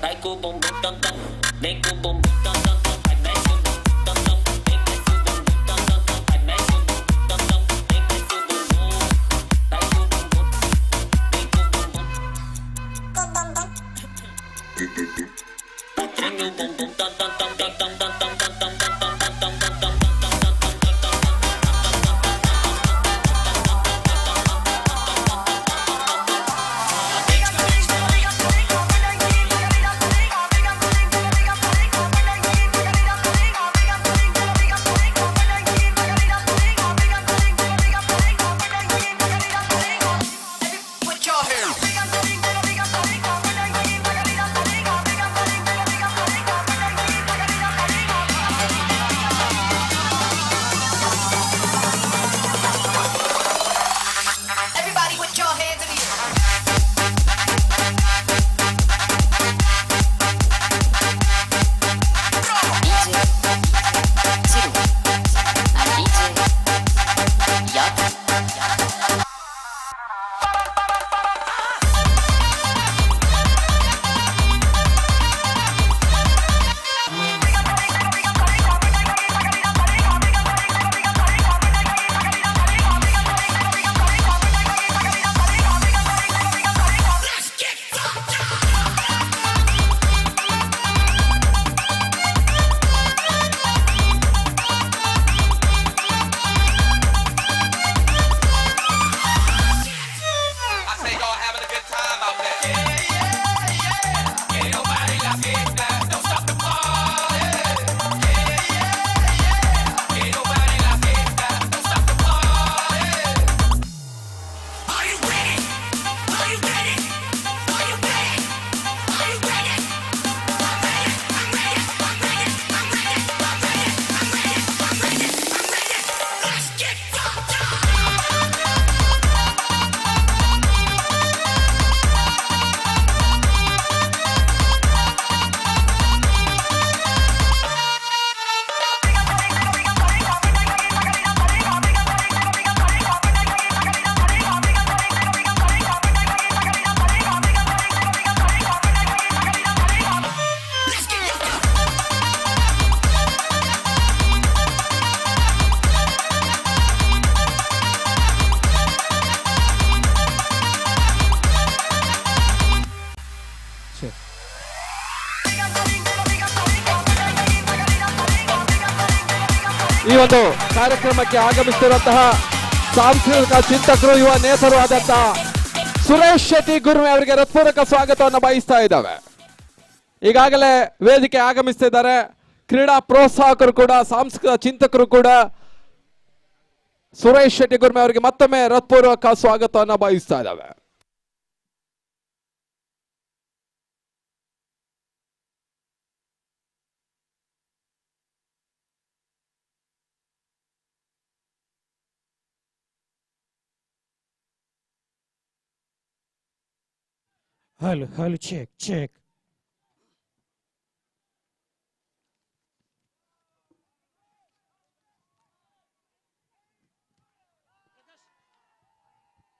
Vai com o bumbum tam tam. Vem com o bumbum tam tam tam. Vai mexe o bumbum tam tam. Vem mexe o bumbum tam tam tam. Vai mexe o bumbum tam tam. Vem mexe o bumbum. Vai com o bumbum. Vem com o bumbum. Vai treme o bumbum tam tam tam tam tam tam tam tam tam tam tam tam tam tam. Big ಒಂದು ಕಾರ್ಯಕ್ರಮಕ್ಕೆ ಆಗಮಿಸುತ್ತಿರುವಂತಹ ಸಾಂಸ್ಕೃತಿಕ ಚಿಂತಕರು ಯುವ ನೇತರು ಆದಂತಹ ಸುರೇಶ್ ಶೆಟ್ಟಿ ಗುರುಮೆ ಅವರಿಗೆ ಹೃತ್ಪೂರ್ವಕ ಸ್ವಾಗತವನ್ನು ಬಯಸ್ತಾ ಇದ್ದಾವೆ. ಈಗಾಗಲೇ ವೇದಿಕೆ ಆಗಮಿಸ್ತಿದ್ದಾರೆ. ಕ್ರೀಡಾ ಪ್ರೋತ್ಸಾಹಕರು ಕೂಡ, ಸಾಂಸ್ಕೃತಿಕ ಚಿಂತಕರು ಕೂಡ ಸುರೇಶ್ ಶೆಟ್ಟಿ ಗುರುಮೆ ಅವರಿಗೆ ಮತ್ತೊಮ್ಮೆ ಹೃತ್ಪೂರ್ವಕ ಸ್ವಾಗತವನ್ನು ಬಯಸ್ತಾ ಇದ್ದಾವೆ. Hello, check.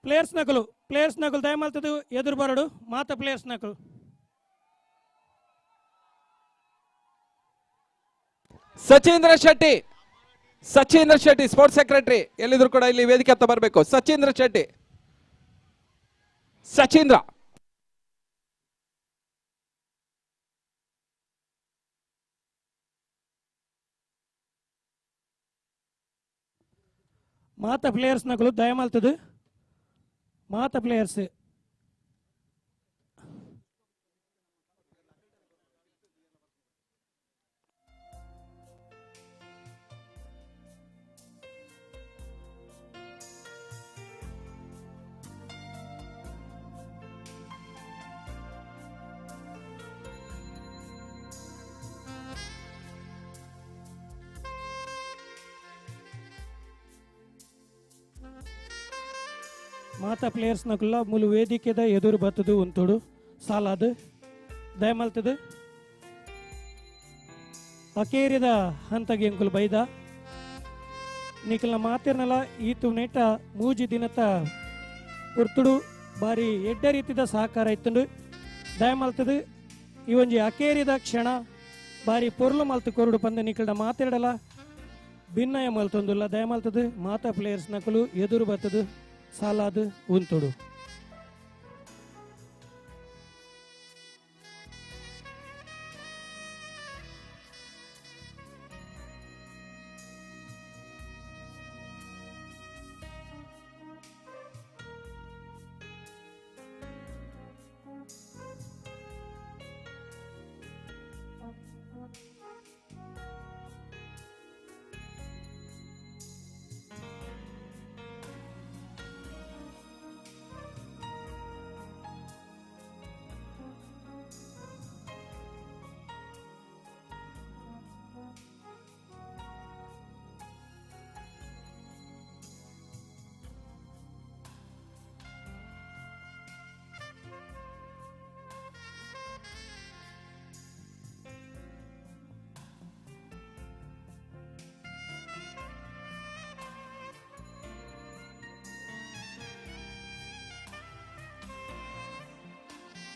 ಪ್ಲೇಯರ್ಸ್ ನಕಲು ದಯಮಾಡ್ತದು ಎದುರು ಬರಡು ಮಾತ ಪ್ಲೇಯರ್ಸ್ ನಕಲು. ಸಚೀಂದ್ರ ಶೆಟ್ಟಿ ಸ್ಪೋರ್ಟ್ಸ್ ಸೆಕ್ರೆಟರಿ ಎಲ್ಲಿದ್ರು ಕೂಡ ಇಲ್ಲಿ ವೇದಿಕೆ ಹತ್ತ ಬರಬೇಕು. ಸಚೀಂದ್ರ ಮಾತ ಪ್ಲೇಯರ್ಸ್ ನಕಲು ದಯಮಾಡ್ತದು ಮಾತ ಪ್ಲೇಯರ್ಸ್. ಮಾತಾ ಪ್ಲೇಯರ್ಸ್ ನಕಲ್ಲ ಮೂಲ ವೇದಿಕೆದ ಎದುರು ಬರ್ತದು ಒಂತೋಡು ಸಾಲಾದು ದಯಮಲ್ತದು ಅಕೇರಿದ ಹಂತಗೆ ಅಂಕುಲ್ ಬೈದ ನಿಕಲ್ನ ಮಾತಿರ್ನಲ್ಲ ಈತು ನೆಟ ಮೂಜಿ ದಿನತ ಪುರ್ತುಡು ಬಾರಿ ಎಡ್ಡ ರೀತಿದ ಸಹಕಾರ ಇತ್ತಂಡು ದಯಮಲ್ತದು ಈ ಒಂಜಿ ಅಕೇರಿದ ಕ್ಷಣ ಬಾರಿ ಪೊರ್ಲು ಮಲ್ತು ಕೊರಡು ಪಂದ ನಿಕಲ್ನ ಮಾತಾಡಲ್ಲ ಭಿನ್ನಯ ಮಲ್ತೊಂದುಲ್ಲ ದಯಮಲ್ತದು ಮಾತಾ ಪ್ಲೇಯರ್ಸ್ ನಕಲು ಎದುರು ಬರ್ತದು ಸಾಲಾದು ಉಂತುಡು.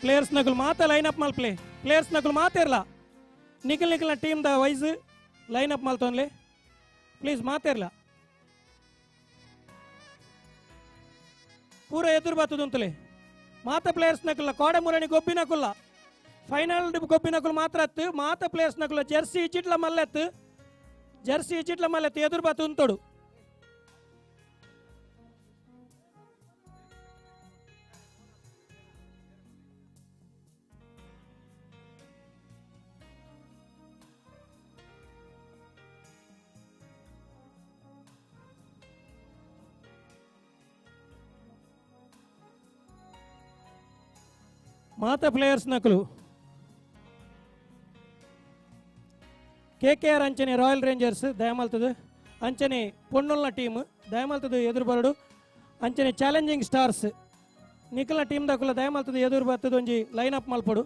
ಪ್ಲೇಯರ್ಸ್ ನಕಲು ಮಾತ ಲೈನ್ ಅಪ್ ಮಾಲ್ ಪ್ಲೇಯರ್ಸ್ ನಕಲು ಮಾತೇರ್ಲ ನಿಖಿಲ್ನ ಟೀಮ್ ದ ವೈಸ್ ಲೈನ್ ಅಪ್ ಮಾಲ್ತೋನ್ಲೆ ಪ್ಲೀಸ್ ಮಾತೇರ್ಲ ಪೂರ ಎದುರು ಬರ್ತದ ಅಂತಲೇ ಮಾತ ಪ್ಲೇಯರ್ಸ್ ನಕಲ್ಲ ಕೋಡೆ ಮುರಣಿ ಗೊಬ್ಬಿನಕುಲ್ಲ ಫೈನಲ್ ಗೊಬ್ಬಿನಕುಲ್ ಮಾತ್ರ ಅತ್ತು ಮಾತ ಪ್ಲೇಯರ್ಸ್ ನಕಲ್ಲ ಜರ್ಸಿ ಇಚಿಟ್ಲ ಮಲ್ಲೆತ್ತು ಎದುರು ಬತ್ತು ಉಂತೋಡು. ಮಾತ ಪ್ಲೇಯರ್ಸ್ ನಕಲು KKR ಅಂಚನೆ ರಾಯಲ್ ರೇಂಜರ್ಸ್ ದಯಮಾಲ್ತದು ಅಂಚನೆ ಪೊನ್ನೊಲ್ನ ಟೀಮ್ ದಯಮಾಲ್ತದು ಎದುರು ಬರಡು ಅಂಚನೆ ಚಾಲೆಂಜಿಂಗ್ ಸ್ಟಾರ್ಸ್ ನಿಖಲ್ನ ಟೀಮ್ ದಕುಲ ದಯಮಾಲ್ತದು ಎದುರು ಬರ್ತದ ಒಂಜಿ ಲೈನ್ ಅಪ್ ಮಲ್ಪಡು.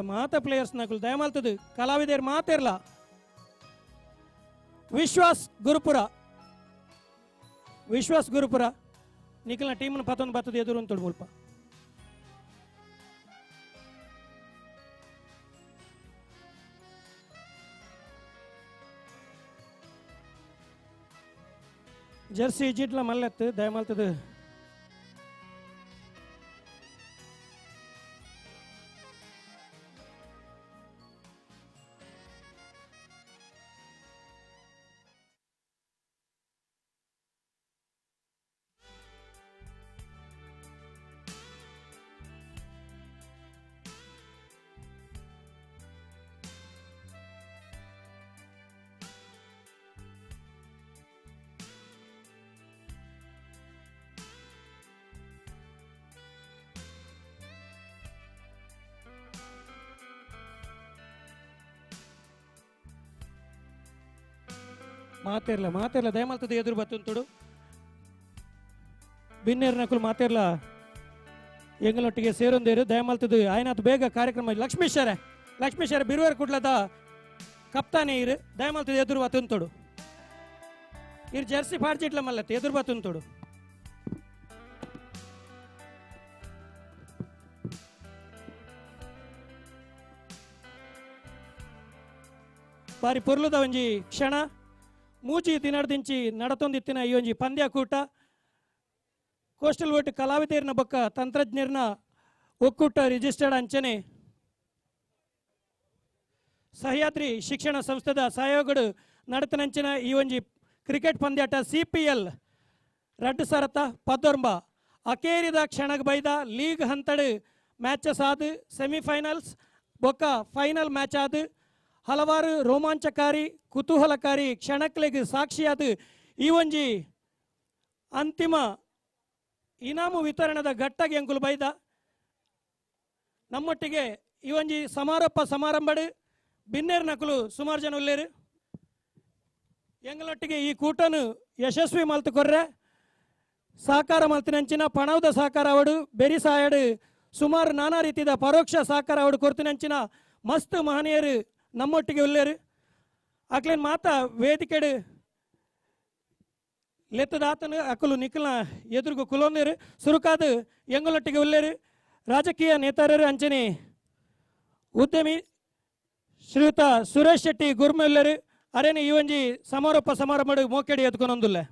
ಮಾತ ಪ್ಲೇಯರ್ಸ್ ನಕಲು ದಯಮಾಲ್ತದು ಕಲಾವಿದರು ಮಾತಿರ್ಲ ವಿಶ್ವಾಸ್ ಗುರುಪುರ ನಿಖಲ್ನ ಟೀಮ್ನ ಪತ್ತೊಂದು ಬರ್ತದೆ ಎದುರು ಅಂತೋಡು ಮುಲ್ಪ. ಜರ್ಸಿ ಜಿಟ್ಲ ಮಲ್ಲೆತ್ತು ದಯಮಾಲ್ತದು ಮಾತೇರ್ಲ ದಯಮಾಲ್ತದ ಎದುರು ಬತ್ತುಂತುಡು ಬಿನ್ನೇರ್ ನಕುಲು ಮಾತೇರ್ಲ ಎಂಗಳೊಟ್ಟಿಗೆ ಸೇರೊಂದೇರು ದಯಮಾಲ್ತದ ಆಯ್ನಾತ್ ಬೇಗ ಕಾರ್ಯಕ್ರಮ ಲಕ್ಷ್ಮೀಶರ ಬಿರುವೇರ್ ಕುಡ್ಲದ ಕಪ್ತಾನೆ ಇರು ದಯಮಾಲ್ತದ ಎದುರು ಬತ್ತುಂತುಡು ಇರ್ ಜರ್ಸಿ ಪಾಡ್ಜಿಟ್ಲ ಮಲ್ಲತ್ತೆ ಎದುರು ಬತ್ತುಂತುಡು ಬಾರಿ ಪೊರ್ಲುದ ಒಂಜಿ ಕ್ಷಣ ಮೂಜಿ ದಿನಡ್ದಿಂಚಿ ನಡತೊಂದಿತ್ತಿನ ಈ ಒಂಜಿ ಪಂದ್ಯಕೂಟ ಕೋಸ್ಟಲ್ ವೋಟ್ ಕಲಾವಿದರ್ನ ಬೊಕ್ಕ ತಂತ್ರಜ್ಞರ್ನ ಒಕ್ಕೂಟ ರಿಜಿಸ್ಟರ್ಡ್ ಅಂಚನೆ ಸಹ್ಯಾದ್ರಿ ಶಿಕ್ಷಣ ಸಂಸ್ಥೆದ ಸಹಯೋಗಡು ನಡತನಂಚಿನ ಈ ಒಂಜಿ ಕ್ರಿಕೆಟ್ ಪಂದ್ಯಾಟ CPL ರಡ್ಡು ಸರತ ಪದೊರ್ಂಬ ಅಕೇರಿದ ಕ್ಷಣಗ್ ಬೈದ ಲೀಗ್ ಹಂತಡ್ ಮ್ಯಾಚಸ್ ಆದು ಸೆಮಿಫೈನಲ್ಸ್ ಬೊಕ್ಕ ಫೈನಲ್ ಮ್ಯಾಚ್ ಆದು ಹಲವಾರು ರೋಮಾಂಚಕಾರಿ ಕುತೂಹಲಕಾರಿ ಕ್ಷಣಕ್ಲೆಗ್ ಸಾಕ್ಷಿಯಾದ ಈ ಒಂಜಿ ಅಂತಿಮ ಇನಾಮು ವಿತರಣದ ಘಟ್ಟಗೆ ಎಂಕುಲು ಬೈದ ನಮ್ಮೊಟ್ಟಿಗೆ ಈ ಒಂಜಿ ಸಮಾರಂಭಡ್ ಬಿನ್ನೇರ್ ನಕುಲು ಸುಮಾರು ಜನ ಉಲ್ಲೇರು ಎಂಗಳೊಟ್ಟಿಗೆ ಈ ಕೂಟನು ಯಶಸ್ವಿ ಮಲ್ತು ಕೊರ್ರೆ ಸಹಕಾರ ಮಲ್ತಿನಂಚಿನ ಪಣವದ ಸಹಕಾರ ಅವಡು ಬೆರಿ ಸಾಯಡು ಸುಮಾರು ನಾನಾ ರೀತಿಯ ಪರೋಕ್ಷ ಸಹಕಾರ ಅವಡು ಕೊರ್ತಿನಂಚಿನ ಮಸ್ತ್ ಮಹನೀಯರು ನಮ್ಮೊಟ್ಟಿಗೆ ಉಲ್ಲೇರು ಅಕ್ಲೇನ್ ಮಾತ ವೇದಿಕೆಡು ಲೆತ್ತದಾತನು ಅಕಲು ನಿಖಲ್ನ ಎದುರುಗು ಕುಲೊಂದೇರು ಸುರುಕಾದ ಎಂಗಳೊಟ್ಟಿಗೆ ಉಲ್ಲೇರು ರಾಜಕೀಯ ನೇತಾರರು ಅಂಚನೆ ಉದ್ಯಮಿ ಶ್ರೀಯುತ ಸುರೇಶ್ ಶೆಟ್ಟಿ ಗುರ್ಮೆಲ್ಲರು ಅರೇನು ಈ ಒಂಜಿ ಸಮಾರೋಪ ಸಮಾರಂಭ ಮೋಕೆಡಿ ಎತ್ಕೊಂಡೊಂದುಲ್ಲೆ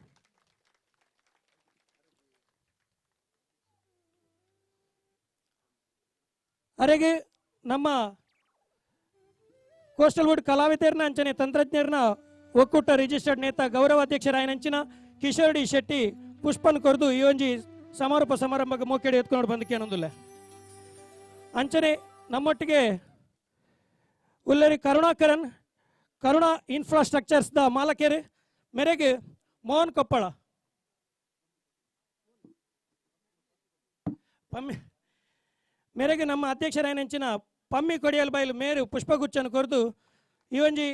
ಅರೆಗೆ ನಮ್ಮ ಕೋಸ್ಟಲ್ ವುಡ್ ಕಲಾವಿದರ್ನ ಅಂಚನೆ ತಂತ್ರಜ್ಞರ್ನ ಒಕ್ಕೂಟ ರಿಜಿಸ್ಟರ್ಡ್ ನೇತ ಗೌರವ ಅಧ್ಯಕ್ಷರಾಯನಂಚಿನ ಕಿಶೋರ್ ಡಿ ಶೆಟ್ಟಿ ಪುಷ್ಪನ್ ಕೊರ್ದು ಈ ಒಂಜಿ ಸಮಾರೋಪ ಸಮಾರಂಭಕ್ಕೆ ಮೋಕೆಡಿ ಎತ್ಕೊಂಡು ಬಂದಕ್ಕೆ ಅನ್ನೊಂದಿಲ್ಲ ಅಂಚನೆ ನಮ್ಮೊಟ್ಟಿಗೆ ಉಲ್ಲರಿ ಕರುಣಾ ಇನ್ಫ್ರಾಸ್ಟ್ರಕ್ಚರ್ಸ್ ದ ಮಾಲಕರು ಮೇರೆಗೆ ಮೋಹನ್ ಕೊಪ್ಪಳ ಪಮ್ಮಿ ಮೇರೆಗೆ ನಮ್ಮ ಅಧ್ಯಕ್ಷರಾಯನಂಚಿನ ಪಮ್ಮಿ ಕೊಡಿಯಲ್ ಬೈಲು ಮೇರು ಪುಷ್ಪಗುಚ್ಚನ್ನು ಕೊರೆದು ಈ ಒಂಜಿ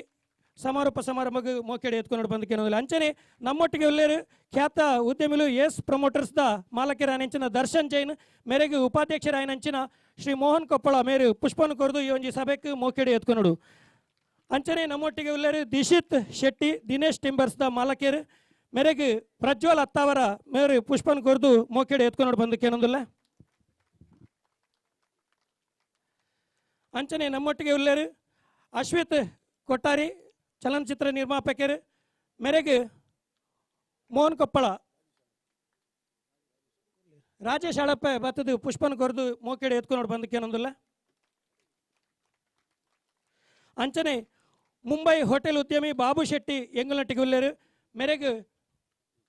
ಸಮಾರೋಪ ಸಮಾರಂಭಕ್ಕೆ ಮೋಕೆಡಿ ಎತ್ಕೊಂಡು ಬಂದಕ್ಕೆ ಅನ್ನೋದಿಲ್ಲ ಅಂಚನೆ ನಮ್ಮೊಟ್ಟಿಗೆ ಉಲ್ಲೇರು ಖ್ಯಾತ ಉದ್ಯಮಿಲು ಎಸ್ ಪ್ರಮೋಟರ್ಸ್ ದ ಮಾಲಕರಾಯನಂಚಿನ ದರ್ಶನ್ ಜೈನ್ ಮೇರೆಗೆ ಉಪಾಧ್ಯಕ್ಷರಾಯನಂಚಿನ ಶ್ರೀ ಮೋಹನ್ ಕೊಪ್ಪಳ ಮೇರು ಪುಷ್ಪನ ಕೊರೆದು ಈ ಒಂಜಿ ಸಭೆಗೆ ಮೋಕೆಡಿ ಎತ್ಕೊಂಡು ಅಂಚನೆ ನಮ್ಮೊಟ್ಟಿಗೆ ಉಲ್ಲೇರು ದಿಶಿತ್ ಶೆಟ್ಟಿ ದಿನೇಶ್ ಟಿಂಬರ್ಸ್ ದ ಮಾಲಕರು ಮೇರೆಗೆ ಪ್ರಜ್ವಲ್ ಅತ್ತಾವರ ಮೇರು ಪುಷ್ಪನ ಕೊರೆದು ಮೋಕೆಡಿ ಎತ್ಕೊಂಡು ಬಂದಕ್ಕೆ ಅನ್ನೋದಿಲ್ಲ ಅಂಚನೆ ನಮ್ಮೊಟ್ಟಿಗೆ ಉಲ್ಲೇರು ಅಶ್ವಿತ್ ಕೊಟ್ಟಾರಿ ಚಲನಚಿತ್ರ ನಿರ್ಮಾಪಕರು ಮೇರೆಗೆ ಮೋಹನ್ ಕೊಪ್ಪಳ ರಾಜೇಶ್ ಹಳಪ್ಪ ಬತ್ತದು ಪುಷ್ಪನ ಕೊರೆದು ಮೋಕೆಡಿ ಎತ್ಕೊಂಡು ಬಂದಕ್ಕೆ ಅನ್ನೋದಿಲ್ಲ ಅಂಚನೆ ಮುಂಬೈ ಹೋಟೆಲ್ ಉದ್ಯಮಿ ಬಾಬು ಶೆಟ್ಟಿ ಎಂಗಳೊಟ್ಟಿಗೆ ಉಲ್ಲೇರು ಮೇರೆಗೆ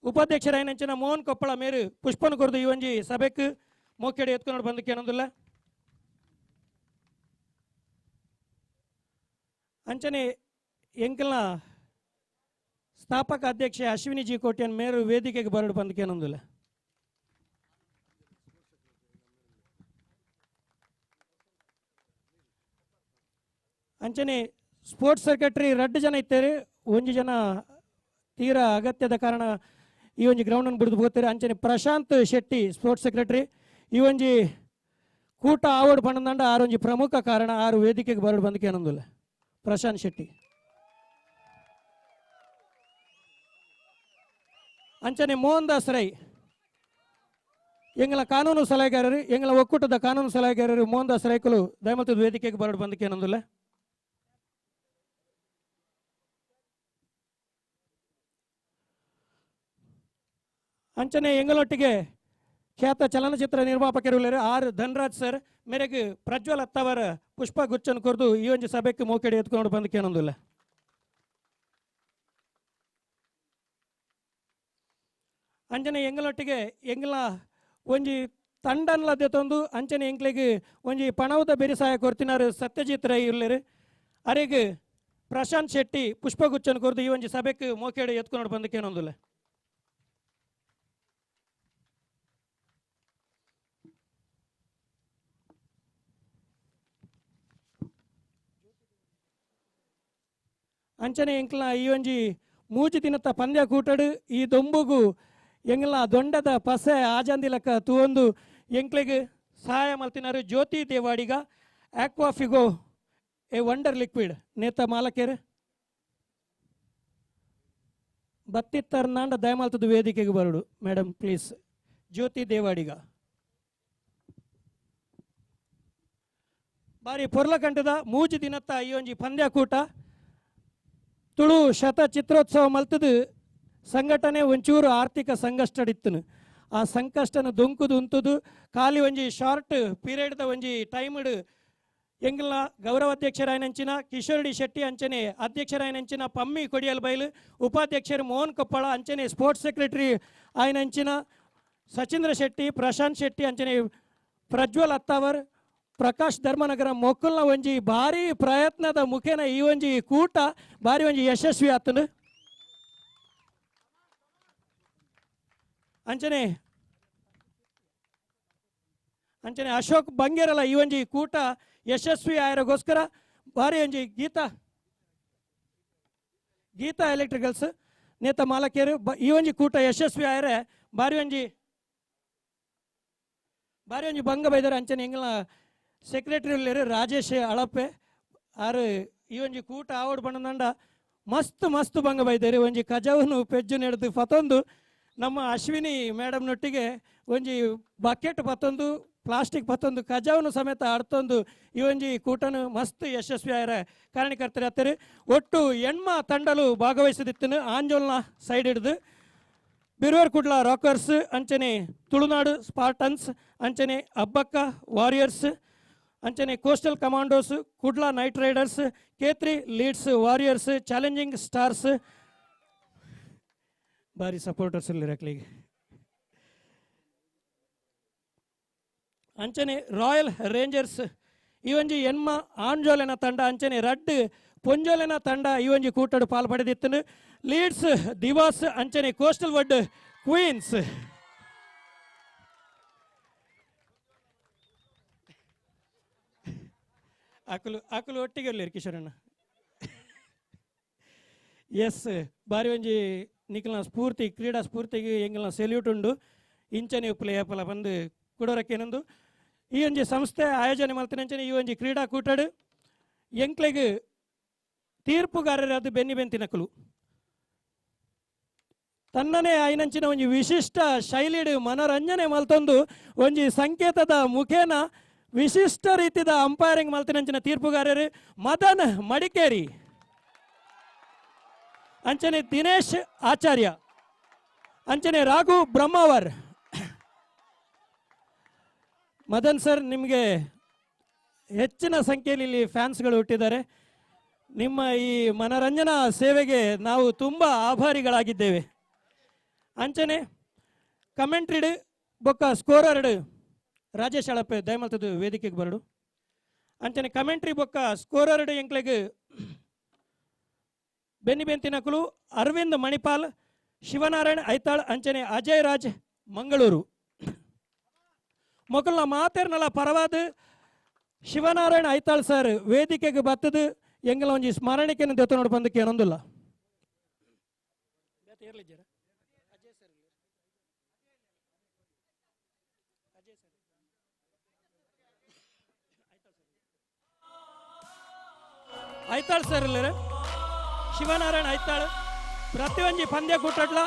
ಉಪಾಧ್ಯಕ್ಷರಾಯನಂಚಿನ ಮೋಹನ್ ಕೊಪ್ಪಳ ಮೇರು ಪುಷ್ಪನ ಕೊರೆದು ಈ ಒಂಜಿ ಸಭೆಗೆ ಮೋಕೆಡಿ ಎತ್ಕೊಂಡು ಬಂದಕ್ಕೆ ಅನ್ನೋದಿಲ್ಲ ಅಂಚನೆ ಎಂಕಲ್ನ ಸ್ಥಾಪಕ ಅಧ್ಯಕ್ಷೆ ಅಶ್ವಿನಿ ಜಿ ಕೋಟ್ಯನ್ ಮೇರು ವೇದಿಕೆಗೆ ಬರಡು ಬಂದಕ್ಕೆ ಅನ್ನೊಂದಿಲ್ಲ ಅಂಚನೆ ಸ್ಪೋರ್ಟ್ಸ್ ಸೆಕ್ರೆಟರಿ 2 ಜನ ಇದ್ದಾರೆ ಒಂಜಿ ಜನ ತೀರಾ ಅಗತ್ಯದ ಕಾರಣ ಈ ಒಂಜಿ ಗ್ರೌಂಡನ್ನು ಬಿಡಿದು ಹೋಗ್ತಾರೆ ಅಂಚನೆ ಪ್ರಶಾಂತ್ ಶೆಟ್ಟಿ ಸ್ಪೋರ್ಟ್ಸ್ ಸೆಕ್ರೆಟರಿ ಈ ಒಂಜಿ ಕೂಟ ಆವಡು ಪಣ್ಣದಂಡ ಆರೊಂಜಿ ಪ್ರಮುಖ ಕಾರಣ ಆರು ವೇದಿಕೆಗೆ ಬರಡು ಬಂದಕ್ಕೆ ಅನ್ನೊಂದಿಲ್ಲ ಪ್ರಶಾಂತ್ ಶೆಟ್ಟಿ ಅಂಚನೆ ಮೋಹನ್ ದಾಸ್ ರೈ ಎಂಗಳ ಕಾನೂನು ಸಲಹೆಗಾರರು ಎಂಗಳ ಒಕ್ಕೂಟದ ಕಾನೂನು ಸಲಹೆಗಾರರು ಮೋಹನ್ ದಾಸ್ ರೈಕಲು ದಯಮತ್ತದ ವೇದಿಕೆಗೆ ಬರಡು ಬಂದಕ್ಕೆ ಅನ್ನೊಂದಿಲ್ಲ ಅಂಚನೆ ಎಂಗಳೊಟ್ಟಿಗೆ ಖ್ಯಾತ ಚಲನಚಿತ್ರ ನಿರ್ಮಾಪಕರು ಆರ್ ಧನ್ರಾಜ್ ಸರ್ ಮೇರೆಗೆ ಪ್ರಜ್ವಲ್ ಅತ್ತವರ ಪುಷ್ಪ ಗುಚ್ಚನ್ನು ಕೊರೆದು ಈ ಒಂಜಿ ಸಭೆಗೆ ಮೋಕೆಡಿ ಎತ್ಕೊಂಡು ಬಂದಕ್ಕೆ ಅನ್ನೊಂದಿಲ್ಲ ಅಂಚನೆ ಎಂಗಳೊಟ್ಟಿಗೆ ಎಂಗ್ಲ ಒಂಜಿ ತಂಡನ್ಲದ್ದೆ ತಂದು ಅಂಚನೆ ಎಂಕ್ಲೆಗೆ ಒಂಜಿ ಪಣವದ ಬೆರಿಸಾಯ ಕೊರ್ತಿನಾರು ಸತ್ಯಜಿತ್ ರೈ ಉಳ್ಳೇರು ಅರೆಗೆ ಪ್ರಶಾಂತ್ ಶೆಟ್ಟಿ ಪುಷ್ಪಗುಚ್ಚನ್ನು ಕೊರೆದು ಈ ಒಂಜಿ ಸಭೆಗೆ ಮೋಕೆಡಿ ಎತ್ಕೊಂಡು ಬಂದಕ್ಕೆ ಅನ್ನೊಂದಿಲ್ಲ ಅಂಚನೆ ಎಂಕ್ಲ ಈ ಒಂಜಿ ಮೂಜಿ ದಿನತ್ತ ಪಂದ್ಯ ಕೂಟಡು ಈ ದೊಂಬುಗು ಎಂಗ್ಲ ದೊಂಡದ ಪಸೆ ಆಜಂದಿಲಕ ತೂವೊಂದು ಎಂಕ್ಲೆಗೆ ಸಹಾಯ ಮಲ್ತಿನಾರು ಜ್ಯೋತಿ ದೇವಾಡಿಗ ಆಕ್ವಾಫಿಗೋ ಎ ವಂಡರ್ ಲಿಕ್ವಿಡ್ ನೇತ ಮಾಲಕೇರು ಬತ್ತಿತ್ತರ್ನಾಂಡ ದಯಮಾಲ್ತದ ವೇದಿಕೆಗೆ ಬರಡು ಮೇಡಮ್ ಪ್ಲೀಸ್. ಜ್ಯೋತಿ ದೇವಾಡಿಗ ಬಾರಿ ಪೊರ್ಲಕಂಟದ ಮೂಜಿ ದಿನತ್ತ ಈ ಒಂಜಿ ಪಂದ್ಯಕೂಟ ತುಳು ಶತ ಚಿತ್ರೋತ್ಸವ ಮಲ್ತದು ಸಂಘಟನೆ ಒಂಚೂರು ಆರ್ಥಿಕ ಸಂಕಷ್ಟಡಿತ್ತನು. ಆ ಸಂಕಷ್ಟನ ದೊಂಕುದು ಉಂತುದು ಖಾಲಿ ಒಂಜಿ ಶಾರ್ಟ್ ಪೀರಿಯಡ್ದ ಒಂಜಿ ಟೈಮ್ಡ್ ಎಂಗ್ಲ ಗೌರವಾಧ್ಯಕ್ಷರಾಯನಂಚಿನ ಕಿಶೋರ್ ಡಿ ಶೆಟ್ಟಿ ಅಂಚನೆ ಅಧ್ಯಕ್ಷರಾಯನಂಚಿನ ಪಮ್ಮಿ ಕೊಡಿಯಲ್ ಬೈಲು ಉಪಾಧ್ಯಕ್ಷರು ಮೋಹನ್ ಕೊಪ್ಪಳ ಅಂಚನೆ ಸ್ಪೋರ್ಟ್ಸ್ ಸೆಕ್ರೆಟರಿ ಆಯನಂಚಿನ ಸಚೀಂದ್ರ ಶೆಟ್ಟಿ ಪ್ರಶಾಂತ್ ಶೆಟ್ಟಿ ಅಂಚನೆ ಪ್ರಜ್ವಲ್ ಅತ್ತಾವರ್ ಪ್ರಕಾಶ್ ಧರ್ಮನಗರ ಮೊಕ್ಕಲ್ನ ಒಂಜಿ ಭಾರಿ ಪ್ರಯತ್ನದ ಮುಖೇನ ಈ ಒಂಜಿ ಕೂಟ ಭಾರಿ ಒಂಜಿ ಯಶಸ್ವಿ ಆತನು. ಅಂಚನೆ ಅಂಚನೆ ಅಶೋಕ್ ಬಂಗೇರಲ್ಲ ಈ ಒಂಜಿ ಕೂಟ ಯಶಸ್ವಿ ಆಯರಗೋಸ್ಕರ ಭಾರಿ ಒಂಜಿ ಗೀತಾ ಎಲೆಕ್ಟ್ರಿಕಲ್ಸ್ ನೇತ ಮಾಲಕೇರು ಈ ಒಂಜಿ ಕೂಟ ಯಶಸ್ವಿ ಆಯರೆ ಭಾರಿ ಒಂಜಿ ಬಂಗ ಬೈದಾರೆ. ಅಂಚನೆ ಎಂಗ್ಲ ಸೆಕ್ರೆಟರಿ ರಾಜೇಶ್ ಅಳಪೆ ಆರು ಈ ಒಂಜಿ ಕೂಟ ಆವಡ್ ಬಣ್ಣದಂಡ ಮಸ್ತ್ ಮಸ್ತ್ ಬಂಗ ಬೈದಾರೆ. ಒಂಜಿ ಕಜವನು ಪೆಜ್ಜು ನೆಡ್ದು ಪತೊಂದು ನಮ್ಮ ಅಶ್ವಿನಿ ಮೇಡಮ್ನೊಟ್ಟಿಗೆ ಒಂಜಿ ಬಕೆಟ್ ಪತ್ತೊಂದು ಪ್ಲಾಸ್ಟಿಕ್ ಪತ್ತೊಂದು ಕಜಾವನು ಸಮೇತ ಆಡ್ತೊಂದು ಈ ಒಂಜಿ ಕೂಟನು ಮಸ್ತ್ ಯಶಸ್ವಿ ಆಯರ ಕಾರಣಕರ್ತರು ಹತ್ತಿರ. ಒಟ್ಟು ಎಣ್ಮ ತಂಡಲು ಭಾಗವಹಿಸದಿತ್ತನು ಆಂಜೋಲ್ನ ಸೈಡ್ ಹಿಡಿದು ಬಿರುವರ್ ಕುಡ್ಲ ರಾಕರ್ಸ್ ಅಂಚನೆ ತುಳುನಾಡು ಸ್ಪಾರ್ಟನ್ಸ್ ಅಂಚನೆ ಅಬ್ಬಕ್ಕ ವಾರಿಯರ್ಸ್ ಅಂಚನೆ coastal commandos Kudla night riders ಕೇತ್ರಿ ಲೀಡ್ಸ್ ವಾರಿಯರ್ಸ್ ಚಾಲೆಂಜಿಂಗ್ ಸ್ಟಾರ್ಸ್ ಭಾರಿ ಸಪೋರ್ಟರ್ಸ್ ಇರಕ್ಲಿಗೆ ಅಂಚನೆ ರಾಯಲ್ ರೇಂಜರ್ಸ್ ಈ ಒಂಜಿ ಎನ್ಮ ಆಂಜೋಲೆನ ತಂಡ ಅಂಚನೆ ರಡ್ ಪೊಂಜೋಲೆನ ತಂಡ ಈ ಒಂಜಿ ಕೂಟಡು ಪಾಲ್ಪಡೆದಿತ್ತನು. ಲೀಡ್ಸ್ ದಿವಾಸ್ ಅಂಚನೆ ಕೋಸ್ಟಲ್ ವಡ್ ಕ್ವೀನ್ಸ್ ಆಕಲು ಒಟ್ಟಿಗೆ ಇರ್ಲಿರಿ ಕಿಶೋರಣ್ಣ. ಎಸ್ ಬಾರಿ ಒಂಜಿ ನಿಖಲ್ನ ಸ್ಫೂರ್ತಿ ಕ್ರೀಡಾ ಸ್ಫೂರ್ತಿಗೆ ಎಂಗಲ್ನ ಸೆಲ್ಯೂಟ್ ಉಂಡು. ಇಂಚನೆ ಉಪ್ಪಲೆ ಏಪಲ ಬಂದು ಕೊಡೋರಕ್ಕೇನೊಂದು ಈ ಒಂಜಿ ಸಂಸ್ಥೆ ಆಯೋಜನೆ ಮಲ್ತಿನಂಚನೆ ಈ ಒಂಜಿ ಕ್ರೀಡಾ ಕೂಟಡು ಎಂಕ್ಲೆಗೆ ತೀರ್ಪುಗಾರರಾದ ಬೆನ್ನಿ ಬೆಂತಿನಕಲು ತನ್ನನೇ ಆಯ್ನಂಚಿನ ಒಂಜಿ ವಿಶಿಷ್ಟ ಶೈಲಿಡು ಮನೋರಂಜನೆ ಮಲ್ತೊಂದು ಒಂಜಿ ಸಂಕೇತದ ಮುಖೇನ ವಿಶಿಷ್ಟ ರೀತಿದ ಅಂಪೈರಿಂಗ್ ಮಲ್ತಿನಂಚಿನ ತೀರ್ಪುಗಾರರು ಮದನ್ ಮಡಿಕೇರಿ ಅಂಚನೆ ದಿನೇಶ್ ಆಚಾರ್ಯ ಅಂಚನೆ ರಾಘು ಬ್ರಹ್ಮಾವರ್. ಮದನ್ ಸರ್ ನಿಮಗೆ ಹೆಚ್ಚಿನ ಸಂಖ್ಯೆಯಲ್ಲಿ ಇಲ್ಲಿ ಫ್ಯಾನ್ಸ್ಗಳು ಹುಟ್ಟಿದ್ದಾರೆ. ನಿಮ್ಮ ಈ ಮನರಂಜನಾ ಸೇವೆಗೆ ನಾವು ತುಂಬ ಆಭಾರಿಗಳಾಗಿದ್ದೇವೆ. ಅಂಚನೆ ಕಮೆಂಟ್ರಿಡ್ ಬೊಕ್ಕ ಸ್ಕೋರರ್ಡ್ ರಾಜೇಶ್ ಅಳಪೆ ದಯಮಲ್ತದು ವೇದಿಕೆಗೆ ಬರಡು. ಅಂಚನೆ ಕಮೆಂಟ್ರಿ ಬೊಕ್ಕ ಸ್ಕೋರರ್ಡ್ ಎಂಕ್ಲೆಗೆ ಬೆನ್ನಿ ಬೆಂತಿನಕಲು ಅರವಿಂದ್ ಮಣಿಪಾಲ್ ಶಿವನಾರಾಯಣ್ ಐತಾಳ್ ಅಂಚನೆ ಅಜಯ್ ರಾಜ್ ಮಂಗಳೂರು. ಮೊಕಲ್ನ ಮಾತೇರ್ನಲ ಪರವಾದ ಶಿವನಾರಾಯಣ್ ಐತಾಳ್ ಸರ್ ವೇದಿಕೆಗೆ ಬತ್ತದು ಎಂಗಲ ಒಂಜಿ ಸ್ಮರಣಿಕೆಯನ್ನು ದೆತ್ತು ನೋಡಿ ಬಂದಕ್ಕೆ ಏನೊಂದಿಲ್ಲ. ಐತಾಳ್ ಸರ್ ಇಲ್ಲ ಶಿವನಾರಾಯಣ್ ಐತಾಳ್ ಪ್ರತಿ ಒಂಜಿ ಪಂದ್ಯ ಕೂಟಡ್ಲ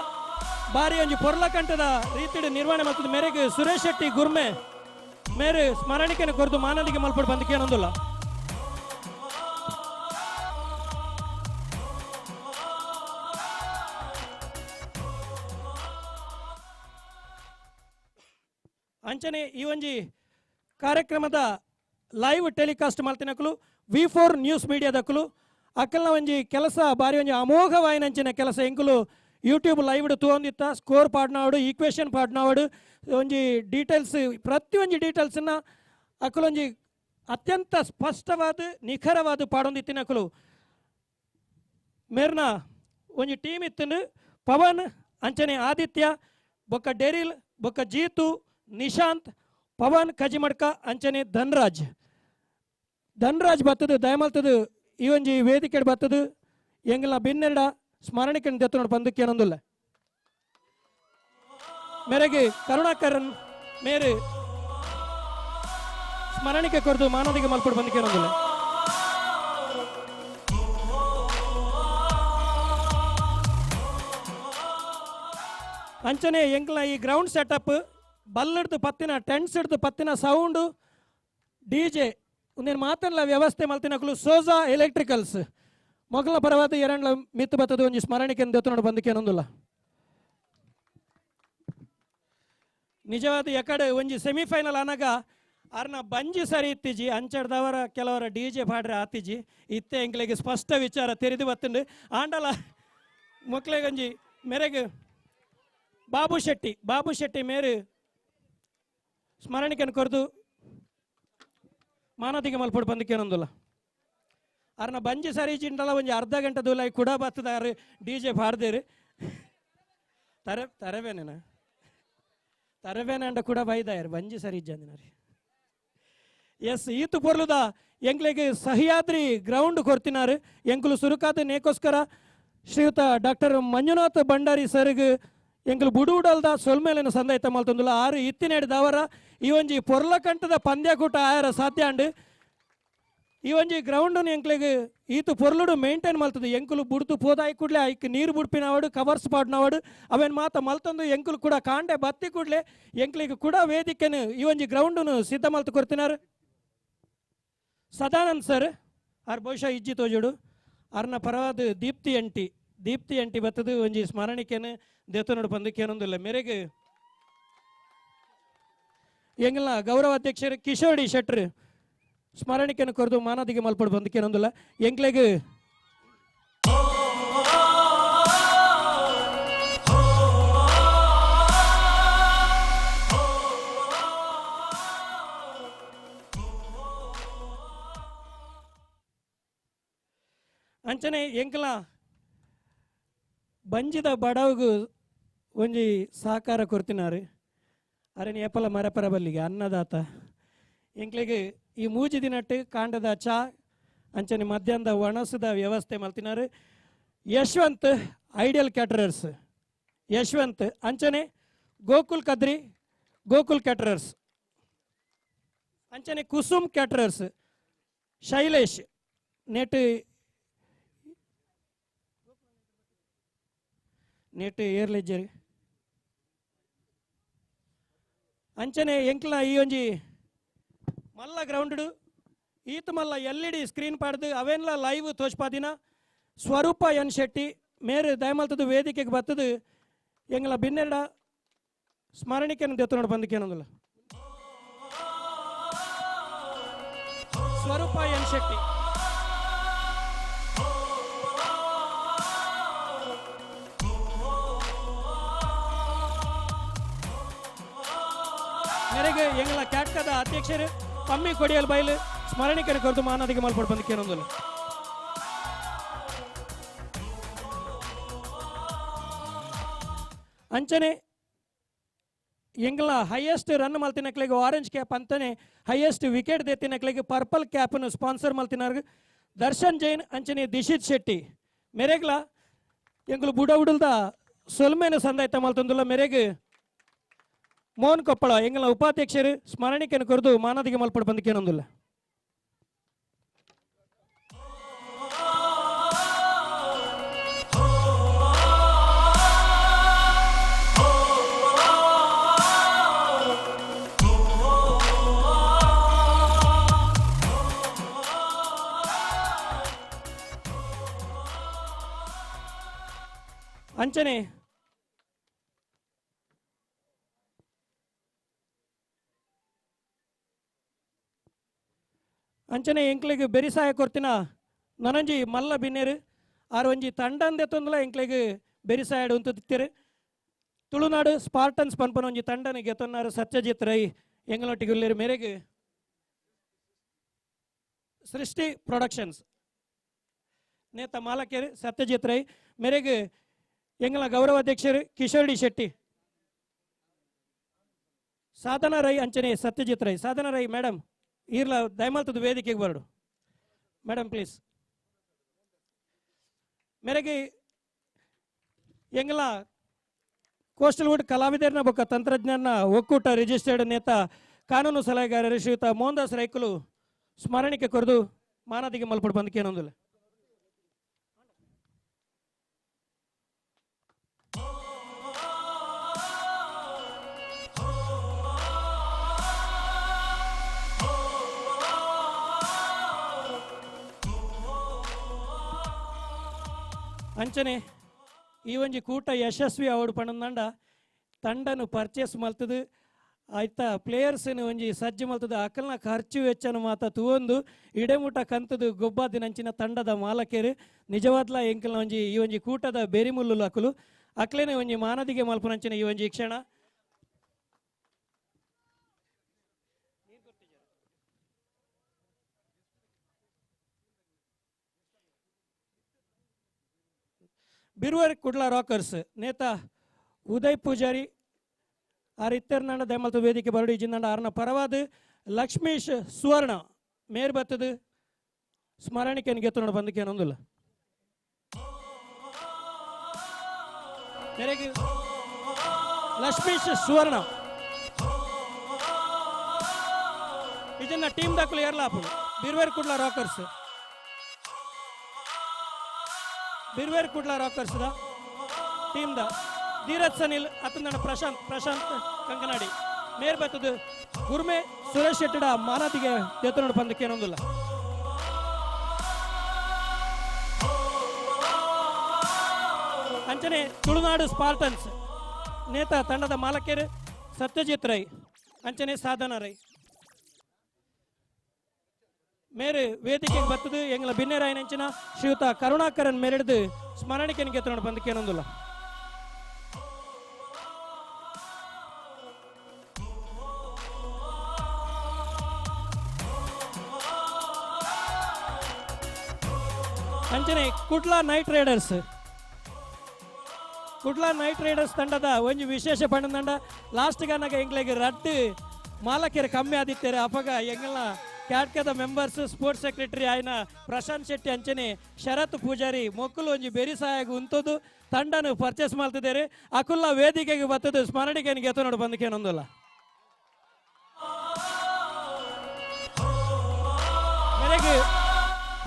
ಬಾರಿ ಒಂಜಿ ಪೊರ್ಲಕಂಠದ ರೀತಿಡ್ ನಿರ್ವಹಣೆ ಮಾಡ್ತದೆ. ಮೇರೆಗೆ ಸುರೇಶ್ ಶೆಟ್ಟಿ ಗುರ್ಮೆ ಮೇರೆ ಸ್ಮರಣಿಕೆನ ಕೊರದು ಮಾನದಿಗೆ ಮಲ್ಪಡು ಬಂದಕ್ಕೆ ಏನೊಂದಿಲ್ಲ. ಅಂಚನೆ ಈ ಒಂಜಿ ಕಾರ್ಯಕ್ರಮದ ಲೈವ್ ಟೆಲಿಕಾಸ್ಟ್ ಮಾಡ್ತಿನಕಲು V4 ನ್ಯೂಸ್ ಮೀಡಿಯಾದಕ್ಕಲು ಅಕ್ಕಲ್ನ ಒಂಜಿ ಕೆಲಸ ಬಾರಿ ಒಂಜಿ ಅಮೋಘವಾಯಿನಂಚಿನ ಕೆಲಸ ಎಂಕುಲು ಯೂಟ್ಯೂಬ್ ಲೈವ್ ತೂಂದಿತ್ತ ಸ್ಕೋರ್ ಪಾಡ್ನಾವಡು ಈಕ್ವೇಷನ್ ಪಾಡ್ನಾವಡು ಒಂಜಿ ಡೀಟೇಲ್ಸ್ ಪ್ರತಿ ಒಂಜಿ ಡೀಟೇಲ್ಸನ್ನ ಅಕ್ಕಲೊಂಜಿ ಅತ್ಯಂತ ಸ್ಪಷ್ಟವಾದ ನಿಖರವಾದ ಪಾಡೊಂದಿತ್ತಿನಕಲು ಮೇರ್ನ ಒಂಜಿ ಟೀಮ್ ಇತ್ತನು ಪವನ್ ಅಂಚನೆ ಆದಿತ್ಯ ಬೊಕ್ಕ ಡೆರಿಲ್ ಬೊಕ್ಕ ಜೀತು ನಿಶಾಂತ್ ಪವನ್ ಕಜಿಮಡ್ಕ ಅಂಚನೆ ಧನ್ರಾಜ್ ಬತ್ತದು ದಯಮಲ್ತದು ಈ ಒಂಜಿ ವೇದಿಕೆ ಬತ್ತದು ಎಂಗ್ಲ ಬಿನ್ನೆರಡ ಸ್ಮರಣಿಕೆ ದೆತ್ತನೋಡು ಪಂದಕ್ಕೆ ಏನೊಂದಿಲ್ಲ ಮೇರೆಗೆ ಕರುಣಾಕರನ್ ಮೇರೆ ಸ್ಮರಣಿಕೆ ಕೊರದು ಮಾನದಿಗೆ ಮಲ್ಪಡು ಪಂದಕ್ಕೆ ಏನೊಂದಿಲ್ಲ ಅಂಚನೆ ಎಂಕ್ಲ ಈ ಗ್ರೌಂಡ್ ಸೆಟಪ್ ಬಲ್ಲಿಡ್ದು ಪತ್ತಿನ ಟೆಂಟ್ಸ್ ಹಿಡ್ದು ಪತ್ತಿನ ಸೌಂಡು DJ ಒಂದೇನು ಮಾತಲ್ಲ ವ್ಯವಸ್ಥೆ ಮಲ್ತಿನಕಲು ಸೋಜಾ ಎಲೆಕ್ಟ್ರಿಕಲ್ಸ್ ಮೊಗಲ ಪರವಾದ ಎರಡ್ಲ ಮಿತ್ತು ಬತ್ತದ ಒಂಜಿ ಸ್ಮರಣಿಕೆ ದೆತ್ತನೋಡು ಬಂದಕ್ಕೆ ಏನೊಂದಿಲ್ಲ ನಿಜವಾದ ಎಕಡೆ ಒಂಜಿ ಸೆಮಿಫೈನಲ್ ಅನಗ ಅರ್ನ ಬಂಜಿ ಸರಿ ಇತ್ತಿಜಿ ಅಂಚಡ್ದವರ ಕೆಲವರ DJ ಪಾಡ್ರೆ ಆತಿಜಿ ಇತ್ತೆ ಎಂಕ್ಲೆಗೆ ಸ್ಪಷ್ಟ ವಿಚಾರ ತೆರೆದು ಬತ್ತಂಡು ಆಂಡಲ ಮೊಕ್ಲೆಗೊಂಜಿ ಮೆರೆಗೆ ಬಾಬು ಶೆಟ್ಟಿ ಮೇರು ಸ್ಮರಣಿಕೆಯನ್ನು ಕೊರದು ಮಾನದಿಗೆ ಮಲ್ಪಡು ಬಂದಕ್ಕೆ ಏನೊಂದಿಲ್ಲ ಅರ್ನ ಬಂಜಿ ಸರಿ ಚಿಂಡಲ ಒಂಜಿ ಅರ್ಧ ಗಂಟೆ ದೂಲ ಕೂಡ ಬತ್ತದಾರು DJ ಪಾಡ್ದೇರು ತರಬೇನೆ ಅಂಡ ಕೂಡ ಬೈದಾಯರು ಬಂಜಿ ಸರಿ ಇಜ್ಜಂದಿನಾರಿ ಎಸ್ ಈತು ಪೊರ್ಲುದ ಎಂಕ್ಲೆಗೆ ಸಹ್ಯಾದ್ರಿ ಗ್ರೌಂಡ್ ಕೊರ್ತಿನಾರು ಎಂಕುಲು ಸುರುಕಾದ ನೇಕೋಸ್ಕರ ಶ್ರೀಯುತ ಡಾಕ್ಟರ್ ಮಂಜುನಾಥ್ ಭಂಡಾರಿ ಸರ್ಗ್ ಎಂಕುಲು ಬುಡುಡಲ್ದ ಸೊಲ್ಮೇಲಿನ ಸಂದೈತ ಮಲ್ತೊಂದುಲ್ಲ ಆರು ಇತ್ತಿನೇಡಿದವರ ಈ ಒಂಜಿ ಪೊರ್ಲಕಂಠದ ಪಂದ್ಯಕೂಟ ಆಯರ ಸಾಧ್ಯ ಅಂಡು ಈ ಒಂಜಿ ಗ್ರೌಂಡ್ ಎಂಕ್ಲೆಗೆ ಈತು ಪೊರ್ಲುಡು ಮೇಂಟೈನ್ ಮಲ್ತದೆ ಎಂಕುಲು ಬುಡ್ತು ಪೋದಾಯಿ ಕೂಡಲೇ ಐಕ್ ನೀರು ಬುಡ್ಪಿನವಾಡು ಕವರ್ಸ್ ಪಾಡ್ನವಾಡು ಅವೇನು ಮಾತ ಮಲ್ತೊಂದು ಎಂಕುಲು ಕೂಡ ಕಾಂಡೆ ಬತ್ತಿ ಕೂಡಲೇ ಎಂಕ್ಲಿಗೆ ಕೂಡ ವೇದಿಕೆನು ಈ ಒಂಜಿ ಗ್ರೌಂಡನ್ನು ಸಿದ್ಧ ಮಲ್ತು ಕೊಡ್ತಿನಾರು ಸದಾನಂದ್ ಸರ್ ಆರ್ ಬಹುಶಃ ಇಜ್ಜಿ ತೋಜುಡು ಅರ್ನ ಪರವಾದ ದೀಪ್ತಿ ಅಂಟಿ ಬತ್ತದು ಒಂಜಿ ಸ್ಮರಣಿಕೆನು ದೇತನೋಡು ಪಂದಕ್ಕೆ ಏನೊಂದಿಲ್ಲ ಮೇರೆಗೆ ಎಂಗ್ಲ ಗೌರವ ಅಧ್ಯಕ್ಷರು ಕಿಶೋರ್ ಡಿ ಶೆಟ್ರ್ ಸ್ಮರಣಿಕೆಯನ್ನು ಕೊರದು ಮಾನದಿಗೆ ಮಲ್ಪಡು ಬಂದಕ್ಕೆ ಏನೊಂದಿಲ್ಲ ಎಂಕ್ಲೆಗೆ ಅಂಚನೆ ಎಂಕ್ಲ ಬಂಜಿದ ಬಡವಗೂ ಒಂಜಿ ಸಹಕಾರ ಕೊರ್ತಿನಾರು ಅರೆನ್ ಏಪಲ ಮರಪರ ಬಲ್ಲಿಗೆ ಅನ್ನದಾತ ಎಂಕ್ಲೆಗೆ ಈ ಮೂಜಿ ದಿನಟ್ಟು ಕಾಂಡದ ಚಾ ಅಂಚನೆ ಮಧ್ಯಾಹ್ನದ ಒಣಸದ ವ್ಯವಸ್ಥೆ ಮಲ್ತಿನಾರು ಯಶವಂತ್ ಐಡಿಯಲ್ ಕ್ಯಾಟರರ್ಸ್ ಯಶವಂತ್ ಅಂಚನೆ ಗೋಕುಲ್ ಕದ್ರಿ ಗೋಕುಲ್ ಕ್ಯಾಟರರ್ಸ್ ಅಂಚನೆ ಕುಸುಮ್ ಕ್ಯಾಟರರ್ಸ್ ಶೈಲೇಶ್ ನೆಟ್ ಏರ್ಲೆಜ್ಜರಿ ಅಂಚನೆ ಎಂಕ್ಲ ಈ ಒಂಜಿ ಮಲ್ಲ ಗ್ರೌಂಡ್ ಈತ ಮಲ್ಲ LED ಸ್ಕ್ರೀನ್ ಪಾಡ್ದು ಅವೆಲ್ಲ ಲೈವ್ ತೋಚ್ಪಾದಿನ ಸ್ವರೂಪ ಎನ್ ಶೆಟ್ಟಿ ಮೇರೆ ದಯಮಲ್ತದ ವೇದಿಕೆಗೆ ಬತ್ತದು ಎಂಗ್ಲ ಬಿನ್ನೆರಡ ಸ್ಮರಣಿಕೆಯನ್ನು ದೆತ್ತನೋಡು ಬಂದಕ್ಕೆ ಏನೊಂದಿಲ್ಲ ಸ್ವರೂಪ ಎನ್ ಶೆಟ್ಟಿ ಮೇರೆಗೆ ಎಂಗ್ಲ ಕ್ಯಾಟ್ಕದ ಅಧ್ಯಕ್ಷರು ಪಮ್ಮಿ ಕೊಡಿಯಲ್ ಬೈಲು ಸ್ಮರಣಿಕೆಯನ್ನು ಕೊರತು ಮಾನದಿಗೆ ಮಲ್ಪಡು ಬಂದಕ್ಕೆ ಏನೊಂದಿಲ್ಲ ಅಂಚನೆ ಎಂಗ್ಲ ಹೈಯೆಸ್ಟ್ ರನ್ ಮಲ್ತಿನಕ್ಲೆಗೆ ಆರೆಂಜ್ ಕ್ಯಾಪ್ ಅಂತಾನೆ ಹೈಯೆಸ್ಟ್ ವಿಕೆಟ್ ದೆತ್ತಿನಕ್ಲೆಗೆ ಪರ್ಪಲ್ ಕ್ಯಾಪ್ನು ಸ್ಪಾನ್ಸರ್ ಮಲ್ತಿನಾರ್ಗ ದರ್ಶನ್ ಜೈನ್ ಅಂಚನೆ ದಿಶಿತ್ ಶೆಟ್ಟಿ ಮೇರೆಗ್ಲ ಎಂಗ್ಲು ಬುಡ ಉಡಲ್ದ ಸೊಲ್ಮೇನು ಸಂದಾಯ್ತ ಮಲ್ತೊಂದಿಲ್ಲ ಮೇರೆಗೆ ಮೋಹನ್ ಕೊಪ್ಪಳ ಎಂಗ್ಲ ಉಪಾಧ್ಯಕ್ಷರು ಸ್ಮರಣಿಕೆಯನ್ನು ಕೊರದು ಮಾನದಿಗೆ ಮಲ್ಪಡು ಬಂದಕ್ಕೆ ಏನೊಂದಿಲ್ಲ ಅಂಚನೆ ಅಂಚನೆ ಎಂಕ್ಲೆಗೆ ಬೆರಿಸಾಯ ಕೊರ್ತಿನ ನನಂಜಿ ಮಲ್ಲ ಬಿನ್ನೇರು ಆರು ಒಂಜಿ ತಂಡಂದೆ ತೊಂದಲ ಎಂಕ್ಲೆಗೆ ಬೆರಿಸಾಯಡು ಅಂತ ತಿತ್ತೇರು ತುಳುನಾಡು ಸ್ಪಾರ್ಟನ್ಸ್ ಪನ್ಪನ ಒಂಜಿ ತಂಡನ ಗೆತ್ತೊನ್ನಾರು ಸತ್ಯಜಿತ್ ರೈ ಎಂಗಳೊಟ್ಟಿಗೆ ಉಳ್ಳೇರು ಮೇರೆಗೆ ಸೃಷ್ಟಿ ಪ್ರೊಡಕ್ಷನ್ಸ್ ನೇತ ಮಾಲಕೇರು ಸತ್ಯಜಿತ್ ರೈ ಮೇರೆಗೆ ಎಂಗ್ಲ ಗೌರವ ಅಧ್ಯಕ್ಷರು ಕಿಶೋರ್ ಡಿ ಶೆಟ್ಟಿ ಸಾಧನಾ ರೈ ಅಂಚನೆ ಸತ್ಯಜಿತ್ ರೈ ಸಾಧನಾ ರೈ ಮೇಡಮ್ ಇರ್ಲ ದಯಮಾಲ್ತದ ವೇದಿಕೆಗೆ ಬರಡು ಮೇಡಮ್ ಪ್ಲೀಸ್ ಮೇರೆಗೆ ಎಂಗಲ ಕೋಸ್ಟಲ್ ವುಡ್ ಕಲಾವಿದರನ್ನ ಬೊಕ್ಕ ತಂತ್ರಜ್ಞಾನ ಒಕ್ಕೂಟ ರಿಜಿಸ್ಟರ್ಡ್ ನೇತ ಕಾನೂನು ಸಲಹೆಗಾರರು ಶ್ರೀಯುತ ಮೋಹನ್ದಾಸ್ ರೈಕುಲು ಸ್ಮರಣಿಕೆ ಕೊರದು ಮಾನದಿಗೆ ಮಲ್ಪಡು ಬಂದಕ್ಕೆ ಏನೊಂದಿಲ್ಲ. ಅಂಚನೆ ಈ ಒಂಜಿ ಕೂಟ ಯಶಸ್ವಿ ಆವಡು ಪಂಡ ತಂಡನು ಪರ್ಚೇಸ್ ಮಲ್ತದು ಆಯ್ತಾ ಪ್ಲೇಯರ್ಸ್ನ ಒಂಜಿ ಸಜ್ಜು ಮಲ್ತದ ಅಕಲ್ನ ಖರ್ಚು ವೆಚ್ಚನ ಮಾತ ತೂವೊಂದು ಇಡೆಮುಟ ಕಂತದು ಗೊಬ್ಬಾದಿನಂಚಿನ ತಂಡದ ಮಾಲಕೇರು ನಿಜವಾದ್ಲ ಎಂಕಲ್ನ ಒಂಜಿ ಈ ಒಂಜಿ ಕೂಟದ ಬೆರಿಮುಲ್ಲು ಅಕಲು ಅಕ್ಲೇನೆ ಒಂಜಿ ಮಾನದಿಗೆ ಮಲ್ಪನಂಚಿನ ಈ ಒಂಜಿ ಕ್ಷಣ ಬಿರುವರ್ ಕುಡ್ಲ ರಾಕರ್ಸ್ ನೇತ ಉದಯ್ ಪೂಜಾರಿ ಆರ್ ಇತ್ತರ್ನಂಡ ದೆಮಲ್ತು ವೇದಿಕೆ ಬರಡು ಇಜಿಂದಂಡ ಆರ್ನ ಪರವಾದ ಲಕ್ಷ್ಮೀಶ್ ಸುವರ್ಣ ಮೇರ್ ಬತ್ತದು ಸ್ಮರಣಿಕೆಯನ್ನು ಗೆತ್ತು ನೋಡ ಬಂದಕ್ಕೆ ಏನೊಂದಿಲ್ಲ. ಮೇರೆಗೆ ಲಕ್ಷ್ಮೀಶ್ ಸುವರ್ಣ ಇದನ್ನ ಟೀಮ್ ದಾಖಲು ಏರ್ಲಾಪು ಬಿರುವೇರ್ ಕುಡ್ಲ ರಾಕರ್ಸ್ ಬಿರ್ವೇರ್ ಕುಡ್ಲ ರಾಕರ್ಸ್ ದ ಟೀಮ್ ದ ಧೀರಜ್ ಸನಿಲ್ ಅತಂದಣ ಪ್ರಶಾಂತ್ ಕಂಕನಾಡಿ ಮೇರ್ ಬತ್ತದು ಗುರ್ಮೆ ಸುರೇಶ್ ಶೆಟ್ಟಿಡ ಮಾನದಿಗೆ ಗೆತ್ತು ನೋಡ ಬಂದಕ್ಕೆ ಏನೊಂದಿಲ್ಲ. ಅಂಚನೆ ತುಳುನಾಡು ಸ್ಪಾರ್ಟನ್ಸ್ ನೇತ ತಂಡದ ಮಾಲಕರು ಸತ್ಯಜಿತ್ ರೈ ಅಂಚನೆ ಸಾಧನಾ ರೈ ಮೇರೆ ವೇದಿಕೆಗೆ ಬತ್ತದು ಎಂಗ್ಲ ಬಿನ್ನೆರಾಯನಂಚಿನ ಶ್ರೀಯುತ ಕರುಣಾಕರನ್ ಮೇರೆಡ್ದು ಸ್ಮರಣಿಕೆಯನ್ನು ಗೆತ್ತು ನೋಡ ಬಂದಕ್ಕೆ ಏನೊಂದಿಲ್ಲ. ಅಂಚನೆ ಕುಡ್ಲಾ ನೈಟ್ ರೈಡರ್ಸ್ ತಂಡದ ಒಂದು ವಿಶೇಷ ಬಣ್ಣ ತಂಡ ಲಾಸ್ಟ್ ಗನ್ನಗ ಎಂಗ್ಲಿಗೆ ರಡ್ಡು ಮಾಲಕರು ಕಮ್ಮಿ ಆದಿತ್ತಾರೆ ಅಪಗ ಎಂಗ್ಲ ಕ್ಯಾಟ್ಕದ ಮೆಂಬರ್ಸ್ ಸ್ಪೋರ್ಟ್ಸ್ ಸೆಕ್ರೆಟರಿ ಆಯ್ನ ಪ್ರಶಾಂತ್ ಶೆಟ್ಟಿ ಅಂಚನೆ ಶರತ್ ಪೂಜಾರಿ ಮೊಕ್ಕಲು ಒಂಜಿ ಬೆರಿ ಸಹಾಯ ಉಂತದು ತಂಡನು ಪರ್ಚೇಸ್ ಮಾಡ್ತಿದ್ದಾರೆ ಅಕುಲ್ಲ ವೇದಿಕೆಗೆ ಬತ್ತದು ಸ್ಮರಣಿಕೆಯನ್ನು ಗೆತ್ತು ನೋಡು ಬಂದಕ್ಕೆ ಏನೊಂದಲ್ಲ. ಮೇರೆಗೆ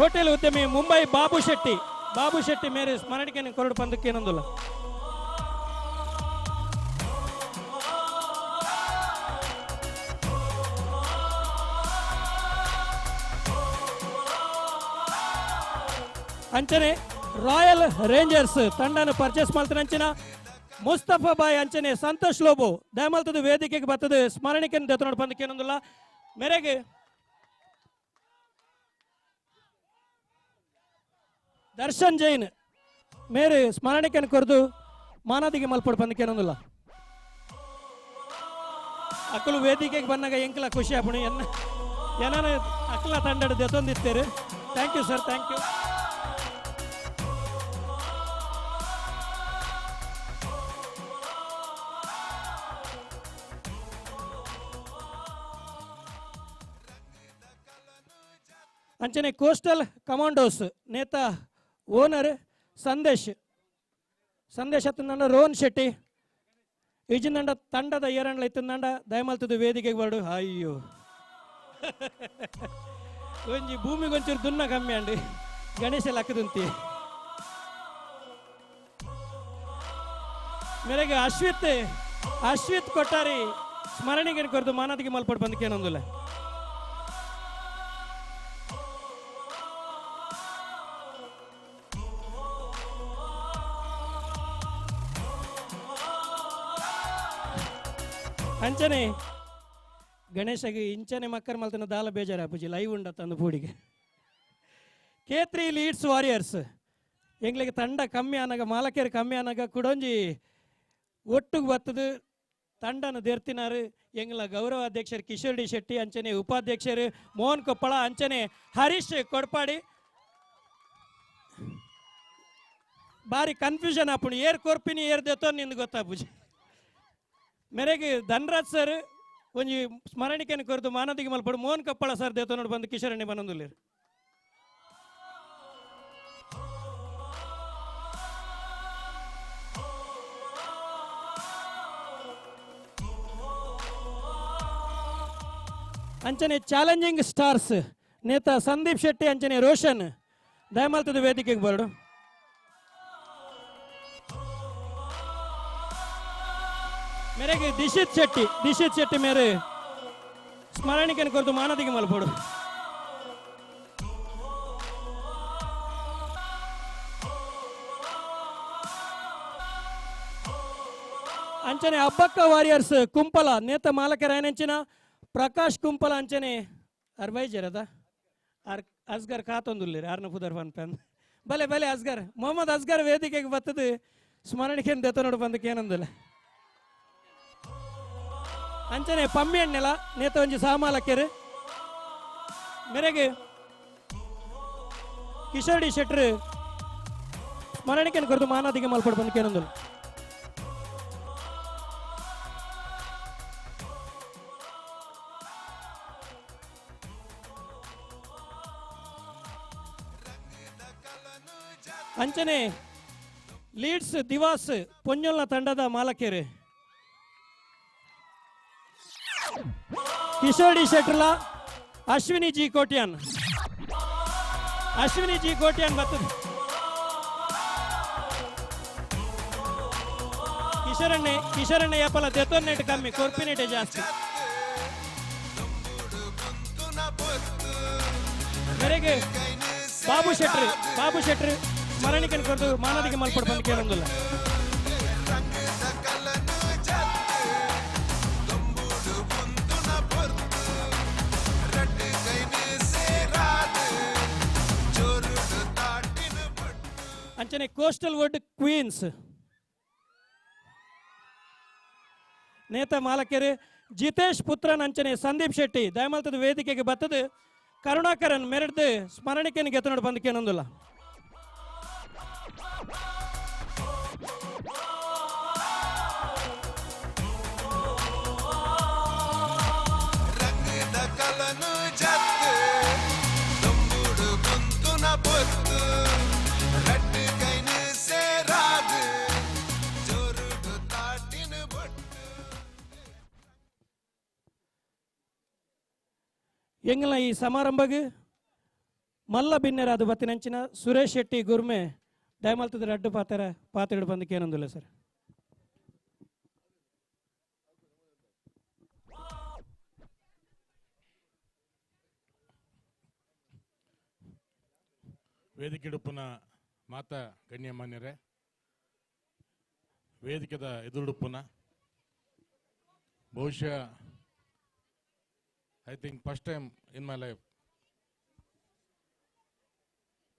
ಹೋಟೆಲ್ ಉದ್ಯಮಿ ಮುಂಬೈ ಬಾಬು ಶೆಟ್ಟಿ ಮೇರೆ ಸ್ಮರಣಿಕೆಯನ್ನು ಕೊರಡು ಬಂದಕ್ಕೆ ಏನೊಂದಲ್ಲ. ಅಂಚನೆ ರಾಯಲ್ ರೇಂಜರ್ಸ್ ತಂಡನ ಪರ್ಚೇಸ್ ಮಾಡ್ತಾರೆ ಅಂಚಿನ ಮುಸ್ತಫಾ ಬಾಯ್ ಅಂಚನೆ ಸಂತೋಷ್ ಲೋಬೋ ದಯಮಲ್ತದ ವೇದಿಕೆಗೆ ಬರ್ತದೆ ಸ್ಮರಣಿಕೆಯನ್ನು ಗೆತ್ತು ನೋಡು ಬಂದಕ್ಕೆ ಏನೊಂದಿಲ್ಲ. ಮೇರೆಗೆ ದರ್ಶನ್ ಜೈನ್ ಮೇರೆ ಸ್ಮರಣಿಕೆಯನ್ನು ಕೊರೆದು ಮಾನದಿಗೆ ಮಲ್ಪಡು ಬಂದಕ್ಕೆ ಏನೊಂದಿಲ್ಲ. ಅಕ್ಕಲು ವೇದಿಕೆಗೆ ಬಂದಾಗ ಎಂಕಲ ಖುಷಿ ಆಪಣಿ ಏನಾನ ಅಕ್ಕಲ ತಂಡದ ದೆತ್ತೊಂದಿತ್ತೇರು. Thank you sir, thank you. ಅಂಚನೆ ಕೋಸ್ಟಲ್ ಕಮಾಂಡೋಸ್ ನೇತ ಓನರ್ ಸಂದೇಶ್ ಅತ್ತಂಡ ರೋಹನ್ ಶೆಟ್ಟಿ ಈಜಿನಂಡ ತಂಡದ ಏರಂಡ್ಲ ಇತ್ತಂಡ ದಯಮಲ್ತದ ವೇದಿಕೆಗೆ ಬರಡು. ಅಯ್ಯೋ ಒಂಜಿ ಭೂಮಿಗೊಂಚೂರು ದುನ್ನ ಕಮ್ಮಿ ಅಂಡಿ ಗಣೇಶ ಲಕ್ಕದಂತಿ. ಮೇರೆಗೆ ಅಶ್ವಿತ್ ಕೊಟ್ಟಾರಿ ಸ್ಮರಣಿಗೆ ಕೊರದು ಮಾನದಿಗೆ ಮಲ್ಪಟ್ಟು ಬಂದಕ್ಕೆ ಏನೊಂದಿಲ್ಲ. ಅಂಚನೆ ಗಣೇಶಗೆ ಇಂಚನೆ ಮಕ್ಕರ್ ಮಲ್ತನ ದಾಲ ಬೇಜಾರ ಪೂಜಿ ಲೈವ್ ಉಂಡ ತಂದು ಪೂಡಿಗೆ. K3 ಲೀಡ್ಸ್ ವಾರಿಯರ್ಸ್ ಎಂಗ್ಲಿಗೆ ತಂಡ ಕಮ್ಮಿ ಆನಾಗ ಮಾಲಕೇರು ಕಮ್ಮಿ ಆನಾಗ ಕುಡೊಂಜಿ ಒಟ್ಟಿಗೆ ಬತ್ತದು ತಂಡನ ದೇರ್ತಿನಾರು ಎಂಗ್ಲ ಗೌರವ ಅಧ್ಯಕ್ಷರು ಕಿಶೋರ್ ಡಿ ಶೆಟ್ಟಿ ಅಂಚನೆ ಉಪಾಧ್ಯಕ್ಷರು ಮೋಹನ್ ಕೊಪ್ಪಳ ಅಂಚನೆ ಹರೀಶ್ ಕೊಡ್ಪಾಡಿ ಬಾರಿ ಕನ್ಫ್ಯೂಷನ್ ಆಪುಣಿ ಏರ್ ಕೊರ್ಪಿನಿ ಏರ್ ದೇತೋ ನಿಂದು ಗೊತ್ತಾ ಪೂಜಿ. ಮೇರೆಗೆ ಧನ್ರಾಜ್ ಸರ್ ಒಂಜಿ ಸ್ಮರಣಿಕೆಯನ್ನು ಕೊರದು ಮಾನದಿಗೆ ಮಲ್ಪಡು ಮೋಹನ್ ಕೊಪ್ಪಳ ಸರ್ ದೇತೋ ನೋಡಿ ಬಂದು ಕಿಶೋರಣಿ ಬನ್ನೊಂದುಲ್ಲೇರು. ಅಂಚನೆ ಚಾಲೆಂಜಿಂಗ್ ಸ್ಟಾರ್ಸ್ ನೇತ ಸಂದೀಪ್ ಶೆಟ್ಟಿ ಅಂಚನೆ ರೋಷನ್ ದಯಮಾಲ್ತದ ವೇದಿಕೆಗೆ ಬರಡು. ಮೇರೆಗೆ ದಿಶಿತ್ ಶೆಟ್ಟಿ ಮೇರೆ ಸ್ಮರಣಿಕೆಯನ್ನು ಕೊರತು ಮಾನದಿಗೆ ಮಲ್ಪಡು. ಅಂಚನೆ ಅಬ್ಬಕ್ಕ ವಾರಿಯರ್ಸ್ ಕುಂಪಲ ನೇತ ಮಾಲಕರ ಏನಂಚಿನ ಪ್ರಕಾಶ್ ಕುಂಪಲ ಅಂಚನೆ ಅರ್ಬೈಜರದ ಅಸ್ಗರ್ ಕಾತೊಂದುಲ್ಲೇರಿ ಆರ್ನ ಪುದರ್ ಫನ್ ಪೆನ್ ಬಲೆ ಬಲೆ ಅಸ್ಗರ್ ಮೊಹಮ್ಮದ್ ಅಸ್ಗರ್ ವೇದಿಕೆಗೆ ಬರ್ತದೆ ಸ್ಮರಣಿಕೆ ದೆತ್ತ ನೋಡು ಬಂದಕ್ಕೆ ಏನಂದಿಲ್ಲ. ಅಂಚನೆ ಪಮ್ಮಿ ಎಣ್ಣೆಲ ನೇತ ಒಂಜಿ ಸಾಮಾಲಕ್ಕೆರು ಮೇರೆಗೆ ಕಿಶೋರ್ ಡಿ ಶೆಟ್ರು ಸ್ಮರಣಿಕೆಯನ್ನು ಕೊರತು ಮಾನದಿಗೆ ಮಲ್ಪಡು ಬಂದಕ್ಕೆ ಏನಂದಿಲ್ಲ. ಅಂಚನೆ ಲೀಡ್ಸ್ ದಿವಾಸ್ ಪೊಂಜಲ್ನ ತಂಡದ ಮಾಲಕರು ಕಿಶೋರ್ ಡಿ ಶೆಟ್ರಲ ಅಶ್ವಿನಿ ಜಿ ಕೋಟ್ಯಾನ್ ಬರ್ತದೆ. ಕಿಶೋರಣ್ಣೆ ಯಾಪಲ ದೆತ್ತೊನ್ನೆಟ್ ಕಮ್ಮಿ ಕೊರ್ಪಿನೆಟೆ ಜಾಸ್ತಿ. ಮೇರೆಗೆ ಬಾಬು ಶೆಟ್ರು ಸ್ಮರಣಿಕೆಯನ್ನು ಕೊರತು ಮಾನದಿಗೆ ಮಲ್ಪಡು ಬಂದಕ್ಕೆ ಏನೊಂದಿಲ್ಲ. ಅಂಚನೆ ಕೋಸ್ಟಲ್ ವುಡ್ ಕ್ವೀನ್ಸ್ ನೇತ ಮಾಲಕರು ಜಿತೇಶ್ ಪುತ್ರನ್ ಅಂಚನೆ ಸಂದೀಪ್ ಶೆಟ್ಟಿ ದಯಮಾಲ್ತದ ವೇದಿಕೆಗೆ ಬರ್ತದೆ ಕರುಣಾಕರನ್ ಮೆರೆದು ಸ್ಮರಣಿಕೆಯನ್ನು ಗೆತ್ತು ನೋಡಿ ಬಂದಕ್ಕೆ ಏನೊಂದಿಲ್ಲ. ಎಂಗಲ ಈ ಸಮಾರಂಭಗೆ ಮಲ್ಲ ಬಿನ್ನೆರಾದು ಬತ್ತಿನಂಚಿನ ಸುರೇಶ್ ಶೆಟ್ಟಿ ಗುರ್ಮೆ ದಯಮಾಲ್ತದ ರಡ್ಡು ಪಾತ್ರ ಬಂದಕ್ಕೆ ಏನೊಂದಿಲ್ಲ ಸರ್. ವೇದಿಕೆಡುಪ್ಪನ ಮಾತಾ ಗಣ್ಯಮಾನ್ಯರೇ, ವೇದಿಕೆದ ಎದುರುಡುಪ್ಪನ ಬಹುಶಃ I think first time in my life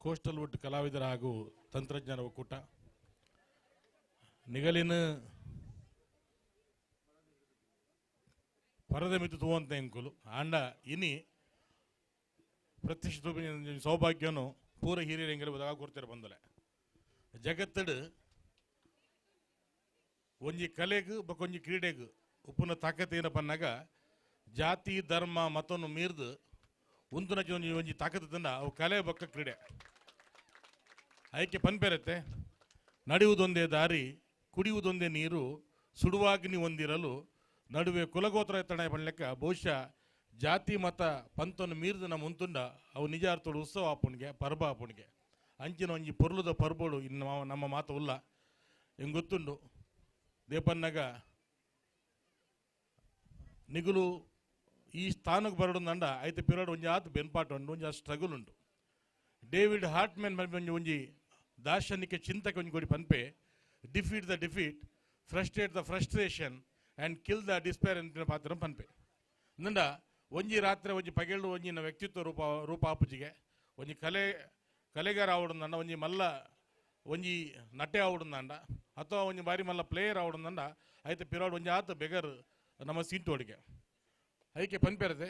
Coastalwood ಕಲಾವಿದರ ಹಾಗೂ ತಂತ್ರಜ್ಞರ ಒಕ್ಕೂಟ ನಿಗಲಿನ ಪರದ ಮಿತ್ತು ತೂವಂತ ಎಂಕುಲು ಆಂಡ ಇನಿ ಪ್ರತಿಷ್ಠಿತ ಸೌಭಾಗ್ಯನು ಪೂರ ಹಿರಿಯರ ಎಂಗಲು ಬದಾಗ ಕೊಡ್ತಾರೆ ಬಂದಲೆ ಜಗತ್ತಡು ಒಂಜಿ ಕಲೆಗೂ ಬೊಕೊಂಜಿ ಕ್ರೀಡೆಗೂ ಉಪ್ಪುನ ತಾಕತ್ತೇನ ಪನ್ನಾಗ ಜಾತಿ ಧರ್ಮ ಮತ್ತೊಂದು ಮೀರ್ದು ಉಂತುನ ಒಂಜಿ ತಾಕತ್ತದಿಂದ ಅವು ಕಲೆ ಬೊಕ್ಕ ಕ್ರೀಡೆ ಆಯ್ಕೆ ಪನ್ಪೆರತ್ತೆ ನಡೆಯುವುದೊಂದೇ ದಾರಿ ಕುಡಿಯುವುದೊಂದೇ ನೀರು ಸುಡುವಾಗ್ನಿ ಹೊಂದಿರಲು ನಡುವೆ ಕುಲಗೋತ್ರ ಎತ್ತಣ ಪಣ್ಲೆಕ್ಕ ಬಹುಶಃ ಜಾತಿ ಮತ ಪಂತನ್ನು ಮೀರ್ದು ನಮ್ಮ ಮುಂತುಂಡ ಅವು ನಿಜ ಅರ್ಥೋಡು ಉತ್ಸವ ಆಪುಣಿಗೆ ಪರ್ಬ ಆಪುಣಿಗೆ ಅಂಚಿನ ಒಂಜಿ ಪೊರ್ಲುದ ಪರ್ಬೋಡು ಇನ್ನು ನಮ್ಮ ಮಾತು ಉಲ್ಲ ಹೆಂಗೆ ಗೊತ್ತುಂಡು ದೇಪನ್ನಗ ನಿಗುಲು ಈ ಸ್ಥಾನಕ್ಕೆ ಬರೋದಂಡ ಐತೆ ಪಿರಿಯಡ್ ಒಂಜಿ ಆತು ಬೆನ್ಪಾಟು ಉಂಡು ಒಂಜಿ ಸ್ಟ್ರಗಲ್ ಉಂಟು. ಡೇವಿಡ್ ಹಾರ್ಟ್ಮ್ಯಾನ್ ಒಂಜಿ ದಾರ್ಶನಿಕ ಚಿಂತಕ ಒಂಜಿ ಕೊಡಿ ಪನ್ಪೆ defeat the defeat frustrate the frustration and kill the despair ಅಂತ ಪಾತ್ರ ಪನ್ಪೆ ನಂಡ ಒಂಜಿ ರಾತ್ರಿ ಒಂಜಿ ಪಗೆಳ್ಳು ಒಂಜಿನ ವ್ಯಕ್ತಿತ್ವ ರೂಪ ಆಪುಜಿಗೆ ಒಂಜಿ ಕಲೆಗಾರ ಆವಡುಂದಂಡ ಒಂಜಿ ಮಲ್ಲ ಒಂಜಿ ನಟೆ ಆವಡುಂದಂಡ ಅಥವಾ ಒಂಜಿ ಬಾರಿ ಮಲ್ಲ ಪ್ಲೇಯರ್ ಆವಡುಂದಂಡ ಐತೆ ಪಿರಿಯಡ್ ಒಂಜಿ ಆತು ಬೆಗರ್ ನಮ್ಮ ಸೀಟೋಡಿಗೆ ಐಕೆ ಪನ್ಪೆರದೆ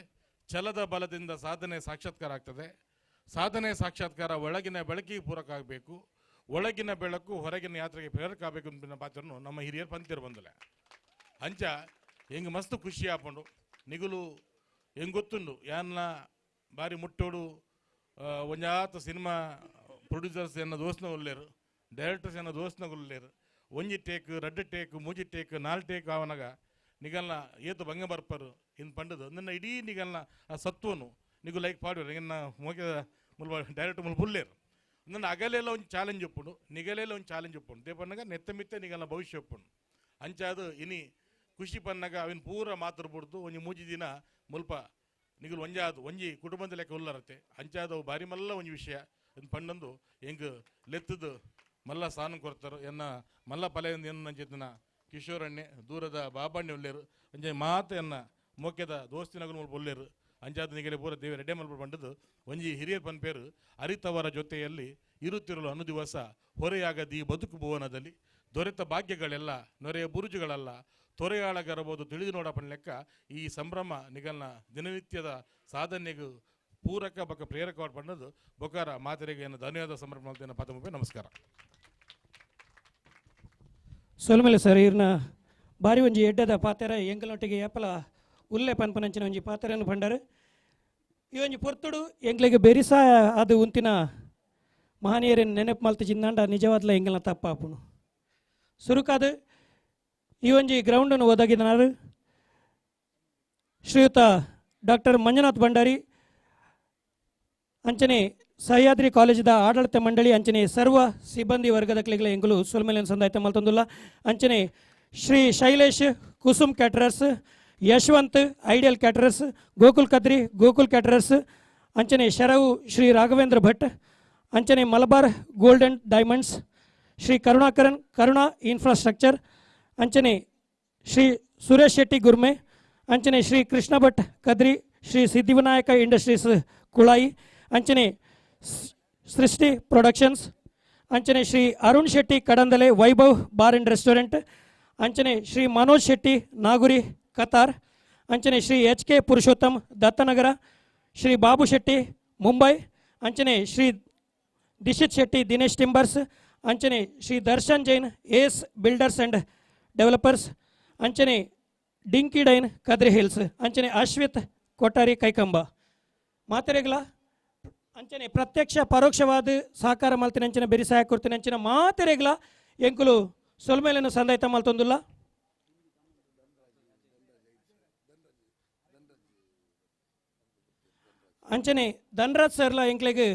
ಛಲದ ಬಲದಿಂದ ಸಾಧನೆ ಸಾಕ್ಷಾತ್ಕಾರ ಆಗ್ತದೆ. ಸಾಧನೆ ಸಾಕ್ಷಾತ್ಕಾರ ಒಳಗಿನ ಬೆಳಕಿಗೆ ಪೂರಕ ಆಗಬೇಕು, ಒಳಗಿನ ಬೆಳಕು ಹೊರಗಿನ ಯಾತ್ರೆಗೆ ಪ್ರೇರಕ ಆಗಬೇಕು ಅಂತ ಪಾತ್ರನು ನಮ್ಮ ಹಿರಿಯರು ಪಂತಿರು ಬಂದಲೆ ಅಂಚ ಹೆಂಗೆ ಮಸ್ತ್ ಖುಷಿ ಆಪಂಡು ನಿಗುಲು ಹೆಂಗೆ ಗೊತ್ತುಂಡು ಯಾನ್ನ ಬಾರಿ ಮುಟ್ಟೋಡು ಒಂಜಾತ ಸಿನಿಮಾ ಪ್ರೊಡ್ಯೂಸರ್ಸ್ ಎನ್ನ ದೋಸ್ನ ಉಲ್ಲೇರು, ಡೈರೆಕ್ಟರ್ಸ್ ಎನ್ನ ದೋಸ್ನ ಉಲ್ಲೇರು, ಒಂಜಿ ಟೇಕ್ 2 ಟೇಕ್ 3 ಟೇಕ್ 4 ಟೇಕ್ ಅವನಾಗ ನಿಗಲ್ನ ಏತು ಭಂಗ ಬರ್ಪರು ಇನ್ನು ಪಂಡದು ನನ್ನ ಇಡೀ ನಿಗಲ್ನ ಆ ಸತ್ವನು ನಿಗೂ ಲೈಕ್ ಪಾಡ್ರು ನಿಗನ್ನ ಮೋಕೆ ಮುಲ್ಪ ಡೈರೆಕ್ಟ್ ಮುಲ್ಪ ಬುಲ್ಲೇರು ನನ್ನ ಅಗಲೆಲ್ಲ ಒಂದು ಚಾಲೆಂಜ್ ಒಪ್ಪುಂಡು ನಿಗಲೆಲ್ಲ ಒಂದು ಚಾಲೆಂಜ್ ಒಪ್ಪುಂಡು ದೇ ಪನ್ನಗ ನೆತ್ತ ಮಿತ್ತೆ ನಿಗಲ್ನ ಭವಿಷ್ಯ ಒಪ್ಪುಂಡು ಅಂಚಾದು ಇನಿ ಖುಷಿ ಪನ್ನಗ ಅವಿನ ಪೂರ ಮಾತಾಡ್ಬಿಡ್ದು ಒಂಜಿ ಮೂಜಿ ದಿನ ಮುಲ್ಪ ನಿಗಲು ಒಂಜಾದು ಒಂಜಿ ಕುಟುಂಬದ ಲೆಕ್ಕ ಉಲ್ಲರತ್ತೆ ಅಂಚಾದು ಭಾರಿ ಮಲ್ಲ ಒಂಜಿ ವಿಷಯ ಇನ್ನು ಪಂಡಂದು ಹೆಂಗ್ ಲೆತ್ತದು ಮಲ್ಲ ಸಾನು ಕೊಡ್ತಾರೆ ಎನ್ನ ಮಲ್ಲ ಪಲೆಯಿಂದ ಎನ್ನ ಜೊತೆನ ಕಿಶೋರಣ್ಣೆ ದೂರದ ಬಾಬಣ್ಣೆ ಒಲ್ಲೇರು ಅಂಜೆ ಮಾತು ಎನ್ನ ಮೋಕ್ಯದ ದೋಸ್ತಿನಗು ಮುಲ್ಪ ಒಲ್ಲೇರು ಅಂಚಾದ ನಿಗಲೆ ಪೂರ ದೇವ ರೆಡ್ಡೆ ಮಲ್ಪ ಪಂಡದು ಒಂಜಿ ಹಿರಿಯರ್ ಪನ್ಪೇರು ಅರಿತವರ ಜೊತೆಯಲ್ಲಿ ಇರುತ್ತಿರಲು ಅನುದಿವಸ ಹೊರೆಯಾಗದಿ ಬದುಕು ಭುವನದಲ್ಲಿ ದೊರೆತ ಭಾಗ್ಯಗಳೆಲ್ಲ ನೊರೆಯ ಬುರುಜುಗಳಲ್ಲ ತೊರೆಯಾಳಗರಬಹುದು ತಿಳಿದು ನೋಡಪ್ಪನ ಲೆಕ್ಕ ಈ ಸಂಭ್ರಮ ನಿಗಲ್ನ ದಿನನಿತ್ಯದ ಸಾಧನೆಗೂ ಪೂರಕ ಬಕ ಪ್ರೇರಕವಾದ ಪಂಡದು ಬೊಕಾರ ಮಾತೆರೆಗೆ ಏನು ಧನ್ಯವಾದ ಸಮರ್ಪಣೆ ಮಾಡ್ತೇನೆ ಪದಮುಪೆ ನಮಸ್ಕಾರ ಸೋಲ್ಮೇಲೆ ಸರ್ ಇರ್ನ ಬಾರಿ ಒಂಜಿ ಎಡ್ಡದ ಪಾತೆರ ಎಂಕಲೊಟ್ಟಿಗೆ ಏಪಲ ಉಲ್ಲೆ ಪನ್ಪನಂಚಿನ ಒಂಜಿ ಪಾತೆರನ್ನು ಪಂಡರು ಈ ಒಂಜಿ ಪೊರ್ತುಡು ಎಂಕ್ಲೆಗೆ ಬೆರಿಸ ಅದು ಉಂತಿನ ಮಹನೀಯರನ್ನು ನೆನಪು ಮಲ್ತು ಚಿಂದಾಂಡ ನಿಜವಾದ್ಲ ಎಂಗಲ್ನ ತಪ್ಪಾಪುನು ಸುರುಕಾದ ಈ ಒಂಜಿ ಗ್ರೌಂಡನ್ನು ಒದಗಿದನಾರು ಶ್ರೀಯುತ ಡಾಕ್ಟರ್ ಮಂಜುನಾಥ್ ಭಂಡಾರಿ ಅಂಚನೆ ಸಹ್ಯಾದ್ರಿ ಕಾಲೇಜಿದ ಆಡಳಿತ ಮಂಡಳಿ ಅಂಚನೆ ಸರ್ವ ಸಿಬ್ಬಂದಿ ವರ್ಗದ ಕ್ಲೆಗಳ ಎಂಗುಲು ಸೊಲ್ಮೇಲಿನ ಸಂದಾಯಿತ ಮಲ್ತೊಂದುಲ್ಲ ಅಂಚನೆ Shri Shailesh Kusum caterers Yashwant ideal caterers Gokul Kadri Gokul caterers ಅಂಚನೆ ಶರವು ಶ್ರೀ ರಾಘವೇಂದ್ರ ಭಟ್ ಅಂಚನೆ ಮಲಬಾರ್ ಗೋಲ್ಡನ್ ಡೈಮಂಡ್ಸ್ ಶ್ರೀ ಕರುಣಾಕರನ್ ಕರುಣಾ ಇನ್ಫ್ರಾಸ್ಟ್ರಕ್ಚರ್ ಅಂಚನೆ ಶ್ರೀ ಸುರೇಶ್ ಶೆಟ್ಟಿ ಗುರ್ಮೆ ಅಂಚನೆ ಶ್ರೀ ಕೃಷ್ಣ ಭಟ್ ಕದ್ರಿ ಶ್ರೀ ಸಿದ್ಧಿವಿನಾಯಕ ಇಂಡಸ್ಟ್ರೀಸ್ ಕುಳಾಯಿ ಅಂಚನೆ ಸೃಷ್ಟಿ ಪ್ರೊಡಕ್ಷನ್ಸ್ ಅಂಚನೆ Shri Arun Shetty Kadandale Vaibhav bar and restaurant ಅಂಚನೆ ಶ್ರೀ ಮನೋಜ್ ಶೆಟ್ಟಿ ನಾಗುರಿ ಕತಾರ್ ಅಂಚನೆ ಶ್ರೀ ಎಚ್ ಕೆ ಪುರುಷೋತ್ತಮ್ ದತ್ತನಗರ ಶ್ರೀ ಬಾಬು ಶೆಟ್ಟಿ ಮುಂಬೈ ಅಂಚನೆ ಶ್ರೀ ದಿಶಿತ್ ಶೆಟ್ಟಿ ದಿನೇಶ್ ಟಿಂಬರ್ಸ್ ಅಂಚನೆ ಶ್ರೀ ದರ್ಶನ್ ಜೈನ್ ಏಸ್ ಬಿಲ್ಡರ್ಸ್ ಆ್ಯಂಡ್ ಡೆವಲಪರ್ಸ್ ಅಂಚನೆ ಡಿಂಕಿ ಡೈನ್ ಕದ್ರಿ ಹಿಲ್ಸ್ ಅಂಚನೆ ಅಶ್ವಿತ್ ಕೊಟ್ಟಾರಿ ಕೈಕಂಬ ಮಾತೆರೆಗ್ಲ ಅಂಚನೆ ಪ್ರತ್ಯಕ್ಷ ಪರೋಕ್ಷವಾದ ಸಹಕಾರ ಮಲ್ತಿನ ಅಂಚಿನ ಬೆರಿಸಾಯ ಕೊಡ್ತೀನಿ ಅಂಚಿನ ಮಾತೆರೆಗ್ಲ ಎಂಕುಲು ಸೊಲ್ಮೇಲೆನು ಸಂದಾಯಿತ ಮಲ್ತೊಂದುಲ್ಲ ಅಂಚನೆ ಧನ್ರಾಜ್ ಸರ್ಲ ಎಂಕ್ಲೆಗೆ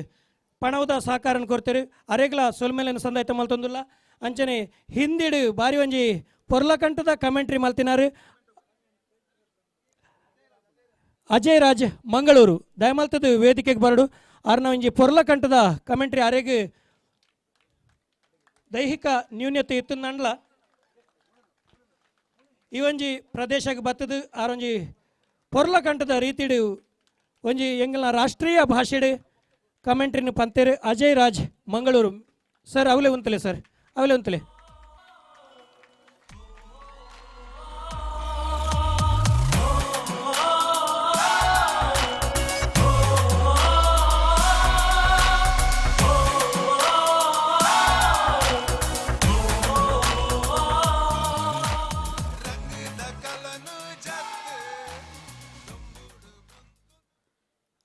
ಪಣವದ ಸಹಕಾರ ಕೊಡ್ತಾರೆ ಅರೆಗ್ಲ ಸೊಲ್ಮೇಲೆನು ಸಂದಾಯಿತ ಮಲ್ತೊಂದುಲ್ಲ ಅಂಚನೆ ಹಿಂದಿಡು ಬಾರಿ ಒಂಜಿ ಪೊರ್ಲಕಂಠದ ಕಮೆಂಟ್ರಿ ಮಲ್ತಿನಾರು ಅಜಯ್ ರಾಜ್ ಮಂಗಳೂರು ದಯಮಲ್ತದ ವೇದಿಕೆಗೆ ಬರಡು ಆರ್ನ ಒಂಜಿ ಪೊರ್ಲಕಂಠದ ಕಮೆಂಟ್ರಿ ಅರೆಗೆ ದೈಹಿಕ ನ್ಯೂನ್ಯತೆ ಇತ್ತು ನಂಡ್ಲ ಈ ಒಂಜಿ ಪ್ರದೇಶಕ್ಕೆ ಬತ್ತದು ಆರೊಂಜಿ ಪೊರ್ಲಕಂಠದ ರೀತಿಡು ಒಂಜಿ ಎಂಗಲ್ನ ರಾಷ್ಟ್ರೀಯ ಭಾಷೆಡು ಕಮೆಂಟ್ರಿನ ಪಂತೇರು ಅಜಯ್ ರಾಜ್ ಮಂಗಳೂರು ಸರ್ ಅವಲೇ ಉಂತಲೆ ಸರ್ ಅವಲೇ ಉಂತಲೆ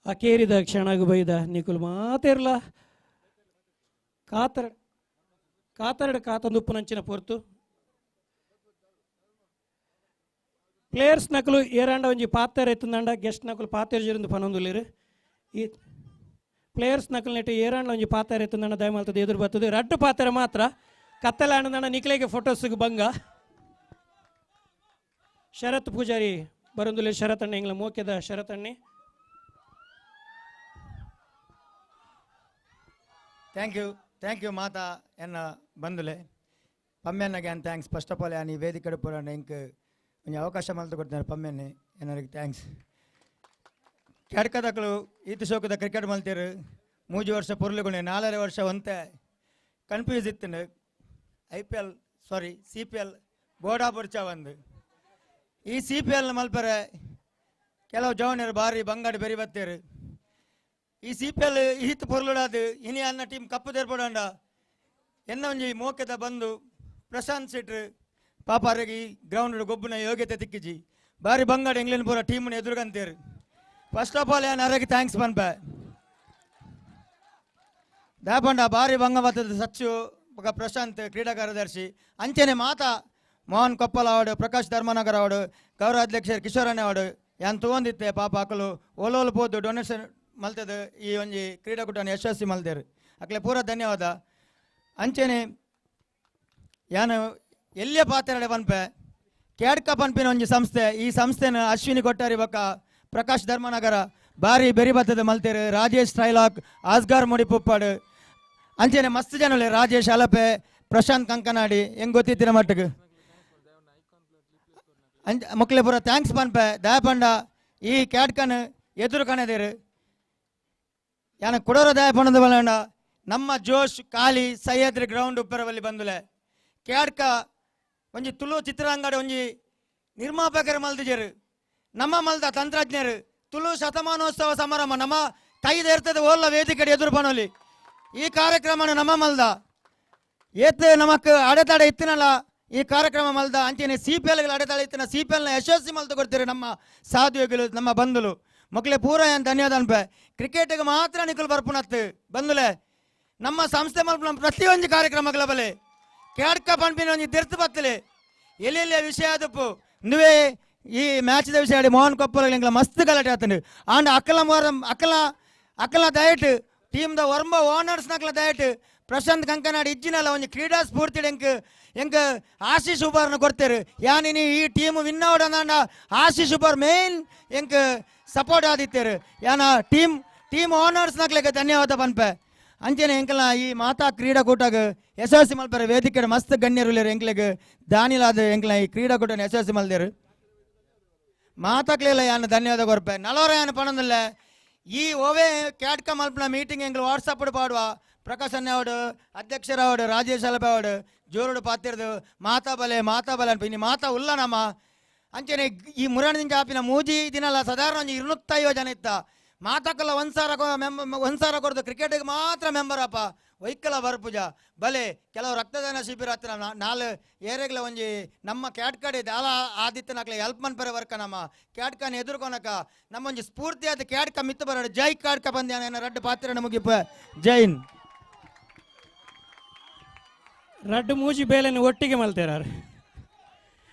ಅಕೇರಿದ ಕ್ಷಣಗ ಬೈದ ನಿಕುಲ್ ಮಾತೇರ್ಲ ಕಾತರಡು ಕಾತೊಂದು ಉಪ್ಪುನಂಚಿನ ಪೊರ್ತು ಪ್ಲೇಯರ್ಸ್ ನಕಲು ಏರಾಂಡ ಒಂಜಿ ಪಾತೆರ್ ಎತ್ತುಂದಂಡ ಗೆಸ್ಟ್ ನಕಲು ಪಾತೆರ್ ಜಿருந்து ಪನೊಂದುಲ್ಲೇರು ಈ ಪ್ಲೇಯರ್ಸ್ ನಕಲು ನೆಟ್ಟು ಏರಾಂಡ ಒಂಜಿ ಪಾತೆರ್ ಎತ್ತುಂದಂಡ ದಯಮಾಲ್ತದ ಎದುರು ಬರ್ತದೆ ರಡ್ಡು ಪಾತೆರ ಮಾತ್ರ ಕತ್ತಲ ಆಂಡದಂಡ ನಿಕ್ಲೆಗೆ ಫೋಟೋಸ್ಗೆ ಬಂಗ ಶರತ್ ಪೂಜಾರಿ ಬರೊಂದುಲ್ಲೇರು ಶರತ್ ಅಣ್ಣ ಎಂಗ್ಲ ಮೋಕ್ಯದ ಶರತ್ ಅಣ್ಣೆ ಥ್ಯಾಂಕ್ ಯು ಮಾತಾ ಎನ್ನ ಬಂದುಲೆ ಪಮ್ಮೆನ್ನಗೆ ಅನ್ ಥ್ಯಾಂಕ್ಸ್ ಫಸ್ಟ್ ಆಫ್ ಆಲ್ ಯಾನಿ ವೇದಿಕೆ ಪೂರ ಎಂಕ್ ಒಂಜಿ ಅವಕಾಶ ಮಲ್ತು ಕೊಡ್ತಾರೆ ಪಮ್ಮೆನ್ನೆ ಎನ್ನರಿಗೆ ಥ್ಯಾಂಕ್ಸ್ ಕೆಡ್ಕದಕ್ಕಳು ಈತ ಶೋಕದ ಕ್ರಿಕೆಟ್ ಮಲ್ತೀರು 3 ವರ್ಷ ಪುರ್ಲುಗುಣೆ 4 ವರ್ಷ ಒಂತೆ ಕನ್ಫ್ಯೂಸ್ ಇತ್ತು IPL ಸಾರಿ CPL ಬೋರ್ಡಾ ಬುರ್ಚ ಒಂದು ಈ CPL ಮಲ್ಪರೆ ಕೆಲವು ಜವನರು ಭಾರಿ ಬಂಗಾಡಿ ಬೆರಿ ಬತ್ತೇರು ಈ CPL ಈತ ಪೊರ್ಲುಡಾದು ಇನಿ ಅನ್ನ ಟೀಮ್ ಕಪ್ಪು ತೆರ್ಪಡಂಡ ಎನ್ನ ಒಂಜಿ ಮೋಕೆದ ಬಂದು ಪ್ರಶಾಂತ್ ಶೆಟ್ರು ಪಾಪಾರಿಗೆ ಈ ಗ್ರೌಂಡ್ ಗೊಬ್ಬನ ಯೋಗ್ಯತೆ ತಿಕ್ಕಿಜಿ ಬಾರಿ ಬಂಗಾಡಿ ಇಂಗ್ಲೆಂಡ್ ಪೂರ ಟೀಮ್ನ ಎದುರುಗಂತೇರು ಫಸ್ಟ್ ಆಫ್ ಆಲ್ ಏನು ಅರಗೆ ಥ್ಯಾಂಕ್ಸ್ ಪನ್ಪೆ ದಾಪಂಡ ಬಾರಿ ಬಂಗ ಬರ್ತದೆ ಸಚ್ಚು ಪ್ರಶಾಂತ್ ಕ್ರೀಡಾ ಕಾರ್ಯದರ್ಶಿ ಅಂಚನೆ ಮಾತಾ ಮೋಹನ್ ಕೊಪ್ಪಲ ಅವಡು ಪ್ರಕಾಶ್ ಧರ್ಮನಗರ ಅವಡು ಗೌರವಾಧ್ಯಕ್ಷರು ಕಿಶೋರಣ್ಣ ಅವಡು ಯಾನ್ ತೊಗೊಂಡಿತ್ತೆ ಪಾಪ ಅಕ್ಕಲು ಓಲೋಲು ಪೋದು ಡೊನೇಷನ್ ಮಲ್ತದ ಈ ಒಂಜಿ ಕ್ರೀಡಾಕೂಟನ ಯಶಸ್ವಿ ಮಲ್ತೇರು ಅಕ್ಲೆ ಪೂರ ಧನ್ಯವಾದ. ಅಂಚೆನೆ ಯಾನು ಎಲ್ಲಿಯ ಪಾತ್ರೆ ಪನ್ಪೆ ಕ್ಯಾಡ್ಕ ಪನ್ಪಿನ ಒಂಜಿ ಸಂಸ್ಥೆ, ಈ ಸಂಸ್ಥೆನ ಅಶ್ವಿನಿ ಕೊಟ್ಟಾರಿ ಬೊಕ್ಕ ಪ್ರಕಾಶ್ ಧರ್ಮನಗರ ಬಾರಿ ಬೆರಿ ಬತ್ತದ ಮಲ್ತೇರು. ರಾಜೇಶ್ ಟ್ರೈಲಾಕ್, ಆಸ್ಗಾರ್ ಮುಡಿಪುಪ್ಪಾಡು ಅಂಚೆನೆ ಮಸ್ತ್ ಜನಲೆ ರಾಜೇಶ್ ಅಲಪೆ, ಪ್ರಶಾಂತ್ ಕಂಕನಾಡಿ ಹೆಂಗ್ ಗೊತ್ತಿತ್ತಿನ ಮಟ್ಟಿಗೆ ಮಕ್ಳೆ ಪೂರ ಥ್ಯಾಂಕ್ಸ್ ಪನ್ಪೆ ದಯಪಂಡ ಈ ಕ್ಯಾಡ್ಕನ್ ಎದುರು ಕಣದೇರು ಯಾನ ಕೊಡೋರ ದಯಪಂಡದ ಬಲಂಡ ನಮ್ಮ ಜೋಶ್ ಖಾಲಿ ಸಹ್ಯಾದ್ರಿ ಗ್ರೌಂಡ್ ಉಪ್ಪರವಲ್ಲಿ ಬಂದುಲೆ ಕ್ಯಾಡ್ಕ ಒಂಜಿ ತುಳು ಚಿತ್ರಾಂಗಡಿ ಒಂಜಿ ನಿರ್ಮಾಪಕರು ಮಲ್ದಿಜರು ನಮ್ಮ ಮಲ್ದ ತಂತ್ರಜ್ಞರು ತುಳು ಶತಮಾನೋತ್ಸವ ಸಮಾರಂಭ ನಮ್ಮ ಕೈದೇರ್ತದೆ ಓಲ್ಲ ವೇದಿಕೆ ಎದುರು ಪಣೋಲಿ ಈ ಕಾರ್ಯಕ್ರಮ ನಮ್ಮ ಮಲ್ದ ಏತ್ ನಮಕ್ ಅಡೆತಡೆ ಇತ್ತಿನಲ್ಲ ಈ ಕಾರ್ಯಕ್ರಮ ಮಲ್ದ ಅಂಚೆನೆ CPL ಅಡೆತಡೆ ಇತ್ತಿನ CPL ನ ಯಶಸ್ವಿ ಮಲ್ತು ಕೊಡ್ತೀರಿ ನಮ್ಮ ಸಾಧುಗಳು ನಮ್ಮ ಬಂಧುಲು ಮಕ್ಳೆ ಪೂರ ಏನು ಧನ್ಯವಾದ ಅನ್ಪೆ. ಕ್ರಿಕೆಟ್ಗೆ ಮಾತ್ರ ನಿಖಲ್ ಬರ್ಪುಣತ್ತು ಬಂಧುಲೆ ನಮ್ಮ ಸಂಸ್ಥೆ ಮಲ್ಪನ ಪ್ರತಿಯೊಂದು ಕಾರ್ಯಕ್ರಮಗಳ ಬಲೆ ಕ್ಯಾಡ್ಕ ಪಂಪಿನ ಒಂಜಿ ತಿರ್ತು ಬತ್ತಲೆ ಎಲ್ಲೆಲ್ಲಿಯ ವಿಷಯ ಅದಪ್ಪು ನೀವೇ ಈ ಮ್ಯಾಚ್ದ ವಿಷಯ ಆಡಿ ಮೋಹನ್ ಕೊಪ್ಪಲ ಮಸ್ತ್ ಗಲಾಟೆ ಆತಂಡು ಆಂಡ್ ಅಕ್ಕಲ ದಯಟ್ ಟೀಮ್ದ ವರ್ಮ ಓನರ್ಸ್ ನಕ್ಲ ದಯಟ್ ಪ್ರಶಾಂತ್ ಕಂಕನಾಡಿ ಇಜ್ಜಿನಲ್ಲ ಒಂದು ಕ್ರೀಡಾ ಸ್ಫೂರ್ತಿ ಎಂಕ್ ಆಶೀಶ್ ಉಬಾರ್ನ ಕೊಡ್ತೇರು ಯಾನಿನಿ ಈ ಟೀಮ್ ವಿನ್ ಅವಡ ಆಶೀಶ್ ಉಬಾರ್ ಮೇನ್ ಎಂಕ್ ಸಪೋರ್ಟ್ ಆದಿತ್ತೇರು ಯಾನ ಟೀಮ್ ಓನರ್ಸ್ ನಕ್ಲೆಗೆ ಧನ್ಯವಾದ ಪನ್ಪೆ. ಅಂಚೆನೆ ಎಂಕಲ ಈ ಮಾತಾ ಕ್ರೀಡಾಕೂಟಾಗ ಯಶಸ್ವಿ ಮಲ್ಪರ ವೇದಿಕೆ ಮಸ್ತ್ ಗಣ್ಯರು ಎಂಕ್ಲೆಗೆ ದಾನಿಲಾದ ಎಂಕ್ಲ ಈ ಕ್ರೀಡಾಕೂಟನ ಯಶಸ್ವಿ ಮಲ್ದೇರು ಮಾತಾಕ್ಲಿಲ್ಲ ಯಾನ ಧನ್ಯವಾದ ಕೊರ್ಪೆ. ನಲವರ ಯಾನ ಪಣಂದಿಲ್ಲ ಈ ಓವೇ ಕ್ಯಾಡ್ಕ ಮಲ್ಪನ ಮೀಟಿಂಗ್ ಎಂಗ್ಲು ವಾಟ್ಸಪ್ ಪಾಡುವ ಪ್ರಕಾಶ್ ಅಣ್ಣ ಅವಡು ಅಧ್ಯಕ್ಷರ ಅವಡು ರಾಜೇಶ್ ಅಲಪೆ ಅವಡು ಜೋರುಡು ಪಾತಿರ್ದು ಮಾತಾ ಬಲೆ ಅನ್ಪ ಇನ್ನು ಮಾತಾ ಉಲ್ಲ ನಮ್ಮ ಅಂಚೆನೆ ಈ ಮುರಾಣದಿಂದ ಆಪಿನ ಮೂಜಿ ದಿನಲ್ಲ ಸಾಧಾರಣ ಒಂದು 250 ಜನ ಇತ್ತ ಮಾತಾಕಲ್ಲ ಒಂದ್ ಸಾವಿರ ಕೊಡ್ದು ಕ್ರಿಕೆಟ್ಗೆ ಮಾತ್ರ ಮೆಂಬರ್ ಅಪ್ಪ ವೈಕಲ ಬರ್ಪುಜ ಬಲೆ ಕೆಲವು ರಕ್ತದಾನ ಶಿಬಿರ ಹತ್ತಿರ ನಾಲ್ ಏರೆಗ್ಲ ಒಂಜಿ ನಮ್ಮ ಕ್ಯಾಡ್ಕಡೆ ದಾಲ ಆದಿತ್ಯ ನಕ್ಲೆ ಹೆಲ್ಪ್ ಮನ್ಪರೆ ವರ್ಕ ನಮ್ಮ ಕ್ಯಾಡ್ಕನ ಎದುರ್ಕೊನಕ ನಮ್ಮ ಒಂಜಿ ಸ್ಫೂರ್ತಿ ಆದ ಕ್ಯಾಡ್ಕ ಮಿತ್ತು ಬರೋಡು ಜೈ ಕ್ಯಾಡ್ಕ ಬಂದ್ಯಾನ ರಡ್ಡು ಪಾತ್ರ ಮುಗಿಪ ಜೈನ್ ರಡ್ಡು ಮೂಜಿ ಬೇಲೆನ ಒಟ್ಟಿಗೆ ಮಲ್ತೇರಾರು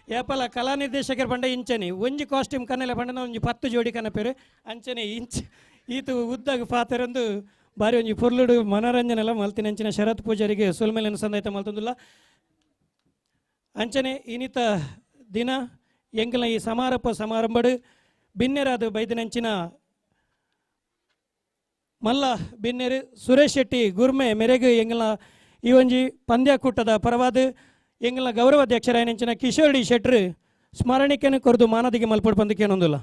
ಏಪಲ ಕಲಾ ನಿರ್ದೇಶಕರು ಬಂಡ ಇಂಚನಿ ಒಂಜಿ ಕಾಸ್ಟ್ಯೂಮ್ ಕನ್ನೆಲ್ಲ ಬಂಡ ಒಂಜಿ 10 ಜೋಡಿ ಕನಪೇರು ಅಂಚನೆ ಈತು ಉದ್ದಾಗ ಪಾತೆರಂದು ಬಾರಿ ಒಂಜಿ ಪೊರ್ಲುಡು ಮನೋರಂಜನೆ ಎಲ್ಲ ಮಲ್ತಿನ ಅಂಚಿನ ಶರತ್ ಪೂಜಾರಿಗೆ ಸೊಲ್ಮೇಲಿನ ಸಂದೈತ ಮಲ್ತಂದುಲ್ಲ ಅಂಚನೆ ಇನ್ನಿತ ದಿನ ಎಂಕಲ ಈ ಸಮಾರಂಭಡು ಬಿನ್ನೆರಾದ ಬೈದಿನಂಚಿನ ಮಲ್ಲ ಬಿನ್ನೆರು ಸುರೇಶ್ ಶೆಟ್ಟಿ ಗುರ್ಮೆ ಮೆರೆಗೆ ಎಂಗಲ ಈ ಒಂಜಿ ಪಂದ್ಯಕೂಟದ ಪರವಾದ ಎಂಗಲ ಗೌರವಾಧ್ಯಕ್ಷರಾಯನಂಚಿನ ಕಿಶೋರ್ ಡಿ ಶೆಟ್ರು ಸ್ಮರಣಿಕೆಯನ್ನು ಕೊರದು ಮಾನದಿಗೆ ಮಲ್ಪಡು ಪಂದಕ್ಕೇನೊಂದಿಲ್ಲ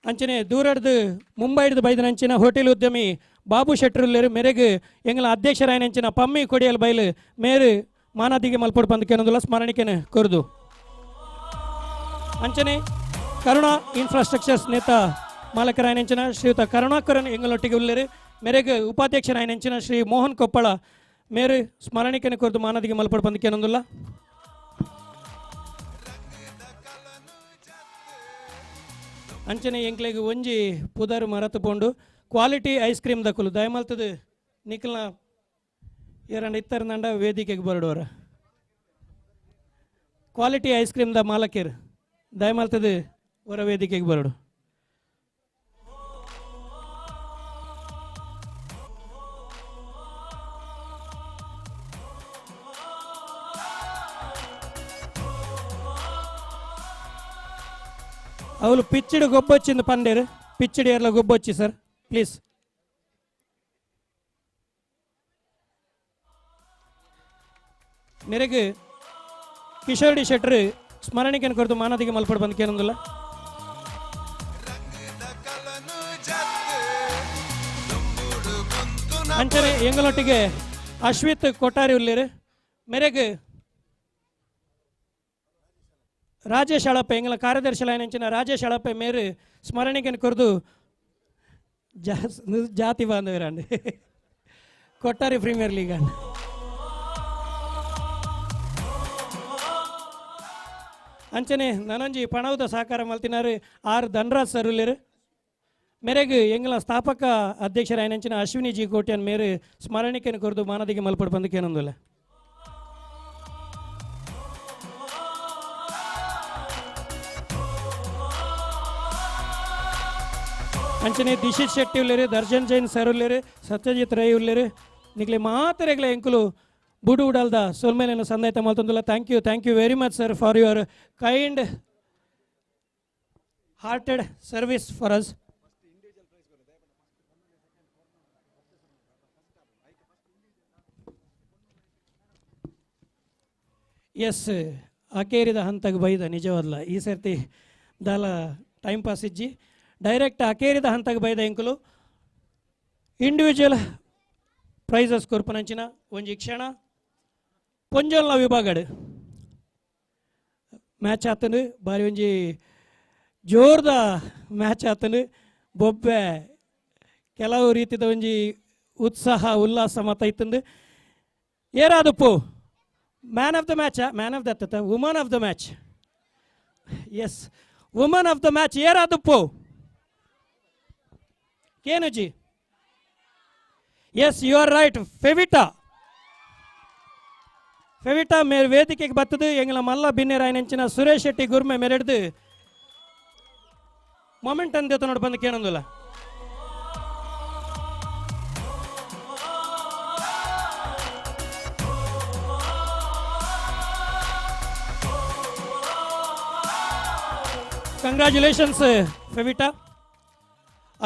ಅಂಚನೆ ದೂರಡ್ದು ಮುಂಬೈಡ್ದು ಬೈದನಂಚಿನ ಹೋಟೆಲ್ ಉದ್ಯಮಿ ಬಾಬು ಶೆಟ್ರುಲ್ಲೇರು ಮೆರೆಗೆ ಎಂಗಲ ಅಧ್ಯಕ್ಷರಾಯನಂಚಿನ ಪಮ್ಮಿ ಕೊಡಿಯಲ್ ಬೈಲು ಮೇರು ಮಾನದಿಗೆ ಮಲ್ಪಡು ಪಂದಕ್ಕೇನೊಂದಿಲ್ಲ ಸ್ಮರಣಿಕೆಯನ್ನು ಕೊರದು ಅಂಚನೆ ಕರುಣಾ ಇನ್ಫ್ರಾಸ್ಟ್ರಕ್ಚರ್ಸ್ ನೇತ ಮಾಲಕರಾಯನಂಚಿನ ಶ್ರೀಯುತ ಕರುಣಾಕರನ್ ಎಂಗಳೊಟ್ಟಿಗೆ ಉಳ್ಳೇರು ಮೇರೆಗೆ ಉಪಾಧ್ಯಕ್ಷರಾಯನಂಚಿನ ಶ್ರೀ ಮೋಹನ್ ಕೊಪ್ಪಳ ಮೇರು ಸ್ಮರಣಿಕೆಯನ್ನು ಕೊರದು ಮಾನದಿಗೆ ಮಲ್ಪಡು ಪಂದಕ್ಕೇನೊಂದಿಲ್ಲ ಅಂಚನೆ ಎಂಕ್ಲೆಗೆ ಒಂಜಿ ಪುದರ್ ಮರತು ಪೋಂಡು ಕ್ವಾಲಿಟಿ ಐಸ್ ಕ್ರೀಮ್ ದಕ್ಕಲು ದಯಮಲ್ತದ ನಿಖಲ್ನ ಎರಡ್ ಇತ್ತರ್ನಂಡ ವೇದಿಕೆಗೆ ಬರಡೋರ ಕ್ವಾಲಿಟಿ ಐಸ್ ಕ್ರೀಮ್ ದ ಮಾಲಕರು ದಯಮಲ್ತದ ಹೊರ ವೇದಿಕೆಗೆ ಬರಡು ಅವಳು ಪಿಚ್ಚಿಡು ಗೊಬ್ಬೊಚ್ಚಿಂದ ಪಂಡೇರು ಪಿಚ್ಚಿಡಿ ಎಲ್ಲ ಗೊಬ್ಬೊಚ್ಚಿ ಸರ್ ಪ್ಲೀಸ್ ಮೇರೆಗೆ ಕಿಶೋರ್ ಡಿ ಶೆಟ್ರು ಸ್ಮರಣಿಕೆಯನ್ನು ಕೊರತು ಮಾನದಿಗೆ ಮಲ್ಪಡು ಬಂದಕ್ಕೇನೊಂದಿಲ್ಲ ಅಂಚನೆ ಎಂಗಳೊಟ್ಟಿಗೆ ಅಶ್ವಿತ್ ಕೊಟ್ಟಾರಿ ಉಳ್ಳೇರು ಮೇರೆಗೆ ರಾಜೇಶ್ ಅಳಪೆ ಎಂಗಲ ಕಾರ್ಯದರ್ಶಿ ಲೈನಂಚಿನ ರಾಜೇಶ್ ಅಳಪೆ ಮೇರು ಸ್ಮರಣಿಕೆಯನ್ನು ಕೊರದು ಜಾತಿ ಬಾಂಧವರಂడి ಕೊಟ್ಟಾರಿ ಪ್ರೀಮಿಯರ್ ಲೀಗ್ ಅಂಡ್ ಅಂಚನೆ ನನಂಜಿ ಪಣವದ ಸಹಕಾರ ಮಲ್ತಿನಾರು ಆರ್ ಧನರಾಜ್ ಸರ್ ಉಳ್ಳೇರು ಮೇರೆಗೆ ಎಂಗಳ ಸ್ಥಾಪಕ ಅಧ್ಯಕ್ಷರಾಯನಂಚಿನ ಅಶ್ವಿನಿ ಜಿ ಕೋಟ್ಯನ್ ಮೇರೆ ಸ್ಮರಣಿಕೆಯನ್ನು ಕೊರದು ಮಾನದಿಗೆ ಮಲ್ಪಡು ಬಂದಕ್ಕೆ ಏನೊಂದಿಲ್ಲ. ಅಂಚನೆ ದಿಶಿತ್ ಶೆಟ್ಟಿ ಉಳ್ಳೇರು, ದರ್ಶನ್ ಜೈನ್ ಸರ್ ಉಳ್ಳೇರು, ಸತ್ಯಜಿತ್ ರೈ ಉಳ್ಳೇರು ನಿಕ್ಲೆ ಮಾತರೆಗಳ ಎಂಕುಲು ಬುಡು ಉಡಲ್ದ ಸೊಲ್ಮೇಲೆನ ಸಂದಾಯ್ತ ಮಲ್ತೊಂದುಲ್ಲ. Thank you very much sir for your kind hearted service for us. Yes ಅಕೇರಿದ ಹಂತಕ್ಕೆ ಬೈದ ನಿಜವಲ್ಲ ಈ ಸರ್ತಿ ದಾಲ ಟೈಮ್ ಪಾಸ್ ಇಜ್ಜಿ ಡೈರೆಕ್ಟ್ ಅಕೇರಿದ ಹಂತಕ್ಕೆ ಬೈದ ಎಂಕುಲು ಇಂಡಿವಿಜುವಲ್ ಪ್ರೈಸಸ್ ಕೊರ್ಪನಂಚಿನ ಒಂಜಿ ಕ್ಷಣ ಪೊಂಜಲ್ನ ವಿಭಾಗಡ್ ಮ್ಯಾಚ್ ಆತನು ಬಾರಿ ಒಂಜಿ ಜೋರ್ದ ಮ್ಯಾಚ್ ಆತನು ಬೊಬ್ಬೆ ಕೆಲವು ರೀತಿದ ಒಂಜಿ ಉತ್ಸಾಹ ಉಲ್ಲಾಸ ಮತ ಇತ್ತಂದು ಏರಾದಪ್ಪು man of the match man of the woman of the match yes woman of the match ಏರಾದಪ್ಪು ಕೇನುಜಿ ಎಸ್ ಯು ಆರ್ ರೈಟ್ ಫೆವಿಟಾ ಮೇರೆ ವೇದಿಕೆಗೆ ಬರ್ತದೆ ಎಂಗ್ಲ ಮಲ್ಲ ಬಿನ್ನೆರಾಯನಂಚಿನ ಸುರೇಶ್ ಶೆಟ್ಟಿ ಗುರ್ಮೆ ಮೆರೆಡ್ದು ಮೊಮೆಂಟ್ ಅಂದೇತ ನೋಡಿ ಬಂದು ಕೇಳಂದಿಲ್ಲ. ಕಂಗ್ರ್ಯಾಚುಲೇಷನ್ಸ್ ಫೆವಿಟಾ,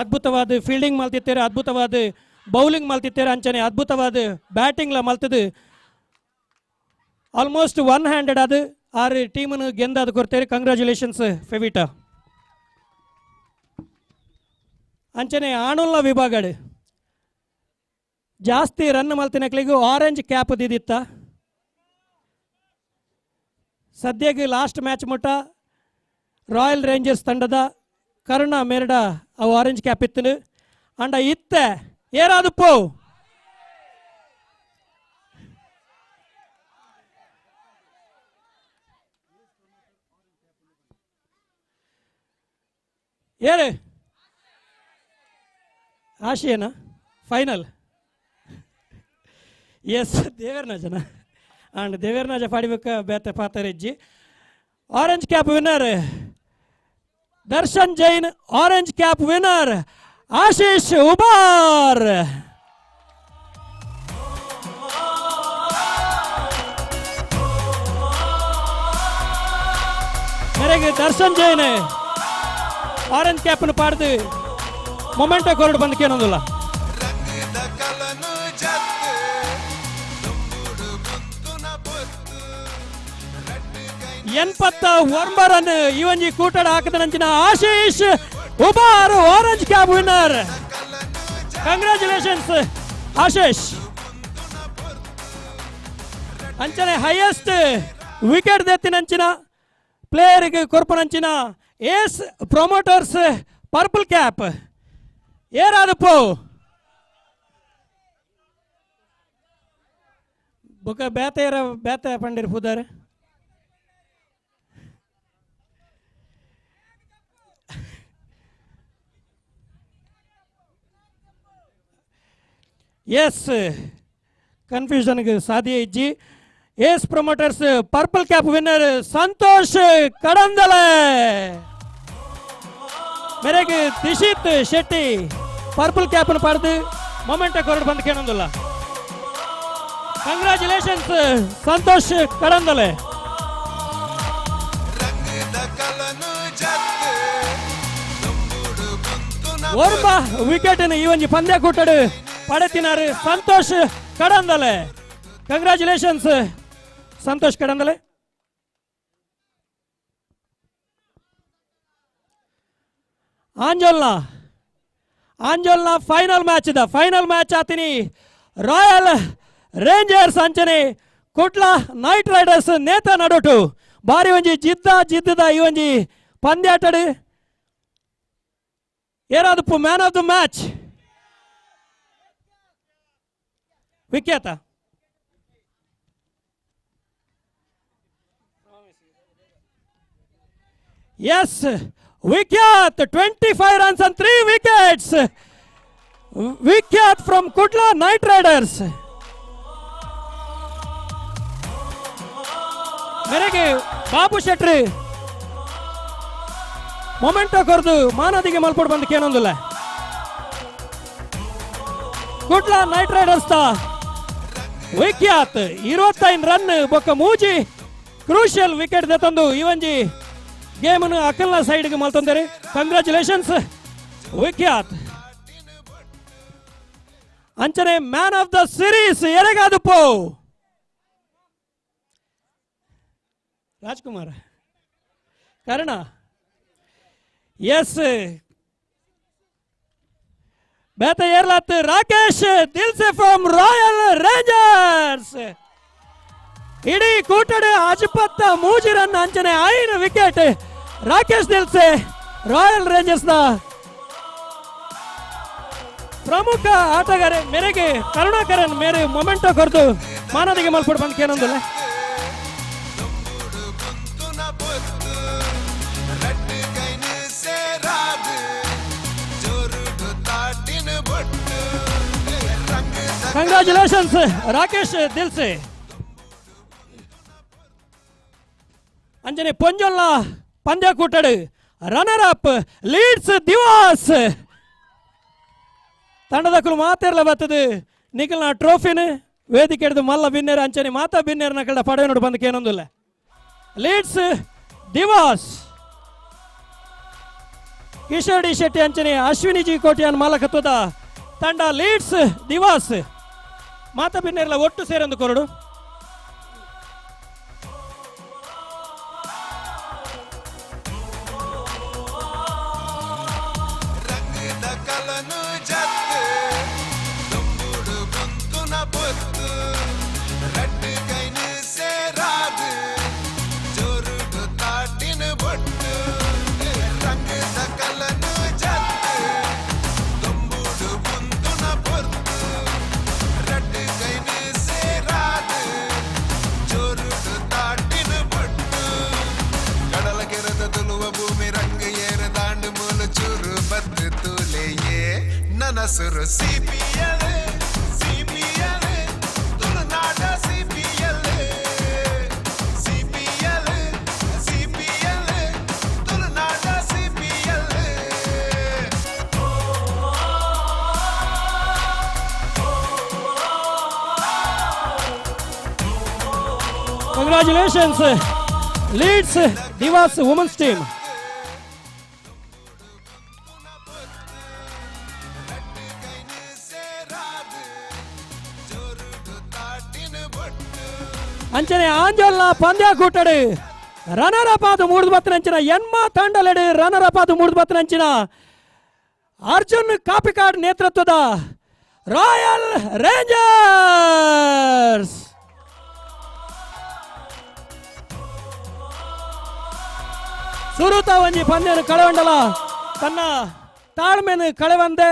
ಅದ್ಭುತವಾದ ಫೀಲ್ಡಿಂಗ್ ಮಲ್ತಿತ್ತೇರೆ, ಅದ್ಭುತವಾದ ಬೌಲಿಂಗ್ ಮಲ್ತಿತ್ತೇರೆ, ಅಂಚನೆ ಅದ್ಭುತವಾದ ಬ್ಯಾಟಿಂಗ್ಲ ಮಲ್ತದು ಆಲ್ಮೋಸ್ಟ್ ಒನ್ ಹ್ಯಾಂಡೆಡ್ ಅದು ಆರು ಟೀಮನ್ನು ಗೆಂದಾದ ಕೊಡ್ತೇವೆ. ಕಂಗ್ರ್ಯಾಚುಲೇಷನ್ಸ್ ಫೆವಿಟಾ. ಅಂಚನೆ ಆಣುಲ್ನ ವಿಭಾಗಡ್ ಜಾಸ್ತಿ ರನ್ ಮಲ್ತಿನಕ್ಲಿಗೂ ಆರೆಂಜ್ ಕ್ಯಾಪ್ ದಿದಿತ್ತ. ಸದ್ಯಕ್ಕೆ ಲಾಸ್ಟ್ ಮ್ಯಾಚ್ ಮುಟ್ಟ ರಾಯಲ್ ರೇಂಜರ್ಸ್ ತಂಡದ ಕರ್ಣ ಮೇರಡ ಅವು ಆರೆಂಜ್ ಕ್ಯಾಪ್ ಇತ್ತು ಅಂಡ ಇತ್ತೆ ಏರಾದಪ್ಪು ಏರು ಆಶಿಯನ ಫೈನಲ್ ಎಸ್ ದೇವೇರ್ನಾಜನ ಅಂಡ್ ದೇವೇರ್ನಾಜ ಪಾಡಿಬೇಕ ಬೇತೆ ಪಾತರೆಜ್ಜಿ orange cap winner Darshan Jain, orange cap winner Ashish Ubar. ಮೇರೆಗೆ ದರ್ಶನ್ ಜೈನ್ ಆರೆಂಜ್ ಕ್ಯಾಪ್ ಪಾಡ್ದು ಮೊಮೆಂಟೋ ಕೊರಡು ಬಂದು ಕೇಳೋದಿಲ್ಲ. ಎನ್ಪತ್ತ ಒರ್ಮರನ್ ಇವನ್ಜಿ ಕೂಟಡ ಹಾಕದ ನಂಚಿನ Ashish Ubar orange cap winner. Congratulations Ashish. ಅಂಚನೆ ಹೈಯೆಸ್ಟ್ ವಿಕೆಟ್ ದೆತ್ತಿನಂಚಿನ ಪ್ಲೇಯರ್ಗೆ ಕೊರ್ಪನಂಚಿನ ಏಸ್ ಪ್ರೊಮೋಟರ್ಸ್ ಪರ್ಪಲ್ ಕ್ಯಾಪ್ ಏರಾದಪ್ಪು ಬೊಕ ಬೇತೆ ಪಂಡಿರ್ ಪುದಾರೆ ಎಸ್ ಕನ್ಫ್ಯೂಷನ್ಗೆ ಸಾಧ್ಯ ಇಜ್ಜಿ. S promoters purple cap winner Santosh Kadandale. ಮೇರೆಗೆ ದಿಶಿತ್ ಶೆಟ್ಟಿ ಪರ್ಪಲ್ ಕ್ಯಾಪ್ ಪಡೆದು ಮೊಮೆಂಟ್ ಕೊರಡು ಬಂದು ಕೇಳೋದಿಲ್ಲ. ಕಂಗ್ರ್ಯಾಚುಲೇಷನ್ಸ್ ಸಂತೋಷ್ ಕಡಂದಲೆ. ಓರ್ವ ವಿಕೆಟ್ ಇವನ್ಜಿ ಪಂದ್ಯ ಕೂಟಡು ಪಡೆತಿನಾರು ಸಂತೋಷ್ ಕಡಂದಲೆ. ಕಂಗ್ರ್ಯಾಚುಲೇಷನ್ಸ್ ಸಂತೋಷ್ ಕಡಂದಲೆ. ಆಂಜೋಲ್ನ ಫೈನಲ್ ಮ್ಯಾಚ್ ಆತಿನಿ ರಾಯಲ್ ರೇಂಜರ್ಸ್ ಅಂಚನೆ ಕುಟ್ಲ ನೈಟ್ ರೈಡರ್ಸ್ ನೇತ ನಡೋಟು ಬಾರಿ ಒಂಜಿ ಜಿದ್ದದ ಈ ಒಂಜಿ ಪಂದ್ಯಾಟಡು ಏರಾದಪ್ಪು ಮ್ಯಾನ್ ಆಫ್ ದ ಮ್ಯಾಚ್ ವಿಖ್ಯಾತ S Vikyat 25 runs and 3 wickets. Vikyat from Kudla Knight Riders. ಮೇರೆಗೆ ಬಾಬು ಶೆಟ್ರಿ ಮೊಮೆಂಟೋ ಕೊರ್ದು ಮಾನದಿಗೆ ಮಲ್ಪಡ್ ಬಂದಕ್ಕೆ ಏನೊಂದಿಲ್ಲ. ಕುಡ್ಲ ನೈಟ್ ರೈಡರ್ಸ್ ತ ವಿಖ್ಯಾತ್ 25 ರನ್ ಬೊಕ್ಕ ಮೂಜಿ ಕ್ರೂಷಿಯಲ್ ವಿಕೆಟ್ ತಂದು ಇವಂಜಿ ಗೇಮ್ ಅಕಲ್ನ ಸೈಡ್ಗೆ ಮಲ್ತೊಂದರೆ. ಕಂಗ್ರಾಚುಲೇಷನ್ಸ್ ವಿಖ್ಯಾತ್. ಅಂಚನೆ ಮ್ಯಾನ್ ಆಫ್ ದ ಸೀರೀಸ್ ಎರೆಗಾದುಪ್ಪು ರಾಜ್ಕುಮಾರ್ ಕಾರಣ. ಎಸ್ ಬೇತ ಏರ್ಲಾತ್ Rakesh Dilse from royal rangers. ಇಡೀ ಕೂಟಡೆ ಅಜಪತ್ತ ಮೂಜಿ ರನ್ ಅಂಚನೆ 5 wicket Rakesh Dilse royal rangers ನ ಪ್ರಮುಖ ಆಟಗಾರ ಮೇರೆಗೆ ಕರುಣಾಕರನ್ ಮೇರೆ ಮೊಮೆಂಟೋ ಕೊರ್ದು ಮಾನದಿಗೆ ಮಲ್ಪಡ್ ಬಂದಕ್ಕೆ ಏನೊಂದಿಲ್ಲ. ಕಂಗ್ರಾಚುಲೇಷನ್ಸ್ ರಾಕೇಶ್ ದಿಲ್ಸೆ. ಅಂಜನೆ ಪೊಂಜೊಲ್ಲ ಪಂದ್ಯ ಕೂಟಡು ರನ್ನರ್ ಅಪ್ ಲೀಡ್ಸ್ ದಿವಾಸ್. ತಂಡದಕ್ಕೂ ಮಾತೇರ್ಲ ಬರ್ತದೆ ನಿಖಲ್ನ ಟ್ರೋಫಿನ ವೇದಿಕೆ ಹಿಡಿದು ಮಲ್ಲ ಬಿನ್ನೇರ್ ಅಂಚನೆ ಮಾತಾ ಬಿನ್ನೇರ್ನ ಕಡೆ ಪಡೆ ನೋಡಿ ಬಂದಕ್ಕೆ ಏನೊಂದಿಲ್ಲ. ಲೀಡ್ಸ್ ದಿವಾಸ್. ಕಿಶೋರ್ ಡಿ ಶೆಟ್ಟಿ ಅಂಚನೆ ಅಶ್ವಿನಿ ಜಿ ಕೋಟಿಯಾನ್ ಮಾಲಕತ್ವದ ತಂಡ ಲೀಡ್ಸ್ ದಿವಾಸ್. ಮಾತಾ ಬಿನ್ನೇರ್ಲ ಒಟ್ಟು ಸೇರೊಂದು ಕೊರಡು. Nasur CPL CPL Tulnada CPL CPL CPL Tulnada CPL. Congratulations Leeds Divas women's team. ಅಂಚನೆ ಆಂಜಲ್ನ ಪಂದ್ಯ ಕೂಟಡು ರನ್ನರ್ ಅಪ್ ಆದ 3 ಎನ್ಮ ತಂಡಲೆಡೆ ರನ್ನರ್ ಅಪ್ ಆದ 3 ಅರ್ಜುನ್ ಕಾಪಿಕಾಡ್ ನೇತೃತ್ವದ ರಾಯಲ್ ರೇಂಜರ್ಸ್. ಸುರುತ ಒಂಜಿ ಪಂದ್ಯನ ಕಳೆವಂಡಲ ತನ್ನ ತಾಳ್ಮೆನ ಕಳೆವಂದೆ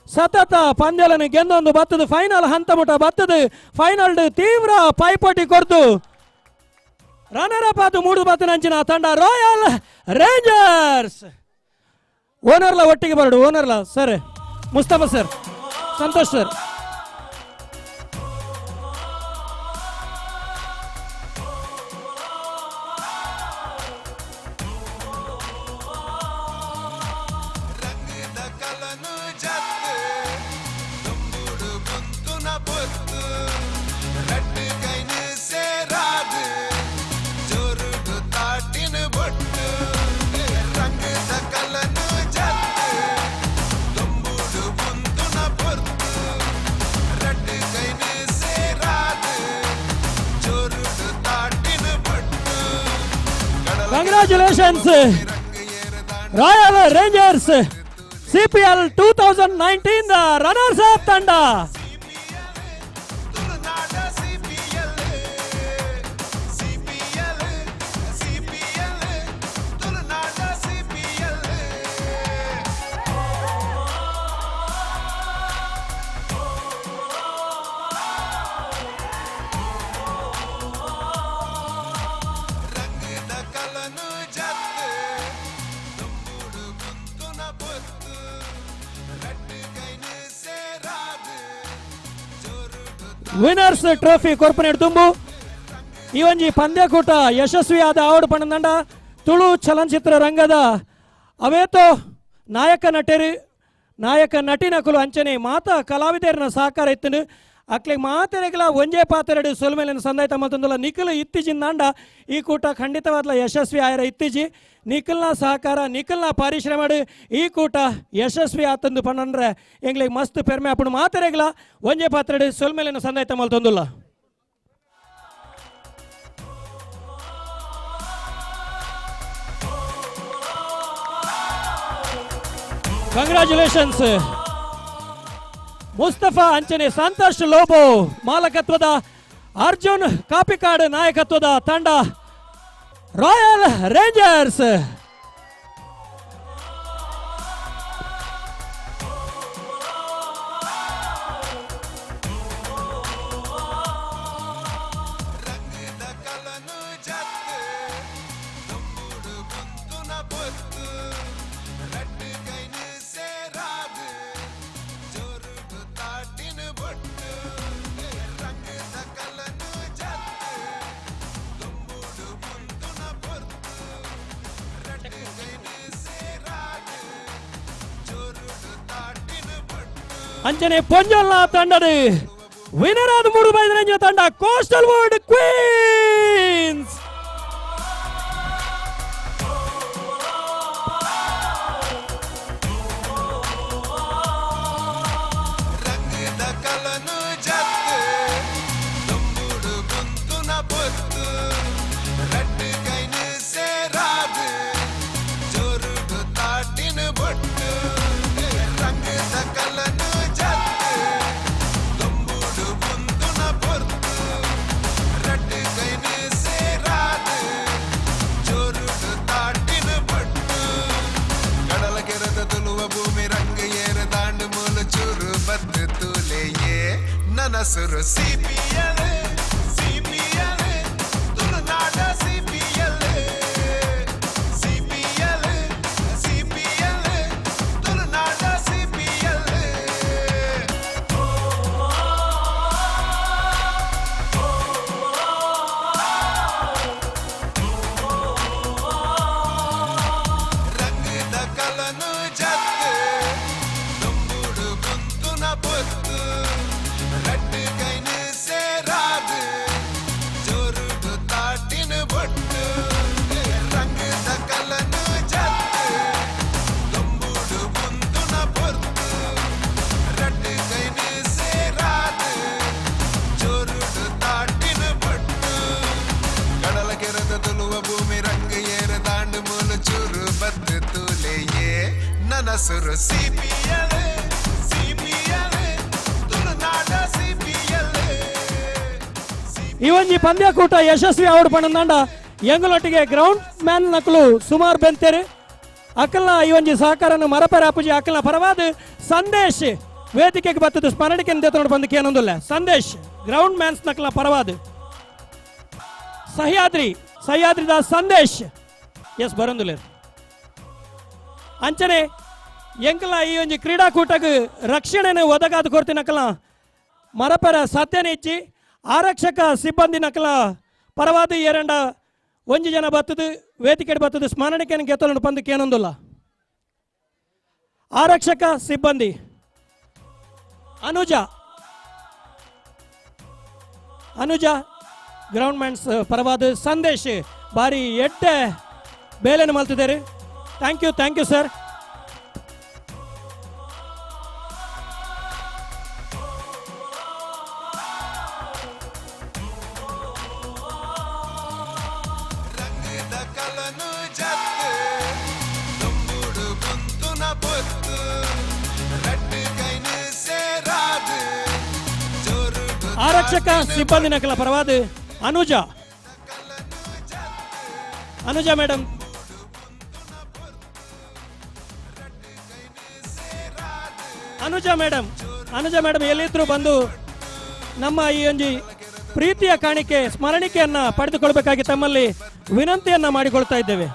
ಸತತ ಪಂದ್ಯలను ಗೆಂದೊಂದು ಬತ್ತದು ಫೈನಲ್ ಹಂತ ಮುಟ ಬತ್ತದು ಫೈನಲ್ ತೀವ್ರ ಪೈಪೋಟಿ ಕೊರ್ದು ರನ್ನರ್ ಅಪ್ ಆದ 3 ತಂಡ ರಾಯಲ್ ರೇಂಜರ್ಸ್. ಓನರ್ಲ ಒಟ್ಟಿಗೆ ಬರಡು ಓನರ್ಲ sir Mustafa sir Santosh sir. Congratulations Royal Rangers CPL 2019 the runners up ತಂಡ. ವಿನರ್ಸ್ ಟ್ರೋಫಿ ಕೊರ್ಪನೇಟ್ ತುಂಬು ಈ ಒಂಜಿ ಪಂದ್ಯಕೂಟ ಯಶಸ್ವಿಯಾದ ಆವಡು ಪಂಡ ತುಳು ಚಲನಚಿತ್ರ ರಂಗದ ಅವೇತೋ ನಾಯಕ ನಟರು ನಾಯಕ ನಟಿನಕುಲು ಅಂಚನೆ ಮಾತ ಕಲಾವಿದರನ ಸಹಕಾರ ಇತ್ತು ಅಕ್ಲೆ ಮಾತೆರೆಗಲ ಒಂಜೇ ಪಾತ್ರೆಡು ಸೊಲ್ಮೇಲಿನ ಸಂದಾಯ್ತ ಮತ್ತೊಂದಲ್ಲ ನಿಖಿಲ್ ಇತ್ತೀಚಿನ ದಾಂಡ ಈ ಕೂಟ ಖಂಡಿತವಾದ್ಲ ಯಶಸ್ವಿ ಆಯ್ರ ಇತ್ತೀಚಿ ನಿಖಿಲ್ನ ಸಹಕಾರ ನಿಖಿಲ್ನ ಪರಿಶ್ರಮ ಈ ಕೂಟ ಯಶಸ್ವಿ ಆತಂದು ಪಂಡ್ರೆ ಎಂಗ್ಲಿಗೆ ಮಸ್ತ್ ಪೆರ್ಮೆ ಅಪ್ಪು ಮಾತೆರೆಗಲ ಒಂಜೇ ಪಾತ್ರೆಡು ಸೊಲ್ಮೇಲಿನ ಸಂದಾಯ್ತ ಮಲ್ತೊಂದುಲ್ಲ ಕಂಗ್ರ್ಯಾಚುಲೇಷನ್ಸ್ ಮುಸ್ತಫಾ ಅಂಚನೆ ಸಂತೋಷ್ ಲೋಬೋ ಮಾಲಕತ್ವದ ಅರ್ಜುನ್ ಕಾಪಿಕಾಡ್ ನಾಯಕತ್ವದ ತಂಡ ರಾಯಲ್ ರೇಂಜರ್ಸ್ ಅಂಚನೆ ಪೊಂಜಲ್ನ ತಂಡದ ವಿನರ್ ಆದ 3/5 ತಂಡ coastal wood queens Nasuru CPL CPL ತುಳುನಾಡ CPL CPL CPL ತುಳುನಾಡ CPL ರಂಗದ ಕಲನು ಜತ್ತು ತುಂಬುಡು ಕುಂತುನ ಪೊತ್ತು Nasuru CPL CPL ತುಳುನಾಡ CPL ಈ ಒಂಜಿ ಪಂದ್ಯಕೂಟ ಯಶಸ್ವಿ ಆವಡು ಪಂಡ ಎಂಗುಲೊಟ್ಟಿಗೆ ಗ್ರೌಂಡ್ ಮ್ಯಾನ್ ನಕಲು ಸುಮಾರು ಬೆಂತೇರು ಅಕ್ಕಲ್ನ ಈ ಒಂಜಿ ಸಹಕಾರನ ಮರಪರ ಅಪ್ಪುಜಿ ಅಕ್ಕಲ್ನ ಪರವಾದ ಸಂದೇಶ್ ವೇದಿಕೆಗೆ ಬರ್ತದೆ ಸ್ಮರಣಿಕೆ ದೇತನೋಡು ಬಂದು ಕೇನೊಂದುಲ್ಲ ಸಂದೇಶ್ ಗ್ರೌಂಡ್ ಮ್ಯಾನ್ಸ್ ನಕಲ್ನ ಪರವಾದ ಸಹ್ಯಾದ್ರಿದ ಸಂದೇಶ್ ಎಸ್ ಬರೊಂದುಲ್ಲ ಅಂಚನೆ ಎಂಕಲ ಈ ಒಂಜಿ ಕ್ರೀಡಾಕೂಟಕ್ಕೆ ರಕ್ಷಣೆನ ಒದಗಾದ ಕೊರ್ತಿ ನಕಲ ಮರಪರ ಸತ್ಯನ ಇಚ್ಚಿ ಆರಕ್ಷಕ ಸಿಬ್ಬಂದಿ ನಕಲ ಪರವಾದ ಎರಡ ಒಂಜಿ ಜನ ಬತ್ತದು ವೇದಿಕೆ ಬತ್ತದು ಸ್ಮರಣಿಕೆಯನ್ನು ಗೆತ್ತಲು ಬಂದು ಕೇನೊಂದುಲ್ಲ ಆರಕ್ಷಕ ಸಿಬ್ಬಂದಿ ಅನುಜ ಗ್ರೌಂಡ್ ಮ್ಯಾನ್ಸ್ ಪರವಾದ ಸಂದೇಶ್ ಬಾರಿ ಎಡ್ಡೆ ಬೇಲೆನ ಮಲ್ತಿದ್ದಾರೆ ಥ್ಯಾಂಕ್ ಯು ಸರ್ ಆರಕ್ಷಕ ಸಿಬ್ಬಂದಿ ನಕಲ ಪರವಾದ ಅನುಜ ಮೇಡಮ್ ಅನುಜ ಮೇಡಮ್ ಎಲ್ಲಿದ್ರು ಬಂದು ನಮ್ಮ ಈ ಒಂಜಿ ಪ್ರೀತಿಯ ಕಾಣಿಕೆ ಸ್ಮರಣಿಕೆಯನ್ನ ಪಡೆದುಕೊಳ್ಳಬೇಕಾಗಿ ತಮ್ಮಲ್ಲಿ ವಿನಂತಿಯನ್ನ ಮಾಡಿಕೊಳ್ತಾ ಇದ್ದೇವೆ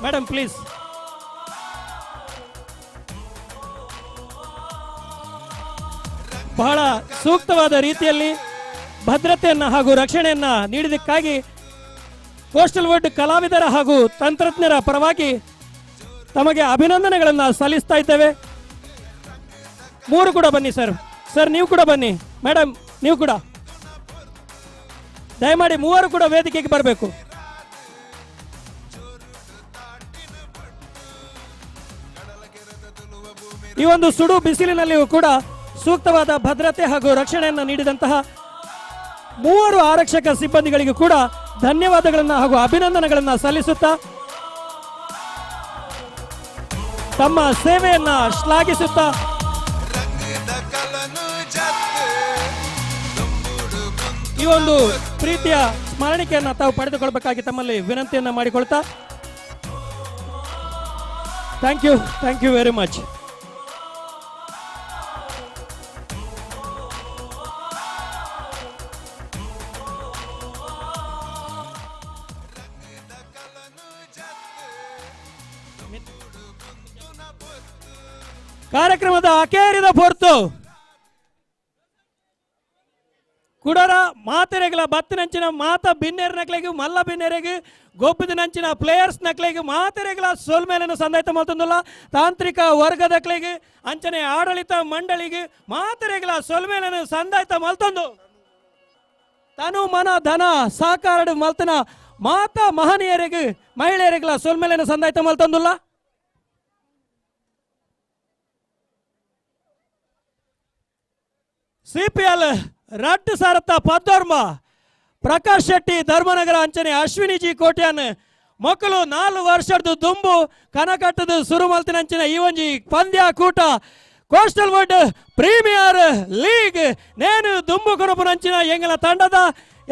ಮೇಡಮ್ ಪ್ಲೀಸ್ ಬಹಳ ಸೂಕ್ತವಾದ ರೀತಿಯಲ್ಲಿ ಭದ್ರತೆಯನ್ನು ಹಾಗೂ ರಕ್ಷಣೆಯನ್ನು ನೀಡಿದ್ದಕ್ಕಾಗಿ ಕೋಸ್ಟಲ್ ವುಡ್ ಕಲಾವಿದರ ಹಾಗೂ ತಂತ್ರಜ್ಞರ ಪರವಾಗಿ ತಮಗೆ ಅಭಿನಂದನೆಗಳನ್ನು ಸಲ್ಲಿಸ್ತಾ ಇದ್ದೇವೆ. ಮೂರು ಕೂಡ ಬನ್ನಿ ಸರ್. ಸರ್ ನೀವು ಕೂಡ ಬನ್ನಿ. ಮೇಡಮ್ ನೀವು ಕೂಡ ದಯಮಾಡಿ ಮೂವರು ಕೂಡ ವೇದಿಕೆಗೆ ಬರಬೇಕು. ಈ ಒಂದು ಸುಡು ಬಿಸಿಲಿನಲ್ಲಿಯೂ ಕೂಡ ಸೂಕ್ತವಾದ ಭದ್ರತೆ ಹಾಗೂ ರಕ್ಷಣೆಯನ್ನು ನೀಡಿದಂತಹ ಮೂವರು ಆರಕ್ಷಕ ಸಿಬ್ಬಂದಿಗಳಿಗೂ ಕೂಡ ಧನ್ಯವಾದಗಳನ್ನು ಹಾಗೂ ಅಭಿನಂದನೆಗಳನ್ನು ಸಲ್ಲಿಸುತ್ತಾ ತಮ್ಮ ಸೇವೆಯನ್ನ ಶ್ಲಾಘಿಸುತ್ತಾ ಈ ಒಂದು ಪ್ರೀತಿಯ ಸ್ಮರಣಿಕೆಯನ್ನು ತಾವು ಪಡೆದುಕೊಳ್ಳಬೇಕಾಗಿ ತಮ್ಮಲ್ಲಿ ವಿನಂತಿಯನ್ನು ಮಾಡಿಕೊಳ್ತಾ ಥ್ಯಾಂಕ್ ಯು ವೆರಿ ಮಚ್. ಕಾರ್ಯಕ್ರಮದ ಅಕೇರಿದ ಹೊರತು ಕುಡರ ಮಾತೆರೆಗಳ ಬತ್ತಿನಂಚಿನ ಮಾತ ಬಿನ್ನೆರ್ ನಕ್ಲೆಗೆ ಮಲ್ಲ ಬಿನ್ನೆರೆಗೆ ಗೊಬ್ಬದ ನಂಚಿನ ಪ್ಲೇಯರ್ಸ್ ನಕ್ಲೆಗೆ ಮಾತೆರೆಗಳ ಸೋಲ್ಮೇಲನ್ನು ಸಂದಾಯಿತ ಮಲ್ತೊಂದುಲ್ಲ ತಾಂತ್ರಿಕ ವರ್ಗದಕ್ಲೆಗೆ ಅಂಚನೆ ಆಡಳಿತ ಮಂಡಳಿಗೆ ಮಾತೆರೆಗಳ ಸೋಲ್ಮೇಲನ್ನು ಸಂದಾಯಿತ ಮಲ್ತೊಂದು ತನು ಮನ ಧನ ಸಹಕಾರ ಮಲ್ತನ ಮಾತಾ ಮಹನೀಯರಿಗೆ ಮಹಿಳೆಯರಿಗಳ ಸೋಲ್ಮೇಲನ್ನು ಸಂದಾಯಿತ ಮಲ್ತೊಂದುಲ್ಲ ಸಿಪಿಎಲ್ ರಟ್ಟು ಸಾರತ್ತ ಪದ್ದೋರ್ಮ ಪ್ರಕಾಶ್ ಶೆಟ್ಟಿ ಧರ್ಮನಗರ ಅಂಚನೆ ಅಶ್ವಿನಿ ಜಿ ಕೋಟ್ಯಾನ್ ಮಕ್ಕಳು 4 ವರ್ಷದ ದುಂಬು ಕನಕಟ್ಟದ ಸುರುಮಲ್ತಿನಂಚಿನ ಈ ಒಂಜಿ ಪಂದ್ಯ ಕೂಟ ಕೋಸ್ಟಲ್ ವುಡ್ ಪ್ರೀಮಿಯರ್ ಲೀಗ್ ನೇನು ದುಂಬು ಕೊರಪುನಂಚಿನ ಎಂಗಲ ತಂಡದ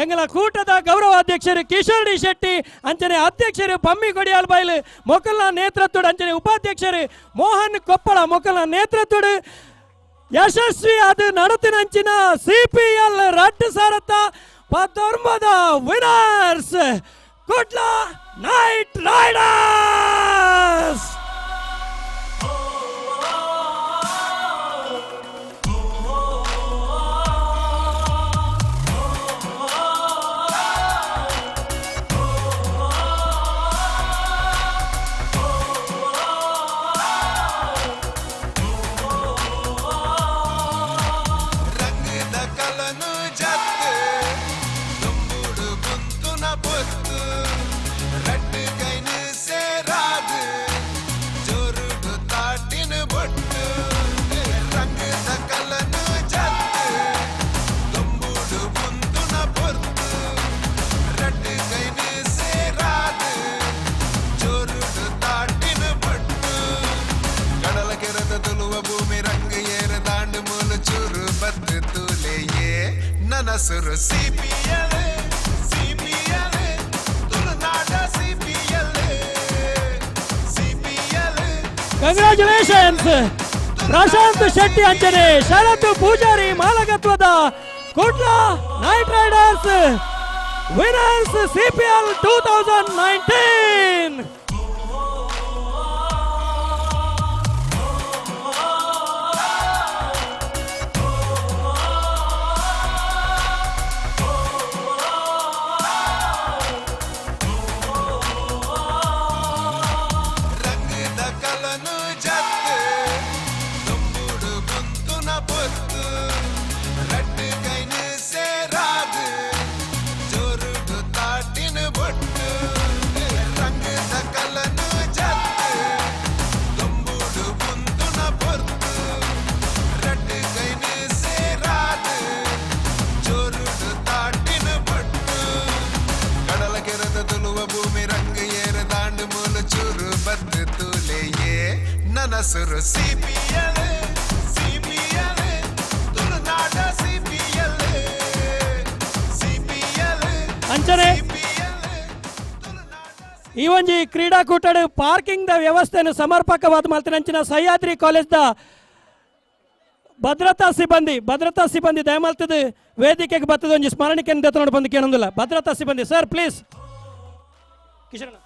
ಎಂಗಲ ಕೂಟದ ಗೌರವ ಅಧ್ಯಕ್ಷರು ಕಿಶೋರ್ ಡಿ ಶೆಟ್ಟಿ ಅಂಚನೆ ಅಧ್ಯಕ್ಷರು ಪಮ್ಮಿ ಕೊಡಿಯಾಲ್ ಬೈಲ್ ಮೊಕಲ್ನ ನೇತೃತ್ವದ ಅಂಚನೆ ಉಪಾಧ್ಯಕ್ಷರು ಮೋಹನ್ ಕೊಪ್ಪಳ ಮೊಕಲ್ನ ನೇತೃತ್ವದ ಯಶಸ್ವಿ ಅದು ನಡತಿನಂಚಿನ ಸಿಪಿಎಲ್ ರಟ್ಟು ಸಾರತ್ತ 19 winners Kudla night riders. Nasuru CPL CPL Tulnada CPL CPL congratulations Prashanth Shetty ಅಂಚನೆ ಶರತ್ ಪೂಜಾರಿ ಮಾಲಕತ್ವದ Kudla night riders winners CPL 2019. Nasuru CPL CPL Tulnada CPL CPL ಅಂಚನೆ ಈ ಒಂಜಿ ಕ್ರೀಡಾಕೂಟದ ಪಾರ್ಕಿಂಗ್ ದ ವ್ಯವಸ್ಥೆಯನ್ನು ಸಮರ್ಪಕವಾದ ಮಲ್ತಿನಂಚಿನ ಸಹ್ಯಾದ್ರಿ ಕಾಲೇಜ್ ದ ಭದ್ರತಾ ಸಿಬ್ಬಂದಿ ದಯಮಲ್ತದ ವೇದಿಕೆಗೆ ಬರ್ತದ ಒಂಜಿ ಸ್ಮರಣಿಕೆಯನ್ನು ದೆತ್ತನೋಡು ಬಂದು ಕೇಳೋದಿಲ್ಲ. ಭದ್ರತಾ ಸಿಬ್ಬಂದಿ ಸರ್ ಪ್ಲೀಸ್. ಕಿಶನ್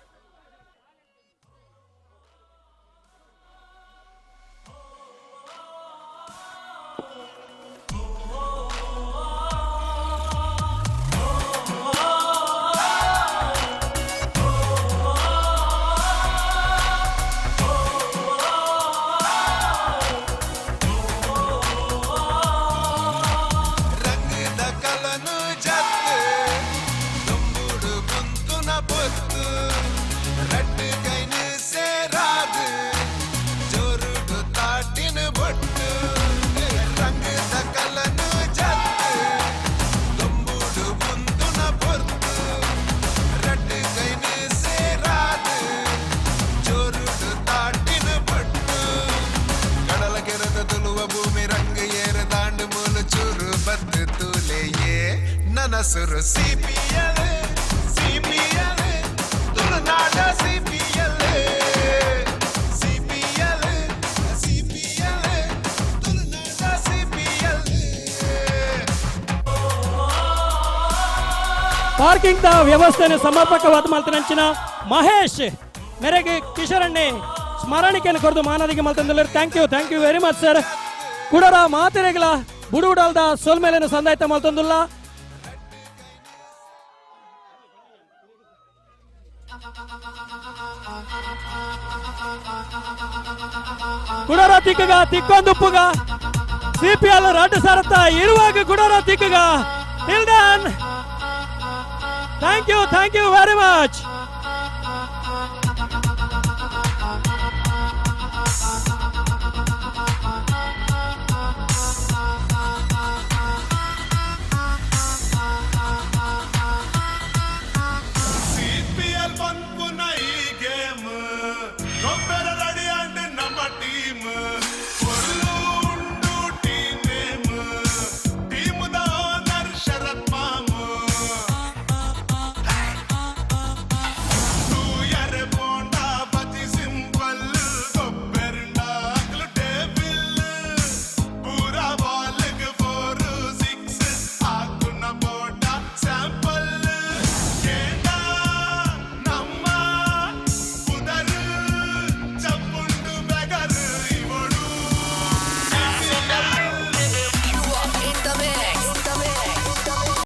ಹೆಸರು CPL CPL ತುಳುನಾಡ CPL CPL CPL ತುಳುನಾಡ CPL ಪಾರ್ಕಿಂಗ್ ದ ವ್ಯವಸ್ಥೆಯನ್ನು ಸಮರ್ಪಕವಾದ ಮಾಲ್ತನಂಚಿನ ಮಹೇಶ್ ಮೇರೆಗೆ ಕಿಶೋರಣ್ಣೆ ಸ್ಮರಣಿಕೆಯನ್ನು ಕೊರದು ಮಾನದಿಗೆ ಮಾಲ್ತಂದಿಲ್ಲ. Thank you very much sir. ಕುಡರ ಮಾತೆರೆಗಳ ಬುಡುಗುಡಲ್ದ ಸೋಲ್ಮೇಲೆಯನ್ನು ಸಂದಾಯ್ತ ಮಾಲ್ತಂದುಲ್ಲ. ಕುಡರ ತಿಕ್ಕಗ ತಿಕ್ಕೊಂದುಪ್ಪುಗ CPL ರಡ್ಡು ಸರತ್ತ ಇರುವಾಗ ಕುಡರ ತಿಕ್ಕಗ till then thank you very much.